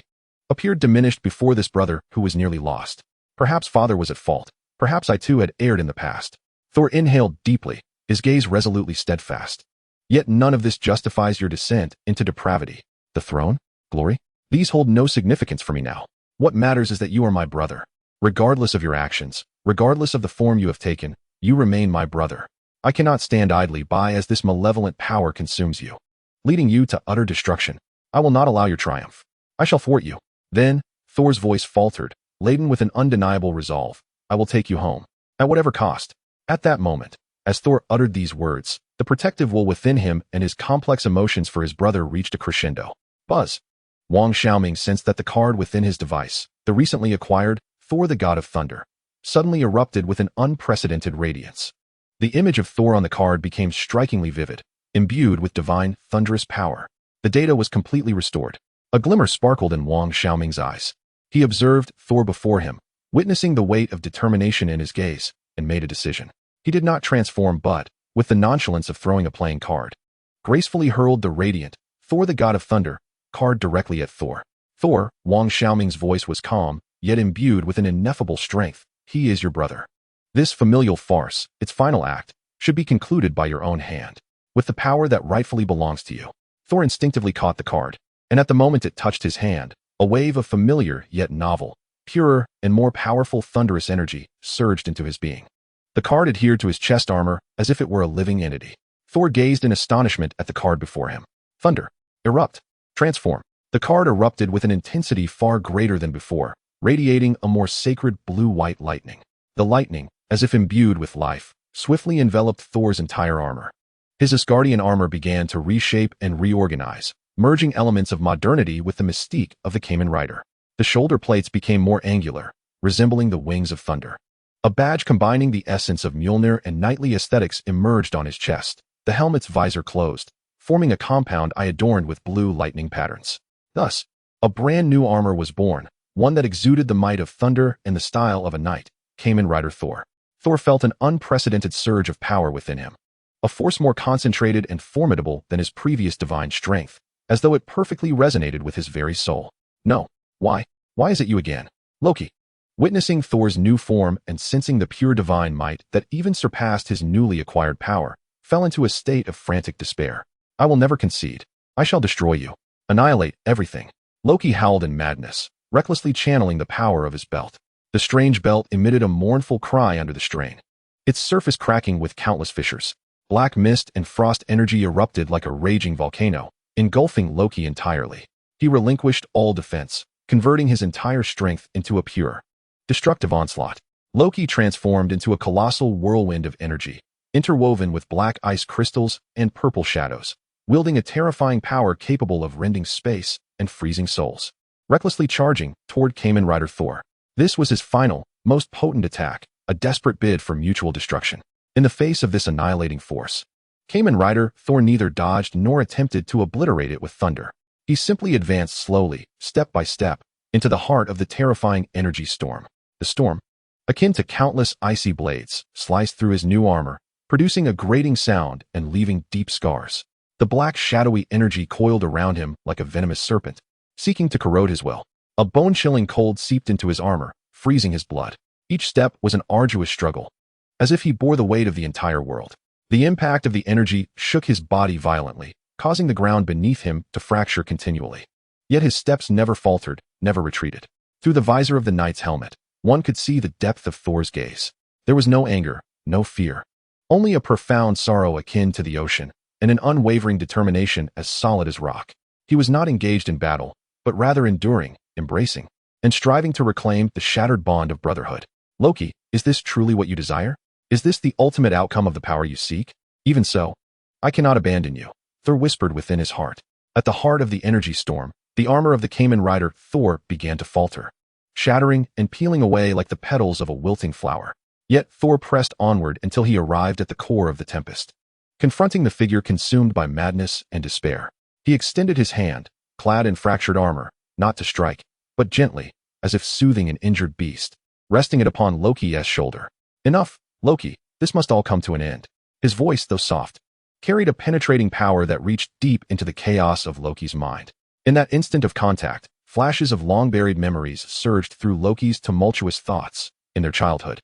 appeared diminished before this brother who was nearly lost. Perhaps father was at fault. Perhaps I too had erred in the past. Thor inhaled deeply, his gaze resolutely steadfast. Yet none of this justifies your descent into depravity. The throne? Glory? These hold no significance for me now. What matters is that you are my brother. Regardless of your actions, regardless of the form you have taken, you remain my brother. I cannot stand idly by as this malevolent power consumes you, leading you to utter destruction. I will not allow your triumph. I shall thwart you. Then, Thor's voice faltered, laden with an undeniable resolve. I will take you home, at whatever cost. At that moment, as Thor uttered these words, the protective will within him and his complex emotions for his brother reached a crescendo. Buzz. Wang Xiaoming sensed that the card within his device, the recently acquired Thor the God of Thunder, suddenly erupted with an unprecedented radiance. The image of Thor on the card became strikingly vivid, imbued with divine, thunderous power. The data was completely restored. A glimmer sparkled in Wang Xiaoming's eyes. He observed Thor before him, witnessing the weight of determination in his gaze, and made a decision. He did not transform but, with the nonchalance of throwing a playing card, gracefully hurled the radiant Thor the God of Thunder card directly at Thor. Thor, Wang Xiaoming's voice was calm, yet imbued with an ineffable strength. He is your brother. This familial farce, its final act, should be concluded by your own hand, with the power that rightfully belongs to you. Thor instinctively caught the card, and at the moment it touched his hand, a wave of familiar yet novel, purer and more powerful thunderous energy surged into his being. The card adhered to his chest armor as if it were a living entity. Thor gazed in astonishment at the card before him. Thunder. Erupt. Transform. The card erupted with an intensity far greater than before, radiating a more sacred blue-white lightning. The lightning, as if imbued with life, swiftly enveloped Thor's entire armor. His Asgardian armor began to reshape and reorganize, merging elements of modernity with the mystique of the Kamen Rider. The shoulder plates became more angular, resembling the wings of thunder. A badge combining the essence of Mjolnir and knightly aesthetics emerged on his chest. The helmet's visor closed, forming a compound eye adorned with blue lightning patterns. Thus, a brand new armor was born, one that exuded the might of thunder and the style of a knight, Kamen Rider Thor. Thor felt an unprecedented surge of power within him, a force more concentrated and formidable than his previous divine strength, as though it perfectly resonated with his very soul. No. Why? Why is it you again? Loki. Witnessing Thor's new form and sensing the pure divine might that even surpassed his newly acquired power, fell into a state of frantic despair. I will never concede. I shall destroy you. Annihilate everything. Loki howled in madness, recklessly channeling the power of his belt. The strange belt emitted a mournful cry under the strain, its surface cracking with countless fissures. Black mist and frost energy erupted like a raging volcano, engulfing Loki entirely. He relinquished all defense, converting his entire strength into a pure, destructive onslaught. Loki transformed into a colossal whirlwind of energy, interwoven with black ice crystals and purple shadows, wielding a terrifying power capable of rending space and freezing souls. Recklessly charging toward Kamen Rider Thor. This was his final, most potent attack, a desperate bid for mutual destruction. In the face of this annihilating force, Kamen Rider Thor neither dodged nor attempted to obliterate it with thunder. He simply advanced slowly, step by step, into the heart of the terrifying energy storm. The storm, akin to countless icy blades, sliced through his new armor, producing a grating sound and leaving deep scars. The black shadowy energy coiled around him like a venomous serpent, seeking to corrode his will. A bone-chilling cold seeped into his armor, freezing his blood. Each step was an arduous struggle, as if he bore the weight of the entire world. The impact of the energy shook his body violently, causing the ground beneath him to fracture continually. Yet his steps never faltered, never retreated. Through the visor of the knight's helmet, one could see the depth of Thor's gaze. There was no anger, no fear. Only a profound sorrow akin to the ocean, and an unwavering determination as solid as rock. He was not engaged in battle, but rather enduring, embracing, and striving to reclaim the shattered bond of brotherhood. Loki, is this truly what you desire? Is this the ultimate outcome of the power you seek? Even so, I cannot abandon you, Thor whispered within his heart. At the heart of the energy storm, the armor of the Kamen Rider Thor began to falter, shattering and peeling away like the petals of a wilting flower. Yet Thor pressed onward until he arrived at the core of the tempest. Confronting the figure consumed by madness and despair, he extended his hand, clad in fractured armor, not to strike, but gently, as if soothing an injured beast, resting it upon Loki's shoulder. Enough, Loki, this must all come to an end. His voice, though soft, carried a penetrating power that reached deep into the chaos of Loki's mind. In that instant of contact, flashes of long-buried memories surged through Loki's tumultuous thoughts in their childhood.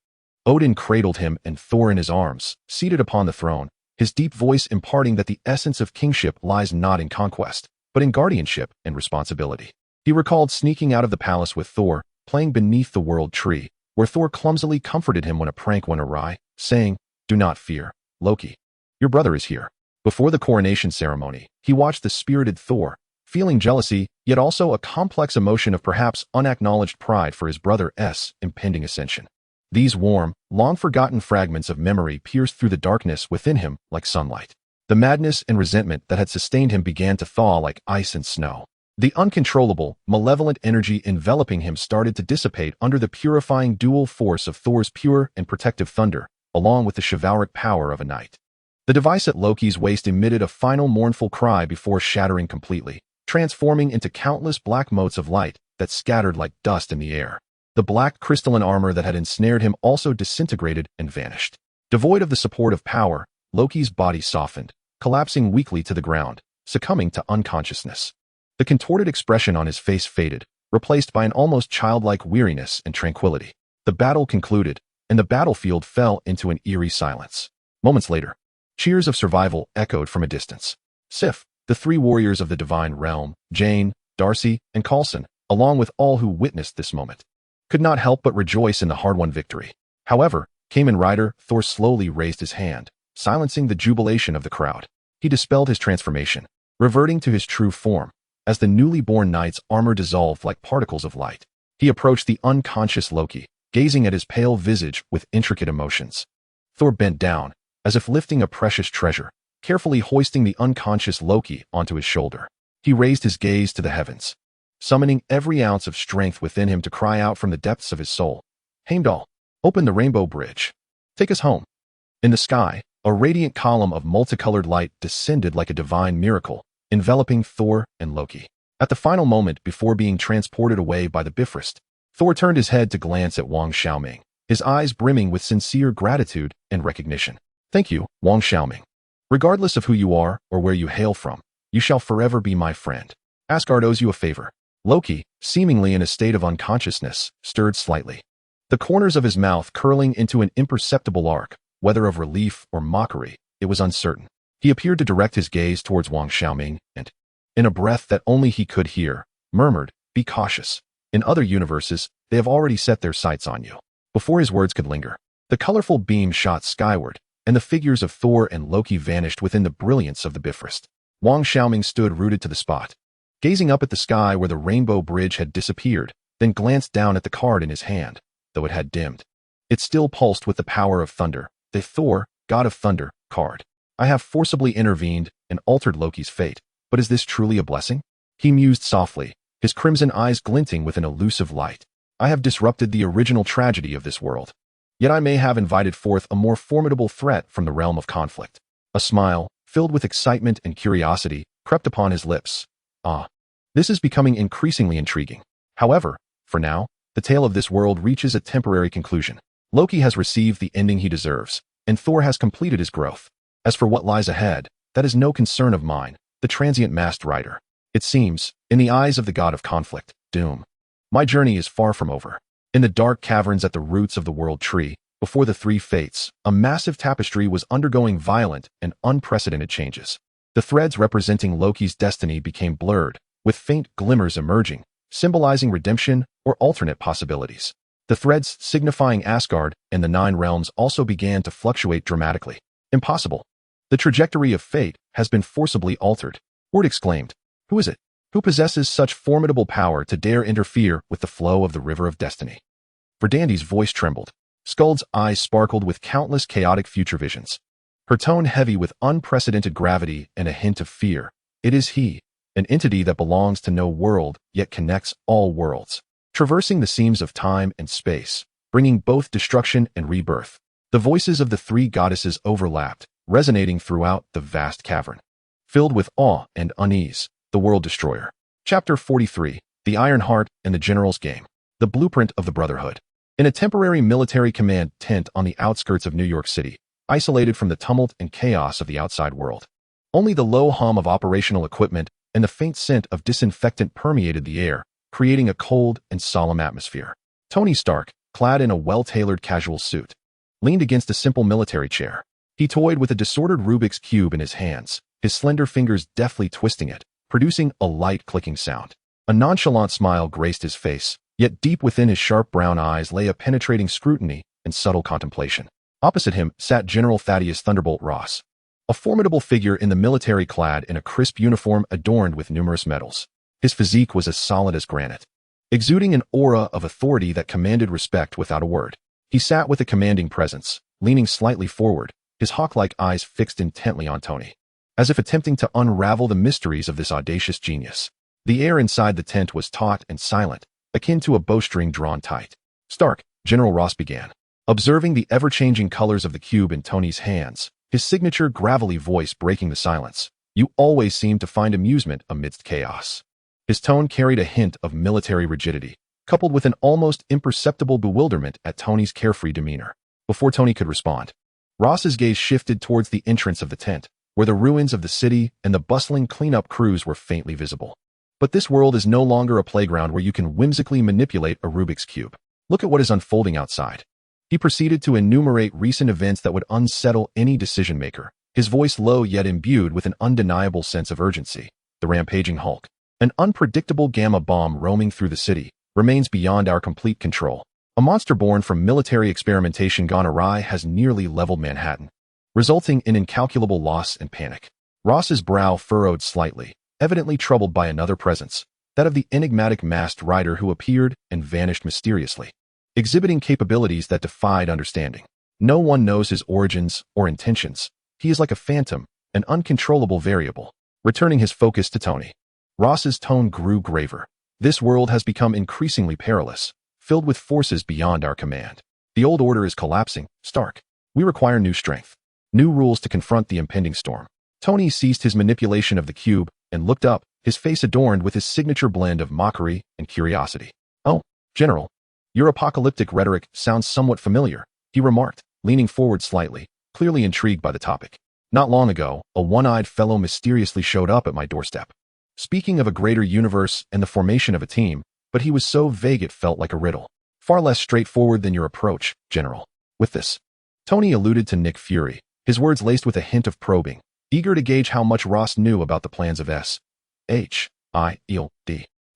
Odin cradled him and Thor in his arms, seated upon the throne, his deep voice imparting that the essence of kingship lies not in conquest, but in guardianship and responsibility. He recalled sneaking out of the palace with Thor, playing beneath the world tree, where Thor clumsily comforted him when a prank went awry, saying, "Do not fear, Loki. Your brother is here." Before the coronation ceremony, he watched the spirited Thor, feeling jealousy, yet also a complex emotion of perhaps unacknowledged pride for his brother's impending ascension. These warm, long-forgotten fragments of memory pierced through the darkness within him like sunlight. The madness and resentment that had sustained him began to thaw like ice and snow. The uncontrollable, malevolent energy enveloping him started to dissipate under the purifying dual force of Thor's pure and protective thunder, along with the chivalric power of a knight. The device at Loki's waist emitted a final mournful cry before shattering completely, transforming into countless black motes of light that scattered like dust in the air. The black crystalline armor that had ensnared him also disintegrated and vanished. Devoid of the support of power, Loki's body softened, collapsing weakly to the ground, succumbing to unconsciousness. The contorted expression on his face faded, replaced by an almost childlike weariness and tranquility. The battle concluded, and the battlefield fell into an eerie silence. Moments later, cheers of survival echoed from a distance. Sif, the three warriors of the divine realm, Jane, Darcy, and Coulson, along with all who witnessed this moment, could not help but rejoice in the hard-won victory. However, Kamen Rider Thor slowly raised his hand, silencing the jubilation of the crowd. He dispelled his transformation, reverting to his true form. As the newly born knight's armor dissolved like particles of light, he approached the unconscious Loki, gazing at his pale visage with intricate emotions. Thor bent down, as if lifting a precious treasure, carefully hoisting the unconscious Loki onto his shoulder. He raised his gaze to the heavens, summoning every ounce of strength within him to cry out from the depths of his soul, "Heimdall, open the rainbow bridge. Take us home." In the sky, a radiant column of multicolored light descended like a divine miracle, enveloping Thor and Loki. At the final moment before being transported away by the Bifrost, Thor turned his head to glance at Wang Xiaoming, his eyes brimming with sincere gratitude and recognition. "Thank you, Wang Xiaoming. Regardless of who you are or where you hail from, you shall forever be my friend. Asgard owes you a favor." Loki, seemingly in a state of unconsciousness, stirred slightly, the corners of his mouth curling into an imperceptible arc, whether of relief or mockery, it was uncertain. He appeared to direct his gaze towards Wang Xiaoming and, in a breath that only he could hear, murmured, "Be cautious. In other universes, they have already set their sights on you." Before his words could linger, the colorful beam shot skyward, and the figures of Thor and Loki vanished within the brilliance of the Bifrost. Wang Xiaoming stood rooted to the spot, gazing up at the sky where the rainbow bridge had disappeared, then glanced down at the card in his hand, though it had dimmed. It still pulsed with the power of thunder. The Thor, God of Thunder, card. "I have forcibly intervened and altered Loki's fate, but is this truly a blessing?" He mused softly, his crimson eyes glinting with an elusive light. "I have disrupted the original tragedy of this world. Yet I may have invited forth a more formidable threat from the realm of conflict." A smile, filled with excitement and curiosity, crept upon his lips. "Ah, this is becoming increasingly intriguing. However, for now, the tale of this world reaches a temporary conclusion. Loki has received the ending he deserves, and Thor has completed his growth. As for what lies ahead, that is no concern of mine, the transient masked rider. It seems, in the eyes of the god of conflict, doom, my journey is far from over." In the dark caverns at the roots of the world tree, Before the three fates, a massive tapestry was undergoing violent and unprecedented changes. The threads representing Loki's destiny became blurred, with faint glimmers emerging, symbolizing redemption or alternate possibilities. The threads signifying Asgard and the Nine Realms also began to fluctuate dramatically. Impossible. The trajectory of fate has been forcibly altered. Ward exclaimed. Who is it? Who possesses such formidable power to dare interfere with the flow of the river of destiny? Verdandi's voice trembled. Skuld's eyes sparkled with countless chaotic future visions. Her tone heavy with unprecedented gravity and a hint of fear. It is he, an entity that belongs to no world, yet connects all worlds, traversing the seams of time and space, bringing both destruction and rebirth. The voices of the three goddesses overlapped, resonating throughout the vast cavern. Filled with awe and unease, the World Destroyer. Chapter 43, The Iron Heart and the General's Game. The Blueprint of the Brotherhood. In a temporary military command tent on the outskirts of New York City, isolated from the tumult and chaos of the outside world, only the low hum of operational equipment and the faint scent of disinfectant permeated the air, creating a cold and solemn atmosphere. Tony Stark, clad in a well-tailored casual suit, leaned against a simple military chair. He toyed with a disordered Rubik's Cube in his hands, his slender fingers deftly twisting it, producing a light clicking sound. A nonchalant smile graced his face, yet deep within his sharp brown eyes lay a penetrating scrutiny and subtle contemplation. Opposite him sat General Thaddeus Thunderbolt Ross, a formidable figure in the military clad in a crisp uniform adorned with numerous medals. His physique was as solid as granite, exuding an aura of authority that commanded respect without a word. He sat with a commanding presence, leaning slightly forward, his hawk-like eyes fixed intently on Tony, as if attempting to unravel the mysteries of this audacious genius. The air inside the tent was taut and silent, akin to a bowstring drawn tight. Stark, General Ross began, observing the ever-changing colors of the cube in Tony's hands, his signature gravelly voice breaking the silence. You always seem to find amusement amidst chaos. His tone carried a hint of military rigidity, coupled with an almost imperceptible bewilderment at Tony's carefree demeanor. Before Tony could respond, Ross's gaze shifted towards the entrance of the tent, where the ruins of the city and the bustling cleanup crews were faintly visible. But this world is no longer a playground where you can whimsically manipulate a Rubik's Cube. Look at what is unfolding outside. He proceeded to enumerate recent events that would unsettle any decision-maker, his voice low yet imbued with an undeniable sense of urgency. The rampaging Hulk, an unpredictable gamma bomb roaming through the city, remains beyond our complete control. A monster born from military experimentation gone awry has nearly leveled Manhattan, resulting in incalculable loss and panic. Ross's brow furrowed slightly, evidently troubled by another presence, that of the enigmatic masked rider who appeared and vanished mysteriously, exhibiting capabilities that defied understanding. No one knows his origins or intentions. He is like a phantom, an uncontrollable variable. Returning his focus to Tony, Ross's tone grew graver. This world has become increasingly perilous, filled with forces beyond our command. The old order is collapsing, Stark. We require new strength, new rules to confront the impending storm. Tony ceased his manipulation of the cube and looked up, his face adorned with his signature blend of mockery and curiosity. Oh, General, your apocalyptic rhetoric sounds somewhat familiar, he remarked, leaning forward slightly, clearly intrigued by the topic. Not long ago, a one-eyed fellow mysteriously showed up at my doorstep, speaking of a greater universe and the formation of a team, but he was so vague it felt like a riddle. Far less straightforward than your approach, General. With this, Tony alluded to Nick Fury, his words laced with a hint of probing, eager to gauge how much Ross knew about the plans of S.H.I.E.L.D.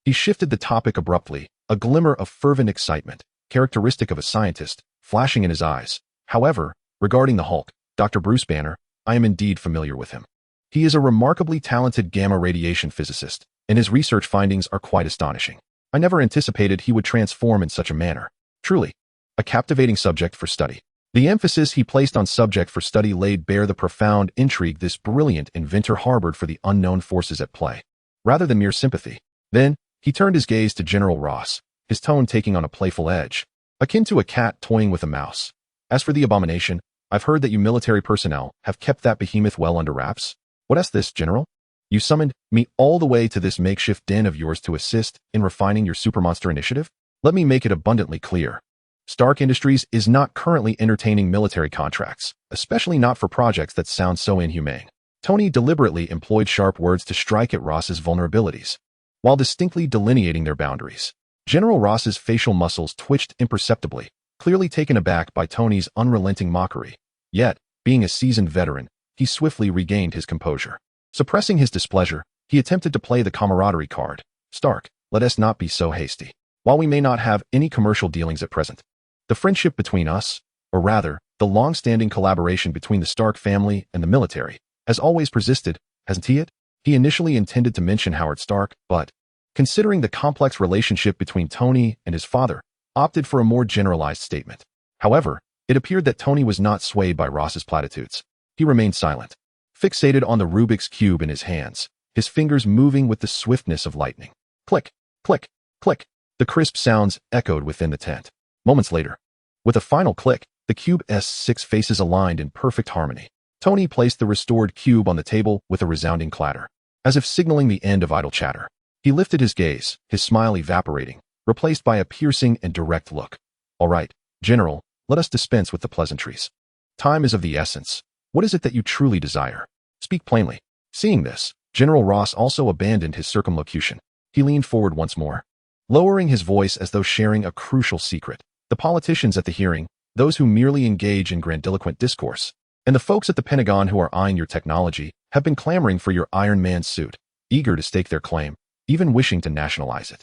He shifted the topic abruptly, a glimmer of fervent excitement, characteristic of a scientist, flashing in his eyes. However, regarding the Hulk, Dr. Bruce Banner, I am indeed familiar with him. He is a remarkably talented gamma radiation physicist, and his research findings are quite astonishing. I never anticipated he would transform in such a manner. Truly, a captivating subject for study. The emphasis he placed on subject for study laid bare the profound intrigue this brilliant inventor harbored for the unknown forces at play, rather than mere sympathy. Then, he turned his gaze to General Ross, his tone taking on a playful edge, akin to a cat toying with a mouse. As for the abomination, I've heard that you military personnel have kept that behemoth well under wraps. What's this, General? You summoned me all the way to this makeshift den of yours to assist in refining your supermonster initiative? Let me make it abundantly clear. Stark Industries is not currently entertaining military contracts, especially not for projects that sound so inhumane. Tony deliberately employed sharp words to strike at Ross's vulnerabilities, while distinctly delineating their boundaries. General Ross's facial muscles twitched imperceptibly, clearly taken aback by Tony's unrelenting mockery. Yet, being a seasoned veteran, he swiftly regained his composure. Suppressing his displeasure, he attempted to play the camaraderie card. Stark, let us not be so hasty. While we may not have any commercial dealings at present, the friendship between us, or rather, the long-standing collaboration between the Stark family and the military, has always persisted, hasn't it? He initially intended to mention Howard Stark, but, considering the complex relationship between Tony and his father, opted for a more generalized statement. However, it appeared that Tony was not swayed by Ross's platitudes. He remained silent, fixated on the Rubik's Cube in his hands, his fingers moving with the swiftness of lightning. Click, click, click. The crisp sounds echoed within the tent. Moments later, with a final click, the cube's 6 faces aligned in perfect harmony. Tony placed the restored cube on the table with a resounding clatter, as if signaling the end of idle chatter. He lifted his gaze, his smile evaporating, replaced by a piercing and direct look. All right, General, let us dispense with the pleasantries. Time is of the essence. What is it that you truly desire? Speak plainly. Seeing this, General Ross also abandoned his circumlocution. He leaned forward once more, lowering his voice as though sharing a crucial secret. The politicians at the hearing, those who merely engage in grandiloquent discourse, and the folks at the Pentagon who are eyeing your technology, have been clamoring for your Iron Man suit, eager to stake their claim, even wishing to nationalize it.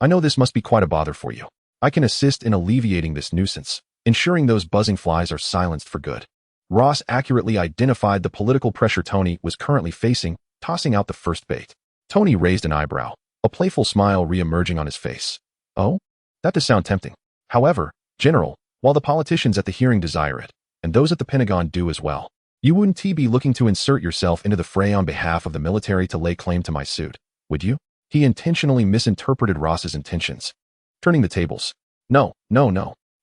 I know this must be quite a bother for you. I can assist in alleviating this nuisance, ensuring those buzzing flies are silenced for good. Ross accurately identified the political pressure Tony was currently facing, tossing out the first bait. Tony raised an eyebrow, a playful smile re-emerging on his face. Oh? That does sound tempting. However, General, while the politicians at the hearing desire it, and those at the Pentagon do as well, you wouldn't be looking to insert yourself into the fray on behalf of the military to lay claim to my suit, would you? He intentionally misinterpreted Ross's intentions, turning the tables. No.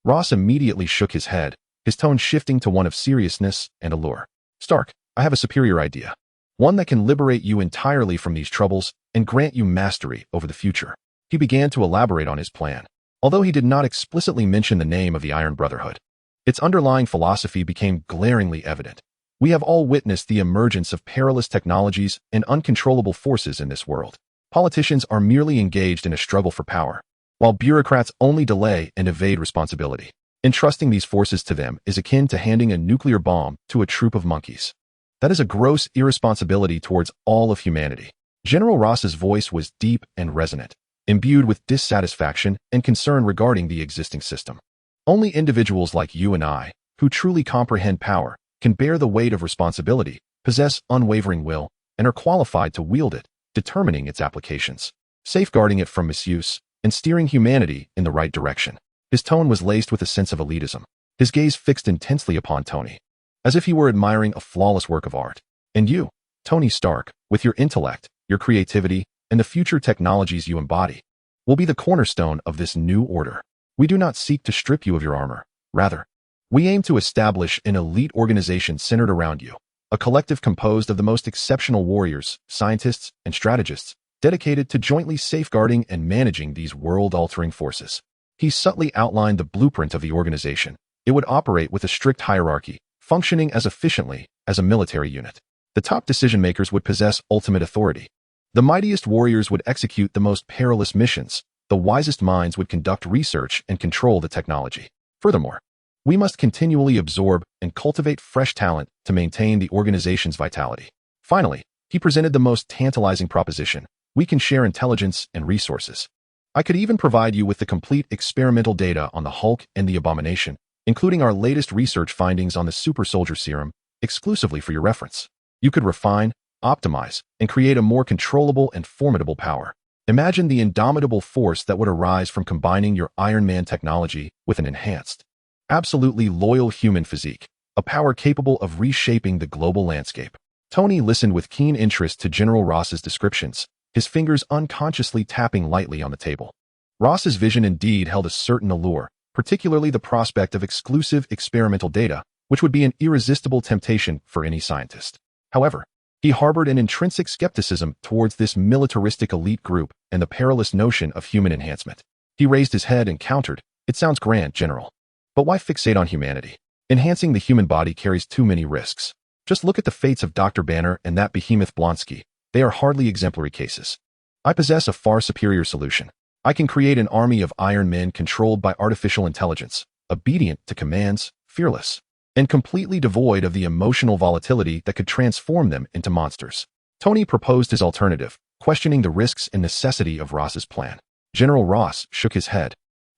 Ross immediately shook his head, his tone shifting to one of seriousness and allure. Stark, I have a superior idea. One that can liberate you entirely from these troubles and grant you mastery over the future. He began to elaborate on his plan. Although he did not explicitly mention the name of the Iron Brotherhood, its underlying philosophy became glaringly evident. We have all witnessed the emergence of perilous technologies and uncontrollable forces in this world. Politicians are merely engaged in a struggle for power, while bureaucrats only delay and evade responsibility. Entrusting these forces to them is akin to handing a nuclear bomb to a troop of monkeys. That is a gross irresponsibility towards all of humanity. General Ross's voice was deep and resonant, imbued with dissatisfaction and concern regarding the existing system. Only individuals like you and I, who truly comprehend power, can bear the weight of responsibility, possess unwavering will, and are qualified to wield it, determining its applications, safeguarding it from misuse, and steering humanity in the right direction. His tone was laced with a sense of elitism, his gaze fixed intensely upon Tony, as if he were admiring a flawless work of art. And you, Tony Stark, with your intellect, your creativity, and the future technologies you embody, will be the cornerstone of this new order. We do not seek to strip you of your armor. Rather, we aim to establish an elite organization centered around you, a collective composed of the most exceptional warriors, scientists, and strategists, dedicated to jointly safeguarding and managing these world-altering forces. He subtly outlined the blueprint of the organization. It would operate with a strict hierarchy, functioning as efficiently as a military unit. The top decision-makers would possess ultimate authority. The mightiest warriors would execute the most perilous missions. The wisest minds would conduct research and control the technology. Furthermore, we must continually absorb and cultivate fresh talent to maintain the organization's vitality. Finally, he presented the most tantalizing proposition. We can share intelligence and resources. I could even provide you with the complete experimental data on the Hulk and the Abomination, including our latest research findings on the super soldier serum, exclusively for your reference. You could refine, optimize, and create a more controllable and formidable power. Imagine the indomitable force that would arise from combining your Iron Man technology with an enhanced, absolutely loyal human physique, a power capable of reshaping the global landscape. Tony listened with keen interest to General Ross's descriptions, his fingers unconsciously tapping lightly on the table. Ross's vision indeed held a certain allure, particularly the prospect of exclusive experimental data, which would be an irresistible temptation for any scientist. However, he harbored an intrinsic skepticism towards this militaristic elite group and the perilous notion of human enhancement. He raised his head and countered, "It sounds grand, General. But why fixate on humanity? Enhancing the human body carries too many risks. Just look at the fates of Dr. Banner and that behemoth Blonsky. They are hardly exemplary cases. I possess a far superior solution. I can create an army of Iron Men controlled by artificial intelligence, obedient to commands, fearless, and completely devoid of the emotional volatility that could transform them into monsters. Tony proposed his alternative, questioning the risks and necessity of Ross's plan. General Ross shook his head,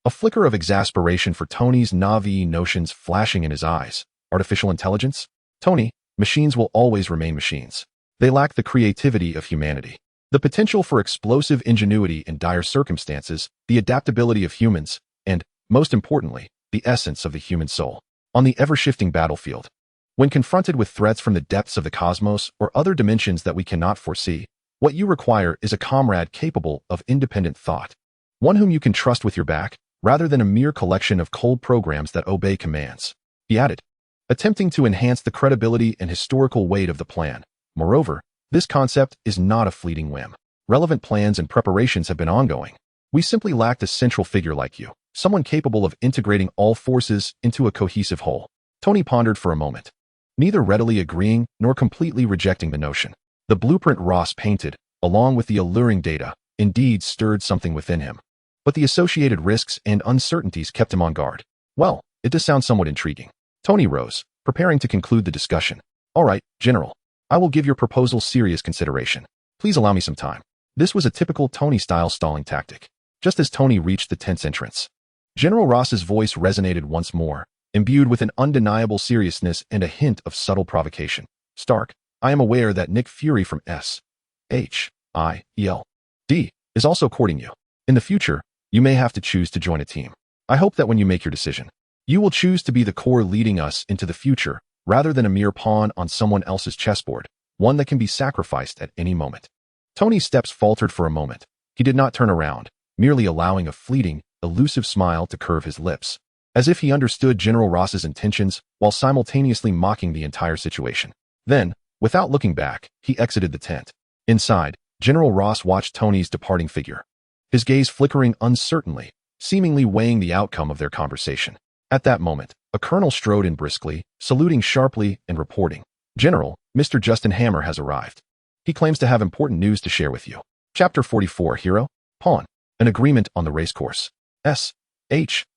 a flicker of exasperation for Tony's naive notions flashing in his eyes. Artificial intelligence? Tony, machines will always remain machines. They lack the creativity of humanity, the potential for explosive ingenuity in dire circumstances, the adaptability of humans, and, most importantly, the essence of the human soul. On the ever-shifting battlefield, when confronted with threats from the depths of the cosmos or other dimensions that we cannot foresee, what you require is a comrade capable of independent thought, one whom you can trust with your back, rather than a mere collection of cold programs that obey commands. He added, attempting to enhance the credibility and historical weight of the plan. Moreover, this concept is not a fleeting whim. Relevant plans and preparations have been ongoing. We simply lacked a central figure like you, someone capable of integrating all forces into a cohesive whole. Tony pondered for a moment, neither readily agreeing nor completely rejecting the notion. The blueprint Ross painted, along with the alluring data, indeed stirred something within him. But the associated risks and uncertainties kept him on guard. Well, it does sound somewhat intriguing. Tony rose, preparing to conclude the discussion. All right, General. I will give your proposal serious consideration. Please allow me some time. This was a typical Tony-style stalling tactic. Just as Tony reached the tent's entrance, General Ross's voice resonated once more, imbued with an undeniable seriousness and a hint of subtle provocation. Stark, I am aware that Nick Fury from S.H.I.E.L.D. is also courting you. In the future, you may have to choose to join a team. I hope that when you make your decision, you will choose to be the core leading us into the future, rather than a mere pawn on someone else's chessboard, one that can be sacrificed at any moment. Tony's steps faltered for a moment. He did not turn around, merely allowing a fleeting, elusive smile to curve his lips, as if he understood General Ross's intentions while simultaneously mocking the entire situation. Then, without looking back, he exited the tent. Inside, General Ross watched Tony's departing figure, his gaze flickering uncertainly, seemingly weighing the outcome of their conversation. At that moment, a colonel strode in briskly, saluting sharply and reporting, General, Mr. Justin Hammer has arrived. He claims to have important news to share with you. Chapter 44, Hero, Pawn, an agreement on the racecourse. S.H.I.E.L.D.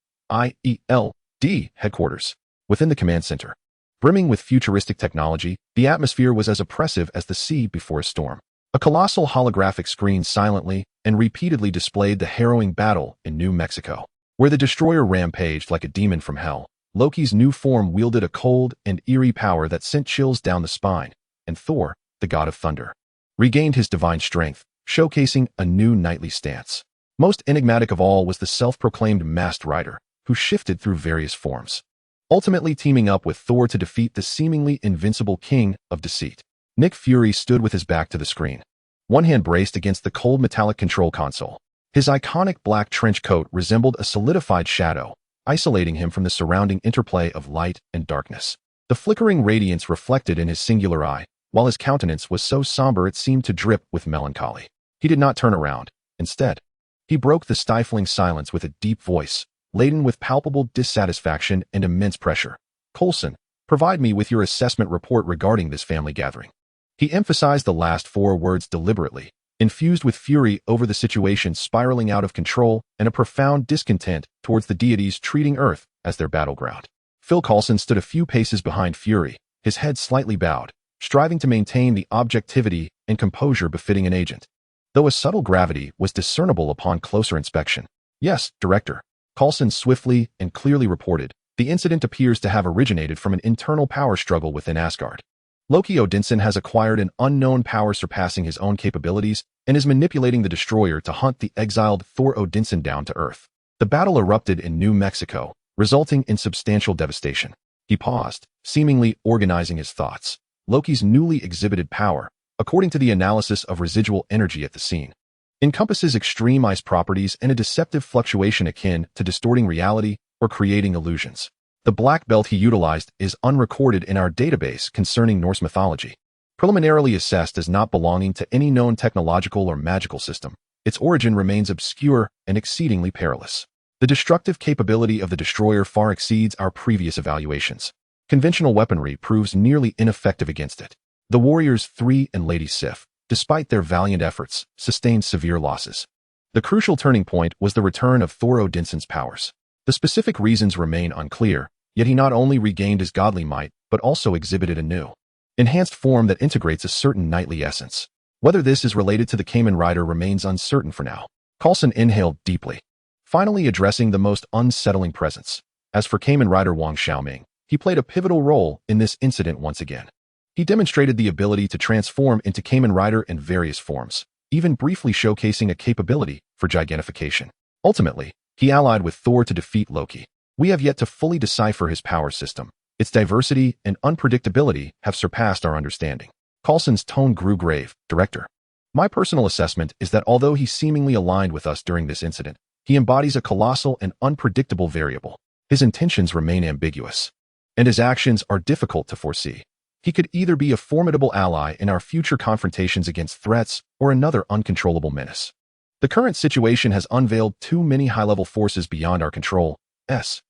headquarters, within the command center. Brimming with futuristic technology, the atmosphere was as oppressive as the sea before a storm. A colossal holographic screen silently and repeatedly displayed the harrowing battle in New Mexico, where the destroyer rampaged like a demon from hell. Loki's new form wielded a cold and eerie power that sent chills down the spine, and Thor, the god of thunder, regained his divine strength, showcasing a new knightly stance. Most enigmatic of all was the self-proclaimed Masked Rider, who shifted through various forms, ultimately teaming up with Thor to defeat the seemingly invincible king of deceit. Nick Fury stood with his back to the screen, one hand braced against the cold metallic control console. His iconic black trench coat resembled a solidified shadow, isolating him from the surrounding interplay of light and darkness. The flickering radiance reflected in his singular eye, while his countenance was so somber it seemed to drip with melancholy. He did not turn around. Instead, he broke the stifling silence with a deep voice, laden with palpable dissatisfaction and immense pressure. Coulson, provide me with your assessment report regarding this family gathering. He emphasized the last 4 words deliberately, infused with fury over the situation spiraling out of control and a profound discontent towards the deities treating Earth as their battleground. Phil Coulson stood a few paces behind Fury, his head slightly bowed, striving to maintain the objectivity and composure befitting an agent, though a subtle gravity was discernible upon closer inspection. Yes, Director, Coulson swiftly and clearly reported, the incident appears to have originated from an internal power struggle within Asgard. Loki Odinson has acquired an unknown power surpassing his own capabilities and is manipulating the destroyer to hunt the exiled Thor Odinson down to Earth. The battle erupted in New Mexico, resulting in substantial devastation. He paused, seemingly organizing his thoughts. Loki's newly exhibited power, according to the analysis of residual energy at the scene, encompasses extreme ice properties and a deceptive fluctuation akin to distorting reality or creating illusions. The black belt he utilized is unrecorded in our database concerning Norse mythology. Preliminarily assessed as not belonging to any known technological or magical system, its origin remains obscure and exceedingly perilous. The destructive capability of the destroyer far exceeds our previous evaluations. Conventional weaponry proves nearly ineffective against it. The warriors 3 and Lady Sif, despite their valiant efforts, sustained severe losses. The crucial turning point was the return of Thor Odinson's powers. The specific reasons remain unclear, yet he not only regained his godly might, but also exhibited a new, enhanced form that integrates a certain knightly essence. Whether this is related to the Kamen Rider remains uncertain for now. Coulson inhaled deeply, finally addressing the most unsettling presence. As for Kamen Rider Wang Xiaoming, he played a pivotal role in this incident once again. He demonstrated the ability to transform into Kamen Rider in various forms, even briefly showcasing a capability for gigantification. Ultimately, he allied with Thor to defeat Loki. We have yet to fully decipher his power system. Its diversity and unpredictability have surpassed our understanding. Coulson's tone grew grave. Director, my personal assessment is that although he seemingly aligned with us during this incident, he embodies a colossal and unpredictable variable. His intentions remain ambiguous, and his actions are difficult to foresee. He could either be a formidable ally in our future confrontations against threats or another uncontrollable menace. The current situation has unveiled too many high-level forces beyond our control. SHIELD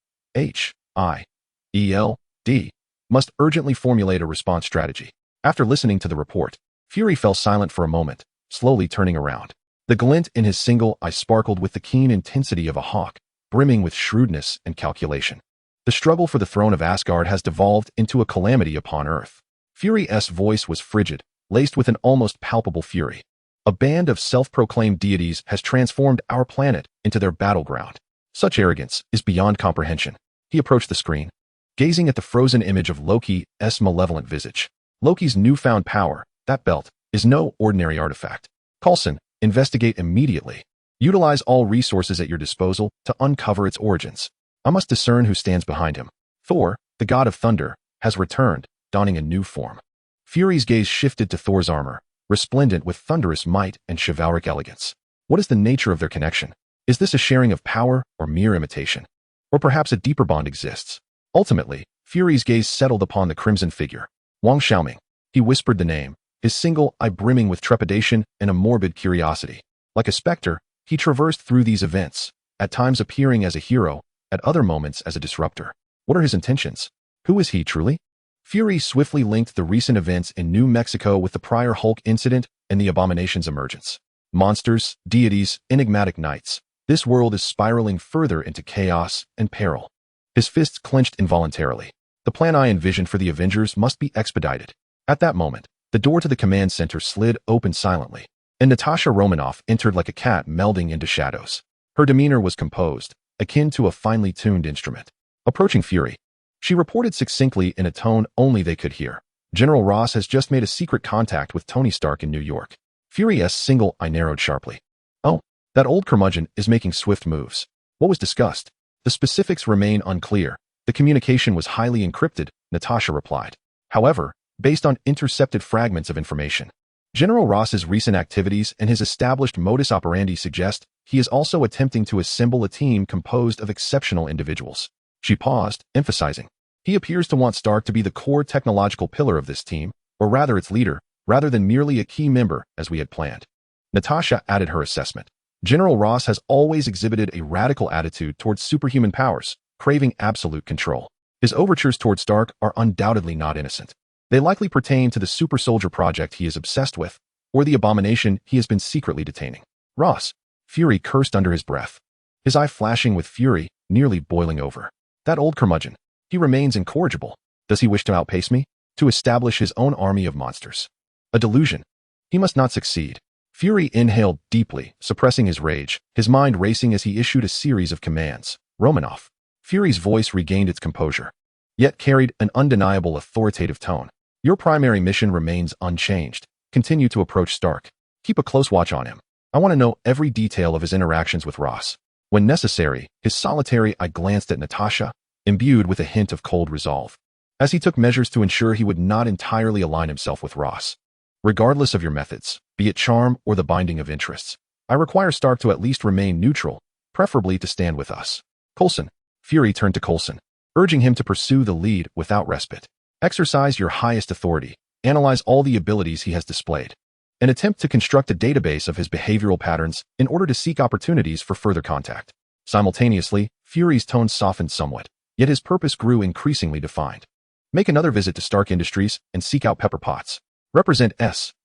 must urgently formulate a response strategy. After listening to the report, Fury fell silent for a moment, slowly turning around. The glint in his single eye sparkled with the keen intensity of a hawk, brimming with shrewdness and calculation. The struggle for the throne of Asgard has devolved into a calamity upon Earth. Fury's voice was frigid, laced with an almost palpable fury. A band of self-proclaimed deities has transformed our planet into their battleground. Such arrogance is beyond comprehension. He approached the screen, gazing at the frozen image of Loki's malevolent visage. Loki's newfound power, that belt, is no ordinary artifact. Coulson, investigate immediately. Utilize all resources at your disposal to uncover its origins. I must discern who stands behind him. Thor, the god of thunder, has returned, donning a new form. Fury's gaze shifted to Thor's armor, resplendent with thunderous might and chivalric elegance. What is the nature of their connection? Is this a sharing of power or mere imitation? Or perhaps a deeper bond exists? Ultimately, Fury's gaze settled upon the crimson figure. Wang Xiaoming. He whispered the name, his single eye brimming with trepidation and a morbid curiosity. Like a specter, he traversed through these events, at times appearing as a hero, at other moments as a disruptor. What are his intentions? Who is he truly? Fury swiftly linked the recent events in New Mexico with the prior Hulk incident and the Abomination's emergence. Monsters, deities, enigmatic knights. This world is spiraling further into chaos and peril. His fists clenched involuntarily. The plan I envisioned for the Avengers must be expedited. At that moment, the door to the command center slid open silently, and Natasha Romanoff entered like a cat melding into shadows. Her demeanor was composed, akin to a finely tuned instrument. Approaching Fury, she reported succinctly in a tone only they could hear. General Ross has just made a secret contact with Tony Stark in New York. Fury's single eye narrowed sharply. Oh, that old curmudgeon is making swift moves. What was discussed? The specifics remain unclear. The communication was highly encrypted, Natasha replied. However, based on intercepted fragments of information, General Ross's recent activities and his established modus operandi suggest he is also attempting to assemble a team composed of exceptional individuals. She paused, emphasizing, he appears to want Stark to be the core technological pillar of this team, or rather its leader, rather than merely a key member, as we had planned. Natasha added her assessment. General Ross has always exhibited a radical attitude towards superhuman powers, craving absolute control. His overtures toward Stark are undoubtedly not innocent. They likely pertain to the super soldier project he is obsessed with, or the abomination he has been secretly detaining. Ross. Fury cursed under his breath, his eye flashing with fury, nearly boiling over. That old curmudgeon. He remains incorrigible. Does he wish to outpace me? To establish his own army of monsters? A delusion. He must not succeed. Fury inhaled deeply, suppressing his rage, his mind racing as he issued a series of commands. Romanoff. Fury's voice regained its composure, yet carried an undeniable authoritative tone. Your primary mission remains unchanged. Continue to approach Stark. Keep a close watch on him. I want to know every detail of his interactions with Ross. When necessary, his solitary eye glanced at Natasha, imbued with a hint of cold resolve, as he took measures to ensure he would not entirely align himself with Ross. Regardless of your methods, be it charm or the binding of interests, I require Stark to at least remain neutral, preferably to stand with us. Coulson. Fury turned to Coulson, urging him to pursue the lead without respite. Exercise your highest authority, analyze all the abilities he has displayed, and attempt to construct a database of his behavioral patterns in order to seek opportunities for further contact. Simultaneously, Fury's tone softened somewhat, yet his purpose grew increasingly defined. Make another visit to Stark Industries and seek out Pepper Potts. Represent SHIELD,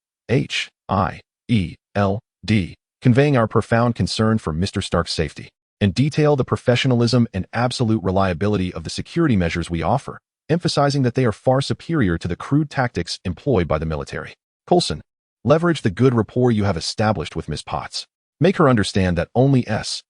conveying our profound concern for Mr. Stark's safety. and detail the professionalism and absolute reliability of the security measures we offer, emphasizing that they are far superior to the crude tactics employed by the military. Coulson, leverage the good rapport you have established with Ms. Potts. Make her understand that only S.H.I.E.L.D.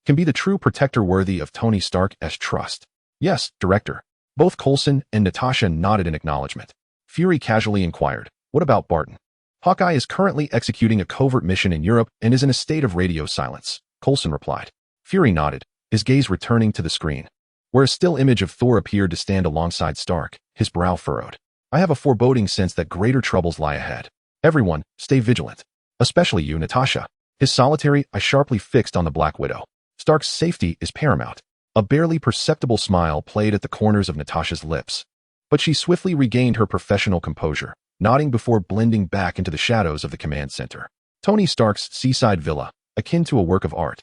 can be the true protector worthy of Tony Stark's trust. Yes, Director. Both Coulson and Natasha nodded in acknowledgement. Fury casually inquired, what about Barton? Hawkeye is currently executing a covert mission in Europe and is in a state of radio silence, Coulson replied. Fury nodded, his gaze returning to the screen, where a still image of Thor appeared to stand alongside Stark, his brow furrowed. I have a foreboding sense that greater troubles lie ahead. Everyone, stay vigilant. Especially you, Natasha. His solitary eye sharply fixed on the Black Widow. Stark's safety is paramount. A barely perceptible smile played at the corners of Natasha's lips, but she swiftly regained her professional composure, nodding before blending back into the shadows of the command center. Tony Stark's seaside villa, akin to a work of art,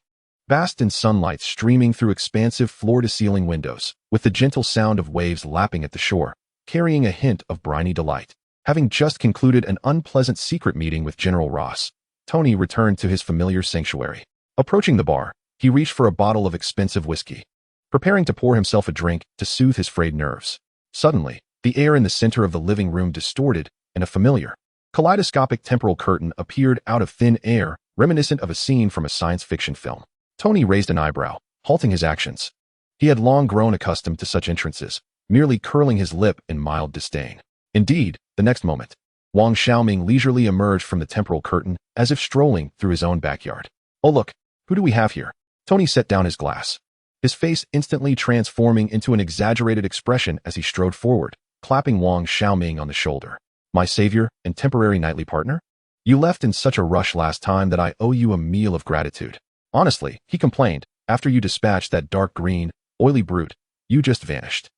basked in sunlight streaming through expansive floor-to-ceiling windows, with the gentle sound of waves lapping at the shore, carrying a hint of briny delight. Having just concluded an unpleasant secret meeting with General Ross, Tony returned to his familiar sanctuary. Approaching the bar, he reached for a bottle of expensive whiskey, preparing to pour himself a drink to soothe his frayed nerves. Suddenly, the air in the center of the living room distorted, and a familiar, kaleidoscopic temporal curtain appeared out of thin air, reminiscent of a scene from a science fiction film. Tony raised an eyebrow, halting his actions. He had long grown accustomed to such entrances, merely curling his lip in mild disdain. Indeed, the next moment, Wang Xiaoming leisurely emerged from the temporal curtain, as if strolling through his own backyard. Oh look, who do we have here? Tony set down his glass, his face instantly transforming into an exaggerated expression as he strode forward, clapping Wang Xiaoming on the shoulder. My savior and temporary nightly partner? You left in such a rush last time that I owe you a meal of gratitude. Honestly, he complained, after you dispatched that dark green, oily brute, you just vanished.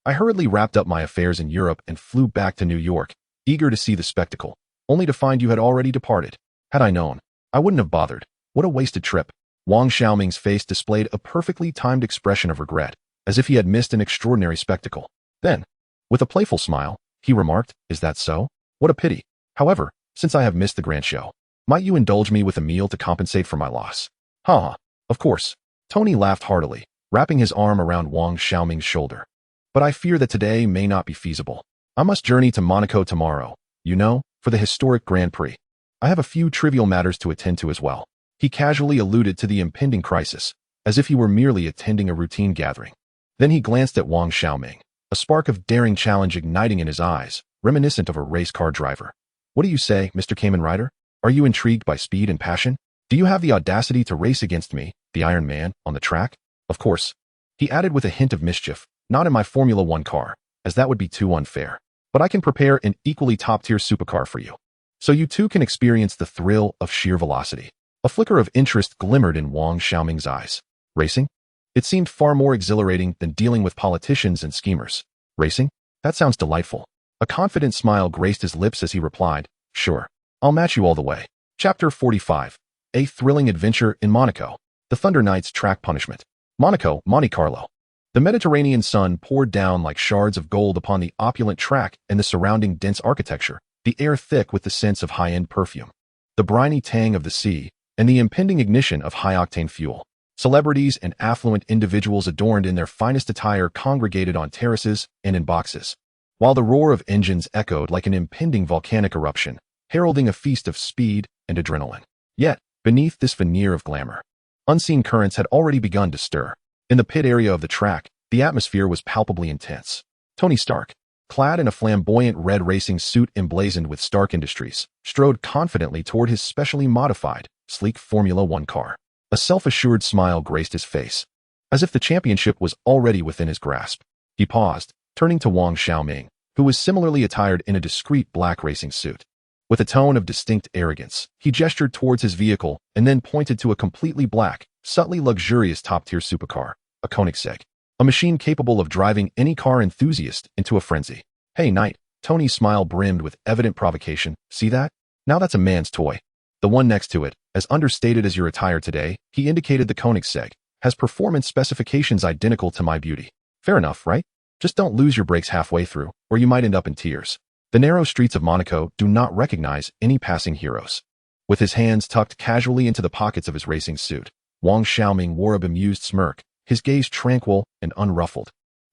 I hurriedly wrapped up my affairs in Europe and flew back to New York, eager to see the spectacle, only to find you had already departed. Had I known, I wouldn't have bothered. What a wasted trip. Wang Xiaoming's face displayed a perfectly timed expression of regret, as if he had missed an extraordinary spectacle. Then, with a playful smile, he remarked, is that so? What a pity. However, since I have missed the grand show, might you indulge me with a meal to compensate for my loss? Ha! Of course. Tony laughed heartily, wrapping his arm around Wang Xiaoming's shoulder. But I fear that today may not be feasible. I must journey to Monaco tomorrow, you know, for the historic Grand Prix. I have a few trivial matters to attend to as well. He casually alluded to the impending crisis, as if he were merely attending a routine gathering. Then he glanced at Wang Xiaoming, a spark of daring challenge igniting in his eyes, reminiscent of a race car driver. What do you say, Mr. Kamen Rider? Are you intrigued by speed and passion? Do you have the audacity to race against me, the Iron Man, on the track? Of course. He added with a hint of mischief, not in my Formula One car, as that would be too unfair. But I can prepare an equally top-tier supercar for you, so you too can experience the thrill of sheer velocity. A flicker of interest glimmered in Wang Xiaoming's eyes. Racing? It seemed far more exhilarating than dealing with politicians and schemers. Racing? That sounds delightful. A confident smile graced his lips as he replied, sure, I'll match you all the way. Chapter 45. A thrilling adventure in Monaco. The Thunder Knight's track punishment. Monaco, Monte Carlo. The Mediterranean sun poured down like shards of gold upon the opulent track and the surrounding dense architecture, the air thick with the sense of high-end perfume, the briny tang of the sea, and the impending ignition of high-octane fuel. Celebrities and affluent individuals adorned in their finest attire congregated on terraces and in boxes, while the roar of engines echoed like an impending volcanic eruption, heralding a feast of speed and adrenaline. Yet, beneath this veneer of glamour, unseen currents had already begun to stir. In the pit area of the track, the atmosphere was palpably intense. Tony Stark, clad in a flamboyant red racing suit emblazoned with Stark Industries, strode confidently toward his specially modified, sleek Formula One car. A self-assured smile graced his face, as if the championship was already within his grasp. He paused, turning to Wang Xiaoming, who was similarly attired in a discreet black racing suit. With a tone of distinct arrogance, he gestured towards his vehicle and then pointed to a completely black, subtly luxurious top-tier supercar, a Koenigsegg, a machine capable of driving any car enthusiast into a frenzy. Hey, Knight, Tony's smile brimmed with evident provocation. See that? Now that's a man's toy. The one next to it, as understated as your attire today, he indicated the Koenigsegg, has performance specifications identical to my beauty. Fair enough, right? Just don't lose your brakes halfway through, or you might end up in tears. The narrow streets of Monaco do not recognize any passing heroes. With his hands tucked casually into the pockets of his racing suit, Wang Xiaoming wore a bemused smirk, his gaze tranquil and unruffled,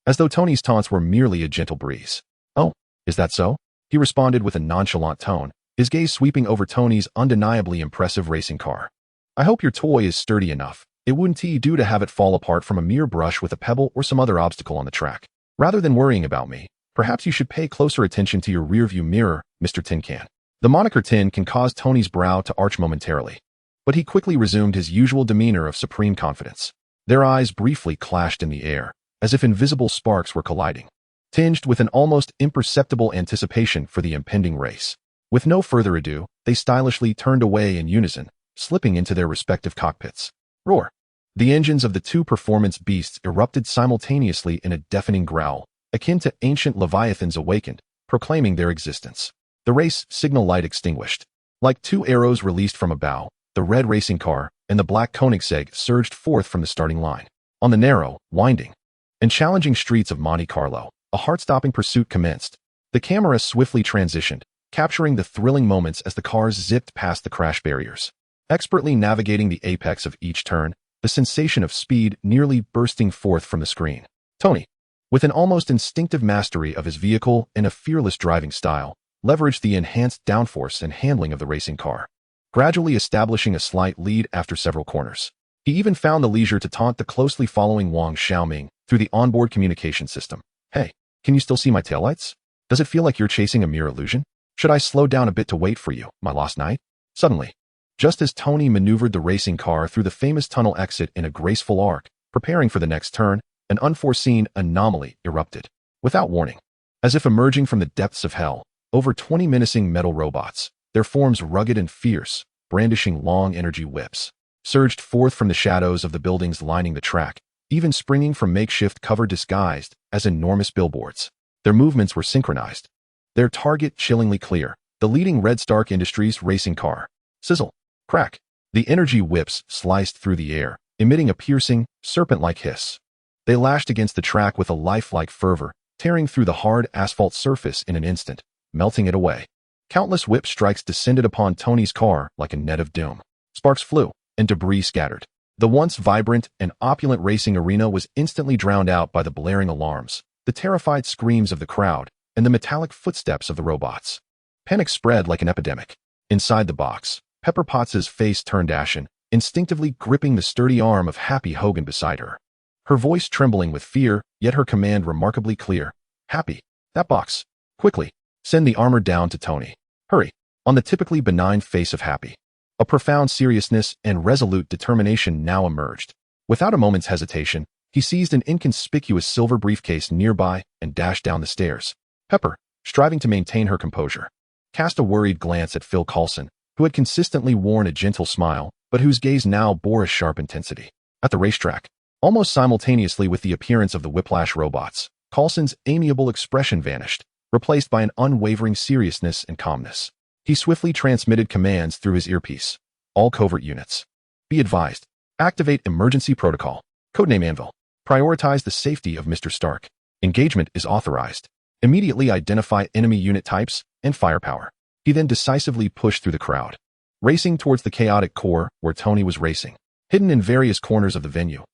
as though Tony's taunts were merely a gentle breeze. "Oh, is that so?" he responded with a nonchalant tone, his gaze sweeping over Tony's undeniably impressive racing car. "I hope your toy is sturdy enough. It wouldn't do to have it fall apart from a mere brush with a pebble or some other obstacle on the track. Rather than worrying about me, perhaps you should pay closer attention to your rearview mirror, Mr. Tin Can." The moniker Tin can caused Tony's brow to arch momentarily, but he quickly resumed his usual demeanor of supreme confidence. Their eyes briefly clashed in the air, as if invisible sparks were colliding, tinged with an almost imperceptible anticipation for the impending race. With no further ado, they stylishly turned away in unison, slipping into their respective cockpits. Roar! The engines of the two performance beasts erupted simultaneously in a deafening growl, akin to ancient leviathans awakened, proclaiming their existence. The race signal light extinguished. Like two arrows released from a bow, the red racing car and the black Koenigsegg surged forth from the starting line. On the narrow, winding, and challenging streets of Monte Carlo, a heart-stopping pursuit commenced. The camera swiftly transitioned, capturing the thrilling moments as the cars zipped past the crash barriers. Expertly navigating the apex of each turn, the sensation of speed nearly bursting forth from the screen. Tony, with an almost instinctive mastery of his vehicle and a fearless driving style, leveraged the enhanced downforce and handling of the racing car, gradually establishing a slight lead after several corners. He even found the leisure to taunt the closely following Wang Xiaoming through the onboard communication system. "Hey, can you still see my taillights? Does it feel like you're chasing a mere illusion? Should I slow down a bit to wait for you, my lost knight?" Suddenly, just as Tony maneuvered the racing car through the famous tunnel exit in a graceful arc, preparing for the next turn, an unforeseen anomaly erupted. Without warning, as if emerging from the depths of hell, over 20 menacing metal robots, their forms rugged and fierce, brandishing long energy whips, surged forth from the shadows of the buildings lining the track, even springing from makeshift cover disguised as enormous billboards. Their movements were synchronized, their target chillingly clear, the leading Red Stark Industries racing car. Sizzle, crack, the energy whips sliced through the air, emitting a piercing, serpent-like hiss. They lashed against the track with a lifelike fervor, tearing through the hard asphalt surface in an instant, melting it away. Countless whip strikes descended upon Tony's car like a net of doom. Sparks flew, and debris scattered. The once vibrant and opulent racing arena was instantly drowned out by the blaring alarms, the terrified screams of the crowd, and the metallic footsteps of the robots. Panic spread like an epidemic. Inside the box, Pepper Potts' face turned ashen, instinctively gripping the sturdy arm of Happy Hogan beside her. Her voice trembling with fear, yet her command remarkably clear. "Happy, that box. Quickly, send the armor down to Tony. Hurry." On the typically benign face of Happy, a profound seriousness and resolute determination now emerged. Without a moment's hesitation, he seized an inconspicuous silver briefcase nearby and dashed down the stairs. Pepper, striving to maintain her composure, cast a worried glance at Phil Coulson, who had consistently worn a gentle smile, but whose gaze now bore a sharp intensity. At the racetrack, almost simultaneously with the appearance of the Whiplash robots, Coulson's amiable expression vanished, replaced by an unwavering seriousness and calmness. He swiftly transmitted commands through his earpiece. "All covert units, be advised. Activate emergency protocol. Codename Anvil. Prioritize the safety of Mr. Stark. Engagement is authorized. Immediately identify enemy unit types and firepower." He then decisively pushed through the crowd, racing towards the chaotic core where Tony was racing. Hidden in various corners of the venue,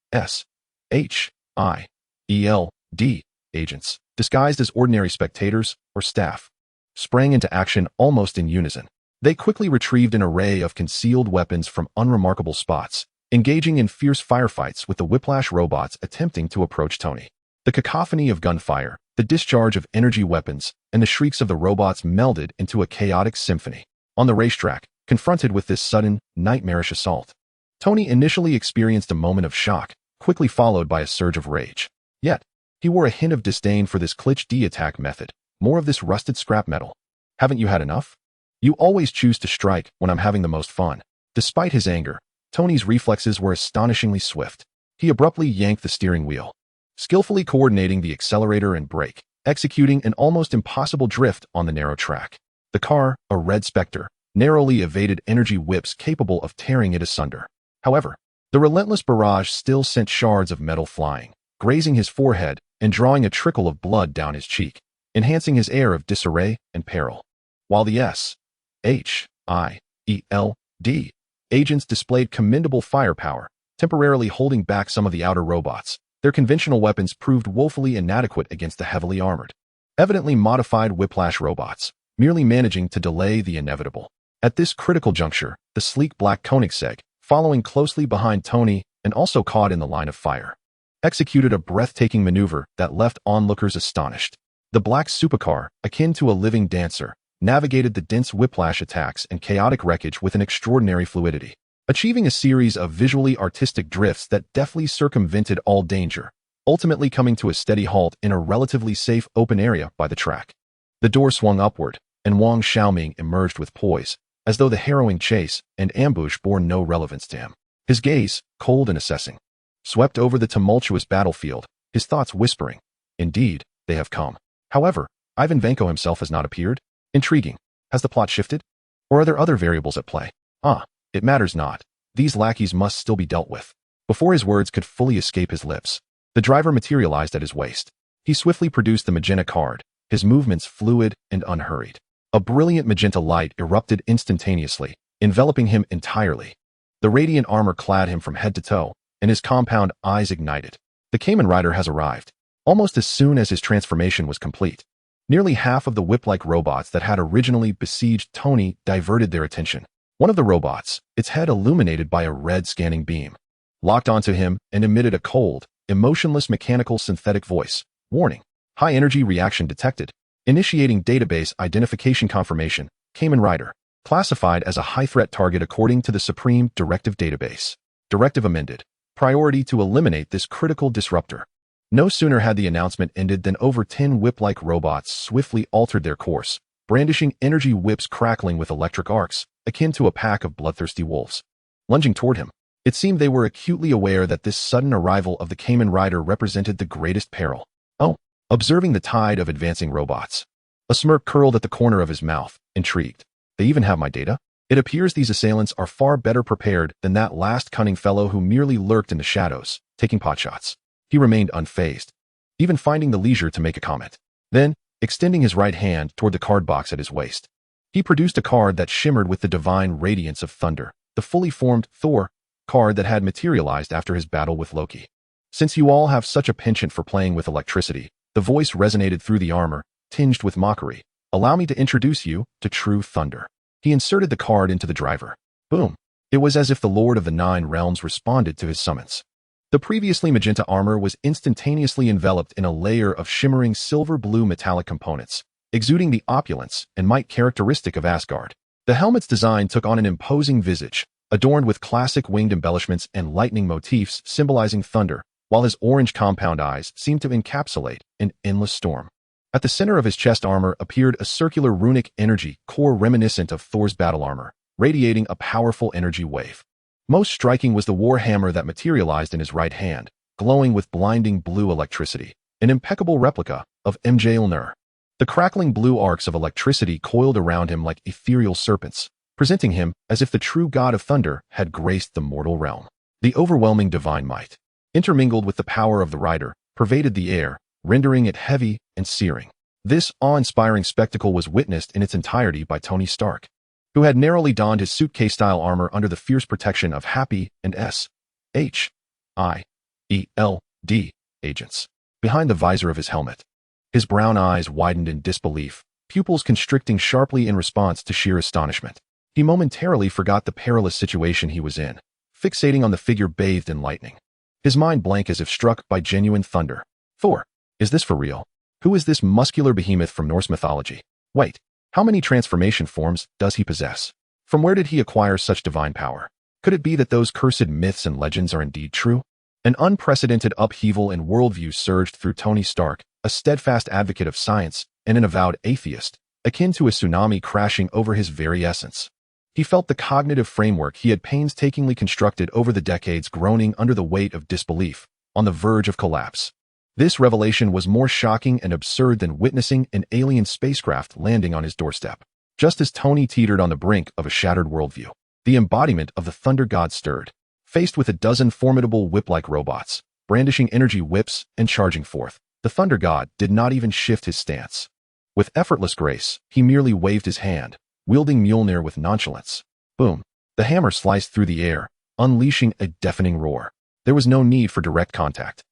SHIELD agents, disguised as ordinary spectators or staff, sprang into action almost in unison. They quickly retrieved an array of concealed weapons from unremarkable spots, engaging in fierce firefights with the Whiplash robots attempting to approach Tony. The cacophony of gunfire, the discharge of energy weapons, and the shrieks of the robots melded into a chaotic symphony. On the racetrack, confronted with this sudden, nightmarish assault, Tony initially experienced a moment of shock, quickly followed by a surge of rage. Yet, he wore a hint of disdain for this Klitsch D attack method. More of this rusted scrap metal. Haven't you had enough? You always choose to strike when I'm having the most fun. Despite his anger, Tony's reflexes were astonishingly swift. He abruptly yanked the steering wheel, skillfully coordinating the accelerator and brake, executing an almost impossible drift on the narrow track. The car, a red Spectre, narrowly evaded energy whips capable of tearing it asunder. However, the relentless barrage still sent shards of metal flying, grazing his forehead and drawing a trickle of blood down his cheek, enhancing his air of disarray and peril. While the SHIELD D. Agents displayed commendable firepower, temporarily holding back some of the outer robots. Their conventional weapons proved woefully inadequate against the heavily armored, evidently modified whiplash robots, merely managing to delay the inevitable. At this critical juncture, the sleek black Koenigsegg, following closely behind Tony and also caught in the line of fire, executed a breathtaking maneuver that left onlookers astonished. The black supercar, akin to a living dancer, navigated the dense whiplash attacks and chaotic wreckage with an extraordinary fluidity, achieving a series of visually artistic drifts that deftly circumvented all danger, ultimately coming to a steady halt in a relatively safe open area by the track. The door swung upward, and Wang Xiaoming emerged with poise, as though the harrowing chase and ambush bore no relevance to him. His gaze, cold and assessing, swept over the tumultuous battlefield, his thoughts whispering, "Indeed, they have come." However, Ivan Vanko himself has not appeared. Intriguing. Has the plot shifted? Or are there other variables at play? It matters not. These lackeys must still be dealt with. Before his words could fully escape his lips, the driver materialized at his waist. He swiftly produced the magenta card, his movements fluid and unhurried. A brilliant magenta light erupted instantaneously, enveloping him entirely. The radiant armor clad him from head to toe, and his compound eyes ignited. The Kamen Rider has arrived. Almost as soon as his transformation was complete, nearly half of the whip-like robots that had originally besieged Tony diverted their attention. One of the robots, its head illuminated by a red scanning beam, locked onto him and emitted a cold, emotionless mechanical synthetic voice. Warning. High energy reaction detected. Initiating database identification confirmation. Kamen Rider. Classified as a high-threat target according to the Supreme Directive Database. Directive amended. Priority to eliminate this critical disruptor. No sooner had the announcement ended than over 10 whip-like robots swiftly altered their course, brandishing energy whips crackling with electric arcs, akin to a pack of bloodthirsty wolves. Lunging toward him, it seemed they were acutely aware that this sudden arrival of the Kamen Rider represented the greatest peril. Observing the tide of advancing robots, a smirk curled at the corner of his mouth, intrigued. They even have my data? It appears these assailants are far better prepared than that last cunning fellow who merely lurked in the shadows, taking potshots. He remained unfazed, even finding the leisure to make a comment. Then, extending his right hand toward the card box at his waist, he produced a card that shimmered with the divine radiance of thunder, the fully formed Thor card that had materialized after his battle with Loki. Since you all have such a penchant for playing with electricity, the voice resonated through the armor, tinged with mockery. Allow me to introduce you to true thunder. He inserted the card into the driver. Boom. It was as if the Lord of the Nine Realms responded to his summons. The previously magenta armor was instantaneously enveloped in a layer of shimmering silver-blue metallic components, exuding the opulence and might characteristic of Asgard. The helmet's design took on an imposing visage, adorned with classic winged embellishments and lightning motifs symbolizing thunder, while his orange compound eyes seemed to encapsulate an endless storm. At the center of his chest armor appeared a circular runic energy core reminiscent of Thor's battle armor, radiating a powerful energy wave. Most striking was the war hammer that materialized in his right hand, glowing with blinding blue electricity, an impeccable replica of Mjolnir. The crackling blue arcs of electricity coiled around him like ethereal serpents, presenting him as if the true god of thunder had graced the mortal realm. The overwhelming divine might, intermingled with the power of the rider, pervaded the air, rendering it heavy and searing. This awe-inspiring spectacle was witnessed in its entirety by Tony Stark, who had narrowly donned his suitcase-style armor under the fierce protection of Happy and S.H.I.E.L.D. agents. Behind the visor of his helmet, his brown eyes widened in disbelief, pupils constricting sharply in response to sheer astonishment. He momentarily forgot the perilous situation he was in, fixating on the figure bathed in lightning, his mind blank as if struck by genuine thunder. Thor. Is this for real? Who is this muscular behemoth from Norse mythology? Wait, how many transformation forms does he possess? From where did he acquire such divine power? Could it be that those cursed myths and legends are indeed true? An unprecedented upheaval in worldview surged through Tony Stark, a steadfast advocate of science and an avowed atheist, akin to a tsunami crashing over his very essence. He felt the cognitive framework he had painstakingly constructed over the decades groaning under the weight of disbelief, on the verge of collapse. This revelation was more shocking and absurd than witnessing an alien spacecraft landing on his doorstep. Just as Tony teetered on the brink of a shattered worldview, the embodiment of the thunder god stirred, faced with a dozen formidable whip-like robots, brandishing energy whips and charging forth. The thunder god did not even shift his stance. With effortless grace, he merely waved his hand, wielding Mjolnir with nonchalance. Boom. The hammer sliced through the air, unleashing a deafening roar. There was no need for direct contact.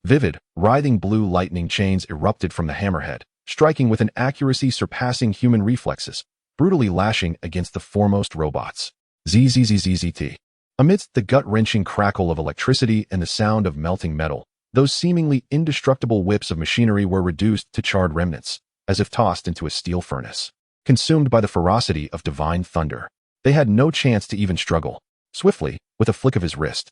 Vivid, writhing blue lightning chains erupted from the hammerhead, striking with an accuracy surpassing human reflexes, brutally lashing against the foremost robots. ZZZZZT. Amidst the gut-wrenching crackle of electricity and the sound of melting metal, those seemingly indestructible whips of machinery were reduced to charred remnants, as if tossed into a steel furnace. Consumed by the ferocity of divine thunder, they had no chance to even struggle. Swiftly, with a flick of his wrist,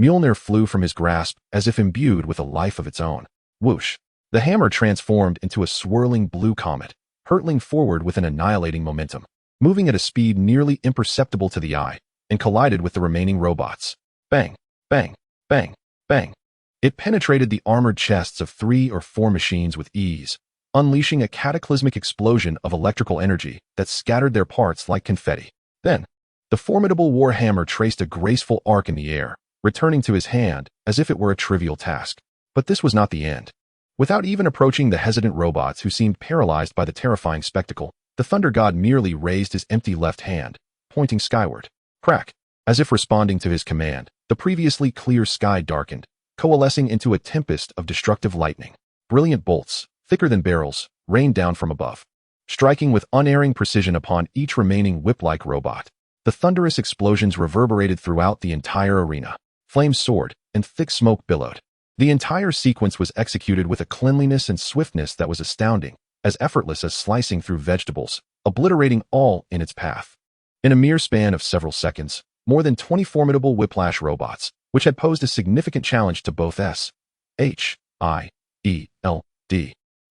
Mjolnir flew from his grasp as if imbued with a life of its own. Whoosh! The hammer transformed into a swirling blue comet, hurtling forward with an annihilating momentum, moving at a speed nearly imperceptible to the eye, and collided with the remaining robots. Bang! Bang! Bang! Bang! It penetrated the armored chests of 3 or 4 machines with ease, unleashing a cataclysmic explosion of electrical energy that scattered their parts like confetti. Then, the formidable warhammer traced a graceful arc in the air, returning to his hand as if it were a trivial task. But this was not the end. Without even approaching the hesitant robots who seemed paralyzed by the terrifying spectacle, the Thunder God merely raised his empty left hand, pointing skyward. Crack! As if responding to his command, the previously clear sky darkened, coalescing into a tempest of destructive lightning. Brilliant bolts, thicker than barrels, rained down from above, striking with unerring precision upon each remaining whip-like robot. The thunderous explosions reverberated throughout the entire arena. Flames soared, and thick smoke billowed. The entire sequence was executed with a cleanliness and swiftness that was astounding, as effortless as slicing through vegetables, obliterating all in its path. In a mere span of several seconds, more than 20 formidable whiplash robots, which had posed a significant challenge to both S.H.I.E.L.D.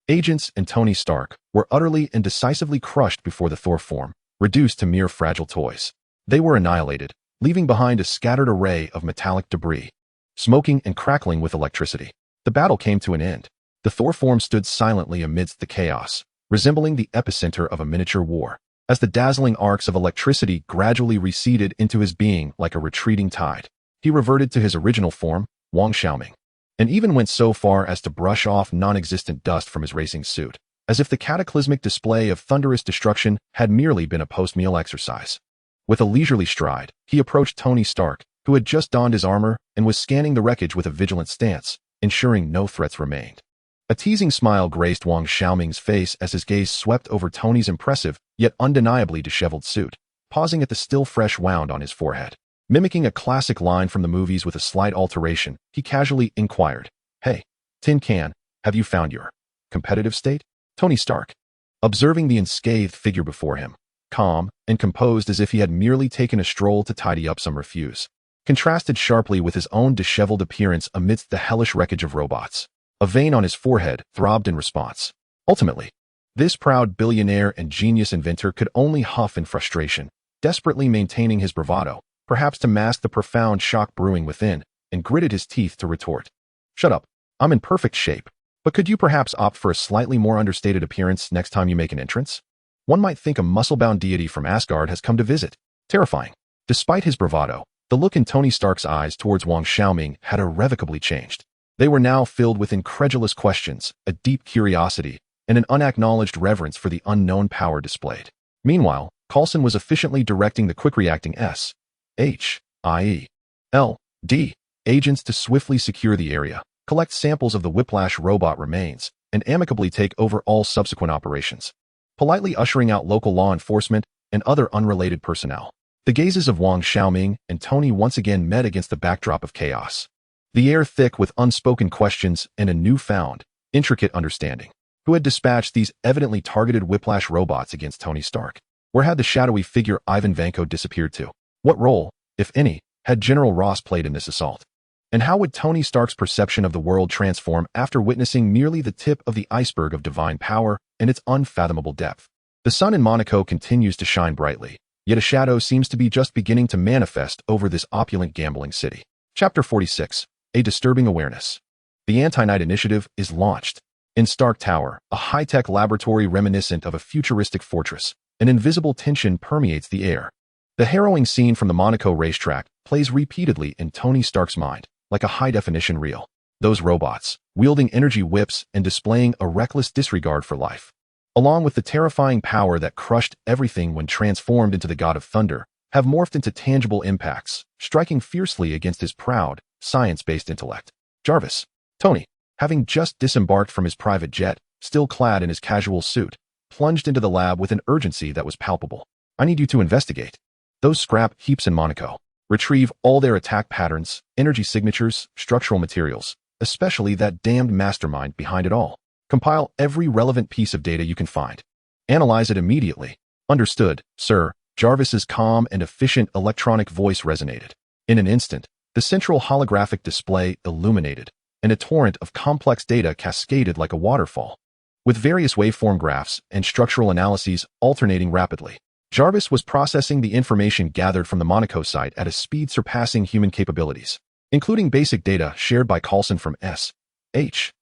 agents and Tony Stark, were utterly and decisively crushed before the Thor form, reduced to mere fragile toys. They were annihilated, leaving behind a scattered array of metallic debris, smoking and crackling with electricity. The battle came to an end. The Thor form stood silently amidst the chaos, resembling the epicenter of a miniature war, as the dazzling arcs of electricity gradually receded into his being like a retreating tide. He reverted to his original form, Wang Xiaoming, and even went so far as to brush off non-existent dust from his racing suit, as if the cataclysmic display of thunderous destruction had merely been a post-meal exercise. With a leisurely stride, he approached Tony Stark, who had just donned his armor and was scanning the wreckage with a vigilant stance, ensuring no threats remained. A teasing smile graced Wang Xiaoming's face as his gaze swept over Tony's impressive, yet undeniably disheveled suit, pausing at the still fresh wound on his forehead. Mimicking a classic line from the movies with a slight alteration, he casually inquired, "Hey, Tin Can, have you found your competitive state?" Tony Stark, observing the unscathed figure before him, calm and composed as if he had merely taken a stroll to tidy up some refuse, contrasted sharply with his own disheveled appearance amidst the hellish wreckage of robots. A vein on his forehead throbbed in response. Ultimately, this proud billionaire and genius inventor could only huff in frustration, desperately maintaining his bravado, perhaps to mask the profound shock brewing within, and gritted his teeth to retort. "Shut up. I'm in perfect shape. But could you perhaps opt for a slightly more understated appearance next time you make an entrance? One might think a muscle-bound deity from Asgard has come to visit." Terrifying. Despite his bravado, the look in Tony Stark's eyes towards Wang Xiaoming had irrevocably changed. They were now filled with incredulous questions, a deep curiosity, and an unacknowledged reverence for the unknown power displayed. Meanwhile, Coulson was efficiently directing the quick-reacting S.H.I.E.L.D. agents to swiftly secure the area, collect samples of the Whiplash robot remains, and amicably take over all subsequent operations, politely ushering out local law enforcement and other unrelated personnel. The gazes of Wang Xiaoming and Tony once again met against the backdrop of chaos, the air thick with unspoken questions and a newfound, intricate understanding. Who had dispatched these evidently targeted Whiplash robots against Tony Stark? Where had the shadowy figure Ivan Vanko disappeared to? What role, if any, had General Ross played in this assault? And how would Tony Stark's perception of the world transform after witnessing merely the tip of the iceberg of divine power and its unfathomable depth? The sun in Monaco continues to shine brightly, yet a shadow seems to be just beginning to manifest over this opulent gambling city. Chapter 46. A disturbing awareness. The Anti-Night Initiative is launched. In Stark Tower, a high-tech laboratory reminiscent of a futuristic fortress, an invisible tension permeates the air. The harrowing scene from the Monaco racetrack plays repeatedly in Tony Stark's mind, like a high-definition reel. Those robots, wielding energy whips and displaying a reckless disregard for life, along with the terrifying power that crushed everything when transformed into the God of Thunder, have morphed into tangible impacts, striking fiercely against his proud, science-based intellect. Jarvis. Tony, having just disembarked from his private jet, still clad in his casual suit, plunged into the lab with an urgency that was palpable. I need you to investigate those scrap heaps in Monaco. Retrieve all their attack patterns, energy signatures, structural materials, especially that damned mastermind behind it all. Compile every relevant piece of data you can find. Analyze it immediately. Understood, sir. Jarvis's calm and efficient electronic voice resonated. In an instant, the central holographic display illuminated, and a torrent of complex data cascaded like a waterfall, with various waveform graphs and structural analyses alternating rapidly. Jarvis was processing the information gathered from the Monaco site at a speed surpassing human capabilities, including basic data shared by Coulson from SHIELD,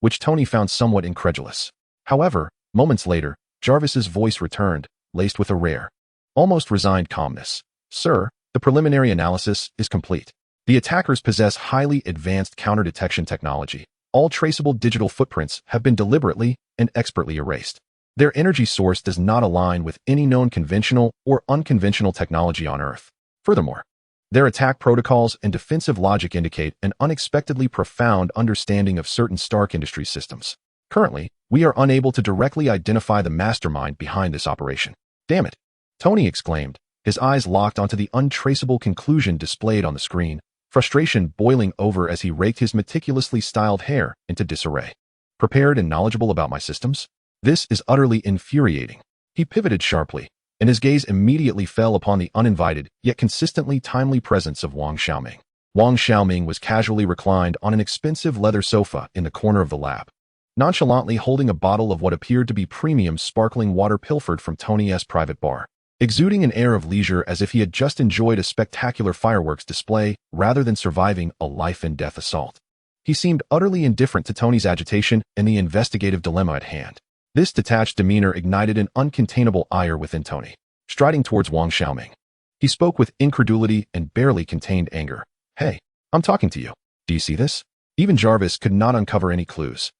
which Tony found somewhat incredulous. However, moments later, Jarvis's voice returned, laced with a rare, almost resigned calmness. Sir, the preliminary analysis is complete. The attackers possess highly advanced counter-detection technology. All traceable digital footprints have been deliberately and expertly erased. Their energy source does not align with any known conventional or unconventional technology on Earth. Furthermore, their attack protocols and defensive logic indicate an unexpectedly profound understanding of certain Stark Industries systems. Currently, we are unable to directly identify the mastermind behind this operation. Damn it! Tony exclaimed, his eyes locked onto the untraceable conclusion displayed on the screen, frustration boiling over as he raked his meticulously styled hair into disarray. Prepared and knowledgeable about my systems? This is utterly infuriating. He pivoted sharply, and his gaze immediately fell upon the uninvited yet consistently timely presence of Wang Xiaoming. Wang Xiaoming was casually reclined on an expensive leather sofa in the corner of the lab, nonchalantly holding a bottle of what appeared to be premium sparkling water pilfered from Tony's private bar, exuding an air of leisure as if he had just enjoyed a spectacular fireworks display rather than surviving a life-and-death assault. He seemed utterly indifferent to Tony's agitation and the investigative dilemma at hand. This detached demeanor ignited an uncontainable ire within Tony. Striding towards Wang Xiaoming, he spoke with incredulity and barely contained anger. Hey, I'm talking to you. Do you see this? Even Jarvis could not uncover any clues.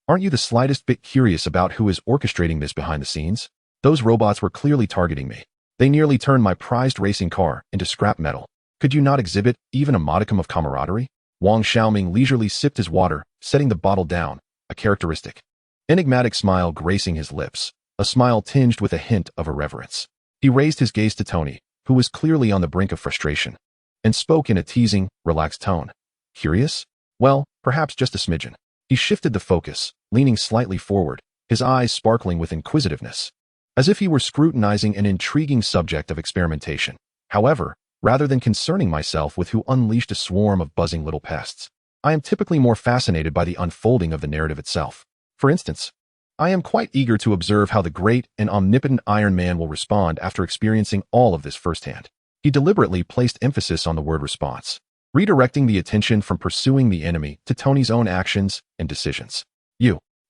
Aren't you the slightest bit curious about who is orchestrating this behind the scenes? Those robots were clearly targeting me. They nearly turned my prized racing car into scrap metal. Could you not exhibit even a modicum of camaraderie? Wang Xiaoming leisurely sipped his water, setting the bottle down, a characteristic, enigmatic smile gracing his lips, a smile tinged with a hint of irreverence. He raised his gaze to Tony, who was clearly on the brink of frustration, and spoke in a teasing, relaxed tone. Curious? Well, perhaps just a smidgen. He shifted the focus, leaning slightly forward, his eyes sparkling with inquisitiveness, as if he were scrutinizing an intriguing subject of experimentation. However, rather than concerning myself with who unleashed a swarm of buzzing little pests, I am typically more fascinated by the unfolding of the narrative itself. For instance, I am quite eager to observe how the great and omnipotent Iron Man will respond after experiencing all of this firsthand. He deliberately placed emphasis on the word response, redirecting the attention from pursuing the enemy to Tony's own actions and decisions.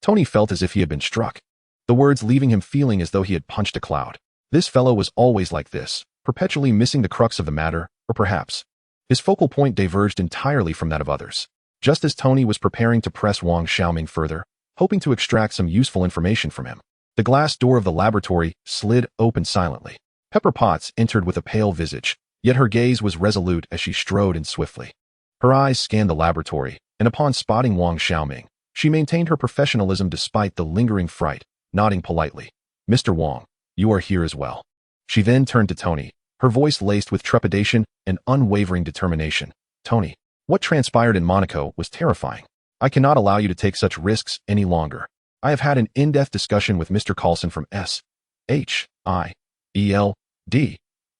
Tony felt as if he had been struck, the words leaving him feeling as though he had punched a cloud. This fellow was always like this, perpetually missing the crux of the matter, or perhaps his focal point diverged entirely from that of others. Just as Tony was preparing to press Wang Xiaoming further, hoping to extract some useful information from him, the glass door of the laboratory slid open silently. Pepper Potts entered with a pale visage, yet her gaze was resolute as she strode in swiftly. Her eyes scanned the laboratory, and upon spotting Wang Xiaoming, she maintained her professionalism despite the lingering fright, nodding politely. Mr. Wang, you are here as well. She then turned to Tony, her voice laced with trepidation and unwavering determination. Tony, what transpired in Monaco was terrifying. I cannot allow you to take such risks any longer. I have had an in-depth discussion with Mr. Coulson from SHIELD,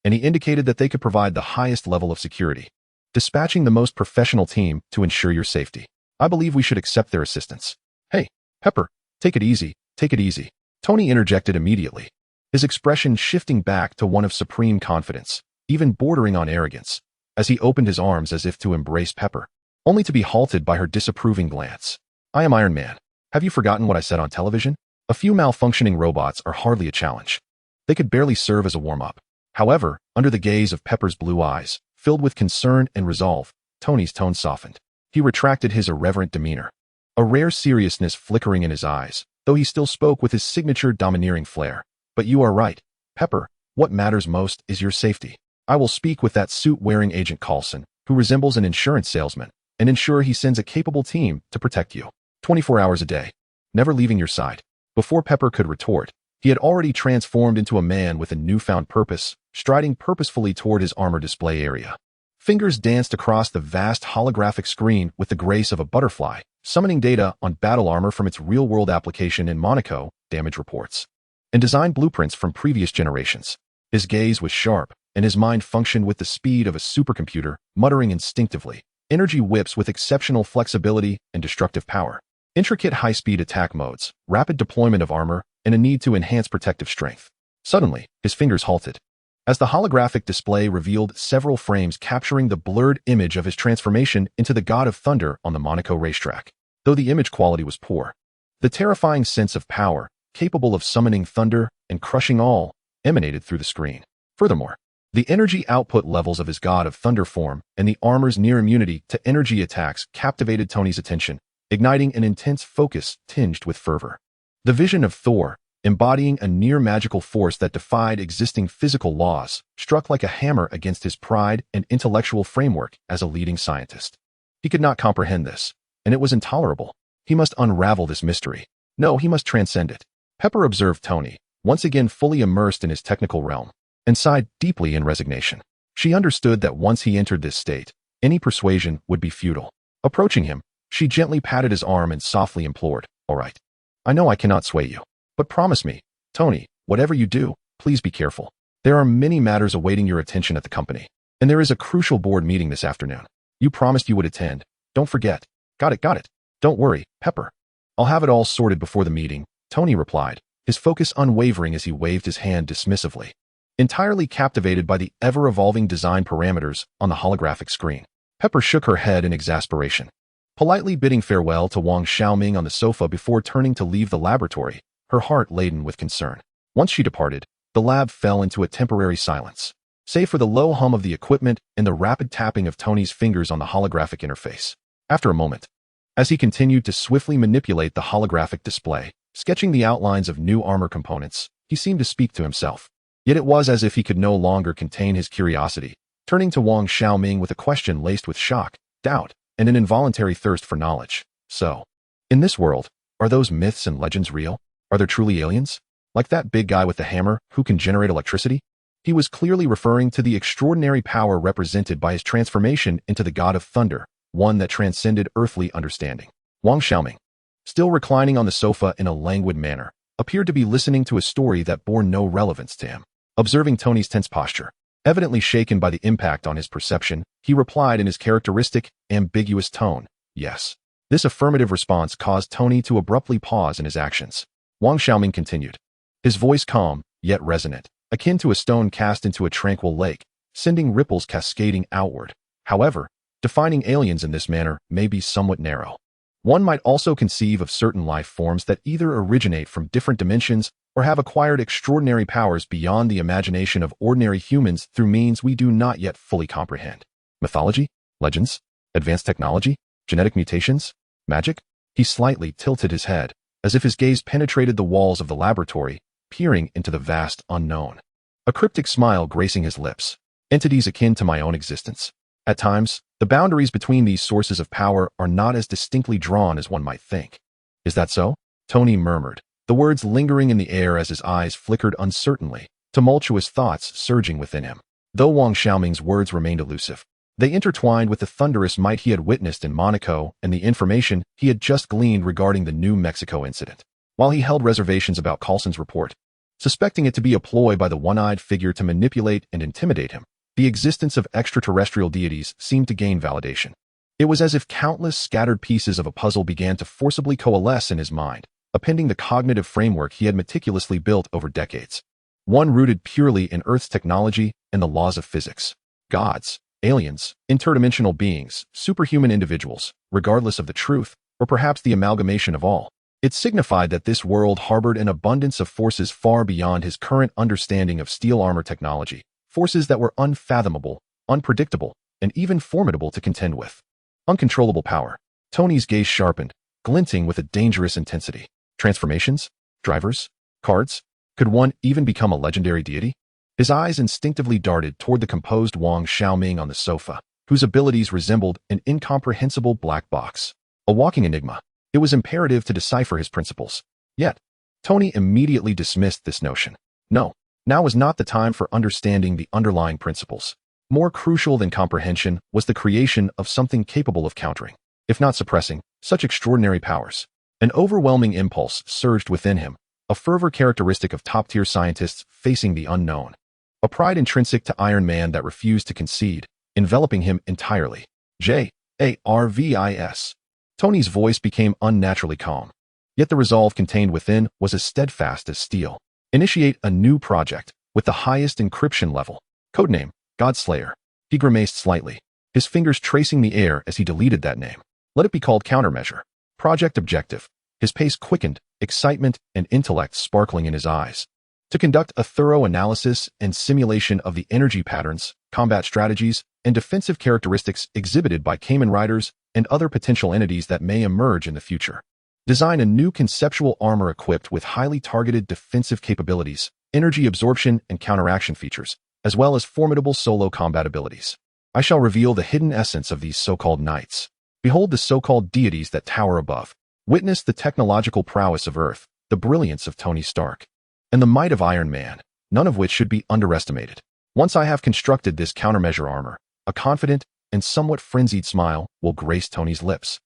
and he indicated that they could provide the highest level of security, dispatching the most professional team to ensure your safety. I believe we should accept their assistance. Hey, Pepper, take it easy, take it easy. Tony interjected immediately, his expression shifting back to one of supreme confidence, even bordering on arrogance, as he opened his arms as if to embrace Pepper, only to be halted by her disapproving glance. I am Iron Man. Have you forgotten what I said on television? A few malfunctioning robots are hardly a challenge. They could barely serve as a warm-up. However, under the gaze of Pepper's blue eyes, filled with concern and resolve, Tony's tone softened. He retracted his irreverent demeanor, a rare seriousness flickering in his eyes, though he still spoke with his signature domineering flair. But you are right, Pepper. What matters most is your safety. I will speak with that suit-wearing Agent Coulson, who resembles an insurance salesman, and ensure he sends a capable team to protect you. 24 hours a day, never leaving your side. Before Pepper could retort, he had already transformed into a man with a newfound purpose, striding purposefully toward his armor display area. Fingers danced across the vast holographic screen with the grace of a butterfly, summoning data on battle armor from its real-world application in Monaco, damage reports, and design blueprints from previous generations. His gaze was sharp, and his mind functioned with the speed of a supercomputer, muttering instinctively, energy whips with exceptional flexibility and destructive power, intricate high-speed attack modes, rapid deployment of armor, and a need to enhance protective strength. Suddenly, his fingers halted, as the holographic display revealed several frames capturing the blurred image of his transformation into the God of Thunder on the Monaco racetrack. Though the image quality was poor, the terrifying sense of power, capable of summoning thunder and crushing all, emanated through the screen. Furthermore, the energy output levels of his God of Thunder form and the armor's near immunity to energy attacks captivated Tony's attention, igniting an intense focus tinged with fervor. The vision of Thor, embodying a near-magical force that defied existing physical laws, struck like a hammer against his pride and intellectual framework as a leading scientist. He could not comprehend this, and it was intolerable. He must unravel this mystery. No, he must transcend it. Pepper observed Tony, once again fully immersed in his technical realm, and sighed deeply in resignation. She understood that once he entered this state, any persuasion would be futile. Approaching him, she gently patted his arm and softly implored, "All right. I know I cannot sway you. But promise me, Tony, whatever you do, please be careful. There are many matters awaiting your attention at the company, and there is a crucial board meeting this afternoon. You promised you would attend. Don't forget." Got it. Don't worry, Pepper. I'll have it all sorted before the meeting," Tony replied, his focus unwavering as he waved his hand dismissively, entirely captivated by the ever-evolving design parameters on the holographic screen. Pepper shook her head in exasperation, politely bidding farewell to Wang Xiaoming on the sofa before turning to leave the laboratory, her heart laden with concern. Once she departed, the lab fell into a temporary silence, save for the low hum of the equipment and the rapid tapping of Tony's fingers on the holographic interface. After a moment, as he continued to swiftly manipulate the holographic display, sketching the outlines of new armor components, he seemed to speak to himself. Yet it was as if he could no longer contain his curiosity, turning to Wang Xiaoming with a question laced with shock, doubt, and an involuntary thirst for knowledge. So, in this world, are those myths and legends real? Are there truly aliens? Like that big guy with the hammer who can generate electricity? He was clearly referring to the extraordinary power represented by his transformation into the God of Thunder, one that transcended earthly understanding. Wang Xiaoming, still reclining on the sofa in a languid manner, appeared to be listening to a story that bore no relevance to him. Observing Tony's tense posture, evidently shaken by the impact on his perception, he replied in his characteristic, ambiguous tone, "Yes." This affirmative response caused Tony to abruptly pause in his actions. Wang Xiaoming continued, his voice calm, yet resonant, akin to a stone cast into a tranquil lake, sending ripples cascading outward. However, defining aliens in this manner may be somewhat narrow. One might also conceive of certain life forms that either originate from different dimensions or have acquired extraordinary powers beyond the imagination of ordinary humans through means we do not yet fully comprehend. Mythology? Legends? Advanced technology? Genetic mutations? Magic? He slightly tilted his head, as if his gaze penetrated the walls of the laboratory, peering into the vast unknown. A cryptic smile gracing his lips. Entities akin to my own existence. At times, the boundaries between these sources of power are not as distinctly drawn as one might think. Is that so? Tony murmured, the words lingering in the air as his eyes flickered uncertainly, tumultuous thoughts surging within him. Though Wang Xiaoming's words remained elusive, they intertwined with the thunderous might he had witnessed in Monaco and the information he had just gleaned regarding the New Mexico incident. While he held reservations about Coulson's report, suspecting it to be a ploy by the one-eyed figure to manipulate and intimidate him, the existence of extraterrestrial deities seemed to gain validation. It was as if countless scattered pieces of a puzzle began to forcibly coalesce in his mind, appending the cognitive framework he had meticulously built over decades. One rooted purely in Earth's technology and the laws of physics. Gods, aliens, interdimensional beings, superhuman individuals, regardless of the truth, or perhaps the amalgamation of all. It signified that this world harbored an abundance of forces far beyond his current understanding of steel armor technology. Forces that were unfathomable, unpredictable, and even formidable to contend with. Uncontrollable power. Tony's gaze sharpened, glinting with a dangerous intensity. Transformations? Drivers? Cards? Could one even become a legendary deity? His eyes instinctively darted toward the composed Wang Xiaoming on the sofa, whose abilities resembled an incomprehensible black box. A walking enigma. It was imperative to decipher his principles. Yet, Tony immediately dismissed this notion. No, now was not the time for understanding the underlying principles. More crucial than comprehension was the creation of something capable of countering, if not suppressing, such extraordinary powers. An overwhelming impulse surged within him, a fervor characteristic of top-tier scientists facing the unknown. A pride intrinsic to Iron Man that refused to concede, enveloping him entirely. Jarvis. Tony's voice became unnaturally calm. Yet the resolve contained within was as steadfast as steel. Initiate a new project, with the highest encryption level. Codename, Godslayer. He grimaced slightly, his fingers tracing the air as he deleted that name. Let it be called Countermeasure. Project Objective. His pace quickened, excitement and intellect sparkling in his eyes. To conduct a thorough analysis and simulation of the energy patterns, combat strategies, and defensive characteristics exhibited by Kamen Riders and other potential entities that may emerge in the future. Design a new conceptual armor equipped with highly targeted defensive capabilities, energy absorption and counteraction features, as well as formidable solo combat abilities. I shall reveal the hidden essence of these so-called knights. Behold the so-called deities that tower above. Witness the technological prowess of Earth, the brilliance of Tony Stark, and the might of Iron Man, none of which should be underestimated. Once I have constructed this countermeasure armor, a confident and somewhat frenzied smile will grace Tony's lips.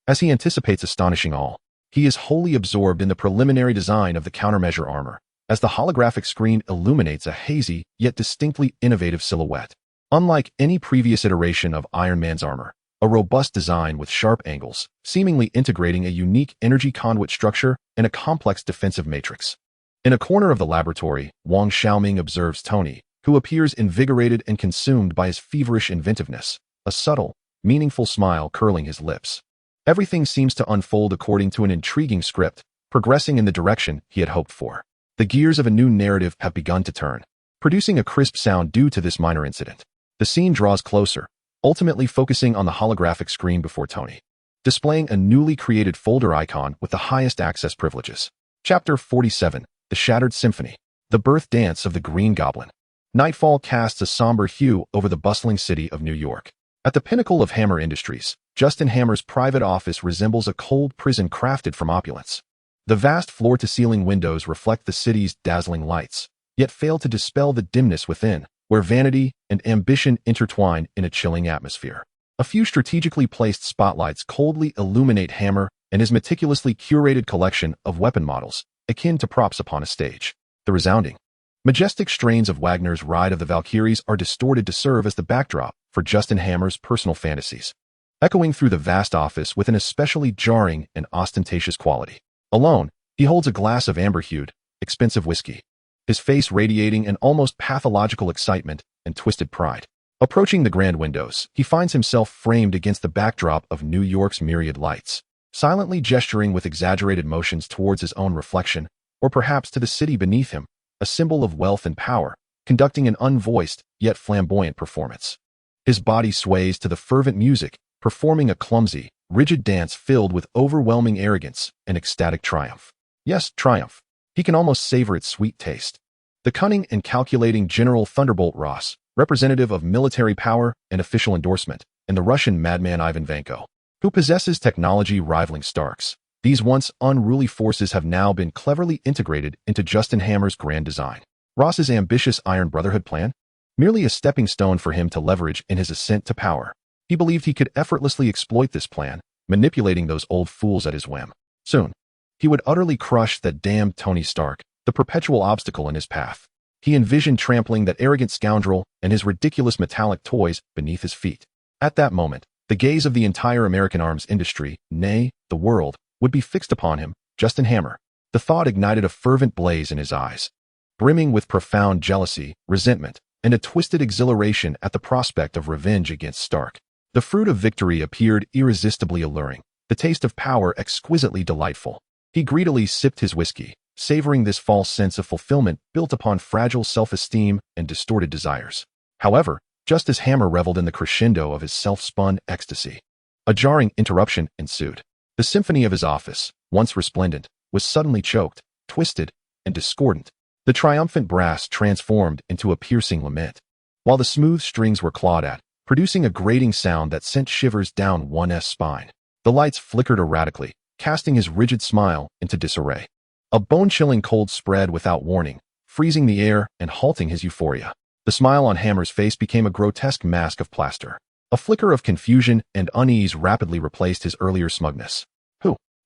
As he anticipates astonishing all, he is wholly absorbed in the preliminary design of the countermeasure armor, as the holographic screen illuminates a hazy yet distinctly innovative silhouette. Unlike any previous iteration of Iron Man's armor, a robust design with sharp angles, seemingly integrating a unique energy conduit structure and a complex defensive matrix. In a corner of the laboratory, Wang Xiaoming observes Tony, who appears invigorated and consumed by his feverish inventiveness, a subtle, meaningful smile curling his lips. Everything seems to unfold according to an intriguing script, progressing in the direction he had hoped for. The gears of a new narrative have begun to turn, producing a crisp sound due to this minor incident. The scene draws closer, ultimately focusing on the holographic screen before Tony, displaying a newly created folder icon with the highest access privileges. Chapter 47, The Shattered Symphony, The Birth Dance of the Green Goblin. Nightfall casts a somber hue over the bustling city of New York. At the pinnacle of Hammer Industries, Justin Hammer's private office resembles a cold prison crafted from opulence. The vast floor-to-ceiling windows reflect the city's dazzling lights, yet fail to dispel the dimness within, where vanity and ambition intertwine in a chilling atmosphere. A few strategically placed spotlights coldly illuminate Hammer and his meticulously curated collection of weapon models, akin to props upon a stage. The resounding, majestic strains of Wagner's Ride of the Valkyries are distorted to serve as the backdrop for Justin Hammer's personal fantasies, echoing through the vast office with an especially jarring and ostentatious quality. Alone, he holds a glass of amber-hued, expensive whiskey, his face radiating an almost pathological excitement and twisted pride. Approaching the grand windows, he finds himself framed against the backdrop of New York's myriad lights, silently gesturing with exaggerated motions towards his own reflection, or perhaps to the city beneath him, a symbol of wealth and power, conducting an unvoiced yet flamboyant performance. His body sways to the fervent music, performing a clumsy, rigid dance filled with overwhelming arrogance and ecstatic triumph. Yes, triumph. He can almost savor its sweet taste. The cunning and calculating General Thunderbolt Ross, representative of military power and official endorsement, and the Russian madman Ivan Vanko, who possesses technology rivaling Stark's. These once unruly forces have now been cleverly integrated into Justin Hammer's grand design. Ross's ambitious Iron Brotherhood plan? Merely a stepping stone for him to leverage in his ascent to power. He believed he could effortlessly exploit this plan, manipulating those old fools at his whim. Soon, he would utterly crush that damned Tony Stark, the perpetual obstacle in his path. He envisioned trampling that arrogant scoundrel and his ridiculous metallic toys beneath his feet. At that moment, the gaze of the entire American arms industry, nay, the world, would be fixed upon him, Justin Hammer. The thought ignited a fervent blaze in his eyes, brimming with profound jealousy, resentment, and a twisted exhilaration at the prospect of revenge against Stark. The fruit of victory appeared irresistibly alluring, the taste of power exquisitely delightful. He greedily sipped his whiskey, savoring this false sense of fulfillment built upon fragile self-esteem and distorted desires. However, just as Hammer reveled in the crescendo of his self-spun ecstasy, a jarring interruption ensued. The symphony of his office, once resplendent, was suddenly choked, twisted, and discordant. The triumphant brass transformed into a piercing lament, while the smooth strings were clawed at, producing a grating sound that sent shivers down one's spine. The lights flickered erratically, casting his rigid smile into disarray. A bone-chilling cold spread without warning, freezing the air and halting his euphoria. The smile on Hammer's face became a grotesque mask of plaster. A flicker of confusion and unease rapidly replaced his earlier smugness.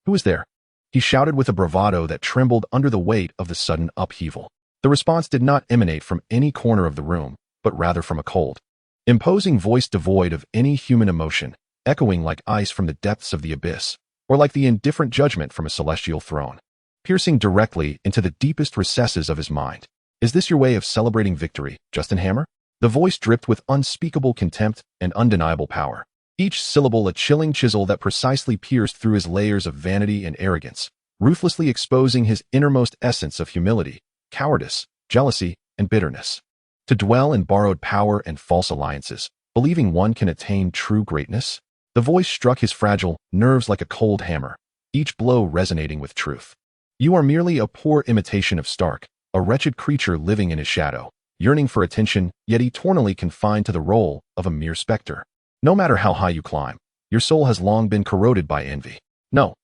Who is there?" he shouted with a bravado that trembled under the weight of the sudden upheaval. The response did not emanate from any corner of the room, but rather from a cold, imposing voice devoid of any human emotion, echoing like ice from the depths of the abyss, or like the indifferent judgment from a celestial throne, piercing directly into the deepest recesses of his mind. "Is this your way of celebrating victory, Justin Hammer?" The voice dripped with unspeakable contempt and undeniable power, each syllable a chilling chisel that precisely pierced through his layers of vanity and arrogance, ruthlessly exposing his innermost essence of humility, cowardice, jealousy, and bitterness. To dwell in borrowed power and false alliances, believing one can attain true greatness? The voice struck his fragile nerves like a cold hammer, each blow resonating with truth. "You are merely a poor imitation of Stark, a wretched creature living in his shadow, yearning for attention, yet eternally confined to the role of a mere specter. No matter how high you climb, your soul has long been corroded by envy." No,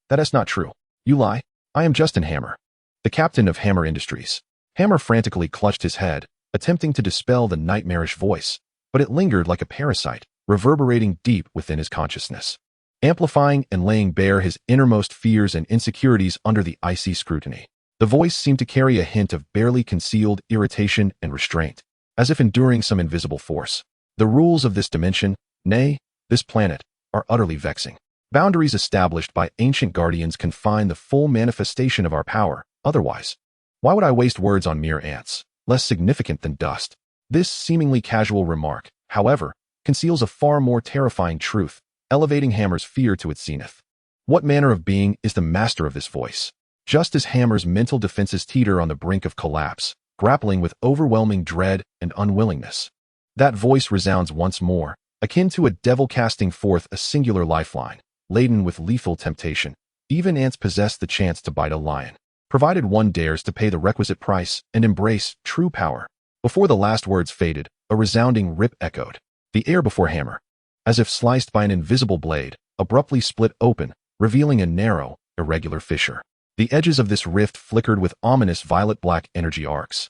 that is not true. You lie. I am Justin Hammer, the captain of Hammer Industries." Hammer frantically clutched his head, attempting to dispel the nightmarish voice, but it lingered like a parasite, reverberating deep within his consciousness, amplifying and laying bare his innermost fears and insecurities under the icy scrutiny. The voice seemed to carry a hint of barely concealed irritation and restraint, as if enduring some invisible force. "The rules of this dimension, nay, this planet, are utterly vexing. Boundaries established by ancient guardians confine the full manifestation of our power. Otherwise, why would I waste words on mere ants, less significant than dust?" This seemingly casual remark, however, conceals a far more terrifying truth, elevating Hammer's fear to its zenith. What manner of being is the master of this voice? Just as Hammer's mental defenses teeter on the brink of collapse, grappling with overwhelming dread and unwillingness, that voice resounds once more, akin to a devil casting forth a singular lifeline, laden with lethal temptation. Even ants possess the chance to bite a lion, provided one dares to pay the requisite price and embrace true power. Before the last words faded, a resounding rip echoed. The air before Hammer, as if sliced by an invisible blade, abruptly split open, revealing a narrow, irregular fissure. The edges of this rift flickered with ominous violet-black energy arcs,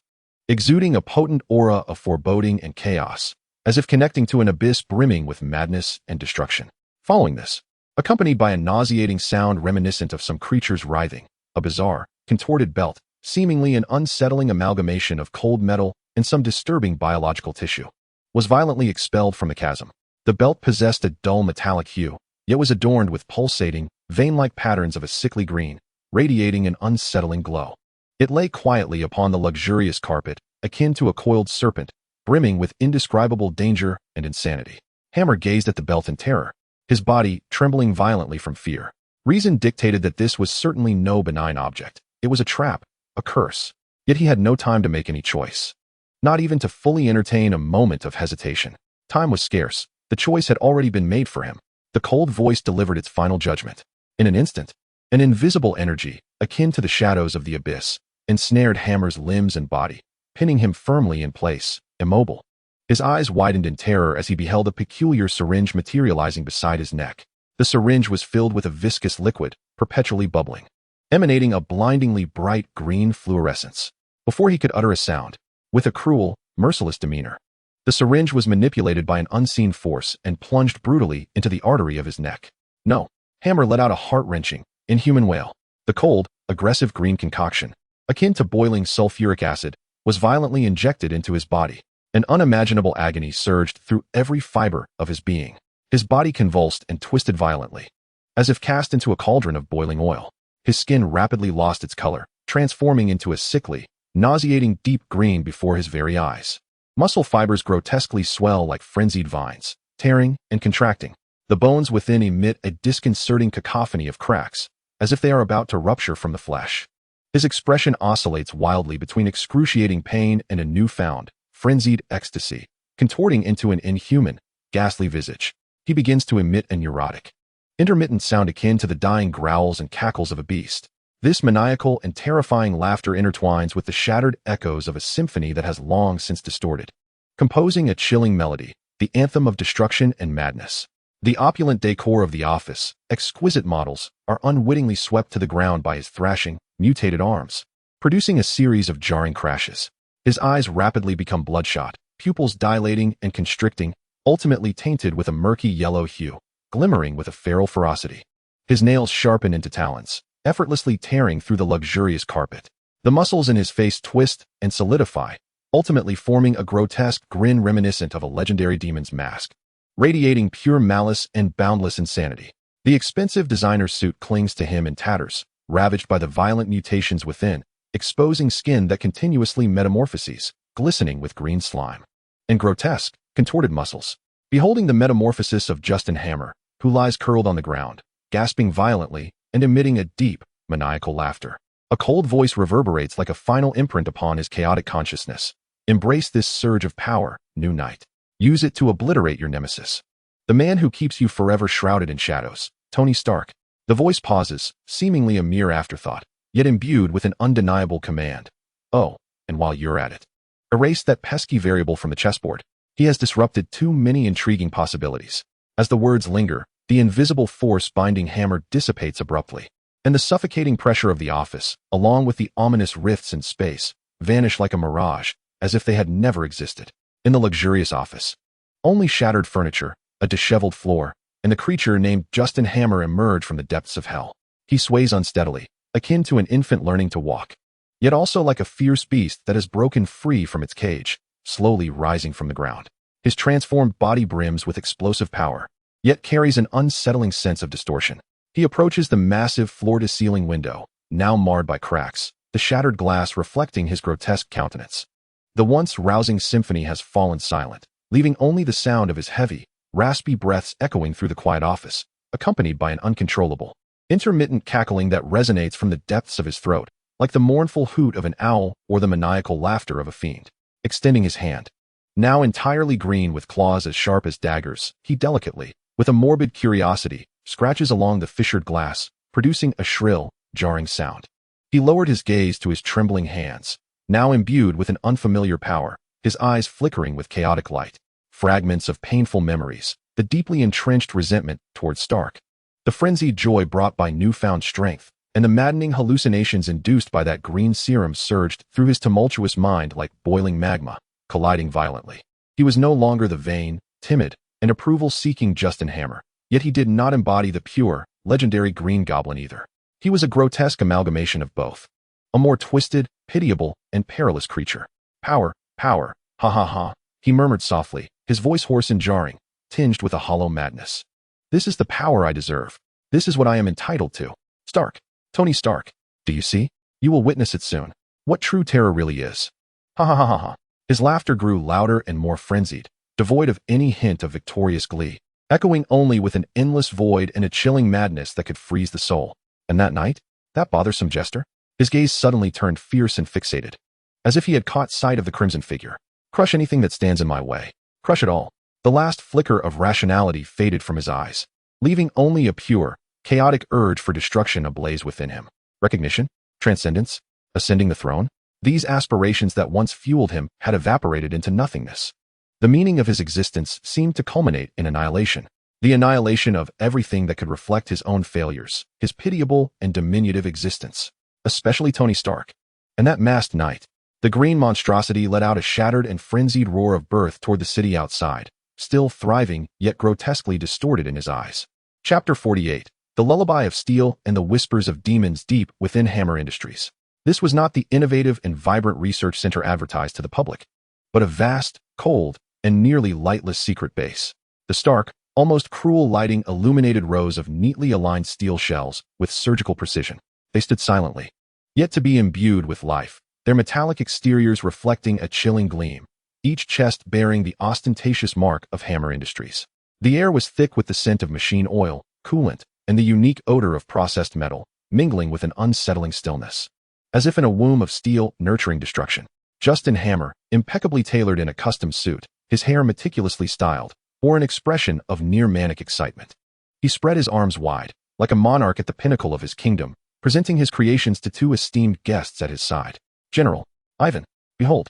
exuding a potent aura of foreboding and chaos, as if connecting to an abyss brimming with madness and destruction. Following this, accompanied by a nauseating sound reminiscent of some creature's writhing, a bizarre, contorted belt, seemingly an unsettling amalgamation of cold metal and some disturbing biological tissue, was violently expelled from the chasm. The belt possessed a dull metallic hue, yet was adorned with pulsating, vein-like patterns of a sickly green, radiating an unsettling glow. It lay quietly upon the luxurious carpet, akin to a coiled serpent, brimming with indescribable danger and insanity. Hammer gazed at the belt in terror, his body trembling violently from fear. Reason dictated that this was certainly no benign object. It was a trap, a curse. Yet he had no time to make any choice, not even to fully entertain a moment of hesitation. Time was scarce. The choice had already been made for him. The cold voice delivered its final judgment. In an instant, an invisible energy, akin to the shadows of the abyss, ensnared Hammer's limbs and body, pinning him firmly in place, immobile. His eyes widened in terror as he beheld a peculiar syringe materializing beside his neck. The syringe was filled with a viscous liquid, perpetually bubbling, emanating a blindingly bright green fluorescence. Before he could utter a sound, with a cruel, merciless demeanor, the syringe was manipulated by an unseen force and plunged brutally into the artery of his neck. "No!" Hammer let out a heart-wrenching, inhuman wail. The cold, aggressive green concoction, akin to boiling sulfuric acid, was violently injected into his body. An unimaginable agony surged through every fiber of his being. His body convulsed and twisted violently, as if cast into a cauldron of boiling oil. His skin rapidly lost its color, transforming into a sickly, nauseating deep green before his very eyes. Muscle fibers grotesquely swell like frenzied vines, tearing and contracting. The bones within emit a disconcerting cacophony of cracks, as if they are about to rupture from the flesh. His expression oscillates wildly between excruciating pain and a newfound, frenzied ecstasy, contorting into an inhuman, ghastly visage. He begins to emit a neurotic, intermittent sound akin to the dying growls and cackles of a beast. This maniacal and terrifying laughter intertwines with the shattered echoes of a symphony that has long since distorted, composing a chilling melody, the anthem of destruction and madness. The opulent decor of the office, exquisite models, are unwittingly swept to the ground by his thrashing, mutated arms, producing a series of jarring crashes. His eyes rapidly become bloodshot, pupils dilating and constricting, ultimately tainted with a murky yellow hue, glimmering with a feral ferocity. His nails sharpen into talons, effortlessly tearing through the luxurious carpet. The muscles in his face twist and solidify, ultimately forming a grotesque grin reminiscent of a legendary demon's mask, radiating pure malice and boundless insanity. The expensive designer suit clings to him in tatters, ravaged by the violent mutations within, exposing skin that continuously metamorphoses, glistening with green slime, and grotesque, contorted muscles. Beholding the metamorphosis of Justin Hammer, who lies curled on the ground, gasping violently and emitting a deep, maniacal laughter. A cold voice reverberates like a final imprint upon his chaotic consciousness. Embrace this surge of power, new knight. Use it to obliterate your nemesis. The man who keeps you forever shrouded in shadows, Tony Stark. The voice pauses, seemingly a mere afterthought, yet imbued with an undeniable command. Oh, and while you're at it, erase that pesky variable from the chessboard. He has disrupted too many intriguing possibilities. As the words linger, the invisible force binding Hammer dissipates abruptly, and the suffocating pressure of the office, along with the ominous rifts in space, vanish like a mirage, as if they had never existed. In the luxurious office, only shattered furniture, a disheveled floor, and the creature named Justin Hammer emerge from the depths of hell. He sways unsteadily, akin to an infant learning to walk, yet also like a fierce beast that has broken free from its cage, slowly rising from the ground. His transformed body brims with explosive power, yet carries an unsettling sense of distortion. He approaches the massive floor-to-ceiling window, now marred by cracks, the shattered glass reflecting his grotesque countenance. The once rousing symphony has fallen silent, leaving only the sound of his heavy, raspy breaths echoing through the quiet office, accompanied by an uncontrollable, intermittent cackling that resonates from the depths of his throat, like the mournful hoot of an owl or the maniacal laughter of a fiend. Extending his hand, now entirely green with claws as sharp as daggers, he delicately, with a morbid curiosity, scratches along the fissured glass, producing a shrill, jarring sound. He lowered his gaze to his trembling hands, now imbued with an unfamiliar power, his eyes flickering with chaotic light. Fragments of painful memories, the deeply entrenched resentment toward Stark, the frenzied joy brought by newfound strength, and the maddening hallucinations induced by that green serum surged through his tumultuous mind like boiling magma, colliding violently. He was no longer the vain, timid, and approval-seeking Justin Hammer, yet he did not embody the pure, legendary Green Goblin either. He was a grotesque amalgamation of both. A more twisted, pitiable, and perilous creature. Power, power, ha ha ha, he murmured softly, his voice hoarse and jarring, tinged with a hollow madness. This is the power I deserve. This is what I am entitled to. Stark. Tony Stark. Do you see? You will witness it soon. What true terror really is. Ha ha ha ha ha. His laughter grew louder and more frenzied, devoid of any hint of victorious glee, echoing only with an endless void and a chilling madness that could freeze the soul. And that night? That bothersome jester? His gaze suddenly turned fierce and fixated, as if he had caught sight of the crimson figure. Crush anything that stands in my way. Crush it all. The last flicker of rationality faded from his eyes, leaving only a pure, chaotic urge for destruction ablaze within him. Recognition? Transcendence? Ascending the throne? These aspirations that once fueled him had evaporated into nothingness. The meaning of his existence seemed to culminate in annihilation. The annihilation of everything that could reflect his own failures, his pitiable and diminutive existence. Especially Tony Stark. And that masked knight. The green monstrosity let out a shattered and frenzied roar of birth toward the city outside, still thriving yet grotesquely distorted in his eyes. Chapter 48. The Lullaby of Steel and the Whispers of Demons Deep Within Hammer Industries. This was not the innovative and vibrant research center advertised to the public, but a vast, cold, and nearly lightless secret base. The stark, almost cruel lighting illuminated rows of neatly aligned steel shells with surgical precision. They stood silently, yet to be imbued with life, their metallic exteriors reflecting a chilling gleam, each chest bearing the ostentatious mark of Hammer Industries. The air was thick with the scent of machine oil, coolant, and the unique odor of processed metal, mingling with an unsettling stillness. As if in a womb of steel nurturing destruction, Justin Hammer, impeccably tailored in a custom suit, his hair meticulously styled, bore an expression of near manic excitement. He spread his arms wide, like a monarch at the pinnacle of his kingdom, presenting his creations to two esteemed guests at his side. General, Ivan, behold.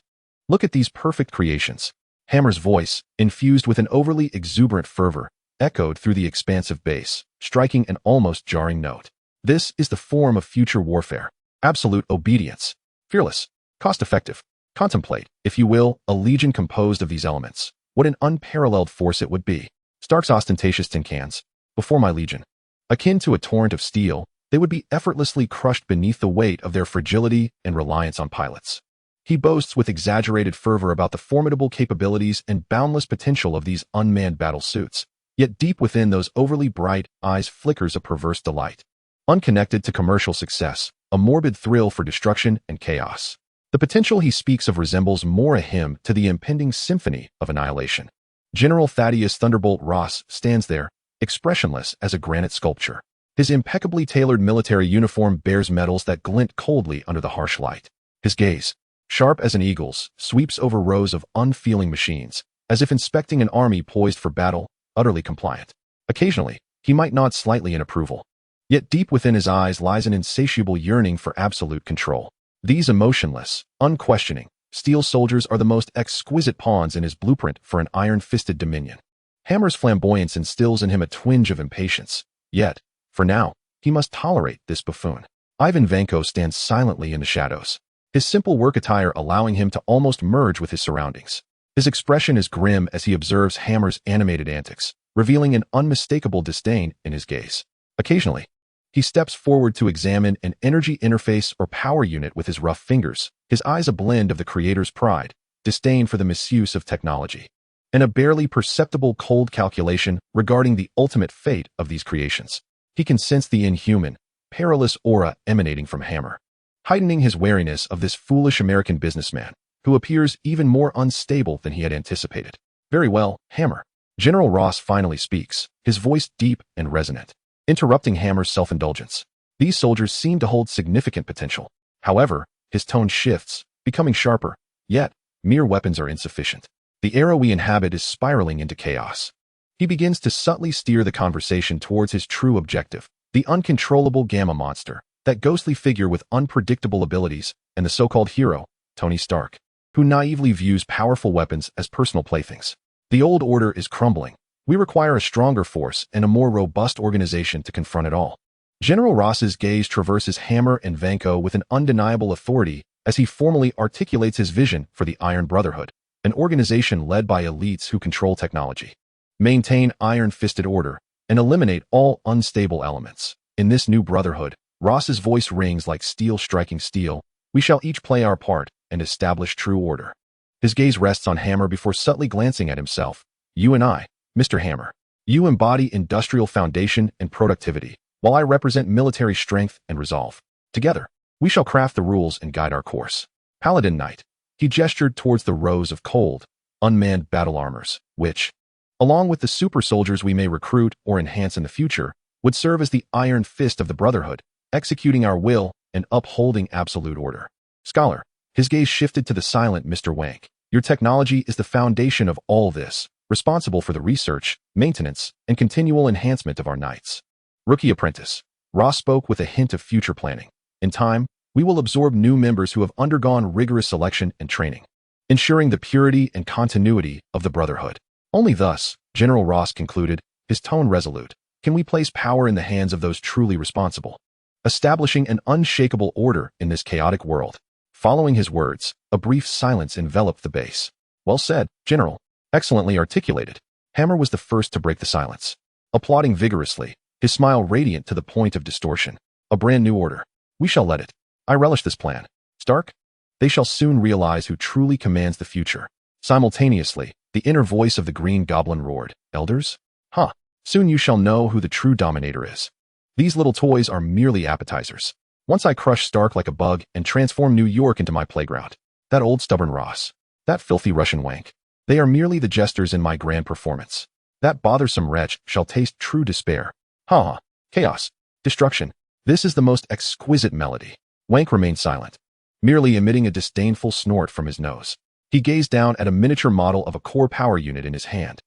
Look at these perfect creations. Hammer's voice, infused with an overly exuberant fervor, echoed through the expansive bass, striking an almost jarring note. This is the form of future warfare. Absolute obedience. Fearless. Cost-effective. Contemplate, if you will, a legion composed of these elements. What an unparalleled force it would be. Stark's ostentatious tin cans. Before my legion. Akin to a torrent of steel, they would be effortlessly crushed beneath the weight of their fragility and reliance on pilots. He boasts with exaggerated fervor about the formidable capabilities and boundless potential of these unmanned battle suits. Yet deep within those overly bright eyes flickers a perverse delight. Unconnected to commercial success, a morbid thrill for destruction and chaos. The potential he speaks of resembles more a hymn to the impending symphony of annihilation. General Thaddeus Thunderbolt Ross stands there, expressionless as a granite sculpture. His impeccably tailored military uniform bears medals that glint coldly under the harsh light. His gaze, sharp as an eagle's, sweeps over rows of unfeeling machines, as if inspecting an army poised for battle, utterly compliant. Occasionally, he might nod slightly in approval. Yet deep within his eyes lies an insatiable yearning for absolute control. These emotionless, unquestioning, steel soldiers are the most exquisite pawns in his blueprint for an iron-fisted dominion. Hammer's flamboyance instills in him a twinge of impatience. Yet, for now, he must tolerate this buffoon. Ivan Vanko stands silently in the shadows, his simple work attire allowing him to almost merge with his surroundings. His expression is grim as he observes Hammer's animated antics, revealing an unmistakable disdain in his gaze. Occasionally, he steps forward to examine an energy interface or power unit with his rough fingers, his eyes a blend of the creator's pride, disdain for the misuse of technology, and a barely perceptible cold calculation regarding the ultimate fate of these creations. He can sense the inhuman, perilous aura emanating from Hammer, heightening his wariness of this foolish American businessman, who appears even more unstable than he had anticipated. Very well, Hammer. General Ross finally speaks, his voice deep and resonant, interrupting Hammer's self-indulgence. These soldiers seem to hold significant potential. However, his tone shifts, becoming sharper. Yet, mere weapons are insufficient. The era we inhabit is spiraling into chaos. He begins to subtly steer the conversation towards his true objective, the uncontrollable Gamma monster, that ghostly figure with unpredictable abilities, and the so-called hero, Tony Stark, who naively views powerful weapons as personal playthings. The old order is crumbling. We require a stronger force and a more robust organization to confront it all. General Ross's gaze traverses Hammer and Vanko with an undeniable authority as he formally articulates his vision for the Iron Brotherhood, an organization led by elites who control technology, maintain iron-fisted order, and eliminate all unstable elements. In this new brotherhood, Ross's voice rings like steel striking steel. We shall each play our part and establish true order. His gaze rests on Hammer before subtly glancing at himself. You and I, Mr. Hammer. You embody industrial foundation and productivity, while I represent military strength and resolve. Together, we shall craft the rules and guide our course. Paladin Knight. He gestured towards the rows of cold, unmanned battle armors, which, along with the super soldiers we may recruit or enhance in the future, would serve as the iron fist of the Brotherhood, executing our will and upholding absolute order. Scholar. His gaze shifted to the silent Mr. Wank. Your technology is the foundation of all this, responsible for the research, maintenance, and continual enhancement of our knights. Rookie apprentice. Ross spoke with a hint of future planning. In time, we will absorb new members who have undergone rigorous selection and training, ensuring the purity and continuity of the Brotherhood. Only thus, General Ross concluded, his tone resolute, can we place power in the hands of those truly responsible, establishing an unshakable order in this chaotic world. Following his words, a brief silence enveloped the base. Well said, General. Excellently articulated. Hammer was the first to break the silence, applauding vigorously, his smile radiant to the point of distortion. A brand new order. We shall let it. I relish this plan. Stark? They shall soon realize who truly commands the future. Simultaneously, the inner voice of the Green Goblin roared. Elders? Huh. Soon you shall know who the true dominator is. These little toys are merely appetizers. Once I crush Stark like a bug and transform New York into my playground. That old stubborn Ross. That filthy Russian wank. They are merely the jesters in my grand performance. That bothersome wretch shall taste true despair. Ha! Chaos. Destruction. This is the most exquisite melody. Wank remained silent, merely emitting a disdainful snort from his nose. He gazed down at a miniature model of a core power unit in his hand,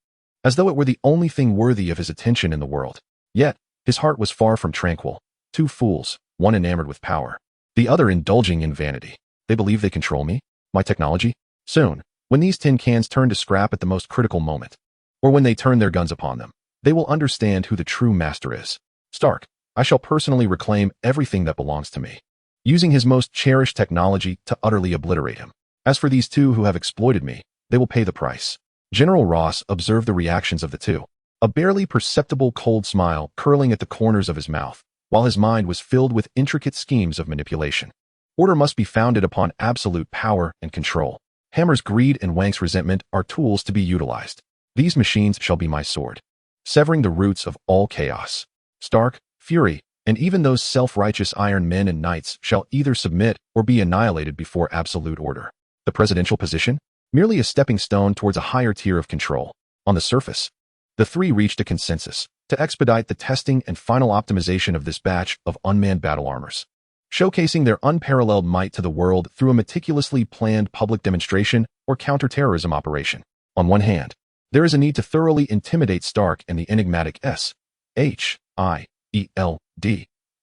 as though it were the only thing worthy of his attention in the world. Yet, his heart was far from tranquil. Two fools, one enamored with power, the other indulging in vanity. They believe they control me, my technology. Soon, when these tin cans turn to scrap at the most critical moment, or when they turn their guns upon them, they will understand who the true master is. Stark, I shall personally reclaim everything that belongs to me, using his most cherished technology to utterly obliterate him. As for these two who have exploited me, they will pay the price. General Ross observed the reactions of the two, a barely perceptible cold smile curling at the corners of his mouth, while his mind was filled with intricate schemes of manipulation. Order must be founded upon absolute power and control. Hammer's greed and Wang's resentment are tools to be utilized. These machines shall be my sword, severing the roots of all chaos. Stark, Fury, and even those self-righteous Iron Men and Knights shall either submit or be annihilated before absolute order. The presidential position? Merely a stepping stone towards a higher tier of control. On the surface, the three reached a consensus to expedite the testing and final optimization of this batch of unmanned battle armors, showcasing their unparalleled might to the world through a meticulously planned public demonstration or counterterrorism operation. On one hand, there is a need to thoroughly intimidate Stark and the enigmatic S.H.I.E.L.D.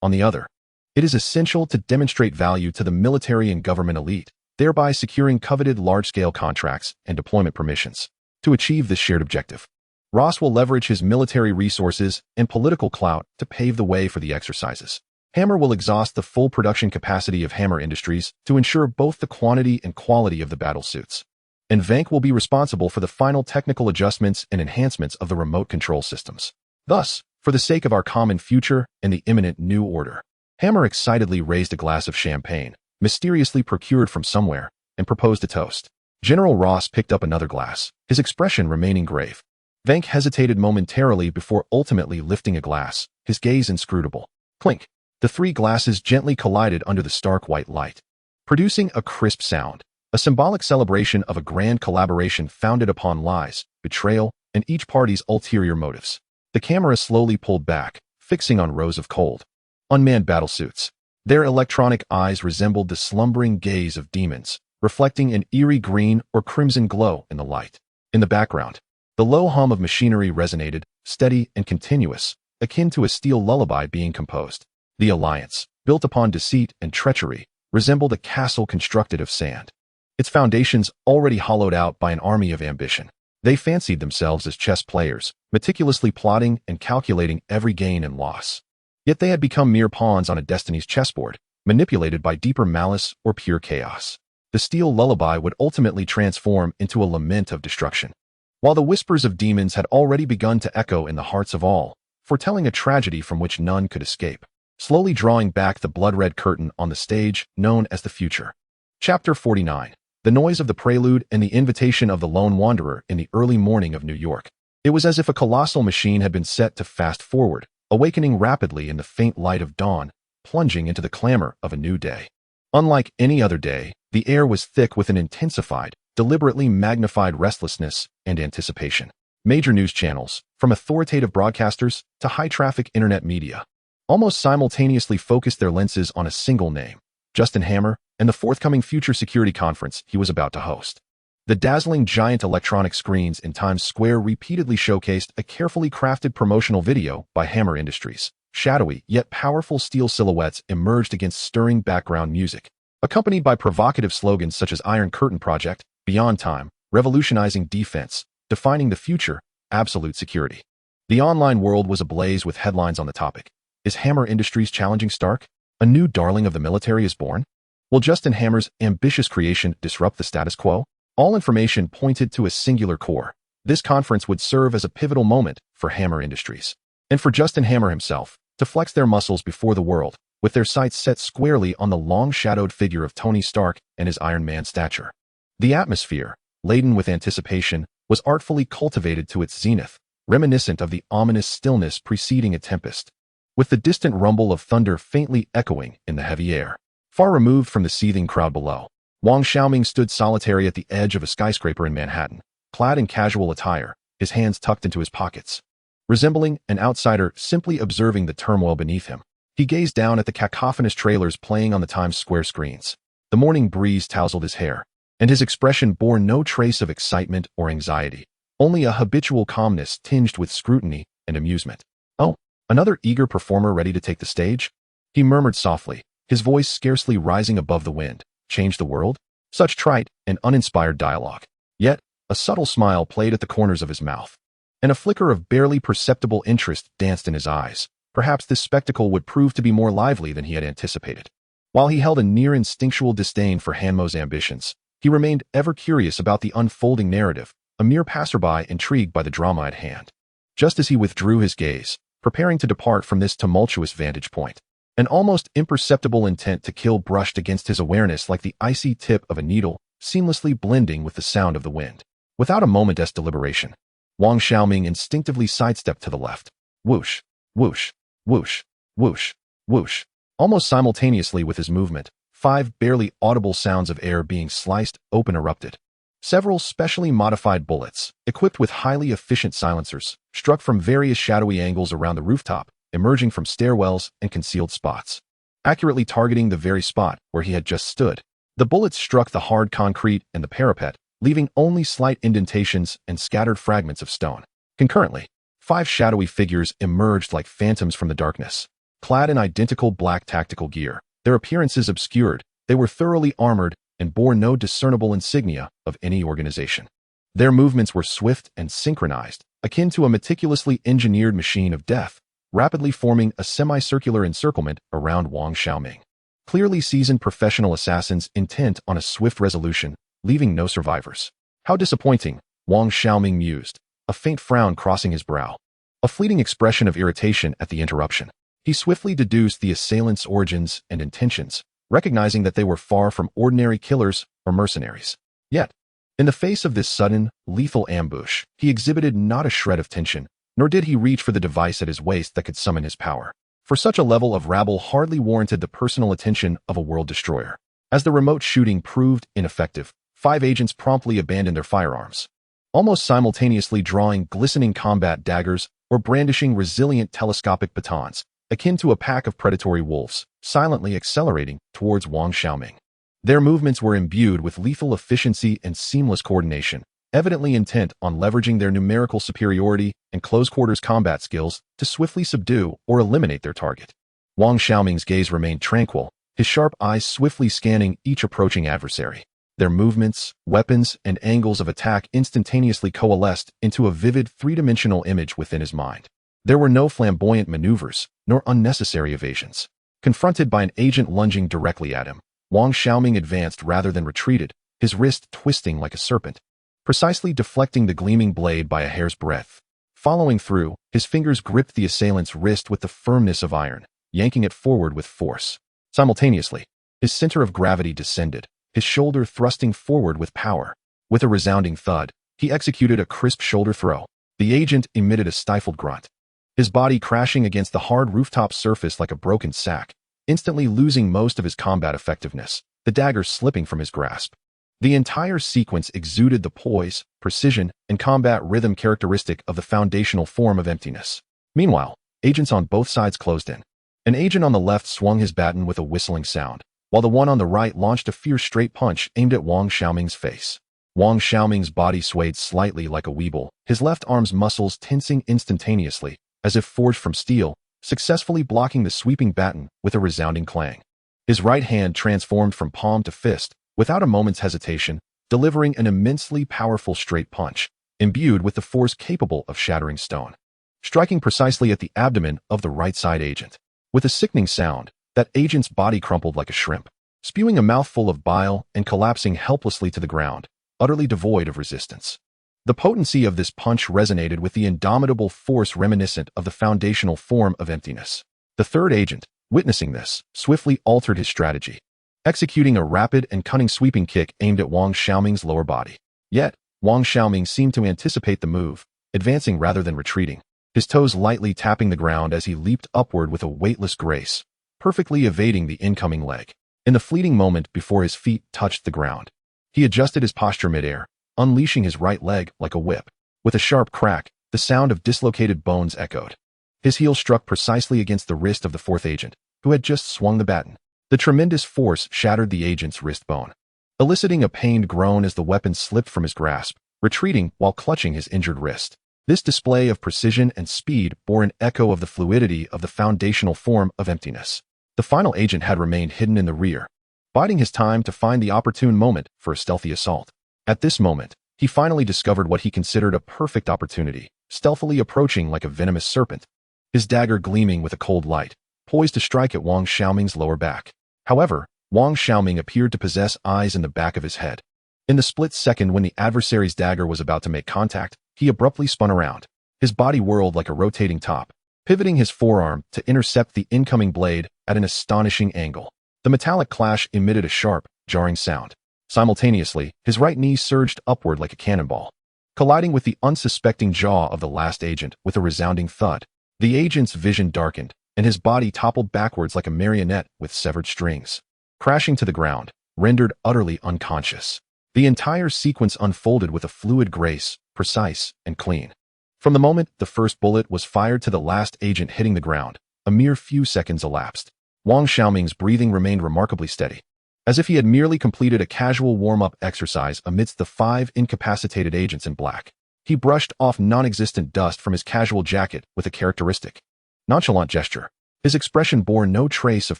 On the other, it is essential to demonstrate value to the military and government elite, thereby securing coveted large-scale contracts and deployment permissions. To achieve this shared objective, Ross will leverage his military resources and political clout to pave the way for the exercises. Hammer will exhaust the full production capacity of Hammer Industries to ensure both the quantity and quality of the battle suits. And Vank will be responsible for the final technical adjustments and enhancements of the remote control systems. Thus, for the sake of our common future and the imminent new order, Hammer excitedly raised a glass of champagne, mysteriously procured from somewhere, and proposed a toast. General Ross picked up another glass, his expression remaining grave. Vank hesitated momentarily before ultimately lifting a glass, his gaze inscrutable. Clink! The three glasses gently collided under the stark white light, producing a crisp sound, a symbolic celebration of a grand collaboration founded upon lies, betrayal, and each party's ulterior motives. The camera slowly pulled back, fixing on rows of cold, unmanned battlesuits. Their electronic eyes resembled the slumbering gaze of demons, reflecting an eerie green or crimson glow in the light. In the background, the low hum of machinery resonated, steady and continuous, akin to a steel lullaby being composed. The alliance, built upon deceit and treachery, resembled a castle constructed of sand, its foundations already hollowed out by an army of ambition. They fancied themselves as chess players, meticulously plotting and calculating every gain and loss. Yet they had become mere pawns on a destiny's chessboard, manipulated by deeper malice or pure chaos. The steel lullaby would ultimately transform into a lament of destruction, while the whispers of demons had already begun to echo in the hearts of all, foretelling a tragedy from which none could escape, slowly drawing back the blood-red curtain on the stage known as the future. Chapter 49. The noise of the prelude and the invitation of the lone wanderer in the early morning of New York. It was as if a colossal machine had been set to fast forward, awakening rapidly in the faint light of dawn, plunging into the clamor of a new day. Unlike any other day, the air was thick with an intensified, deliberately magnified restlessness and anticipation. Major news channels, from authoritative broadcasters to high-traffic internet media, almost simultaneously focused their lenses on a single name, Justin Hammer, and the forthcoming future security conference he was about to host. The dazzling giant electronic screens in Times Square repeatedly showcased a carefully crafted promotional video by Hammer Industries. Shadowy yet powerful steel silhouettes emerged against stirring background music, accompanied by provocative slogans such as Iron Curtain Project, Beyond Time, Revolutionizing Defense, Defining the Future, Absolute Security. The online world was ablaze with headlines on the topic. Is Hammer Industries challenging Stark? A new darling of the military is born? Will Justin Hammer's ambitious creation disrupt the status quo? All information pointed to a singular core. This conference would serve as a pivotal moment for Hammer Industries, and for Justin Hammer himself, to flex their muscles before the world, with their sights set squarely on the long-shadowed figure of Tony Stark and his Iron Man stature. The atmosphere, laden with anticipation, was artfully cultivated to its zenith, reminiscent of the ominous stillness preceding a tempest, with the distant rumble of thunder faintly echoing in the heavy air. Far removed from the seething crowd below, Wang Xiaoming stood solitary at the edge of a skyscraper in Manhattan, clad in casual attire, his hands tucked into his pockets. Resembling an outsider simply observing the turmoil beneath him, he gazed down at the cacophonous trailers playing on the Times Square screens. The morning breeze tousled his hair, and his expression bore no trace of excitement or anxiety, only a habitual calmness tinged with scrutiny and amusement. Oh, another eager performer ready to take the stage? He murmured softly, his voice scarcely rising above the wind. Change the world? Such trite and uninspired dialogue. Yet, a subtle smile played at the corners of his mouth, and a flicker of barely perceptible interest danced in his eyes. Perhaps this spectacle would prove to be more lively than he had anticipated. While he held a near instinctual disdain for Hanmo's ambitions, he remained ever curious about the unfolding narrative, a mere passerby intrigued by the drama at hand. Just as he withdrew his gaze, preparing to depart from this tumultuous vantage point, an almost imperceptible intent to kill brushed against his awareness like the icy tip of a needle, seamlessly blending with the sound of the wind. Without a moment's deliberation, Wang Xiaoming instinctively sidestepped to the left. Whoosh, whoosh, whoosh, whoosh, whoosh. Almost simultaneously with his movement, 5 barely audible sounds of air being sliced open erupted. Several specially modified bullets, equipped with highly efficient silencers, struck from various shadowy angles around the rooftop, emerging from stairwells and concealed spots. Accurately targeting the very spot where he had just stood, the bullets struck the hard concrete and the parapet, leaving only slight indentations and scattered fragments of stone. Concurrently, 5 shadowy figures emerged like phantoms from the darkness. Clad in identical black tactical gear, their appearances obscured, they were thoroughly armored and bore no discernible insignia of any organization. Their movements were swift and synchronized, akin to a meticulously engineered machine of death, rapidly forming a semicircular encirclement around Wang Xiaoming. Clearly seasoned professional assassins intent on a swift resolution, leaving no survivors. How disappointing, Wang Xiaoming mused, a faint frown crossing his brow. A fleeting expression of irritation at the interruption. He swiftly deduced the assailants' origins and intentions, recognizing that they were far from ordinary killers or mercenaries. Yet, in the face of this sudden, lethal ambush, he exhibited not a shred of tension, nor did he reach for the device at his waist that could summon his power. For such a level of rabble hardly warranted the personal attention of a world destroyer. As the remote shooting proved ineffective, 5 agents promptly abandoned their firearms, almost simultaneously drawing glistening combat daggers or brandishing resilient telescopic batons, akin to a pack of predatory wolves, silently accelerating towards Wang Xiaoming. Their movements were imbued with lethal efficiency and seamless coordination, evidently intent on leveraging their numerical superiority and close-quarters combat skills to swiftly subdue or eliminate their target. Wang Xiaoming's gaze remained tranquil, his sharp eyes swiftly scanning each approaching adversary. Their movements, weapons, and angles of attack instantaneously coalesced into a vivid three-dimensional image within his mind. There were no flamboyant maneuvers, nor unnecessary evasions. Confronted by an agent lunging directly at him, Wang Xiaoming advanced rather than retreated, his wrist twisting like a serpent, precisely deflecting the gleaming blade by a hair's breadth. Following through, his fingers gripped the assailant's wrist with the firmness of iron, yanking it forward with force. Simultaneously, his center of gravity descended, his shoulder thrusting forward with power. With a resounding thud, he executed a crisp shoulder throw. The agent emitted a stifled grunt, his body crashing against the hard rooftop surface like a broken sack, instantly losing most of his combat effectiveness, the dagger slipping from his grasp. The entire sequence exuded the poise, precision, and combat rhythm characteristic of the foundational form of emptiness. Meanwhile, agents on both sides closed in. An agent on the left swung his baton with a whistling sound, while the one on the right launched a fierce straight punch aimed at Wang Xiaoming's face. Wang Xiaoming's body swayed slightly like a weeble, his left arm's muscles tensing instantaneously, as if forged from steel, successfully blocking the sweeping baton with a resounding clang. His right hand transformed from palm to fist, without a moment's hesitation, delivering an immensely powerful straight punch, imbued with the force capable of shattering stone, striking precisely at the abdomen of the right side agent. With a sickening sound, that agent's body crumpled like a shrimp, spewing a mouthful of bile and collapsing helplessly to the ground, utterly devoid of resistance. The potency of this punch resonated with the indomitable force reminiscent of the foundational form of emptiness. The third agent, witnessing this, swiftly altered his strategy, executing a rapid and cunning sweeping kick aimed at Wang Xiaoming's lower body. Yet, Wang Xiaoming seemed to anticipate the move, advancing rather than retreating, his toes lightly tapping the ground as he leaped upward with a weightless grace, perfectly evading the incoming leg. In the fleeting moment before his feet touched the ground, he adjusted his posture midair, unleashing his right leg like a whip. With a sharp crack, the sound of dislocated bones echoed. His heel struck precisely against the wrist of the fourth agent, who had just swung the baton. The tremendous force shattered the agent's wrist bone, eliciting a pained groan as the weapon slipped from his grasp, retreating while clutching his injured wrist. This display of precision and speed bore an echo of the fluidity of the foundational form of emptiness. The final agent had remained hidden in the rear, biding his time to find the opportune moment for a stealthy assault. At this moment, he finally discovered what he considered a perfect opportunity, stealthily approaching like a venomous serpent, his dagger gleaming with a cold light, poised to strike at Wang Xiaoming's lower back. However, Wang Xiaoming appeared to possess eyes in the back of his head. In the split second when the adversary's dagger was about to make contact, he abruptly spun around. His body whirled like a rotating top, pivoting his forearm to intercept the incoming blade at an astonishing angle. The metallic clash emitted a sharp, jarring sound. Simultaneously, his right knee surged upward like a cannonball, colliding with the unsuspecting jaw of the last agent with a resounding thud. The agent's vision darkened, and his body toppled backwards like a marionette with severed strings, crashing to the ground, rendered utterly unconscious. The entire sequence unfolded with a fluid grace, precise and clean. From the moment the first bullet was fired to the last agent hitting the ground, a mere few seconds elapsed. Wang Xiaoming's breathing remained remarkably steady, as if he had merely completed a casual warm-up exercise amidst the 5 incapacitated agents in black. He brushed off non-existent dust from his casual jacket with a characteristic, nonchalant gesture. His expression bore no trace of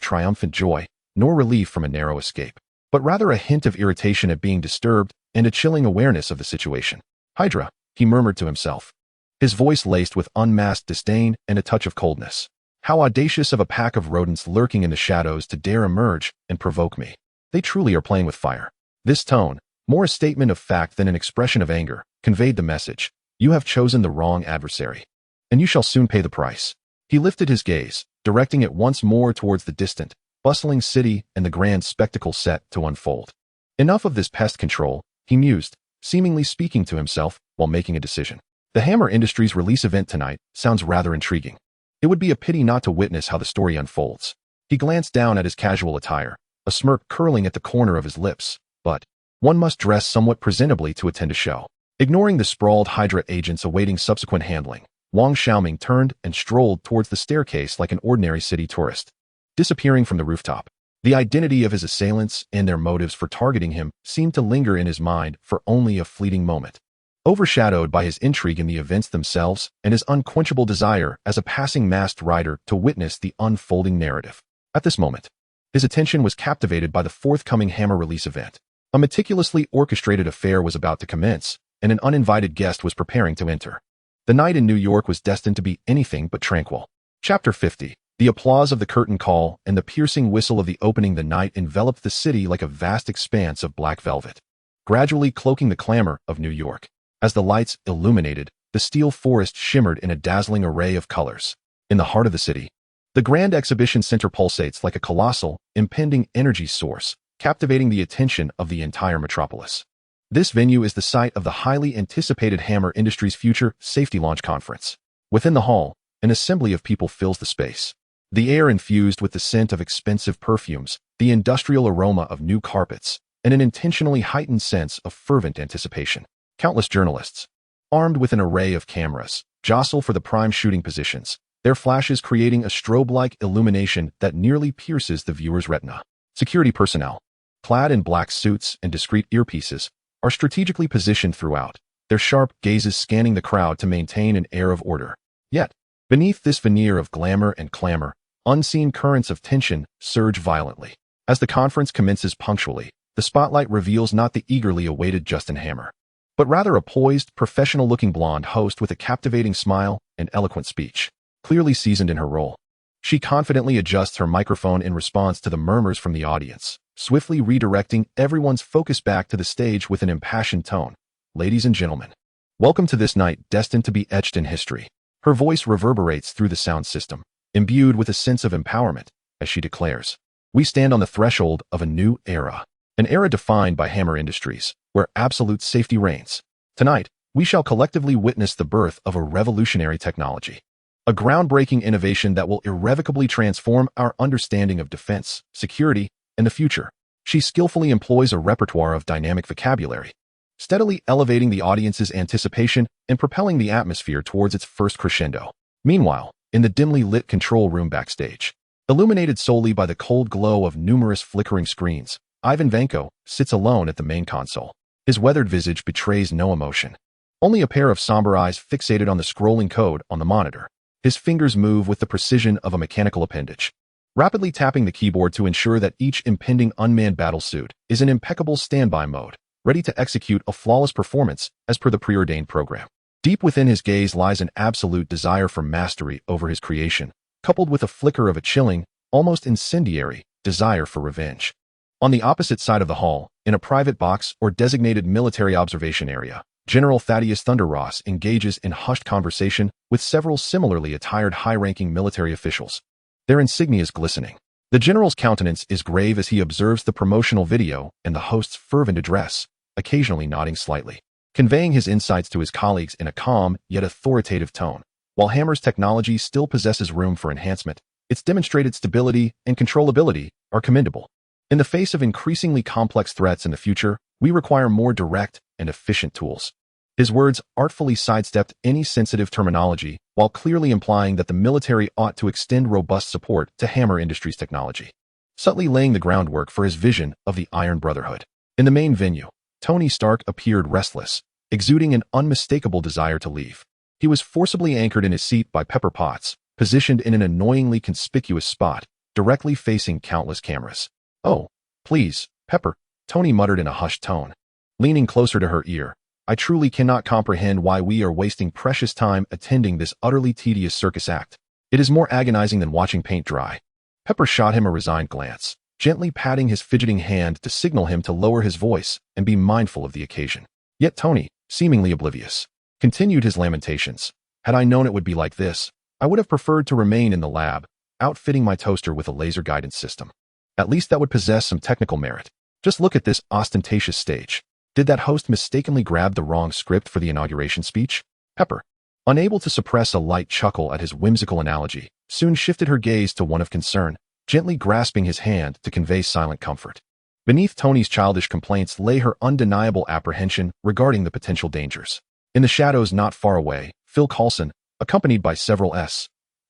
triumphant joy, nor relief from a narrow escape, but rather a hint of irritation at being disturbed and a chilling awareness of the situation. Hydra, he murmured to himself, his voice laced with unmasked disdain and a touch of coldness. How audacious of a pack of rodents lurking in the shadows to dare emerge and provoke me. They truly are playing with fire. This tone, more a statement of fact than an expression of anger, conveyed the message: you have chosen the wrong adversary, and you shall soon pay the price. He lifted his gaze, directing it once more towards the distant, bustling city and the grand spectacle set to unfold. Enough of this pest control, he mused, seemingly speaking to himself while making a decision. The Hammer Industries release event tonight sounds rather intriguing. It would be a pity not to witness how the story unfolds. He glanced down at his casual attire, a smirk curling at the corner of his lips. But one must dress somewhat presentably to attend a show. Ignoring the sprawled Hydra agents awaiting subsequent handling, Wang Xiaoming turned and strolled towards the staircase like an ordinary city tourist. Disappearing from the rooftop, the identity of his assailants and their motives for targeting him seemed to linger in his mind for only a fleeting moment, overshadowed by his intrigue in the events themselves and his unquenchable desire as a passing masked rider to witness the unfolding narrative. At this moment, his attention was captivated by the forthcoming Hammer release event. A meticulously orchestrated affair was about to commence, and an uninvited guest was preparing to enter. The night in New York was destined to be anything but tranquil. Chapter 50. The applause of the curtain call and the piercing whistle of the opening the night enveloped the city like a vast expanse of black velvet, gradually cloaking the clamor of New York. As the lights illuminated, the steel forest shimmered in a dazzling array of colors. In the heart of the city, the Grand Exhibition Center pulsates like a colossal, impending energy source, captivating the attention of the entire metropolis. This venue is the site of the highly anticipated Hammer Industries Future Safety Launch Conference. Within the hall, an assembly of people fills the space. The air infused with the scent of expensive perfumes, the industrial aroma of new carpets, and an intentionally heightened sense of fervent anticipation. Countless journalists, armed with an array of cameras, jostle for the prime shooting positions, their flashes creating a strobe-like illumination that nearly pierces the viewer's retina. Security personnel, clad in black suits and discreet earpieces, are strategically positioned throughout, their sharp gazes scanning the crowd to maintain an air of order. Yet, beneath this veneer of glamour and clamor, unseen currents of tension surge violently. As the conference commences punctually, the spotlight reveals not the eagerly awaited Justin Hammer, but rather a poised, professional-looking blonde host with a captivating smile and eloquent speech. Clearly seasoned in her role, she confidently adjusts her microphone in response to the murmurs from the audience, swiftly redirecting everyone's focus back to the stage with an impassioned tone. Ladies and gentlemen, welcome to this night destined to be etched in history. Her voice reverberates through the sound system, imbued with a sense of empowerment, as she declares, "We stand on the threshold of a new era, an era defined by Hammer Industries, where absolute safety reigns. Tonight, we shall collectively witness the birth of a revolutionary technology, a groundbreaking innovation that will irrevocably transform our understanding of defense, security, and the future." She skillfully employs a repertoire of dynamic vocabulary, steadily elevating the audience's anticipation and propelling the atmosphere towards its first crescendo. Meanwhile, in the dimly lit control room backstage, illuminated solely by the cold glow of numerous flickering screens, Ivan Vanko sits alone at the main console. His weathered visage betrays no emotion, only a pair of somber eyes fixated on the scrolling code on the monitor. His fingers move with the precision of a mechanical appendage, rapidly tapping the keyboard to ensure that each impending unmanned battlesuit is in impeccable standby mode, ready to execute a flawless performance as per the preordained program. Deep within his gaze lies an absolute desire for mastery over his creation, coupled with a flicker of a chilling, almost incendiary, desire for revenge. On the opposite side of the hall, in a private box or designated military observation area, General Thaddeus Thunder Ross engages in hushed conversation with several similarly attired high-ranking military officials, their insignias glistening. The general's countenance is grave as he observes the promotional video and the host's fervent address, occasionally nodding slightly, conveying his insights to his colleagues in a calm yet authoritative tone. While Hammer's technology still possesses room for enhancement, its demonstrated stability and controllability are commendable. In the face of increasingly complex threats in the future, we require more direct and efficient tools. His words artfully sidestepped any sensitive terminology while clearly implying that the military ought to extend robust support to Hammer Industries technology, subtly laying the groundwork for his vision of the Iron Brotherhood. In the main venue, Tony Stark appeared restless, exuding an unmistakable desire to leave. He was forcibly anchored in his seat by Pepper Potts, positioned in an annoyingly conspicuous spot, directly facing countless cameras. "Oh, please, Pepper," Tony muttered in a hushed tone. Leaning closer to her ear, "I truly cannot comprehend why we are wasting precious time attending this utterly tedious circus act. It is more agonizing than watching paint dry." Pepper shot him a resigned glance, gently patting his fidgeting hand to signal him to lower his voice and be mindful of the occasion. Yet Tony, seemingly oblivious, continued his lamentations. "Had I known it would be like this, I would have preferred to remain in the lab, outfitting my toaster with a laser guidance system. At least that would possess some technical merit. Just look at this ostentatious stage. Did that host mistakenly grab the wrong script for the inauguration speech?" Pepper, unable to suppress a light chuckle at his whimsical analogy, soon shifted her gaze to one of concern, gently grasping his hand to convey silent comfort. Beneath Tony's childish complaints lay her undeniable apprehension regarding the potential dangers. In the shadows not far away, Phil Coulson, accompanied by several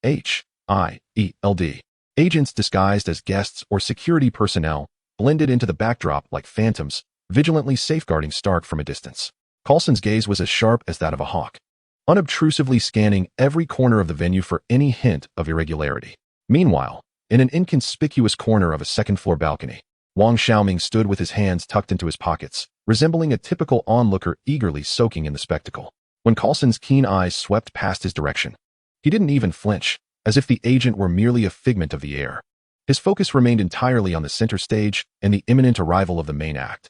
SHIELD agents disguised as guests or security personnel, blended into the backdrop like phantoms, vigilantly safeguarding Stark from a distance. Coulson's gaze was as sharp as that of a hawk, unobtrusively scanning every corner of the venue for any hint of irregularity. Meanwhile, in an inconspicuous corner of a second-floor balcony, Wang Xiaoming stood with his hands tucked into his pockets, resembling a typical onlooker eagerly soaking in the spectacle. When Coulson's keen eyes swept past his direction, he didn't even flinch, as if the agent were merely a figment of the air. His focus remained entirely on the center stage and the imminent arrival of the main act.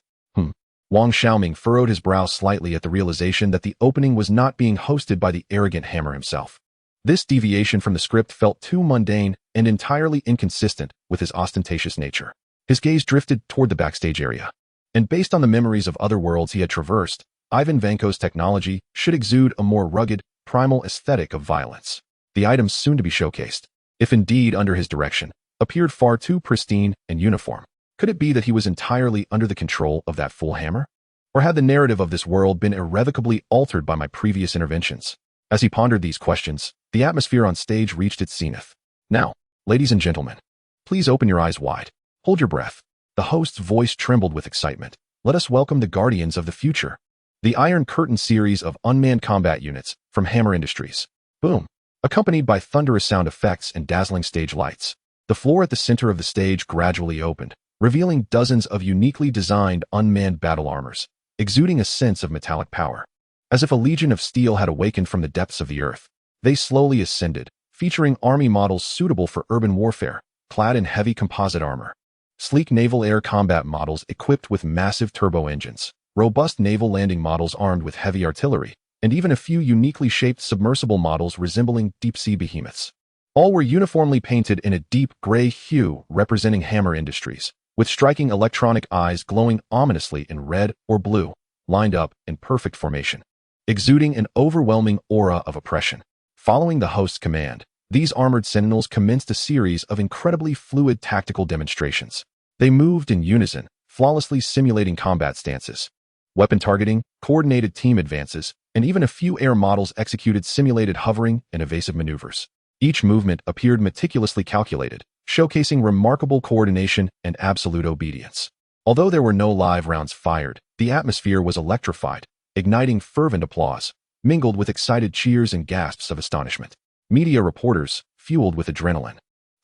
Wang Xiaoming furrowed his brow slightly at the realization that the opening was not being hosted by the arrogant Hammer himself. This deviation from the script felt too mundane and entirely inconsistent with his ostentatious nature. His gaze drifted toward the backstage area. And based on the memories of other worlds he had traversed, Ivan Vanko's technology should exude a more rugged, primal aesthetic of violence. The items soon to be showcased, if indeed under his direction, appeared far too pristine and uniform. Could it be that he was entirely under the control of that fool Hammer? Or had the narrative of this world been irrevocably altered by my previous interventions? As he pondered these questions, the atmosphere on stage reached its zenith. "Now, ladies and gentlemen, please open your eyes wide. Hold your breath." The host's voice trembled with excitement. "Let us welcome the guardians of the future. The Iron Curtain series of unmanned combat units from Hammer Industries." Boom! Accompanied by thunderous sound effects and dazzling stage lights, the floor at the center of the stage gradually opened, revealing dozens of uniquely designed unmanned battle armors, exuding a sense of metallic power. As if a legion of steel had awakened from the depths of the earth, they slowly ascended, featuring army models suitable for urban warfare, clad in heavy composite armor. Sleek naval air combat models equipped with massive turbo engines, robust naval landing models armed with heavy artillery, and even a few uniquely shaped submersible models resembling deep-sea behemoths. All were uniformly painted in a deep gray hue representing Hammer Industries, with striking electronic eyes glowing ominously in red or blue, lined up in perfect formation, exuding an overwhelming aura of oppression. Following the host's command, these armored sentinels commenced a series of incredibly fluid tactical demonstrations. They moved in unison, flawlessly simulating combat stances, weapon targeting, coordinated team advances, and even a few air models executed simulated hovering and evasive maneuvers. Each movement appeared meticulously calculated, showcasing remarkable coordination and absolute obedience. Although there were no live rounds fired, the atmosphere was electrified, igniting fervent applause, mingled with excited cheers and gasps of astonishment. Media reporters, fueled with adrenaline,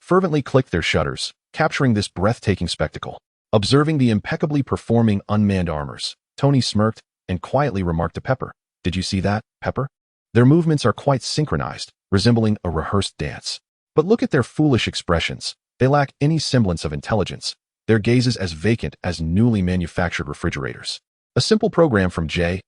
fervently clicked their shutters, capturing this breathtaking spectacle. Observing the impeccably performing unmanned armors, Tony smirked and quietly remarked to Pepper, "Did you see that, Pepper? Their movements are quite synchronized, resembling a rehearsed dance. But look at their foolish expressions. They lack any semblance of intelligence, their gazes as vacant as newly manufactured refrigerators. A simple program from JARVIS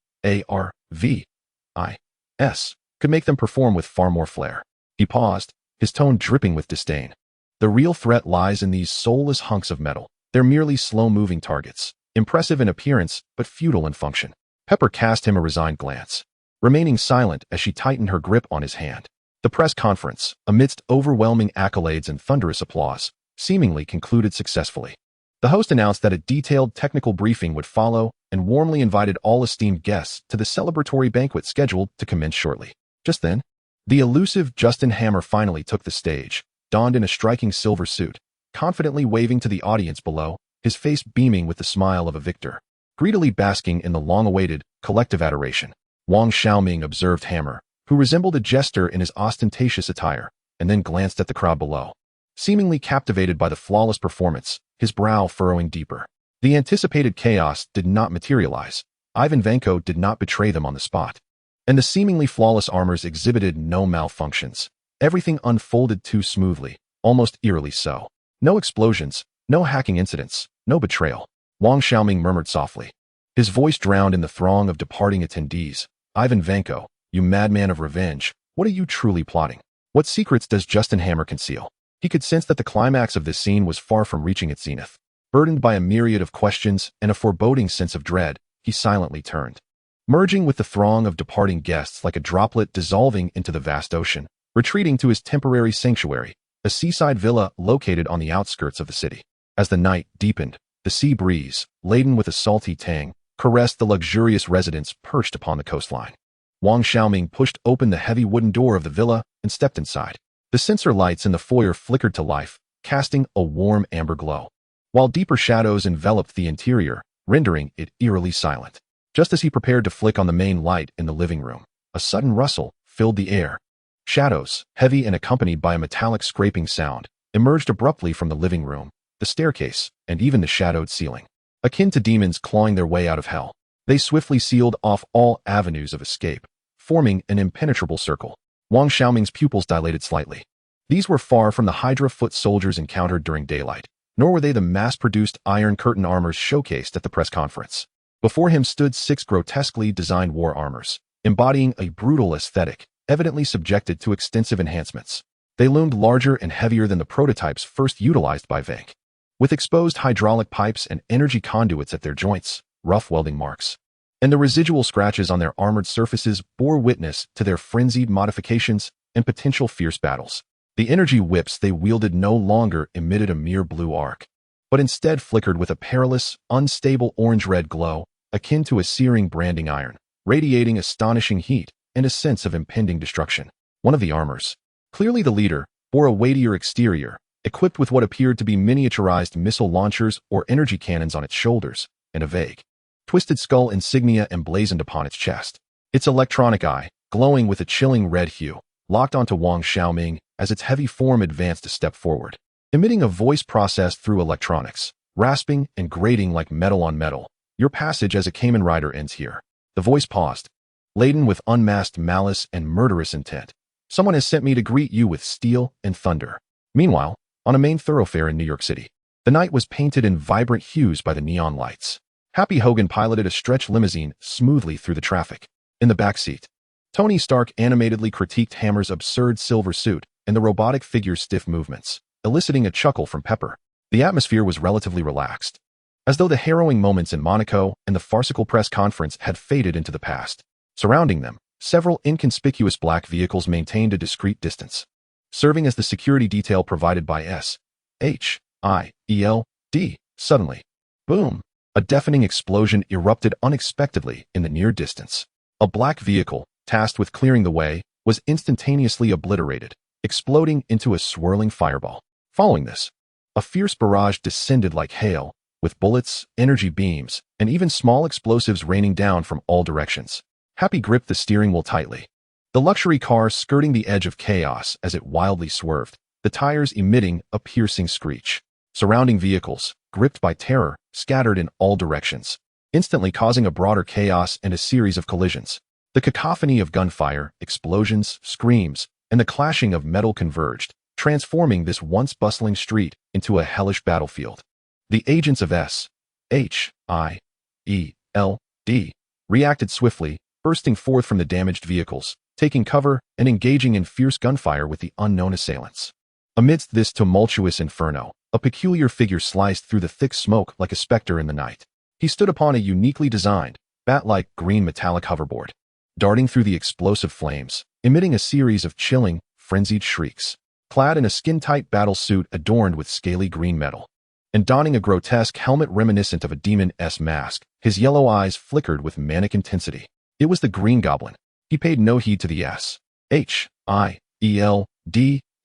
could make them perform with far more flair." He paused, his tone dripping with disdain. "The real threat lies in these soulless hunks of metal. They're merely slow-moving targets, impressive in appearance but futile in function." Pepper cast him a resigned glance, remaining silent as she tightened her grip on his hand. The press conference, amidst overwhelming accolades and thunderous applause, seemingly concluded successfully. The host announced that a detailed technical briefing would follow and warmly invited all esteemed guests to the celebratory banquet scheduled to commence shortly. Just then, the elusive Justin Hammer finally took the stage, donned in a striking silver suit, confidently waving to the audience below, his face beaming with the smile of a victor. Greedily basking in the long-awaited, collective adoration, Wang Xiaoming observed Hammer, who resembled a jester in his ostentatious attire, and then glanced at the crowd below. Seemingly captivated by the flawless performance, his brow furrowing deeper. The anticipated chaos did not materialize. Ivan Vanko did not betray them on the spot. And the seemingly flawless armors exhibited no malfunctions. Everything unfolded too smoothly, almost eerily so. No explosions, no hacking incidents, no betrayal. Wang Xiaoming murmured softly, his voice drowned in the throng of departing attendees. "Ivan Vanko, you madman of revenge, what are you truly plotting? What secrets does Justin Hammer conceal?" He could sense that the climax of this scene was far from reaching its zenith. Burdened by a myriad of questions and a foreboding sense of dread, he silently turned. Merging with the throng of departing guests like a droplet dissolving into the vast ocean, retreating to his temporary sanctuary, a seaside villa located on the outskirts of the city. As the night deepened, the sea breeze, laden with a salty tang, caressed the luxurious residence perched upon the coastline. Wang Xiaoming pushed open the heavy wooden door of the villa and stepped inside. The sensor lights in the foyer flickered to life, casting a warm amber glow, while deeper shadows enveloped the interior, rendering it eerily silent. Just as he prepared to flick on the main light in the living room, a sudden rustle filled the air. Shadows, heavy and accompanied by a metallic scraping sound, emerged abruptly from the living room, the staircase, and even the shadowed ceiling. Akin to demons clawing their way out of hell, they swiftly sealed off all avenues of escape, forming an impenetrable circle. Wang Xiaoming's pupils dilated slightly. These were far from the Hydra-foot soldiers encountered during daylight, nor were they the mass-produced Iron Curtain armors showcased at the press conference. Before him stood 6 grotesquely designed war armors, embodying a brutal aesthetic, evidently subjected to extensive enhancements. They loomed larger and heavier than the prototypes first utilized by Vank, with exposed hydraulic pipes and energy conduits at their joints, rough welding marks, and the residual scratches on their armored surfaces bore witness to their frenzied modifications and potential fierce battles. The energy whips they wielded no longer emitted a mere blue arc, but instead flickered with a perilous, unstable orange-red glow, akin to a searing branding iron, radiating astonishing heat and a sense of impending destruction. One of the armors, clearly the leader, bore a weightier exterior, equipped with what appeared to be miniaturized missile launchers or energy cannons on its shoulders, and a vague, twisted skull insignia emblazoned upon its chest. Its electronic eye, glowing with a chilling red hue, locked onto Wang Xiaoming as its heavy form advanced a step forward, emitting a voice processed through electronics, rasping and grating like metal on metal. "Your passage as a Kamen Rider ends here." The voice paused, laden with unmasked malice and murderous intent. "Someone has sent me to greet you with steel and thunder." Meanwhile, on a main thoroughfare in New York City, the night was painted in vibrant hues by the neon lights. Happy Hogan piloted a stretch limousine smoothly through the traffic. In the back seat, Tony Stark animatedly critiqued Hammer's absurd silver suit and the robotic figure's stiff movements, eliciting a chuckle from Pepper. The atmosphere was relatively relaxed, as though the harrowing moments in Monaco and the farcical press conference had faded into the past. Surrounding them, several inconspicuous black vehicles maintained a discreet distance, serving as the security detail provided by SHIELD. Suddenly, boom! A deafening explosion erupted unexpectedly in the near distance. A black vehicle, tasked with clearing the way, was instantaneously obliterated, exploding into a swirling fireball. Following this, a fierce barrage descended like hail, with bullets, energy beams, and even small explosives raining down from all directions. Happy gripped the steering wheel tightly, the luxury car skirting the edge of chaos as it wildly swerved, the tires emitting a piercing screech. Surrounding vehicles, gripped by terror, scattered in all directions, instantly causing a broader chaos and a series of collisions. The cacophony of gunfire, explosions, screams, and the clashing of metal converged, transforming this once bustling street into a hellish battlefield. The agents of S.H.I.E.L.D. reacted swiftly, bursting forth from the damaged vehicles, taking cover and engaging in fierce gunfire with the unknown assailants. Amidst this tumultuous inferno, a peculiar figure sliced through the thick smoke like a specter in the night. He stood upon a uniquely designed, bat-like green metallic hoverboard, darting through the explosive flames, emitting a series of chilling, frenzied shrieks. Clad in a skin-tight battle suit adorned with scaly green metal, and donning a grotesque helmet reminiscent of a demon's mask, his yellow eyes flickered with manic intensity. It was the Green Goblin. He paid no heed to the S.H.I.E.L.D.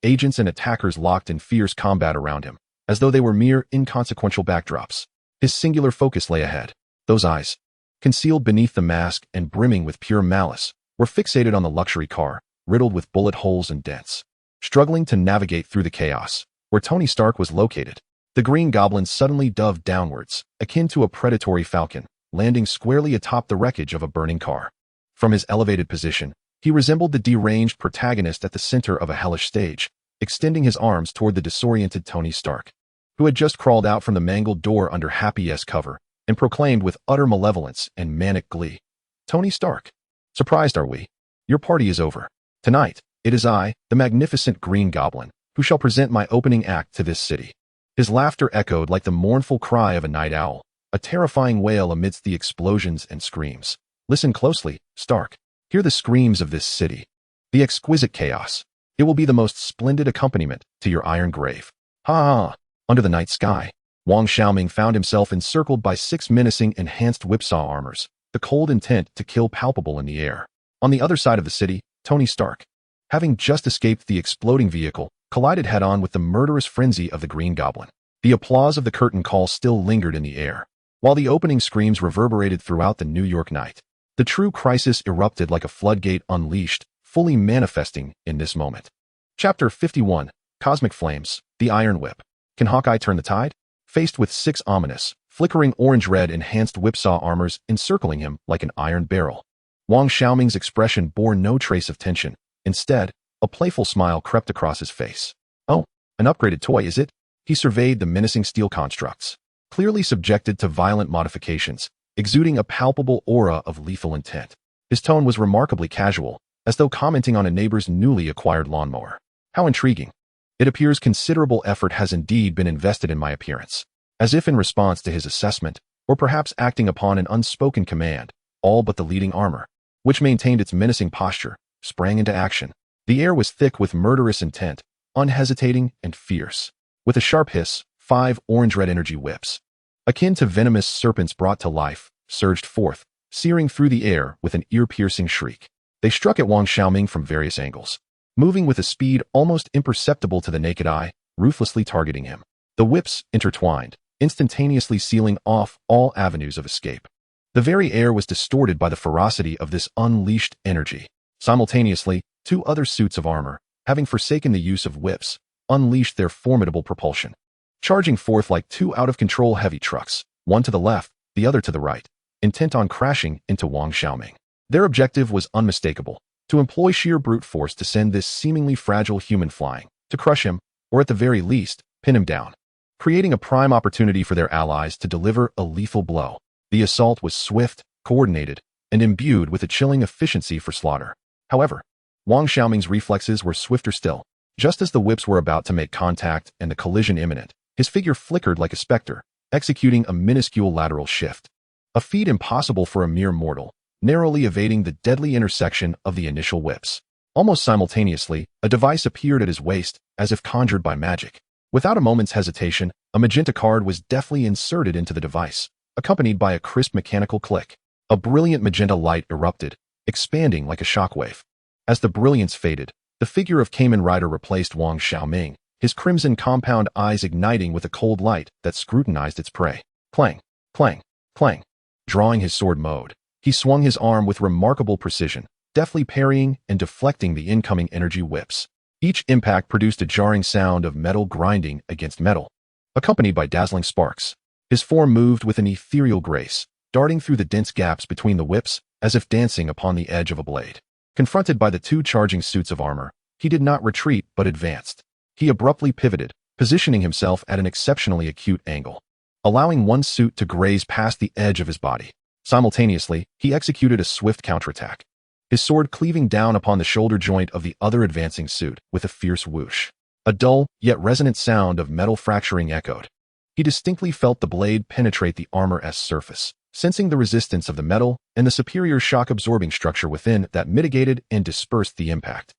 agents and attackers locked in fierce combat around him, as though they were mere inconsequential backdrops. His singular focus lay ahead. Those eyes, concealed beneath the mask and brimming with pure malice, were fixated on the luxury car, riddled with bullet holes and dents. Struggling to navigate through the chaos, where Tony Stark was located, the Green Goblin suddenly dove downwards, akin to a predatory falcon, landing squarely atop the wreckage of a burning car. From his elevated position, he resembled the deranged protagonist at the center of a hellish stage, extending his arms toward the disoriented Tony Stark, who had just crawled out from the mangled door under Happy's cover, and proclaimed with utter malevolence and manic glee, "Tony Stark, surprised are we? Your party is over. Tonight, it is I, the magnificent Green Goblin, who shall present my opening act to this city." His laughter echoed like the mournful cry of a night owl, a terrifying wail amidst the explosions and screams. Listen closely, Stark. Hear the screams of this city. The exquisite chaos. It will be the most splendid accompaniment to your iron grave. Ha ha! Under the night sky, Wang Xiaoming found himself encircled by 6 menacing enhanced whipsaw armors, the cold intent to kill palpable in the air. On the other side of the city, Tony Stark, having just escaped the exploding vehicle, collided head-on with the murderous frenzy of the Green Goblin. The applause of the curtain call still lingered in the air, while the opening screams reverberated throughout the New York night. The true crisis erupted like a floodgate unleashed, fully manifesting in this moment. Chapter 51, Cosmic Flames, the Iron Whip. Can Hawkeye turn the tide? Faced with 6 ominous, flickering orange-red enhanced whipsaw armors encircling him like an iron barrel, Wang Xiaoming's expression bore no trace of tension. Instead, a playful smile crept across his face. "Oh, an upgraded toy, is it?" He surveyed the menacing steel constructs, clearly subjected to violent modifications, exuding a palpable aura of lethal intent. His tone was remarkably casual, as though commenting on a neighbor's newly acquired lawnmower. "How intriguing. It appears considerable effort has indeed been invested in my appearance." As if in response to his assessment, or perhaps acting upon an unspoken command, all but the leading armor, which maintained its menacing posture, sprang into action. The air was thick with murderous intent, unhesitating and fierce. With a sharp hiss, 5 orange-red energy whips, akin to venomous serpents brought to life, surged forth, searing through the air with an ear-piercing shriek. They struck at Wang Xiaoming from various angles, moving with a speed almost imperceptible to the naked eye, ruthlessly targeting him. The whips intertwined, instantaneously sealing off all avenues of escape. The very air was distorted by the ferocity of this unleashed energy. Simultaneously, 2 other suits of armor, having forsaken the use of whips, unleashed their formidable propulsion, charging forth like 2 out-of-control heavy trucks, one to the left, the other to the right, intent on crashing into Wang Xiaoming. Their objective was unmistakable: to employ sheer brute force to send this seemingly fragile human flying, to crush him, or at the very least, pin him down, creating a prime opportunity for their allies to deliver a lethal blow. The assault was swift, coordinated, and imbued with a chilling efficiency for slaughter. However, Wang Xiaoming's reflexes were swifter still. Just as the whips were about to make contact and the collision imminent, his figure flickered like a specter, executing a minuscule lateral shift, a feat impossible for a mere mortal, narrowly evading the deadly intersection of the initial whips. Almost simultaneously, a device appeared at his waist, as if conjured by magic. Without a moment's hesitation, a magenta card was deftly inserted into the device, accompanied by a crisp mechanical click. A brilliant magenta light erupted, expanding like a shockwave. As the brilliance faded, the figure of Kamen Rider replaced Wang Xiaoming, his crimson compound eyes igniting with a cold light that scrutinized its prey. Clang, clang, clang. Drawing his sword mode, he swung his arm with remarkable precision, deftly parrying and deflecting the incoming energy whips. Each impact produced a jarring sound of metal grinding against metal, accompanied by dazzling sparks. His form moved with an ethereal grace, darting through the dense gaps between the whips as if dancing upon the edge of a blade. Confronted by the two charging suits of armor, he did not retreat but advanced. He abruptly pivoted, positioning himself at an exceptionally acute angle, allowing one suit to graze past the edge of his body. Simultaneously, he executed a swift counterattack, his sword cleaving down upon the shoulder joint of the other advancing suit with a fierce whoosh. A dull, yet resonant sound of metal fracturing echoed. He distinctly felt the blade penetrate the armor's surface, sensing the resistance of the metal and the superior shock-absorbing structure within that mitigated and dispersed the impact.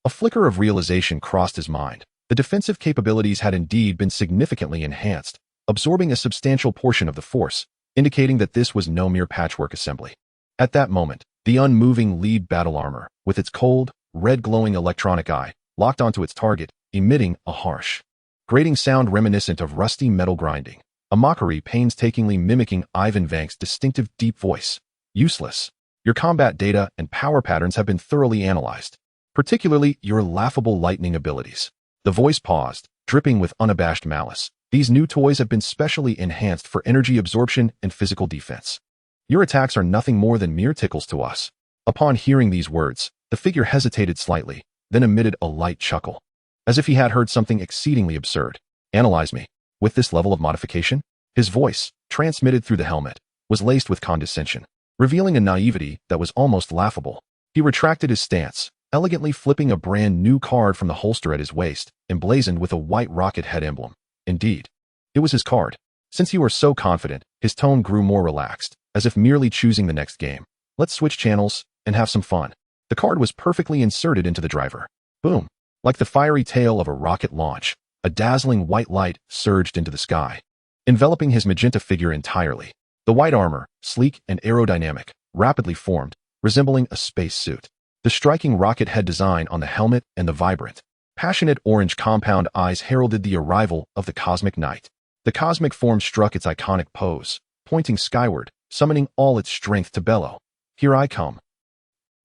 A flicker of realization crossed his mind. The defensive capabilities had indeed been significantly enhanced, absorbing a substantial portion of the force, indicating that this was no mere patchwork assembly. At that moment, the unmoving lead battle armor, with its cold, red-glowing electronic eye, locked onto its target, emitting a harsh, grating sound reminiscent of rusty metal grinding, a mockery painstakingly mimicking Ivan Vank's distinctive deep voice. Useless. Your combat data and power patterns have been thoroughly analyzed, particularly your laughable lightning abilities. The voice paused, dripping with unabashed malice. These new toys have been specially enhanced for energy absorption and physical defense. Your attacks are nothing more than mere tickles to us. Upon hearing these words, the figure hesitated slightly, then emitted a light chuckle, as if he had heard something exceedingly absurd. Analyze me. With this level of modification? His voice, transmitted through the helmet, was laced with condescension, revealing a naivety that was almost laughable. He retracted his stance, elegantly flipping a brand new card from the holster at his waist, emblazoned with a white rocket head emblem. Indeed, it was his card. Since you are so confident, his tone grew more relaxed, as if merely choosing the next game. Let's switch channels and have some fun. The card was perfectly inserted into the driver. Boom. Like the fiery tail of a rocket launch, a dazzling white light surged into the sky, enveloping his magenta figure entirely. The white armor, sleek and aerodynamic, rapidly formed, resembling a space suit. The striking rocket head design on the helmet and the vibrant, passionate orange compound eyes heralded the arrival of the cosmic knight. The cosmic form struck its iconic pose, pointing skyward, summoning all its strength to bellow. Here I come.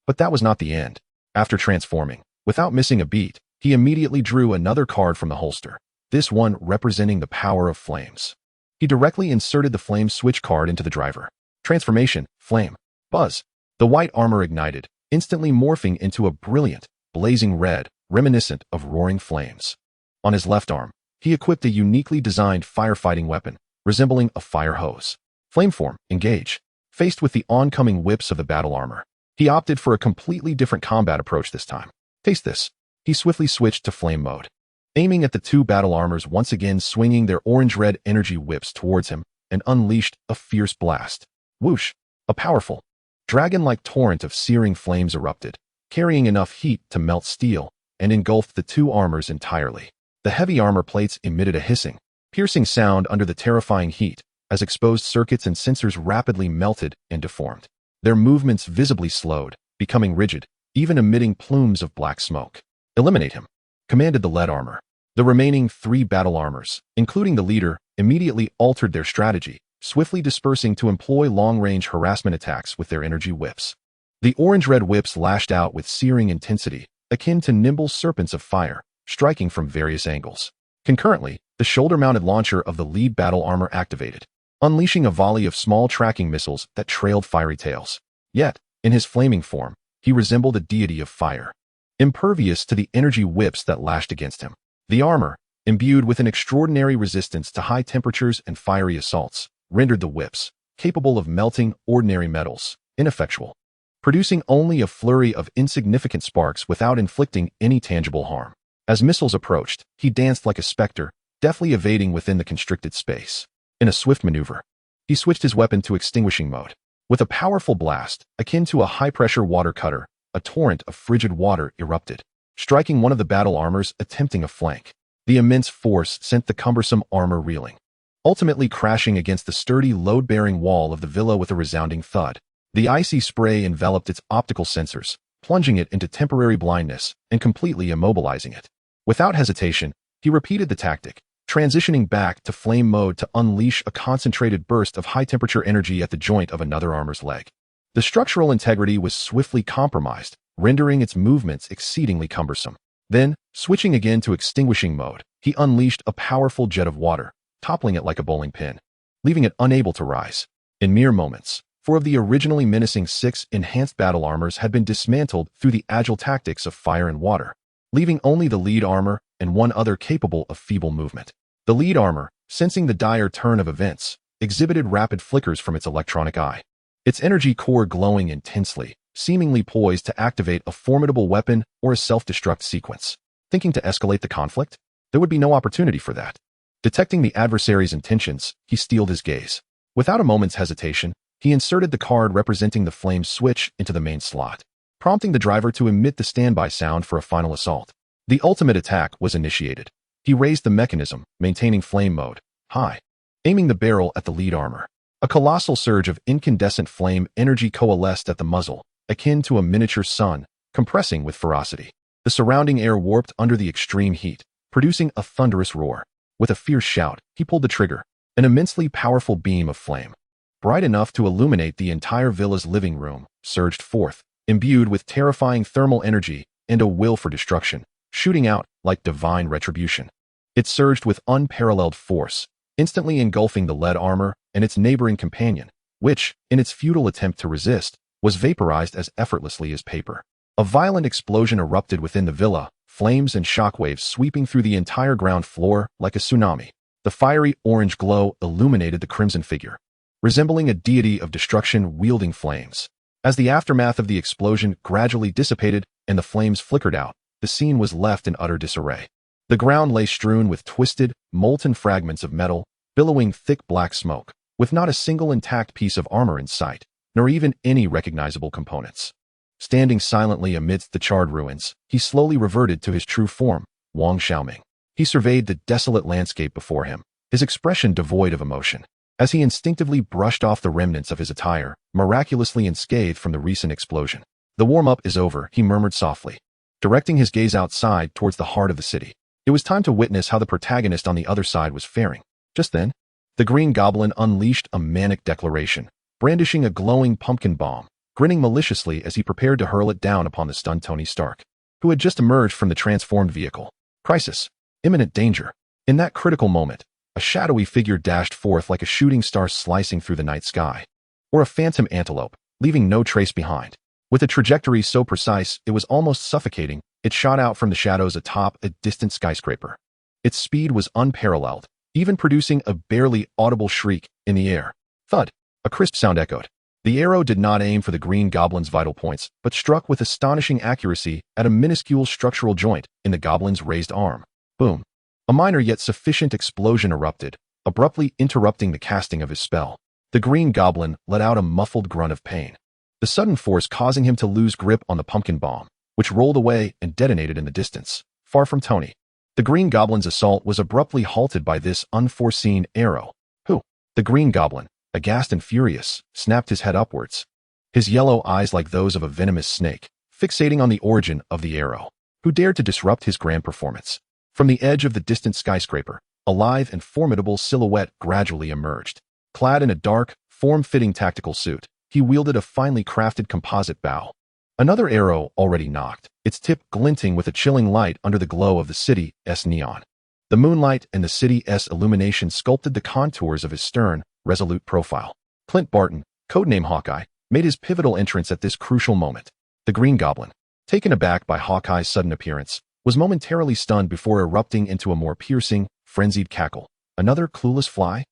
But that was not the end. After transforming, without missing a beat, he immediately drew another card from the holster, this one representing the power of flames. He directly inserted the flame switch card into the driver. Transformation, flame, buzz. The white armor ignited, instantly morphing into a brilliant, blazing red, reminiscent of roaring flames. On his left arm, he equipped a uniquely designed firefighting weapon, resembling a fire hose. Flameform, engage. Faced with the oncoming whips of the battle armor, he opted for a completely different combat approach this time. Taste this. He swiftly switched to flame mode, aiming at the two battle armors, once again swinging their orange-red energy whips towards him, and unleashed a fierce blast. Whoosh! A powerful, dragon-like torrent of searing flames erupted, carrying enough heat to melt steel, and engulfed the two armors entirely. The heavy armor plates emitted a hissing, piercing sound under the terrifying heat, as exposed circuits and sensors rapidly melted and deformed. Their movements visibly slowed, becoming rigid, even emitting plumes of black smoke. Eliminate him, commanded the lead armor. The remaining three battle armors, including the leader, immediately altered their strategy, swiftly dispersing to employ long-range harassment attacks with their energy whips. The orange-red whips lashed out with searing intensity, akin to nimble serpents of fire, striking from various angles. Concurrently, the shoulder-mounted launcher of the lead battle armor activated, unleashing a volley of small tracking missiles that trailed fiery tails. Yet, in his flaming form, he resembled a deity of fire, impervious to the energy whips that lashed against him. The armor, imbued with an extraordinary resistance to high temperatures and fiery assaults, rendered the whips, capable of melting ordinary metals, ineffectual, producing only a flurry of insignificant sparks without inflicting any tangible harm. As missiles approached, he danced like a specter, deftly evading within the constricted space. In a swift maneuver, he switched his weapon to extinguishing mode. With a powerful blast, akin to a high-pressure water cutter, a torrent of frigid water erupted, striking one of the battle armors attempting a flank. The immense force sent the cumbersome armor reeling, ultimately crashing against the sturdy load-bearing wall of the villa with a resounding thud. The icy spray enveloped its optical sensors, plunging it into temporary blindness and completely immobilizing it. Without hesitation, he repeated the tactic, transitioning back to flame mode to unleash a concentrated burst of high-temperature energy at the joint of another armor's leg. The structural integrity was swiftly compromised, rendering its movements exceedingly cumbersome. Then, switching again to extinguishing mode, he unleashed a powerful jet of water, toppling it like a bowling pin, leaving it unable to rise. In mere moments, 4 of the originally menacing 6 enhanced battle armors had been dismantled through the agile tactics of fire and water, leaving only the lead armor and 1 other capable of feeble movement. The lead armor, sensing the dire turn of events, exhibited rapid flickers from its electronic eye, its energy core glowing intensely, seemingly poised to activate a formidable weapon or a self-destruct sequence. Thinking to escalate the conflict? There would be no opportunity for that. Detecting the adversary's intentions, he steeled his gaze. Without a moment's hesitation, he inserted the card representing the flame switch into the main slot, prompting the driver to emit the standby sound for a final assault. The ultimate attack was initiated. He raised the mechanism, maintaining flame mode high, aiming the barrel at the lead armor. A colossal surge of incandescent flame energy coalesced at the muzzle, akin to a miniature sun, compressing with ferocity. The surrounding air warped under the extreme heat, producing a thunderous roar. With a fierce shout, he pulled the trigger. An immensely powerful beam of flame, bright enough to illuminate the entire villa's living room, surged forth, imbued with terrifying thermal energy and a will for destruction, shooting out like divine retribution. It surged with unparalleled force, instantly engulfing the lead armor and its neighboring companion, which, in its futile attempt to resist, was vaporized as effortlessly as paper. A violent explosion erupted within the villa, flames and shockwaves sweeping through the entire ground floor like a tsunami. The fiery orange glow illuminated the crimson figure, resembling a deity of destruction wielding flames. As the aftermath of the explosion gradually dissipated and the flames flickered out, the scene was left in utter disarray. The ground lay strewn with twisted, molten fragments of metal, billowing thick black smoke, with not a single intact piece of armor in sight, nor even any recognizable components. Standing silently amidst the charred ruins, he slowly reverted to his true form, Wang Xiaoming. He surveyed the desolate landscape before him, his expression devoid of emotion. As he instinctively brushed off the remnants of his attire, miraculously unscathed from the recent explosion. The warm-up is over, he murmured softly, directing his gaze outside towards the heart of the city. It was time to witness how the protagonist on the other side was faring. Just then, the Green Goblin unleashed a manic declaration, brandishing a glowing pumpkin bomb, grinning maliciously as he prepared to hurl it down upon the stunned Tony Stark, who had just emerged from the transformed vehicle. Crisis. Imminent danger. In that critical moment, a shadowy figure dashed forth like a shooting star slicing through the night sky, or a phantom antelope, leaving no trace behind. With a trajectory so precise it was almost suffocating, it shot out from the shadows atop a distant skyscraper. Its speed was unparalleled, even producing a barely audible shriek in the air. Thud! A crisp sound echoed. The arrow did not aim for the Green Goblin's vital points, but struck with astonishing accuracy at a minuscule structural joint in the Goblin's raised arm. Boom. A minor yet sufficient explosion erupted, abruptly interrupting the casting of his spell. The Green Goblin let out a muffled grunt of pain, the sudden force causing him to lose grip on the pumpkin bomb, which rolled away and detonated in the distance, far from Tony. The Green Goblin's assault was abruptly halted by this unforeseen arrow. Who? The Green Goblin, aghast and furious, snapped his head upwards, his yellow eyes like those of a venomous snake, fixating on the origin of the arrow. Who dared to disrupt his grand performance? From the edge of the distant skyscraper, a lithe and formidable silhouette gradually emerged. Clad in a dark, form-fitting tactical suit, he wielded a finely crafted composite bow. Another arrow already knocked, its tip glinting with a chilling light under the glow of the city's neon. The moonlight and the city's illumination sculpted the contours of his stern, resolute profile. Clint Barton, codename Hawkeye, made his pivotal entrance at this crucial moment. The Green Goblin, taken aback by Hawkeye's sudden appearance, was momentarily stunned before erupting into a more piercing, frenzied cackle. Another clueless fly?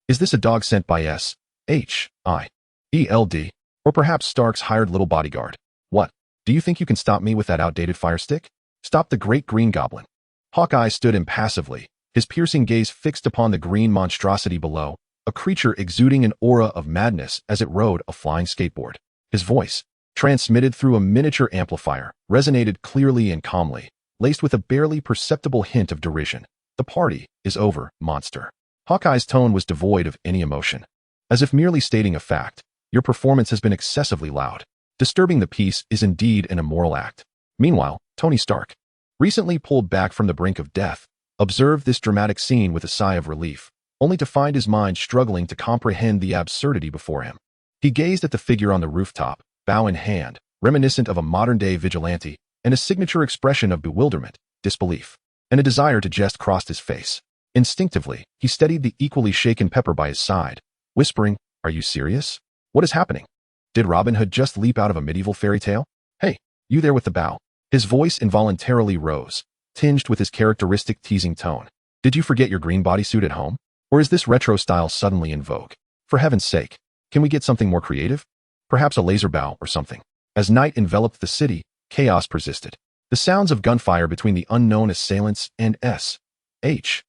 Is this a dog sent by S.H.I.E.L.D., or perhaps Stark's hired little bodyguard? What? Do you think you can stop me with that outdated fire stick? Stop the great Green Goblin. Hawkeye stood impassively, his piercing gaze fixed upon the green monstrosity below, a creature exuding an aura of madness as it rode a flying skateboard. His voice, transmitted through a miniature amplifier, resonated clearly and calmly, laced with a barely perceptible hint of derision. The party is over, monster. Hawkeye's tone was devoid of any emotion, as if merely stating a fact. Your performance has been excessively loud. Disturbing the peace is indeed an immoral act. Meanwhile, Tony Stark, recently pulled back from the brink of death, observed this dramatic scene with a sigh of relief, only to find his mind struggling to comprehend the absurdity before him. He gazed at the figure on the rooftop, bow in hand, reminiscent of a modern-day vigilante, and a signature expression of bewilderment, disbelief, and a desire to jest crossed his face. Instinctively, he steadied the equally shaken Pepper by his side, whispering, "Are you serious? What is happening? Did Robin Hood just leap out of a medieval fairy tale? Hey, you there with the bow." His voice involuntarily rose, tinged with his characteristic teasing tone. "Did you forget your green bodysuit at home? Or is this retro style suddenly in vogue? For heaven's sake, can we get something more creative? Perhaps a laser bow or something." As night enveloped the city, chaos persisted. The sounds of gunfire between the unknown assailants and SHIELD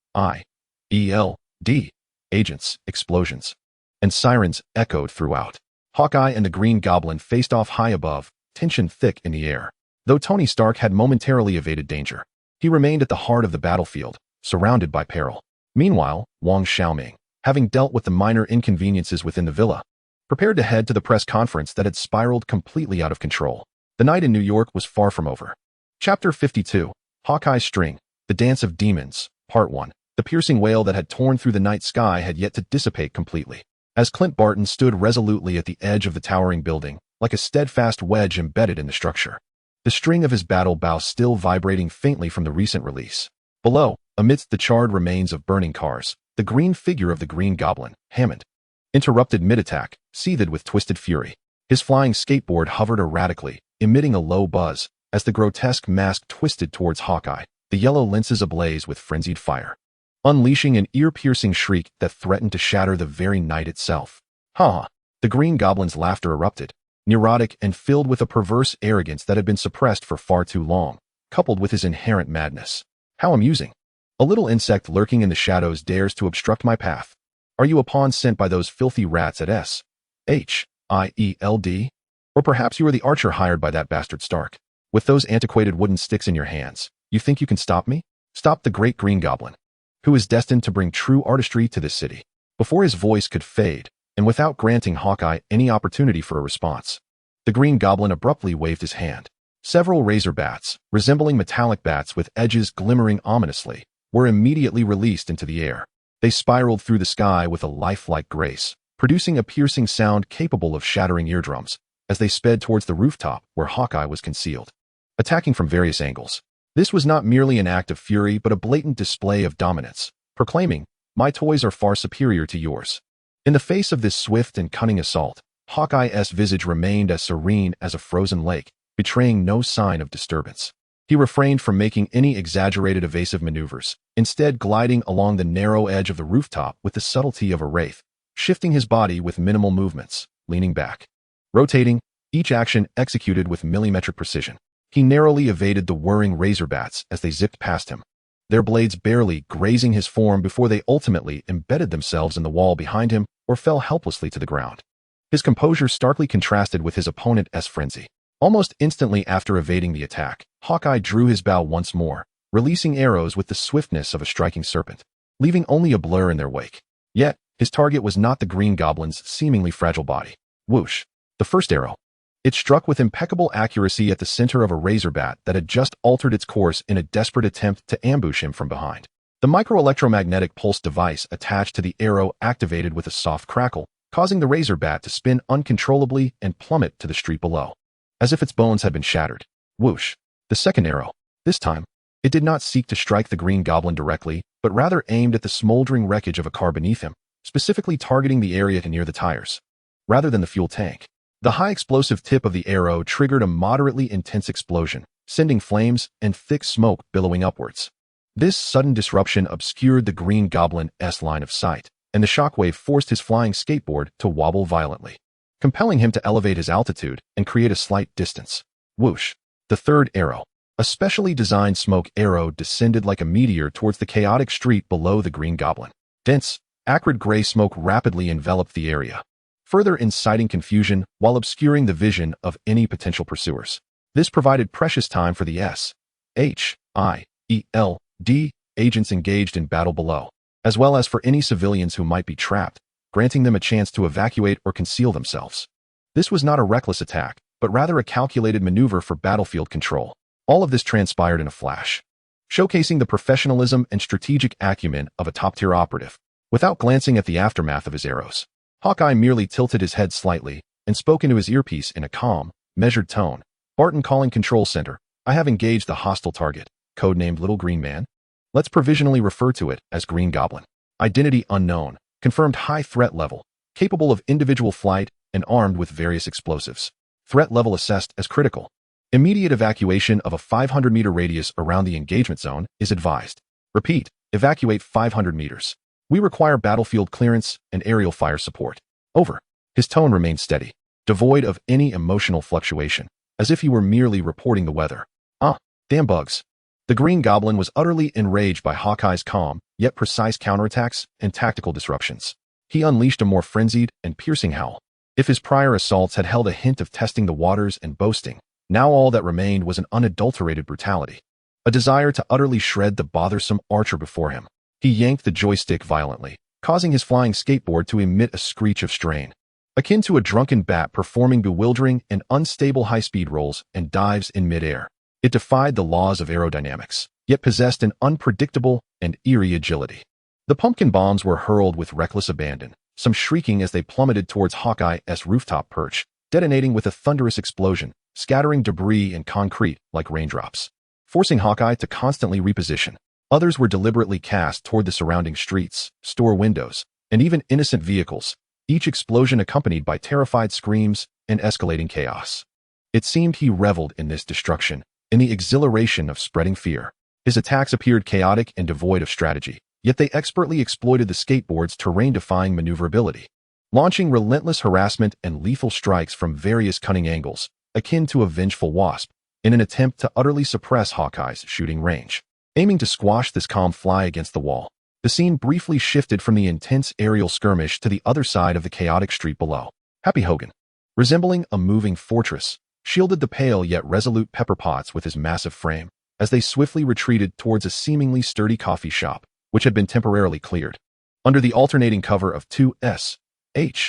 agents, explosions, and sirens echoed throughout. Hawkeye and the Green Goblin faced off high above, tension thick in the air. Though Tony Stark had momentarily evaded danger, he remained at the heart of the battlefield, surrounded by peril. Meanwhile, Wang Xiaoming, having dealt with the minor inconveniences within the villa, prepared to head to the press conference that had spiraled completely out of control. The night in New York was far from over. Chapter 52, Hawkeye's String, The Dance of Demons, Part 1. The piercing wail that had torn through the night sky had yet to dissipate completely. As Clint Barton stood resolutely at the edge of the towering building, like a steadfast wedge embedded in the structure, the string of his battle bow still vibrating faintly from the recent release. Below, amidst the charred remains of burning cars, the green figure of the Green Goblin, Hammond, interrupted mid-attack, seethed with twisted fury. His flying skateboard hovered erratically, emitting a low buzz, as the grotesque mask twisted towards Hawkeye, the yellow lenses ablaze with frenzied fire, unleashing an ear-piercing shriek that threatened to shatter the very night itself. Ha! The Green Goblin's laughter erupted, neurotic and filled with a perverse arrogance that had been suppressed for far too long, coupled with his inherent madness. How amusing. A little insect lurking in the shadows dares to obstruct my path. Are you a pawn sent by those filthy rats at SHIELD? Or perhaps you are the archer hired by that bastard Stark. With those antiquated wooden sticks in your hands, you think you can stop me? Stop the great Green Goblin, who is destined to bring true artistry to this city. Before his voice could fade, and without granting Hawkeye any opportunity for a response, the Green Goblin abruptly waved his hand. Several razor bats, resembling metallic bats with edges glimmering ominously, were immediately released into the air. They spiraled through the sky with a lifelike grace, producing a piercing sound capable of shattering eardrums, as they sped towards the rooftop where Hawkeye was concealed, attacking from various angles. This was not merely an act of fury but a blatant display of dominance, proclaiming, "My toys are far superior to yours." In the face of this swift and cunning assault, Hawkeye's visage remained as serene as a frozen lake, betraying no sign of disturbance. He refrained from making any exaggerated evasive maneuvers, instead gliding along the narrow edge of the rooftop with the subtlety of a wraith, shifting his body with minimal movements, leaning back, rotating, each action executed with millimetric precision. He narrowly evaded the whirring razor bats as they zipped past him, their blades barely grazing his form before they ultimately embedded themselves in the wall behind him or fell helplessly to the ground. His composure starkly contrasted with his opponent's frenzy. Almost instantly after evading the attack, Hawkeye drew his bow once more, releasing arrows with the swiftness of a striking serpent, leaving only a blur in their wake. Yet, his target was not the Green Goblin's seemingly fragile body. Whoosh! The first arrow. It struck with impeccable accuracy at the center of a razor bat that had just altered its course in a desperate attempt to ambush him from behind. The microelectromagnetic pulse device attached to the arrow activated with a soft crackle, causing the razor bat to spin uncontrollably and plummet to the street below, as if its bones had been shattered. Whoosh! The second arrow. This time, it did not seek to strike the Green Goblin directly, but rather aimed at the smoldering wreckage of a car beneath him, specifically targeting the area near the tires, rather than the fuel tank. The high explosive tip of the arrow triggered a moderately intense explosion, sending flames and thick smoke billowing upwards. This sudden disruption obscured the Green Goblin's line of sight, and the shockwave forced his flying skateboard to wobble violently, compelling him to elevate his altitude and create a slight distance. Whoosh! The third arrow. A specially designed smoke arrow descended like a meteor towards the chaotic street below the Green Goblin. Dense, acrid gray smoke rapidly enveloped the area, further inciting confusion while obscuring the vision of any potential pursuers. This provided precious time for the SHIELD agents engaged in battle below, as well as for any civilians who might be trapped, granting them a chance to evacuate or conceal themselves. This was not a reckless attack, but rather a calculated maneuver for battlefield control. All of this transpired in a flash, showcasing the professionalism and strategic acumen of a top-tier operative. Without glancing at the aftermath of his arrows, Hawkeye merely tilted his head slightly and spoke into his earpiece in a calm, measured tone. "Barton calling Control Center. I have engaged the hostile target, codenamed Little Green Man. Let's provisionally refer to it as Green Goblin. Identity unknown, confirmed high threat level, capable of individual flight and armed with various explosives. Threat level assessed as critical. Immediate evacuation of a 500-meter radius around the engagement zone is advised. Repeat, evacuate 500 meters. We require battlefield clearance and aerial fire support. Over. His tone remained steady, devoid of any emotional fluctuation, as if he were merely reporting the weather. Damn bugs. The Green Goblin was utterly enraged by Hawkeye's calm, yet precise counterattacks and tactical disruptions. He unleashed a more frenzied and piercing howl. If his prior assaults had held a hint of testing the waters and boasting, now all that remained was an unadulterated brutality. A desire to utterly shred the bothersome archer before him. He yanked the joystick violently, causing his flying skateboard to emit a screech of strain. Akin to a drunken bat performing bewildering and unstable high-speed rolls and dives in midair. It defied the laws of aerodynamics, yet possessed an unpredictable and eerie agility. The pumpkin bombs were hurled with reckless abandon, some shrieking as they plummeted towards Hawkeye's rooftop perch, detonating with a thunderous explosion, scattering debris and concrete like raindrops, forcing Hawkeye to constantly reposition. Others were deliberately cast toward the surrounding streets, store windows, and even innocent vehicles, each explosion accompanied by terrified screams and escalating chaos. It seemed he reveled in this destruction, in the exhilaration of spreading fear. His attacks appeared chaotic and devoid of strategy, yet they expertly exploited the skateboard's terrain-defying maneuverability, launching relentless harassment and lethal strikes from various cunning angles, akin to a vengeful wasp, in an attempt to utterly suppress Hawkeye's shooting range. Aiming to squash this calm fly against the wall, the scene briefly shifted from the intense aerial skirmish to the other side of the chaotic street below. Happy Hogan, resembling a moving fortress, shielded the pale yet resolute Pepper Potts with his massive frame, as they swiftly retreated towards a seemingly sturdy coffee shop, which had been temporarily cleared. Under the alternating cover of two SHIELD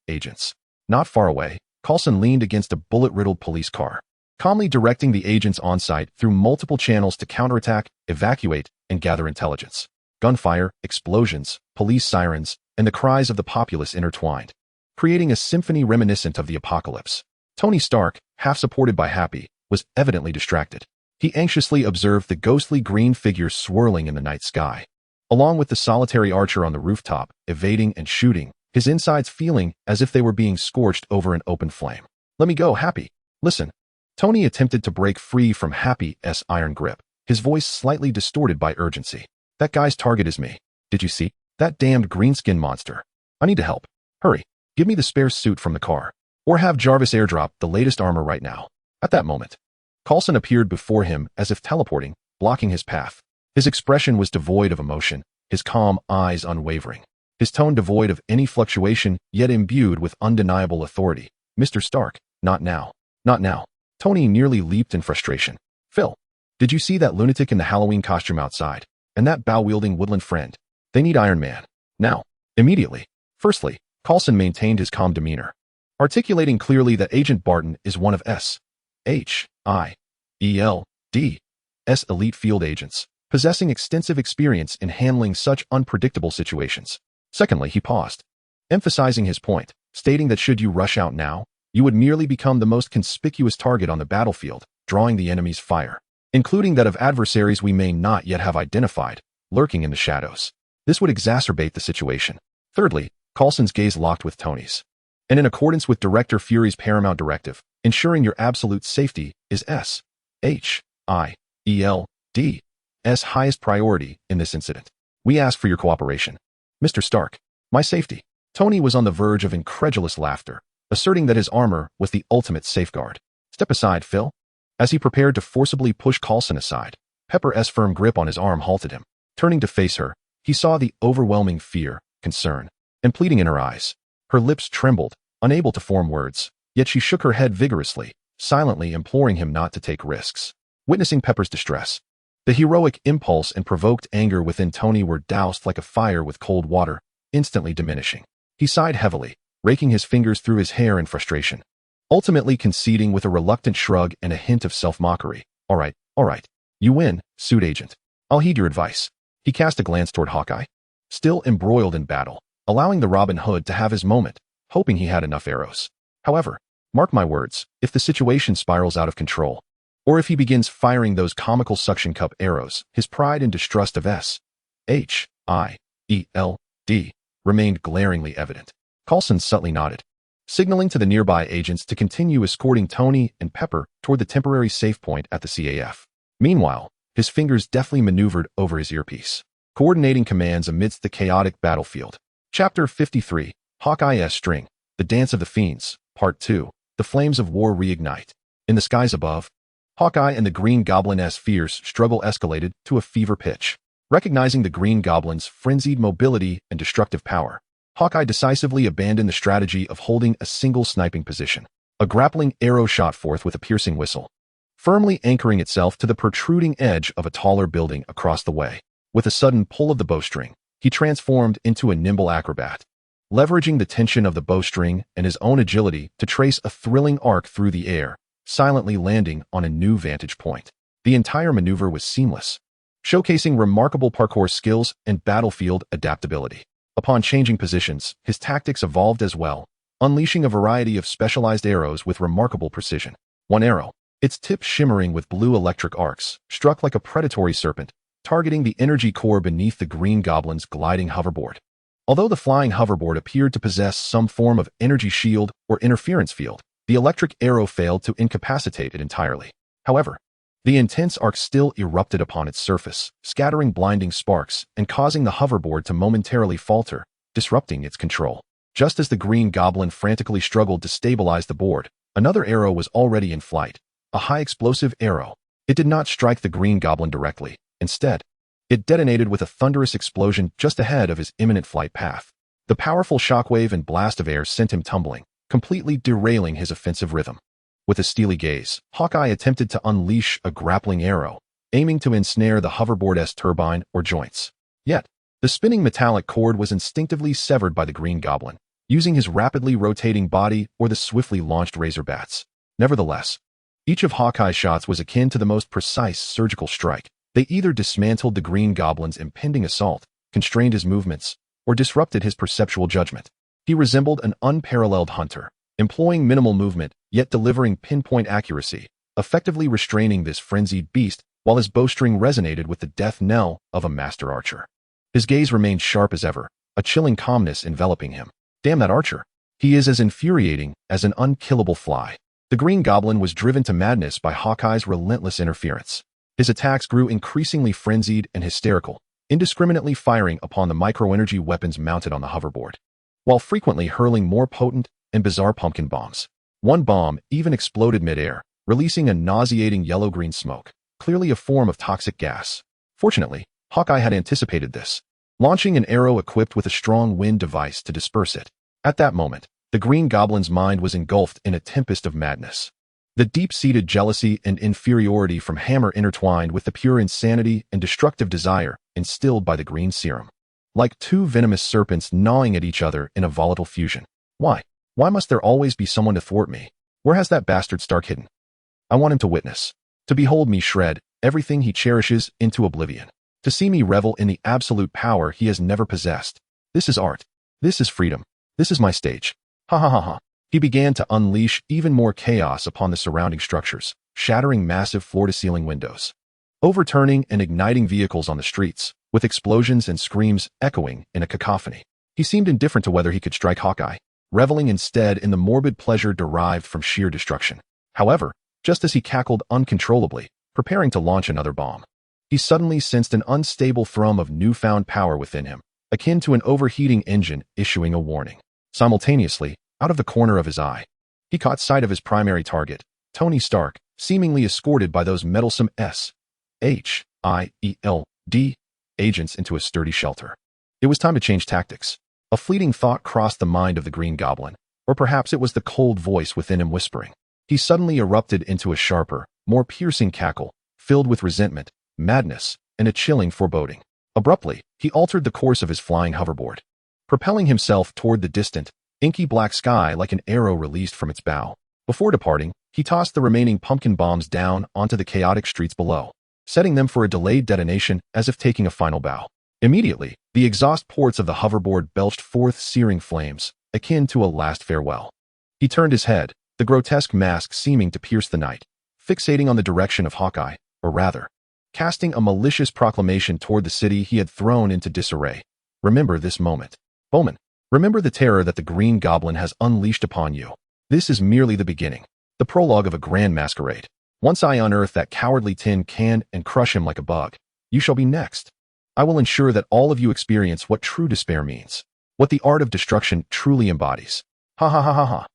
agents. Not far away, Coulson leaned against a bullet-riddled police car, calmly directing the agents on site through multiple channels to counterattack, evacuate, and gather intelligence. Gunfire, explosions, police sirens, and the cries of the populace intertwined, creating a symphony reminiscent of the apocalypse. Tony Stark, half supported by Happy, was evidently distracted. He anxiously observed the ghostly green figure swirling in the night sky, along with the solitary archer on the rooftop, evading and shooting, his insides feeling as if they were being scorched over an open flame. Let me go, Happy. Listen. Tony attempted to break free from Happy's iron grip, his voice slightly distorted by urgency. That guy's target is me. Did you see? That damned greenskin monster. I need to help. Hurry. Give me the spare suit from the car. Or have Jarvis airdrop the latest armor right now. At that moment, Coulson appeared before him as if teleporting, blocking his path. His expression was devoid of emotion, his calm eyes unwavering, his tone devoid of any fluctuation, yet imbued with undeniable authority. Mr. Stark, not now. Not now. Tony nearly leaped in frustration. Phil, did you see that lunatic in the Halloween costume outside? And that bow-wielding woodland friend? They need Iron Man. Now. Immediately. Firstly, Coulson maintained his calm demeanor, articulating clearly that Agent Barton is one of SHIELD's elite field agents, possessing extensive experience in handling such unpredictable situations. Secondly, he paused, emphasizing his point, stating that should you rush out now, you would merely become the most conspicuous target on the battlefield, drawing the enemy's fire, including that of adversaries we may not yet have identified, lurking in the shadows. This would exacerbate the situation. Thirdly, Coulson's gaze locked with Tony's. And in accordance with Director Fury's paramount directive, ensuring your absolute safety is SHIELD's highest priority in this incident. We ask for your cooperation. Mr. Stark, my safety. Tony was on the verge of incredulous laughter, asserting that his armor was the ultimate safeguard. Step aside, Phil. As he prepared to forcibly push Coulson aside, Pepper's firm grip on his arm halted him. Turning to face her, he saw the overwhelming fear, concern, and pleading in her eyes. Her lips trembled, unable to form words, yet she shook her head vigorously, silently imploring him not to take risks. Witnessing Pepper's distress, the heroic impulse and provoked anger within Tony were doused like a fire with cold water, instantly diminishing. He sighed heavily, raking his fingers through his hair in frustration, ultimately conceding with a reluctant shrug and a hint of self-mockery. All right. You win, suit agent. I'll heed your advice. He cast a glance toward Hawkeye, still embroiled in battle, allowing the Robin Hood to have his moment, hoping he had enough arrows. However, Mark my words, if the situation spirals out of control, or if he begins firing those comical suction cup arrows, his pride and distrust of S.H.I.E.L.D. remained glaringly evident. Coulson subtly nodded, signaling to the nearby agents to continue escorting Tony and Pepper toward the temporary safe point at the CAF. Meanwhile, his fingers deftly maneuvered over his earpiece, coordinating commands amidst the chaotic battlefield. Chapter 53, Hawkeye's String, The Dance of the Fiends, Part 2, The Flames of War Reignite. In the skies above, Hawkeye and the Green Goblin's fierce struggle escalated to a fever pitch. Recognizing the Green Goblin's frenzied mobility and destructive power, Hawkeye decisively abandoned the strategy of holding a single sniping position. A grappling arrow shot forth with a piercing whistle, firmly anchoring itself to the protruding edge of a taller building across the way. With a sudden pull of the bowstring, he transformed into a nimble acrobat, leveraging the tension of the bowstring and his own agility to trace a thrilling arc through the air, silently landing on a new vantage point. The entire maneuver was seamless, showcasing remarkable parkour skills and battlefield adaptability. Upon changing positions, his tactics evolved as well, unleashing a variety of specialized arrows with remarkable precision. One arrow, its tip shimmering with blue electric arcs, struck like a predatory serpent, targeting the energy core beneath the Green Goblin's gliding hoverboard. Although the flying hoverboard appeared to possess some form of energy shield or interference field, the electric arrow failed to incapacitate it entirely. However, the intense arc still erupted upon its surface, scattering blinding sparks and causing the hoverboard to momentarily falter, disrupting its control. Just as the Green Goblin frantically struggled to stabilize the board, another arrow was already in flight, a high-explosive arrow. It did not strike the Green Goblin directly. Instead, it detonated with a thunderous explosion just ahead of his imminent flight path. The powerful shockwave and blast of air sent him tumbling, completely derailing his offensive rhythm. With a steely gaze, Hawkeye attempted to unleash a grappling arrow, aiming to ensnare the hoverboard's turbine or joints. Yet, the spinning metallic cord was instinctively severed by the Green Goblin, using his rapidly rotating body or the swiftly launched razor bats. Nevertheless, each of Hawkeye's shots was akin to the most precise surgical strike. They either dismantled the Green Goblin's impending assault, constrained his movements, or disrupted his perceptual judgment. He resembled an unparalleled hunter, employing minimal movement, yet delivering pinpoint accuracy, effectively restraining this frenzied beast while his bowstring resonated with the death knell of a master archer. His gaze remained sharp as ever, a chilling calmness enveloping him. Damn that archer. He is as infuriating as an unkillable fly. The Green Goblin was driven to madness by Hawkeye's relentless interference. His attacks grew increasingly frenzied and hysterical, indiscriminately firing upon the microenergy weapons mounted on the hoverboard, while frequently hurling more potent and bizarre pumpkin bombs. One bomb even exploded midair, releasing a nauseating yellow-green smoke, clearly a form of toxic gas. Fortunately, Hawkeye had anticipated this, launching an arrow equipped with a strong wind device to disperse it. At that moment, the Green Goblin's mind was engulfed in a tempest of madness. The deep-seated jealousy and inferiority from Hammer intertwined with the pure insanity and destructive desire instilled by the green serum, like two venomous serpents gnawing at each other in a volatile fusion. Why? Why must there always be someone to thwart me? Where has that bastard Stark hidden? I want him to witness, to behold me shred everything he cherishes into oblivion, to see me revel in the absolute power he has never possessed. This is art. This is freedom. This is my stage. Ha ha ha ha. He began to unleash even more chaos upon the surrounding structures, shattering massive floor-to-ceiling windows, overturning and igniting vehicles on the streets, with explosions and screams echoing in a cacophony. He seemed indifferent to whether he could strike Hawkeye, reveling instead in the morbid pleasure derived from sheer destruction. However, just as he cackled uncontrollably, preparing to launch another bomb, he suddenly sensed an unstable thrum of newfound power within him, akin to an overheating engine issuing a warning. Simultaneously, out of the corner of his eye, he caught sight of his primary target, Tony Stark, seemingly escorted by those meddlesome S.H.I.E.L.D. agents into a sturdy shelter. It was time to change tactics. A fleeting thought crossed the mind of the Green Goblin, or perhaps it was the cold voice within him whispering. He suddenly erupted into a sharper, more piercing cackle, filled with resentment, madness, and a chilling foreboding. Abruptly, he altered the course of his flying hoverboard, propelling himself toward the distant, inky black sky like an arrow released from its bow. Before departing, he tossed the remaining pumpkin bombs down onto the chaotic streets below, setting them for a delayed detonation as if taking a final bow. Immediately, the exhaust ports of the hoverboard belched forth searing flames, akin to a last farewell. He turned his head, the the grotesque mask seeming to pierce the night, fixating on the direction of Hawkeye, or rather, casting a malicious proclamation toward the city he had thrown into disarray. Remember this moment. Bowman, remember the terror that the Green Goblin has unleashed upon you. This is merely the beginning, the prologue of a grand masquerade. Once I unearth that cowardly tin can and crush him like a bug, you shall be next. I will ensure that all of you experience what true despair means, what the art of destruction truly embodies. Ha ha ha ha ha.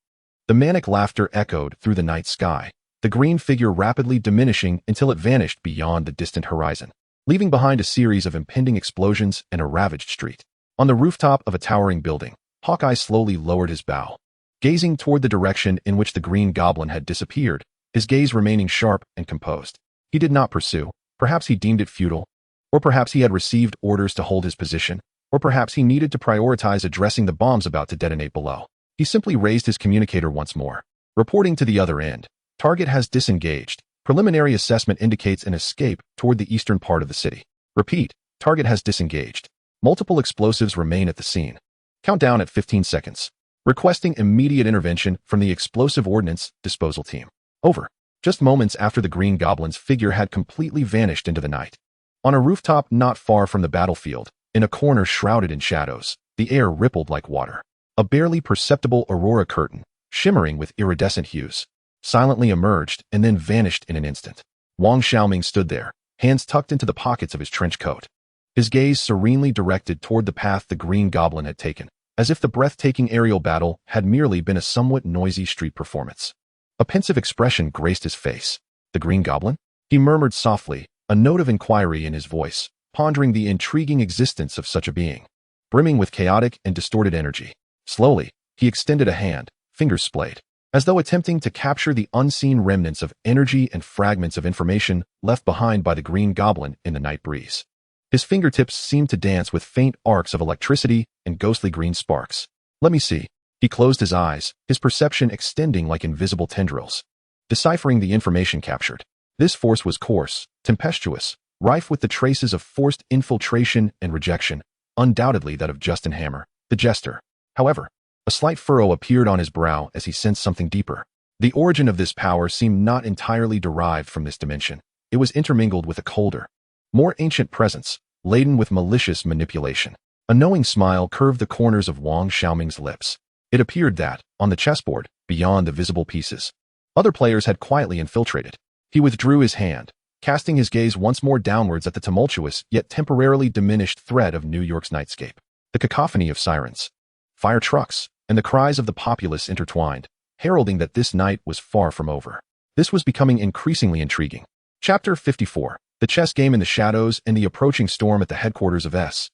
The manic laughter echoed through the night sky, the green figure rapidly diminishing until it vanished beyond the distant horizon, leaving behind a series of impending explosions and a ravaged street. On the rooftop of a towering building, Hawkeye slowly lowered his bow, gazing toward the direction in which the Green Goblin had disappeared, his gaze remaining sharp and composed. He did not pursue. Perhaps he deemed it futile, or perhaps he had received orders to hold his position, or perhaps he needed to prioritize addressing the bombs about to detonate below. He simply raised his communicator once more, reporting to the other end. Target has disengaged. Preliminary assessment indicates an escape toward the eastern part of the city. Repeat, target has disengaged. Multiple explosives remain at the scene. Countdown at 15 seconds. Requesting immediate intervention from the explosive ordnance disposal team. Over. Just moments after the Green Goblin's figure had completely vanished into the night. On a rooftop not far from the battlefield, in a corner shrouded in shadows, the air rippled like water. A barely perceptible aurora curtain, shimmering with iridescent hues, silently emerged and then vanished in an instant. Wang Xiaoming stood there, hands tucked into the pockets of his trench coat, his gaze serenely directed toward the path the Green Goblin had taken, as if the breathtaking aerial battle had merely been a somewhat noisy street performance. A pensive expression graced his face. The Green Goblin? He murmured softly, a note of inquiry in his voice, pondering the intriguing existence of such a being, brimming with chaotic and distorted energy. Slowly, he extended a hand, fingers splayed, as though attempting to capture the unseen remnants of energy and fragments of information left behind by the Green Goblin in the night breeze. His fingertips seemed to dance with faint arcs of electricity and ghostly green sparks. Let me see. He closed his eyes, his perception extending like invisible tendrils, deciphering the information captured. This force was coarse, tempestuous, rife with the traces of forced infiltration and rejection, undoubtedly that of Justin Hammer, the jester. However, a slight furrow appeared on his brow as he sensed something deeper. The origin of this power seemed not entirely derived from this dimension. It was intermingled with a colder, more ancient presence, laden with malicious manipulation. A knowing smile curved the corners of Wang Xiaoming's lips. It appeared that, on the chessboard, beyond the visible pieces, other players had quietly infiltrated. He withdrew his hand, casting his gaze once more downwards at the tumultuous yet temporarily diminished thread of New York's nightscape. The cacophony of sirens, fire trucks, and the cries of the populace intertwined, heralding that this night was far from over. This was becoming increasingly intriguing. Chapter 54. The chess game in the shadows and the approaching storm at the headquarters of S.H.I.E.L.D.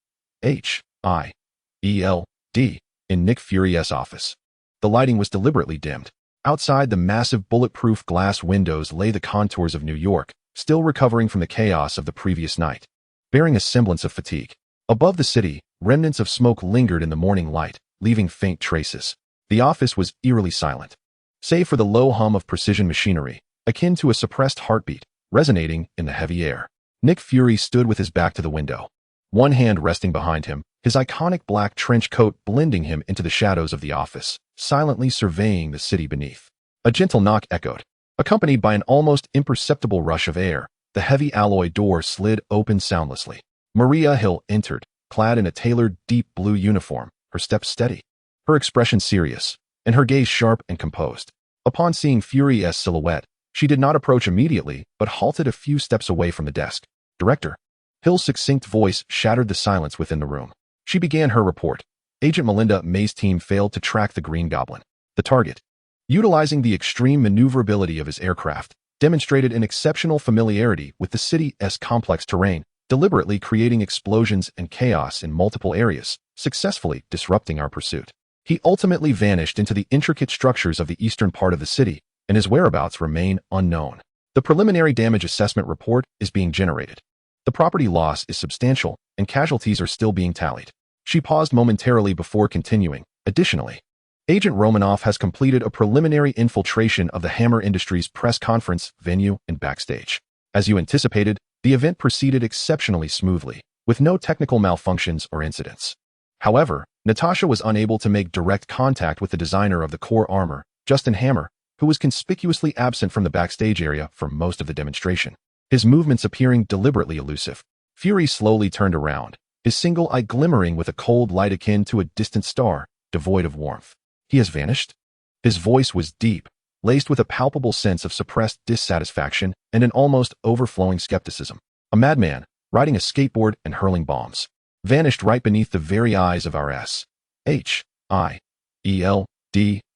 in Nick Fury's office. The lighting was deliberately dimmed. Outside the massive bulletproof glass windows lay the contours of New York, still recovering from the chaos of the previous night, bearing a semblance of fatigue. Above the city, remnants of smoke lingered in the morning light, leaving faint traces. The office was eerily silent, save for the low hum of precision machinery, akin to a suppressed heartbeat, resonating in the heavy air. Nick Fury stood with his back to the window, one hand resting behind him, his iconic black trench coat blending him into the shadows of the office, silently surveying the city beneath. A gentle knock echoed, accompanied by an almost imperceptible rush of air. The heavy alloy door slid open soundlessly. Maria Hill entered, clad in a tailored deep blue uniform, her step steady, her expression serious, and her gaze sharp and composed. Upon seeing Fury's silhouette, she did not approach immediately, but halted a few steps away from the desk. Director. Hill's succinct voice shattered the silence within the room. She began her report. Agent Melinda May's team failed to track the Green Goblin. The target, utilizing the extreme maneuverability of his aircraft, demonstrated an exceptional familiarity with the city's complex terrain, deliberately creating explosions and chaos in multiple areas, successfully disrupting our pursuit. He ultimately vanished into the intricate structures of the eastern part of the city, and his whereabouts remain unknown. The preliminary damage assessment report is being generated. The property loss is substantial, and casualties are still being tallied. She paused momentarily before continuing. Additionally, Agent Romanoff has completed a preliminary infiltration of the Hammer Industries press conference venue and backstage. As you anticipated, the event proceeded exceptionally smoothly, with no technical malfunctions or incidents. However, Natasha was unable to make direct contact with the designer of the core armor, Justin Hammer, who was conspicuously absent from the backstage area for most of the demonstration, his movements appearing deliberately elusive. Fury slowly turned around, his single eye glimmering with a cold light akin to a distant star, devoid of warmth. He has vanished? His voice was deep, laced with a palpable sense of suppressed dissatisfaction and an almost overflowing skepticism. A madman, riding a skateboard and hurling bombs, vanished right beneath the very eyes of our S.H.I.E.L.D.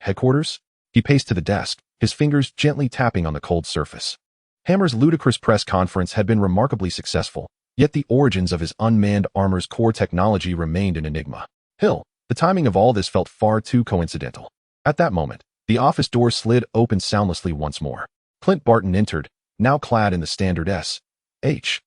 headquarters? He paced to the desk, his fingers gently tapping on the cold surface. Hammer's ludicrous press conference had been remarkably successful, yet the origins of his unmanned armor's core technology remained an enigma. The timing of all this felt far too coincidental. At that moment, the office door slid open soundlessly once more. Clint Barton entered, now clad in the standard S.H.I.E.L.D.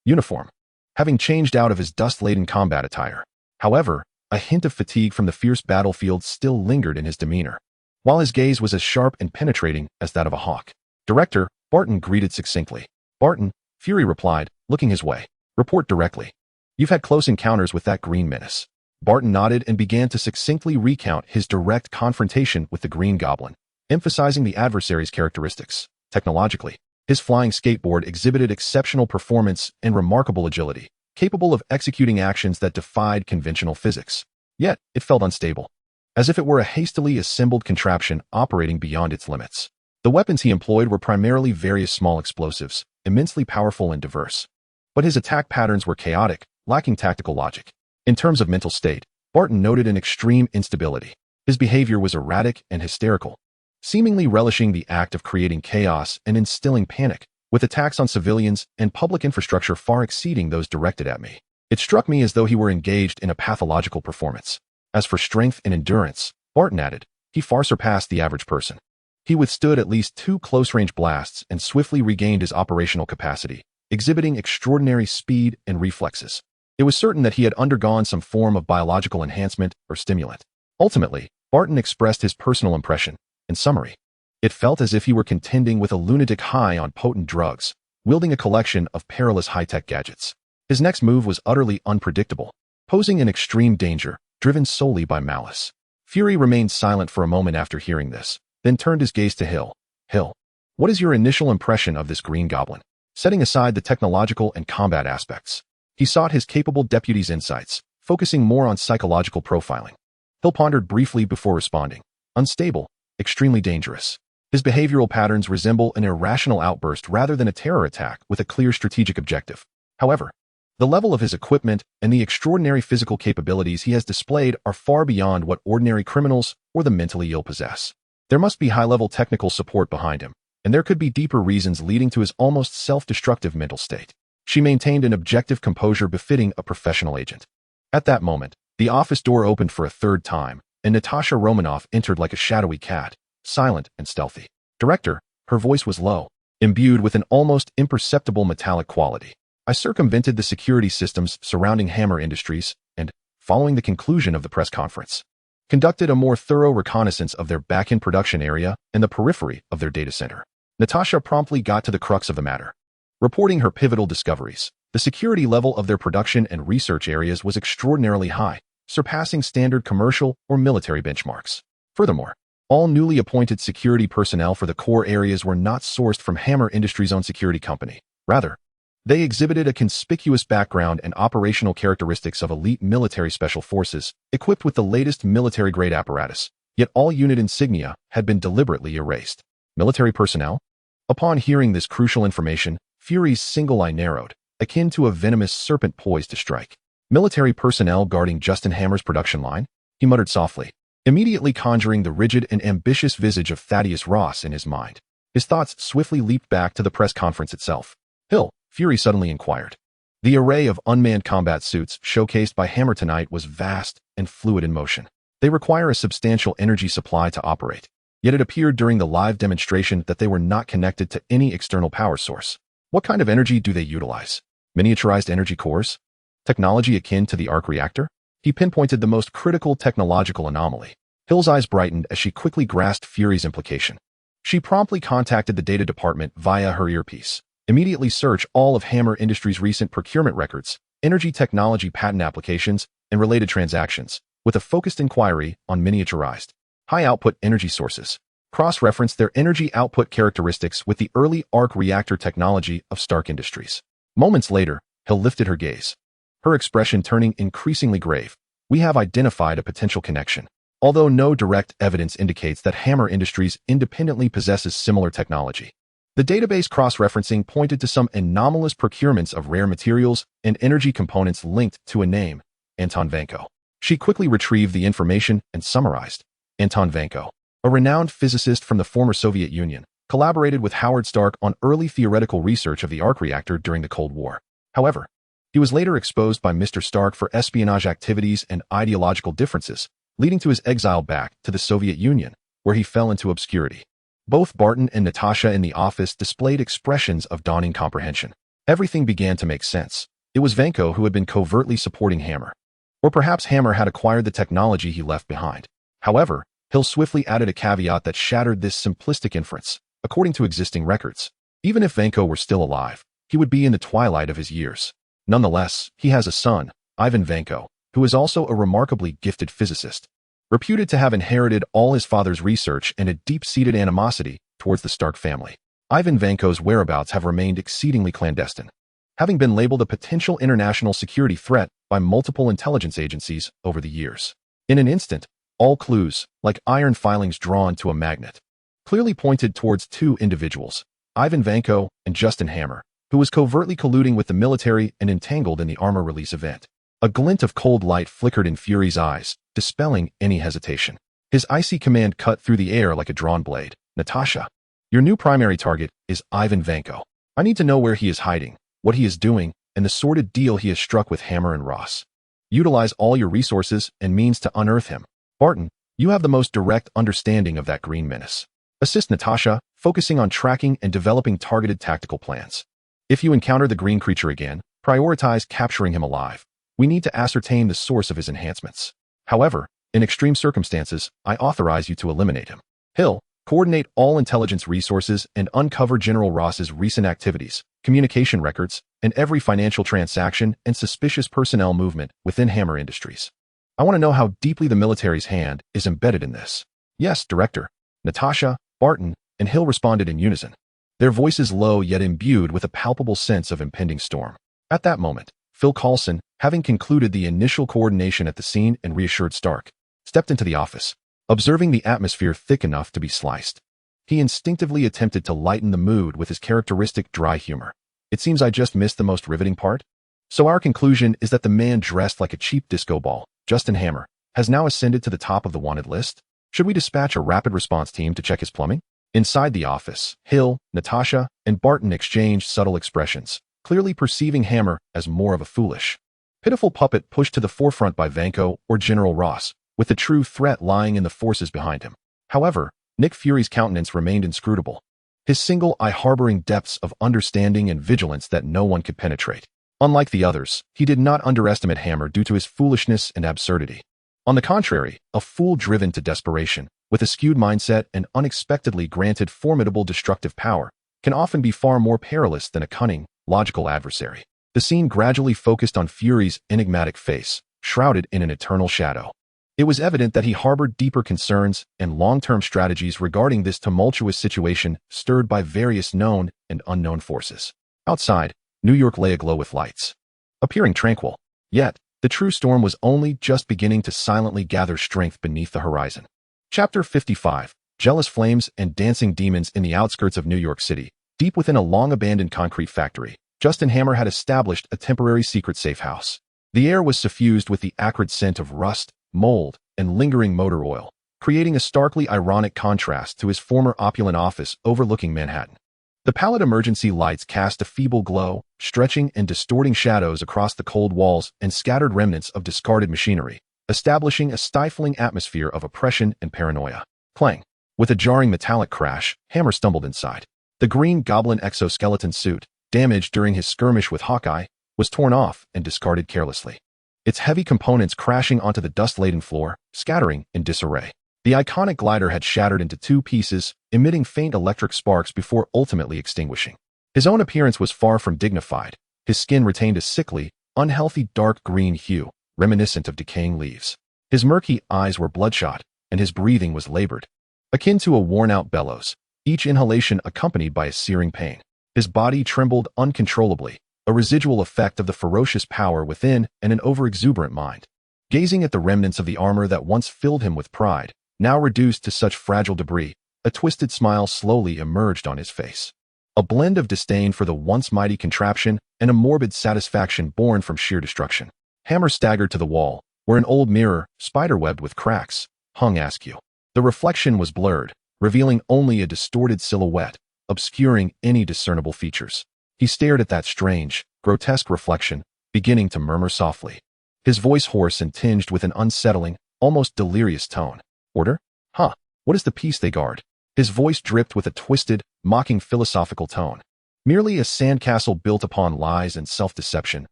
uniform, having changed out of his dust-laden combat attire. However, a hint of fatigue from the fierce battlefield still lingered in his demeanor, while his gaze was as sharp and penetrating as that of a hawk. "Director," Barton greeted succinctly. "Barton," Fury replied, looking his way. "Report directly. You've had close encounters with that green menace." Barton nodded and began to succinctly recount his direct confrontation with the Green Goblin, emphasizing the adversary's characteristics. Technologically, his flying skateboard exhibited exceptional performance and remarkable agility, capable of executing actions that defied conventional physics. Yet, it felt unstable, as if it were a hastily assembled contraption operating beyond its limits. The weapons he employed were primarily various small explosives, immensely powerful and diverse. But his attack patterns were chaotic, lacking tactical logic. In terms of mental state, Barton noted an extreme instability. His behavior was erratic and hysterical, seemingly relishing the act of creating chaos and instilling panic, with attacks on civilians and public infrastructure far exceeding those directed at me. It struck me as though he were engaged in a pathological performance. As for strength and endurance, Barton added, he far surpassed the average person. He withstood at least 2 close-range blasts and swiftly regained his operational capacity, exhibiting extraordinary speed and reflexes. It was certain that he had undergone some form of biological enhancement or stimulant. Ultimately, Barton expressed his personal impression. In summary, it felt as if he were contending with a lunatic high on potent drugs, wielding a collection of perilous high-tech gadgets. His next move was utterly unpredictable, posing an extreme danger, driven solely by malice. Fury remained silent for a moment after hearing this, then turned his gaze to Hill. "Hill, what is your initial impression of this Green Goblin?" Setting aside the technological and combat aspects, he sought his capable deputy's insights, focusing more on psychological profiling. Hill pondered briefly before responding. "Unstable, extremely dangerous. His behavioral patterns resemble an irrational outburst rather than a terror attack with a clear strategic objective. However, the level of his equipment and the extraordinary physical capabilities he has displayed are far beyond what ordinary criminals or the mentally ill possess. There must be high-level technical support behind him, and there could be deeper reasons leading to his almost self-destructive mental state." She maintained an objective composure befitting a professional agent. At that moment, the office door opened for a third time, and Natasha Romanoff entered like a shadowy cat, silent and stealthy. "Director," her voice was low, imbued with an almost imperceptible metallic quality. "I circumvented the security systems surrounding Hammer Industries and, following the conclusion of the press conference, conducted a more thorough reconnaissance of their back-end production area and the periphery of their data center." Natasha promptly got to the crux of the matter, reporting her pivotal discoveries. The security level of their production and research areas was extraordinarily high, surpassing standard commercial or military benchmarks. Furthermore, all newly appointed security personnel for the core areas were not sourced from Hammer Industries' own security company. Rather, they exhibited a conspicuous background and operational characteristics of elite military special forces, equipped with the latest military-grade apparatus, yet all unit insignia had been deliberately erased. Military personnel? Upon hearing this crucial information, Fury's single eye narrowed, akin to a venomous serpent poised to strike. "Military personnel guarding Justin Hammer's production line?" he muttered softly, immediately conjuring the rigid and ambitious visage of Thaddeus Ross in his mind. His thoughts swiftly leaped back to the press conference itself. "Hill," Fury suddenly inquired. The array of unmanned combat suits showcased by Hammer tonight was vast and fluid in motion. They require a substantial energy supply to operate, yet it appeared during the live demonstration that they were not connected to any external power source. What kind of energy do they utilize? Miniaturized energy cores? Technology akin to the arc reactor? He pinpointed the most critical technological anomaly. Hill's eyes brightened as she quickly grasped Fury's implication. She promptly contacted the data department via her earpiece. "Immediately search all of Hammer Industries' recent procurement records, energy technology patent applications, and related transactions, with a focused inquiry on miniaturized, high-output energy sources. Cross-reference their energy output characteristics with the early arc reactor technology of Stark Industries. Moments later, Hill lifted her gaze, her expression turning increasingly grave. We have identified a potential connection. Although no direct evidence indicates that Hammer Industries independently possesses similar technology. The database cross-referencing pointed to some anomalous procurements of rare materials and energy components linked to a name, Anton Vanko. She quickly retrieved the information and summarized. Anton Vanko, a renowned physicist from the former Soviet Union, collaborated with Howard Stark on early theoretical research of the arc reactor during the Cold War. However, he was later exposed by Mr. Stark for espionage activities and ideological differences, leading to his exile back to the Soviet Union, where he fell into obscurity. Both Barton and Natasha in the office displayed expressions of dawning comprehension. Everything began to make sense. It was Vanko who had been covertly supporting Hammer. Or perhaps Hammer had acquired the technology he left behind. However, Hill swiftly added a caveat that shattered this simplistic inference. According to existing records, even if Vanko were still alive, he would be in the twilight of his years. Nonetheless, he has a son, Ivan Vanko, who is also a remarkably gifted physicist, reputed to have inherited all his father's research and a deep-seated animosity towards the Stark family. Ivan Vanko's whereabouts have remained exceedingly clandestine, having been labeled a potential international security threat by multiple intelligence agencies over the years. In an instant, all clues, like iron filings drawn to a magnet, clearly pointed towards two individuals, Ivan Vanko and Justin Hammer, who was covertly colluding with the military and entangled in the armor release event. A glint of cold light flickered in Fury's eyes, dispelling any hesitation. His icy command cut through the air like a drawn blade. Natasha, your new primary target is Ivan Vanko. I need to know where he is hiding, what he is doing, and the sordid deal he has struck with Hammer and Ross. Utilize all your resources and means to unearth him. Barton, you have the most direct understanding of that green menace. Assist Natasha, focusing on tracking and developing targeted tactical plans. If you encounter the green creature again, prioritize capturing him alive. We need to ascertain the source of his enhancements. However, in extreme circumstances, I authorize you to eliminate him. Hill, coordinate all intelligence resources and uncover General Ross's recent activities, communication records, and every financial transaction and suspicious personnel movement within Hammer Industries. I want to know how deeply the military's hand is embedded in this. Yes, Director. Natasha, Barton, and Hill responded in unison, their voices low yet imbued with a palpable sense of impending storm. At that moment, Phil Coulson, having concluded the initial coordination at the scene and reassured Stark, stepped into the office, observing the atmosphere thick enough to be sliced. He instinctively attempted to lighten the mood with his characteristic dry humor. It seems I just missed the most riveting part. So our conclusion is that the man dressed like a cheap disco ball, Justin Hammer, has now ascended to the top of the wanted list. Should we dispatch a rapid response team to check his plumbing? Inside the office, Hill, Natasha, and Barton exchanged subtle expressions, clearly perceiving Hammer as more of a foolish, pitiful puppet pushed to the forefront by Vanko or General Ross, with the true threat lying in the forces behind him. However, Nick Fury's countenance remained inscrutable, his single eye harboring depths of understanding and vigilance that no one could penetrate. Unlike the others, he did not underestimate Hammer due to his foolishness and absurdity. On the contrary, a fool driven to desperation, with a skewed mindset and unexpectedly granted formidable destructive power, can often be far more perilous than a cunning, logical adversary. The scene gradually focused on Fury's enigmatic face, shrouded in an eternal shadow. It was evident that he harbored deeper concerns and long-term strategies regarding this tumultuous situation stirred by various known and unknown forces. Outside, New York lay aglow with lights, appearing tranquil. Yet, the true storm was only just beginning to silently gather strength beneath the horizon. Chapter 55. Jealous flames and dancing demons. In the outskirts of New York City, deep within a long-abandoned concrete factory, Justin Hammer had established a temporary secret safe house. The air was suffused with the acrid scent of rust, mold, and lingering motor oil, creating a starkly ironic contrast to his former opulent office overlooking Manhattan. The pallid emergency lights cast a feeble glow, stretching and distorting shadows across the cold walls and scattered remnants of discarded machinery, establishing a stifling atmosphere of oppression and paranoia. Clang! With a jarring metallic crash, Hammer stumbled inside. The Green Goblin exoskeleton suit, damaged during his skirmish with Hawkeye, was torn off and discarded carelessly, its heavy components crashing onto the dust-laden floor, scattering in disarray. The iconic glider had shattered into two pieces, emitting faint electric sparks before ultimately extinguishing. His own appearance was far from dignified. His skin retained a sickly, unhealthy dark green hue, reminiscent of decaying leaves. His murky eyes were bloodshot, and his breathing was labored, akin to a worn-out bellows, each inhalation accompanied by a searing pain. His body trembled uncontrollably, a residual effect of the ferocious power within and an overexuberant mind. Gazing at the remnants of the armor that once filled him with pride, now reduced to such fragile debris, a twisted smile slowly emerged on his face. A blend of disdain for the once mighty contraption and a morbid satisfaction born from sheer destruction. Hammer staggered to the wall, where an old mirror, spiderwebbed with cracks, hung askew. The reflection was blurred, revealing only a distorted silhouette, obscuring any discernible features. He stared at that strange, grotesque reflection, beginning to murmur softly. His voice hoarse and tinged with an unsettling, almost delirious tone. Order? Huh. What is the peace they guard? His voice dripped with a twisted, mocking philosophical tone. Merely a sandcastle built upon lies and self-deception,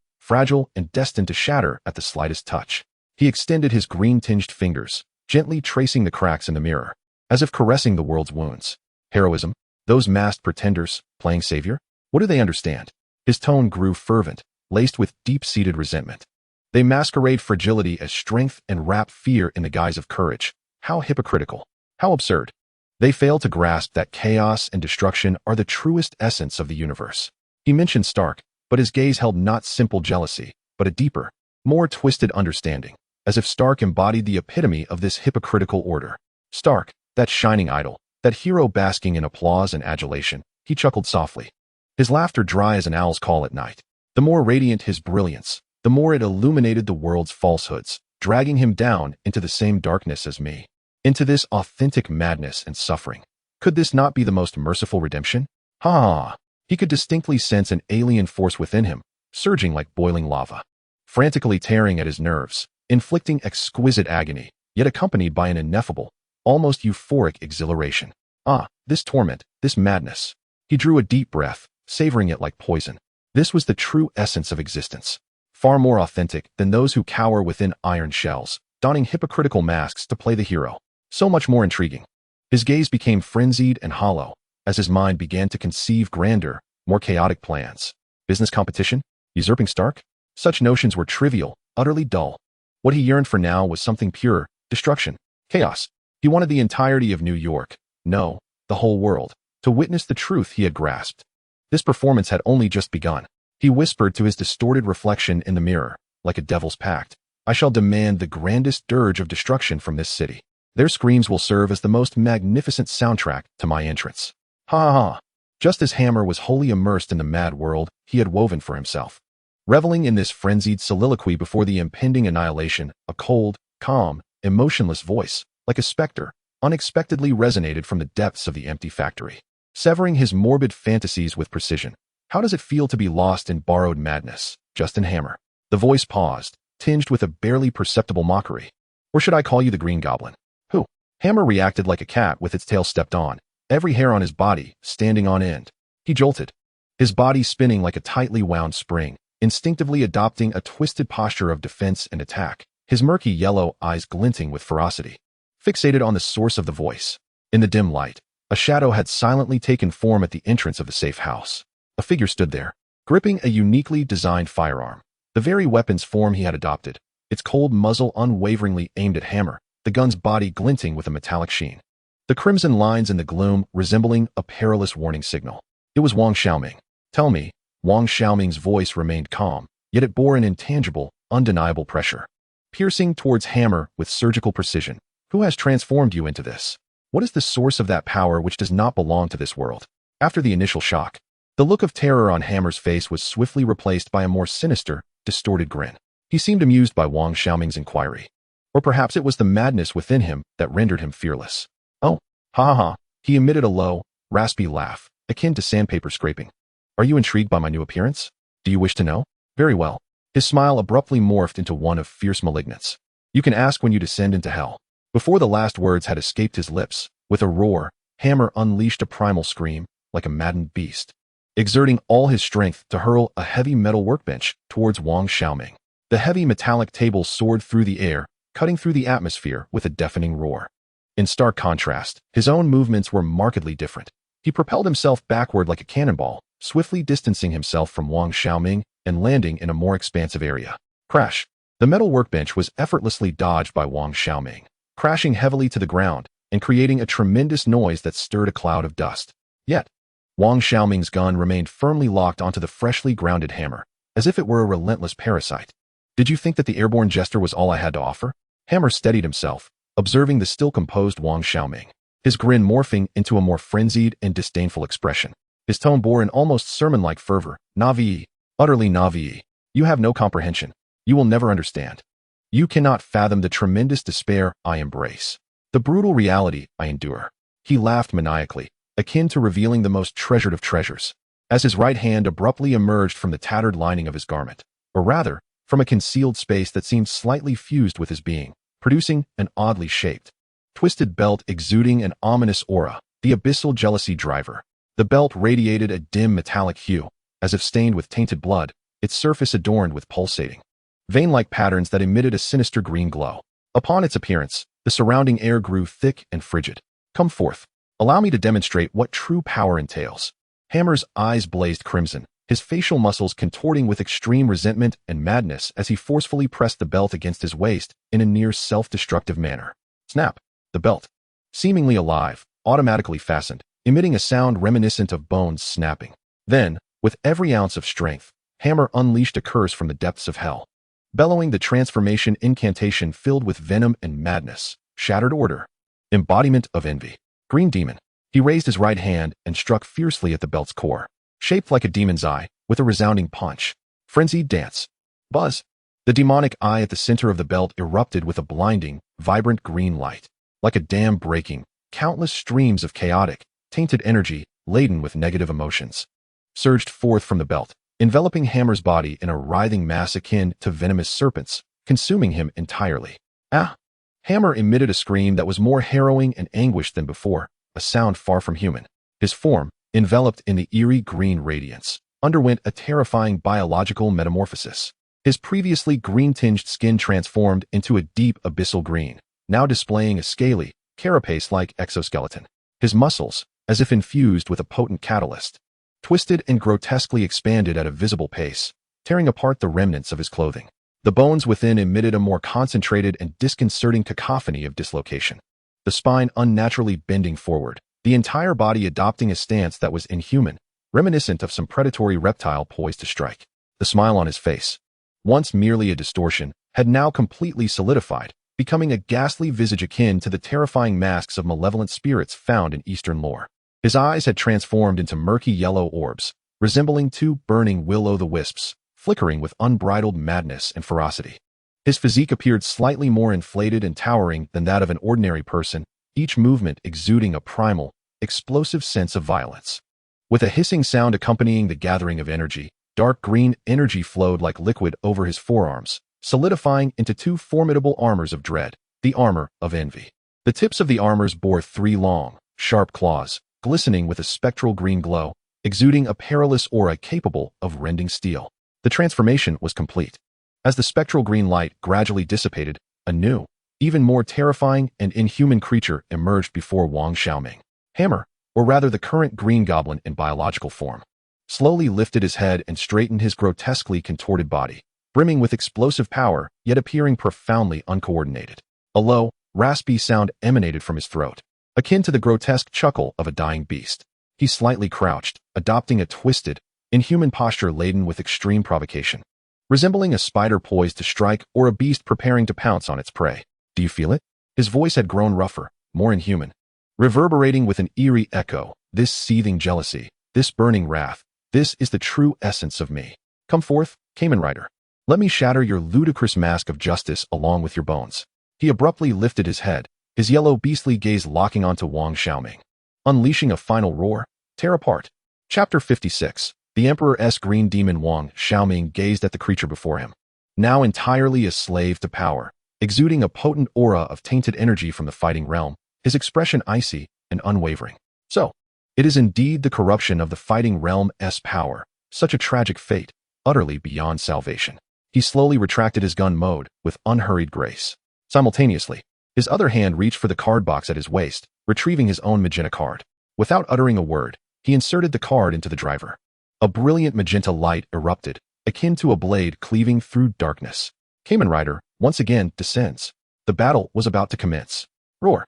fragile and destined to shatter at the slightest touch. He extended his green-tinged fingers, gently tracing the cracks in the mirror, as if caressing the world's wounds. Heroism? Those masked pretenders, playing savior? What do they understand? His tone grew fervent, laced with deep-seated resentment. They masquerade fragility as strength and wrap fear in the guise of courage. How hypocritical. How absurd. They fail to grasp that chaos and destruction are the truest essence of the universe. He mentioned Stark, but his gaze held not simple jealousy, but a deeper, more twisted understanding, as if Stark embodied the epitome of this hypocritical order. Stark, that shining idol, that hero basking in applause and adulation, he chuckled softly. His laughter dry as an owl's call at night. The more radiant his brilliance, the more it illuminated the world's falsehoods, dragging him down into the same darkness as me. Into this authentic madness and suffering. Could this not be the most merciful redemption? Ha! He could distinctly sense an alien force within him, surging like boiling lava, frantically tearing at his nerves, inflicting exquisite agony, yet accompanied by an ineffable, almost euphoric exhilaration. Ah, this torment, this madness. He drew a deep breath, savoring it like poison. This was the true essence of existence, far more authentic than those who cower within iron shells, donning hypocritical masks to play the hero. So much more intriguing. His gaze became frenzied and hollow, as his mind began to conceive grander, more chaotic plans. Business competition? Usurping Stark? Such notions were trivial, utterly dull. What he yearned for now was something pure, destruction, chaos. He wanted the entirety of New York, no, the whole world, to witness the truth he had grasped. This performance had only just begun. He whispered to his distorted reflection in the mirror, like a devil's pact. I shall demand the grandest dirge of destruction from this city. Their screams will serve as the most magnificent soundtrack to my entrance. Ha ha! Just as Hammer was wholly immersed in the mad world he had woven for himself. Reveling in this frenzied soliloquy before the impending annihilation, a cold, calm, emotionless voice, like a specter, unexpectedly resonated from the depths of the empty factory, severing his morbid fantasies with precision. How does it feel to be lost in borrowed madness, Justin Hammer? The voice paused, tinged with a barely perceptible mockery. Or should I call you the Green Goblin? Who? Hammer reacted like a cat with its tail stepped on, every hair on his body standing on end. He jolted, his body spinning like a tightly wound spring, instinctively adopting a twisted posture of defense and attack, his murky yellow eyes glinting with ferocity. Fixated on the source of the voice. In the dim light, a shadow had silently taken form at the entrance of the safe house. A figure stood there, gripping a uniquely designed firearm, the very weapon's form he had adopted, its cold muzzle unwaveringly aimed at Hammer, the gun's body glinting with a metallic sheen. The crimson lines in the gloom resembling a perilous warning signal. It was Wang Xiaoming. Tell me, Wang Xiaoming's voice remained calm, yet it bore an intangible, undeniable pressure. Piercing towards Hammer with surgical precision. Who has transformed you into this? What is the source of that power which does not belong to this world? After the initial shock, the look of terror on Hammer's face was swiftly replaced by a more sinister, distorted grin. He seemed amused by Wang Xiaoming's inquiry. Or perhaps it was the madness within him that rendered him fearless. Oh, ha ha, he emitted a low, raspy laugh, akin to sandpaper scraping. Are you intrigued by my new appearance? Do you wish to know? Very well. His smile abruptly morphed into one of fierce malignance. You can ask when you descend into hell. Before the last words had escaped his lips, with a roar, Hammer unleashed a primal scream, like a maddened beast, exerting all his strength to hurl a heavy metal workbench towards Wang Xiaoming. The heavy metallic table soared through the air, cutting through the atmosphere with a deafening roar. In stark contrast, his own movements were markedly different. He propelled himself backward like a cannonball, swiftly distancing himself from Wang Xiaoming and landing in a more expansive area. Crash! The metal workbench was effortlessly dodged by Wang Xiaoming, crashing heavily to the ground and creating a tremendous noise that stirred a cloud of dust. Yet, Wang Xiaoming's gun remained firmly locked onto the freshly grounded hammer, as if it were a relentless parasite. Did you think that the airborne jester was all I had to offer? Hammer steadied himself, observing the still composed Wang Xiaoming, his grin morphing into a more frenzied and disdainful expression. His tone bore an almost sermon-like fervor. Navi, utterly Navi. You have no comprehension. You will never understand. You cannot fathom the tremendous despair I embrace, the brutal reality I endure. He laughed maniacally, akin to revealing the most treasured of treasures, as his right hand abruptly emerged from the tattered lining of his garment, or rather, from a concealed space that seemed slightly fused with his being, producing an oddly shaped, twisted belt exuding an ominous aura, the abyssal jealousy driver. The belt radiated a dim metallic hue, as if stained with tainted blood, its surface adorned with pulsating, vein-like patterns that emitted a sinister green glow. Upon its appearance, the surrounding air grew thick and frigid. Come forth. Allow me to demonstrate what true power entails. Hammer's eyes blazed crimson, his facial muscles contorting with extreme resentment and madness as he forcefully pressed the belt against his waist in a near self-destructive manner. Snap! The belt, seemingly alive, automatically fastened, emitting a sound reminiscent of bones snapping. Then, with every ounce of strength, Hammer unleashed a curse from the depths of hell, bellowing the transformation incantation filled with venom and madness. Shattered order. Embodiment of envy. Green demon. He raised his right hand and struck fiercely at the belt's core, shaped like a demon's eye, with a resounding punch. Frenzied dance. Buzz. The demonic eye at the center of the belt erupted with a blinding, vibrant green light. Like a dam breaking, countless streams of chaotic, tainted energy, laden with negative emotions, surged forth from the belt, enveloping Hammer's body in a writhing mass akin to venomous serpents, consuming him entirely. Ah! Hammer emitted a scream that was more harrowing and anguished than before, a sound far from human. His form, enveloped in the eerie green radiance, underwent a terrifying biological metamorphosis. His previously green-tinged skin transformed into a deep abyssal green, now displaying a scaly, carapace-like exoskeleton. His muscles, as if infused with a potent catalyst, twisted and grotesquely expanded at a visible pace, tearing apart the remnants of his clothing. The bones within emitted a more concentrated and disconcerting cacophony of dislocation, the spine unnaturally bending forward, the entire body adopting a stance that was inhuman, reminiscent of some predatory reptile poised to strike. The smile on his face, once merely a distortion, had now completely solidified, becoming a ghastly visage akin to the terrifying masks of malevolent spirits found in Eastern lore. His eyes had transformed into murky yellow orbs, resembling two burning will-o'-the-wisps, flickering with unbridled madness and ferocity. His physique appeared slightly more inflated and towering than that of an ordinary person, each movement exuding a primal, explosive sense of violence. With a hissing sound accompanying the gathering of energy, dark green energy flowed like liquid over his forearms, solidifying into two formidable armors of dread, the armor of envy. The tips of the armors bore three long, sharp claws, glistening with a spectral green glow, exuding a perilous aura capable of rending steel. The transformation was complete. As the spectral green light gradually dissipated, a new, even more terrifying and inhuman creature emerged before Wang Xiaoming. Hammer, or rather the current green goblin in biological form, slowly lifted his head and straightened his grotesquely contorted body, brimming with explosive power, yet appearing profoundly uncoordinated. A low, raspy sound emanated from his throat, akin to the grotesque chuckle of a dying beast. He slightly crouched, adopting a twisted, inhuman posture laden with extreme provocation, resembling a spider poised to strike or a beast preparing to pounce on its prey. Do you feel it? His voice had grown rougher, more inhuman, reverberating with an eerie echo. This seething jealousy, this burning wrath, this is the true essence of me. Come forth, Kamen Rider. Let me shatter your ludicrous mask of justice along with your bones. He abruptly lifted his head, his yellow beastly gaze locking onto Wang Xiaoming, unleashing a final roar. Tear apart. Chapter 56. The Emperor's green demon Wang Xiaoming gazed at the creature before him, now entirely a slave to power, exuding a potent aura of tainted energy from the fighting realm, his expression icy and unwavering. So, it is indeed the corruption of the fighting realm's power, such a tragic fate, utterly beyond salvation. He slowly retracted his gun mode with unhurried grace. Simultaneously, his other hand reached for the card box at his waist, retrieving his own magenta card. Without uttering a word, he inserted the card into the driver. A brilliant magenta light erupted, akin to a blade cleaving through darkness. Kamen Rider, once again, descends. The battle was about to commence. Roar!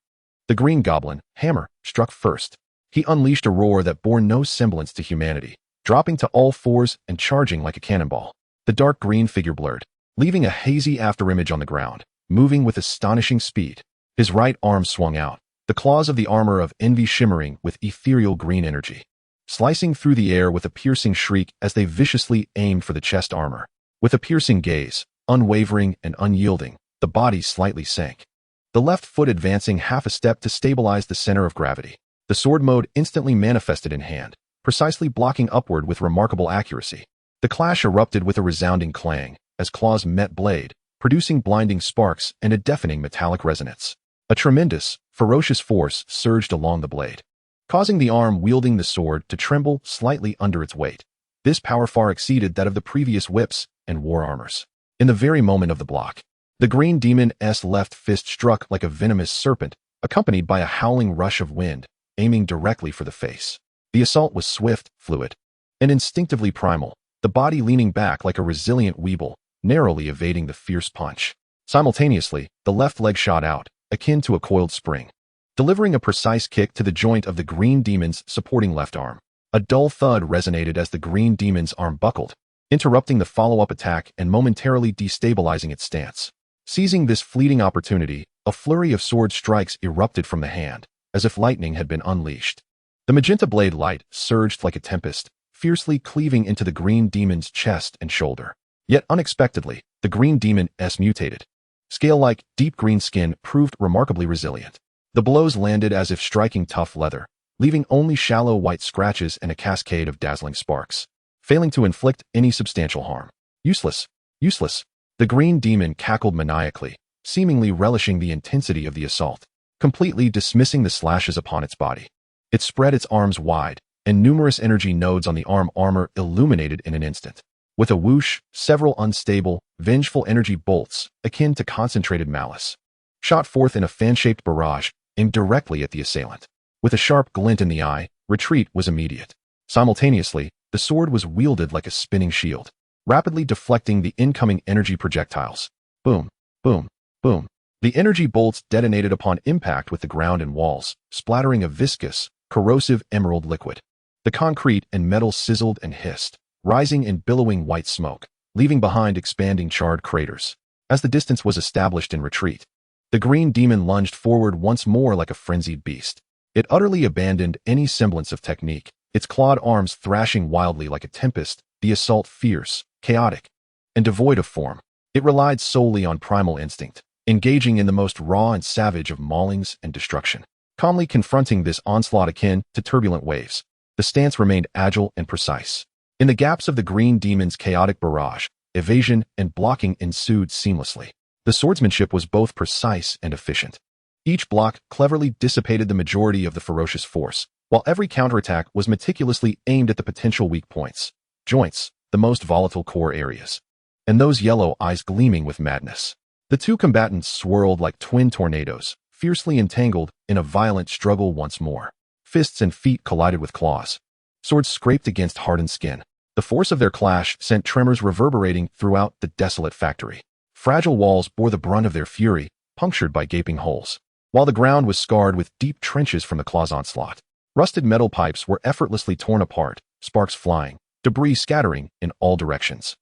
The Green Goblin, hammer, struck first. He unleashed a roar that bore no semblance to humanity, dropping to all fours and charging like a cannonball. The dark green figure blurred, leaving a hazy afterimage on the ground, moving with astonishing speed. His right arm swung out, the claws of the armor of envy shimmering with ethereal green energy, slicing through the air with a piercing shriek as they viciously aimed for the chest armor. With a piercing gaze, unwavering and unyielding, the body slightly sank, the left foot advancing half a step to stabilize the center of gravity. The sword mode instantly manifested in hand, precisely blocking upward with remarkable accuracy. The clash erupted with a resounding clang as claws met blade, producing blinding sparks and a deafening metallic resonance. A tremendous, ferocious force surged along the blade, causing the arm wielding the sword to tremble slightly under its weight. This power far exceeded that of the previous whips and war armors. In the very moment of the block, the green demon's left fist struck like a venomous serpent, accompanied by a howling rush of wind, aiming directly for the face. The assault was swift, fluid, and instinctively primal, the body leaning back like a resilient weeble, narrowly evading the fierce punch. Simultaneously, the left leg shot out, akin to a coiled spring, delivering a precise kick to the joint of the green demon's supporting left arm. A dull thud resonated as the green demon's arm buckled, interrupting the follow-up attack and momentarily destabilizing its stance. Seizing this fleeting opportunity, a flurry of sword strikes erupted from the hand, as if lightning had been unleashed. The magenta blade light surged like a tempest, fiercely cleaving into the green demon's chest and shoulder. Yet unexpectedly, the green demon's mutated, scale-like, deep green skin proved remarkably resilient. The blows landed as if striking tough leather, leaving only shallow white scratches and a cascade of dazzling sparks, failing to inflict any substantial harm. Useless, useless. The green demon cackled maniacally, seemingly relishing the intensity of the assault, completely dismissing the slashes upon its body. It spread its arms wide, and numerous energy nodes on the arm armor illuminated in an instant. With a whoosh, several unstable, vengeful energy bolts, akin to concentrated malice, shot forth in a fan-shaped barrage, aimed directly at the assailant. With a sharp glint in the eye, retreat was immediate. Simultaneously, the sword was wielded like a spinning shield, rapidly deflecting the incoming energy projectiles. Boom, boom, boom. The energy bolts detonated upon impact with the ground and walls, splattering a viscous, corrosive emerald liquid. The concrete and metal sizzled and hissed, rising in billowing white smoke, leaving behind expanding charred craters. As the distance was established in retreat, the green demon lunged forward once more like a frenzied beast. It utterly abandoned any semblance of technique, its clawed arms thrashing wildly like a tempest, the assault fierce, chaotic, and devoid of form. It relied solely on primal instinct, engaging in the most raw and savage of maulings and destruction. Calmly confronting this onslaught akin to turbulent waves, the stance remained agile and precise. In the gaps of the green demon's chaotic barrage, evasion and blocking ensued seamlessly. The swordsmanship was both precise and efficient. Each block cleverly dissipated the majority of the ferocious force, while every counterattack was meticulously aimed at the potential weak points, joints, the most volatile core areas, and those yellow eyes gleaming with madness. The two combatants swirled like twin tornadoes, fiercely entangled in a violent struggle once more. Fists and feet collided with claws. Swords scraped against hardened skin. The force of their clash sent tremors reverberating throughout the desolate factory. Fragile walls bore the brunt of their fury, punctured by gaping holes, while the ground was scarred with deep trenches from the claws' onslaught. Rusted metal pipes were effortlessly torn apart, sparks flying, debris scattering in all directions.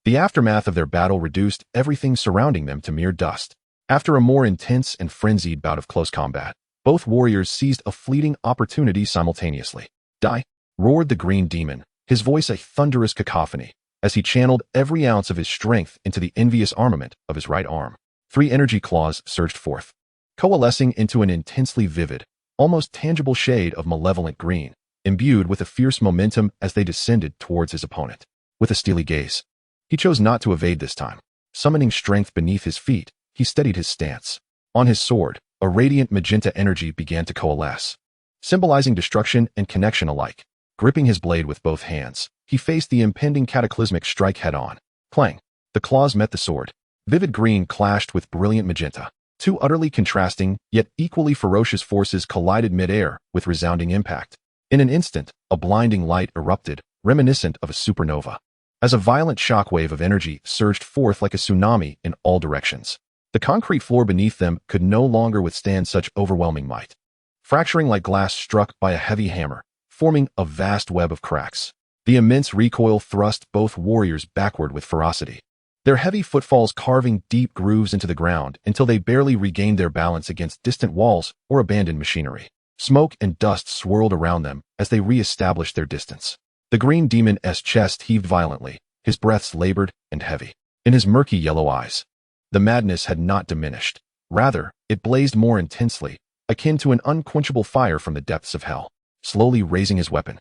The aftermath of their battle reduced everything surrounding them to mere dust. After a more intense and frenzied bout of close combat, both warriors seized a fleeting opportunity simultaneously. Die! Roared the green demon, his voice a thunderous cacophony, as he channeled every ounce of his strength into the envious armament of his right arm. 3 energy claws surged forth, coalescing into an intensely vivid, almost tangible shade of malevolent green, imbued with a fierce momentum as they descended towards his opponent. With a steely gaze, he chose not to evade this time. Summoning strength beneath his feet, he steadied his stance. On his sword, a radiant magenta energy began to coalesce, symbolizing destruction and connection alike. Gripping his blade with both hands, he faced the impending cataclysmic strike head-on. Clang! The claws met the sword. Vivid green clashed with brilliant magenta. Two utterly contrasting, yet equally ferocious forces collided mid-air with resounding impact. In an instant, a blinding light erupted, reminiscent of a supernova, as a violent shockwave of energy surged forth like a tsunami in all directions. The concrete floor beneath them could no longer withstand such overwhelming might. Fracturing like glass struck by a heavy hammer, forming a vast web of cracks. The immense recoil thrust both warriors backward with ferocity, their heavy footfalls carving deep grooves into the ground until they barely regained their balance against distant walls or abandoned machinery. Smoke and dust swirled around them as they re-established their distance. The green demon's chest heaved violently, his breaths labored and heavy. In his murky yellow eyes, the madness had not diminished. Rather, it blazed more intensely, akin to an unquenchable fire from the depths of hell. Slowly raising his weapon,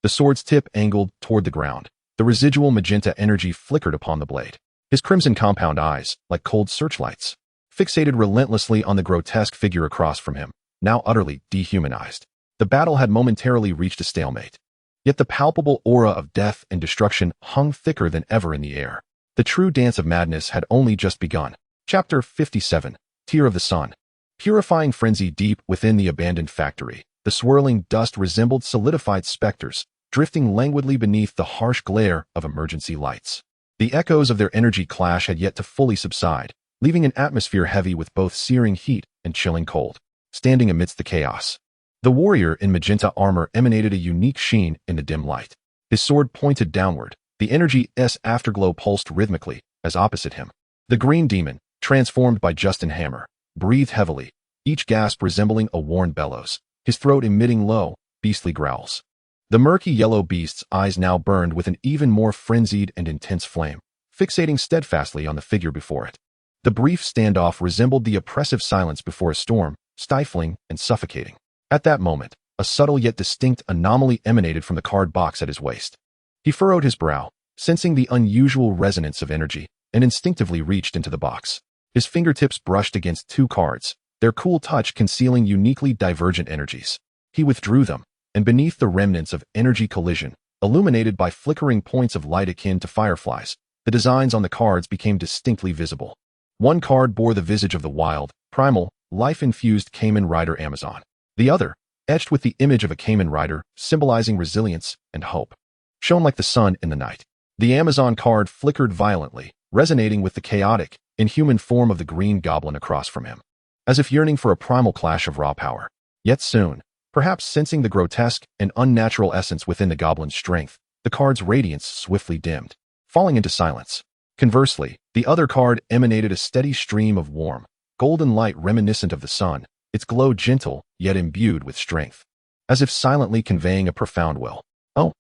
the sword's tip angled toward the ground. The residual magenta energy flickered upon the blade. His crimson compound eyes, like cold searchlights, fixated relentlessly on the grotesque figure across from him, now utterly dehumanized. The battle had momentarily reached a stalemate. Yet the palpable aura of death and destruction hung thicker than ever in the air. The true dance of madness had only just begun. Chapter 57, Tear of the Sun. Purifying frenzy deep within the abandoned factory. The swirling dust resembled solidified specters, drifting languidly beneath the harsh glare of emergency lights. The echoes of their energy clash had yet to fully subside, leaving an atmosphere heavy with both searing heat and chilling cold. Standing amidst the chaos, the warrior in magenta armor emanated a unique sheen in the dim light. His sword pointed downward, the energy's afterglow pulsed rhythmically, as opposite him, the green demon, transformed by Justin Hammer, breathed heavily, each gasp resembling a worn bellows, his throat emitting low, beastly growls. The murky yellow beast's eyes now burned with an even more frenzied and intense flame, fixating steadfastly on the figure before it. The brief standoff resembled the oppressive silence before a storm, stifling and suffocating. At that moment, a subtle yet distinct anomaly emanated from the card box at his waist. He furrowed his brow, sensing the unusual resonance of energy, and instinctively reached into the box. His fingertips brushed against two cards, their cool touch concealing uniquely divergent energies. He withdrew them, and beneath the remnants of energy collision, illuminated by flickering points of light akin to fireflies, the designs on the cards became distinctly visible. One card bore the visage of the wild, primal, life-infused Kamen Rider Amazon. The other, etched with the image of a Kamen Rider, symbolizing resilience and hope, shone like the sun in the night. The Amazon card flickered violently, resonating with the chaotic, inhuman form of the green goblin across from him, as if yearning for a primal clash of raw power. Yet soon, perhaps sensing the grotesque and unnatural essence within the goblin's strength, the card's radiance swiftly dimmed, falling into silence. Conversely, the other card emanated a steady stream of warm, golden light reminiscent of the sun, its glow gentle, yet imbued with strength, as if silently conveying a profound will. "Oh,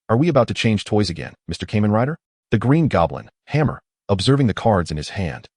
are we about to change toys again, Mr. Kamen Rider?" The green goblin, Hammer, observing the cards in his hand,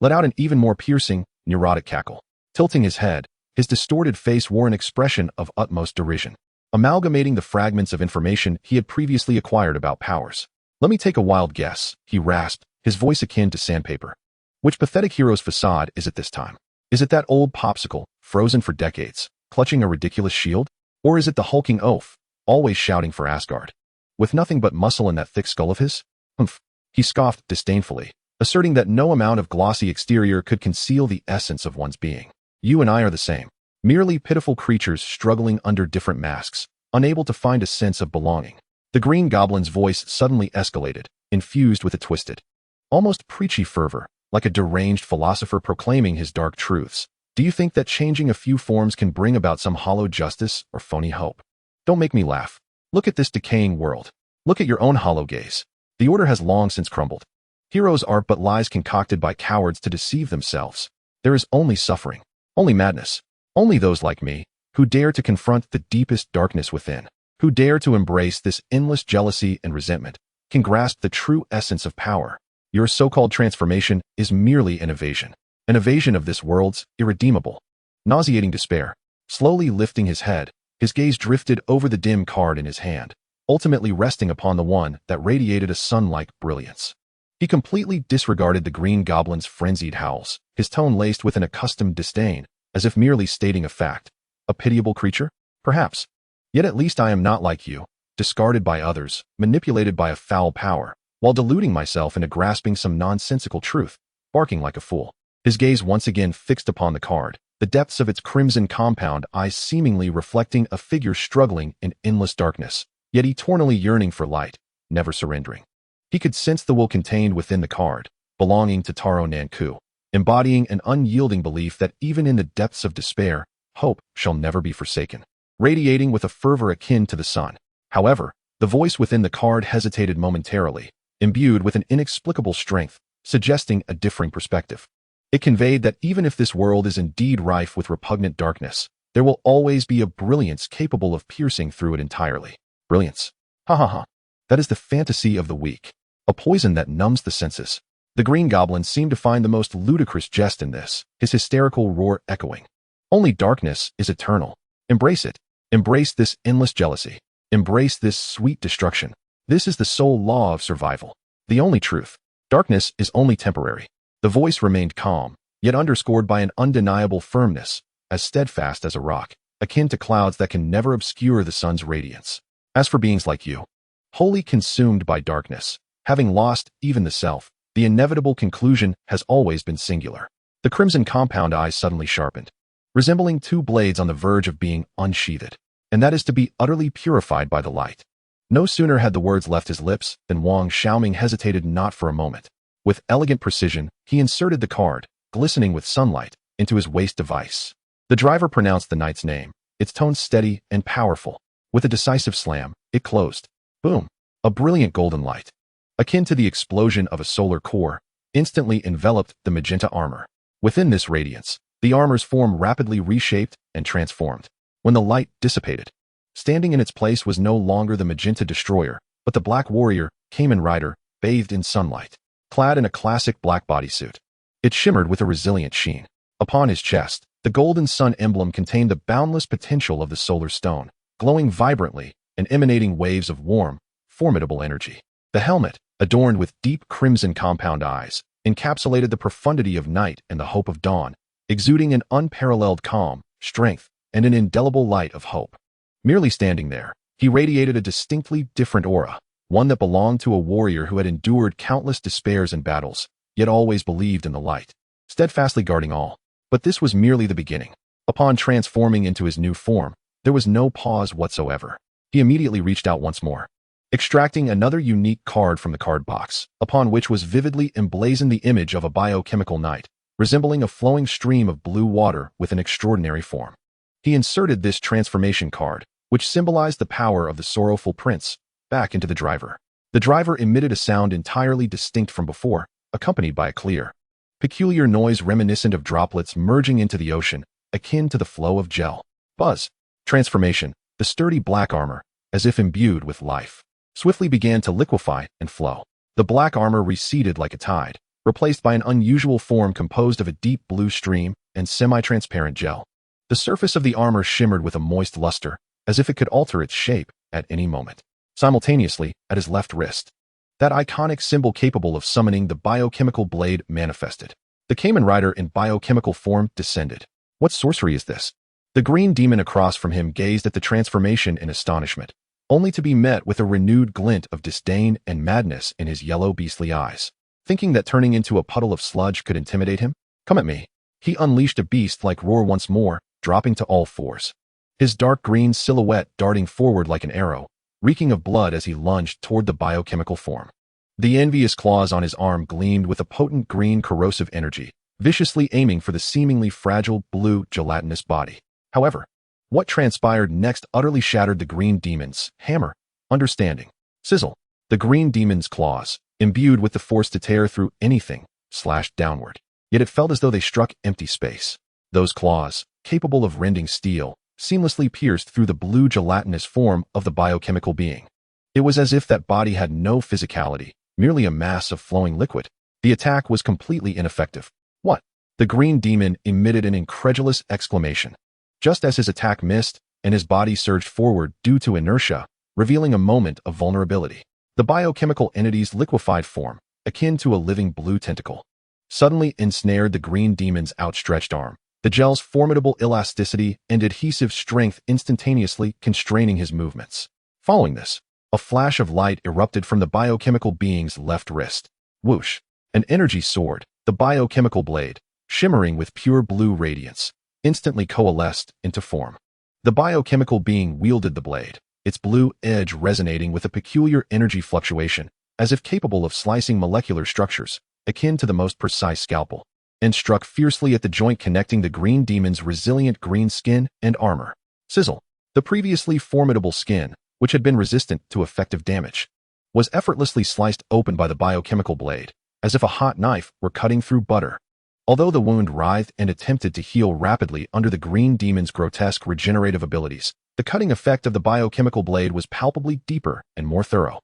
let out an even more piercing, neurotic cackle. Tilting his head, his distorted face wore an expression of utmost derision, amalgamating the fragments of information he had previously acquired about powers. "Let me take a wild guess," he rasped, his voice akin to sandpaper. "Which pathetic hero's facade is it this time? Is it that old popsicle, frozen for decades, clutching a ridiculous shield? Or is it the hulking oaf, always shouting for Asgard, with nothing but muscle in that thick skull of his?" "Humph," he scoffed disdainfully, asserting that no amount of glossy exterior could conceal the essence of one's being. "You and I are the same, merely pitiful creatures struggling under different masks, unable to find a sense of belonging." The green goblin's voice suddenly escalated, infused with a twisted, almost preachy fervor, like a deranged philosopher proclaiming his dark truths. "Do you think that changing a few forms can bring about some hollow justice or phony hope? Don't make me laugh. Look at this decaying world. Look at your own hollow gaze. The order has long since crumbled. Heroes are but lies concocted by cowards to deceive themselves. There is only suffering, only madness, only those like me, who dare to confront the deepest darkness within, who dare to embrace this endless jealousy and resentment, can grasp the true essence of power. Your so-called transformation is merely an evasion of this world's irredeemable, nauseating despair." Slowly lifting his head, his gaze drifted over the dim card in his hand, ultimately resting upon the one that radiated a sun-like brilliance. He completely disregarded the green goblin's frenzied howls, his tone laced with an accustomed disdain, as if merely stating a fact. "A pitiable creature? Perhaps. Yet at least I am not like you, discarded by others, manipulated by a foul power, while deluding myself into grasping some nonsensical truth, barking like a fool." His gaze once again fixed upon the card, the depths of its crimson compound eyes seemingly reflecting a figure struggling in endless darkness, yet eternally yearning for light, never surrendering. He could sense the will contained within the card, belonging to Taro Nanku, embodying an unyielding belief that even in the depths of despair, hope shall never be forsaken, radiating with a fervor akin to the sun. However, the voice within the card hesitated momentarily, imbued with an inexplicable strength, suggesting a differing perspective. It conveyed that even if this world is indeed rife with repugnant darkness, there will always be a brilliance capable of piercing through it entirely. Brilliance. Ha ha ha. That is the fantasy of the weak. A poison that numbs the senses. The Green Goblin seemed to find the most ludicrous jest in this, his hysterical roar echoing. Only darkness is eternal. Embrace it. Embrace this endless jealousy. Embrace this sweet destruction. This is the sole law of survival. The only truth. Darkness is only temporary. The voice remained calm, yet underscored by an undeniable firmness, as steadfast as a rock, akin to clouds that can never obscure the sun's radiance. As for beings like you, wholly consumed by darkness, having lost even the self, the inevitable conclusion has always been singular. The crimson compound eyes suddenly sharpened, resembling two blades on the verge of being unsheathed, and that is to be utterly purified by the light. No sooner had the words left his lips than Wang Xiaoming hesitated not for a moment. With elegant precision, he inserted the card, glistening with sunlight, into his waist device. The driver pronounced the knight's name, its tone steady and powerful. With a decisive slam, it closed. Boom! A brilliant golden light, akin to the explosion of a solar core, instantly enveloped the magenta armor. Within this radiance, the armor's form rapidly reshaped and transformed. When the light dissipated, standing in its place was no longer the magenta destroyer, but the black warrior, Kamen Rider, bathed in sunlight, clad in a classic black bodysuit. It shimmered with a resilient sheen. Upon his chest, the golden sun emblem contained the boundless potential of the solar stone, glowing vibrantly and emanating waves of warm, formidable energy. The helmet, adorned with deep crimson compound eyes, encapsulated the profundity of night and the hope of dawn, exuding an unparalleled calm, strength, and an indelible light of hope. Merely standing there, he radiated a distinctly different aura, one that belonged to a warrior who had endured countless despairs and battles, yet always believed in the light, steadfastly guarding all. But this was merely the beginning. Upon transforming into his new form, there was no pause whatsoever. He immediately reached out once more, extracting another unique card from the card box, upon which was vividly emblazoned the image of a biochemical knight, resembling a flowing stream of blue water with an extraordinary form. He inserted this transformation card, which symbolized the power of the sorrowful prince, back into the driver. The driver emitted a sound entirely distinct from before, accompanied by a clear, peculiar noise reminiscent of droplets merging into the ocean, akin to the flow of gel. Buzz. Transformation. The sturdy black armor, as if imbued with life, swiftly began to liquefy and flow. The black armor receded like a tide, replaced by an unusual form composed of a deep blue stream and semi-transparent gel. The surface of the armor shimmered with a moist luster, as if it could alter its shape at any moment. Simultaneously, at his left wrist, that iconic symbol capable of summoning the biochemical blade manifested. The Kamen Rider in biochemical form descended. What sorcery is this? The green demon across from him gazed at the transformation in astonishment, only to be met with a renewed glint of disdain and madness in his yellow beastly eyes. Thinking that turning into a puddle of sludge could intimidate him? Come at me. He unleashed a beast-like roar once more, dropping to all fours, his dark green silhouette darting forward like an arrow, reeking of blood as he lunged toward the biochemical form. The envious claws on his arm gleamed with a potent green corrosive energy, viciously aiming for the seemingly fragile blue gelatinous body. However, what transpired next utterly shattered the green demon's hammer, understanding. Sizzle. The green demon's claws, imbued with the force to tear through anything, slashed downward. Yet it felt as though they struck empty space. Those claws, capable of rending steel, seamlessly pierced through the blue gelatinous form of the biochemical being. It was as if that body had no physicality, merely a mass of flowing liquid. The attack was completely ineffective. What? The green demon emitted an incredulous exclamation, just as his attack missed and his body surged forward due to inertia, revealing a moment of vulnerability. The biochemical entity's liquefied form, akin to a living blue tentacle, suddenly ensnared the green demon's outstretched arm, the gel's formidable elasticity and adhesive strength instantaneously constraining his movements. Following this, a flash of light erupted from the biochemical being's left wrist. Whoosh! An energy sword, the biochemical blade, shimmering with pure blue radiance, instantly coalesced into form. The biochemical being wielded the blade, its blue edge resonating with a peculiar energy fluctuation, as if capable of slicing molecular structures, akin to the most precise scalpel. and struck fiercely at the joint connecting the green demon's resilient green skin and armor. Sizzle. The previously formidable skin, which had been resistant to effective damage, was effortlessly sliced open by the biochemical blade, as if a hot knife were cutting through butter. Although the wound writhed and attempted to heal rapidly under the green demon's grotesque regenerative abilities, the cutting effect of the biochemical blade was palpably deeper and more thorough.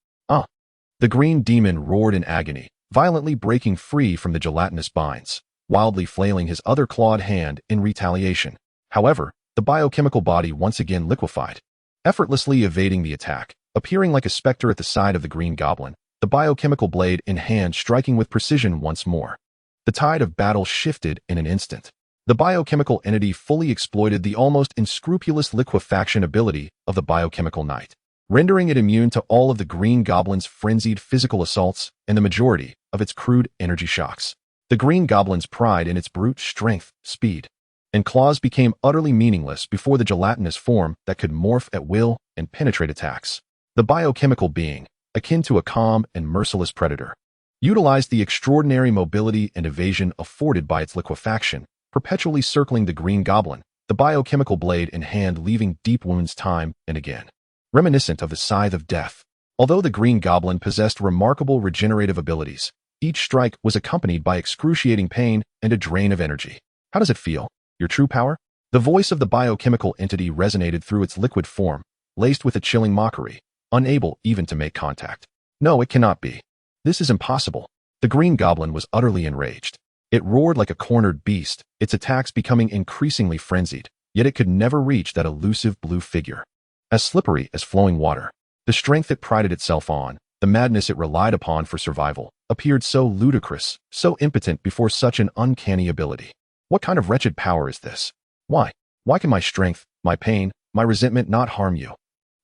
The green demon roared in agony, violently breaking free from the gelatinous binds, wildly flailing his other clawed hand in retaliation. However, the biochemical body once again liquefied, effortlessly evading the attack, appearing like a specter at the side of the green goblin, the biochemical blade in hand striking with precision once more. The tide of battle shifted in an instant. The biochemical entity fully exploited the almost unscrupulous liquefaction ability of the biochemical knight, rendering it immune to all of the green goblin's frenzied physical assaults and the majority of its crude energy shocks. The green goblin's pride in its brute strength, speed, and claws became utterly meaningless before the gelatinous form that could morph at will and penetrate attacks. The biochemical being, akin to a calm and merciless predator, utilized the extraordinary mobility and evasion afforded by its liquefaction, perpetually circling the green goblin, the biochemical blade in hand leaving deep wounds time and again, reminiscent of the scythe of death. Although the green goblin possessed remarkable regenerative abilities, each strike was accompanied by excruciating pain and a drain of energy. How does it feel? Your true power? The voice of the biochemical entity resonated through its liquid form, laced with a chilling mockery, unable even to make contact. No, it cannot be. This is impossible. The green goblin was utterly enraged. It roared like a cornered beast, its attacks becoming increasingly frenzied, yet it could never reach that elusive blue figure. As slippery as flowing water, the strength it prided itself on, the madness it relied upon for survival, appeared so ludicrous, so impotent before such an uncanny ability. What kind of wretched power is this? Why? Why can my strength, my pain, my resentment not harm you?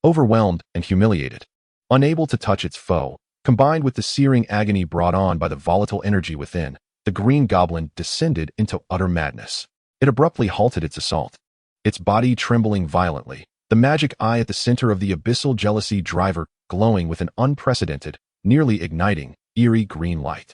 Overwhelmed and humiliated, unable to touch its foe, combined with the searing agony brought on by the volatile energy within, the green goblin descended into utter madness. It abruptly halted its assault, its body trembling violently, the magic eye at the center of the abyssal jealousy driver glowing with an unprecedented, nearly igniting, eerie green light.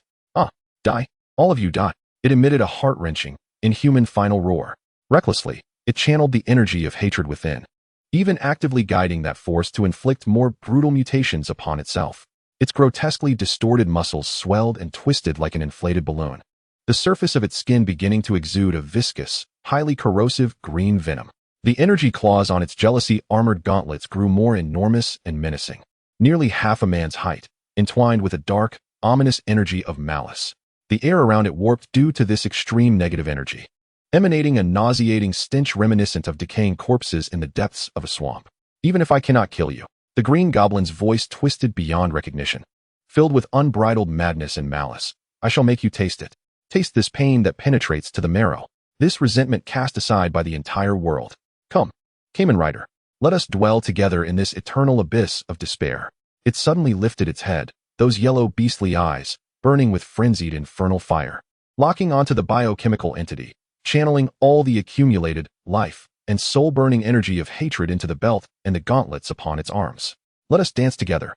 Die! All of you die! It emitted a heart-wrenching, inhuman final roar. Recklessly, it channeled the energy of hatred within, even actively guiding that force to inflict more brutal mutations upon itself. Its grotesquely distorted muscles swelled and twisted like an inflated balloon, the surface of its skin beginning to exude a viscous, highly corrosive green venom. The energy claws on its jealousy-armored gauntlets grew more enormous and menacing, nearly half a man's height, entwined with a dark, ominous energy of malice. The air around it warped due to this extreme negative energy, emanating a nauseating stench reminiscent of decaying corpses in the depths of a swamp. Even if I cannot kill you, the green goblin's voice twisted beyond recognition. Filled with unbridled madness and malice, I shall make you taste it. Taste this pain that penetrates to the marrow, this resentment cast aside by the entire world. Come, Kamen Rider, let us dwell together in this eternal abyss of despair. It suddenly lifted its head, those yellow beastly eyes, burning with frenzied infernal fire, locking onto the biochemical entity, channeling all the accumulated life and soul-burning energy of hatred into the belt and the gauntlets upon its arms. Let us dance together.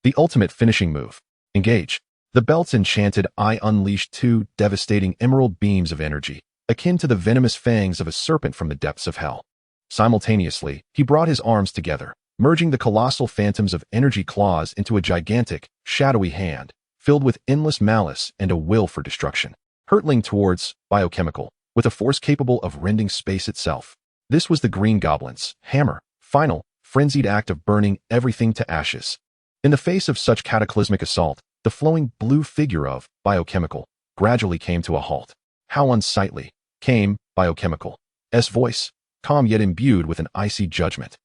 The ultimate finishing move. Engage. The belt's enchanted eye unleashed two devastating emerald beams of energy, akin to the venomous fangs of a serpent from the depths of hell. Simultaneously, he brought his arms together, merging the colossal phantoms of energy claws into a gigantic, shadowy hand, filled with endless malice and a will for destruction, hurtling towards biochemical, with a force capable of rending space itself. This was the Green Goblin's hammer, final, frenzied act of burning everything to ashes. In the face of such cataclysmic assault, the flowing blue figure of biochemical gradually came to a halt. How unsightly came biochemical's voice, calm yet imbued with an icy judgment.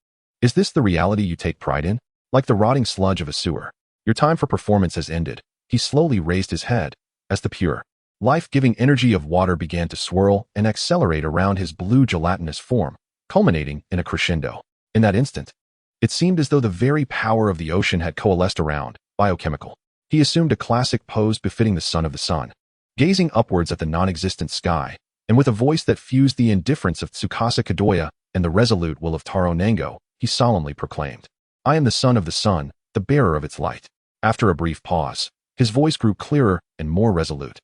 Is this the reality you take pride in? Like the rotting sludge of a sewer, your time for performance has ended. He slowly raised his head as the pure, life-giving energy of water began to swirl and accelerate around his blue gelatinous form, culminating in a crescendo. In that instant, it seemed as though the very power of the ocean had coalesced around biochemical. He assumed a classic pose befitting the son of the sun, gazing upwards at the non-existent sky, and with a voice that fused the indifference of Tsukasa Kadoya and the resolute will of Taro Nango, he solemnly proclaimed, "I am the son of the sun, the bearer of its light." After a brief pause, his voice grew clearer and more resolute.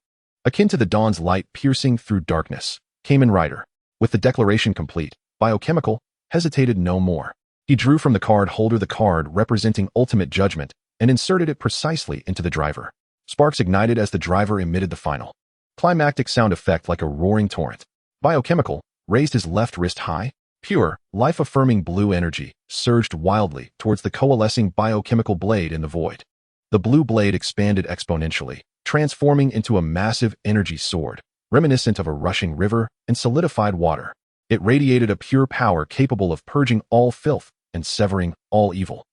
akin to the dawn's light piercing through darkness. Kamen Rider, with the declaration complete, Biochemical hesitated no more. He drew from the card holder the card representing ultimate judgment and inserted it precisely into the driver. Sparks ignited as the driver emitted the final climactic sound effect like a roaring torrent. Biochemical raised his left wrist high. Pure, life-affirming blue energy surged wildly towards the coalescing biochemical blade in the void. The blue blade expanded exponentially, transforming into a massive energy sword, reminiscent of a rushing river and solidified water. It radiated a pure power capable of purging all filth and severing all evil.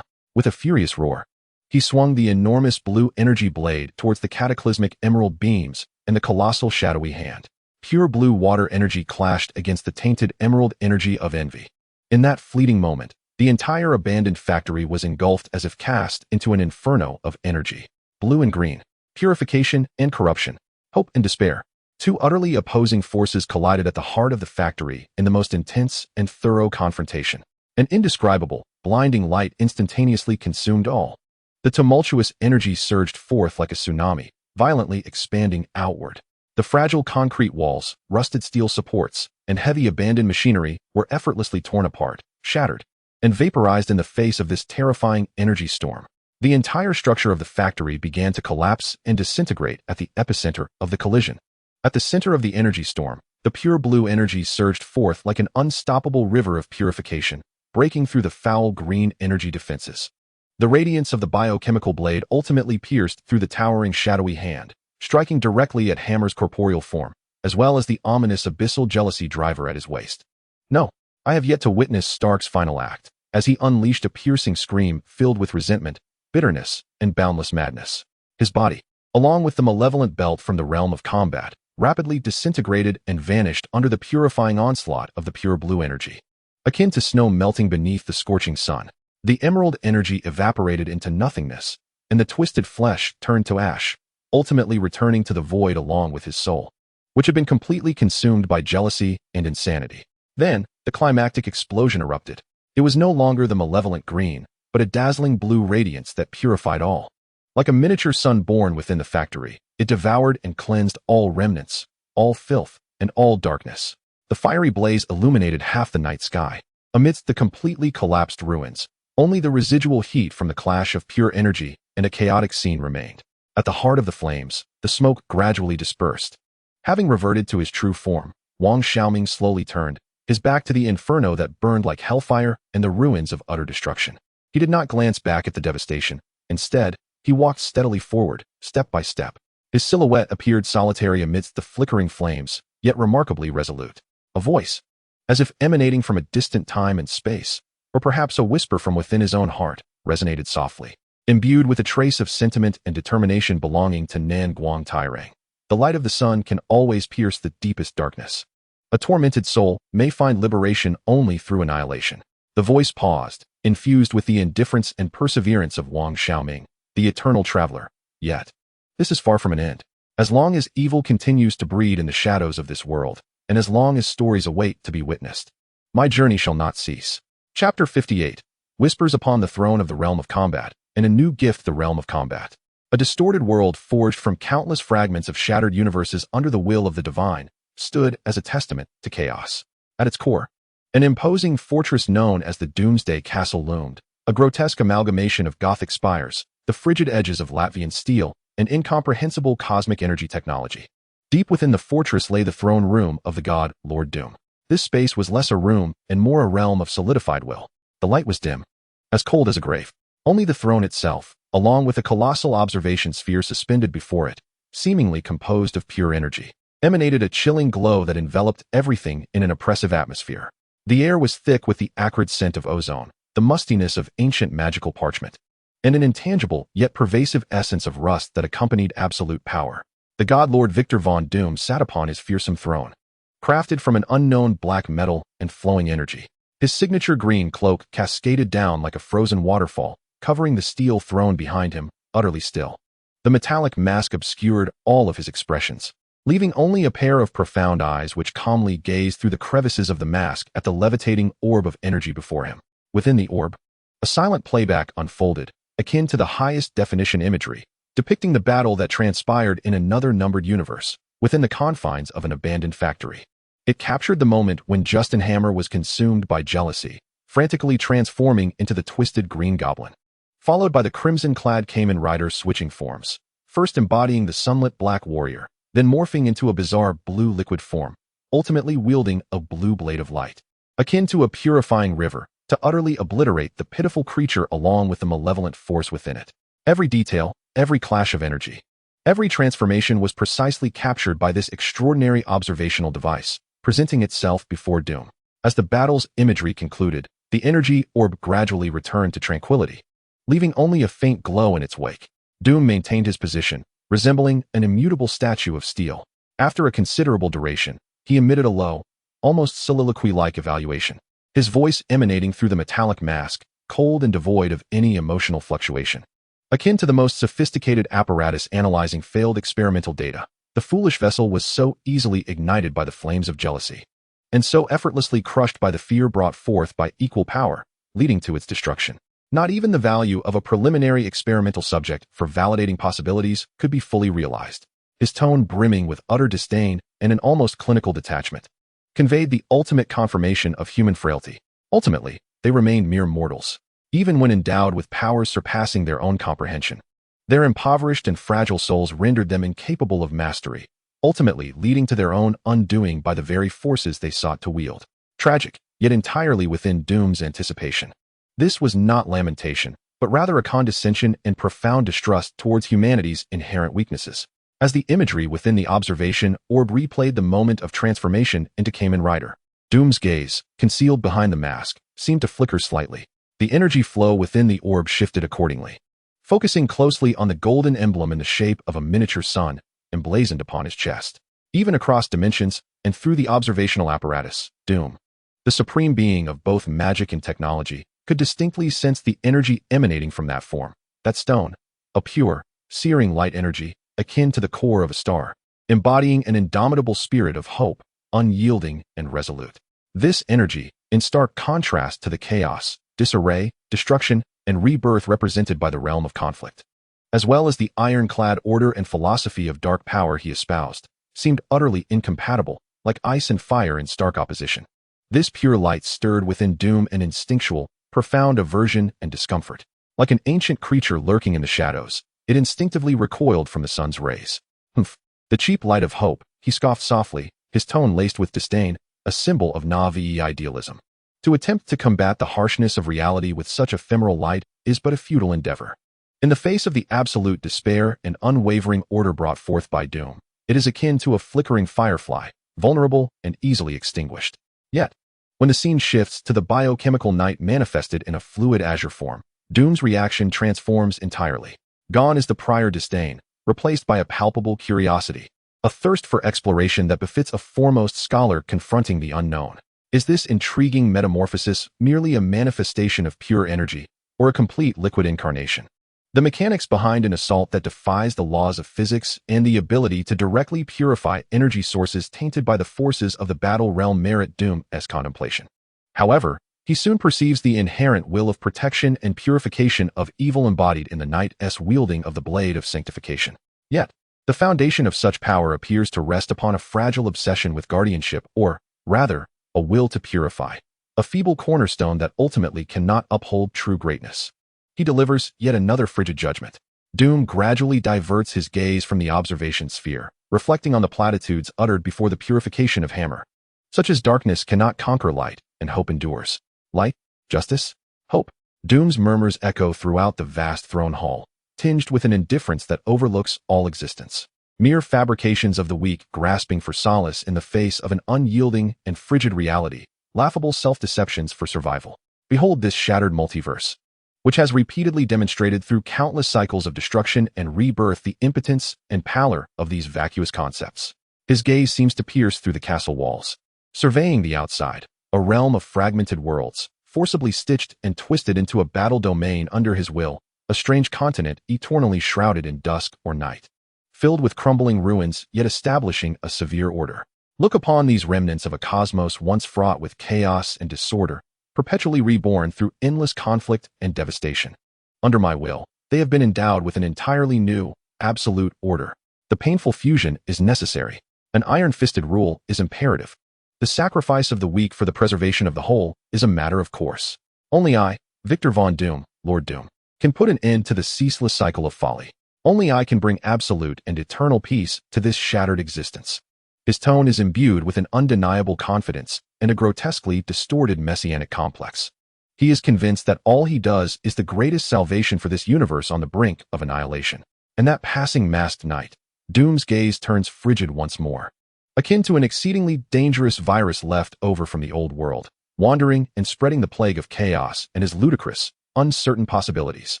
With a furious roar, he swung the enormous blue energy blade towards the cataclysmic emerald beams and the colossal shadowy hand. Pure blue water energy clashed against the tainted emerald energy of envy. In that fleeting moment, the entire abandoned factory was engulfed as if cast into an inferno of energy. Blue and green, purification and corruption, hope and despair. Two utterly opposing forces collided at the heart of the factory in the most intense and thorough confrontation. An indescribable, blinding light instantaneously consumed all. The tumultuous energy surged forth like a tsunami, violently expanding outward. The fragile concrete walls, rusted steel supports, and heavy abandoned machinery were effortlessly torn apart, shattered, and vaporized in the face of this terrifying energy storm. The entire structure of the factory began to collapse and disintegrate at the epicenter of the collision. At the center of the energy storm, the pure blue energy surged forth like an unstoppable river of purification, breaking through the foul green energy defenses. The radiance of the biochemical blade ultimately pierced through the towering shadowy hand, striking directly at Hammer's corporeal form, as well as the ominous abyssal jealousy driver at his waist. No, I have yet to witness Stark's final act, as he unleashed a piercing scream filled with resentment, bitterness, and boundless madness. His body, along with the malevolent belt from the realm of combat, rapidly disintegrated and vanished under the purifying onslaught of the pure blue energy. Akin to snow melting beneath the scorching sun, the emerald energy evaporated into nothingness, and the twisted flesh turned to ash, ultimately returning to the void along with his soul, which had been completely consumed by jealousy and insanity. Then, the climactic explosion erupted. It was no longer the malevolent green, but a dazzling blue radiance that purified all. Like a miniature sun born within the factory, it devoured and cleansed all remnants, all filth, and all darkness. The fiery blaze illuminated half the night sky. Amidst the completely collapsed ruins, only the residual heat from the clash of pure energy and a chaotic scene remained. At the heart of the flames, the smoke gradually dispersed. Having reverted to his true form, Wang Xiaoming slowly turned, his back to the inferno that burned like hellfire and the ruins of utter destruction. He did not glance back at the devastation. Instead, he walked steadily forward, step by step. His silhouette appeared solitary amidst the flickering flames, yet remarkably resolute. A voice, as if emanating from a distant time and space, or perhaps a whisper from within his own heart, resonated softly, imbued with a trace of sentiment and determination belonging to Nan Guang Tairang. The light of the sun can always pierce the deepest darkness. A tormented soul may find liberation only through annihilation. The voice paused, infused with the indifference and perseverance of Wang Xiaoming, the eternal traveler. Yet, this is far from an end. As long as evil continues to breed in the shadows of this world, and as long as stories await to be witnessed, my journey shall not cease. Chapter 58. Whispers upon the throne of the realm of combat, and a new gift the realm of combat. A distorted world forged from countless fragments of shattered universes under the will of the divine, stood as a testament to chaos. At its core, an imposing fortress known as the Doomsday Castle loomed, a grotesque amalgamation of Gothic spires, the frigid edges of Latvian steel, and incomprehensible cosmic energy technology. Deep within the fortress lay the throne room of the god, Lord Doom. This space was less a room and more a realm of solidified will. The light was dim, as cold as a grave. Only the throne itself, along with a colossal observation sphere suspended before it, seemingly composed of pure energy, emanated a chilling glow that enveloped everything in an oppressive atmosphere. The air was thick with the acrid scent of ozone, the mustiness of ancient magical parchment, and an intangible yet pervasive essence of rust that accompanied absolute power. The god Lord Victor von Doom sat upon his fearsome throne, crafted from an unknown black metal and flowing energy. His signature green cloak cascaded down like a frozen waterfall, covering the steel throne behind him, utterly still. The metallic mask obscured all of his expressions, leaving only a pair of profound eyes which calmly gazed through the crevices of the mask at the levitating orb of energy before him. Within the orb, a silent playback unfolded, akin to the highest definition imagery, depicting the battle that transpired in another numbered universe, within the confines of an abandoned factory. It captured the moment when Justin Hammer was consumed by jealousy, frantically transforming into the twisted Green Goblin, followed by the crimson-clad Kamen Rider switching forms, first embodying the sunlit Black Warrior, then morphing into a bizarre blue liquid form, ultimately wielding a blue blade of light, akin to a purifying river, to utterly obliterate the pitiful creature along with the malevolent force within it. Every detail, every clash of energy, every transformation was precisely captured by this extraordinary observational device, presenting itself before Doom. As the battle's imagery concluded, the energy orb gradually returned to tranquility, leaving only a faint glow in its wake. Doom maintained his position, resembling an immutable statue of steel. After a considerable duration, he emitted a low, almost soliloquy-like evaluation, his voice emanating through the metallic mask, cold and devoid of any emotional fluctuation. Akin to the most sophisticated apparatus analyzing failed experimental data, the foolish vessel was so easily ignited by the flames of jealousy, and so effortlessly crushed by the fear brought forth by equal power, leading to its destruction. Not even the value of a preliminary experimental subject for validating possibilities could be fully realized. His tone, brimming with utter disdain and an almost clinical detachment, conveyed the ultimate confirmation of human frailty. Ultimately, they remained mere mortals, even when endowed with powers surpassing their own comprehension. Their impoverished and fragile souls rendered them incapable of mastery, ultimately leading to their own undoing by the very forces they sought to wield. Tragic, yet entirely within Doom's anticipation. This was not lamentation, but rather a condescension and profound distrust towards humanity's inherent weaknesses. As the imagery within the observation orb replayed the moment of transformation into Kamen Rider, Doom's gaze, concealed behind the mask, seemed to flicker slightly. The energy flow within the orb shifted accordingly, focusing closely on the golden emblem in the shape of a miniature sun emblazoned upon his chest. Even across dimensions and through the observational apparatus, Doom, the supreme being of both magic and technology, could distinctly sense the energy emanating from that form, that stone, a pure, searing light energy, akin to the core of a star, embodying an indomitable spirit of hope, unyielding and resolute. This energy, in stark contrast to the chaos, disarray, destruction, and rebirth represented by the realm of conflict, as well as the ironclad order and philosophy of dark power he espoused, seemed utterly incompatible, like ice and fire in stark opposition. This pure light stirred within Doom an instinctual, profound aversion and discomfort. Like an ancient creature lurking in the shadows, it instinctively recoiled from the sun's rays. Humph! The cheap light of hope, he scoffed softly, his tone laced with disdain, a symbol of naive idealism. To attempt to combat the harshness of reality with such ephemeral light is but a futile endeavor. In the face of the absolute despair and unwavering order brought forth by Doom, it is akin to a flickering firefly, vulnerable and easily extinguished. Yet, when the scene shifts to the biochemical night manifested in a fluid azure form, Doom's reaction transforms entirely. Gone is the prior disdain, replaced by a palpable curiosity, a thirst for exploration that befits a foremost scholar confronting the unknown. Is this intriguing metamorphosis merely a manifestation of pure energy, or a complete liquid incarnation? The mechanics behind an assault that defies the laws of physics and the ability to directly purify energy sources tainted by the forces of the battle realm merit Doom's contemplation. However, he soon perceives the inherent will of protection and purification of evil embodied in the Knight's wielding of the Blade of Sanctification. Yet, the foundation of such power appears to rest upon a fragile obsession with guardianship, or, rather, a will to purify, a feeble cornerstone that ultimately cannot uphold true greatness. He delivers yet another frigid judgment. Doom gradually diverts his gaze from the observation sphere, reflecting on the platitudes uttered before the purification of Hammer, such as darkness cannot conquer light, and hope endures. Light, justice, hope. Doom's murmurs echo throughout the vast throne hall, tinged with an indifference that overlooks all existence. Mere fabrications of the weak grasping for solace in the face of an unyielding and frigid reality, laughable self-deceptions for survival. Behold this shattered multiverse, which has repeatedly demonstrated through countless cycles of destruction and rebirth the impotence and pallor of these vacuous concepts. His gaze seems to pierce through the castle walls, surveying the outside, a realm of fragmented worlds, forcibly stitched and twisted into a battle domain under his will, a strange continent eternally shrouded in dusk or night, filled with crumbling ruins yet establishing a severe order. Look upon these remnants of a cosmos once fraught with chaos and disorder, perpetually reborn through endless conflict and devastation. Under my will, they have been endowed with an entirely new, absolute order. The painful fusion is necessary. An iron-fisted rule is imperative. The sacrifice of the weak for the preservation of the whole is a matter of course. Only I, Victor Von Doom, Lord Doom, can put an end to the ceaseless cycle of folly. Only I can bring absolute and eternal peace to this shattered existence. His tone is imbued with an undeniable confidence and a grotesquely distorted messianic complex. He is convinced that all he does is the greatest salvation for this universe on the brink of annihilation. And that passing masked night, Doom's gaze turns frigid once more, akin to an exceedingly dangerous virus left over from the old world, wandering and spreading the plague of chaos and his ludicrous, uncertain possibilities.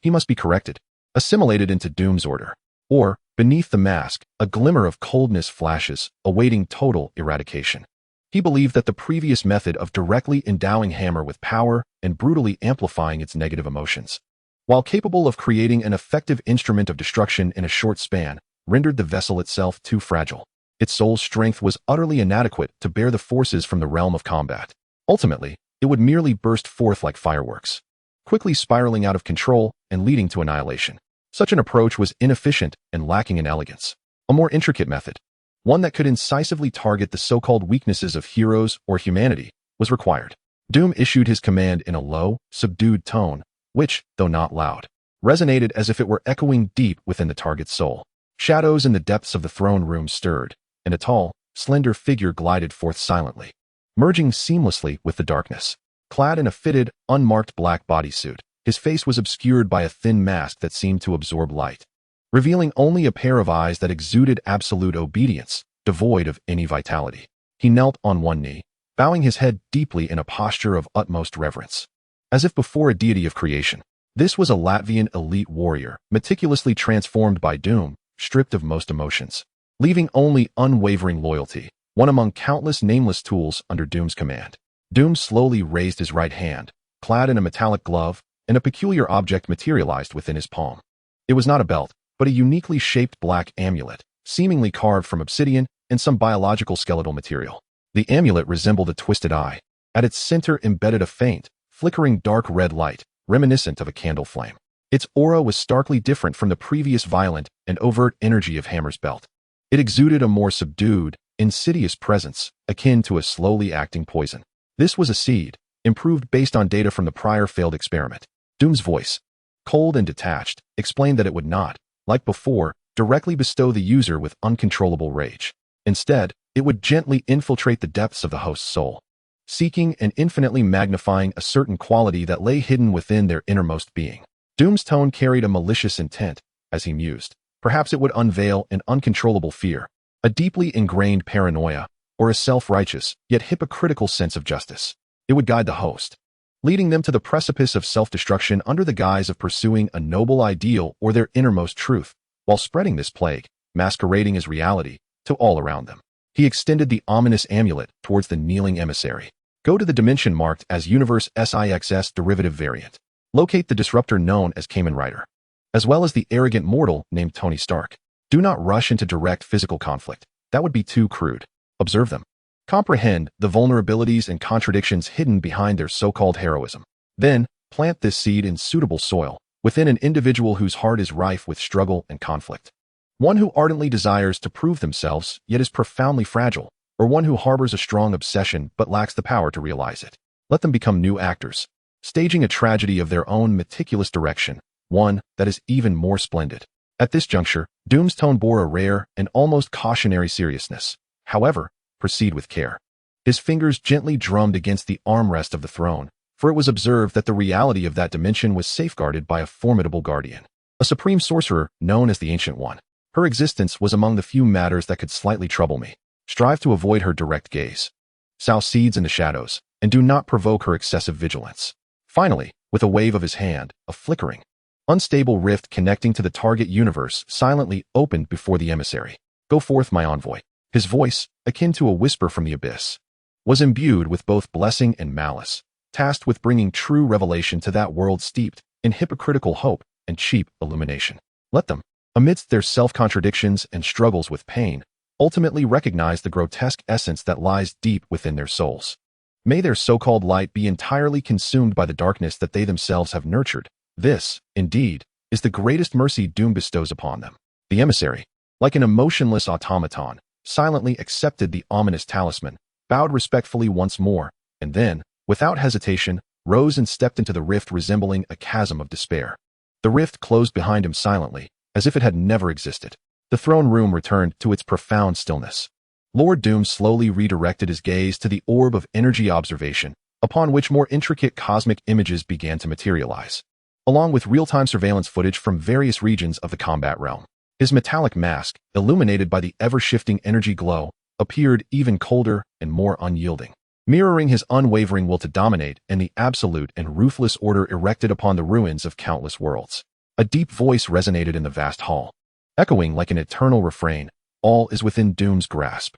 He must be corrected, assimilated into Doom's order. Or, beneath the mask, a glimmer of coldness flashes, awaiting total eradication. He believed that the previous method of directly endowing Hammer with power and brutally amplifying its negative emotions, while capable of creating an effective instrument of destruction in a short span, rendered the vessel itself too fragile. Its soul's strength was utterly inadequate to bear the forces from the realm of combat. Ultimately, it would merely burst forth like fireworks, quickly spiraling out of control and leading to annihilation. Such an approach was inefficient and lacking in elegance. A more intricate method, one that could incisively target the so-called weaknesses of heroes or humanity, was required. Doom issued his command in a low, subdued tone, which, though not loud, resonated as if it were echoing deep within the target's soul. Shadows in the depths of the throne room stirred, and a tall, slender figure glided forth silently, merging seamlessly with the darkness. Clad in a fitted, unmarked black bodysuit, his face was obscured by a thin mask that seemed to absorb light, revealing only a pair of eyes that exuded absolute obedience, devoid of any vitality. He knelt on one knee, bowing his head deeply in a posture of utmost reverence, as if before a deity of creation. This was a Latvian elite warrior, meticulously transformed by Doom, stripped of most emotions, leaving only unwavering loyalty, one among countless nameless tools under Doom's command. Doom slowly raised his right hand, clad in a metallic glove, and a peculiar object materialized within his palm. It was not a belt, but a uniquely shaped black amulet, seemingly carved from obsidian and some biological skeletal material. The amulet resembled a twisted eye. At its center embedded a faint, flickering dark red light, reminiscent of a candle flame. Its aura was starkly different from the previous violent and overt energy of Hammer's belt. It exuded a more subdued, insidious presence, akin to a slowly acting poison. This was a seed, improved based on data from the prior failed experiment. Doom's voice, cold and detached, explained that it would not, like before, directly bestow the user with uncontrollable rage. Instead, it would gently infiltrate the depths of the host's soul, seeking and infinitely magnifying a certain quality that lay hidden within their innermost being. Doom's tone carried a malicious intent, as he mused. Perhaps it would unveil an uncontrollable fear, a deeply ingrained paranoia, or a self-righteous, yet hypocritical sense of justice. It would guide the host, leading them to the precipice of self-destruction under the guise of pursuing a noble ideal or their innermost truth, while spreading this plague, masquerading as reality, to all around them. He extended the ominous amulet towards the kneeling emissary. Go to the dimension marked as Universe SIXS derivative variant. Locate the disruptor known as Kamen Rider, as well as the arrogant mortal named Tony Stark. Do not rush into direct physical conflict. That would be too crude. Observe them. Comprehend the vulnerabilities and contradictions hidden behind their so-called heroism. Then, plant this seed in suitable soil, within an individual whose heart is rife with struggle and conflict. One who ardently desires to prove themselves, yet is profoundly fragile, or one who harbors a strong obsession but lacks the power to realize it. Let them become new actors, staging a tragedy of their own meticulous direction, one that is even more splendid. At this juncture, Doom's tone bore a rare and almost cautionary seriousness. However, proceed with care. His fingers gently drummed against the armrest of the throne, for it was observed that the reality of that dimension was safeguarded by a formidable guardian, a supreme sorcerer known as the Ancient One. Her existence was among the few matters that could slightly trouble me. Strive to avoid her direct gaze. Sow seeds in the shadows, and do not provoke her excessive vigilance. Finally, with a wave of his hand, a flickering, unstable rift connecting to the target universe silently opened before the emissary. Go forth, my envoy. His voice, akin to a whisper from the abyss, was imbued with both blessing and malice, tasked with bringing true revelation to that world steeped in hypocritical hope and cheap illumination. Let them, amidst their self-contradictions and struggles with pain, ultimately recognize the grotesque essence that lies deep within their souls. May their so-called light be entirely consumed by the darkness that they themselves have nurtured. This, indeed, is the greatest mercy Doom bestows upon them. The emissary, like an emotionless automaton, silently accepted the ominous talisman, bowed respectfully once more, and then, without hesitation, rose and stepped into the rift resembling a chasm of despair. The rift closed behind him silently, as if it had never existed. The throne room returned to its profound stillness. Lord Doom slowly redirected his gaze to the orb of energy observation, upon which more intricate cosmic images began to materialize, along with real-time surveillance footage from various regions of the combat realm. His metallic mask, illuminated by the ever-shifting energy glow, appeared even colder and more unyielding, mirroring his unwavering will to dominate and the absolute and ruthless order erected upon the ruins of countless worlds. A deep voice resonated in the vast hall, echoing like an eternal refrain, "All is within Doom's grasp."